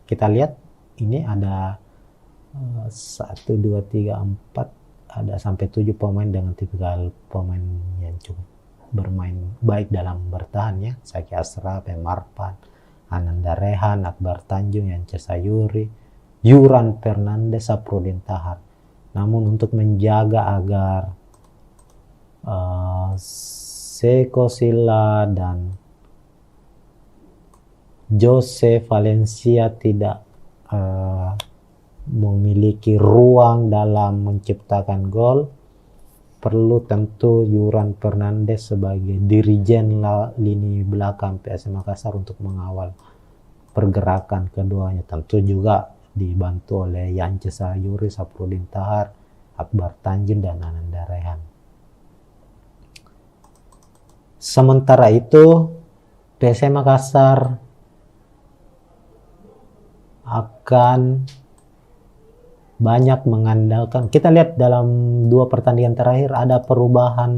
Kita lihat ini ada 1, 2, 3, 4, ada sampai 7 pemain dengan tipikal pemain yang cukup bermain baik dalam bertahan ya. Zaki Ashraf, Marpan, Ananda Rehan, Akbar Tanjung, Yance Sayuri, Yuran Fernandes, Saprudin Tahar. Namun untuk menjaga agar Seko Silla dan Jose Valencia tidak memiliki ruang dalam menciptakan gol, perlu tentu Yuran Fernandes sebagai dirijen lini belakang PSM Makassar untuk mengawal pergerakan keduanya. Tentu juga dibantu oleh Yance Sayuri, Saprudin Tahar, Akbar Tanjung, dan Ananda Rehan. Sementara itu PSM Makassar akan banyak mengandalkan, kita lihat dalam 2 pertandingan terakhir ada perubahan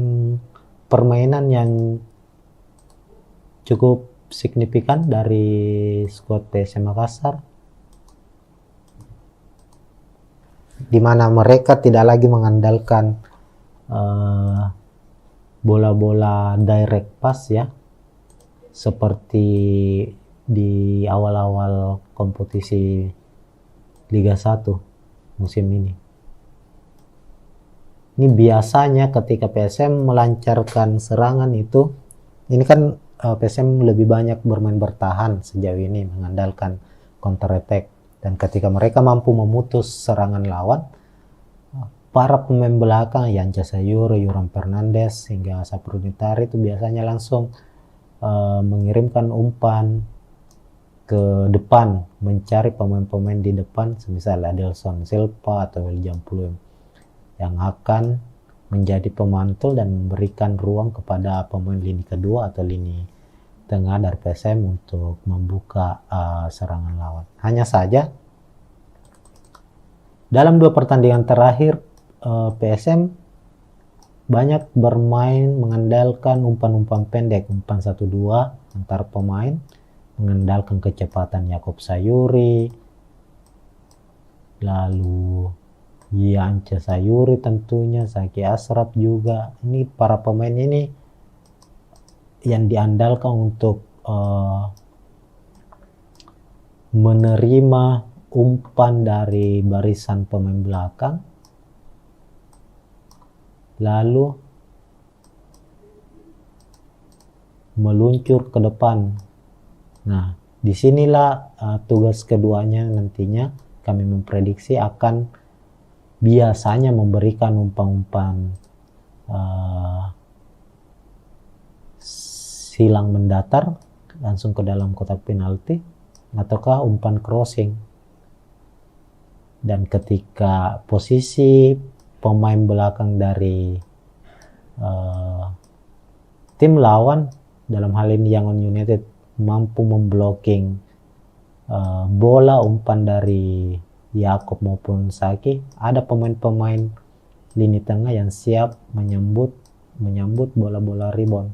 permainan yang cukup signifikan dari skuad PSM Makassar, di mana mereka tidak lagi mengandalkan bola-bola direct pass ya, seperti di awal-awal kompetisi Liga 1 musim ini. Ini biasanya ketika PSM melancarkan serangan itu, ini kan PSM lebih banyak bermain bertahan sejauh ini, mengandalkan counter attack. Dan ketika mereka mampu memutus serangan lawan, para pemain belakang Yance Sayuri, Yuran Fernandes, hingga Saprudin Tahar itu biasanya langsung mengirimkan umpan ke depan, mencari pemain-pemain di depan, semisal Adelson Silva atau William Pluim, yang akan menjadi pemantul dan memberikan ruang kepada pemain lini kedua atau lini tengah dari PSM untuk membuka serangan lawan. Hanya saja dalam 2 pertandingan terakhir PSM banyak bermain mengandalkan umpan-umpan pendek, umpan 1-2 antar pemain, mengandalkan kecepatan Yakob Sayuri, lalu Yance Sayuri tentunya, Zaki Ashraf juga. Ini para pemain ini yang diandalkan untuk menerima umpan dari barisan pemain belakang, lalu meluncur ke depan. Nah, disinilah tugas keduanya nantinya kami memprediksi akan biasanya memberikan umpan-umpan silang mendatar langsung ke dalam kotak penalti, ataukah umpan crossing. dan ketika posisi pemain belakang dari tim lawan, dalam hal ini Yangon United, mampu memblocking bola umpan dari Yakob maupun Saki, ada pemain-pemain lini tengah yang siap menyambut bola-bola rebound,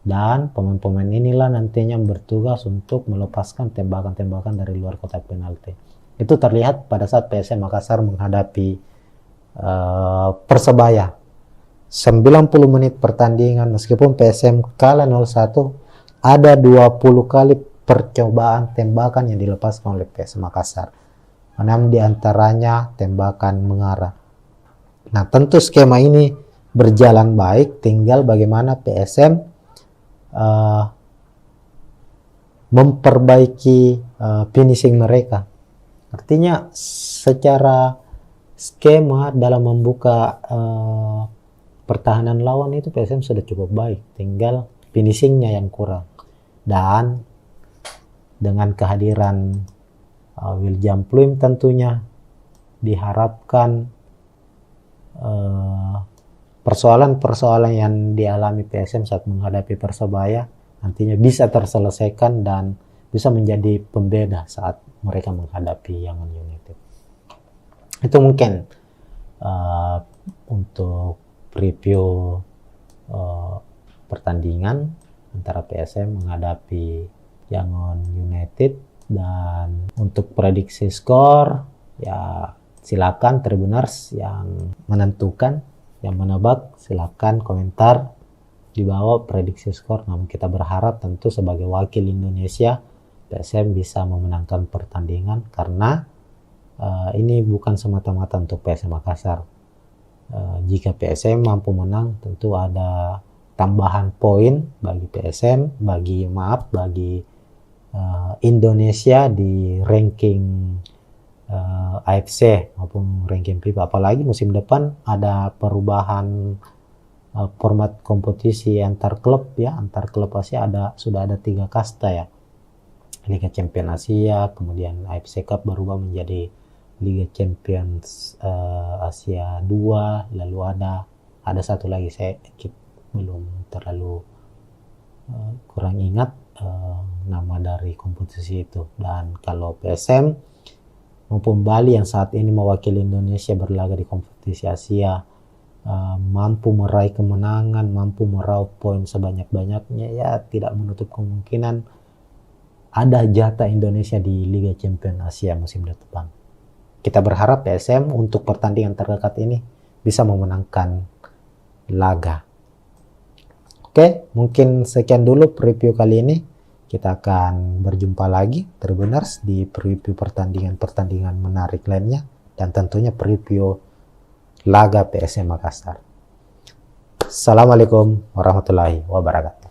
dan pemain-pemain inilah nantinya bertugas untuk melepaskan tembakan-tembakan dari luar kotak penalti. Itu terlihat pada saat PSM Makassar menghadapi Persebaya. 90 menit pertandingan, meskipun PSM kalah 0-1, ada 20 kali percobaan tembakan yang dilepaskan oleh PSM Makassar. 6 diantaranya tembakan mengarah. Nah, tentu skema ini berjalan baik, tinggal bagaimana PSM memperbaiki finishing mereka. Artinya secara skema dalam membuka pertahanan lawan itu PSM sudah cukup baik, tinggal finishingnya yang kurang. Dan dengan kehadiran William Pluim tentunya diharapkan persoalan-persoalan yang dialami PSM saat menghadapi Persebaya nantinya bisa terselesaikan dan bisa menjadi pembeda saat mereka menghadapi Yangon United. Itu mungkin untuk preview pertandingan antara PSM menghadapi Yangon United. Dan untuk prediksi skor, ya silakan Tribuners yang menentukan, yang menebak, silakan komentar di bawah prediksi skor. Namun kita berharap tentu sebagai wakil Indonesia, PSM bisa memenangkan pertandingan, karena ini bukan semata-mata untuk PSM Makassar. Jika PSM mampu menang, tentu ada tambahan poin bagi PSM, bagi Indonesia di ranking AFC maupun ranking FIBA. Apalagi musim depan ada perubahan format kompetisi antar klub ya, antar klub Asia sudah ada 3 kasta ya. Liga Champions Asia, kemudian AFC Cup berubah menjadi Liga Champions Asia 2, lalu ada satu lagi saya belum terlalu kurang ingat nama dari kompetisi itu. Dan kalau PSM maupun Bali yang saat ini mewakili Indonesia berlaga di kompetisi Asia mampu meraih kemenangan, mampu meraup poin sebanyak-banyaknya, ya tidak menutup kemungkinan ada jatah Indonesia di Liga Champions Asia musim depan. Kita berharap PSM untuk pertandingan terdekat ini bisa memenangkan laga. Oke, mungkin sekian dulu preview kali ini. Kita akan berjumpa lagi Tribuners di preview pertandingan menarik lainnya, dan tentunya preview laga PSM Makassar. Assalamualaikum warahmatullahi wabarakatuh.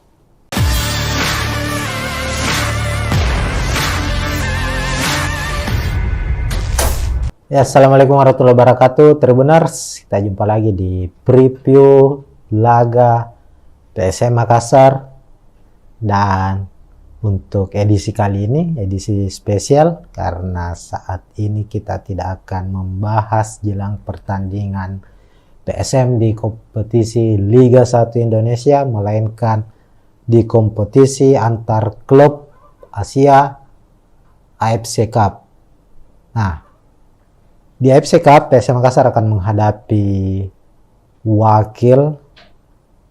Ya, assalamualaikum warahmatullahi wabarakatuh Tribuners. Kita jumpa lagi di preview laga PSM Makassar, dan untuk edisi kali ini edisi spesial karena saat ini kita tidak akan membahas jelang pertandingan PSM di kompetisi Liga 1 Indonesia, melainkan di kompetisi antar klub Asia AFC Cup. Nah, di AFC Cup PSM Makassar akan menghadapi wakil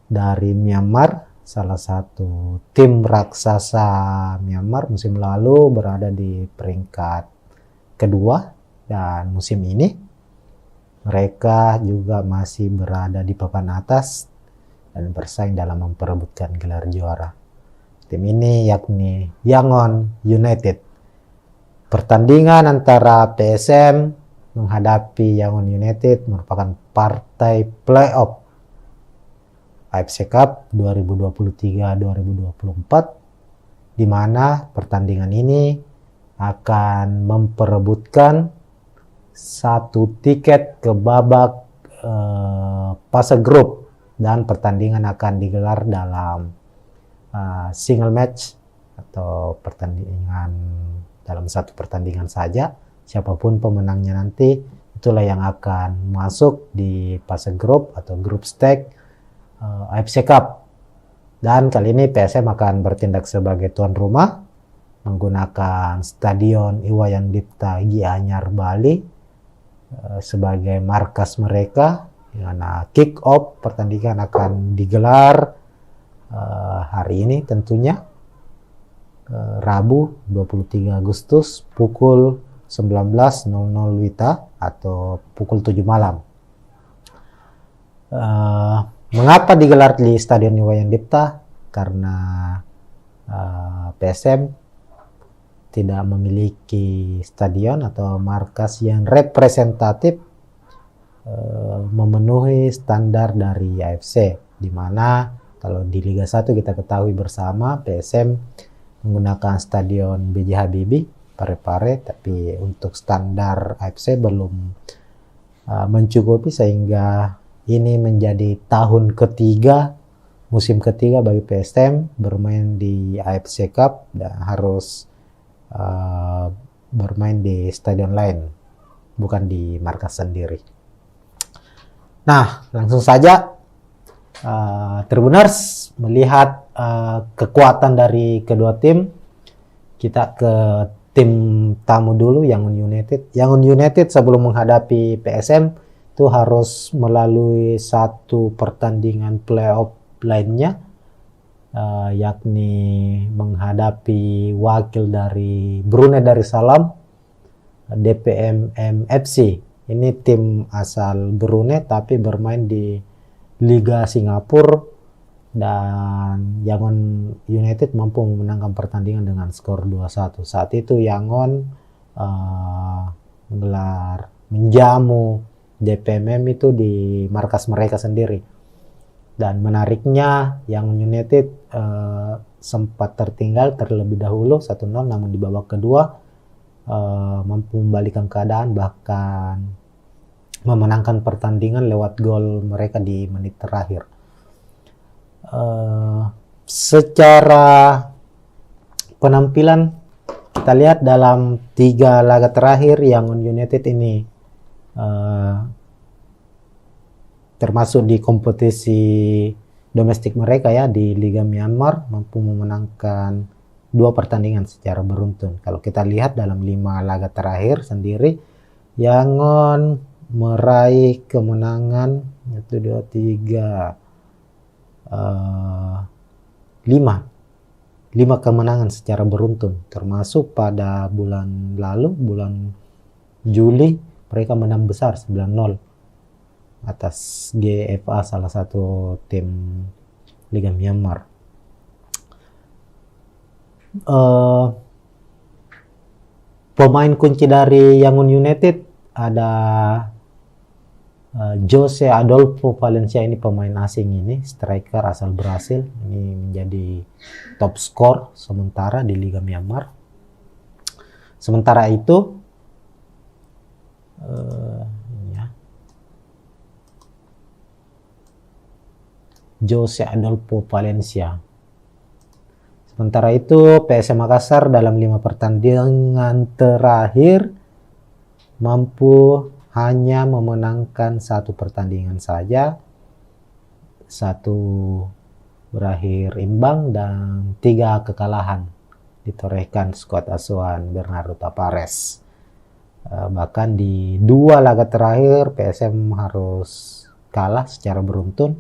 dari Myanmar, salah satu tim raksasa Myanmar musim lalu berada di peringkat kedua, dan musim ini mereka juga masih berada di papan atas dan bersaing dalam memperebutkan gelar juara. Tim ini yakni Yangon United. Pertandingan antara PSM menghadapi Yangon United merupakan partai playoff AFC Cup 2023-2024, di mana pertandingan ini akan memperebutkan satu tiket ke babak fase grup, dan pertandingan akan digelar dalam single match atau pertandingan dalam satu pertandingan saja, siapapun pemenangnya nanti, itulah yang akan masuk di fase grup atau grup stage AFC Cup. Dan kali ini PSM akan bertindak sebagai tuan rumah menggunakan Stadion Iwayan Dipta Gianyar Bali sebagai markas mereka. Karena kick off pertandingan akan digelar hari ini tentunya, Rabu 23 Agustus pukul 19.00 WITA atau pukul 7 malam. Mengapa digelar di Stadion Iwayan Dipta? Karena PSM tidak memiliki stadion atau markas yang representatif memenuhi standar dari AFC, di mana kalau di Liga 1 kita ketahui bersama PSM menggunakan stadion B.J. Habibie Parepare, tapi untuk standar AFC belum mencukupi, sehingga ini menjadi tahun ketiga, musim ketiga bagi PSM bermain di AFC Cup dan harus bermain di stadion lain, bukan di markas sendiri. Nah, langsung saja Tribuners melihat kekuatan dari kedua tim. Kita ke tim tamu dulu, Yangon United. Yangon United sebelum menghadapi PSM itu harus melalui satu pertandingan playoff lainnya, yakni menghadapi wakil dari Brunei Darussalam, DPMM FC. Ini tim asal Brunei tapi bermain di Liga Singapura, dan Yangon United mampu memenangkan pertandingan dengan skor 2-1. Saat itu Yangon menjamu DPMM itu di markas mereka sendiri. Dan menariknya Yangon United sempat tertinggal terlebih dahulu 1-0, namun di babak kedua mampu membalikkan keadaan, bahkan memenangkan pertandingan lewat gol mereka di menit terakhir. Secara penampilan kita lihat dalam 3 laga terakhir Yangon United ini termasuk di kompetisi domestik mereka ya, di Liga Myanmar mampu memenangkan 2 pertandingan secara beruntun. Kalau kita lihat dalam 5 laga terakhir sendiri, Yangon meraih kemenangan 5 kemenangan secara beruntun, termasuk pada bulan lalu, bulan Juli mereka menang besar 9-0 atas GFA, salah satu tim Liga Myanmar. Pemain kunci dari Yangon United ada Jose Adolfo Valencia. Ini pemain asing, ini striker asal Brasil, ini menjadi top skor sementara di Liga Myanmar. Sementara itu Jose Adolfo Valencia. Sementara itu PSM Makassar dalam 5 pertandingan terakhir mampu hanya memenangkan 1 pertandingan saja, 1 berakhir imbang dan 3 kekalahan ditorehkan skuad asuhan Bernardo Tavares. Bahkan di 2 laga terakhir PSM harus kalah secara beruntun,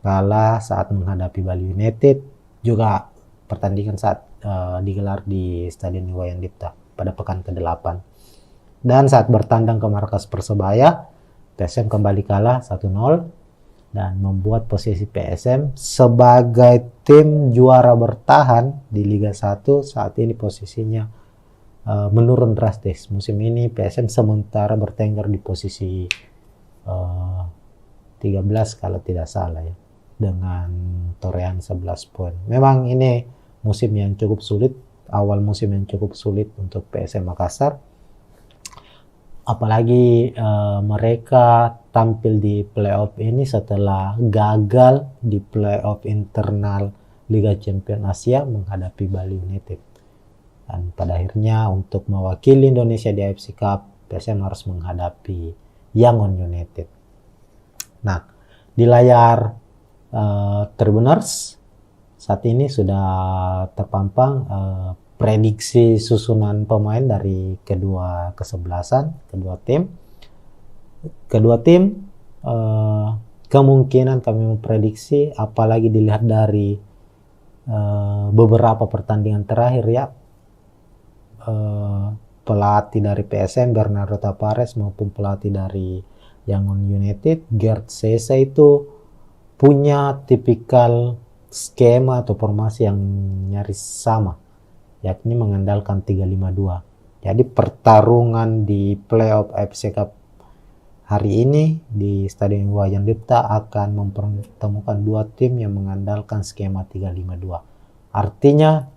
kalah saat menghadapi Bali United, juga pertandingan saat digelar di Stadion Iwayan Dipta pada pekan ke-8. Dan saat bertandang ke markas Persebaya, PSM kembali kalah 1-0 dan membuat posisi PSM sebagai tim juara bertahan di Liga 1 saat ini posisinya menurun drastis. Musim ini PSM sementara bertengger di posisi 13 kalau tidak salah ya, dengan torehan 11 poin. Memang ini musim yang cukup sulit, awal musim yang cukup sulit untuk PSM Makassar. Apalagi mereka tampil di playoff ini setelah gagal di playoff internal Liga Champions Asia menghadapi Bali United. Dan pada akhirnya untuk mewakili Indonesia di AFC Cup, PSM harus menghadapi Yangon United. Nah, di layar Tribuners saat ini sudah terpampang prediksi susunan pemain dari kedua kesebelasan, kedua tim. Kemungkinan kami memprediksi, apalagi dilihat dari beberapa pertandingan terakhir ya, pelatih dari PSM Bernardo Tavares maupun pelatih dari Yangon United Gerd Sesa itu punya tipikal skema atau formasi yang nyaris sama, yakni mengandalkan 3-5-2. Jadi pertarungan di playoff AFC Cup hari ini di Stadion Iwayan Dipta akan mempertemukan dua tim yang mengandalkan skema 3-5-2. Artinya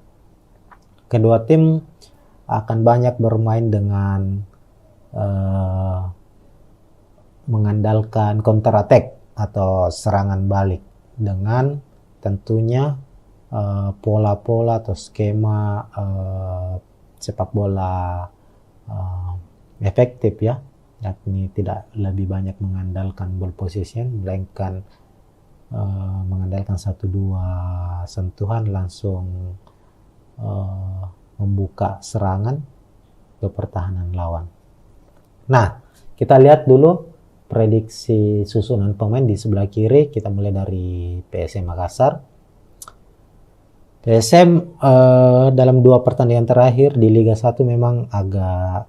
kedua tim akan banyak bermain dengan mengandalkan counter attack atau serangan balik dengan tentunya pola-pola atau skema sepak bola efektif ya, yakni tidak lebih banyak mengandalkan ball possession melainkan mengandalkan 1-2 sentuhan langsung membuka serangan ke pertahanan lawan. Nah, kita lihat dulu prediksi susunan pemain di sebelah kiri. Kita mulai dari PSM Makassar. PSM dalam 2 pertandingan terakhir di Liga 1 memang agak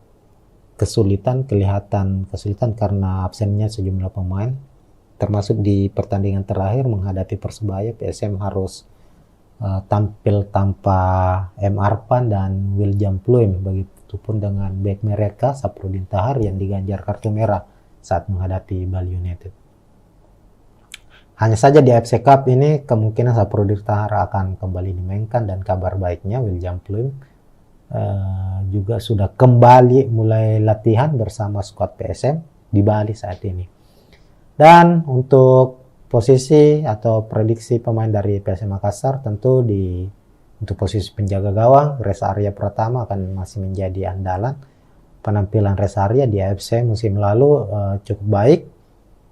kelihatan kesulitan karena absennya sejumlah pemain. Termasuk di pertandingan terakhir menghadapi Persebaya, PSM harus tampil tanpa M. Arpan dan William Pluim, begitupun dengan bek mereka Saprudin Tahar yang diganjar kartu merah saat menghadapi Bali United. Hanya saja di AFC Cup ini kemungkinan Saprudin Tahar akan kembali dimainkan, dan kabar baiknya William Pluim juga sudah kembali mulai latihan bersama skuad PSM di Bali saat ini. Dan untuk posisi atau prediksi pemain dari PSM Makassar, tentu untuk posisi penjaga gawang Reza Arya Pratama akan masih menjadi andalan. Penampilan Reza Arya di AFC musim lalu cukup baik,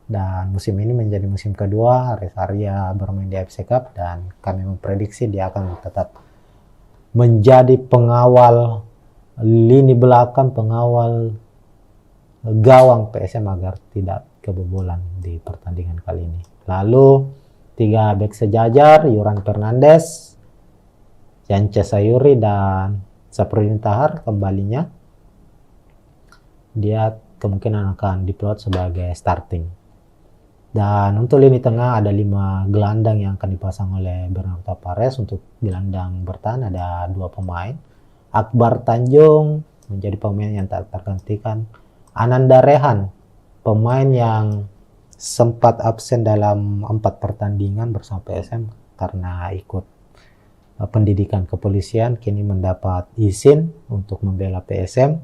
dan musim ini menjadi musim kedua Reza Arya bermain di AFC Cup, dan kami memprediksi dia akan tetap menjadi pengawal lini belakang, pengawal gawang PSM agar tidak kebobolan di pertandingan kali ini. Lalu 3 bek sejajar, Yuran Fernandes, Yance Sayuri, dan Saprudin Tahar kembalinya. Dia kemungkinan akan diplot sebagai starting. Dan untuk lini tengah ada 5 gelandang yang akan dipasang oleh Bernardo Tavares. Untuk gelandang bertahan ada 2 pemain. Akbar Tanjung menjadi pemain yang tak tergantikan. Ananda Rehan, pemain yang sempat absen dalam 4 pertandingan bersama PSM karena ikut pendidikan kepolisian, kini mendapat izin untuk membela PSM.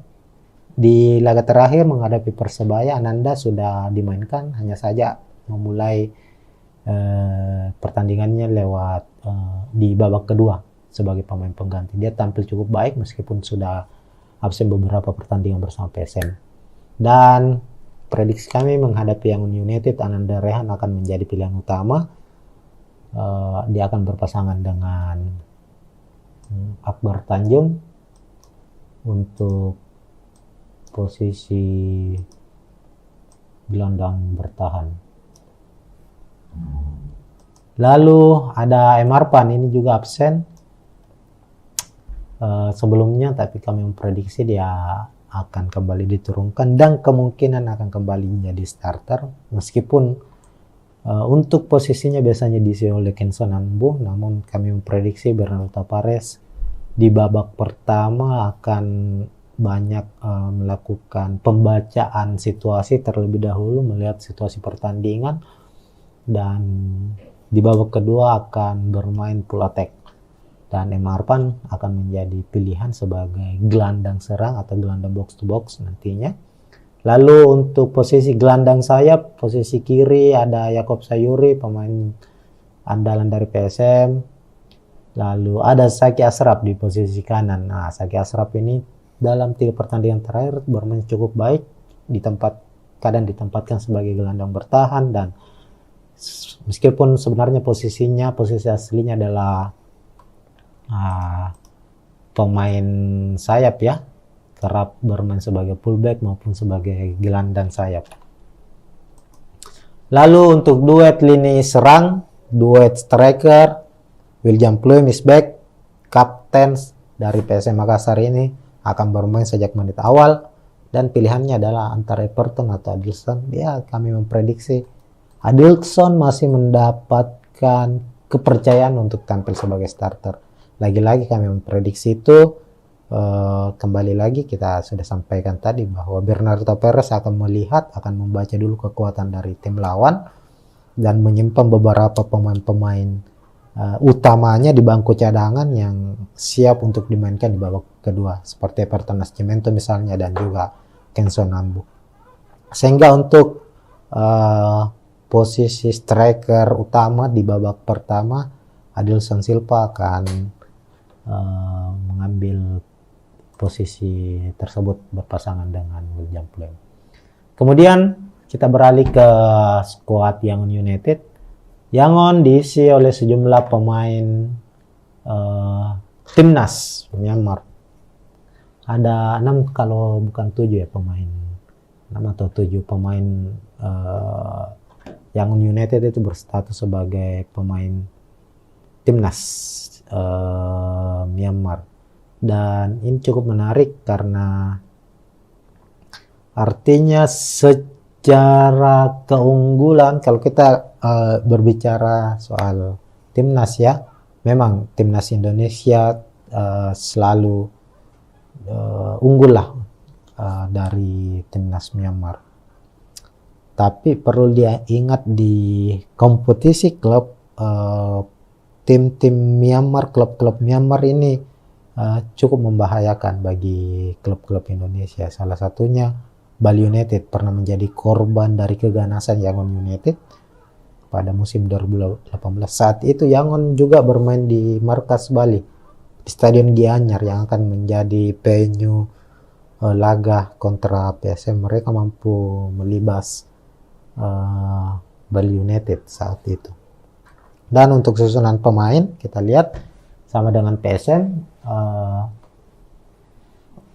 Di laga terakhir menghadapi Persebaya, Ananda sudah dimainkan, hanya saja memulai pertandingannya lewat di babak kedua sebagai pemain pengganti. Dia tampil cukup baik meskipun sudah absen beberapa pertandingan bersama PSM. Dan prediksi kami menghadapi Yangon United, Ananda Rehan akan menjadi pilihan utama. Dia akan berpasangan dengan Akbar Tanjung untuk posisi gelandang bertahan. Lalu ada M. Arpan, ini juga absen sebelumnya, tapi kami memprediksi dia akan kembali diturunkan dan kemungkinan akan kembali menjadi starter, meskipun untuk posisinya biasanya diisi oleh Kenson Ambu, namun kami memprediksi Bernardo Tavares di babak pertama akan banyak melakukan pembacaan situasi terlebih dahulu, melihat situasi pertandingan, dan di babak kedua akan bermain full attack. Dan M. Arpan akan menjadi pilihan sebagai gelandang serang atau gelandang box to box nantinya. Lalu untuk posisi gelandang sayap, posisi kiri ada Yakob Sayuri, pemain andalan dari PSM. Lalu ada Saki Ashraf di posisi kanan. Nah, Saki Ashraf ini dalam 3 pertandingan terakhir bermain cukup baik, kadang ditempatkan sebagai gelandang bertahan, dan meskipun sebenarnya posisi aslinya adalah pemain sayap ya, kerap bermain sebagai fullback maupun sebagai gelandang sayap. Lalu untuk duet lini serang, duet striker, William Pluim is back, kapten dari PSM Makassar ini akan bermain sejak menit awal, dan pilihannya adalah antara Everton atau Adilson. Ya, kami memprediksi Adilson masih mendapatkan kepercayaan untuk tampil sebagai starter. Lagi-lagi kami memprediksi itu, kembali lagi kita sudah sampaikan tadi bahwa Bernardo Perez akan membaca dulu kekuatan dari tim lawan dan menyimpan beberapa pemain-pemain utamanya di bangku cadangan yang siap untuk dimainkan di babak kedua, seperti Everton Nascimento misalnya, dan juga Kenzo Nambu. Sehingga untuk posisi striker utama di babak pertama, Adilson Silva akan mengambil posisi tersebut berpasangan dengan William Pluim. Kemudian kita beralih ke skuad Yangon United. Yangon diisi oleh sejumlah pemain timnas Myanmar. Ada 6 kalau bukan 7 ya pemain. 6 atau 7 pemain Yangon United itu berstatus sebagai pemain timnas Myanmar. Dan ini cukup menarik karena artinya secara keunggulan, kalau kita berbicara soal timnas ya, memang timnas Indonesia selalu unggul lah dari timnas Myanmar. Tapi perlu diingat di kompetisi klub, tim-tim Myanmar, klub-klub Myanmar ini cukup membahayakan bagi klub-klub Indonesia. Salah satunya Bali United pernah menjadi korban dari keganasan Yangon United pada musim 2018. Saat itu Yangon juga bermain di markas Bali, di Stadion Gianyar yang akan menjadi venue laga kontra PSM. Mereka mampu melibas Bali United saat itu. Dan untuk susunan pemain kita lihat sama dengan PSM,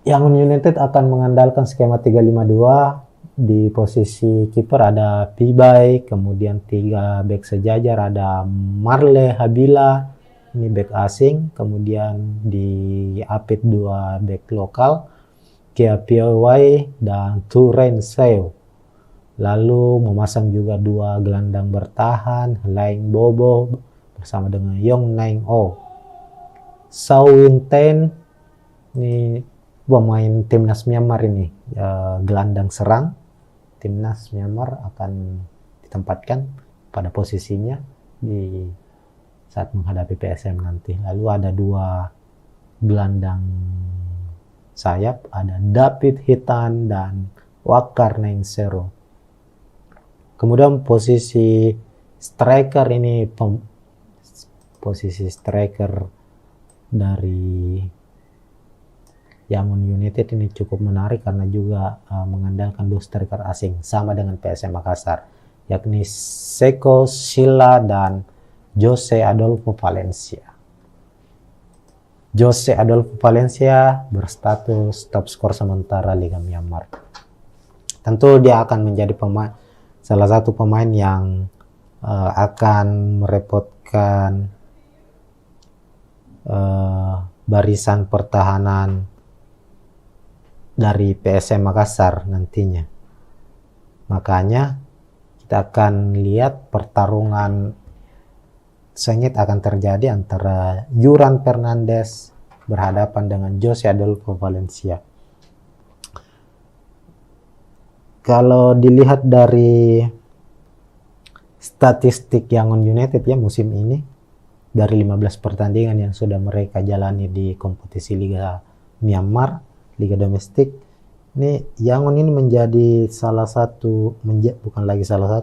Yangon United akan mengandalkan skema 352. Di posisi kiper ada Pibai, kemudian 3 bek sejajar ada Marle Habila, ini bek asing, kemudian di Apit 2 bek lokal, Kia Piawai dan Turen Seo. Lalu memasang juga 2 gelandang bertahan, Laing Bobo bersama dengan Yong Naing O. Sao Win Ten, ini pemain timnas Myanmar ini, gelandang serang timnas Myanmar akan ditempatkan pada posisinya di saat menghadapi PSM nanti. Lalu ada 2 gelandang sayap, ada David Hitan dan Wakar Nainsero. Kemudian posisi striker ini, posisi striker dari Yangon United ini cukup menarik karena juga mengandalkan 2 striker asing sama dengan PSM Makassar, yakni Seko Sila dan Jose Adolfo Valencia. Jose Adolfo Valencia berstatus top skor sementara Liga Myanmar. Tentu dia akan menjadi salah satu pemain yang akan merepotkan barisan pertahanan dari PSM Makassar nantinya. Makanya kita akan lihat pertarungan sengit akan terjadi antara Yuran Fernandes berhadapan dengan Jose Adolfo Valencia. Kalau dilihat dari statistik Yangon United ya musim ini, dari 15 pertandingan yang sudah mereka jalani di kompetisi Liga Myanmar, Liga domestik, ini Yangon ini menjadi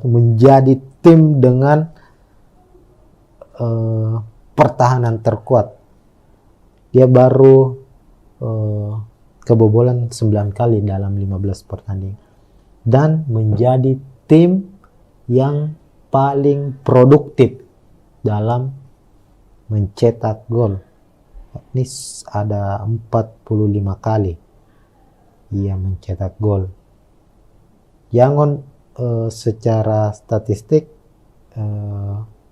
menjadi tim dengan pertahanan terkuat. Dia baru kebobolan 9 kali dalam 15 pertandingan. Dan menjadi tim yang paling produktif dalam mencetak gol. Ini ada 45 kali ia mencetak gol. Yangon secara statistik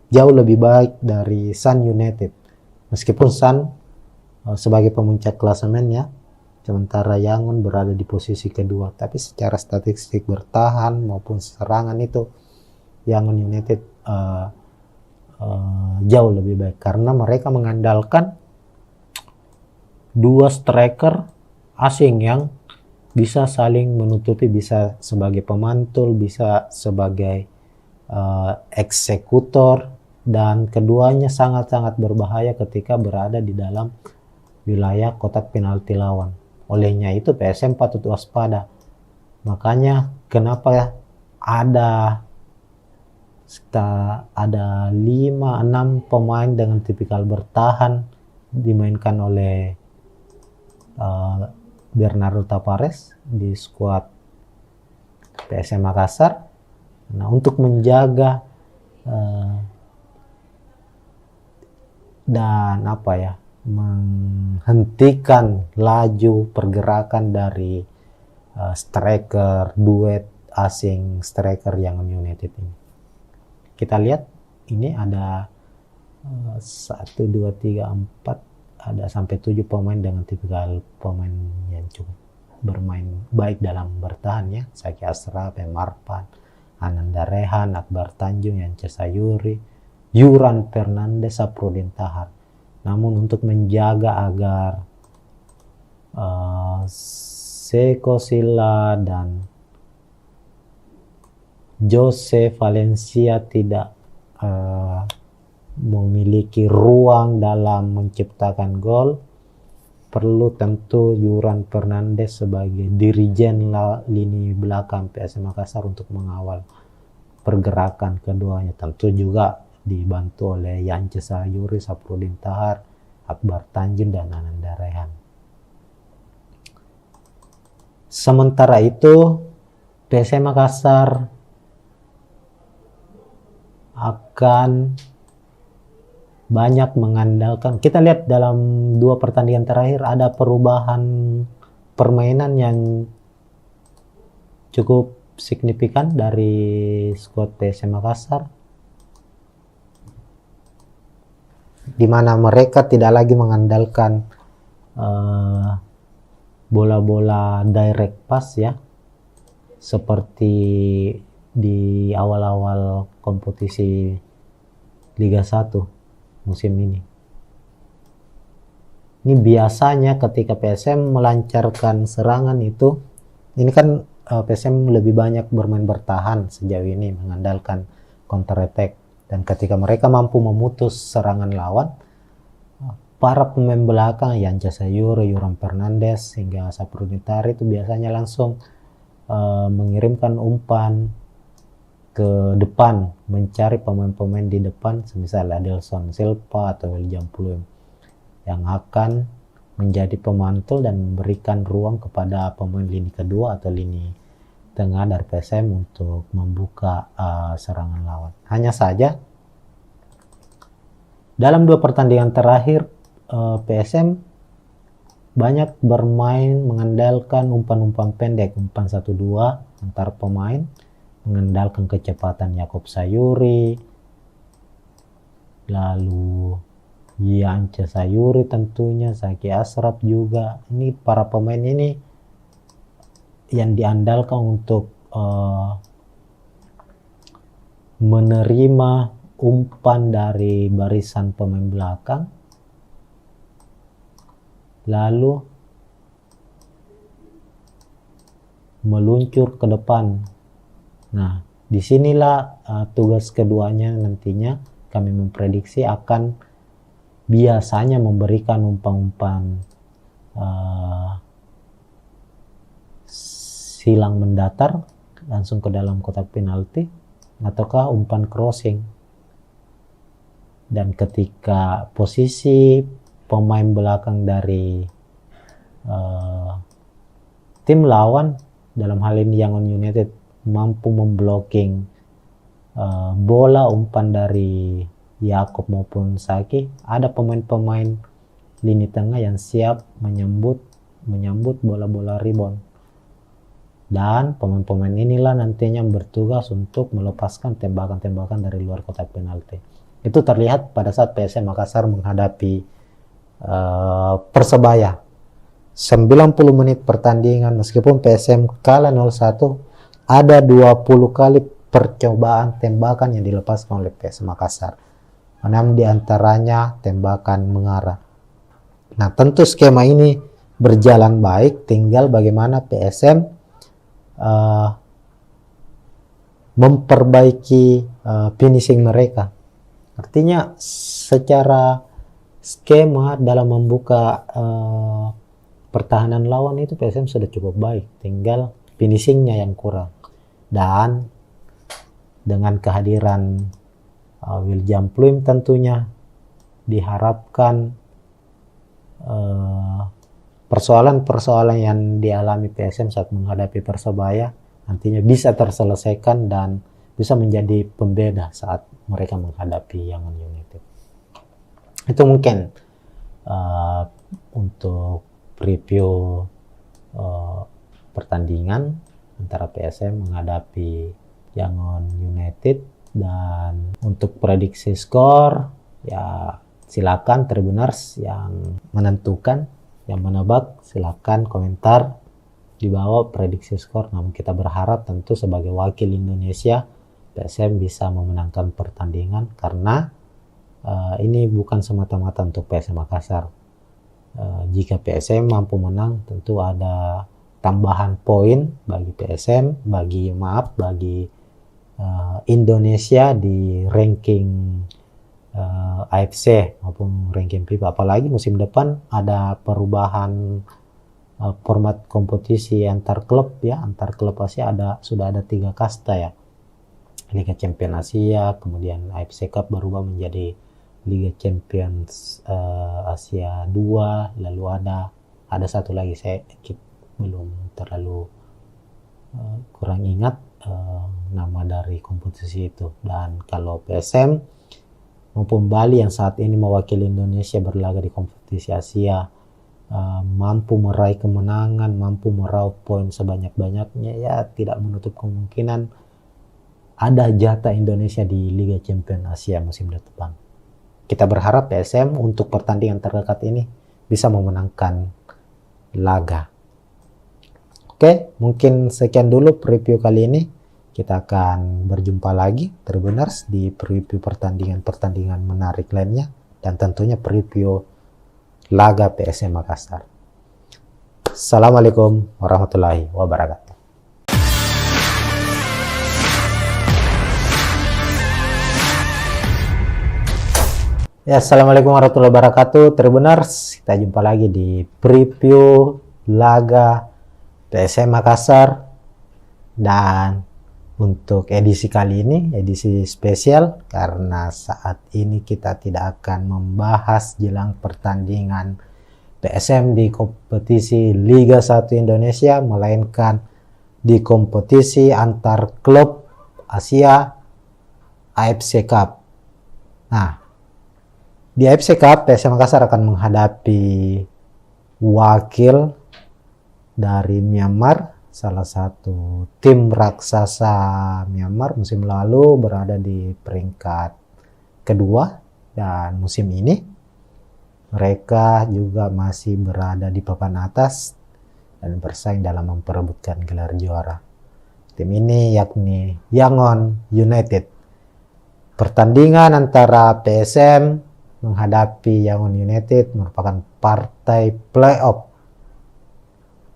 jauh lebih baik dari Sun United. Meskipun Sun sebagai pemuncak klasemennya, sementara Yangon berada di posisi kedua. Tapi secara statistik bertahan maupun serangan itu Yangon United jauh lebih baik. Karena mereka mengandalkan dua striker asing yang bisa saling menutupi, bisa sebagai pemantul, bisa sebagai eksekutor, dan keduanya sangat-sangat berbahaya ketika berada di dalam wilayah kotak penalti lawan. Olehnya itu PSM patut waspada. Makanya kenapa ada 5-6 pemain dengan tipikal bertahan dimainkan oleh Bernardo Tavares di skuad PSM Makassar. Nah, untuk menjaga dan menghentikan laju pergerakan dari striker duet asing striker Yangon United ini. Kita lihat ini ada 1, 2, 3, 4 ada sampai 7 pemain dengan tipikal pemain yang cukup bermain baik dalam bertahan ya. Zaki Ashraf, Marpan, Ananda Rehan, Akbar Tanjung, Yance Sayuri, Yuran Fernandes, Saprudin Tahar. Namun untuk menjaga agar Seko Silla dan Jose Valencia tidak memiliki ruang dalam menciptakan gol, perlu tentu Yuran Fernandes sebagai dirijen lini belakang PSM Makassar untuk mengawal pergerakan keduanya. Tentu juga dibantu oleh Yance Sayuri, Saprudin Tahar, Akbar Tanjung, dan Ananda Rehan. Sementara itu PSM Makassar akan banyak mengandalkan, kita lihat dalam 2 pertandingan terakhir ada perubahan permainan yang cukup signifikan dari skuad PSM Makassar, di mana mereka tidak lagi mengandalkan bola-bola direct pass ya, seperti di awal-awal kompetisi Liga 1 musim ini. Ini biasanya ketika PSM melancarkan serangan itu, ini kan PSM lebih banyak bermain bertahan sejauh ini, mengandalkan counter attack, dan ketika mereka mampu memutus serangan lawan, para pemain belakang Yance Sayuri, Yuran Fernandes hingga Saprudin Tahar itu biasanya langsung mengirimkan umpan ke depan, mencari pemain-pemain di depan, semisal Adelson Silva atau William Pluim, yang akan menjadi pemantul dan memberikan ruang kepada pemain lini kedua atau lini tengah dari PSM untuk membuka serangan lawan. Hanya saja dalam 2 pertandingan terakhir PSM banyak bermain mengandalkan umpan-umpan pendek, umpan 1-2 antar pemain, mengandalkan kecepatan Yakob Sayuri, lalu Yance Sayuri tentunya, Zaki Ashraf juga. Ini para pemain ini yang diandalkan untuk menerima umpan dari barisan pemain belakang, lalu meluncur ke depan. Nah, disinilah tugas keduanya nantinya kami memprediksi akan biasanya memberikan umpan-umpan silang mendatar langsung ke dalam kotak penalti, ataukah umpan crossing. dan ketika posisi pemain belakang dari tim lawan, dalam hal ini Yangon United, mampu memblocking bola umpan dari Yakob maupun Saki, ada pemain-pemain lini tengah yang siap menyambut bola-bola rebound, dan pemain-pemain inilah nantinya bertugas untuk melepaskan tembakan-tembakan dari luar kotak penalti. Itu terlihat pada saat PSM Makassar menghadapi Persebaya. 90 menit pertandingan, meskipun PSM kalah 0-1, ada 20 kali percobaan tembakan yang dilepaskan oleh PSM Makassar. 6 diantaranya tembakan mengarah. Nah, tentu skema ini berjalan baik, tinggal bagaimana PSM memperbaiki finishing mereka. Artinya secara skema dalam membuka pertahanan lawan itu PSM sudah cukup baik, tinggal finishingnya yang kurang. Dan dengan kehadiran William Pluim tentunya diharapkan persoalan-persoalan yang dialami PSM saat menghadapi Persebaya nantinya bisa terselesaikan dan bisa menjadi pembeda saat mereka menghadapi Yangon United. Itu mungkin untuk preview pertandingan antara PSM menghadapi Yangon United. Dan untuk prediksi skor, ya silakan Tribuners yang menentukan, yang menebak, silakan komentar di bawah prediksi skor. Namun kita berharap tentu sebagai wakil Indonesia, PSM bisa memenangkan pertandingan, karena ini bukan semata-mata untuk PSM Makassar. Jika PSM mampu menang, tentu ada tambahan poin bagi PSM, bagi Indonesia di ranking AFC maupun ranking FIFA. Apalagi musim depan ada perubahan format kompetisi antar klub ya, antar klub Asia sudah ada 3 kasta ya. Liga Champions Asia, kemudian AFC Cup berubah menjadi Liga Champions Asia 2, lalu ada satu lagi saya belum terlalu kurang ingat nama dari kompetisi itu. Dan kalau PSM maupun Bali yang saat ini mewakili Indonesia berlaga di kompetisi Asia mampu meraih kemenangan, mampu meraup poin sebanyak-banyaknya, ya tidak menutup kemungkinan ada jatah Indonesia di Liga Champions Asia musim depan. Kita berharap PSM untuk pertandingan terdekat ini bisa memenangkan laga. Oke, mungkin sekian dulu preview kali ini. Kita akan berjumpa lagi Tribuners di preview pertandingan menarik lainnya, dan tentunya preview laga PSM Makassar. Assalamualaikum warahmatullahi wabarakatuh. Ya, assalamualaikum warahmatullahi wabarakatuh Tribuners. Kita jumpa lagi di preview laga PSM Makassar, dan untuk edisi kali ini edisi spesial karena saat ini kita tidak akan membahas jelang pertandingan PSM di kompetisi Liga 1 Indonesia, melainkan di kompetisi antar klub Asia AFC Cup. Nah, di AFC Cup PSM Makassar akan menghadapi wakil dari Myanmar, salah satu tim raksasa Myanmar musim lalu berada di peringkat kedua, dan musim ini mereka juga masih berada di papan atas dan bersaing dalam memperebutkan gelar juara. Tim ini yakni Yangon United. Pertandingan antara PSM menghadapi Yangon United merupakan partai playoff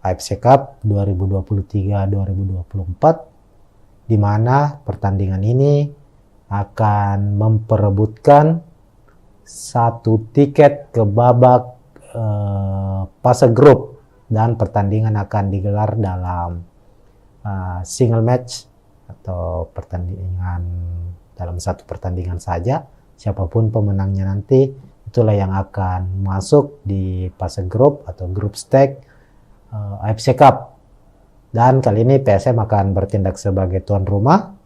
AFC Cup 2023-2024, di mana pertandingan ini akan memperebutkan satu tiket ke babak fase grup, dan pertandingan akan digelar dalam single match atau pertandingan dalam satu pertandingan saja, siapapun pemenangnya nanti, itulah yang akan masuk di fase grup atau grup stage AFC Cup. Dan kali ini PSM akan bertindak sebagai tuan rumah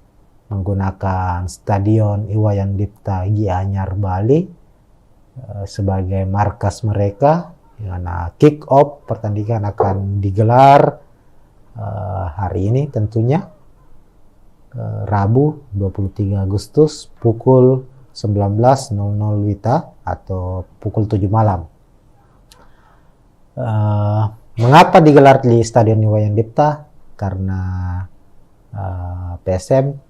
menggunakan Stadion Iwayan Dipta Gianyar Bali sebagai markas mereka, di mana kick off pertandingan akan digelar hari ini tentunya, Rabu 23 Agustus pukul 19.00 WITA atau pukul 7 malam. Mengapa digelar di Stadion Iwayan Dipta? Karena PSM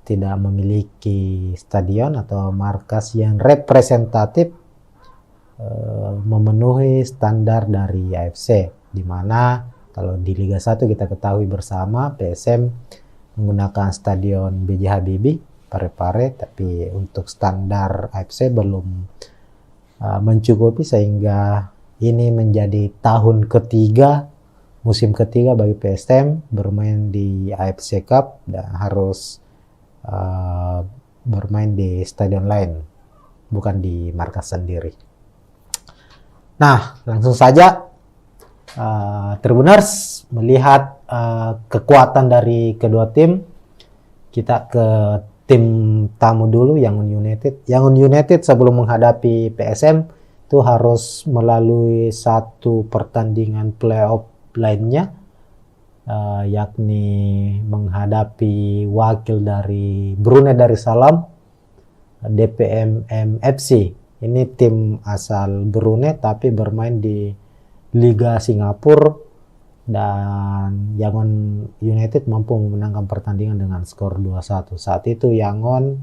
tidak memiliki stadion atau markas yang representatif memenuhi standar dari AFC, di mana kalau di Liga 1 kita ketahui bersama PSM menggunakan stadion B.J. Habibie Parepare, tapi untuk standar AFC belum mencukupi, sehingga ini menjadi tahun ketiga, musim ketiga bagi PSM bermain di AFC Cup dan harus bermain di stadion lain, bukan di markas sendiri. Nah, langsung saja Tribuners melihat kekuatan dari kedua tim. Kita ke tim tamu dulu, Yangon United. Yangon United sebelum menghadapi PSM itu harus melalui satu pertandingan playoff lainnya, yakni menghadapi wakil dari Brunei Darussalam, DPM FC. Ini tim asal Brunei tapi bermain di Liga Singapura, dan Yangon United mampu memenangkan pertandingan dengan skor 2-1. Saat itu Yangon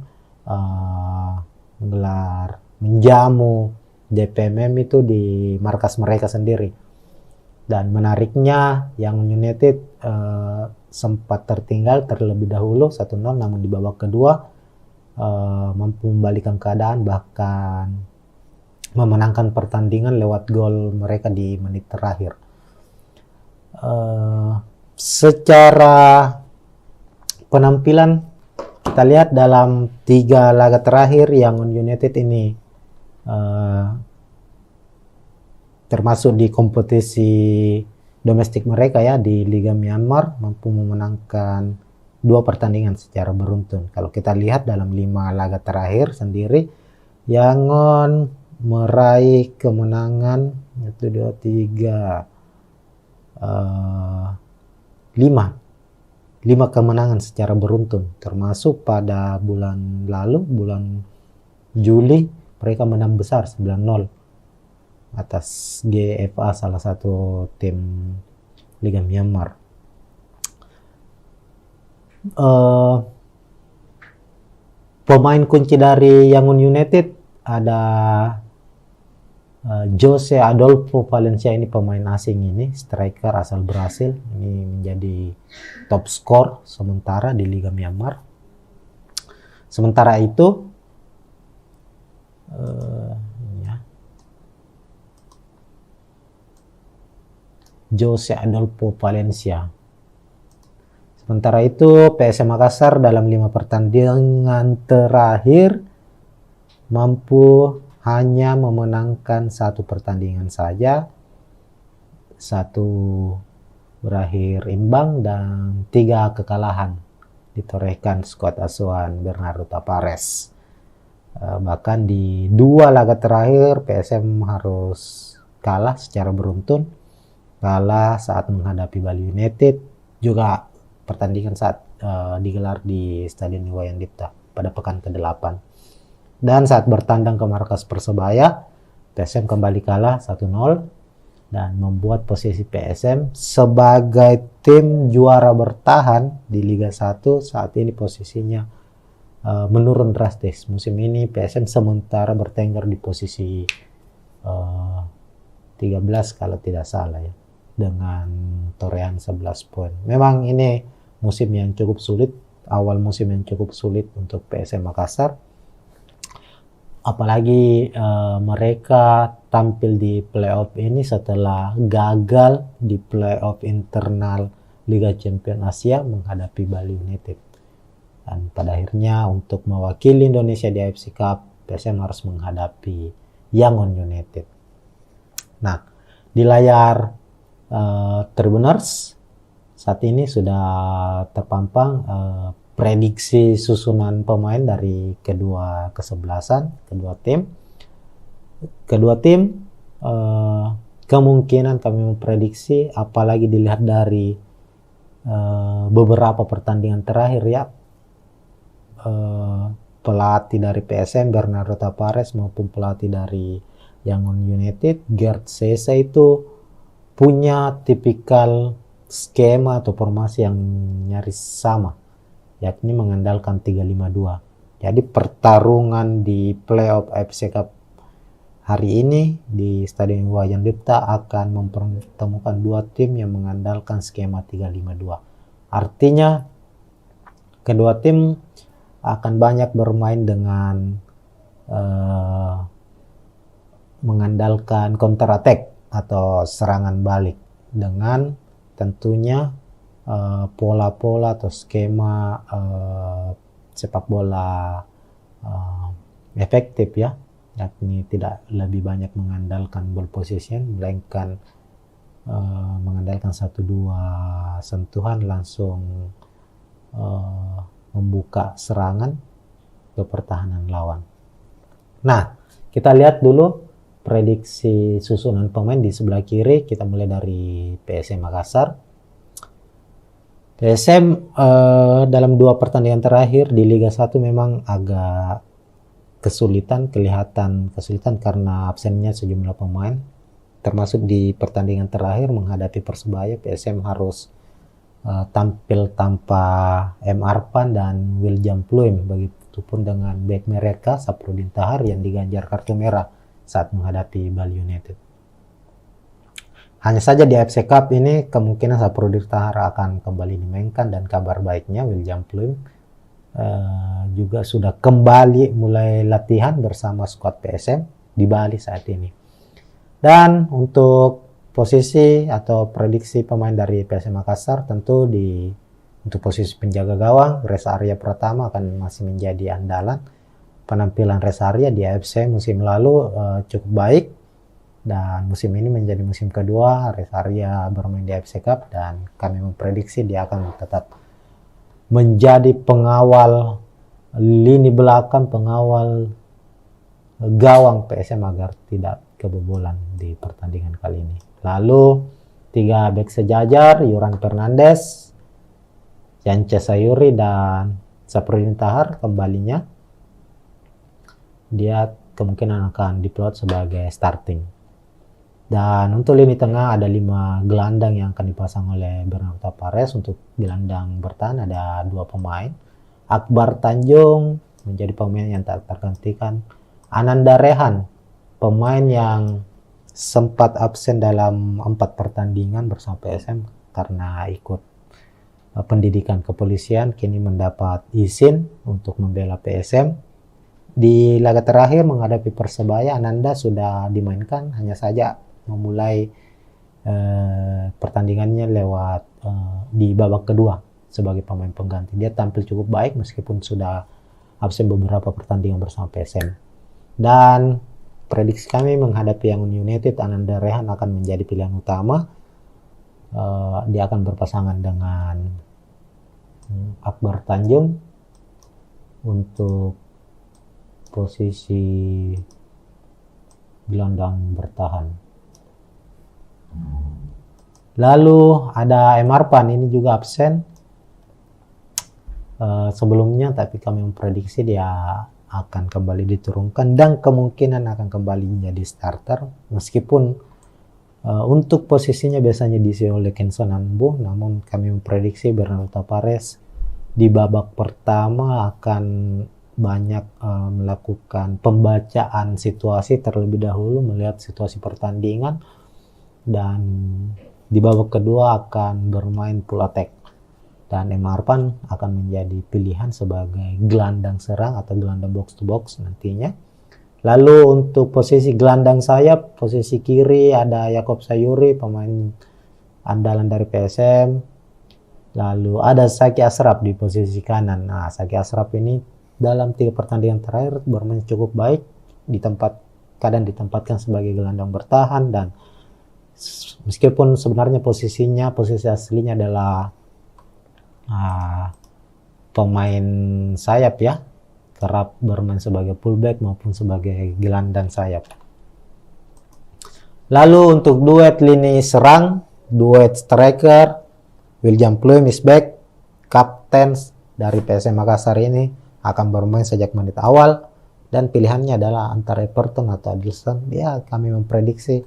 menjamu DPMM itu di markas mereka sendiri. Dan menariknya Yangon United sempat terlebih dahulu 1-0, namun di babak kedua mampu membalikkan keadaan, bahkan memenangkan pertandingan lewat gol mereka di menit terakhir. Secara penampilan kita lihat dalam 3 laga terakhir Yangon United ini termasuk di kompetisi domestik mereka ya, di Liga Myanmar, mampu memenangkan 2 pertandingan secara beruntun. Kalau kita lihat dalam 5 laga terakhir sendiri, Yangon meraih kemenangan 5 kemenangan secara beruntun, termasuk pada bulan lalu, bulan Juli, mereka menang besar 9-0 atas GFA, salah satu tim Liga Myanmar. Pemain kunci dari Yangon United ada Jose Adolfo Valencia. Ini pemain asing, ini striker asal Brasil, ini menjadi top skor sementara di Liga Myanmar. Sementara itu Jose Adolfo Valencia. Sementara itu PSM Makassar dalam 5 pertandingan terakhir mampu hanya memenangkan 1 pertandingan saja, 1 berakhir imbang dan 3 kekalahan ditorehkan skuad asuhan Bernardo Tavares. Bahkan di 2 laga terakhir PSM harus kalah secara beruntun, kalah saat menghadapi Bali United, juga pertandingan saat digelar di Stadion Iwayan Dipta pada pekan ke-8. Dan saat bertandang ke markas Persebaya, PSM kembali kalah 1-0 dan membuat posisi PSM sebagai tim juara bertahan di Liga 1 saat ini posisinya menurun drastis. Musim ini PSM sementara bertengger di posisi 13 kalau tidak salah ya, dengan torehan 11 poin. Memang ini musim yang cukup sulit, awal musim yang cukup sulit untuk PSM Makassar. Apalagi mereka tampil di playoff ini setelah gagal di playoff internal Liga Champions Asia menghadapi Bali United. Dan pada akhirnya untuk mewakili Indonesia di AFC Cup, PSM harus menghadapi Yangon United. Nah, di layar Tribuners saat ini sudah terpampang prediksi susunan pemain dari kedua kesebelasan, kedua tim. Kedua tim kemungkinan kami memprediksi, apalagi dilihat dari beberapa pertandingan terakhir ya, pelatih dari PSM Bernardo Tavares maupun pelatih dari Yangon United Gerd Sese itu punya tipikal skema atau formasi yang nyaris sama, yakni mengandalkan 3-5-2. Jadi pertarungan di playoff AFC Cup hari ini di Stadion Iwayan Dipta akan mempertemukan dua tim yang mengandalkan skema 3-5-2. Artinya kedua tim akan banyak bermain dengan mengandalkan counter attack atau serangan balik dengan tentunya pola-pola atau skema sepak bola efektif ya, yakni tidak lebih banyak mengandalkan ball possession melainkan mengandalkan 1-2 sentuhan langsung membuka serangan ke pertahanan lawan. Nah, kita lihat dulu prediksi susunan pemain di sebelah kiri. Kita mulai dari PSM Makassar. PSM dalam 2 pertandingan terakhir di Liga 1 memang agak kelihatan kesulitan karena absennya sejumlah pemain. Termasuk di pertandingan terakhir menghadapi Persebaya, PSM harus tampil tanpa M. Arpan dan William Pluim, begitupun dengan bek mereka Saprudin Tahar yang diganjar kartu merah saat menghadapi Bali United. Hanya saja di AFC Cup ini kemungkinan Saprudin Tahar akan kembali dimainkan, dan kabar baiknya William Pluim juga sudah kembali mulai latihan bersama skuad PSM di Bali saat ini. Dan untuk posisi atau prediksi pemain dari PSM Makassar, tentu untuk posisi penjaga gawang Reza Arya Pratama akan masih menjadi andalan. Penampilan Reza Arya di AFC musim lalu cukup baik, dan musim ini menjadi musim kedua Reza Arya bermain di AFC Cup, dan kami memprediksi dia akan tetap menjadi pengawal lini belakang, pengawal gawang PSM agar tidak kebobolan di pertandingan kali ini. Lalu 3 bek sejajar, Yuran Fernandes, Yance Sayuri, dan Saprudin Tahar kembalinya. Dia kemungkinan akan diplot sebagai starting. Dan untuk lini tengah ada 5 gelandang yang akan dipasang oleh Bernardo Tavares. Untuk gelandang bertahan ada 2 pemain. Akbar Tanjung menjadi pemain yang tak tergantikan. Ananda Rehan, pemain yang sempat absen dalam 4 pertandingan bersama PSM karena ikut pendidikan kepolisian, kini mendapat izin untuk membela PSM. Di laga terakhir menghadapi Persebaya, Ananda sudah dimainkan, hanya saja memulai pertandingannya lewat di babak kedua sebagai pemain pengganti. Dia tampil cukup baik meskipun sudah absen beberapa pertandingan bersama PSM. Dan prediksi kami menghadapi Yangon United, Ananda Rehan akan menjadi pilihan utama. Dia akan berpasangan dengan Akbar Tanjung untuk posisi gelandang bertahan. Lalu ada M. Arpan, ini juga absen sebelumnya, tapi kami memprediksi dia akan kembali diturunkan dan kemungkinan akan kembali menjadi starter, meskipun untuk posisinya biasanya diisi oleh Kenson Anbu, namun kami memprediksi Bernardo Tavares di babak pertama akan banyak melakukan pembacaan situasi terlebih dahulu, melihat situasi pertandingan, dan di babak kedua akan bermain full attack. Dan M. Arpan akan menjadi pilihan sebagai gelandang serang atau gelandang box to box nantinya. Lalu untuk posisi gelandang sayap, posisi kiri ada Yakob Sayuri, pemain andalan dari PSM. Lalu ada Saki Ashraf di posisi kanan. Nah, Saki Ashraf ini dalam 3 pertandingan terakhir bermain cukup baik, kadang ditempatkan sebagai gelandang bertahan, dan meskipun sebenarnya posisi aslinya adalah pemain sayap ya, kerap bermain sebagai fullback maupun sebagai gelandang sayap. Lalu untuk duet lini serang, duet striker, William Pluim is back. Kapten dari PSM Makassar ini akan bermain sejak menit awal, dan pilihannya adalah antara Everton atau Adilson. Ya, kami memprediksi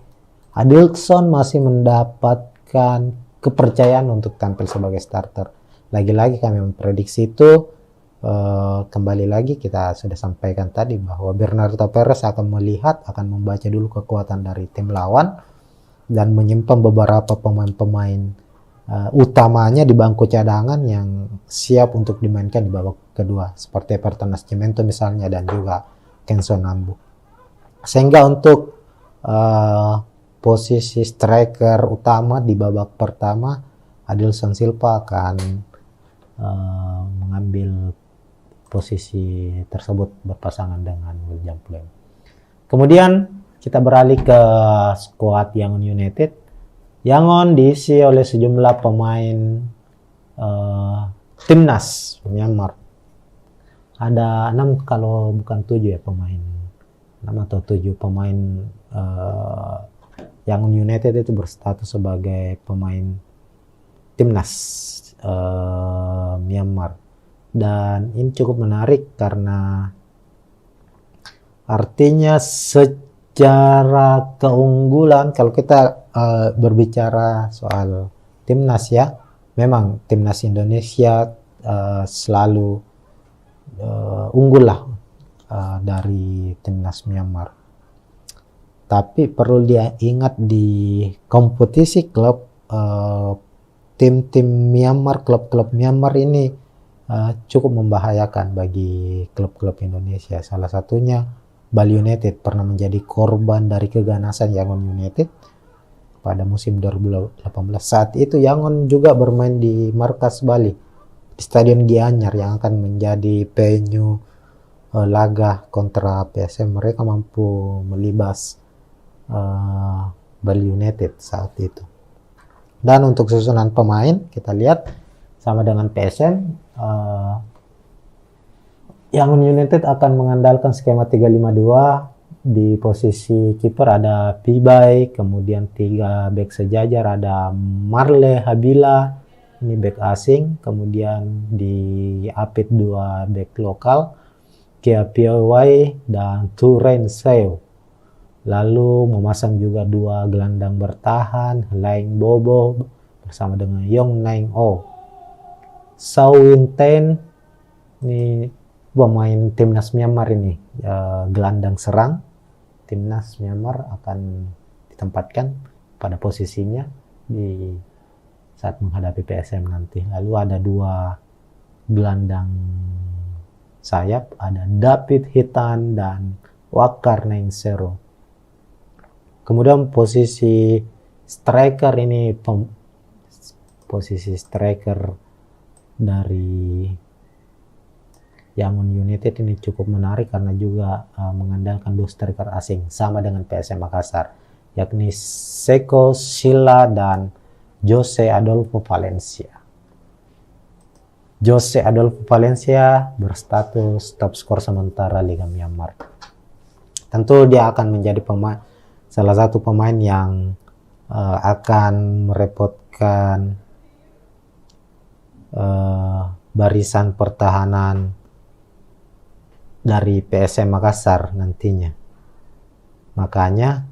Adilson masih mendapatkan kepercayaan untuk tampil sebagai starter. Lagi-lagi kami memprediksi itu. Kembali lagi kita sudah sampaikan tadi bahwa Bernardo Perez akan membaca dulu kekuatan dari tim lawan dan menyimpan beberapa pemain-pemain utamanya di bangku cadangan yang siap untuk dimainkan di babak kedua, seperti Everton Nascimento misalnya, dan juga Kenzo Nambu. Sehingga untuk posisi striker utama di babak pertama, Adilson Silva akan mengambil posisi tersebut berpasangan dengan William Pluim. Kemudian kita beralih ke skuad Yangon United. Yangon diisi oleh sejumlah pemain timnas Myanmar. Ada 6 kalau bukan 7 ya pemain. 6 atau 7 pemain Yangon United itu berstatus sebagai pemain timnas Myanmar. Dan ini cukup menarik karena artinya secara keunggulan, kalau kita berbicara soal timnas ya, memang timnas Indonesia selalu unggul lah dari timnas Myanmar. Tapi perlu diingat di kompetisi klub, tim-tim Myanmar, klub-klub Myanmar ini cukup membahayakan bagi klub-klub Indonesia. Salah satunya Bali United pernah menjadi korban dari keganasan Yangon United pada musim 2018. Saat itu Yangon juga bermain di markas Bali, di Stadion Gianyar yang akan menjadi venue laga kontra PSM. Mereka mampu melibas Bali United saat itu. Dan untuk susunan pemain kita lihat sama dengan PSM, Yangon United akan mengandalkan skema 352. Di posisi kiper ada Pibai, kemudian 3 bek sejajar ada Marle Habila, ini bek asing, kemudian di Apit 2 bek lokal, Kia Piawai dan Turen Seo. Lalu memasang juga 2 gelandang bertahan, Laing Bobo bersama dengan Yong Naing O. Sao Winten, ini pemain timnas Myanmar ini, gelandang serang timnas Myanmar, akan ditempatkan pada posisinya di saat menghadapi PSM nanti. Lalu ada 2 gelandang sayap, ada David Hitan dan Wakar Nainsero. Kemudian posisi striker ini, posisi striker dari Yangon United ini cukup menarik karena juga mengandalkan 2 striker asing sama dengan PSM Makassar, yakni Seko Sila dan Jose Adolfo Valencia. Jose Adolfo Valencia berstatus top skor sementara Liga Myanmar. Tentu dia akan menjadi salah satu pemain yang akan merepotkan barisan pertahanan dari PSM Makassar nantinya. Makanya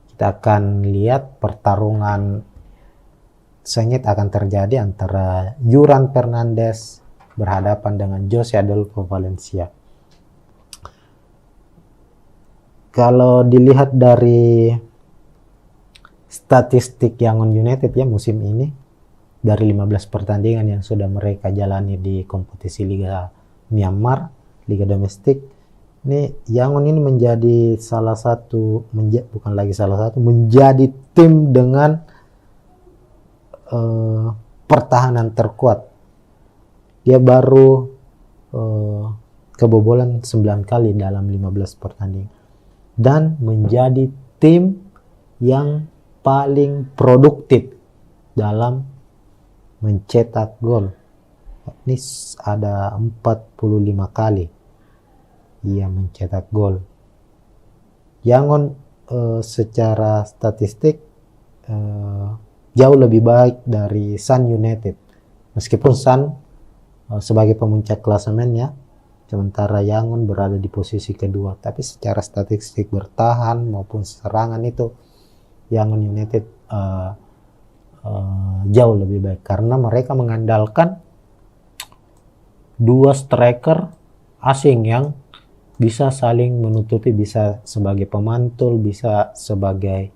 kita akan lihat pertarungan sengit akan terjadi antara Yuran Fernandes berhadapan dengan Jose Adolfo Valencia. Kalau dilihat dari statistik Yangon United ya musim ini, dari 15 pertandingan yang sudah mereka jalani di kompetisi Liga Myanmar, Liga Domestik, ini Yangon ini menjadi menjadi tim dengan pertahanan terkuat. Dia baru kebobolan 9 kali dalam 15 pertandingan. Dan menjadi tim yang paling produktif dalam mencetak gol. Ini ada 45 kali ia mencetak gol. Yangon secara statistik jauh lebih baik dari Sun United. Meskipun Sun sebagai pemuncak klasemen ya, sementara Yangon berada di posisi kedua. Tapi secara statistik bertahan maupun serangan itu Yangon United jauh lebih baik karena mereka mengandalkan dua striker asing yang bisa saling menutupi, bisa sebagai pemantul, bisa sebagai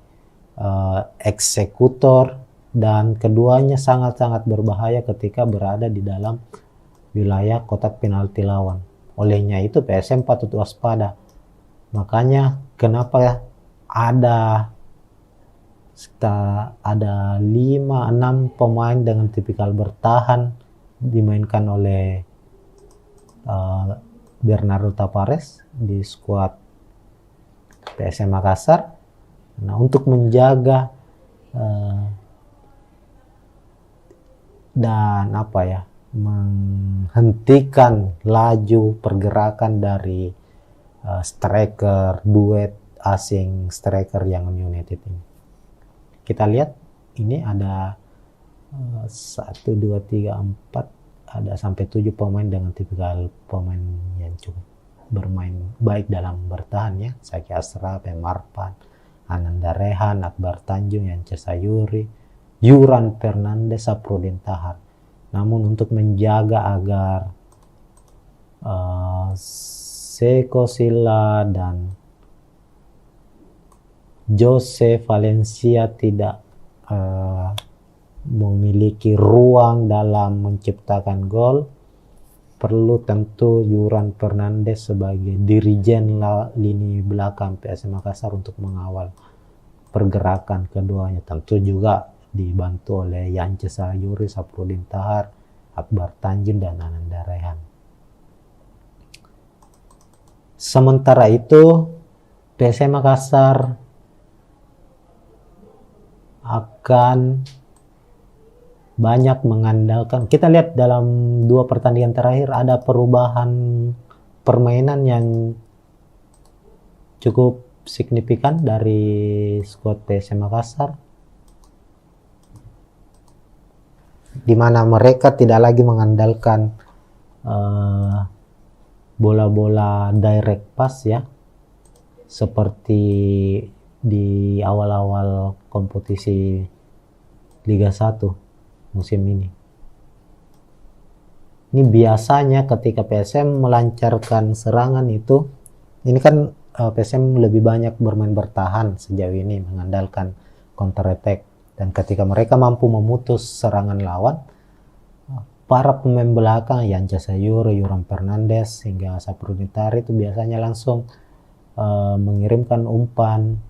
eksekutor, dan keduanya sangat-sangat berbahaya ketika berada di dalam wilayah kotak penalti lawan. Olehnya itu PSM patut waspada. Makanya kenapa ada 5-6 pemain dengan tipikal bertahan dimainkan oleh Bernardo Tavares di skuad PSM Makassar. Nah, untuk menjaga dan menghentikan laju pergerakan dari striker duet asing striker Yangon United ini. Kita lihat ini ada 1, 2, 3, 4, ada sampai 7 pemain dengan tipikal pemain yang cukup bermain baik dalam bertahan ya. Zaki Ashraf, Marpan, Ananda Rehan, Akbar Tanjung, Yance Sayuri, Yuran Fernandes, Saprudin Tahar. Namun untuk menjaga agar Seko Silla dan Jose Valencia tidak memiliki ruang dalam menciptakan gol, perlu tentu Yuran Fernandes sebagai dirijen lini belakang PSM Makassar untuk mengawal pergerakan keduanya. Tentu juga dibantu oleh Yance Sayuri, Saprudin Tahar, Akbar Tanjung, dan Ananda Rehan. Sementara itu PSM Makassar akan banyak mengandalkan, kita lihat dalam 2 pertandingan terakhir ada perubahan permainan yang cukup signifikan dari skuad PSM Makassar, di mana mereka tidak lagi mengandalkan bola-bola direct pass ya, seperti di awal-awal kompetisi Liga 1 musim ini. Ini biasanya ketika PSM melancarkan serangan itu, ini kan PSM lebih banyak bermain bertahan sejauh ini, mengandalkan counter attack, dan ketika mereka mampu memutus serangan lawan, para pemain belakang Yance Sayuri, Yuran Fernandes hingga Saprudin Tahar itu biasanya langsung mengirimkan umpan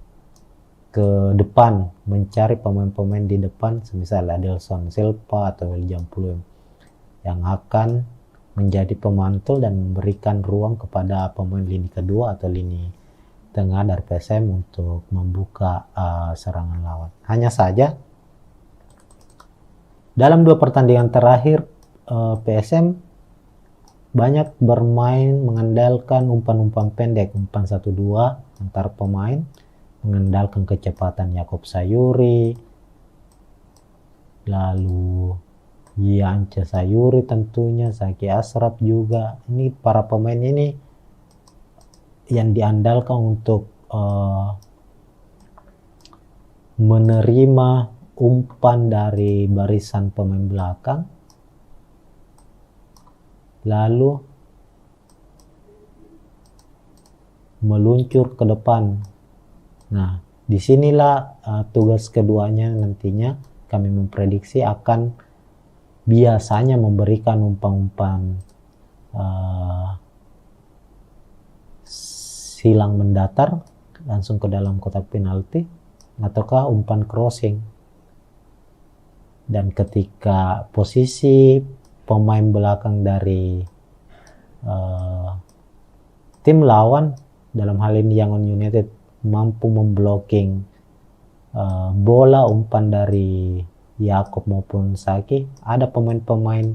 ke depan, mencari pemain-pemain di depan semisal Adelson Silva atau William Pluim yang akan menjadi pemantul dan memberikan ruang kepada pemain lini kedua atau lini tengah dari PSM untuk membuka serangan lawan. Hanya saja dalam 2 pertandingan terakhir PSM banyak bermain mengandalkan umpan-umpan pendek, umpan 1-2 antar pemain, mengandalkan kecepatan Yakob Sayuri, lalu Yance Sayuri tentunya, Zaki Ashraf juga. Ini para pemain ini yang diandalkan untuk menerima umpan dari barisan pemain belakang, lalu meluncur ke depan. Nah, disinilah tugas keduanya nantinya kami memprediksi akan biasanya memberikan umpan-umpan silang mendatar langsung ke dalam kotak penalti ataukah umpan crossing. dan ketika posisi pemain belakang dari tim lawan, dalam hal ini Yangon United, mampu memblocking bola umpan dari Yakob maupun Saki, ada pemain-pemain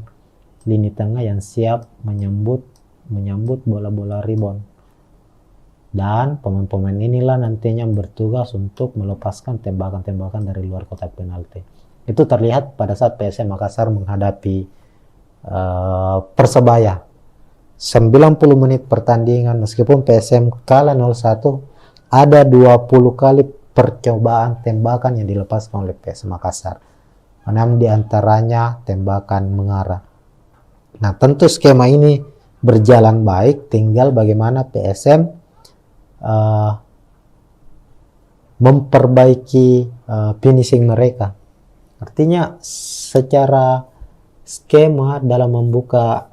lini tengah yang siap menyambut bola-bola rebound. Dan pemain-pemain inilah nantinya bertugas untuk melepaskan tembakan-tembakan dari luar kotak penalti. Itu terlihat pada saat PSM Makassar menghadapi Persebaya. 90 menit pertandingan, meskipun PSM kalah 0-1, ada 20 kali percobaan tembakan yang dilepaskan oleh PSM Makassar. 6 diantaranya tembakan mengarah. Nah, tentu skema ini berjalan baik, tinggal bagaimana PSM memperbaiki finishing mereka. Artinya secara skema dalam membuka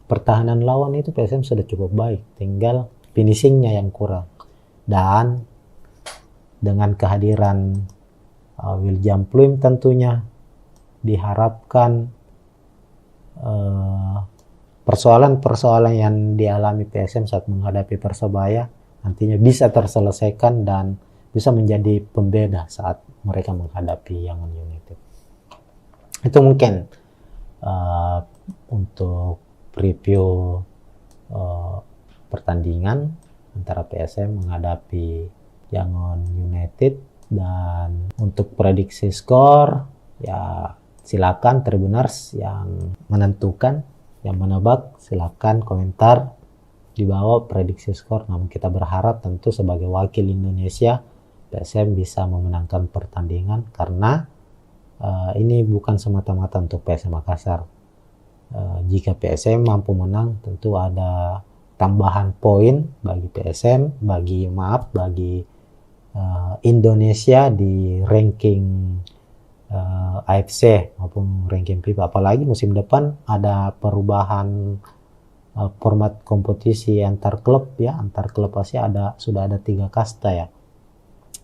pertahanan lawan itu PSM sudah cukup baik, tinggal finishingnya yang kurang. Dan dengan kehadiran William Pluim tentunya diharapkan persoalan-persoalan yang dialami PSM saat menghadapi Persebaya nantinya bisa terselesaikan dan bisa menjadi pembeda saat mereka menghadapi Yangon United. Itu mungkin untuk review pertandingan antara PSM menghadapi Yangon United. Dan untuk prediksi skor, ya silakan Tribuners yang menentukan, yang menebak, silakan komentar di bawah prediksi skor. Namun kita berharap tentu sebagai wakil Indonesia, PSM bisa memenangkan pertandingan, karena ini bukan semata-mata untuk PSM Makassar. Jika PSM mampu menang, tentu ada tambahan poin bagi PSM, bagi Indonesia di ranking AFC maupun ranking FIBA. Apalagi musim depan ada perubahan format kompetisi antar klub ya, antar klub Asia sudah ada 3 kasta ya.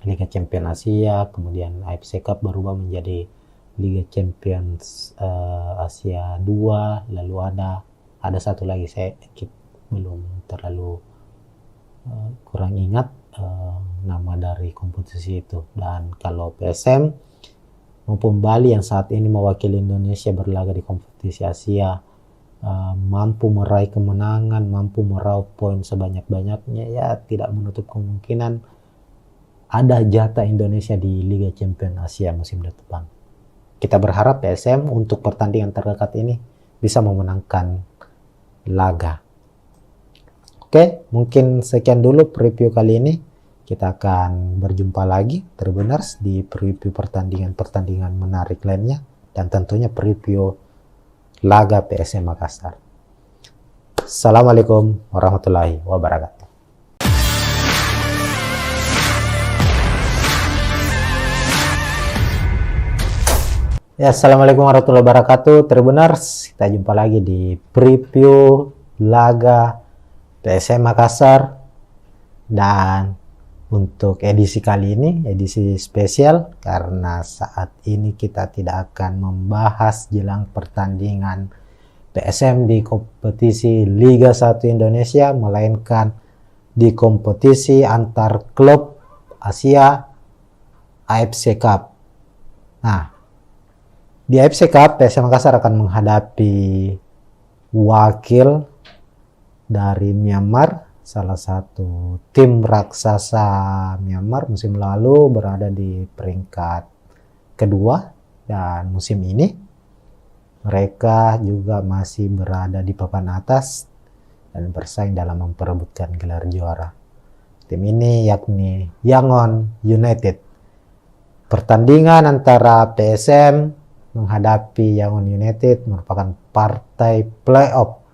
Liga Champions Asia, kemudian AFC Cup berubah menjadi Liga Champions Asia 2, lalu ada satu lagi saya belum terlalu kurang ingat nama dari kompetisi itu. Dan kalau PSM maupun Bali yang saat ini mewakili Indonesia berlaga di kompetisi Asia mampu meraih kemenangan, mampu meraup poin sebanyak-banyaknya, ya tidak menutup kemungkinan ada jatah Indonesia di Liga Champions Asia musim depan. Kita berharap PSM untuk pertandingan terdekat ini bisa memenangkan laga. Oke, mungkin sekian dulu preview kali ini. Kita akan berjumpa lagi Tribuners di preview pertandingan menarik lainnya, dan tentunya preview laga PSM Makassar. Assalamualaikum warahmatullahi wabarakatuh. Ya, assalamualaikum warahmatullahi wabarakatuh Tribuners. Kita jumpa lagi di preview laga PSM Makassar, dan untuk edisi kali ini edisi spesial karena saat ini kita tidak akan membahas jelang pertandingan PSM di kompetisi Liga 1 Indonesia, melainkan di kompetisi antar klub Asia AFC Cup. Nah, di AFC Cup PSM Makassar akan menghadapi wakil dari Myanmar, salah satu tim raksasa Myanmar musim lalu berada di peringkat kedua, dan musim ini mereka juga masih berada di papan atas dan bersaing dalam memperebutkan gelar juara. Tim ini yakni Yangon United. Pertandingan antara PSM menghadapi Yangon United merupakan partai playoff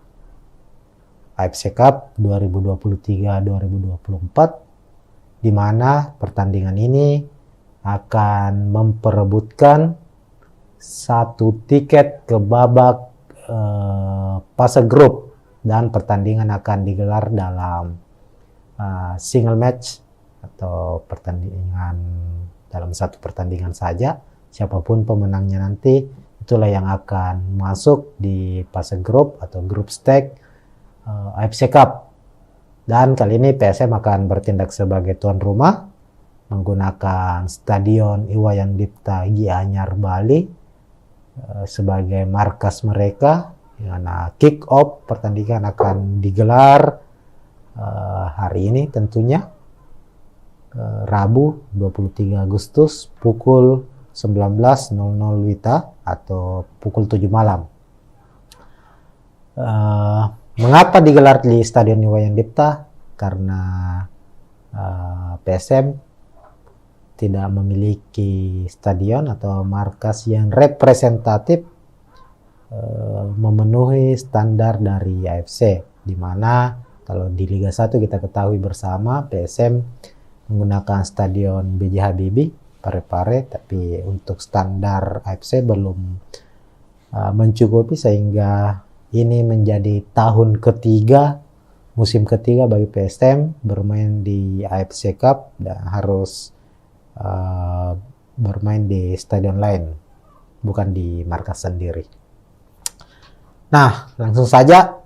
AFC Cup 2023-2024, di mana pertandingan ini akan memperebutkan satu tiket ke babak fase grup, dan pertandingan akan digelar dalam single match atau pertandingan dalam satu pertandingan saja, siapapun pemenangnya nanti, itulah yang akan masuk di fase grup atau grup stage AFC Cup. Dan kali ini PSM akan bertindak sebagai tuan rumah menggunakan Stadion Iwayan Dipta Gianyar Bali sebagai markas mereka. Karena kick off pertandingan akan digelar hari ini tentunya, Rabu 23 Agustus pukul 19.00 WITA atau pukul 7 malam. Mengapa digelar di Stadion Iwayan Dipta? Karena PSM tidak memiliki stadion atau markas yang representatif memenuhi standar dari AFC, di mana kalau di Liga 1 kita ketahui bersama PSM menggunakan stadion B.J. Habibie Parepare, tapi untuk standar AFC belum mencukupi, sehingga ini menjadi tahun ketiga, musim ketiga bagi PSM bermain di AFC Cup dan harus bermain di stadion lain, bukan di markas sendiri. Nah, langsung saja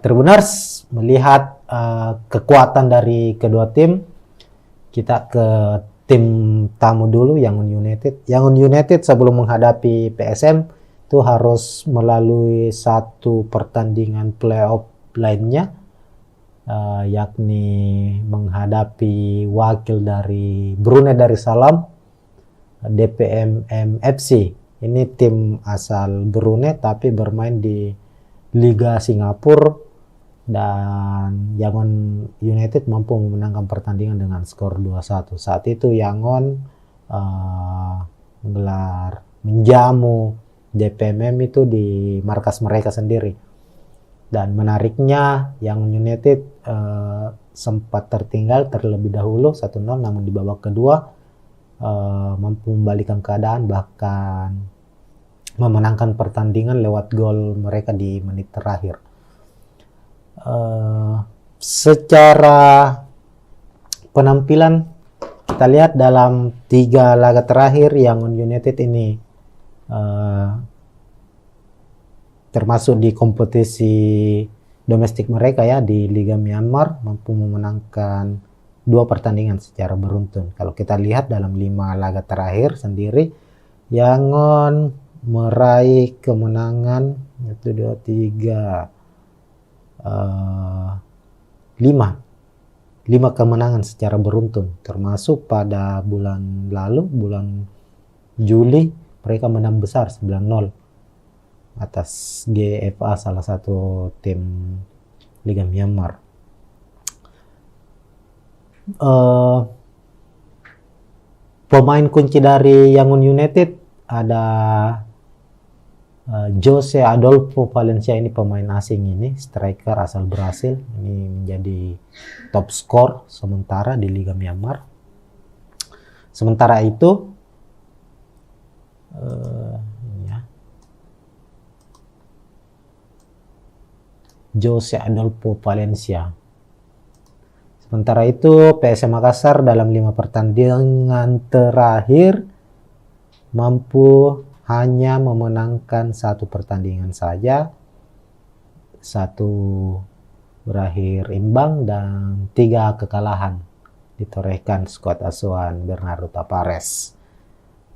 Tribuners melihat kekuatan dari kedua tim. Kita ke tim tamu dulu, Yangon United. Yangon United sebelum menghadapi PSM itu harus melalui satu pertandingan playoff lainnya, yakni menghadapi wakil dari Brunei Darussalam, DPMM FC. Ini tim asal Brunei tapi bermain di Liga Singapura, dan Yangon United mampu memenangkan pertandingan dengan skor 2-1. Saat itu Yangon menjamu DPMM itu di markas mereka sendiri. Dan menariknya Yangon United sempat terlebih dahulu 1-0, namun di babak kedua mampu membalikkan keadaan, bahkan memenangkan pertandingan lewat gol mereka di menit terakhir. Secara penampilan kita lihat dalam 3 laga terakhir Yangon United ini termasuk di kompetisi domestik mereka ya di Liga Myanmar, mampu memenangkan 2 pertandingan secara beruntun. Kalau kita lihat dalam 5 laga terakhir sendiri, Yangon meraih kemenangan 5 kemenangan secara beruntun, termasuk pada bulan lalu, bulan Juli, mereka menang besar 9-0 atas GFA, salah satu tim Liga Myanmar. Pemain kunci dari Yangon United ada Jose Adolfo Valencia. Ini pemain asing, ini striker asal Brasil, ini menjadi top skor sementara di Liga Myanmar. Sementara itu Jose Adolfo Valencia. Sementara itu PSM Makassar dalam 5 pertandingan terakhir mampu hanya memenangkan 1 pertandingan saja, 1 berakhir imbang dan 3 kekalahan ditorehkan skuad asuhan Bernardo Tapares.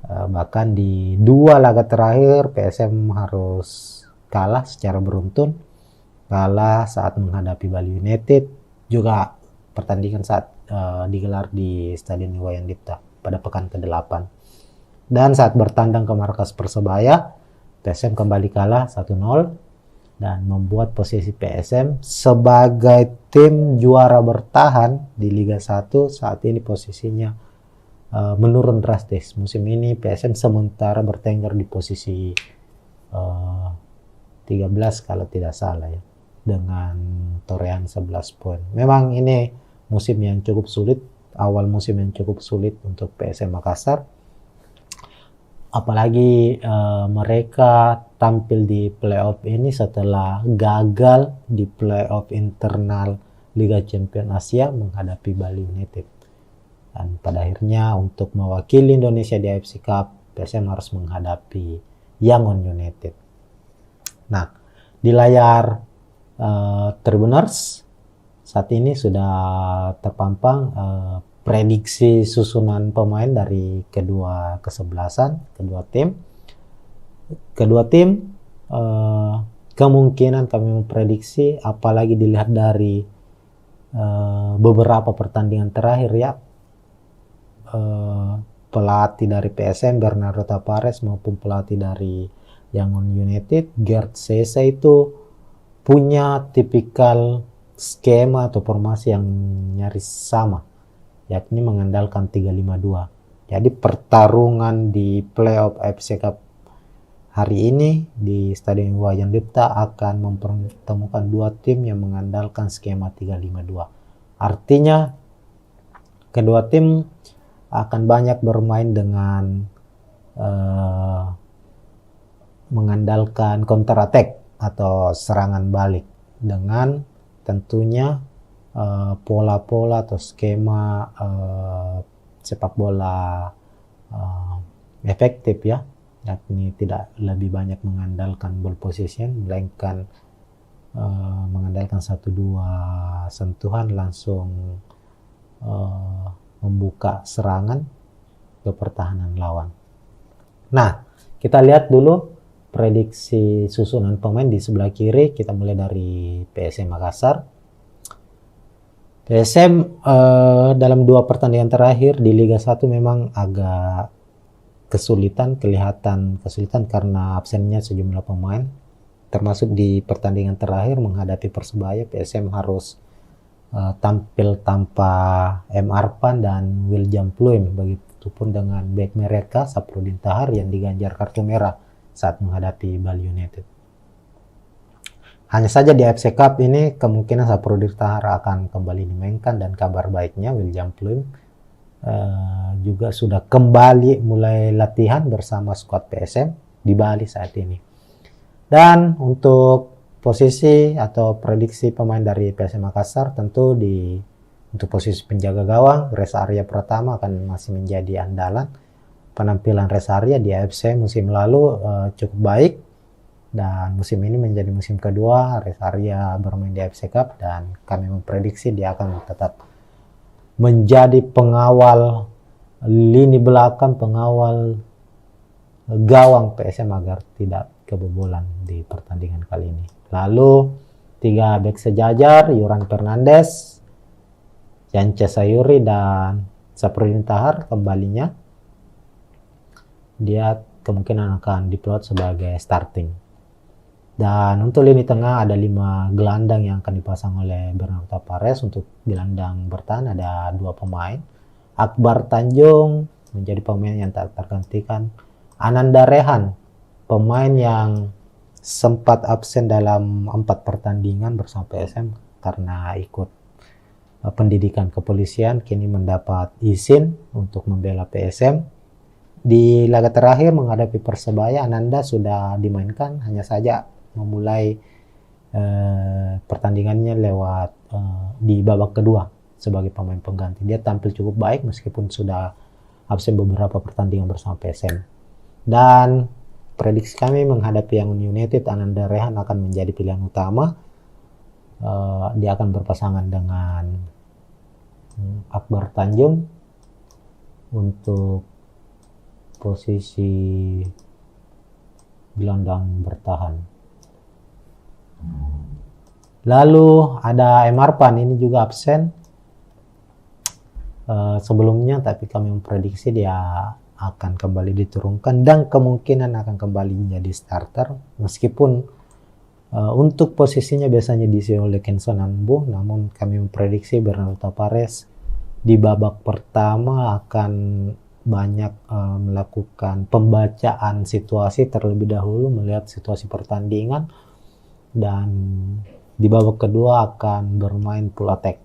Bahkan di 2 laga terakhir PSM harus kalah secara beruntun, kalah saat menghadapi Bali United, juga pertandingan saat digelar di Stadion Iwayan Dipta pada pekan ke-8. Dan saat bertandang ke markas Persebaya, PSM kembali kalah 1-0 dan membuat posisi PSM sebagai tim juara bertahan di Liga 1 saat ini posisinya menurun drastis. Musim ini PSM sementara bertengger di posisi 13 kalau tidak salah ya, dengan torehan 11 poin. Memang ini musim yang cukup sulit, awal musim yang cukup sulit untuk PSM Makassar. Apalagi mereka tampil di playoff ini setelah gagal di playoff internal Liga Champions Asia menghadapi Bali United. Dan pada akhirnya untuk mewakili Indonesia di AFC Cup, PSM harus menghadapi Yangon United. Nah, di layar Tribuners saat ini sudah terpampang prediksi susunan pemain dari kedua kesebelasan, kedua tim. Kedua tim kemungkinan kami memprediksi, apalagi dilihat dari beberapa pertandingan terakhir ya, pelatih dari PSM Bernardo Tavares maupun pelatih dari Yangon United Gerd Sesa itu punya tipikal skema atau formasi yang nyaris sama, yakni mengandalkan 3-5-2. Jadi pertarungan di playoff AFC Cup hari ini di Stadion Iwayan Dipta akan mempertemukan dua tim yang mengandalkan skema 3-5-2. Artinya kedua tim akan banyak bermain dengan mengandalkan counter attack atau serangan balik dengan tentunya pola-pola atau skema sepak bola efektif ya, yakni tidak lebih banyak mengandalkan ball possession melainkan mengandalkan 1-2 sentuhan langsung membuka serangan ke pertahanan lawan. Nah, kita lihat dulu prediksi susunan pemain di sebelah kiri. Kita mulai dari PSM Makassar. PSM dalam 2 pertandingan terakhir di Liga 1 memang agak kelihatan kesulitan karena absennya sejumlah pemain. Termasuk di pertandingan terakhir menghadapi Persebaya, PSM harus tampil tanpa M. Arpan dan William Pluim, begitupun dengan bek mereka Saprudin Tahar yang diganjar kartu merah saat menghadapi Bali United. Hanya saja di AFC Cup ini kemungkinan Saprudin Tahar akan kembali dimainkan, dan kabar baiknya William Pluim juga sudah kembali mulai latihan bersama skuad PSM di Bali saat ini. Dan untuk posisi atau prediksi pemain dari PSM Makassar, tentu untuk posisi penjaga gawang, Reza Arya Pratama akan masih menjadi andalan. Penampilan Reza Arya di AFC musim lalu cukup baik, dan musim ini menjadi musim kedua Reza Arya bermain di AFC Cup, dan kami memprediksi dia akan tetap menjadi pengawal lini belakang, pengawal gawang PSM agar tidak kebobolan di pertandingan kali ini. Lalu 3 bek sejajar, Yuran Fernandes, Yance Sayuri, dan Saprudin Tahar kembalinya. Dia kemungkinan akan diplot sebagai starting. Dan untuk lini tengah ada 5 gelandang yang akan dipasang oleh Bernardo Tavares. Untuk gelandang bertahan ada 2 pemain. Akbar Tanjung menjadi pemain yang tak tergantikan. Ananda Rehan, pemain yang sempat absen dalam 4 pertandingan bersama PSM karena ikut pendidikan kepolisian, kini mendapat izin untuk membela PSM. Di laga terakhir menghadapi Persebaya, Ananda sudah dimainkan, hanya saja memulai pertandingannya lewat di babak kedua sebagai pemain pengganti. Dia tampil cukup baik meskipun sudah absen beberapa pertandingan bersama PSM. Dan prediksi kami menghadapi Yangon United, Ananda Rehan akan menjadi pilihan utama. Dia akan berpasangan dengan Akbar Tanjung untuk posisi gelandang bertahan. Lalu ada M. Arpan, ini juga absen sebelumnya, tapi kami memprediksi dia akan kembali diturunkan dan kemungkinan akan kembali menjadi starter, meskipun untuk posisinya biasanya diisi oleh Kenson Ambu, namun kami memprediksi Bernardo Tavares di babak pertama akan banyak melakukan pembacaan situasi terlebih dahulu, melihat situasi pertandingan, dan di babak kedua akan bermain full attack.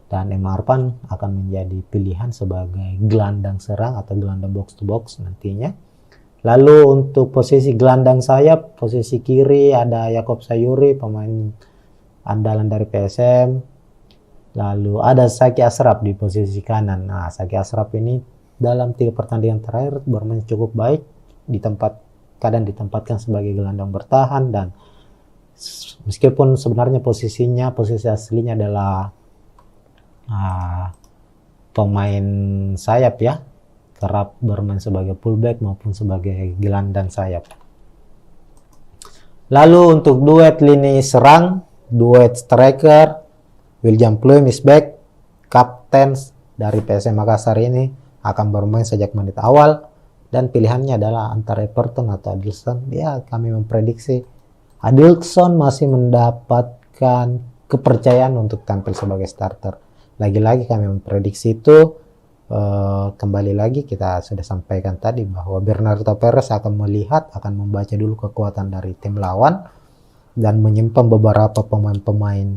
Dan M. Arpan akan menjadi pilihan sebagai gelandang serang atau gelandang box to box nantinya. Lalu untuk posisi gelandang sayap, posisi kiri ada Yakob Sayuri, pemain andalan dari PSM. Lalu ada Saki Ashraf di posisi kanan. Nah, Saki Ashraf ini dalam 3 pertandingan terakhir bermain cukup baik, kadang ditempatkan sebagai gelandang bertahan, dan meskipun sebenarnya posisi aslinya adalah pemain sayap ya, kerap bermain sebagai fullback maupun sebagai gelandang sayap. Lalu untuk duet lini serang, duet striker, William Pluim is back. Kapten dari PSM Makassar ini akan bermain sejak menit awal, dan pilihannya adalah antara Everton atau Adilson. Ya, kami memprediksi Adilson masih mendapatkan kepercayaan untuk tampil sebagai starter. Lagi-lagi kami memprediksi itu. Kembali lagi kita sudah sampaikan tadi bahwa Bernardo Perez akan membaca dulu kekuatan dari tim lawan dan menyimpan beberapa pemain-pemain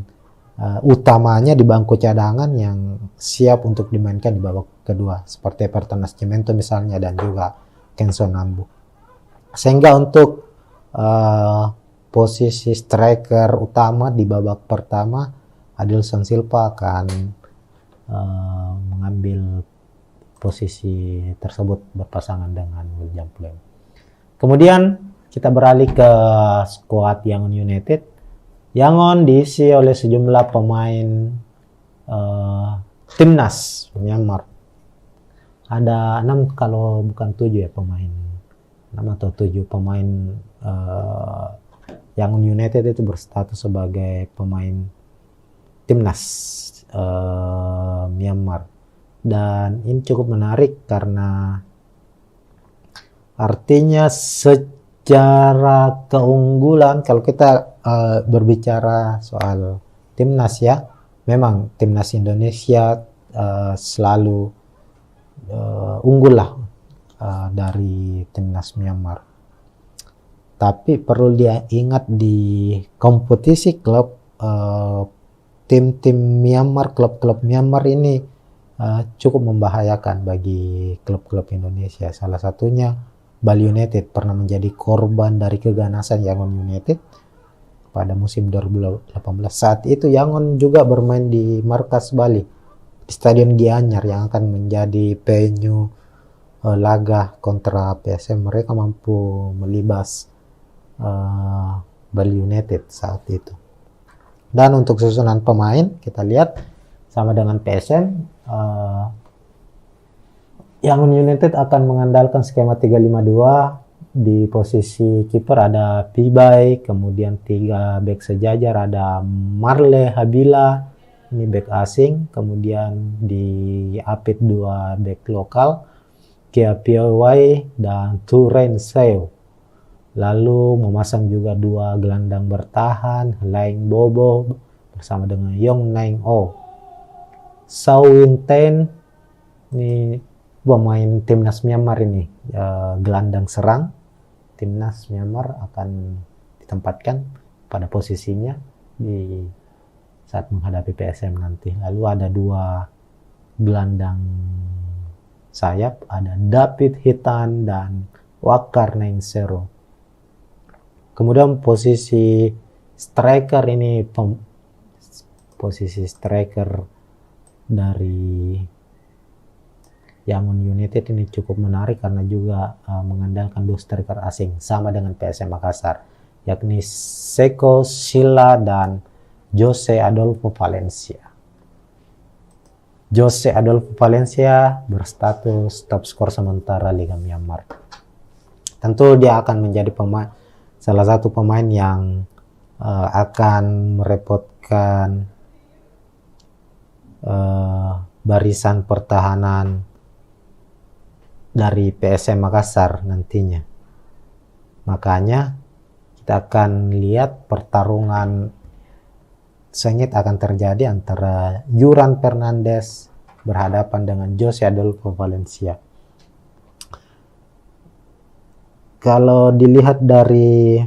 utamanya di bangku cadangan yang siap untuk dimainkan di babak kedua, seperti Everton Nascimento misalnya, dan juga Kenzo Nambu. Sehingga untuk posisi striker utama di babak pertama, Adilson Silva akan mengambil posisi tersebut berpasangan dengan William Pluim. Kemudian kita beralih ke skuad Yangon United. Yangon diisi oleh sejumlah pemain timnas Myanmar. Ada 6 kalau bukan 7 ya pemain. 6 atau 7 pemain Yangon United itu berstatus sebagai pemain timnas Myanmar. Dan ini cukup menarik karena artinya secara keunggulan, kalau kita berbicara soal timnas ya, memang timnas Indonesia selalu unggul lah dari timnas Myanmar. Tapi perlu diingat di kompetisi klub, tim-tim Myanmar, klub-klub Myanmar ini cukup membahayakan bagi klub-klub Indonesia. Salah satunya Bali United pernah menjadi korban dari keganasan Yangon United pada musim 2018. Saat itu Yangon juga bermain di markas Bali, di Stadion Gianyar yang akan menjadi venue laga kontra PSM. Mereka mampu melibas Bali United saat itu. Dan untuk susunan pemain kita lihat sama dengan PSM, Yangon United akan mengandalkan skema 352. Di posisi kiper ada Pibai, kemudian 3 bek sejajar ada Marle Habila, ini bek asing, kemudian di Apit 2 bek lokal, Kia Piawai dan Turen Seo. Lalu memasang juga 2 gelandang bertahan, Laing Bobo bersama dengan Yong Naing O. Sao Winten, ini pemain timnas Myanmar ini, gelandang serang timnas Myanmar akan ditempatkan pada posisinya di saat menghadapi PSM nanti. Lalu ada 2 gelandang sayap, ada David Hitan dan Wakar Nainsero. Kemudian posisi striker ini, posisi striker dari Yangon United ini cukup menarik karena juga mengandalkan 2 striker asing sama dengan PSM Makassar, yakni Seko Sila dan Jose Adolfo Valencia. Jose Adolfo Valencia berstatus top skor sementara Liga Myanmar. Tentu dia akan menjadi salah satu pemain yang akan merepotkan barisan pertahanan dari PSM Makassar nantinya. Makanya kita akan lihat pertarungan sengit akan terjadi antara Yuran Fernandes berhadapan dengan Jose Adolfo Valencia. Kalau dilihat dari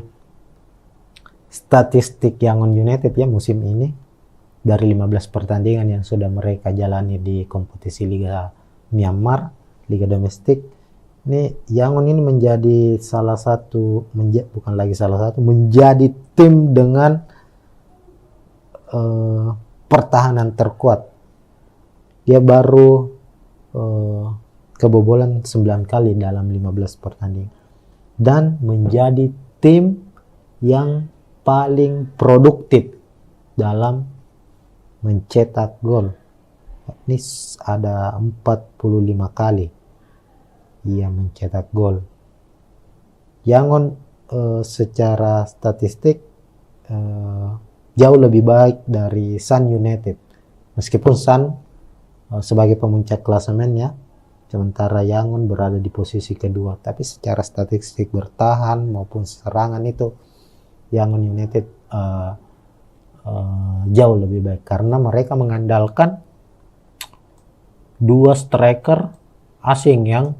statistik Yangon United ya musim ini, dari 15 pertandingan yang sudah mereka jalani di kompetisi Liga Myanmar, Liga domestik, ini Yangon ini menjadi menjadi tim dengan pertahanan terkuat. Dia baru kebobolan 9 kali dalam 15 pertandingan. Dan menjadi tim yang paling produktif dalam mencetak gol. Ini ada 45 kali ia mencetak gol. Yangon secara statistik jauh lebih baik dari Sun United. Meskipun Sun sebagai pemuncak klasemennya, sementara Yangon berada di posisi kedua. Tapi secara statistik bertahan maupun serangan itu Yangon United jauh lebih baik. Karena mereka mengandalkan dua striker asing yang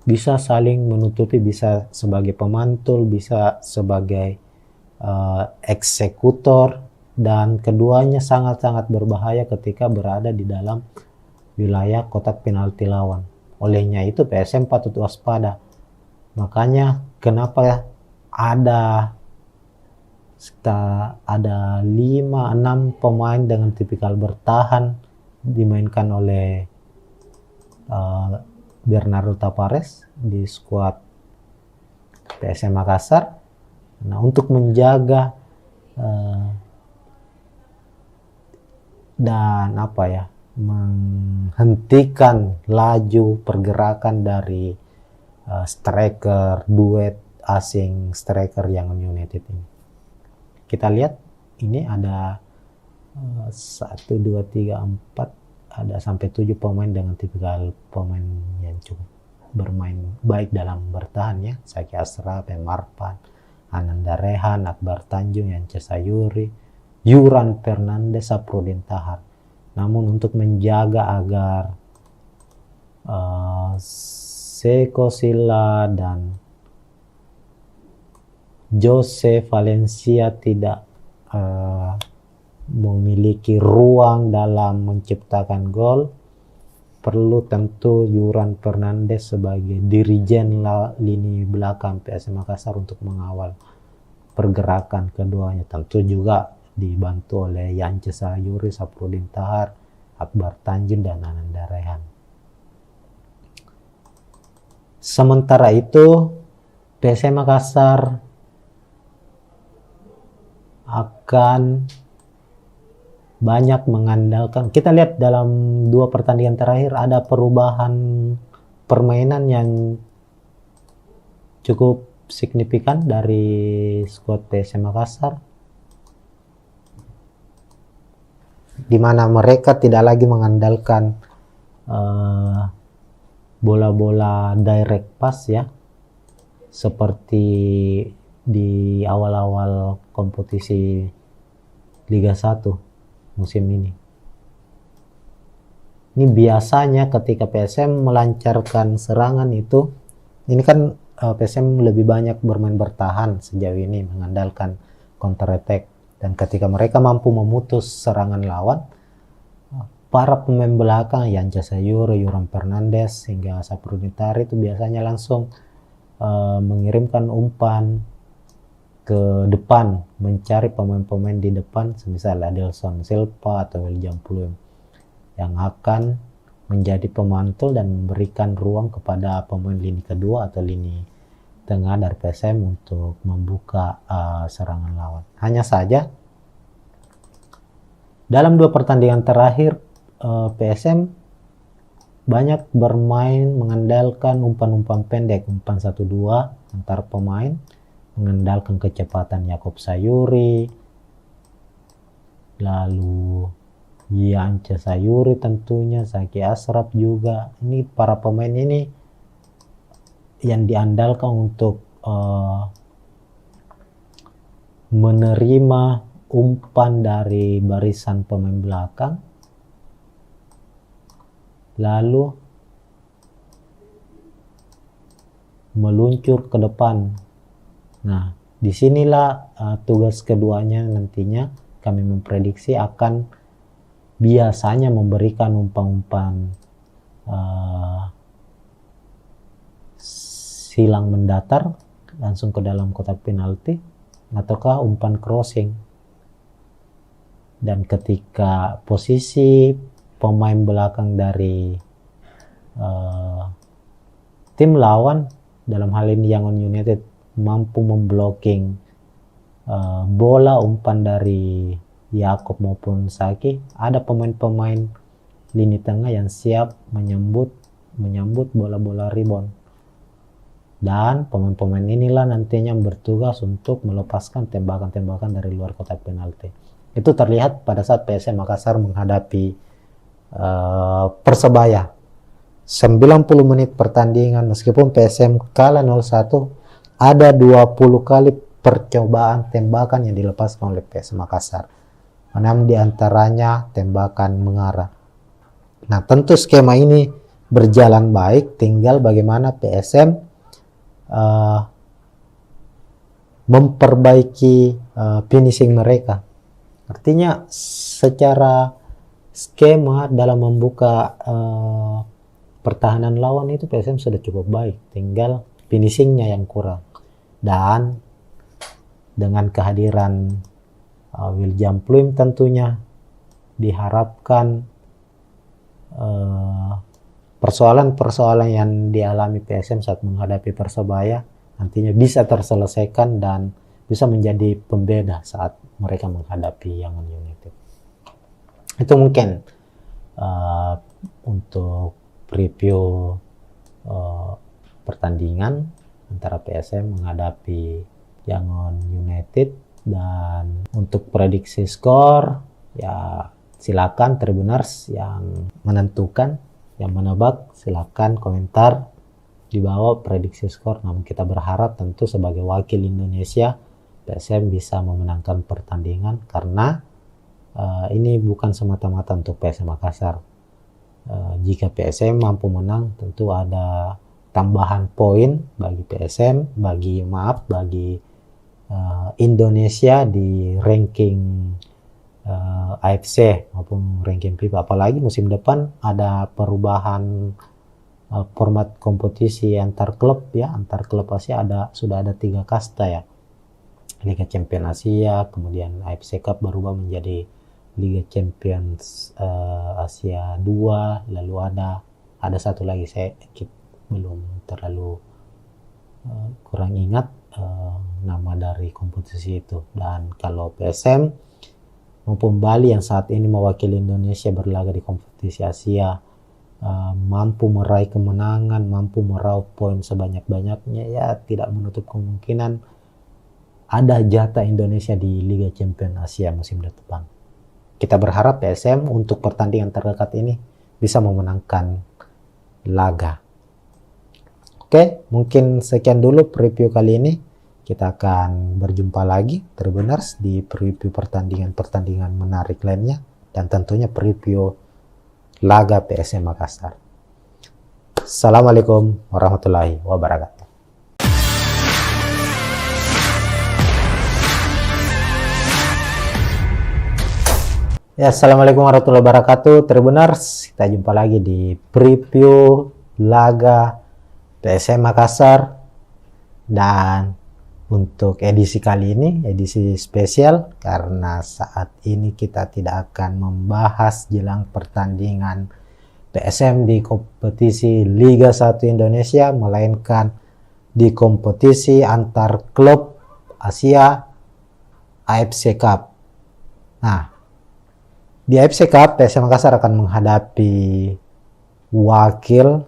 bisa saling menutupi, bisa sebagai pemantul, bisa sebagai eksekutor, dan keduanya sangat-sangat berbahaya ketika berada di dalam wilayah kotak penalti lawan. Olehnya itu PSM patut waspada. Makanya kenapa ada 5-6 pemain dengan tipikal bertahan dimainkan oleh Bernardo Tavares di skuad PSM Makassar. Nah, untuk menjaga dan menghentikan laju pergerakan dari striker duet asing striker Yangon United ini. Kita lihat ini ada 1, 2, 3, 4, ada sampai 7 pemain dengan tipikal pemain yang cukup bermain baik dalam bertahan ya. Zaki Ashraf, Marpan, Ananda Rehan, Akbar Tanjung, Yance Sayuri, Yuran Fernandes, Saprudin Tahar. Namun untuk menjaga agar Seko Silla dan Jose Valencia tidak memiliki ruang dalam menciptakan gol, perlu tentu Yuran Fernandes sebagai dirijen lini belakang PSM Makassar untuk mengawal pergerakan keduanya. Tentu juga dibantu oleh Yance Sayuri, Saprudin Tahar, Akbar Tanjung, dan Ananda Rehan. Sementara itu PSM Makassar akan banyak mengandalkan, kita lihat dalam 2 pertandingan terakhir ada perubahan permainan yang cukup signifikan dari skuad PSM Makassar, di mana mereka tidak lagi mengandalkan bola-bola direct pass ya, seperti di awal-awal kompetisi Liga 1 musim ini. Ini biasanya ketika PSM melancarkan serangan itu, ini kan PSM lebih banyak bermain bertahan sejauh ini, mengandalkan counter attack. Dan ketika mereka mampu memutus serangan lawan, para pemain belakang Yance Sayuri, Yuran Fernandes, hingga Saprudin Tahar itu biasanya langsung mengirimkan umpan ke depan, mencari pemain-pemain di depan, semisal Adelson Silva atau William Pluim, yang akan menjadi pemantul dan memberikan ruang kepada pemain lini kedua atau lini tengah dari PSM untuk membuka serangan lawan. Hanya saja dalam 2 pertandingan terakhir PSM banyak bermain mengandalkan umpan-umpan pendek, umpan 1-2 antar pemain, mengandalkan kecepatan Yakob Sayuri, lalu Yance Sayuri tentunya, Zaki Ashraf juga. Ini para pemain ini yang diandalkan untuk menerima umpan dari barisan pemain belakang, lalu meluncur ke depan. Nah, disinilah tugas keduanya nantinya kami memprediksi akan biasanya memberikan umpan-umpan silang mendatar langsung ke dalam kotak penalti, ataukah umpan crossing. dan ketika posisi pemain belakang dari tim lawan, dalam hal ini Yangon United, mampu memblocking bola umpan dari Yakob maupun Saki, ada pemain-pemain lini tengah yang siap menyambut bola-bola rebound, dan pemain-pemain inilah nantinya bertugas untuk melepaskan tembakan-tembakan dari luar kotak penalti. Itu terlihat pada saat PSM Makassar menghadapi Persebaya 90 menit pertandingan. Meskipun PSM kalah 0-1, ada 20 kali percobaan tembakan yang dilepaskan oleh PSM Makassar. 6 diantaranya tembakan mengarah. Nah, tentu skema ini berjalan baik, tinggal bagaimana PSM memperbaiki finishing mereka. Artinya secara skema dalam membuka pertahanan lawan itu PSM sudah cukup baik, tinggal finishingnya yang kurang. Dan dengan kehadiran William Pluim tentunya diharapkan persoalan-persoalan yang dialami PSM saat menghadapi Persebaya nantinya bisa terselesaikan dan bisa menjadi pembeda saat mereka menghadapi Yangon United. Itu mungkin untuk preview pertandingan antara PSM menghadapi Yangon United. Dan untuk prediksi skor, ya silakan Tribuners yang menentukan, yang menebak, silakan komentar di bawah prediksi skor. Namun kita berharap tentu sebagai wakil Indonesia, PSM bisa memenangkan pertandingan, karena ini bukan semata-mata untuk PSM Makassar. Jika PSM mampu menang, tentu ada tambahan poin bagi PSM, bagi Indonesia di ranking AFC maupun ranking FIFA. Apalagi musim depan ada perubahan format kompetisi antar klub ya, antar klub Asia sudah ada 3 kasta ya. Liga Champions Asia, kemudian AFC Cup berubah menjadi Liga Champions Asia 2, lalu ada satu lagi saya belum terlalu kurang ingat nama dari kompetisi itu. Dan kalau PSM maupun Bali yang saat ini mewakili Indonesia berlaga di kompetisi Asia mampu meraih kemenangan, mampu meraup poin sebanyak-banyaknya, ya tidak menutup kemungkinan ada jatah Indonesia di Liga Champions Asia musim depan. Kita berharap PSM untuk pertandingan terdekat ini bisa memenangkan laga. Oke, mungkin sekian dulu preview kali ini. Kita akan berjumpa lagi Tribuners di preview pertandingan menarik lainnya, dan tentunya preview laga PSM Makassar. Assalamualaikum warahmatullahi wabarakatuh. Ya, assalamualaikum warahmatullahi wabarakatuh Tribuners. Kita jumpa lagi di preview laga PSM Makassar, dan untuk edisi kali ini, edisi spesial, karena saat ini kita tidak akan membahas jelang pertandingan PSM di kompetisi Liga 1 Indonesia, melainkan di kompetisi antar klub Asia AFC Cup. Nah, di AFC Cup, PSM Makassar akan menghadapi wakil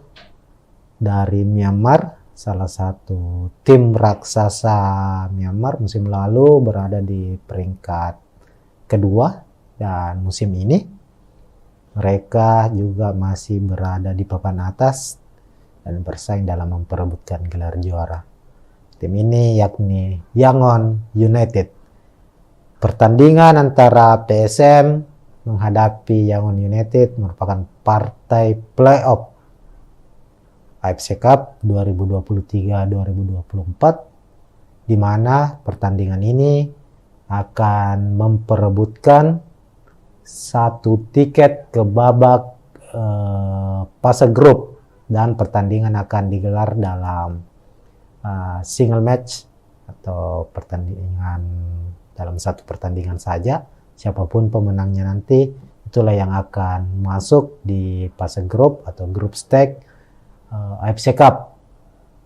dari Myanmar, salah satu tim raksasa Myanmar musim lalu berada di peringkat kedua, dan musim ini mereka juga masih berada di papan atas dan bersaing dalam memperebutkan gelar juara. Tim ini yakni Yangon United. Pertandingan antara PSM menghadapi Yangon United merupakan partai playoff AFC Cup 2023-2024, di mana pertandingan ini akan memperebutkan satu tiket ke babak fase grup, dan pertandingan akan digelar dalam single match atau pertandingan dalam satu pertandingan saja, siapapun pemenangnya nanti, itulah yang akan masuk di fase grup atau grup stage AFC Cup.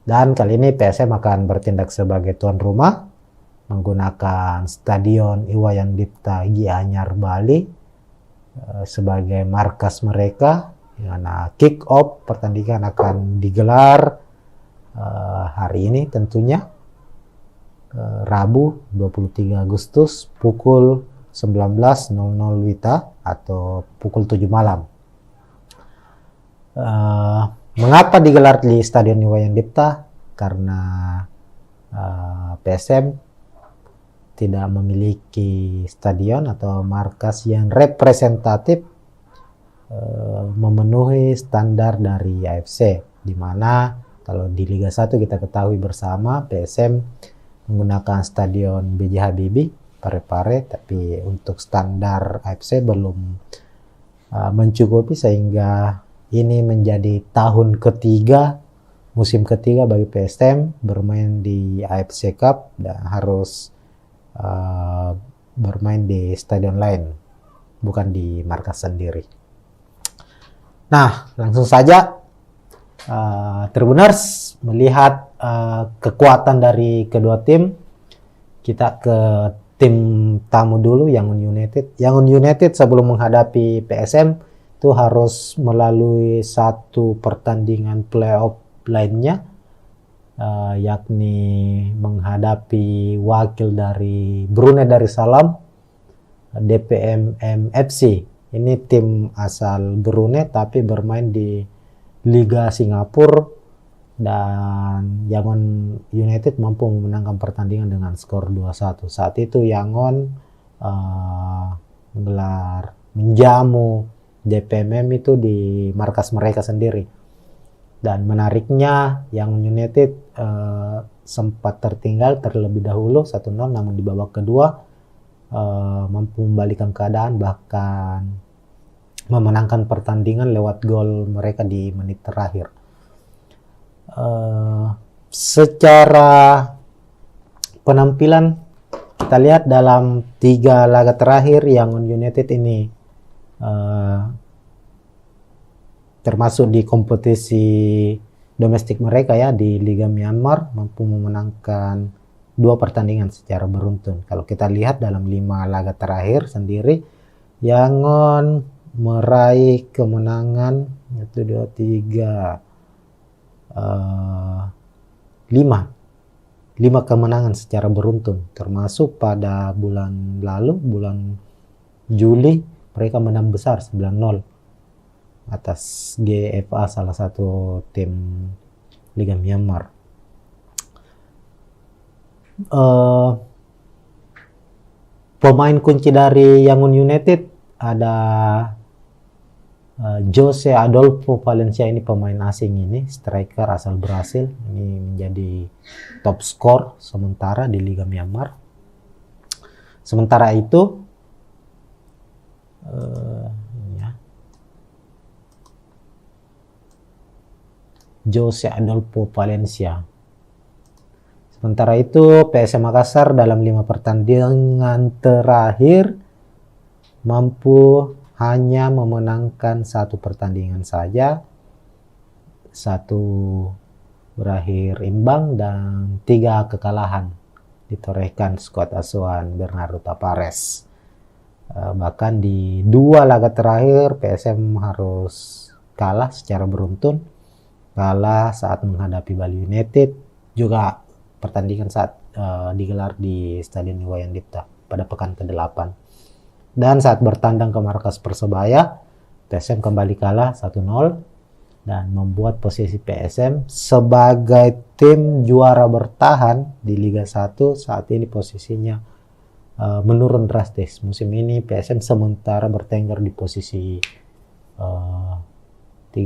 Dan kali ini PSM akan bertindak sebagai tuan rumah menggunakan Stadion Iwayan Dipta Gianyar Bali sebagai markas mereka. Karena kick off pertandingan akan digelar hari ini tentunya, Rabu 23 Agustus pukul 19.00 WITA atau pukul 7 malam. Mengapa digelar di Stadion Iwayan Dipta? Karena PSM tidak memiliki stadion atau markas yang representatif memenuhi standar dari AFC, di mana kalau di Liga 1 kita ketahui bersama PSM menggunakan stadion B.J. Habibie Parepare, tapi untuk standar AFC belum mencukupi, sehingga ini menjadi tahun ketiga, musim ketiga bagi PSM bermain di AFC Cup dan harus bermain di stadion lain, bukan di markas sendiri. Nah, langsung saja Tribuners melihat kekuatan dari kedua tim. Kita ke tim tamu dulu, Yangon United. Yangon United sebelum menghadapi PSM itu harus melalui satu pertandingan playoff lainnya, yakni menghadapi wakil dari Brunei Darussalam, DPMM FC. Ini tim asal Brunei tapi bermain di Liga Singapura, dan Yangon United mampu memenangkan pertandingan dengan skor 2-1. Saat itu Yangon menjamu DPMM itu di markas mereka sendiri. Dan menariknya Yangon United sempat tertinggal terlebih dahulu 1-0, namun di babak kedua mampu membalikkan keadaan, bahkan memenangkan pertandingan lewat gol mereka di menit terakhir. Secara penampilan kita lihat dalam 3 laga terakhir Yangon United ini termasuk di kompetisi domestik mereka ya, di Liga Myanmar mampu memenangkan 2 pertandingan secara beruntun. Kalau kita lihat dalam 5 laga terakhir sendiri, Yangon meraih kemenangan 5 kemenangan secara beruntun, termasuk pada bulan lalu, bulan Juli, mereka menang besar 9-0 atas GFA, salah satu tim Liga Myanmar. Pemain kunci dari Yangon United ada Jose Adolfo Valencia, ini pemain asing, ini striker asal Brasil, ini menjadi top skor sementara di Liga Myanmar. Sementara itu Jose Adolfo Valencia. Sementara itu PSM Makassar dalam 5 pertandingan terakhir mampu hanya memenangkan 1 pertandingan saja, 1 berakhir imbang dan 3 kekalahan ditorehkan skuad asuhan Bernardo Tavares. Bahkan di 2 laga terakhir PSM harus kalah secara beruntun, kalah saat menghadapi Bali United, juga pertandingan saat digelar di Stadion Iwayan Dipta pada pekan ke-8. Dan saat bertandang ke markas Persebaya, PSM kembali kalah 1-0 dan membuat posisi PSM sebagai tim juara bertahan di Liga 1 saat ini posisinya menurun drastis. Musim ini PSM sementara bertengger di posisi 13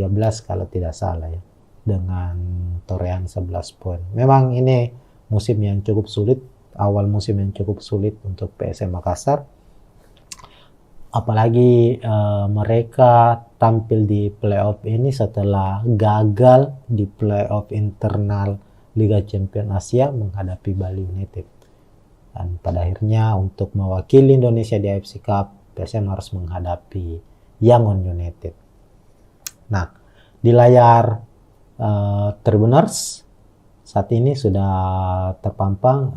kalau tidak salah ya, dengan torehan 11 poin. Memang ini musim yang cukup sulit, awal musim yang cukup sulit untuk PSM Makassar. Apalagi mereka tampil di playoff ini setelah gagal di playoff internal Liga Champions Asia menghadapi Bali United. Dan pada akhirnya untuk mewakili Indonesia di AFC Cup, PSM harus menghadapi Yangon United. Nah, di layar Tribuners saat ini sudah terpampang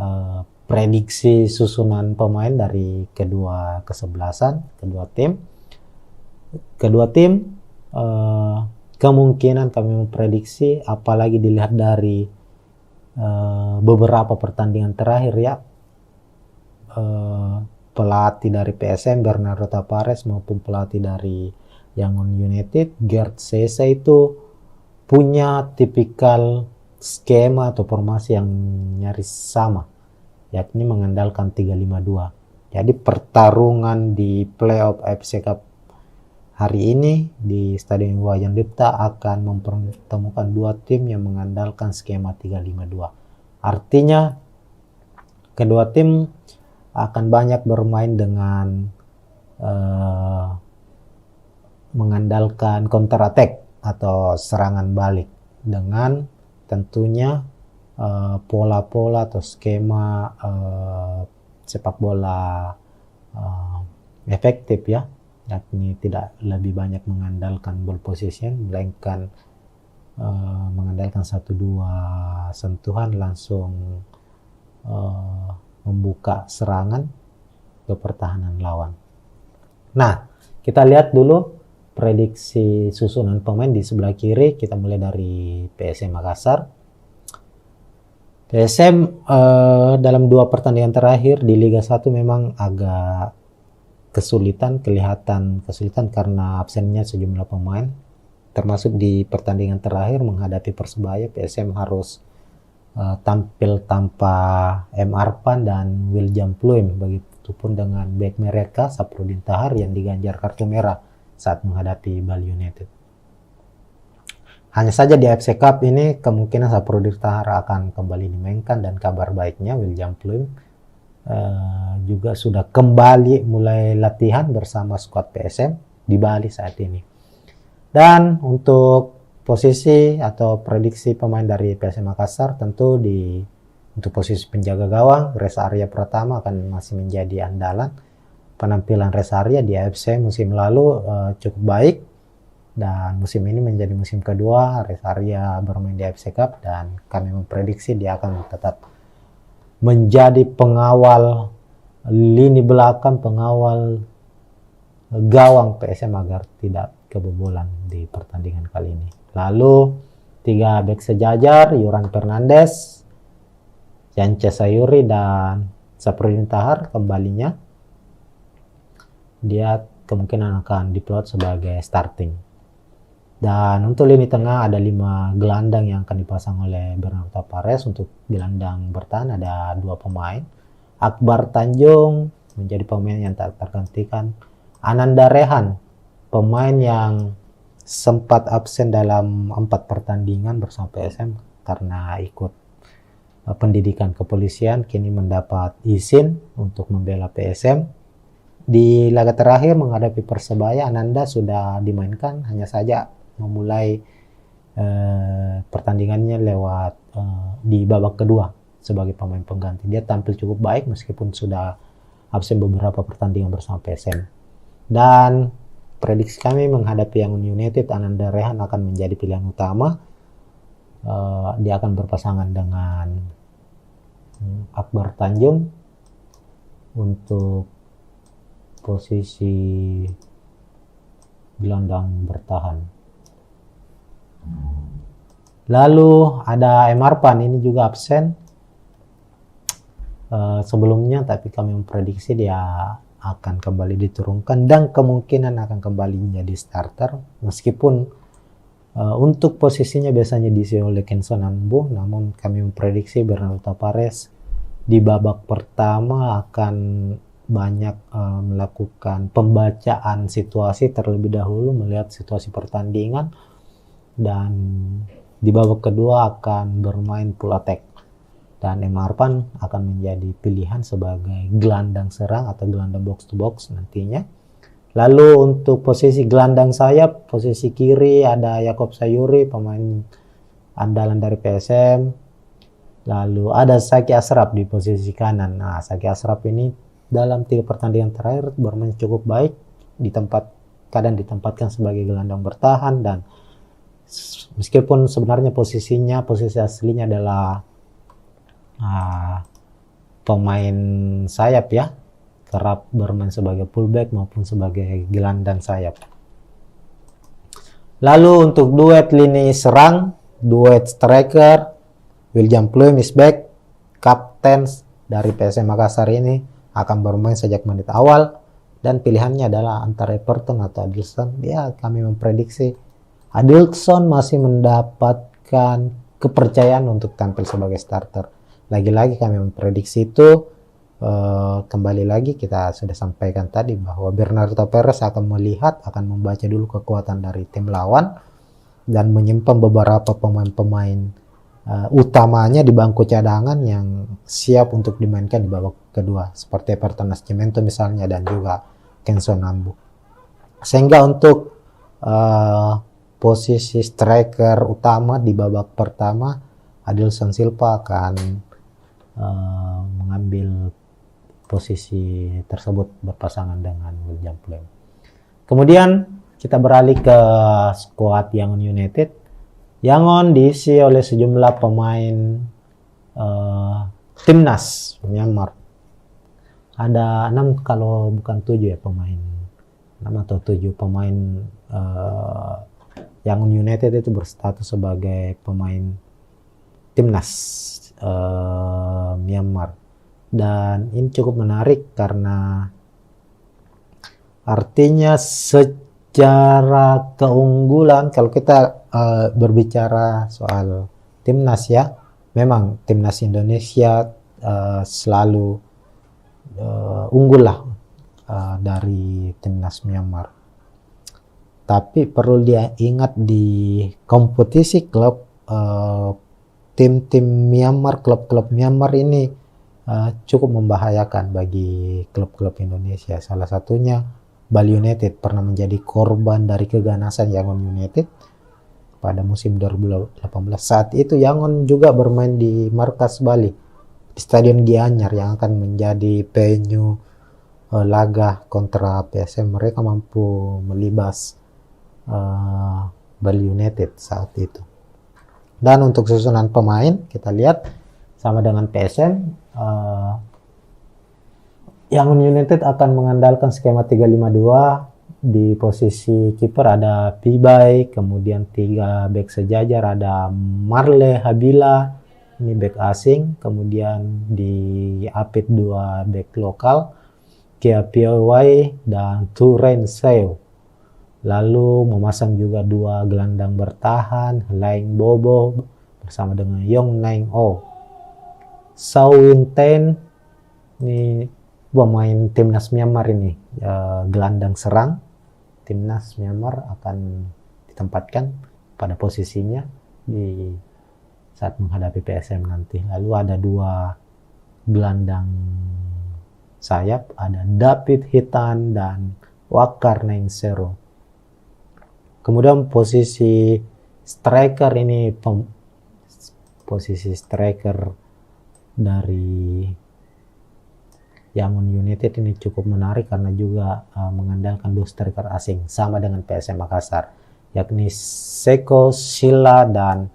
prediksi susunan pemain dari kedua kesebelasan, kedua tim. Kedua tim kemungkinan kami memprediksi, apalagi dilihat dari beberapa pertandingan terakhir ya, pelatih dari PSM Bernardo Tavares maupun pelatih dari Yangon United Gerd Sesa itu punya tipikal skema atau formasi yang nyaris sama, yakni mengandalkan 3-5-2. Jadi pertarungan di playoff AFC Cup hari ini di Stadion Iwayan Dipta akan mempertemukan dua tim yang mengandalkan skema 3-5-2. Artinya kedua tim akan banyak bermain dengan mengandalkan counter attack atau serangan balik dengan tentunya pola-pola atau skema sepak bola efektif ya, yakni tidak lebih banyak mengandalkan ball possession melainkan mengandalkan 1-2 sentuhan langsung membuka serangan ke pertahanan lawan. Nah, kita lihat dulu prediksi susunan pemain di sebelah kiri. Kita mulai dari PSM Makassar. PSM dalam 2 pertandingan terakhir di Liga 1 memang agak kelihatan kesulitan karena absennya sejumlah pemain. Termasuk di pertandingan terakhir menghadapi Persebaya, PSM harus tampil tanpa M. Arpan dan William Pluim, begitupun dengan bek mereka Saprudin Tahar yang diganjar kartu merah saat menghadapi Bali United. Hanya saja di AFC Cup ini kemungkinan Saprudin Tahar akan kembali dimainkan, dan kabar baiknya William Pluim juga sudah kembali mulai latihan bersama skuad PSM di Bali saat ini. Dan untuk posisi atau prediksi pemain dari PSM Makassar, tentu untuk posisi penjaga gawang Reza Arya Pratama akan masih menjadi andalan. Penampilan Reza Arya di AFC musim lalu cukup baik, dan musim ini menjadi musim kedua Reza Arya bermain di AFC Cup, dan kami memprediksi dia akan tetap menjadi pengawal lini belakang, pengawal gawang PSM agar tidak kebobolan di pertandingan kali ini. Lalu 3 bek sejajar, Yuran Fernandes, Yance Sayuri, dan Saprudin Tahar kembalinya. Dia kemungkinan akan diplot sebagai starting. Dan untuk lini tengah ada 5 gelandang yang akan dipasang oleh Bernardo Tavares. Untuk gelandang bertahan ada 2 pemain. Akbar Tanjung menjadi pemain yang tak tergantikan. Ananda Rehan, pemain yang sempat absen dalam 4 pertandingan bersama PSM karena ikut pendidikan kepolisian, kini mendapat izin untuk membela PSM. Di laga terakhir menghadapi Persebaya, Ananda sudah dimainkan, hanya saja memulai pertandingannya lewat di babak kedua sebagai pemain pengganti. Dia tampil cukup baik meskipun sudah absen beberapa pertandingan bersama PSM. Dan prediksi kami menghadapi Yangon United, Ananda Rehan akan menjadi pilihan utama. Dia akan berpasangan dengan Akbar Tanjung untuk posisi gelandang bertahan. Lalu ada M. Arpan, ini juga absen sebelumnya, tapi kami memprediksi dia akan kembali diturunkan dan kemungkinan akan kembali menjadi starter, meskipun untuk posisinya biasanya diisi oleh Kenson Ambu, namun kami memprediksi Bernardo Tavares di babak pertama akan banyak melakukan pembacaan situasi terlebih dahulu, melihat situasi pertandingan, dan di babak kedua akan bermain full attack. Dan M. Arpan akan menjadi pilihan sebagai gelandang serang atau gelandang box to box nantinya. Lalu untuk posisi gelandang sayap, posisi kiri ada Yakob Sayuri, pemain andalan dari PSM. Lalu ada Saki Ashraf di posisi kanan. Nah, Saki Ashraf ini dalam 3 pertandingan terakhir bermain cukup baik, kadang ditempatkan sebagai gelandang bertahan, dan meskipun sebenarnya posisi aslinya adalah pemain sayap ya, kerap bermain sebagai fullback maupun sebagai gelandang sayap. Lalu untuk duet lini serang, duet striker, William Pluim is back, kapten dari PSM Makassar ini akan bermain sejak menit awal, dan pilihannya adalah antara Everton atau Adilson. Ya, kami memprediksi Adilson masih mendapatkan kepercayaan untuk tampil sebagai starter. Lagi-lagi kami memprediksi itu, kembali lagi kita sudah sampaikan tadi bahwa Bernardo Perez akan membaca dulu kekuatan dari tim lawan dan menyimpan beberapa pemain-pemain utamanya di bangku cadangan yang siap untuk dimainkan di babak kedua, seperti Everton Nascimento misalnya, dan juga Kenzo Nambu. Sehingga untuk posisi striker utama di babak pertama, Adilson Silva akan mengambil posisi tersebut berpasangan dengan William Pluim. Kemudian kita beralih ke skuad Yangon United. Yangon diisi oleh sejumlah pemain timnas Myanmar. Ada 6 kalau bukan 7 ya pemain. 6 atau 7 pemain Yangon United itu berstatus sebagai pemain timnas Myanmar. Dan ini cukup menarik karena artinya secara keunggulan, kalau kita berbicara soal timnas ya, memang timnas Indonesia selalu unggul lah dari timnas Myanmar. Tapi perlu diingat di kompetisi klub, tim-tim Myanmar, klub-klub Myanmar ini cukup membahayakan bagi klub-klub Indonesia. Salah satunya Bali United pernah menjadi korban dari keganasan Yangon United pada musim 2018. Saat itu Yangon juga bermain di markas Bali, di Stadion Gianyar yang akan menjadi venue laga kontra PSM. Mereka mampu melibas Bali United saat itu. Dan untuk susunan pemain kita lihat sama dengan PSM, Yangon United akan mengandalkan skema 352. Di posisi kiper ada Pibai, kemudian 3 bek sejajar ada Marle Habila, ini bek asing, kemudian di Apit 2 bek lokal, Kia Piawai dan Turen Seo. Lalu memasang juga 2 gelandang bertahan, Laing Bobo bersama dengan Yong Naing O. Sao Win Ten, ini pemain timnas Myanmar ini, gelandang serang timnas Myanmar, akan ditempatkan pada posisinya di saat menghadapi PSM nanti. Lalu ada 2 gelandang sayap, ada David Hitan dan Wakar Nainsero. Kemudian posisi striker ini, posisi striker dari Yangon United ini cukup menarik karena juga mengandalkan 2 striker asing sama dengan PSM Makassar, yakni Seko Sila dan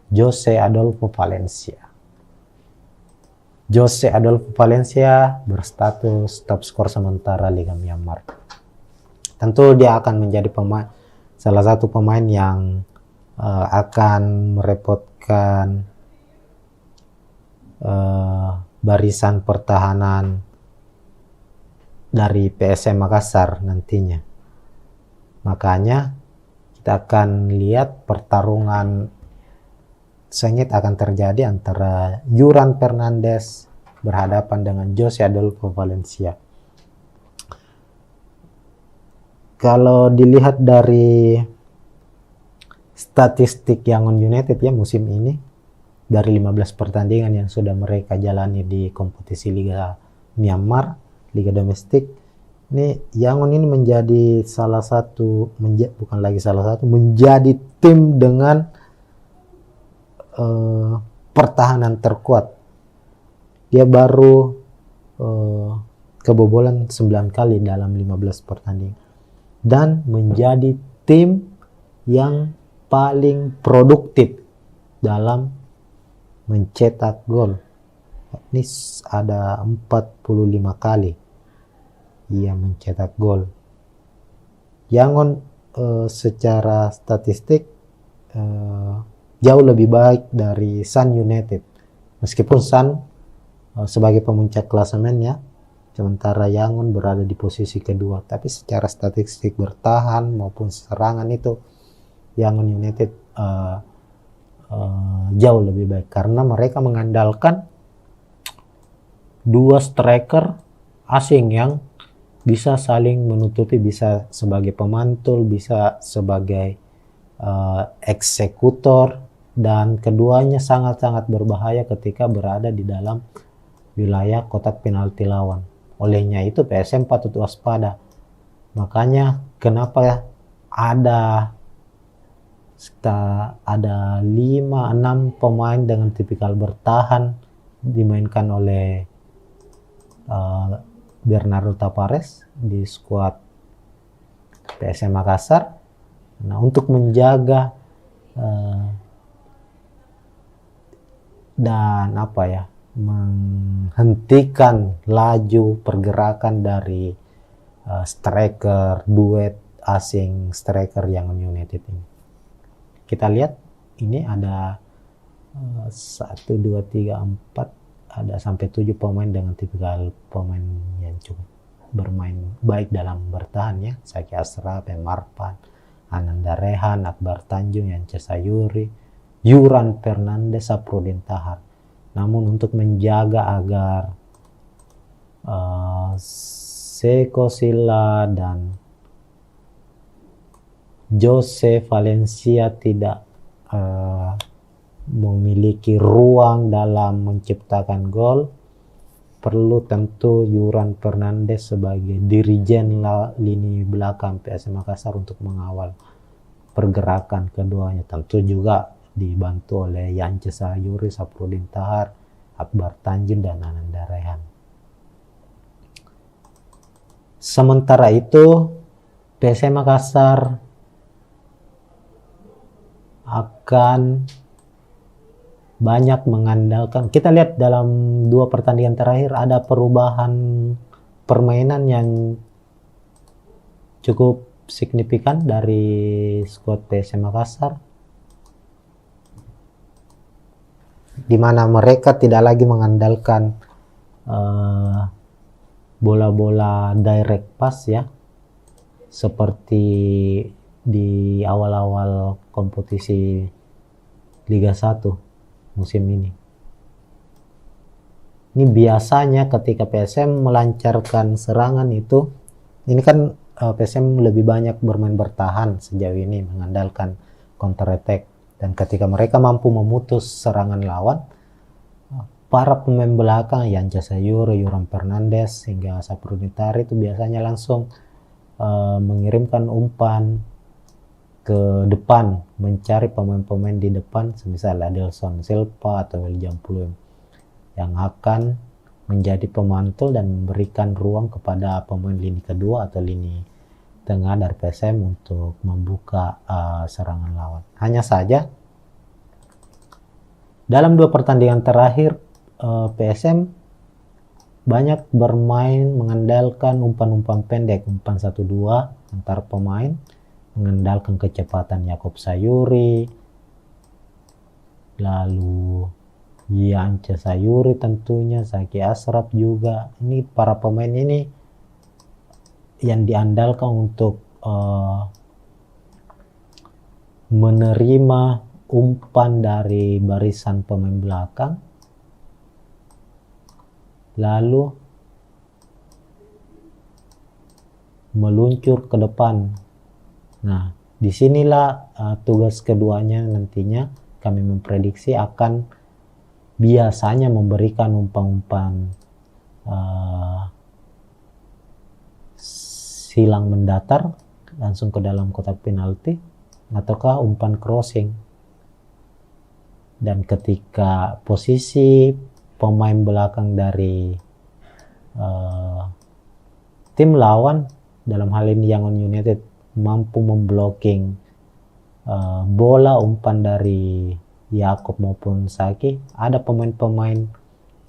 Jose Adolfo Valencia. Jose Adolfo Valencia berstatus top skor sementara Liga Myanmar. Tentu dia akan menjadi salah satu pemain yang akan merepotkan barisan pertahanan dari PSM Makassar nantinya. Makanya kita akan lihat pertarungan sengit akan terjadi antara Yuran Fernandes berhadapan dengan Jose Adolfo Valencia. Kalau dilihat dari statistik Yangon United ya musim ini, dari 15 pertandingan yang sudah mereka jalani di kompetisi Liga Myanmar, Liga domestik, ini Yangon ini menjadi menjadi tim dengan pertahanan terkuat. Dia baru kebobolan 9 kali dalam 15 pertandingan. Dan menjadi tim yang paling produktif dalam mencetak gol. Ini ada 45 kali ia mencetak gol. Yangon secara statistik jauh lebih baik dari Sun United. Meskipun Sun sebagai pemuncak klasemennya, sementara Yangon berada di posisi kedua. Tapi secara statistik bertahan maupun serangan itu Yangon United jauh lebih baik. Karena mereka mengandalkan dua striker asing yang bisa saling menutupi, bisa sebagai pemantul, bisa sebagai eksekutor, dan keduanya sangat-sangat berbahaya ketika berada di dalam wilayah kotak penalti lawan. Olehnya itu PSM patut waspada. Makanya kenapa ada 5-6 pemain dengan tipikal bertahan dimainkan oleh Bernardo Tavares di skuad PSM Makassar. Nah, untuk menjaga dan menghentikan laju pergerakan dari striker duet asing striker Yangon United ini. Kita lihat ini ada 1, 2, 3, 4, ada sampai 7 pemain dengan tipikal pemain yang cukup bermain baik dalam bertahan ya. Zaki Ashraf, Marpan, Ananda Rehan, Akbar Tanjung, Yance Sayuri, Yuran Fernandes, Saprudin Tahar. Namun untuk menjaga agar Seko Silla dan Jose Valencia tidak memiliki ruang dalam menciptakan gol, perlu tentu Yuran Fernandes sebagai dirijen lini belakang PSM Makassar untuk mengawal pergerakan keduanya. Tentu juga dibantu oleh Yance Sayuri, Saprudin Tahar, Akbar Tanjung, dan Ananda Rehan. Sementara itu PSM Makassar akan banyak mengandalkan, kita lihat dalam 2 pertandingan terakhir ada perubahan permainan yang cukup signifikan dari skuad PSM Makassar, di mana mereka tidak lagi mengandalkan bola-bola direct pass ya, seperti di awal-awal kompetisi Liga 1 musim ini. Ini biasanya ketika PSM melancarkan serangan itu, ini kan PSM lebih banyak bermain bertahan sejauh ini, mengandalkan counter attack, dan ketika mereka mampu memutus serangan lawan, para pemain belakang Yance Sayuri, Yuran Fernandes hingga Saprudin Tahar itu biasanya langsung mengirimkan umpan ke depan, mencari pemain-pemain di depan, semisal Adelson Silva atau William Pluim, yang akan menjadi pemantul dan memberikan ruang kepada pemain lini kedua atau lini tengah dari PSM untuk membuka serangan lawan. Hanya saja dalam 2 pertandingan terakhir PSM banyak bermain mengandalkan umpan-umpan pendek, umpan 1-2 antar pemain, mengandalkan kecepatan Yakob Sayuri, lalu Yance Sayuri tentunya, Zaki Ashraf juga. Ini para pemain ini yang diandalkan untuk menerima umpan dari barisan pemain belakang, lalu meluncur ke depan. Nah, disinilah tugas keduanya nantinya kami memprediksi akan biasanya memberikan umpan-umpan silang mendatar langsung ke dalam kotak penalti, ataukah umpan crossing. dan ketika posisi pemain belakang dari tim lawan, dalam hal ini Yangon United, mampu memblocking bola umpan dari Yakob maupun Saki, ada pemain-pemain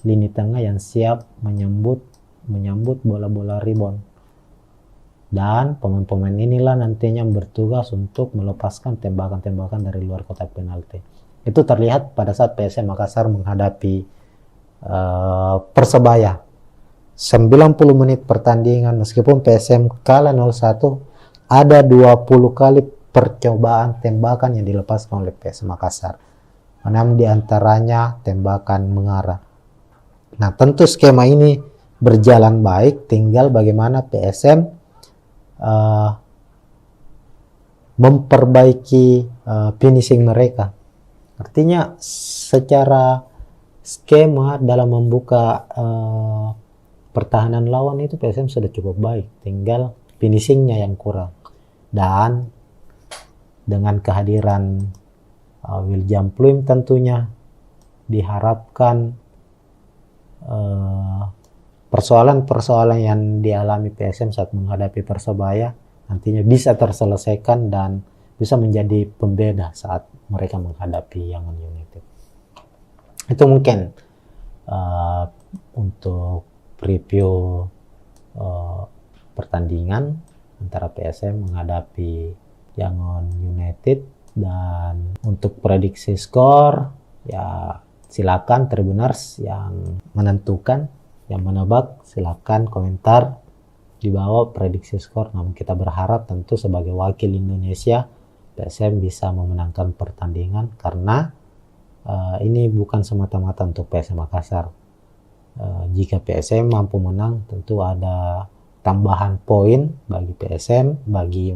lini tengah yang siap menyambut bola-bola rebound, dan pemain-pemain inilah nantinya bertugas untuk melepaskan tembakan-tembakan dari luar kotak penalti. Itu terlihat pada saat PSM Makassar menghadapi Persebaya. 90 menit pertandingan, meskipun PSM kalah 0-1, ada 20 kali percobaan tembakan yang dilepaskan oleh PSM Makassar. 6 diantaranya tembakan mengarah. Nah, tentu skema ini berjalan baik, tinggal bagaimana PSM memperbaiki finishing mereka. Artinya secara skema dalam membuka pertahanan lawan itu PSM sudah cukup baik, tinggal finishingnya yang kurang. Dan dengan kehadiran William Pluim tentunya diharapkan persoalan-persoalan yang dialami PSM saat menghadapi Persebaya nantinya bisa terselesaikan dan bisa menjadi pembeda saat mereka menghadapi Yangon United. Itu mungkin untuk preview pertandingan antara PSM menghadapi Yangon United. Dan untuk prediksi skor, ya silakan Tribuners yang menentukan, yang menebak, silakan komentar di bawah prediksi skor. Namun kita berharap tentu sebagai wakil Indonesia, PSM bisa memenangkan pertandingan, karena ini bukan semata-mata untuk PSM Makassar. Jika PSM mampu menang, tentu ada tambahan poin bagi PSM, bagi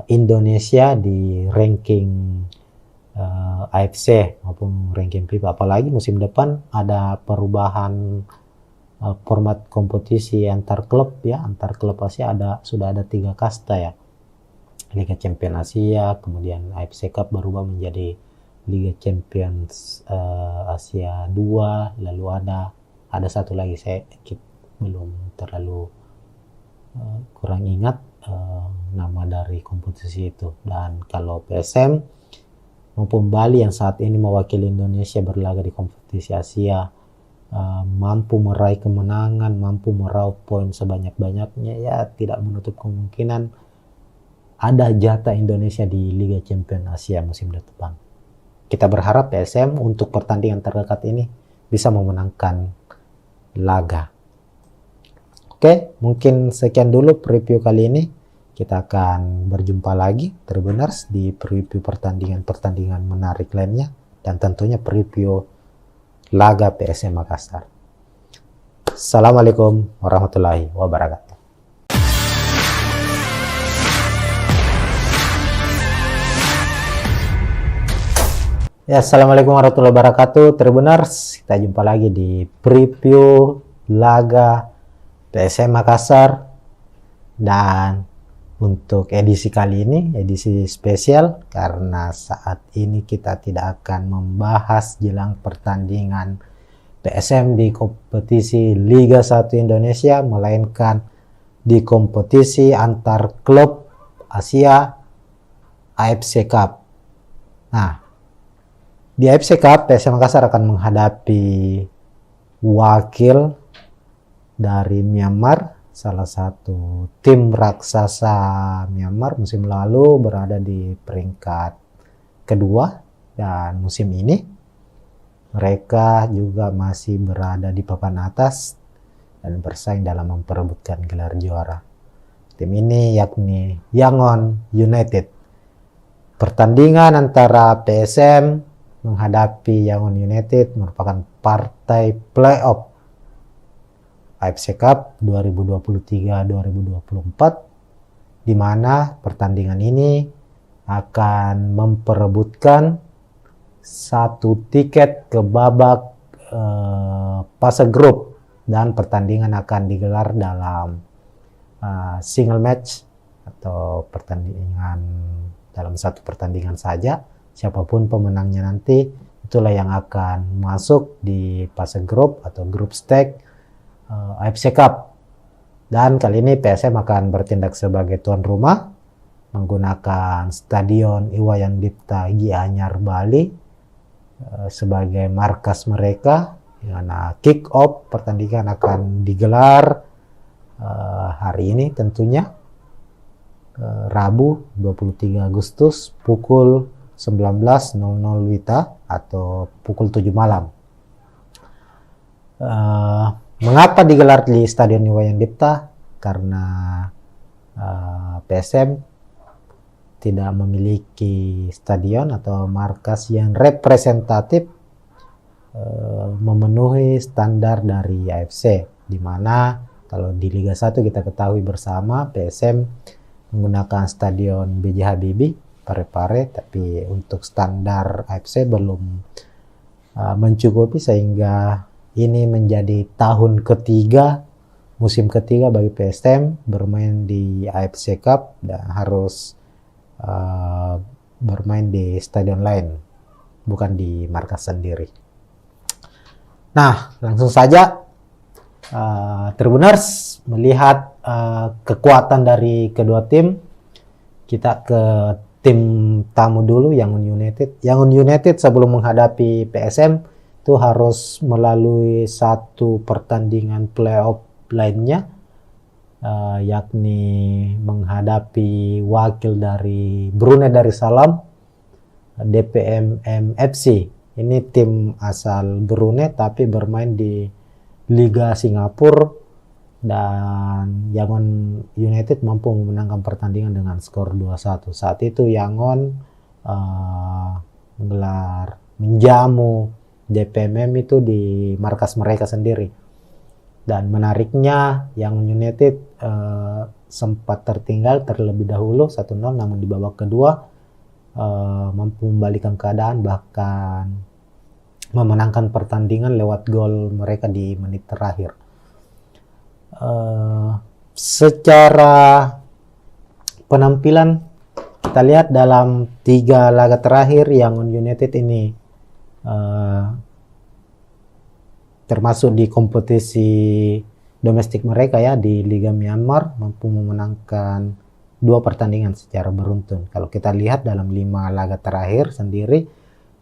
Indonesia di ranking AFC maupun ranking FIFA. Apalagi musim depan ada perubahan format kompetisi antar klub ya, antar klub Asia sudah ada 3 kasta ya. Liga Champions Asia, kemudian AFC Cup berubah menjadi Liga Champions Asia 2, lalu ada satu lagi saya belum terlalu kurang ingat nama dari kompetisi itu. Dan kalau PSM maupun Bali yang saat ini mewakili Indonesia berlaga di kompetisi Asia mampu meraih kemenangan, mampu meraup poin sebanyak-banyaknya, ya tidak menutup kemungkinan ada jatah Indonesia di Liga Champions Asia musim depan. Kita berharap PSM untuk pertandingan terdekat ini bisa memenangkan laga. Oke, mungkin sekian dulu preview kali ini. Kita akan berjumpa lagi Tribuners di preview pertandingan menarik lainnya, dan tentunya preview laga PSM Makassar. Assalamualaikum warahmatullahi wabarakatuh. Ya, assalamualaikum warahmatullahi wabarakatuh Tribuners. Kita jumpa lagi di preview laga PSM Makassar, dan untuk edisi kali ini edisi spesial karena saat ini kita tidak akan membahas jelang pertandingan PSM di kompetisi Liga 1 Indonesia, melainkan di kompetisi antar klub Asia AFC Cup. Nah, di AFC Cup PSM Makassar akan menghadapi wakil dari Myanmar, salah satu tim raksasa Myanmar musim lalu berada di peringkat kedua, dan musim ini mereka juga masih berada di papan atas dan bersaing dalam memperebutkan gelar juara. Tim ini yakni Yangon United. Pertandingan antara PSM menghadapi Yangon United merupakan partai playoff AFC Cup 2023-2024, di mana pertandingan ini akan memperebutkan satu tiket ke babak fase grup, dan pertandingan akan digelar dalam single match atau pertandingan dalam satu pertandingan saja siapapun pemenangnya nanti, itulah yang akan masuk di fase grup atau grup stage AFC Cup. Dan kali ini PSM akan bertindak sebagai tuan rumah menggunakan Stadion Iwayan Dipta Gianyar Bali sebagai markas mereka. Karena kick off pertandingan akan digelar hari ini tentunya, Rabu 23 Agustus pukul 19.00 WITA atau pukul 7 malam. Mengapa digelar di Stadion Iwayan Dipta? Karena PSM tidak memiliki stadion atau markas yang representatif memenuhi standar dari AFC, di mana kalau di Liga 1 kita ketahui bersama PSM menggunakan stadion B.J. Habibie Parepare, tapi untuk standar AFC belum mencukupi, sehingga ini menjadi tahun ketiga, musim ketiga bagi PSM bermain di AFC Cup dan harus bermain di stadion lain, bukan di markas sendiri. Nah, langsung saja Tribuners melihat kekuatan dari kedua tim. Kita ke tim tamu dulu, Yangon United. Yangon United sebelum menghadapi PSM itu harus melalui satu pertandingan playoff lainnya, yakni menghadapi wakil dari Brunei Darussalam, DPM FC. Ini tim asal Brunei tapi bermain di Liga Singapura, dan Yangon United mampu memenangkan pertandingan dengan skor 2-1. Saat itu Yangon menjamu DPMM itu di markas mereka sendiri. Dan menariknya Yangon United sempat terlebih dahulu 1-0, namun di babak kedua mampu membalikkan keadaan, bahkan memenangkan pertandingan lewat gol mereka di menit terakhir. Secara penampilan kita lihat dalam 3 laga terakhir Yangon United ini termasuk di kompetisi domestik mereka ya di Liga Myanmar mampu memenangkan 2 pertandingan secara beruntun. Kalau kita lihat dalam 5 laga terakhir sendiri,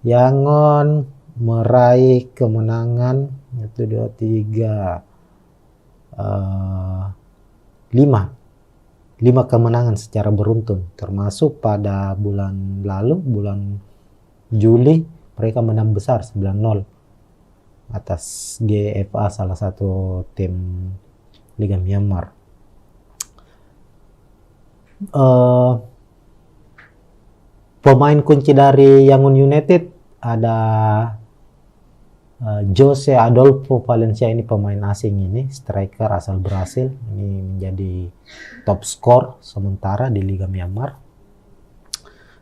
Yangon meraih kemenangan 1, 2, 3, 5 kemenangan secara beruntun, termasuk pada bulan lalu, bulan Juli, mereka menang besar 9-0 atas GFA, salah satu tim Liga Myanmar. Pemain kunci dari Yangon United ada Jose Adolfo Valencia, ini pemain asing, ini striker asal Brasil, ini menjadi top skor sementara di Liga Myanmar.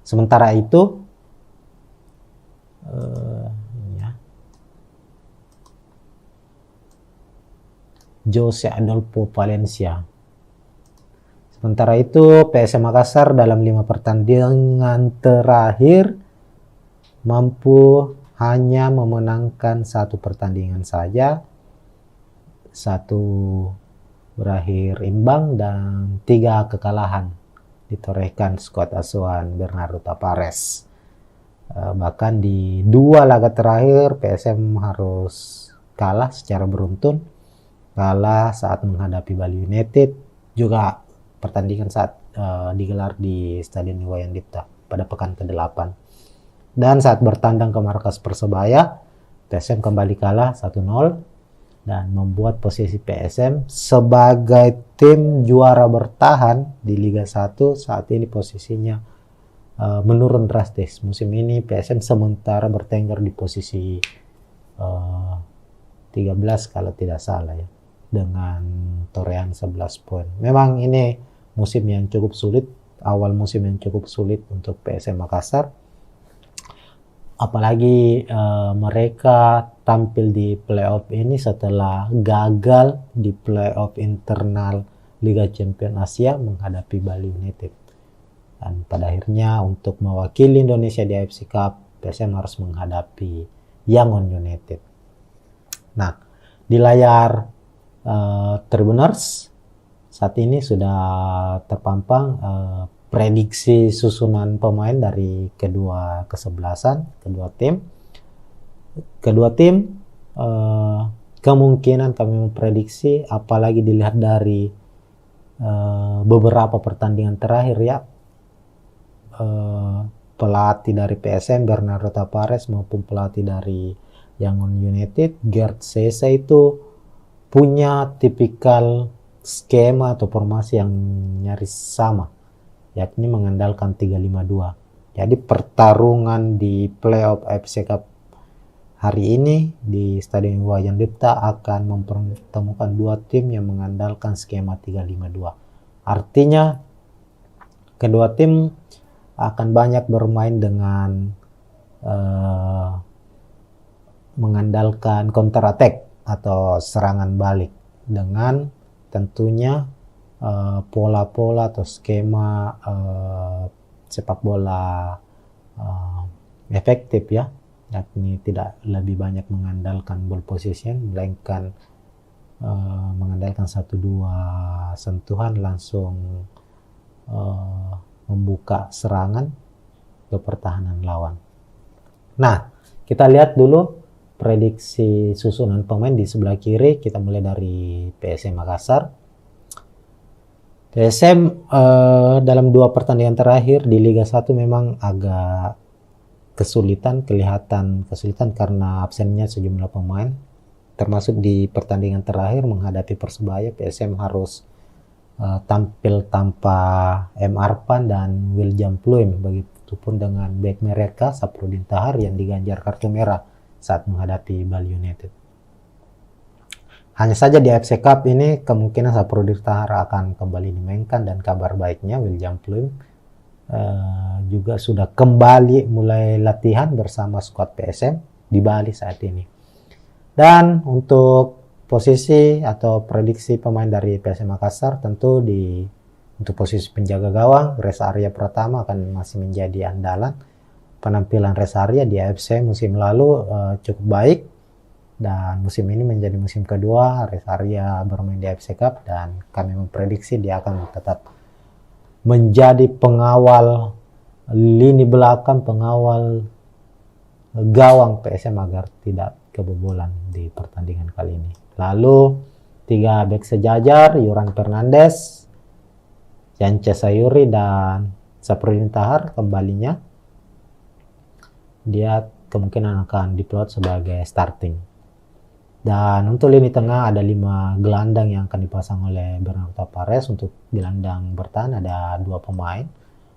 Sementara itu Jose Adolfo Valencia. Sementara itu PSM Makassar dalam 5 pertandingan terakhir mampu hanya memenangkan 1 pertandingan saja, 1 berakhir imbang dan 3 kekalahan ditorehkan skuad asuhan Bernardo Tapares. Bahkan di 2 laga terakhir PSM harus kalah secara beruntun, kalah saat menghadapi Bali United, juga pertandingan saat digelar di Stadion Iwayan Dipta pada pekan ke-8. Dan saat bertandang ke markas Persebaya, PSM kembali kalah 1-0 dan membuat posisi PSM sebagai tim juara bertahan di Liga 1 saat ini posisinya menurun drastis. Musim ini PSM sementara bertengger di posisi 13 kalau tidak salah ya, dengan torehan 11 poin. Memang ini musim yang cukup sulit, awal musim yang cukup sulit untuk PSM Makassar. Apalagi mereka tampil di playoff ini setelah gagal di playoff internal Liga Champions Asia menghadapi Bali United. Dan pada akhirnya untuk mewakili Indonesia di AFC Cup, PSM harus menghadapi Yangon United. Nah, di layar Tribuners saat ini sudah terpampang prediksi susunan pemain dari kedua kesebelasan, kedua tim. Kedua tim kemungkinan kami memprediksi, apalagi dilihat dari beberapa pertandingan terakhir ya, pelatih dari PSM Bernardo Tavares maupun pelatih dari Yangon United Gerd Sese itu punya tipikal skema atau formasi yang nyaris sama, yakni mengandalkan 3-5-2. Jadi pertarungan di playoff AFC Cup hari ini di Stadion Iwayan Dipta akan mempertemukan dua tim yang mengandalkan skema 3-5-2. Artinya kedua tim akan banyak bermain dengan mengandalkan counter attack atau serangan balik, dengan tentunya pola-pola atau skema sepak bola efektif ya, yakni tidak lebih banyak mengandalkan ball possession, melainkan mengandalkan 1-2 sentuhan langsung membuka serangan ke pertahanan lawan. Nah, kita lihat dulu prediksi susunan pemain di sebelah kiri. Kita mulai dari PSM Makassar. PSM dalam 2 pertandingan terakhir di Liga 1 memang agak kelihatan kesulitan karena absennya sejumlah pemain. Termasuk di pertandingan terakhir menghadapi Persebaya, PSM harus tampil tanpa M. Arpan dan William Pluim. Begitupun dengan bek mereka Saprudin Tahar yang diganjar kartu merah saat menghadapi Bali United. Hanya saja di AFC Cup ini kemungkinan Saprudin Tahar akan kembali dimainkan, dan kabar baiknya William Pluim juga sudah kembali mulai latihan bersama skuad PSM di Bali saat ini. Dan untuk posisi atau prediksi pemain dari PSM Makassar, tentu untuk posisi penjaga gawang Rest Area Pratama akan masih menjadi andalan. Penampilan Rest Area di AFC musim lalu cukup baik, dan musim ini menjadi musim kedua Rest Area bermain di AFC Cup, dan kami memprediksi dia akan tetap menjadi pengawal lini belakang, pengawal gawang PSM agar tidak kebobolan di pertandingan kali ini. Lalu 3 bek sejajar, Yuran Fernandes, Yance Sayuri, dan Saprudin Tahar kembalinya. Dia kemungkinan akan diplot sebagai starting. Dan untuk lini tengah ada 5 gelandang yang akan dipasang oleh Bernardo Tavares. Untuk gelandang bertahan ada 2 pemain.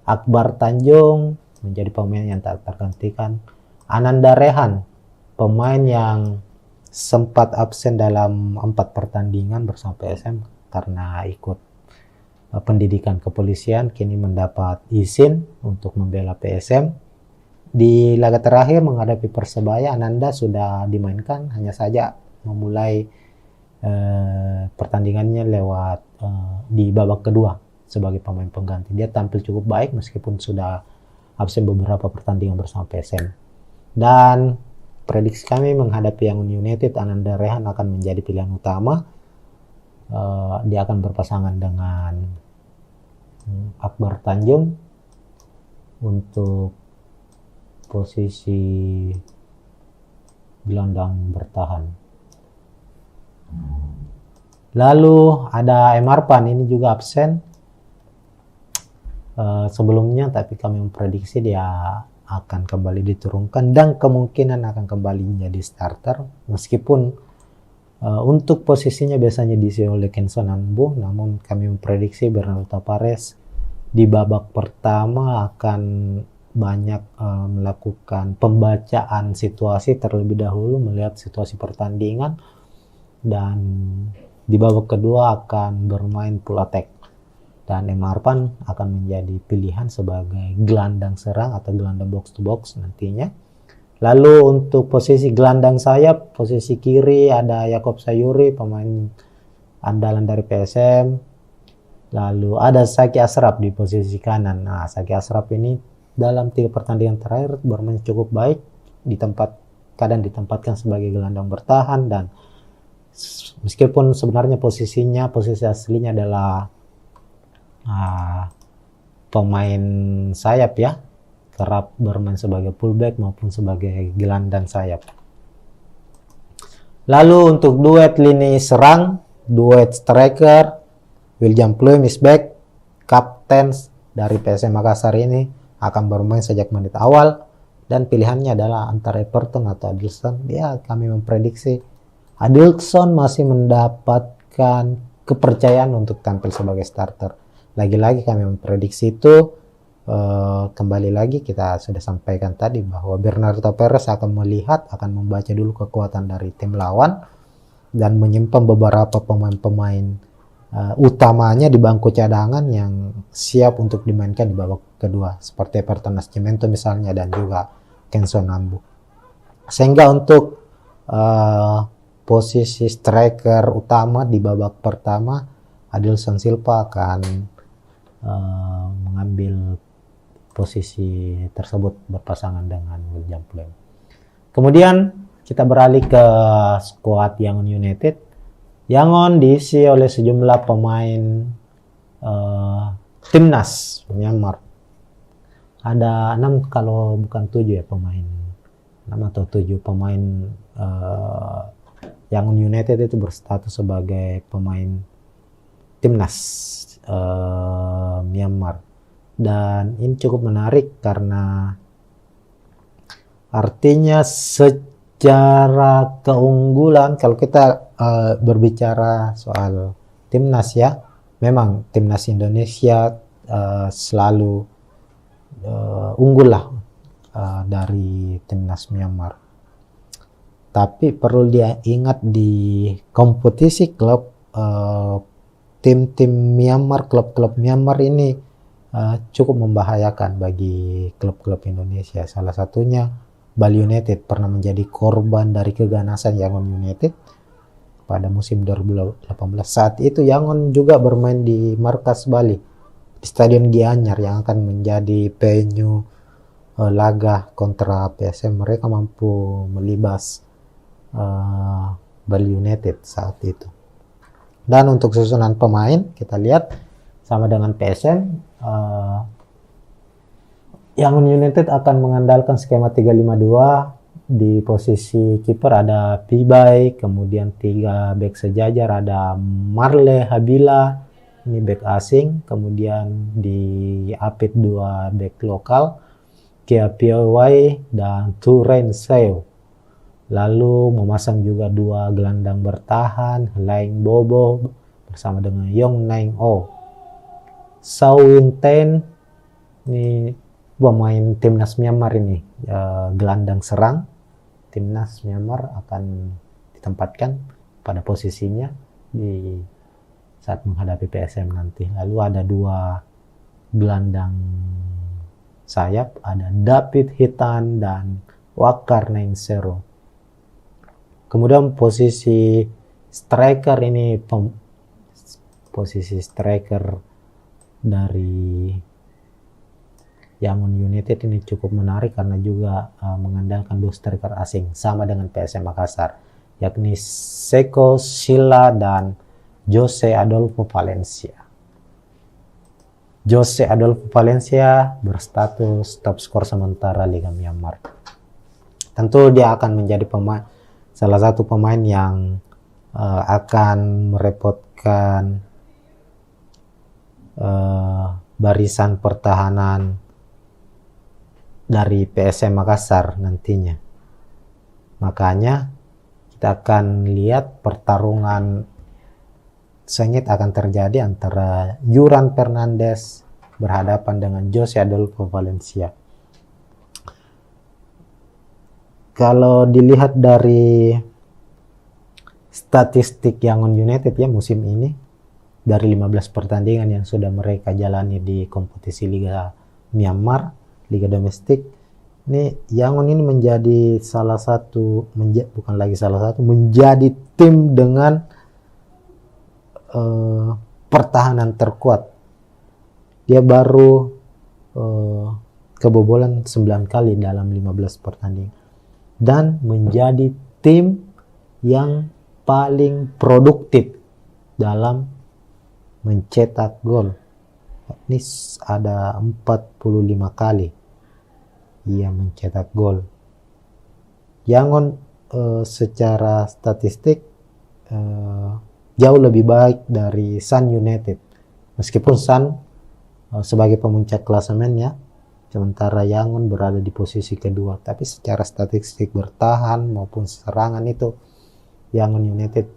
Akbar Tanjung menjadi pemain yang tak tergantikan. Ananda Rehan, pemain yang sempat absen dalam 4 pertandingan bersama PSM karena ikut pendidikan kepolisian, kini mendapat izin untuk membela PSM. Di laga terakhir menghadapi Persebaya, Ananda sudah dimainkan, hanya saja memulai pertandingannya lewat di babak kedua sebagai pemain pengganti. Dia tampil cukup baik meskipun sudah absen beberapa pertandingan bersama PSM. Dan prediksi kami menghadapi Yangon United, Ananda Rehan akan menjadi pilihan utama. Dia akan berpasangan dengan Akbar Tanjung untuk posisi gelandang bertahan. Lalu ada M. Arpan, ini juga absen sebelumnya, tapi kami memprediksi dia akan kembali diturunkan dan kemungkinan akan kembali menjadi starter, meskipun untuk posisinya biasanya diisi oleh Kenson Anbu, namun kami memprediksi Bernardo Tavares di babak pertama akan banyak melakukan pembacaan situasi terlebih dahulu, melihat situasi pertandingan, dan di babak kedua akan bermain full attack. Dan M. Arpan akan menjadi pilihan sebagai gelandang serang atau gelandang box to box nantinya. Lalu untuk posisi gelandang sayap, posisi kiri ada Yakob Sayuri, pemain andalan dari PSM. Lalu ada Saki Ashraf di posisi kanan. Nah, Saki Ashraf ini dalam 3 pertandingan terakhir bermain cukup baik, kadang ditempatkan sebagai gelandang bertahan, dan meskipun sebenarnya posisi aslinya adalah pemain sayap ya, kerap bermain sebagai fullback maupun sebagai gelandang sayap. Lalu untuk duet lini serang, duet striker, William Pluim is back. Kapten dari PSM Makassar ini akan bermain sejak menit awal, dan pilihannya adalah antara Everton atau Adilson. Ya, kami memprediksi Adilson masih mendapatkan kepercayaan untuk tampil sebagai starter. Lagi-lagi kami memprediksi itu. Kembali lagi kita sudah sampaikan tadi bahwa Bernardo Perez akan membaca dulu kekuatan dari tim lawan dan menyimpan beberapa pemain-pemain utamanya di bangku cadangan yang siap untuk dimainkan di babak kedua, seperti Everton Nascimento misalnya, dan juga Kenzo Nambu. Sehingga untuk posisi striker utama di babak pertama, Adilson Silva akan mengambil posisi tersebut berpasangan dengan William Pluim. Kemudian kita beralih ke skuad Yangon United. Yangon diisi oleh sejumlah pemain timnas Myanmar. Ada 6 kalau bukan 7 ya pemain. 6 atau 7 pemain Yangon United itu berstatus sebagai pemain timnas Myanmar. Dan ini cukup menarik karena artinya secara keunggulan, kalau kita berbicara soal timnas ya, memang timnas Indonesia selalu unggul lah dari timnas Myanmar. Tapi perlu dia ingat di kompetisi klub, tim-tim Myanmar, klub-klub Myanmar ini cukup membahayakan bagi klub-klub Indonesia. Salah satunya Bali United pernah menjadi korban dari keganasan Yangon United pada musim 2018. Saat itu Yangon juga bermain di markas Bali, di Stadion Gianyar yang akan menjadi venue laga kontra PSM. Mereka mampu melibas Bali United saat itu. Dan untuk susunan pemain kita lihat sama dengan PSM, Yangon United akan mengandalkan skema 352. Di posisi kiper ada Pibai, kemudian 3 bek sejajar ada Marle Habila, ini bek asing, kemudian di Apit 2 bek lokal, Kia Piawai dan Turen Seo. Lalu memasang juga 2 gelandang bertahan, Laing Bobo bersama dengan Yong Naing O. Sao Winten ini pemain timnas Myanmar ini, gelandang serang timnas Myanmar akan ditempatkan pada posisinya di saat menghadapi PSM nanti. Lalu ada 2 gelandang sayap, ada David Hitan dan Wakar Nainsero. Kemudian posisi striker ini, posisi striker dari Yangon United ini cukup menarik karena juga mengandalkan 2 striker asing sama dengan PSM Makassar, yakni Seko Sila dan Jose Adolfo Valencia. Jose Adolfo Valencia berstatus top skor sementara Liga Myanmar. Tentu dia akan menjadi salah satu pemain yang akan merepotkan barisan pertahanan dari PSM Makassar nantinya. Makanya kita akan lihat pertarungan sengit akan terjadi antara Yuran Fernandes berhadapan dengan Jose Adolfo Valencia. Kalau dilihat dari statistik Yangon United ya musim ini, dari 15 pertandingan yang sudah mereka jalani di kompetisi Liga Myanmar, Liga Domestik, ini Yangon ini menjadi menjadi tim dengan pertahanan terkuat. Dia baru kebobolan 9 kali dalam 15 pertandingan. Dan menjadi tim yang paling produktif dalam mencetak gol. Ini ada 45 kali ia mencetak gol. Yangon secara statistik jauh lebih baik dari Sun United. Meskipun Sun sebagai pemuncak klasemen ya, sementara Yangon berada di posisi kedua. Tapi secara statistik bertahan maupun serangan itu Yangon United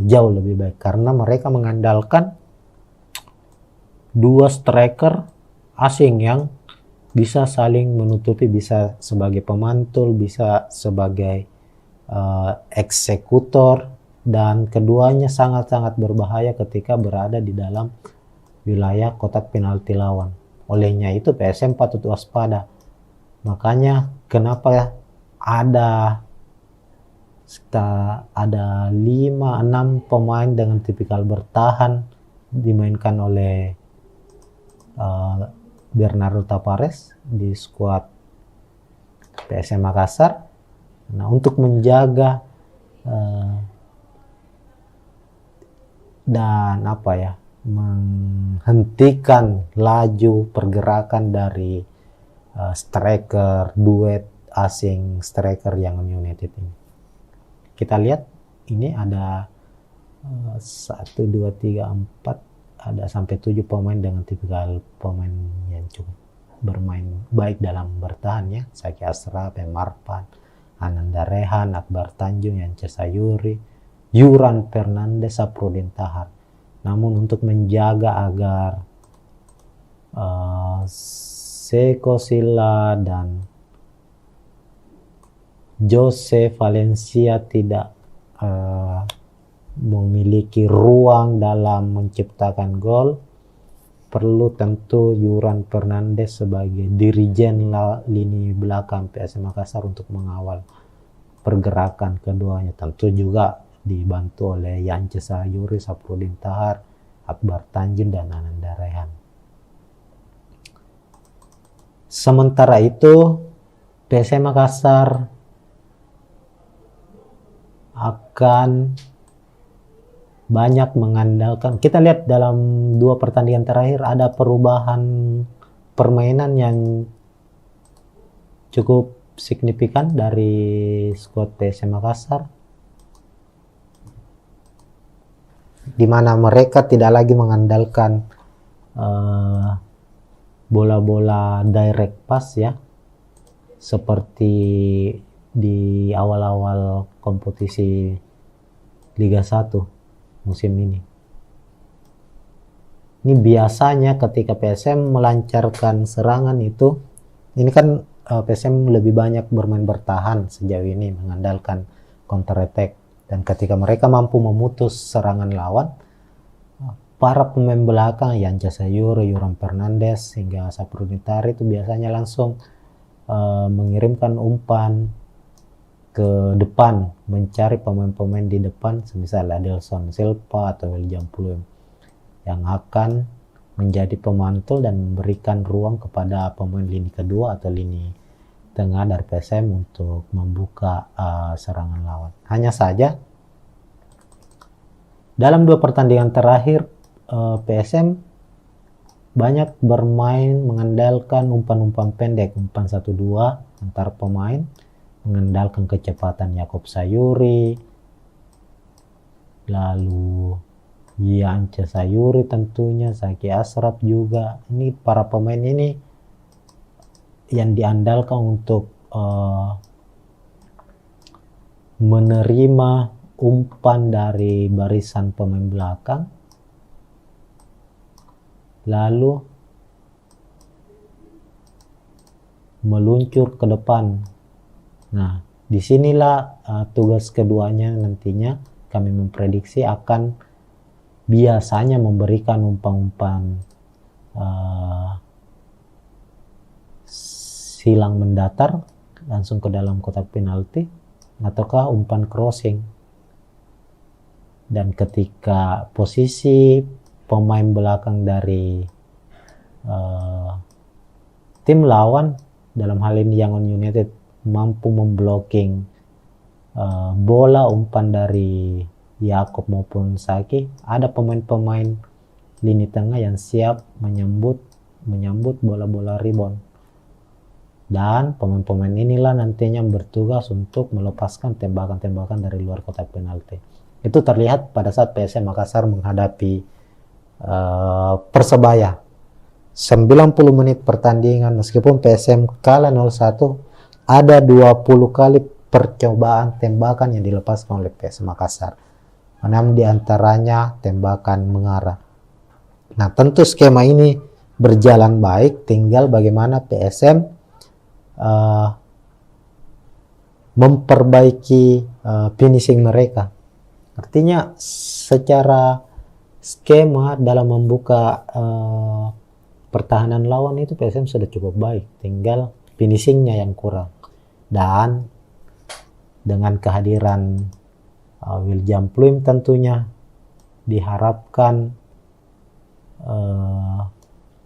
jauh lebih baik karena mereka mengandalkan dua striker asing yang bisa saling menutupi, bisa sebagai pemantul, bisa sebagai eksekutor, dan keduanya sangat-sangat berbahaya ketika berada di dalam wilayah kotak penalti lawan. Olehnya itu PSM patut waspada. Makanya kenapa ada 5-6 pemain dengan tipikal bertahan dimainkan oleh Bernardo Tavares di skuad PSM Makassar. Nah, untuk menjaga dan menghentikan laju pergerakan dari striker duet asing striker Yangon United ini. Kita lihat ini ada 1, 2, 3, 4, ada sampai 7 pemain dengan tipikal pemain yang cukup bermain baik dalam bertahan ya. Zaki Ashraf, Marpan, Ananda Rehan, Akbar Tanjung, Yance Sayuri, Yuran Fernandes, Saprudin Tahar. Namun untuk menjaga agar Seko Silla dan Jose Valencia tidak memiliki ruang dalam menciptakan gol, perlu tentu Yuran Fernandes sebagai dirijen lini belakang PSM Makassar untuk mengawal pergerakan keduanya. Tentu juga dibantu oleh Yance Sayuri, Saprudin Tahar, Akbar Tanjung, dan Ananda Rehan. Sementara itu PSM Makassar akan banyak mengandalkan, kita lihat dalam 2 pertandingan terakhir ada perubahan permainan yang cukup signifikan dari skuad PSM Makassar, di mana mereka tidak lagi mengandalkan bola-bola direct pass ya, seperti di awal-awal kompetisi Liga 1 musim ini. Ini biasanya ketika PSM melancarkan serangan itu, ini kan PSM lebih banyak bermain bertahan sejauh ini, mengandalkan counter attack, dan ketika mereka mampu memutus serangan lawan, para pemain belakang Yance Sayuri, Yuran Fernandes hingga Saprudin Tahar itu biasanya langsung mengirimkan umpan ke depan, mencari pemain-pemain di depan semisal Adelson Silva atau William Pluim yang akan menjadi pemantul dan memberikan ruang kepada pemain lini kedua atau lini tengah dari PSM untuk membuka serangan lawan. Hanya saja dalam 2 pertandingan terakhir PSM banyak bermain mengandalkan umpan-umpan pendek, umpan 1-2 antar pemain, mengandalkan kecepatan Yakob Sayuri, lalu Yance Sayuri tentunya, Zaki Ashraf juga. Ini para pemain ini yang diandalkan untuk menerima umpan dari barisan pemain belakang, lalu meluncur ke depan. Nah, disinilah tugas keduanya nantinya kami memprediksi akan biasanya memberikan umpan-umpan silang mendatar langsung ke dalam kotak penalti ataukah umpan crossing. dan ketika posisi pemain belakang dari tim lawan, dalam hal ini Yangon United, mampu memblocking bola umpan dari Yakob maupun Saki, ada pemain-pemain lini tengah yang siap menyambut bola-bola rebound, dan pemain-pemain inilah nantinya bertugas untuk melepaskan tembakan-tembakan dari luar kotak penalti. Itu terlihat pada saat PSM Makassar menghadapi Persebaya 90 menit pertandingan. Meskipun PSM kalah 0-1, ada 20 kali percobaan tembakan yang dilepaskan oleh PSM Makassar. 6 diantaranya tembakan mengarah. Nah, tentu skema ini berjalan baik, tinggal bagaimana PSM memperbaiki finishing mereka. Artinya secara skema dalam membuka pertahanan lawan itu PSM sudah cukup baik, tinggal finishingnya yang kurang. Dan dengan kehadiran William Pluim tentunya diharapkan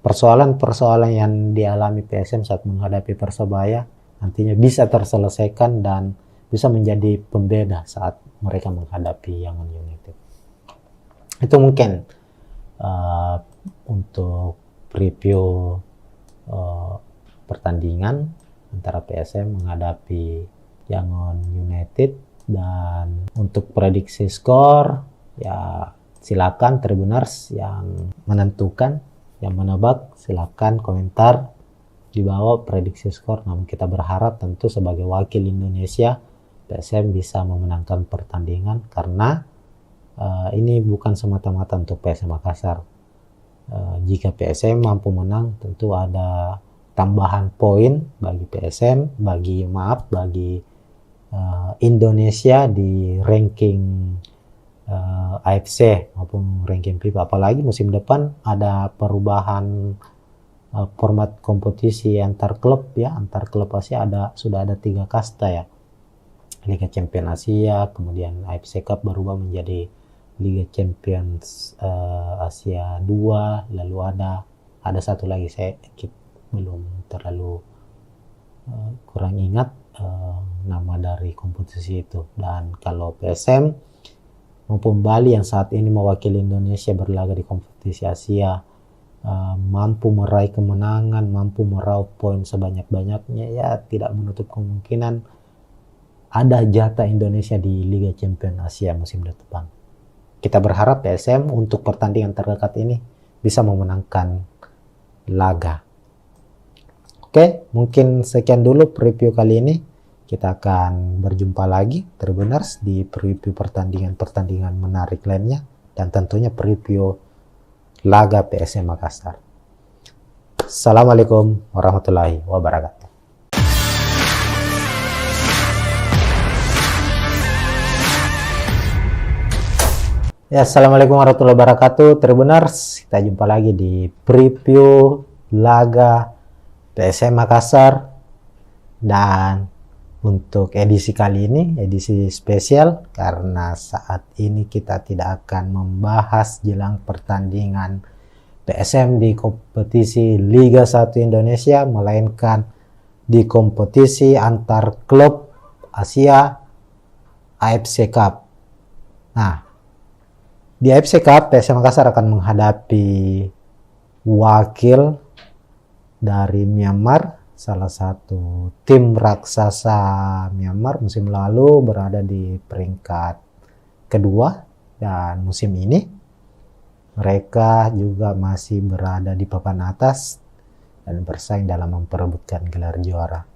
persoalan-persoalan yang dialami PSM saat menghadapi Persebaya nantinya bisa terselesaikan dan bisa menjadi pembeda saat mereka menghadapi Yangon United. Itu mungkin untuk preview pertandingan antara PSM menghadapi Yangon United. Dan untuk prediksi skor, ya silakan Tribuners yang menentukan, yang menebak, silakan komentar di bawah prediksi skor. Namun kita berharap tentu sebagai wakil Indonesia, PSM bisa memenangkan pertandingan, karena ini bukan semata-mata untuk PSM Makassar. Jika PSM mampu menang, tentu ada tambahan poin bagi PSM, bagi Indonesia di ranking AFC maupun ranking FIFA. Apalagi musim depan ada perubahan format kompetisi antar klub ya, antar klub Asia sudah ada 3 kasta ya. Liga Champions Asia, kemudian AFC Cup berubah menjadi Liga Champions Asia 2, lalu ada satu lagi saya belum terlalu kurang ingat nama dari kompetisi itu. Dan kalau PSM maupun Bali yang saat ini mewakili Indonesia berlaga di kompetisi Asia mampu meraih kemenangan, mampu meraup poin sebanyak-banyaknya, ya tidak menutup kemungkinan ada jatah Indonesia di Liga Champions Asia musim depan. Kita berharap PSM untuk pertandingan terdekat ini bisa memenangkan laga. Oke, mungkin sekian dulu preview kali ini. Kita akan berjumpa lagi Tribuners di preview pertandingan menarik lainnya, dan tentunya preview laga PSM Makassar. Assalamualaikum warahmatullahi wabarakatuh. Ya, assalamualaikum warahmatullahi wabarakatuh Tribuners. Kita jumpa lagi di preview laga PSM Makassar, dan untuk edisi kali ini edisi spesial karena saat ini kita tidak akan membahas jelang pertandingan PSM di kompetisi Liga 1 Indonesia, melainkan di kompetisi antar klub Asia AFC Cup. Nah, di AFC Cup PSM Makassar akan menghadapi wakil dari Myanmar, salah satu tim raksasa Myanmar musim lalu berada di peringkat kedua, dan musim ini mereka juga masih berada di papan atas dan bersaing dalam memperebutkan gelar juara.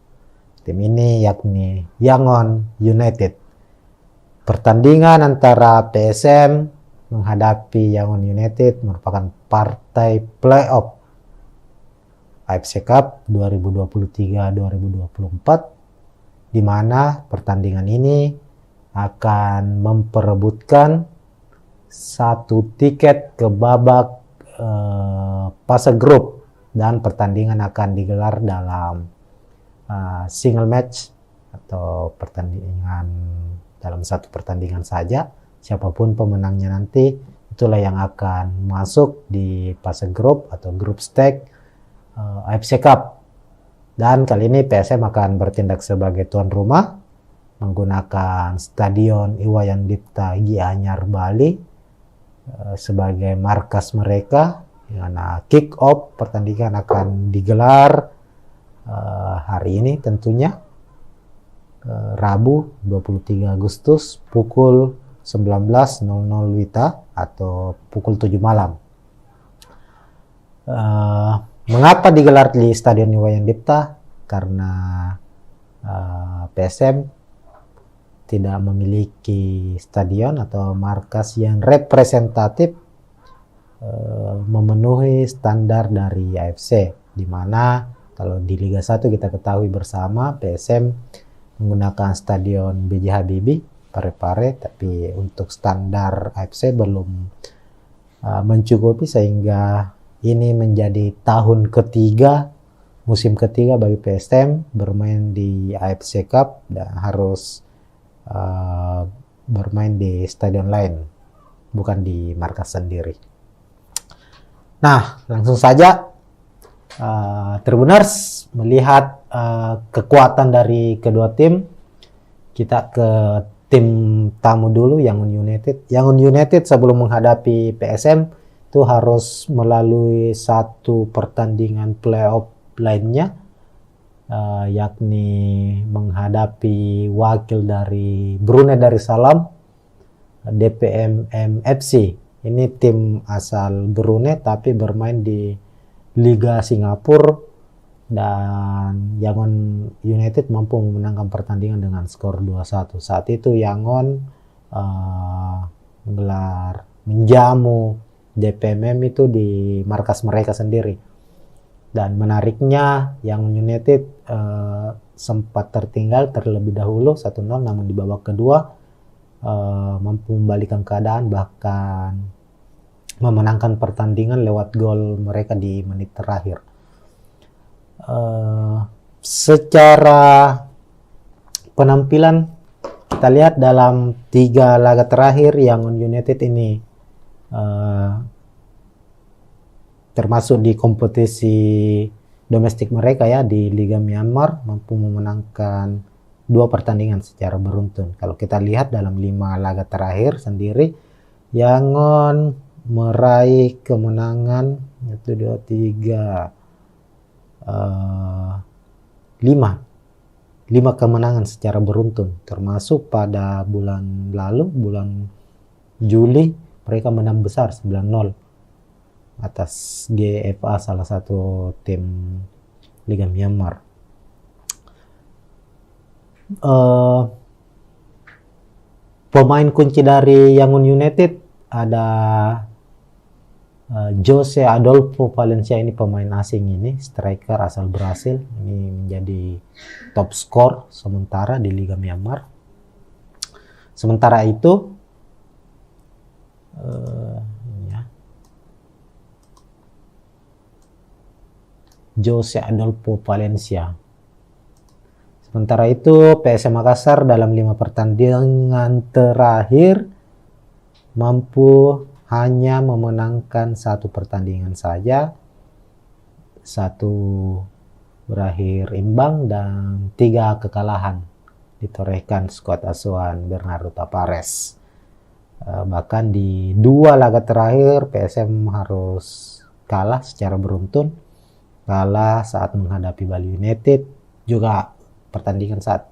Tim ini yakni Yangon United. Pertandingan antara PSM menghadapi Yangon United merupakan partai playoff AFC Cup 2023-2024, di mana pertandingan ini akan memperebutkan satu tiket ke babak fase grup, dan pertandingan akan digelar dalam single match atau pertandingan dalam satu pertandingan saja siapapun pemenangnya nanti, itulah yang akan masuk di fase grup atau grup stage AFC Cup. Dan kali ini PSM akan bertindak sebagai tuan rumah menggunakan Stadion Iwayan Dipta Gianyar Bali sebagai markas mereka. Karena kick off pertandingan akan digelar hari ini tentunya, Rabu 23 Agustus pukul 19.00 WITA atau pukul 7 malam. Mengapa digelar di Stadion Iwayan Dipta? Karena PSM tidak memiliki stadion atau markas yang representatif memenuhi standar dari AFC, di mana kalau di Liga 1 kita ketahui bersama PSM menggunakan stadion B.J. Habibie Parepare, tapi untuk standar AFC belum mencukupi, sehingga ini menjadi tahun ketiga, musim ketiga bagi PSM bermain di AFC Cup dan harus bermain di stadion lain, bukan di markas sendiri. Nah, langsung saja Tribuners melihat kekuatan dari kedua tim. Kita ke tim tamu dulu, Yangon United. Yangon United sebelum menghadapi PSM itu harus melalui satu pertandingan playoff lainnya, yakni menghadapi wakil dari Brunei Darussalam, DPMM FC. Ini tim asal Brunei tapi bermain di Liga Singapura, dan Yangon United mampu memenangkan pertandingan dengan skor 2-1. Saat itu Yangon menjamu DPMM itu di markas mereka sendiri. Dan menariknya Yangon United sempat tertinggal terlebih dahulu 1-0, namun di babak kedua mampu membalikkan keadaan, bahkan memenangkan pertandingan lewat gol mereka di menit terakhir. Secara penampilan kita lihat dalam 3 laga terakhir Yangon United ini termasuk di kompetisi domestik mereka ya di Liga Myanmar mampu memenangkan 2 pertandingan secara beruntun. Kalau kita lihat dalam 5 laga terakhir sendiri Yangon meraih kemenangan 5 kemenangan secara beruntun, termasuk pada bulan lalu, bulan Juli mereka menang besar 9-0 atas GFA, salah satu tim Liga Myanmar. Pemain kunci dari Yangon United ada Jose Adolfo Valencia, ini pemain asing, ini striker asal Brasil, ini menjadi top skor sementara di Liga Myanmar. Sementara itu Jose Adolfo Valencia. Sementara itu PSM Makassar dalam 5 pertandingan terakhir mampu hanya memenangkan 1 pertandingan saja, 1 berakhir imbang dan 3 kekalahan ditorehkan skuad asuhan Bernardo Tapares. Bahkan di 2 laga terakhir PSM harus kalah secara beruntun, kalah saat menghadapi Bali United, juga pertandingan saat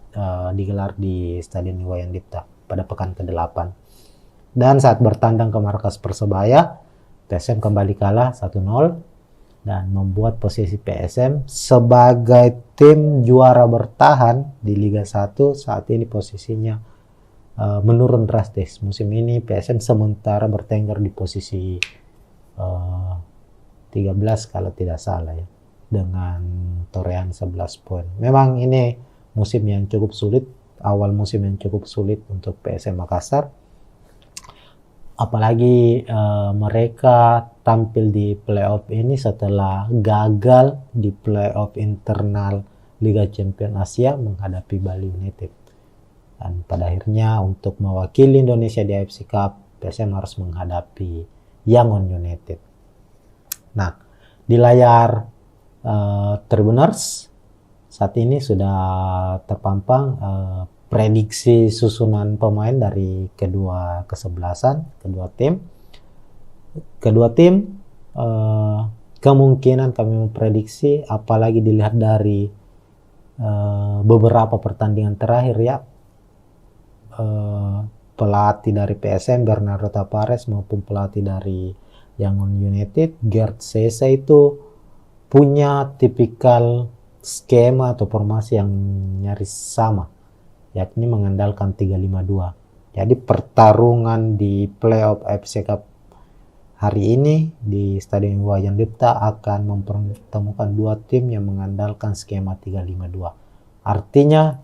digelar di Stadion Iwayan Dipta pada pekan ke-8. Dan saat bertandang ke markas Persebaya, PSM kembali kalah 1-0 dan membuat posisi PSM sebagai tim juara bertahan di Liga 1 saat ini posisinya menurun drastis. Musim ini PSM sementara bertengger di posisi 13 kalau tidak salah ya, dengan torehan 11 poin. Memang ini musim yang cukup sulit, awal musim yang cukup sulit untuk PSM Makassar. Apalagi mereka tampil di playoff ini setelah gagal di playoff internal Liga Champions Asia menghadapi Bali United. Dan pada akhirnya untuk mewakili Indonesia di AFC Cup, PSM harus menghadapi Yangon United. Nah, di layar Tribuners saat ini sudah terpampang prediksi susunan pemain dari kedua kesebelasan, kedua tim. Kedua tim kemungkinan kami memprediksi, apalagi dilihat dari beberapa pertandingan terakhir ya, pelatih dari PSM Bernardo Tavares maupun pelatih dari Yangon United Gerd Sesa itu punya tipikal skema atau formasi yang nyaris sama, yakni mengandalkan 3-5-2. Jadi pertarungan di playoff AFC Cup hari ini di Stadion Iwayan Dipta akan mempertemukan dua tim yang mengandalkan skema 3-5-2. Artinya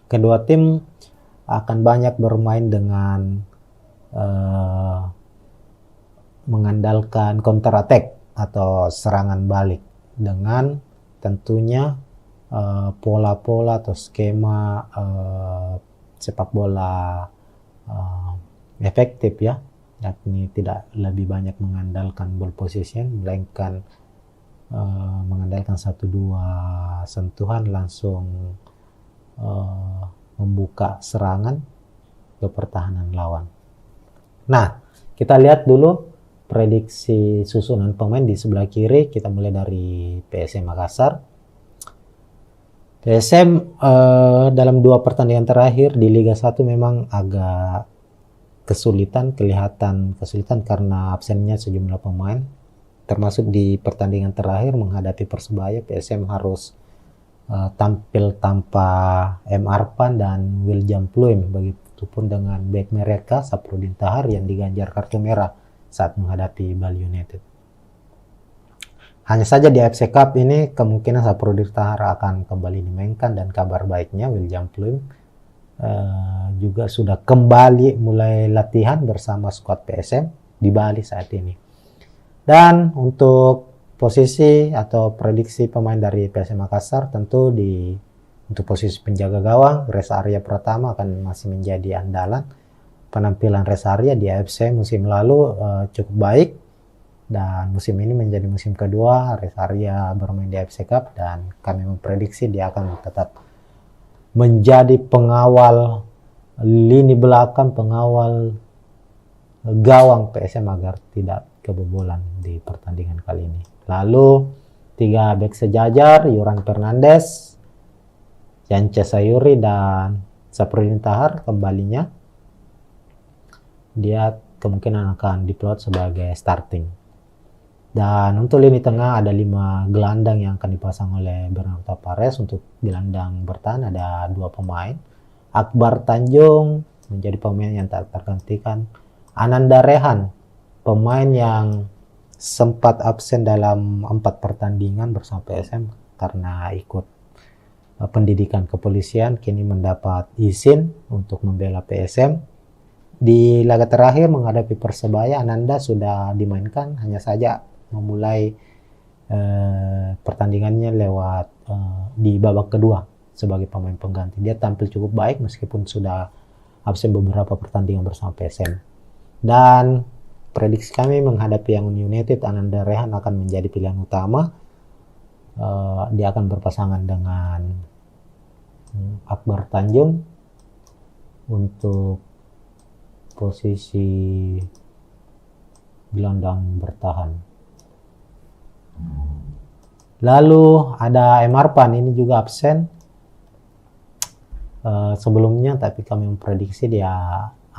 kedua tim akan banyak bermain dengan mengandalkan counter attack atau serangan balik dengan tentunya pola-pola atau skema sepak bola efektif ya, yakni tidak lebih banyak mengandalkan ball possession melainkan mengandalkan 1-2 sentuhan langsung membuka serangan ke pertahanan lawan. Nah, kita lihat dulu prediksi susunan pemain di sebelah kiri. Kita mulai dari PSM Makassar. PSM dalam 2 pertandingan terakhir di Liga 1 memang agak kelihatan kesulitan karena absennya sejumlah pemain. Termasuk di pertandingan terakhir menghadapi Persebaya, PSM harus tampil tanpa M. Arpan dan William Pluim, begitupun dengan bek mereka Saprudin Tahar yang diganjar kartu merah saat menghadapi Bali United. Hanya saja di AFC Cup ini kemungkinan Saprudin Tahar akan kembali dimainkan, dan kabar baiknya William Pluim juga sudah kembali mulai latihan bersama skuad PSM di Bali saat ini. Dan untuk posisi atau prediksi pemain dari PSM Makassar, tentu untuk posisi penjaga gawang, Reza Arya Pratama akan masih menjadi andalan. Penampilan Reza Arya di AFC musim lalu cukup baik, dan musim ini menjadi musim kedua Reza Arya bermain di AFC Cup, dan kami memprediksi dia akan tetap menjadi pengawal lini belakang, pengawal gawang PSM agar tidak kebobolan di pertandingan kali ini. Lalu 3 bek sejajar, Yoran Fernandes, Yance Sayuri, dan Saprudin Tahar kembalinya. Dia kemungkinan akan diplot sebagai starting. Dan untuk lini tengah ada 5 gelandang yang akan dipasang oleh Bernardo Tavares. Untuk gelandang bertahan ada 2 pemain. Akbar Tanjung menjadi pemain yang tak tergantikan. Ananda Rehan, pemain yang sempat absen dalam 4 pertandingan bersama PSM karena ikut pendidikan kepolisian, kini mendapat izin untuk membela PSM. Di laga terakhir menghadapi Persebaya, Ananda sudah dimainkan, hanya saja memulai pertandingannya lewat di babak kedua sebagai pemain pengganti. Dia tampil cukup baik meskipun sudah absen beberapa pertandingan bersama PSM. Dan prediksi kami menghadapi Yangon United, Ananda Rehan akan menjadi pilihan utama. Dia akan berpasangan dengan Akbar Tanjung untuk posisi gelandang bertahan. Lalu ada M. Arpan, ini juga absen sebelumnya, tapi kami memprediksi dia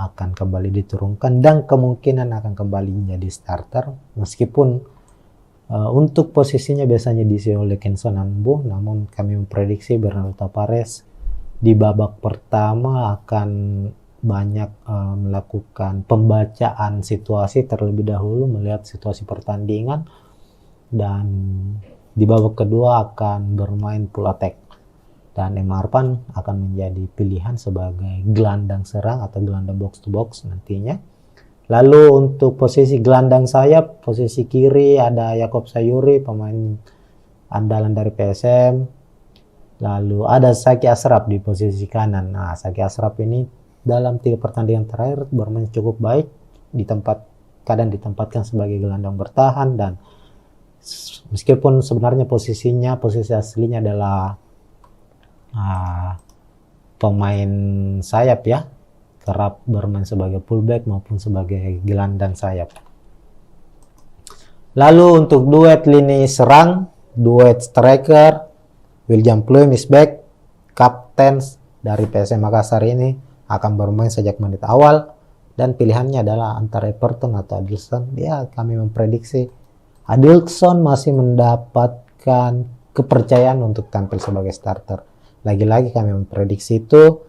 akan kembali diturunkan dan kemungkinan akan kembali menjadi starter, meskipun untuk posisinya biasanya diisi oleh Kenson Anbu, namun kami memprediksi Bernardo Tavares di babak pertama akan banyak melakukan pembacaan situasi terlebih dahulu, melihat situasi pertandingan, dan di babak kedua akan bermain full attack. Dan M. Arpan akan menjadi pilihan sebagai gelandang serang atau gelandang box to box nantinya. Lalu untuk posisi gelandang sayap, posisi kiri ada Yakob Sayuri, pemain andalan dari PSM. Lalu ada Saki Ashraf di posisi kanan. Nah, Saki Ashraf ini dalam 3 pertandingan terakhir bermain cukup baik, kadang ditempatkan sebagai gelandang bertahan, dan meskipun sebenarnya posisi aslinya adalah pemain sayap ya, kerap bermain sebagai fullback maupun sebagai gelandang sayap. Lalu untuk duet lini serang, duet striker, William Pluim is back, kapten dari PSM Makassar ini akan bermain sejak menit awal, dan pilihannya adalah antara Everton atau Adilson. Ya, kami memprediksi Adilson masih mendapatkan kepercayaan untuk tampil sebagai starter. Lagi-lagi kami memprediksi itu,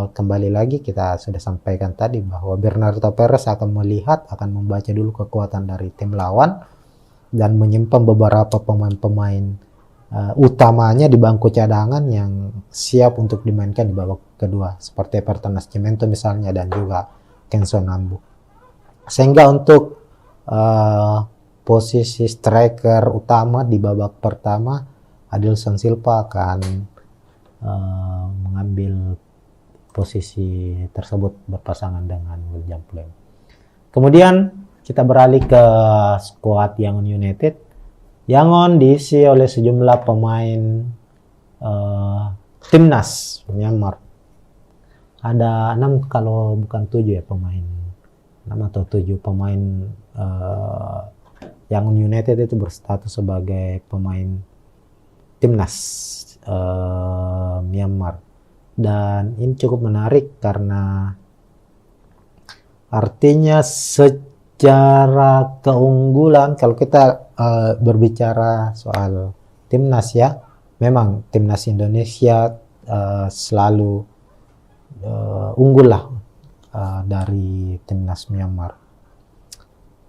kembali lagi kita sudah sampaikan tadi bahwa Bernardo Perez akan membaca dulu kekuatan dari tim lawan dan menyimpan beberapa pemain-pemain utamanya di bangku cadangan yang siap untuk dimainkan di babak kedua, seperti Everton Nascimento misalnya, dan juga Kenzo Nambu. Sehingga untuk posisi striker utama di babak pertama, Adilson Silva akan mengambil posisi tersebut berpasangan dengan William Pluim. Kemudian kita beralih ke skuad Yangon United. Yangon diisi oleh sejumlah pemain timnas Myanmar. Ada 6 kalau bukan 7 ya pemain. 6 atau 7 pemain Yangon United itu berstatus sebagai pemain timnas Myanmar. Dan ini cukup menarik karena artinya secara keunggulan, kalau kita berbicara soal timnas ya, memang timnas Indonesia selalu unggul lah dari timnas Myanmar.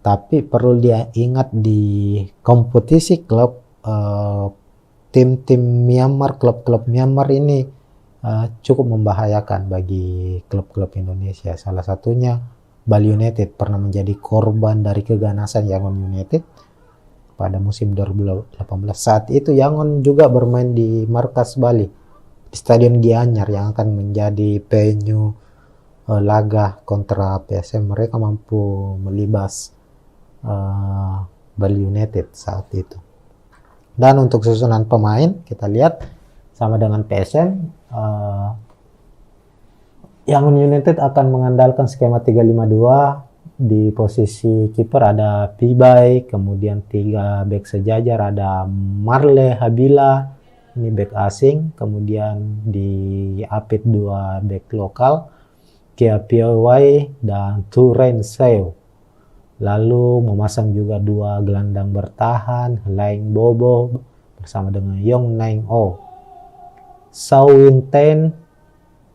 Tapi perlu diingat di kompetisi klub, tim-tim Myanmar, klub-klub Myanmar ini cukup membahayakan bagi klub-klub Indonesia. Salah satunya Bali United pernah menjadi korban dari keganasan Yangon United pada musim 2018. Saat itu Yangon juga bermain di markas Bali, di Stadion Gianyar yang akan menjadi venue laga kontra PSM. Mereka mampu melibas Bali United saat itu. Dan untuk susunan pemain kita lihat sama dengan PSM, Yangon United akan mengandalkan skema 352. Di posisi kiper ada Pibai, kemudian 3 bek sejajar ada Marle Habila, ini bek asing, kemudian di Apit 2 bek lokal, Kia Piawai dan Turen Seo. Lalu memasang juga 2 gelandang bertahan, Laing Bobo bersama dengan Yong Naing O. Sao Win Ten,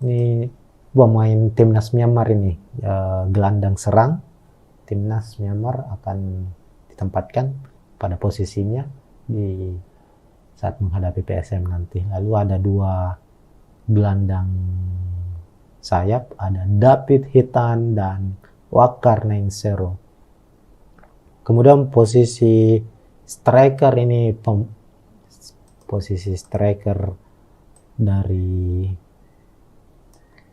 ini pemain timnas Myanmar ini, gelandang serang timnas Myanmar akan ditempatkan pada posisinya di saat menghadapi PSM nanti. Lalu ada 2 gelandang sayap, ada David Hitan dan Wakar Nainsero. Kemudian posisi striker ini, posisi striker dari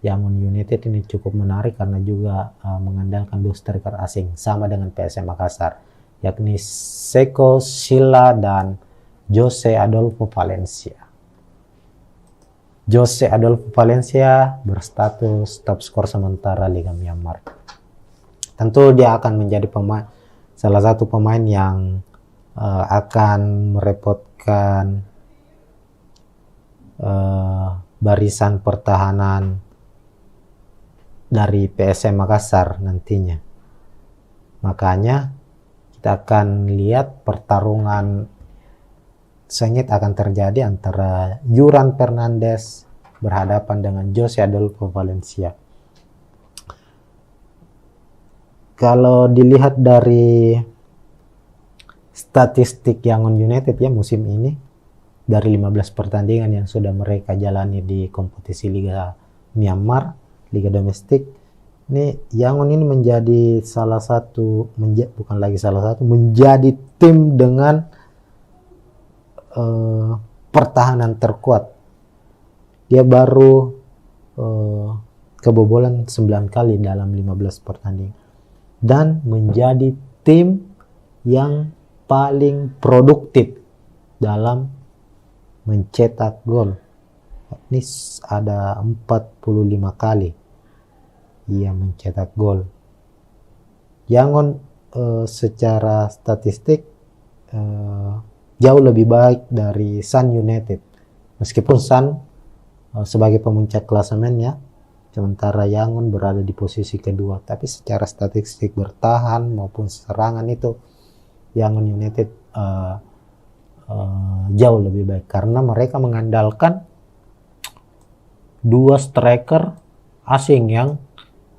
Yangon United ini cukup menarik karena juga mengandalkan 2 striker asing sama dengan PSM Makassar, yakni Seko Sila dan Jose Adolfo Valencia. Jose Adolfo Valencia berstatus top skor sementara Liga Myanmar. Tentu dia akan menjadi salah satu pemain yang akan merepotkan barisan pertahanan dari PSM Makassar nantinya. Makanya kita akan lihat pertarungan sengit akan terjadi antara Yuran Fernandes berhadapan dengan Jose Adolfo Valencia. Kalau dilihat dari statistik Yangon United ya musim ini, dari 15 pertandingan yang sudah mereka jalani di kompetisi Liga Myanmar, Liga domestik, ini Yangon ini menjadi menjadi tim dengan pertahanan terkuat. Dia baru kebobolan 9 kali dalam 15 pertandingan. Dan menjadi tim yang paling produktif dalam mencetak gol. Ini ada 45 kali ia mencetak gol. Yangon secara statistik jauh lebih baik dari Sun United. Meskipun Sun sebagai pemuncak klasemen ya, sementara Yangon berada di posisi kedua. Tapi secara statistik bertahan maupun serangan itu Yangon United jauh lebih baik. Karena mereka mengandalkan dua striker asing yang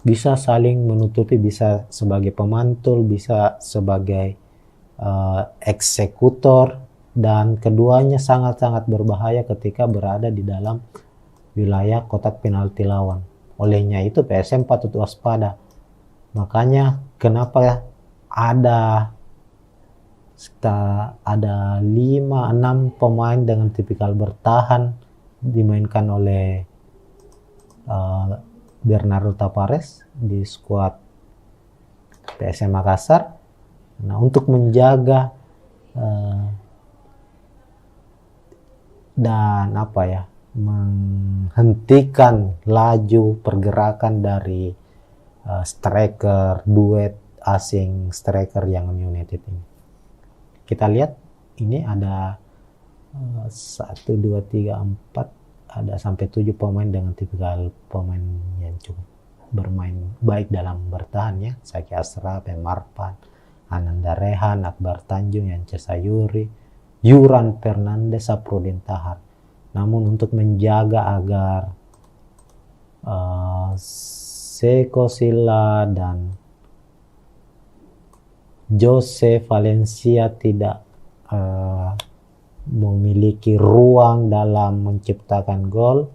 bisa saling menutupi, bisa sebagai pemantul, bisa sebagai eksekutor, dan keduanya sangat-sangat berbahaya ketika berada di dalam wilayah kotak penalti lawan. Olehnya itu PSM patut waspada. Makanya kenapa ada 5-6 pemain dengan tipikal bertahan dimainkan oleh Bernardo Tavares di skuad PSM Makassar. Nah, untuk menjaga dan menghentikan laju pergerakan dari striker duet asing striker Yangon United ini. Kita lihat ini ada 1, 2, 3, 4 ada sampai 7 pemain dengan tipikal pemain yang cukup bermain baik dalam bertahan ya. Zaki Ashraf, Marpan, Ananda Rehan, Akbar Tanjung, Yance Sayuri, Yuran Fernandes, Saprudin Tahar. Namun untuk menjaga agar Seko Silla dan Jose Valencia tidak memiliki ruang dalam menciptakan gol,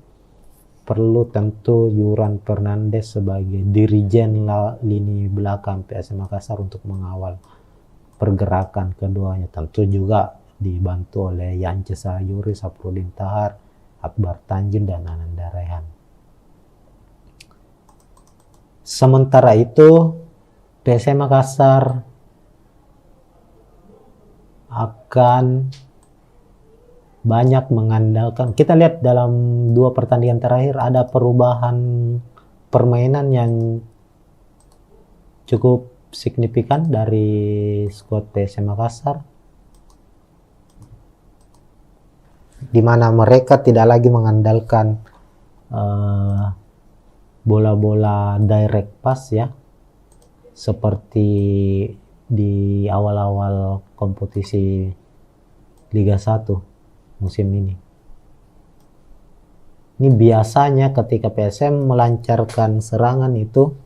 perlu tentu Yuran Fernandes sebagai dirijen lini belakang PSM Makassar untuk mengawal pergerakan keduanya. Tentu juga dibantu oleh Yance Sayuri, Saprudin Tahar, Akbar Tanjung, dan Ananda Rehan. Sementara itu PSM Makassar akan banyak mengandalkan, kita lihat dalam 2 pertandingan terakhir ada perubahan permainan yang cukup signifikan dari skuad PSM Makassar, di mana mereka tidak lagi mengandalkan bola-bola direct pass ya, seperti di awal-awal kompetisi Liga 1 musim ini. Ini biasanya ketika PSM melancarkan serangan itu,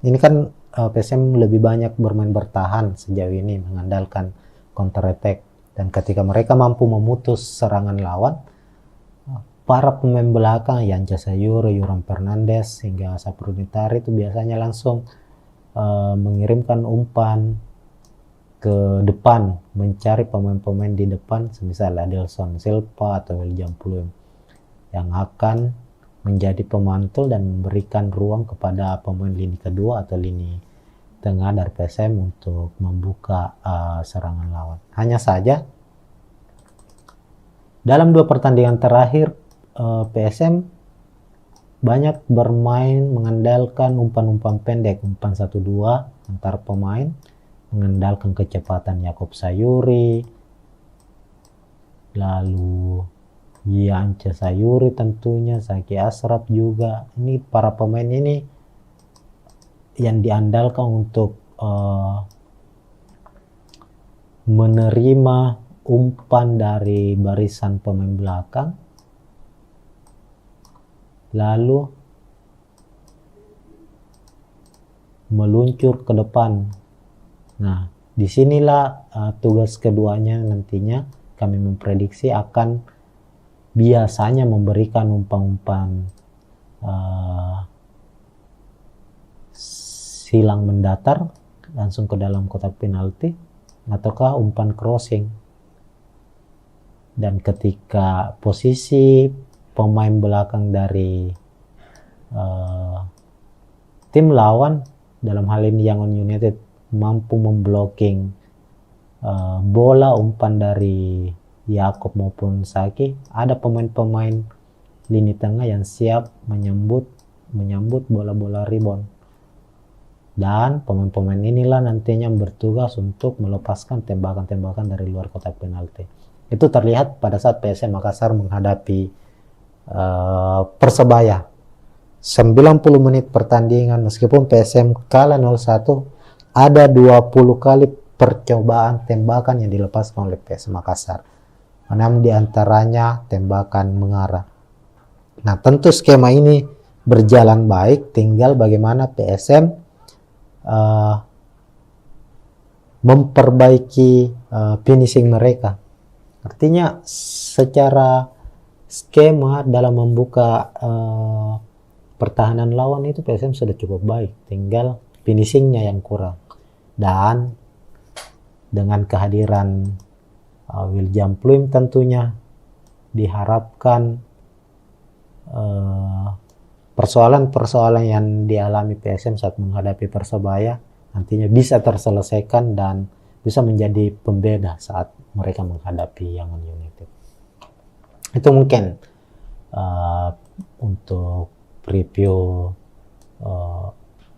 ini kan PSM lebih banyak bermain bertahan sejauh ini, mengandalkan counter attack. Dan ketika mereka mampu memutus serangan lawan, para pemain belakang Yance Sayuri, Yuran Fernandes, hingga Saprudin Tahar itu biasanya langsung mengirimkan umpan ke depan, mencari pemain-pemain di depan, semisal Adelson Silva atau William Pluim, yang akan menjadi pemantul dan memberikan ruang kepada pemain lini kedua atau lini tengah dari PSM untuk membuka serangan lawan. Hanya saja dalam 2 pertandingan terakhir PSM banyak bermain mengandalkan umpan-umpan pendek, umpan 1-2 antar pemain, mengandalkan kecepatan Yakob Sayuri, lalu Yance Sayuri tentunya, Zaki Ashraf juga. Ini para pemain ini yang diandalkan untuk menerima umpan dari barisan pemain belakang, lalu meluncur ke depan. Nah, disinilah tugas keduanya nantinya kami memprediksi akan biasanya memberikan umpan-umpan silang mendatar langsung ke dalam kotak penalti, ataukah umpan crossing. dan ketika posisi pemain belakang dari tim lawan, dalam hal ini Yangon United, mampu memblocking bola umpan dari Yakob maupun Saki, ada pemain-pemain lini tengah yang siap menyambut bola-bola rebound, dan pemain-pemain inilah nantinya bertugas untuk melepaskan tembakan-tembakan dari luar kotak penalti. Itu terlihat pada saat PSM Makassar menghadapi Persebaya 90 menit pertandingan. Meskipun PSM kalah 0-1, ada 20 kali percobaan tembakan yang dilepaskan oleh PSM Makassar, 6 diantaranya tembakan mengarah. Nah, tentu skema ini berjalan baik, tinggal bagaimana PSM memperbaiki finishing mereka. Artinya secara skema dalam membuka pertahanan lawan itu PSM sudah cukup baik, tinggal finishingnya yang kurang. Dan dengan kehadiran William Pluim tentunya diharapkan persoalan-persoalan yang dialami PSM saat menghadapi Persebaya nantinya bisa terselesaikan dan bisa menjadi pembeda saat mereka menghadapi Yangon United. Itu mungkin untuk preview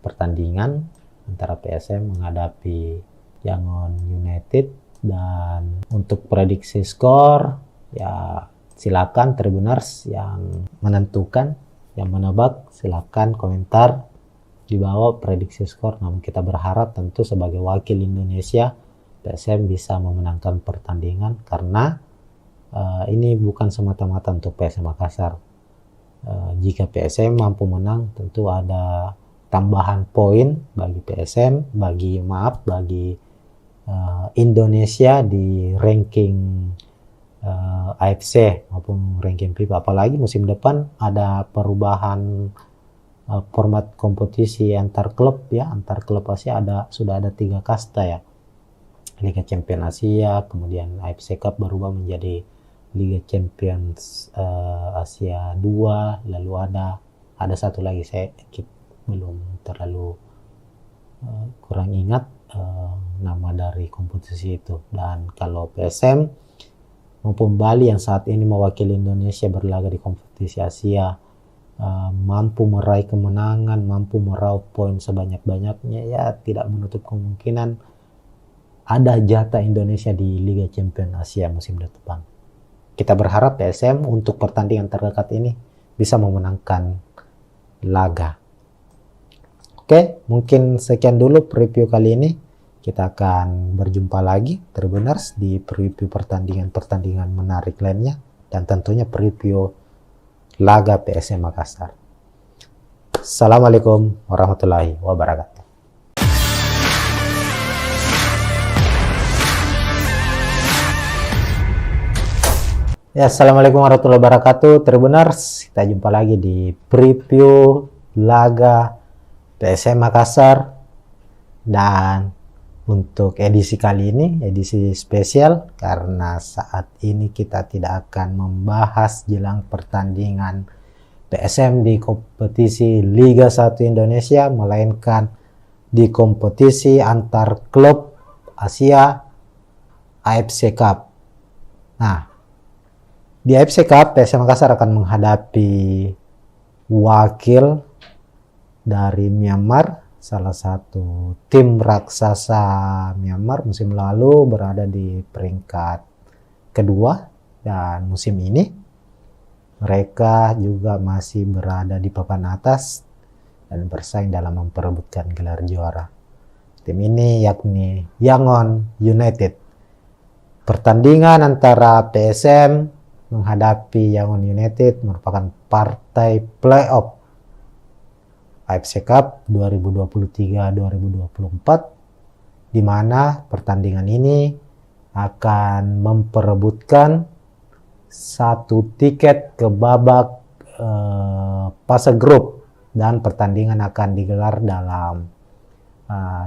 pertandingan antara PSM menghadapi Yangon United. Dan untuk prediksi skor, ya silakan Tribuners yang menentukan, yang menebak, silakan komentar di bawah prediksi skor. Namun kita berharap tentu sebagai wakil Indonesia, PSM bisa memenangkan pertandingan, karena ini bukan semata-mata untuk PSM Makassar. Jika PSM mampu menang, tentu ada tambahan poin bagi PSM, bagi Indonesia di ranking AFC maupun ranking FIFA. Apalagi musim depan ada perubahan format kompetisi antar klub ya, antar klub Asia sudah ada 3 kasta ya. Liga Champions Asia, kemudian AFC Cup berubah menjadi Liga Champions Asia 2, lalu ada satu lagi saya belum terlalu kurang ingat nama dari kompetisi itu. Dan kalau PSM maupun Bali yang saat ini mewakili Indonesia berlaga di kompetisi Asia mampu meraih kemenangan, mampu meraup poin sebanyak-banyaknya, ya tidak menutup kemungkinan ada jatah Indonesia di Liga Champions Asia musim depan. Kita berharap PSM untuk pertandingan terdekat ini bisa memenangkan laga. Oke, mungkin sekian dulu preview kali ini. Kita akan berjumpa lagi Tribuners di preview pertandingan menarik lainnya, dan tentunya preview laga PSM Makassar. Assalamualaikum warahmatullahi wabarakatuh. Ya, assalamualaikum warahmatullahi wabarakatuh Tribuners. Kita jumpa lagi di preview laga PSM Makassar, dan untuk edisi kali ini, edisi spesial, karena saat ini kita tidak akan membahas jelang pertandingan PSM di kompetisi Liga 1 Indonesia, melainkan di kompetisi antar klub Asia AFC Cup. Nah, di AFC Cup, PSM Makassar akan menghadapi wakil dari Myanmar, salah satu tim raksasa Myanmar musim lalu berada di peringkat kedua, dan musim ini mereka juga masih berada di papan atas dan bersaing dalam memperebutkan gelar juara. Tim ini yakni Yangon United. Pertandingan antara PSM menghadapi Yangon United merupakan partai playoff AFC Cup 2023-2024, di mana pertandingan ini akan memperebutkan satu tiket ke babak fase grup, dan pertandingan akan digelar dalam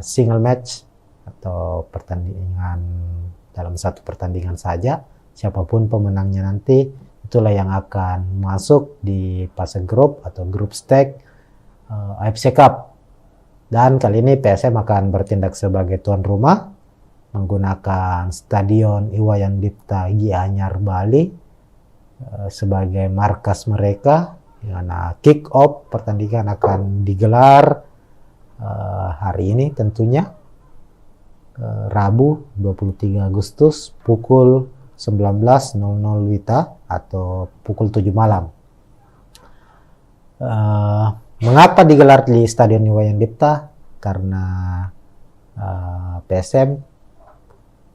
single match atau pertandingan dalam satu pertandingan saja, siapapun pemenangnya nanti, itulah yang akan masuk di fase grup atau grup stage AFC Cup. Dan kali ini PSM akan bertindak sebagai tuan rumah menggunakan Stadion Iwayan Dipta Gianyar Bali sebagai markas mereka. Di mana kick off pertandingan akan digelar hari ini tentunya, Rabu 23 Agustus pukul 19.00 WITA atau pukul 7 malam. Mengapa digelar di Stadion Iwayan Dipta? Karena PSM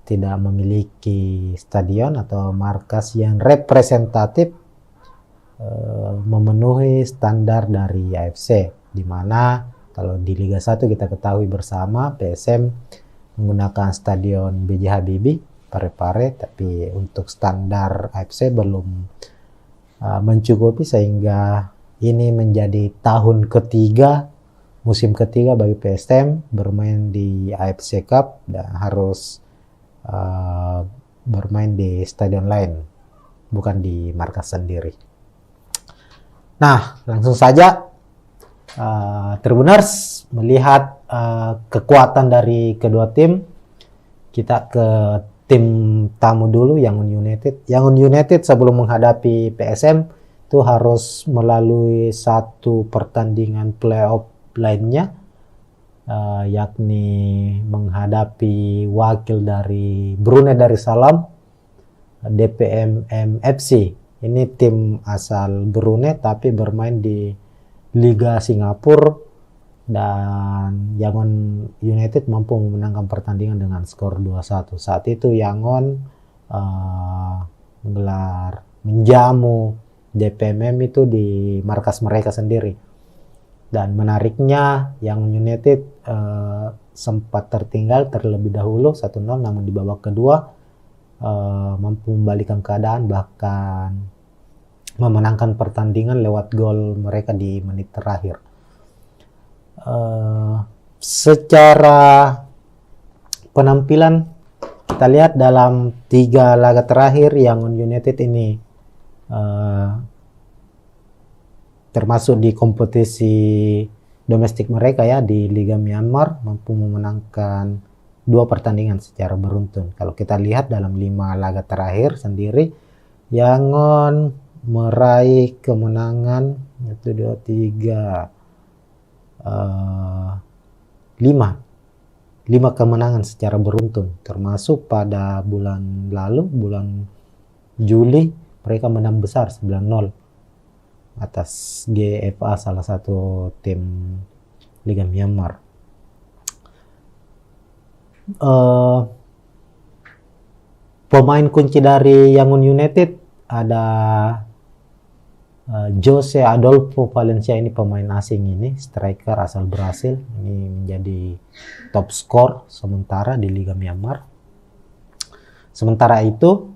tidak memiliki stadion atau markas yang representatif memenuhi standar dari AFC, di mana kalau di Liga 1 kita ketahui bersama PSM menggunakan stadion B.J. Habibie Parepare, tapi untuk standar AFC belum mencukupi, sehingga ini menjadi tahun ketiga, musim ketiga bagi PSM bermain di AFC Cup dan harus bermain di stadion lain, bukan di markas sendiri. Nah, langsung saja Tribuners melihat kekuatan dari kedua tim. Kita ke tim tamu dulu, Yangon United. Yangon United sebelum menghadapi PSM itu harus melalui satu pertandingan playoff lainnya, yakni menghadapi wakil dari Brunei Darussalam, DPMM FC. Ini tim asal Brunei tapi bermain di Liga Singapura, dan Yangon United mampu memenangkan pertandingan dengan skor 2-1. Saat itu Yangon menjamu DPMM itu di markas mereka sendiri. Dan menariknya Yangon United sempat tertinggal terlebih dahulu 1-0, namun di babak kedua mampu membalikkan keadaan, bahkan memenangkan pertandingan lewat gol mereka di menit terakhir. Secara penampilan kita lihat dalam 3 laga terakhir Yangon United ini termasuk di kompetisi domestik mereka ya, di Liga Myanmar mampu memenangkan 2 pertandingan secara beruntun. Kalau kita lihat dalam 5 laga terakhir sendiri, Yangon meraih kemenangan 1, 2, 3, 5 kemenangan secara beruntun, termasuk pada bulan lalu, bulan Juli, mereka menang besar 9-0 atas GFA, salah satu tim Liga Myanmar. Pemain kunci dari Yangon United ada Jose Adolfo Valencia, ini pemain asing, ini striker asal Brasil, ini menjadi top skor sementara di Liga Myanmar. Sementara itu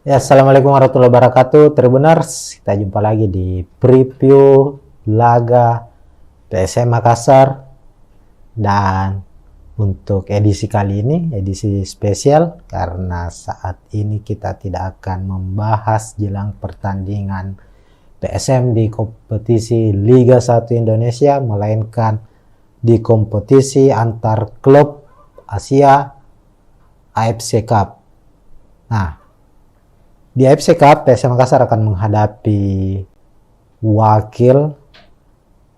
Ya, Assalamualaikum warahmatullahi wabarakatuh. Tribuners, kita jumpa lagi di preview laga PSM Makassar. Dan untuk edisi kali ini, edisi spesial, karena saat ini kita tidak akan membahas jelang pertandingan PSM di kompetisi Liga 1 Indonesia, melainkan di kompetisi antar klub Asia AFC Cup. Nah, di AFC Cup, PSM Makassar akan menghadapi wakil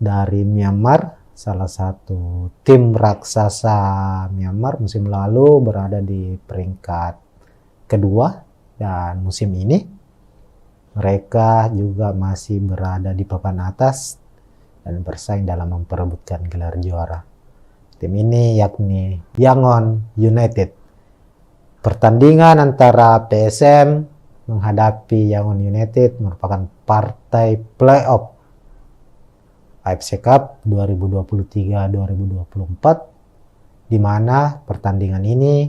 dari Myanmar, salah satu tim raksasa Myanmar musim lalu berada di peringkat kedua, dan musim ini mereka juga masih berada di papan atas dan bersaing dalam memperebutkan gelar juara. Tim ini yakni Yangon United. Pertandingan antara PSM menghadapi Yangon United merupakan partai playoff AFC Cup 2023-2024, di mana pertandingan ini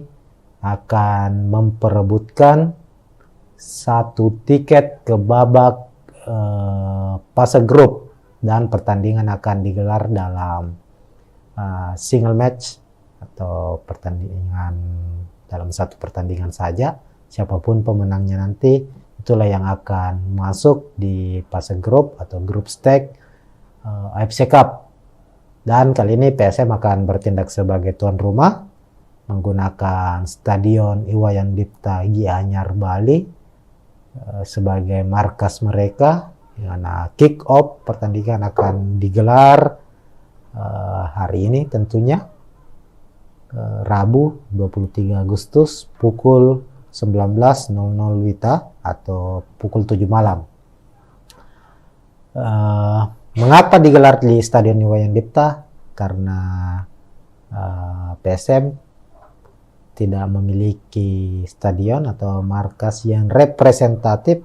akan memperebutkan satu tiket ke babak fase grup, dan pertandingan akan digelar dalam single match atau pertandingan dalam satu pertandingan saja. Siapapun pemenangnya nanti, itulah yang akan masuk di fase grup atau grup stage AFC Cup. Dan kali ini PSM akan bertindak sebagai tuan rumah menggunakan Stadion Iwayan Dipta Gianyar Bali sebagai markas mereka, di mana kick off pertandingan akan digelar hari ini tentunya, Rabu 23 Agustus pukul 19.00 WITA atau pukul 7 malam. Mengapa digelar di Stadion Iwayan Dipta? Karena PSM tidak memiliki stadion atau markas yang representatif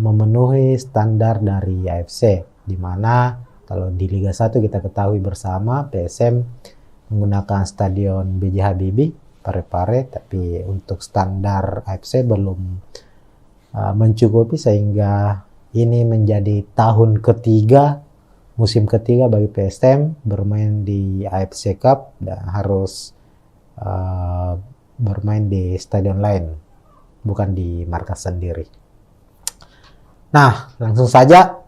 memenuhi standar dari AFC, di mana kalau di Liga 1 kita ketahui bersama PSM menggunakan Stadion B.J. Habibie Parepare, tapi untuk standar AFC belum mencukupi, sehingga ini menjadi tahun ketiga, musim ketiga bagi PSM bermain di AFC Cup dan harus bermain di stadion lain, bukan di markas sendiri. Nah, langsung saja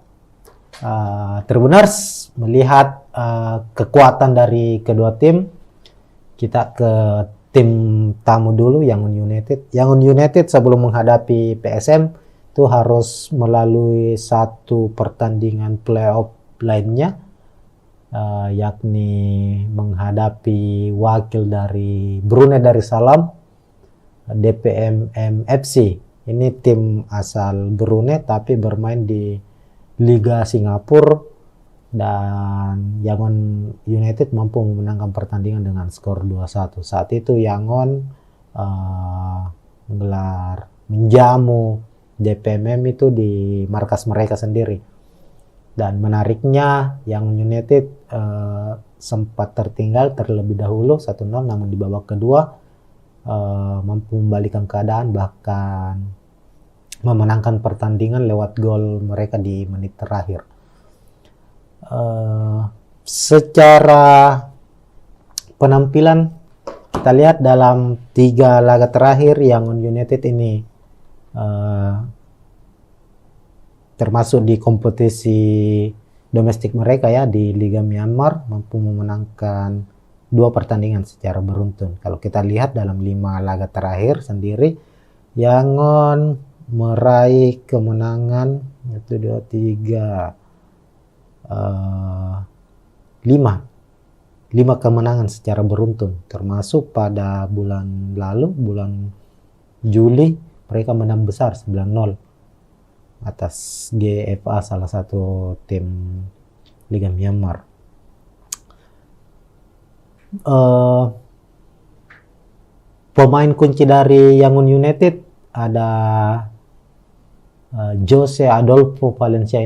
Tribuners melihat kekuatan dari kedua tim. Kita ke tim tamu dulu, Yangon United. Yangon United sebelum menghadapi PSM itu harus melalui satu pertandingan playoff lainnya, yakni menghadapi wakil dari Brunei Darussalam, DPMM FC. Ini tim asal Brunei tapi bermain di Liga Singapura, dan Yangon United mampu memenangkan pertandingan dengan skor 2-1. Saat itu Yangon menjamu DPMM itu di markas mereka sendiri. Dan menariknya Yangon United sempat tertinggal terlebih dahulu 1-0, namun di babak kedua mampu membalikkan keadaan, bahkan memenangkan pertandingan lewat gol mereka di menit terakhir. Secara penampilan kita lihat dalam 3 laga terakhir Yangon United ini termasuk di kompetisi domestik mereka ya, di Liga Myanmar, mampu memenangkan 2 pertandingan secara beruntun. Kalau kita lihat dalam 5 laga terakhir sendiri, Yangon meraih kemenangan 5 kemenangan secara beruntun, termasuk pada bulan lalu, bulan Juli, mereka menang besar 9-0 atas GFA, salah satu tim Liga Myanmar. Pemain kunci dari Yangon United ada Jose Adolfo Valencia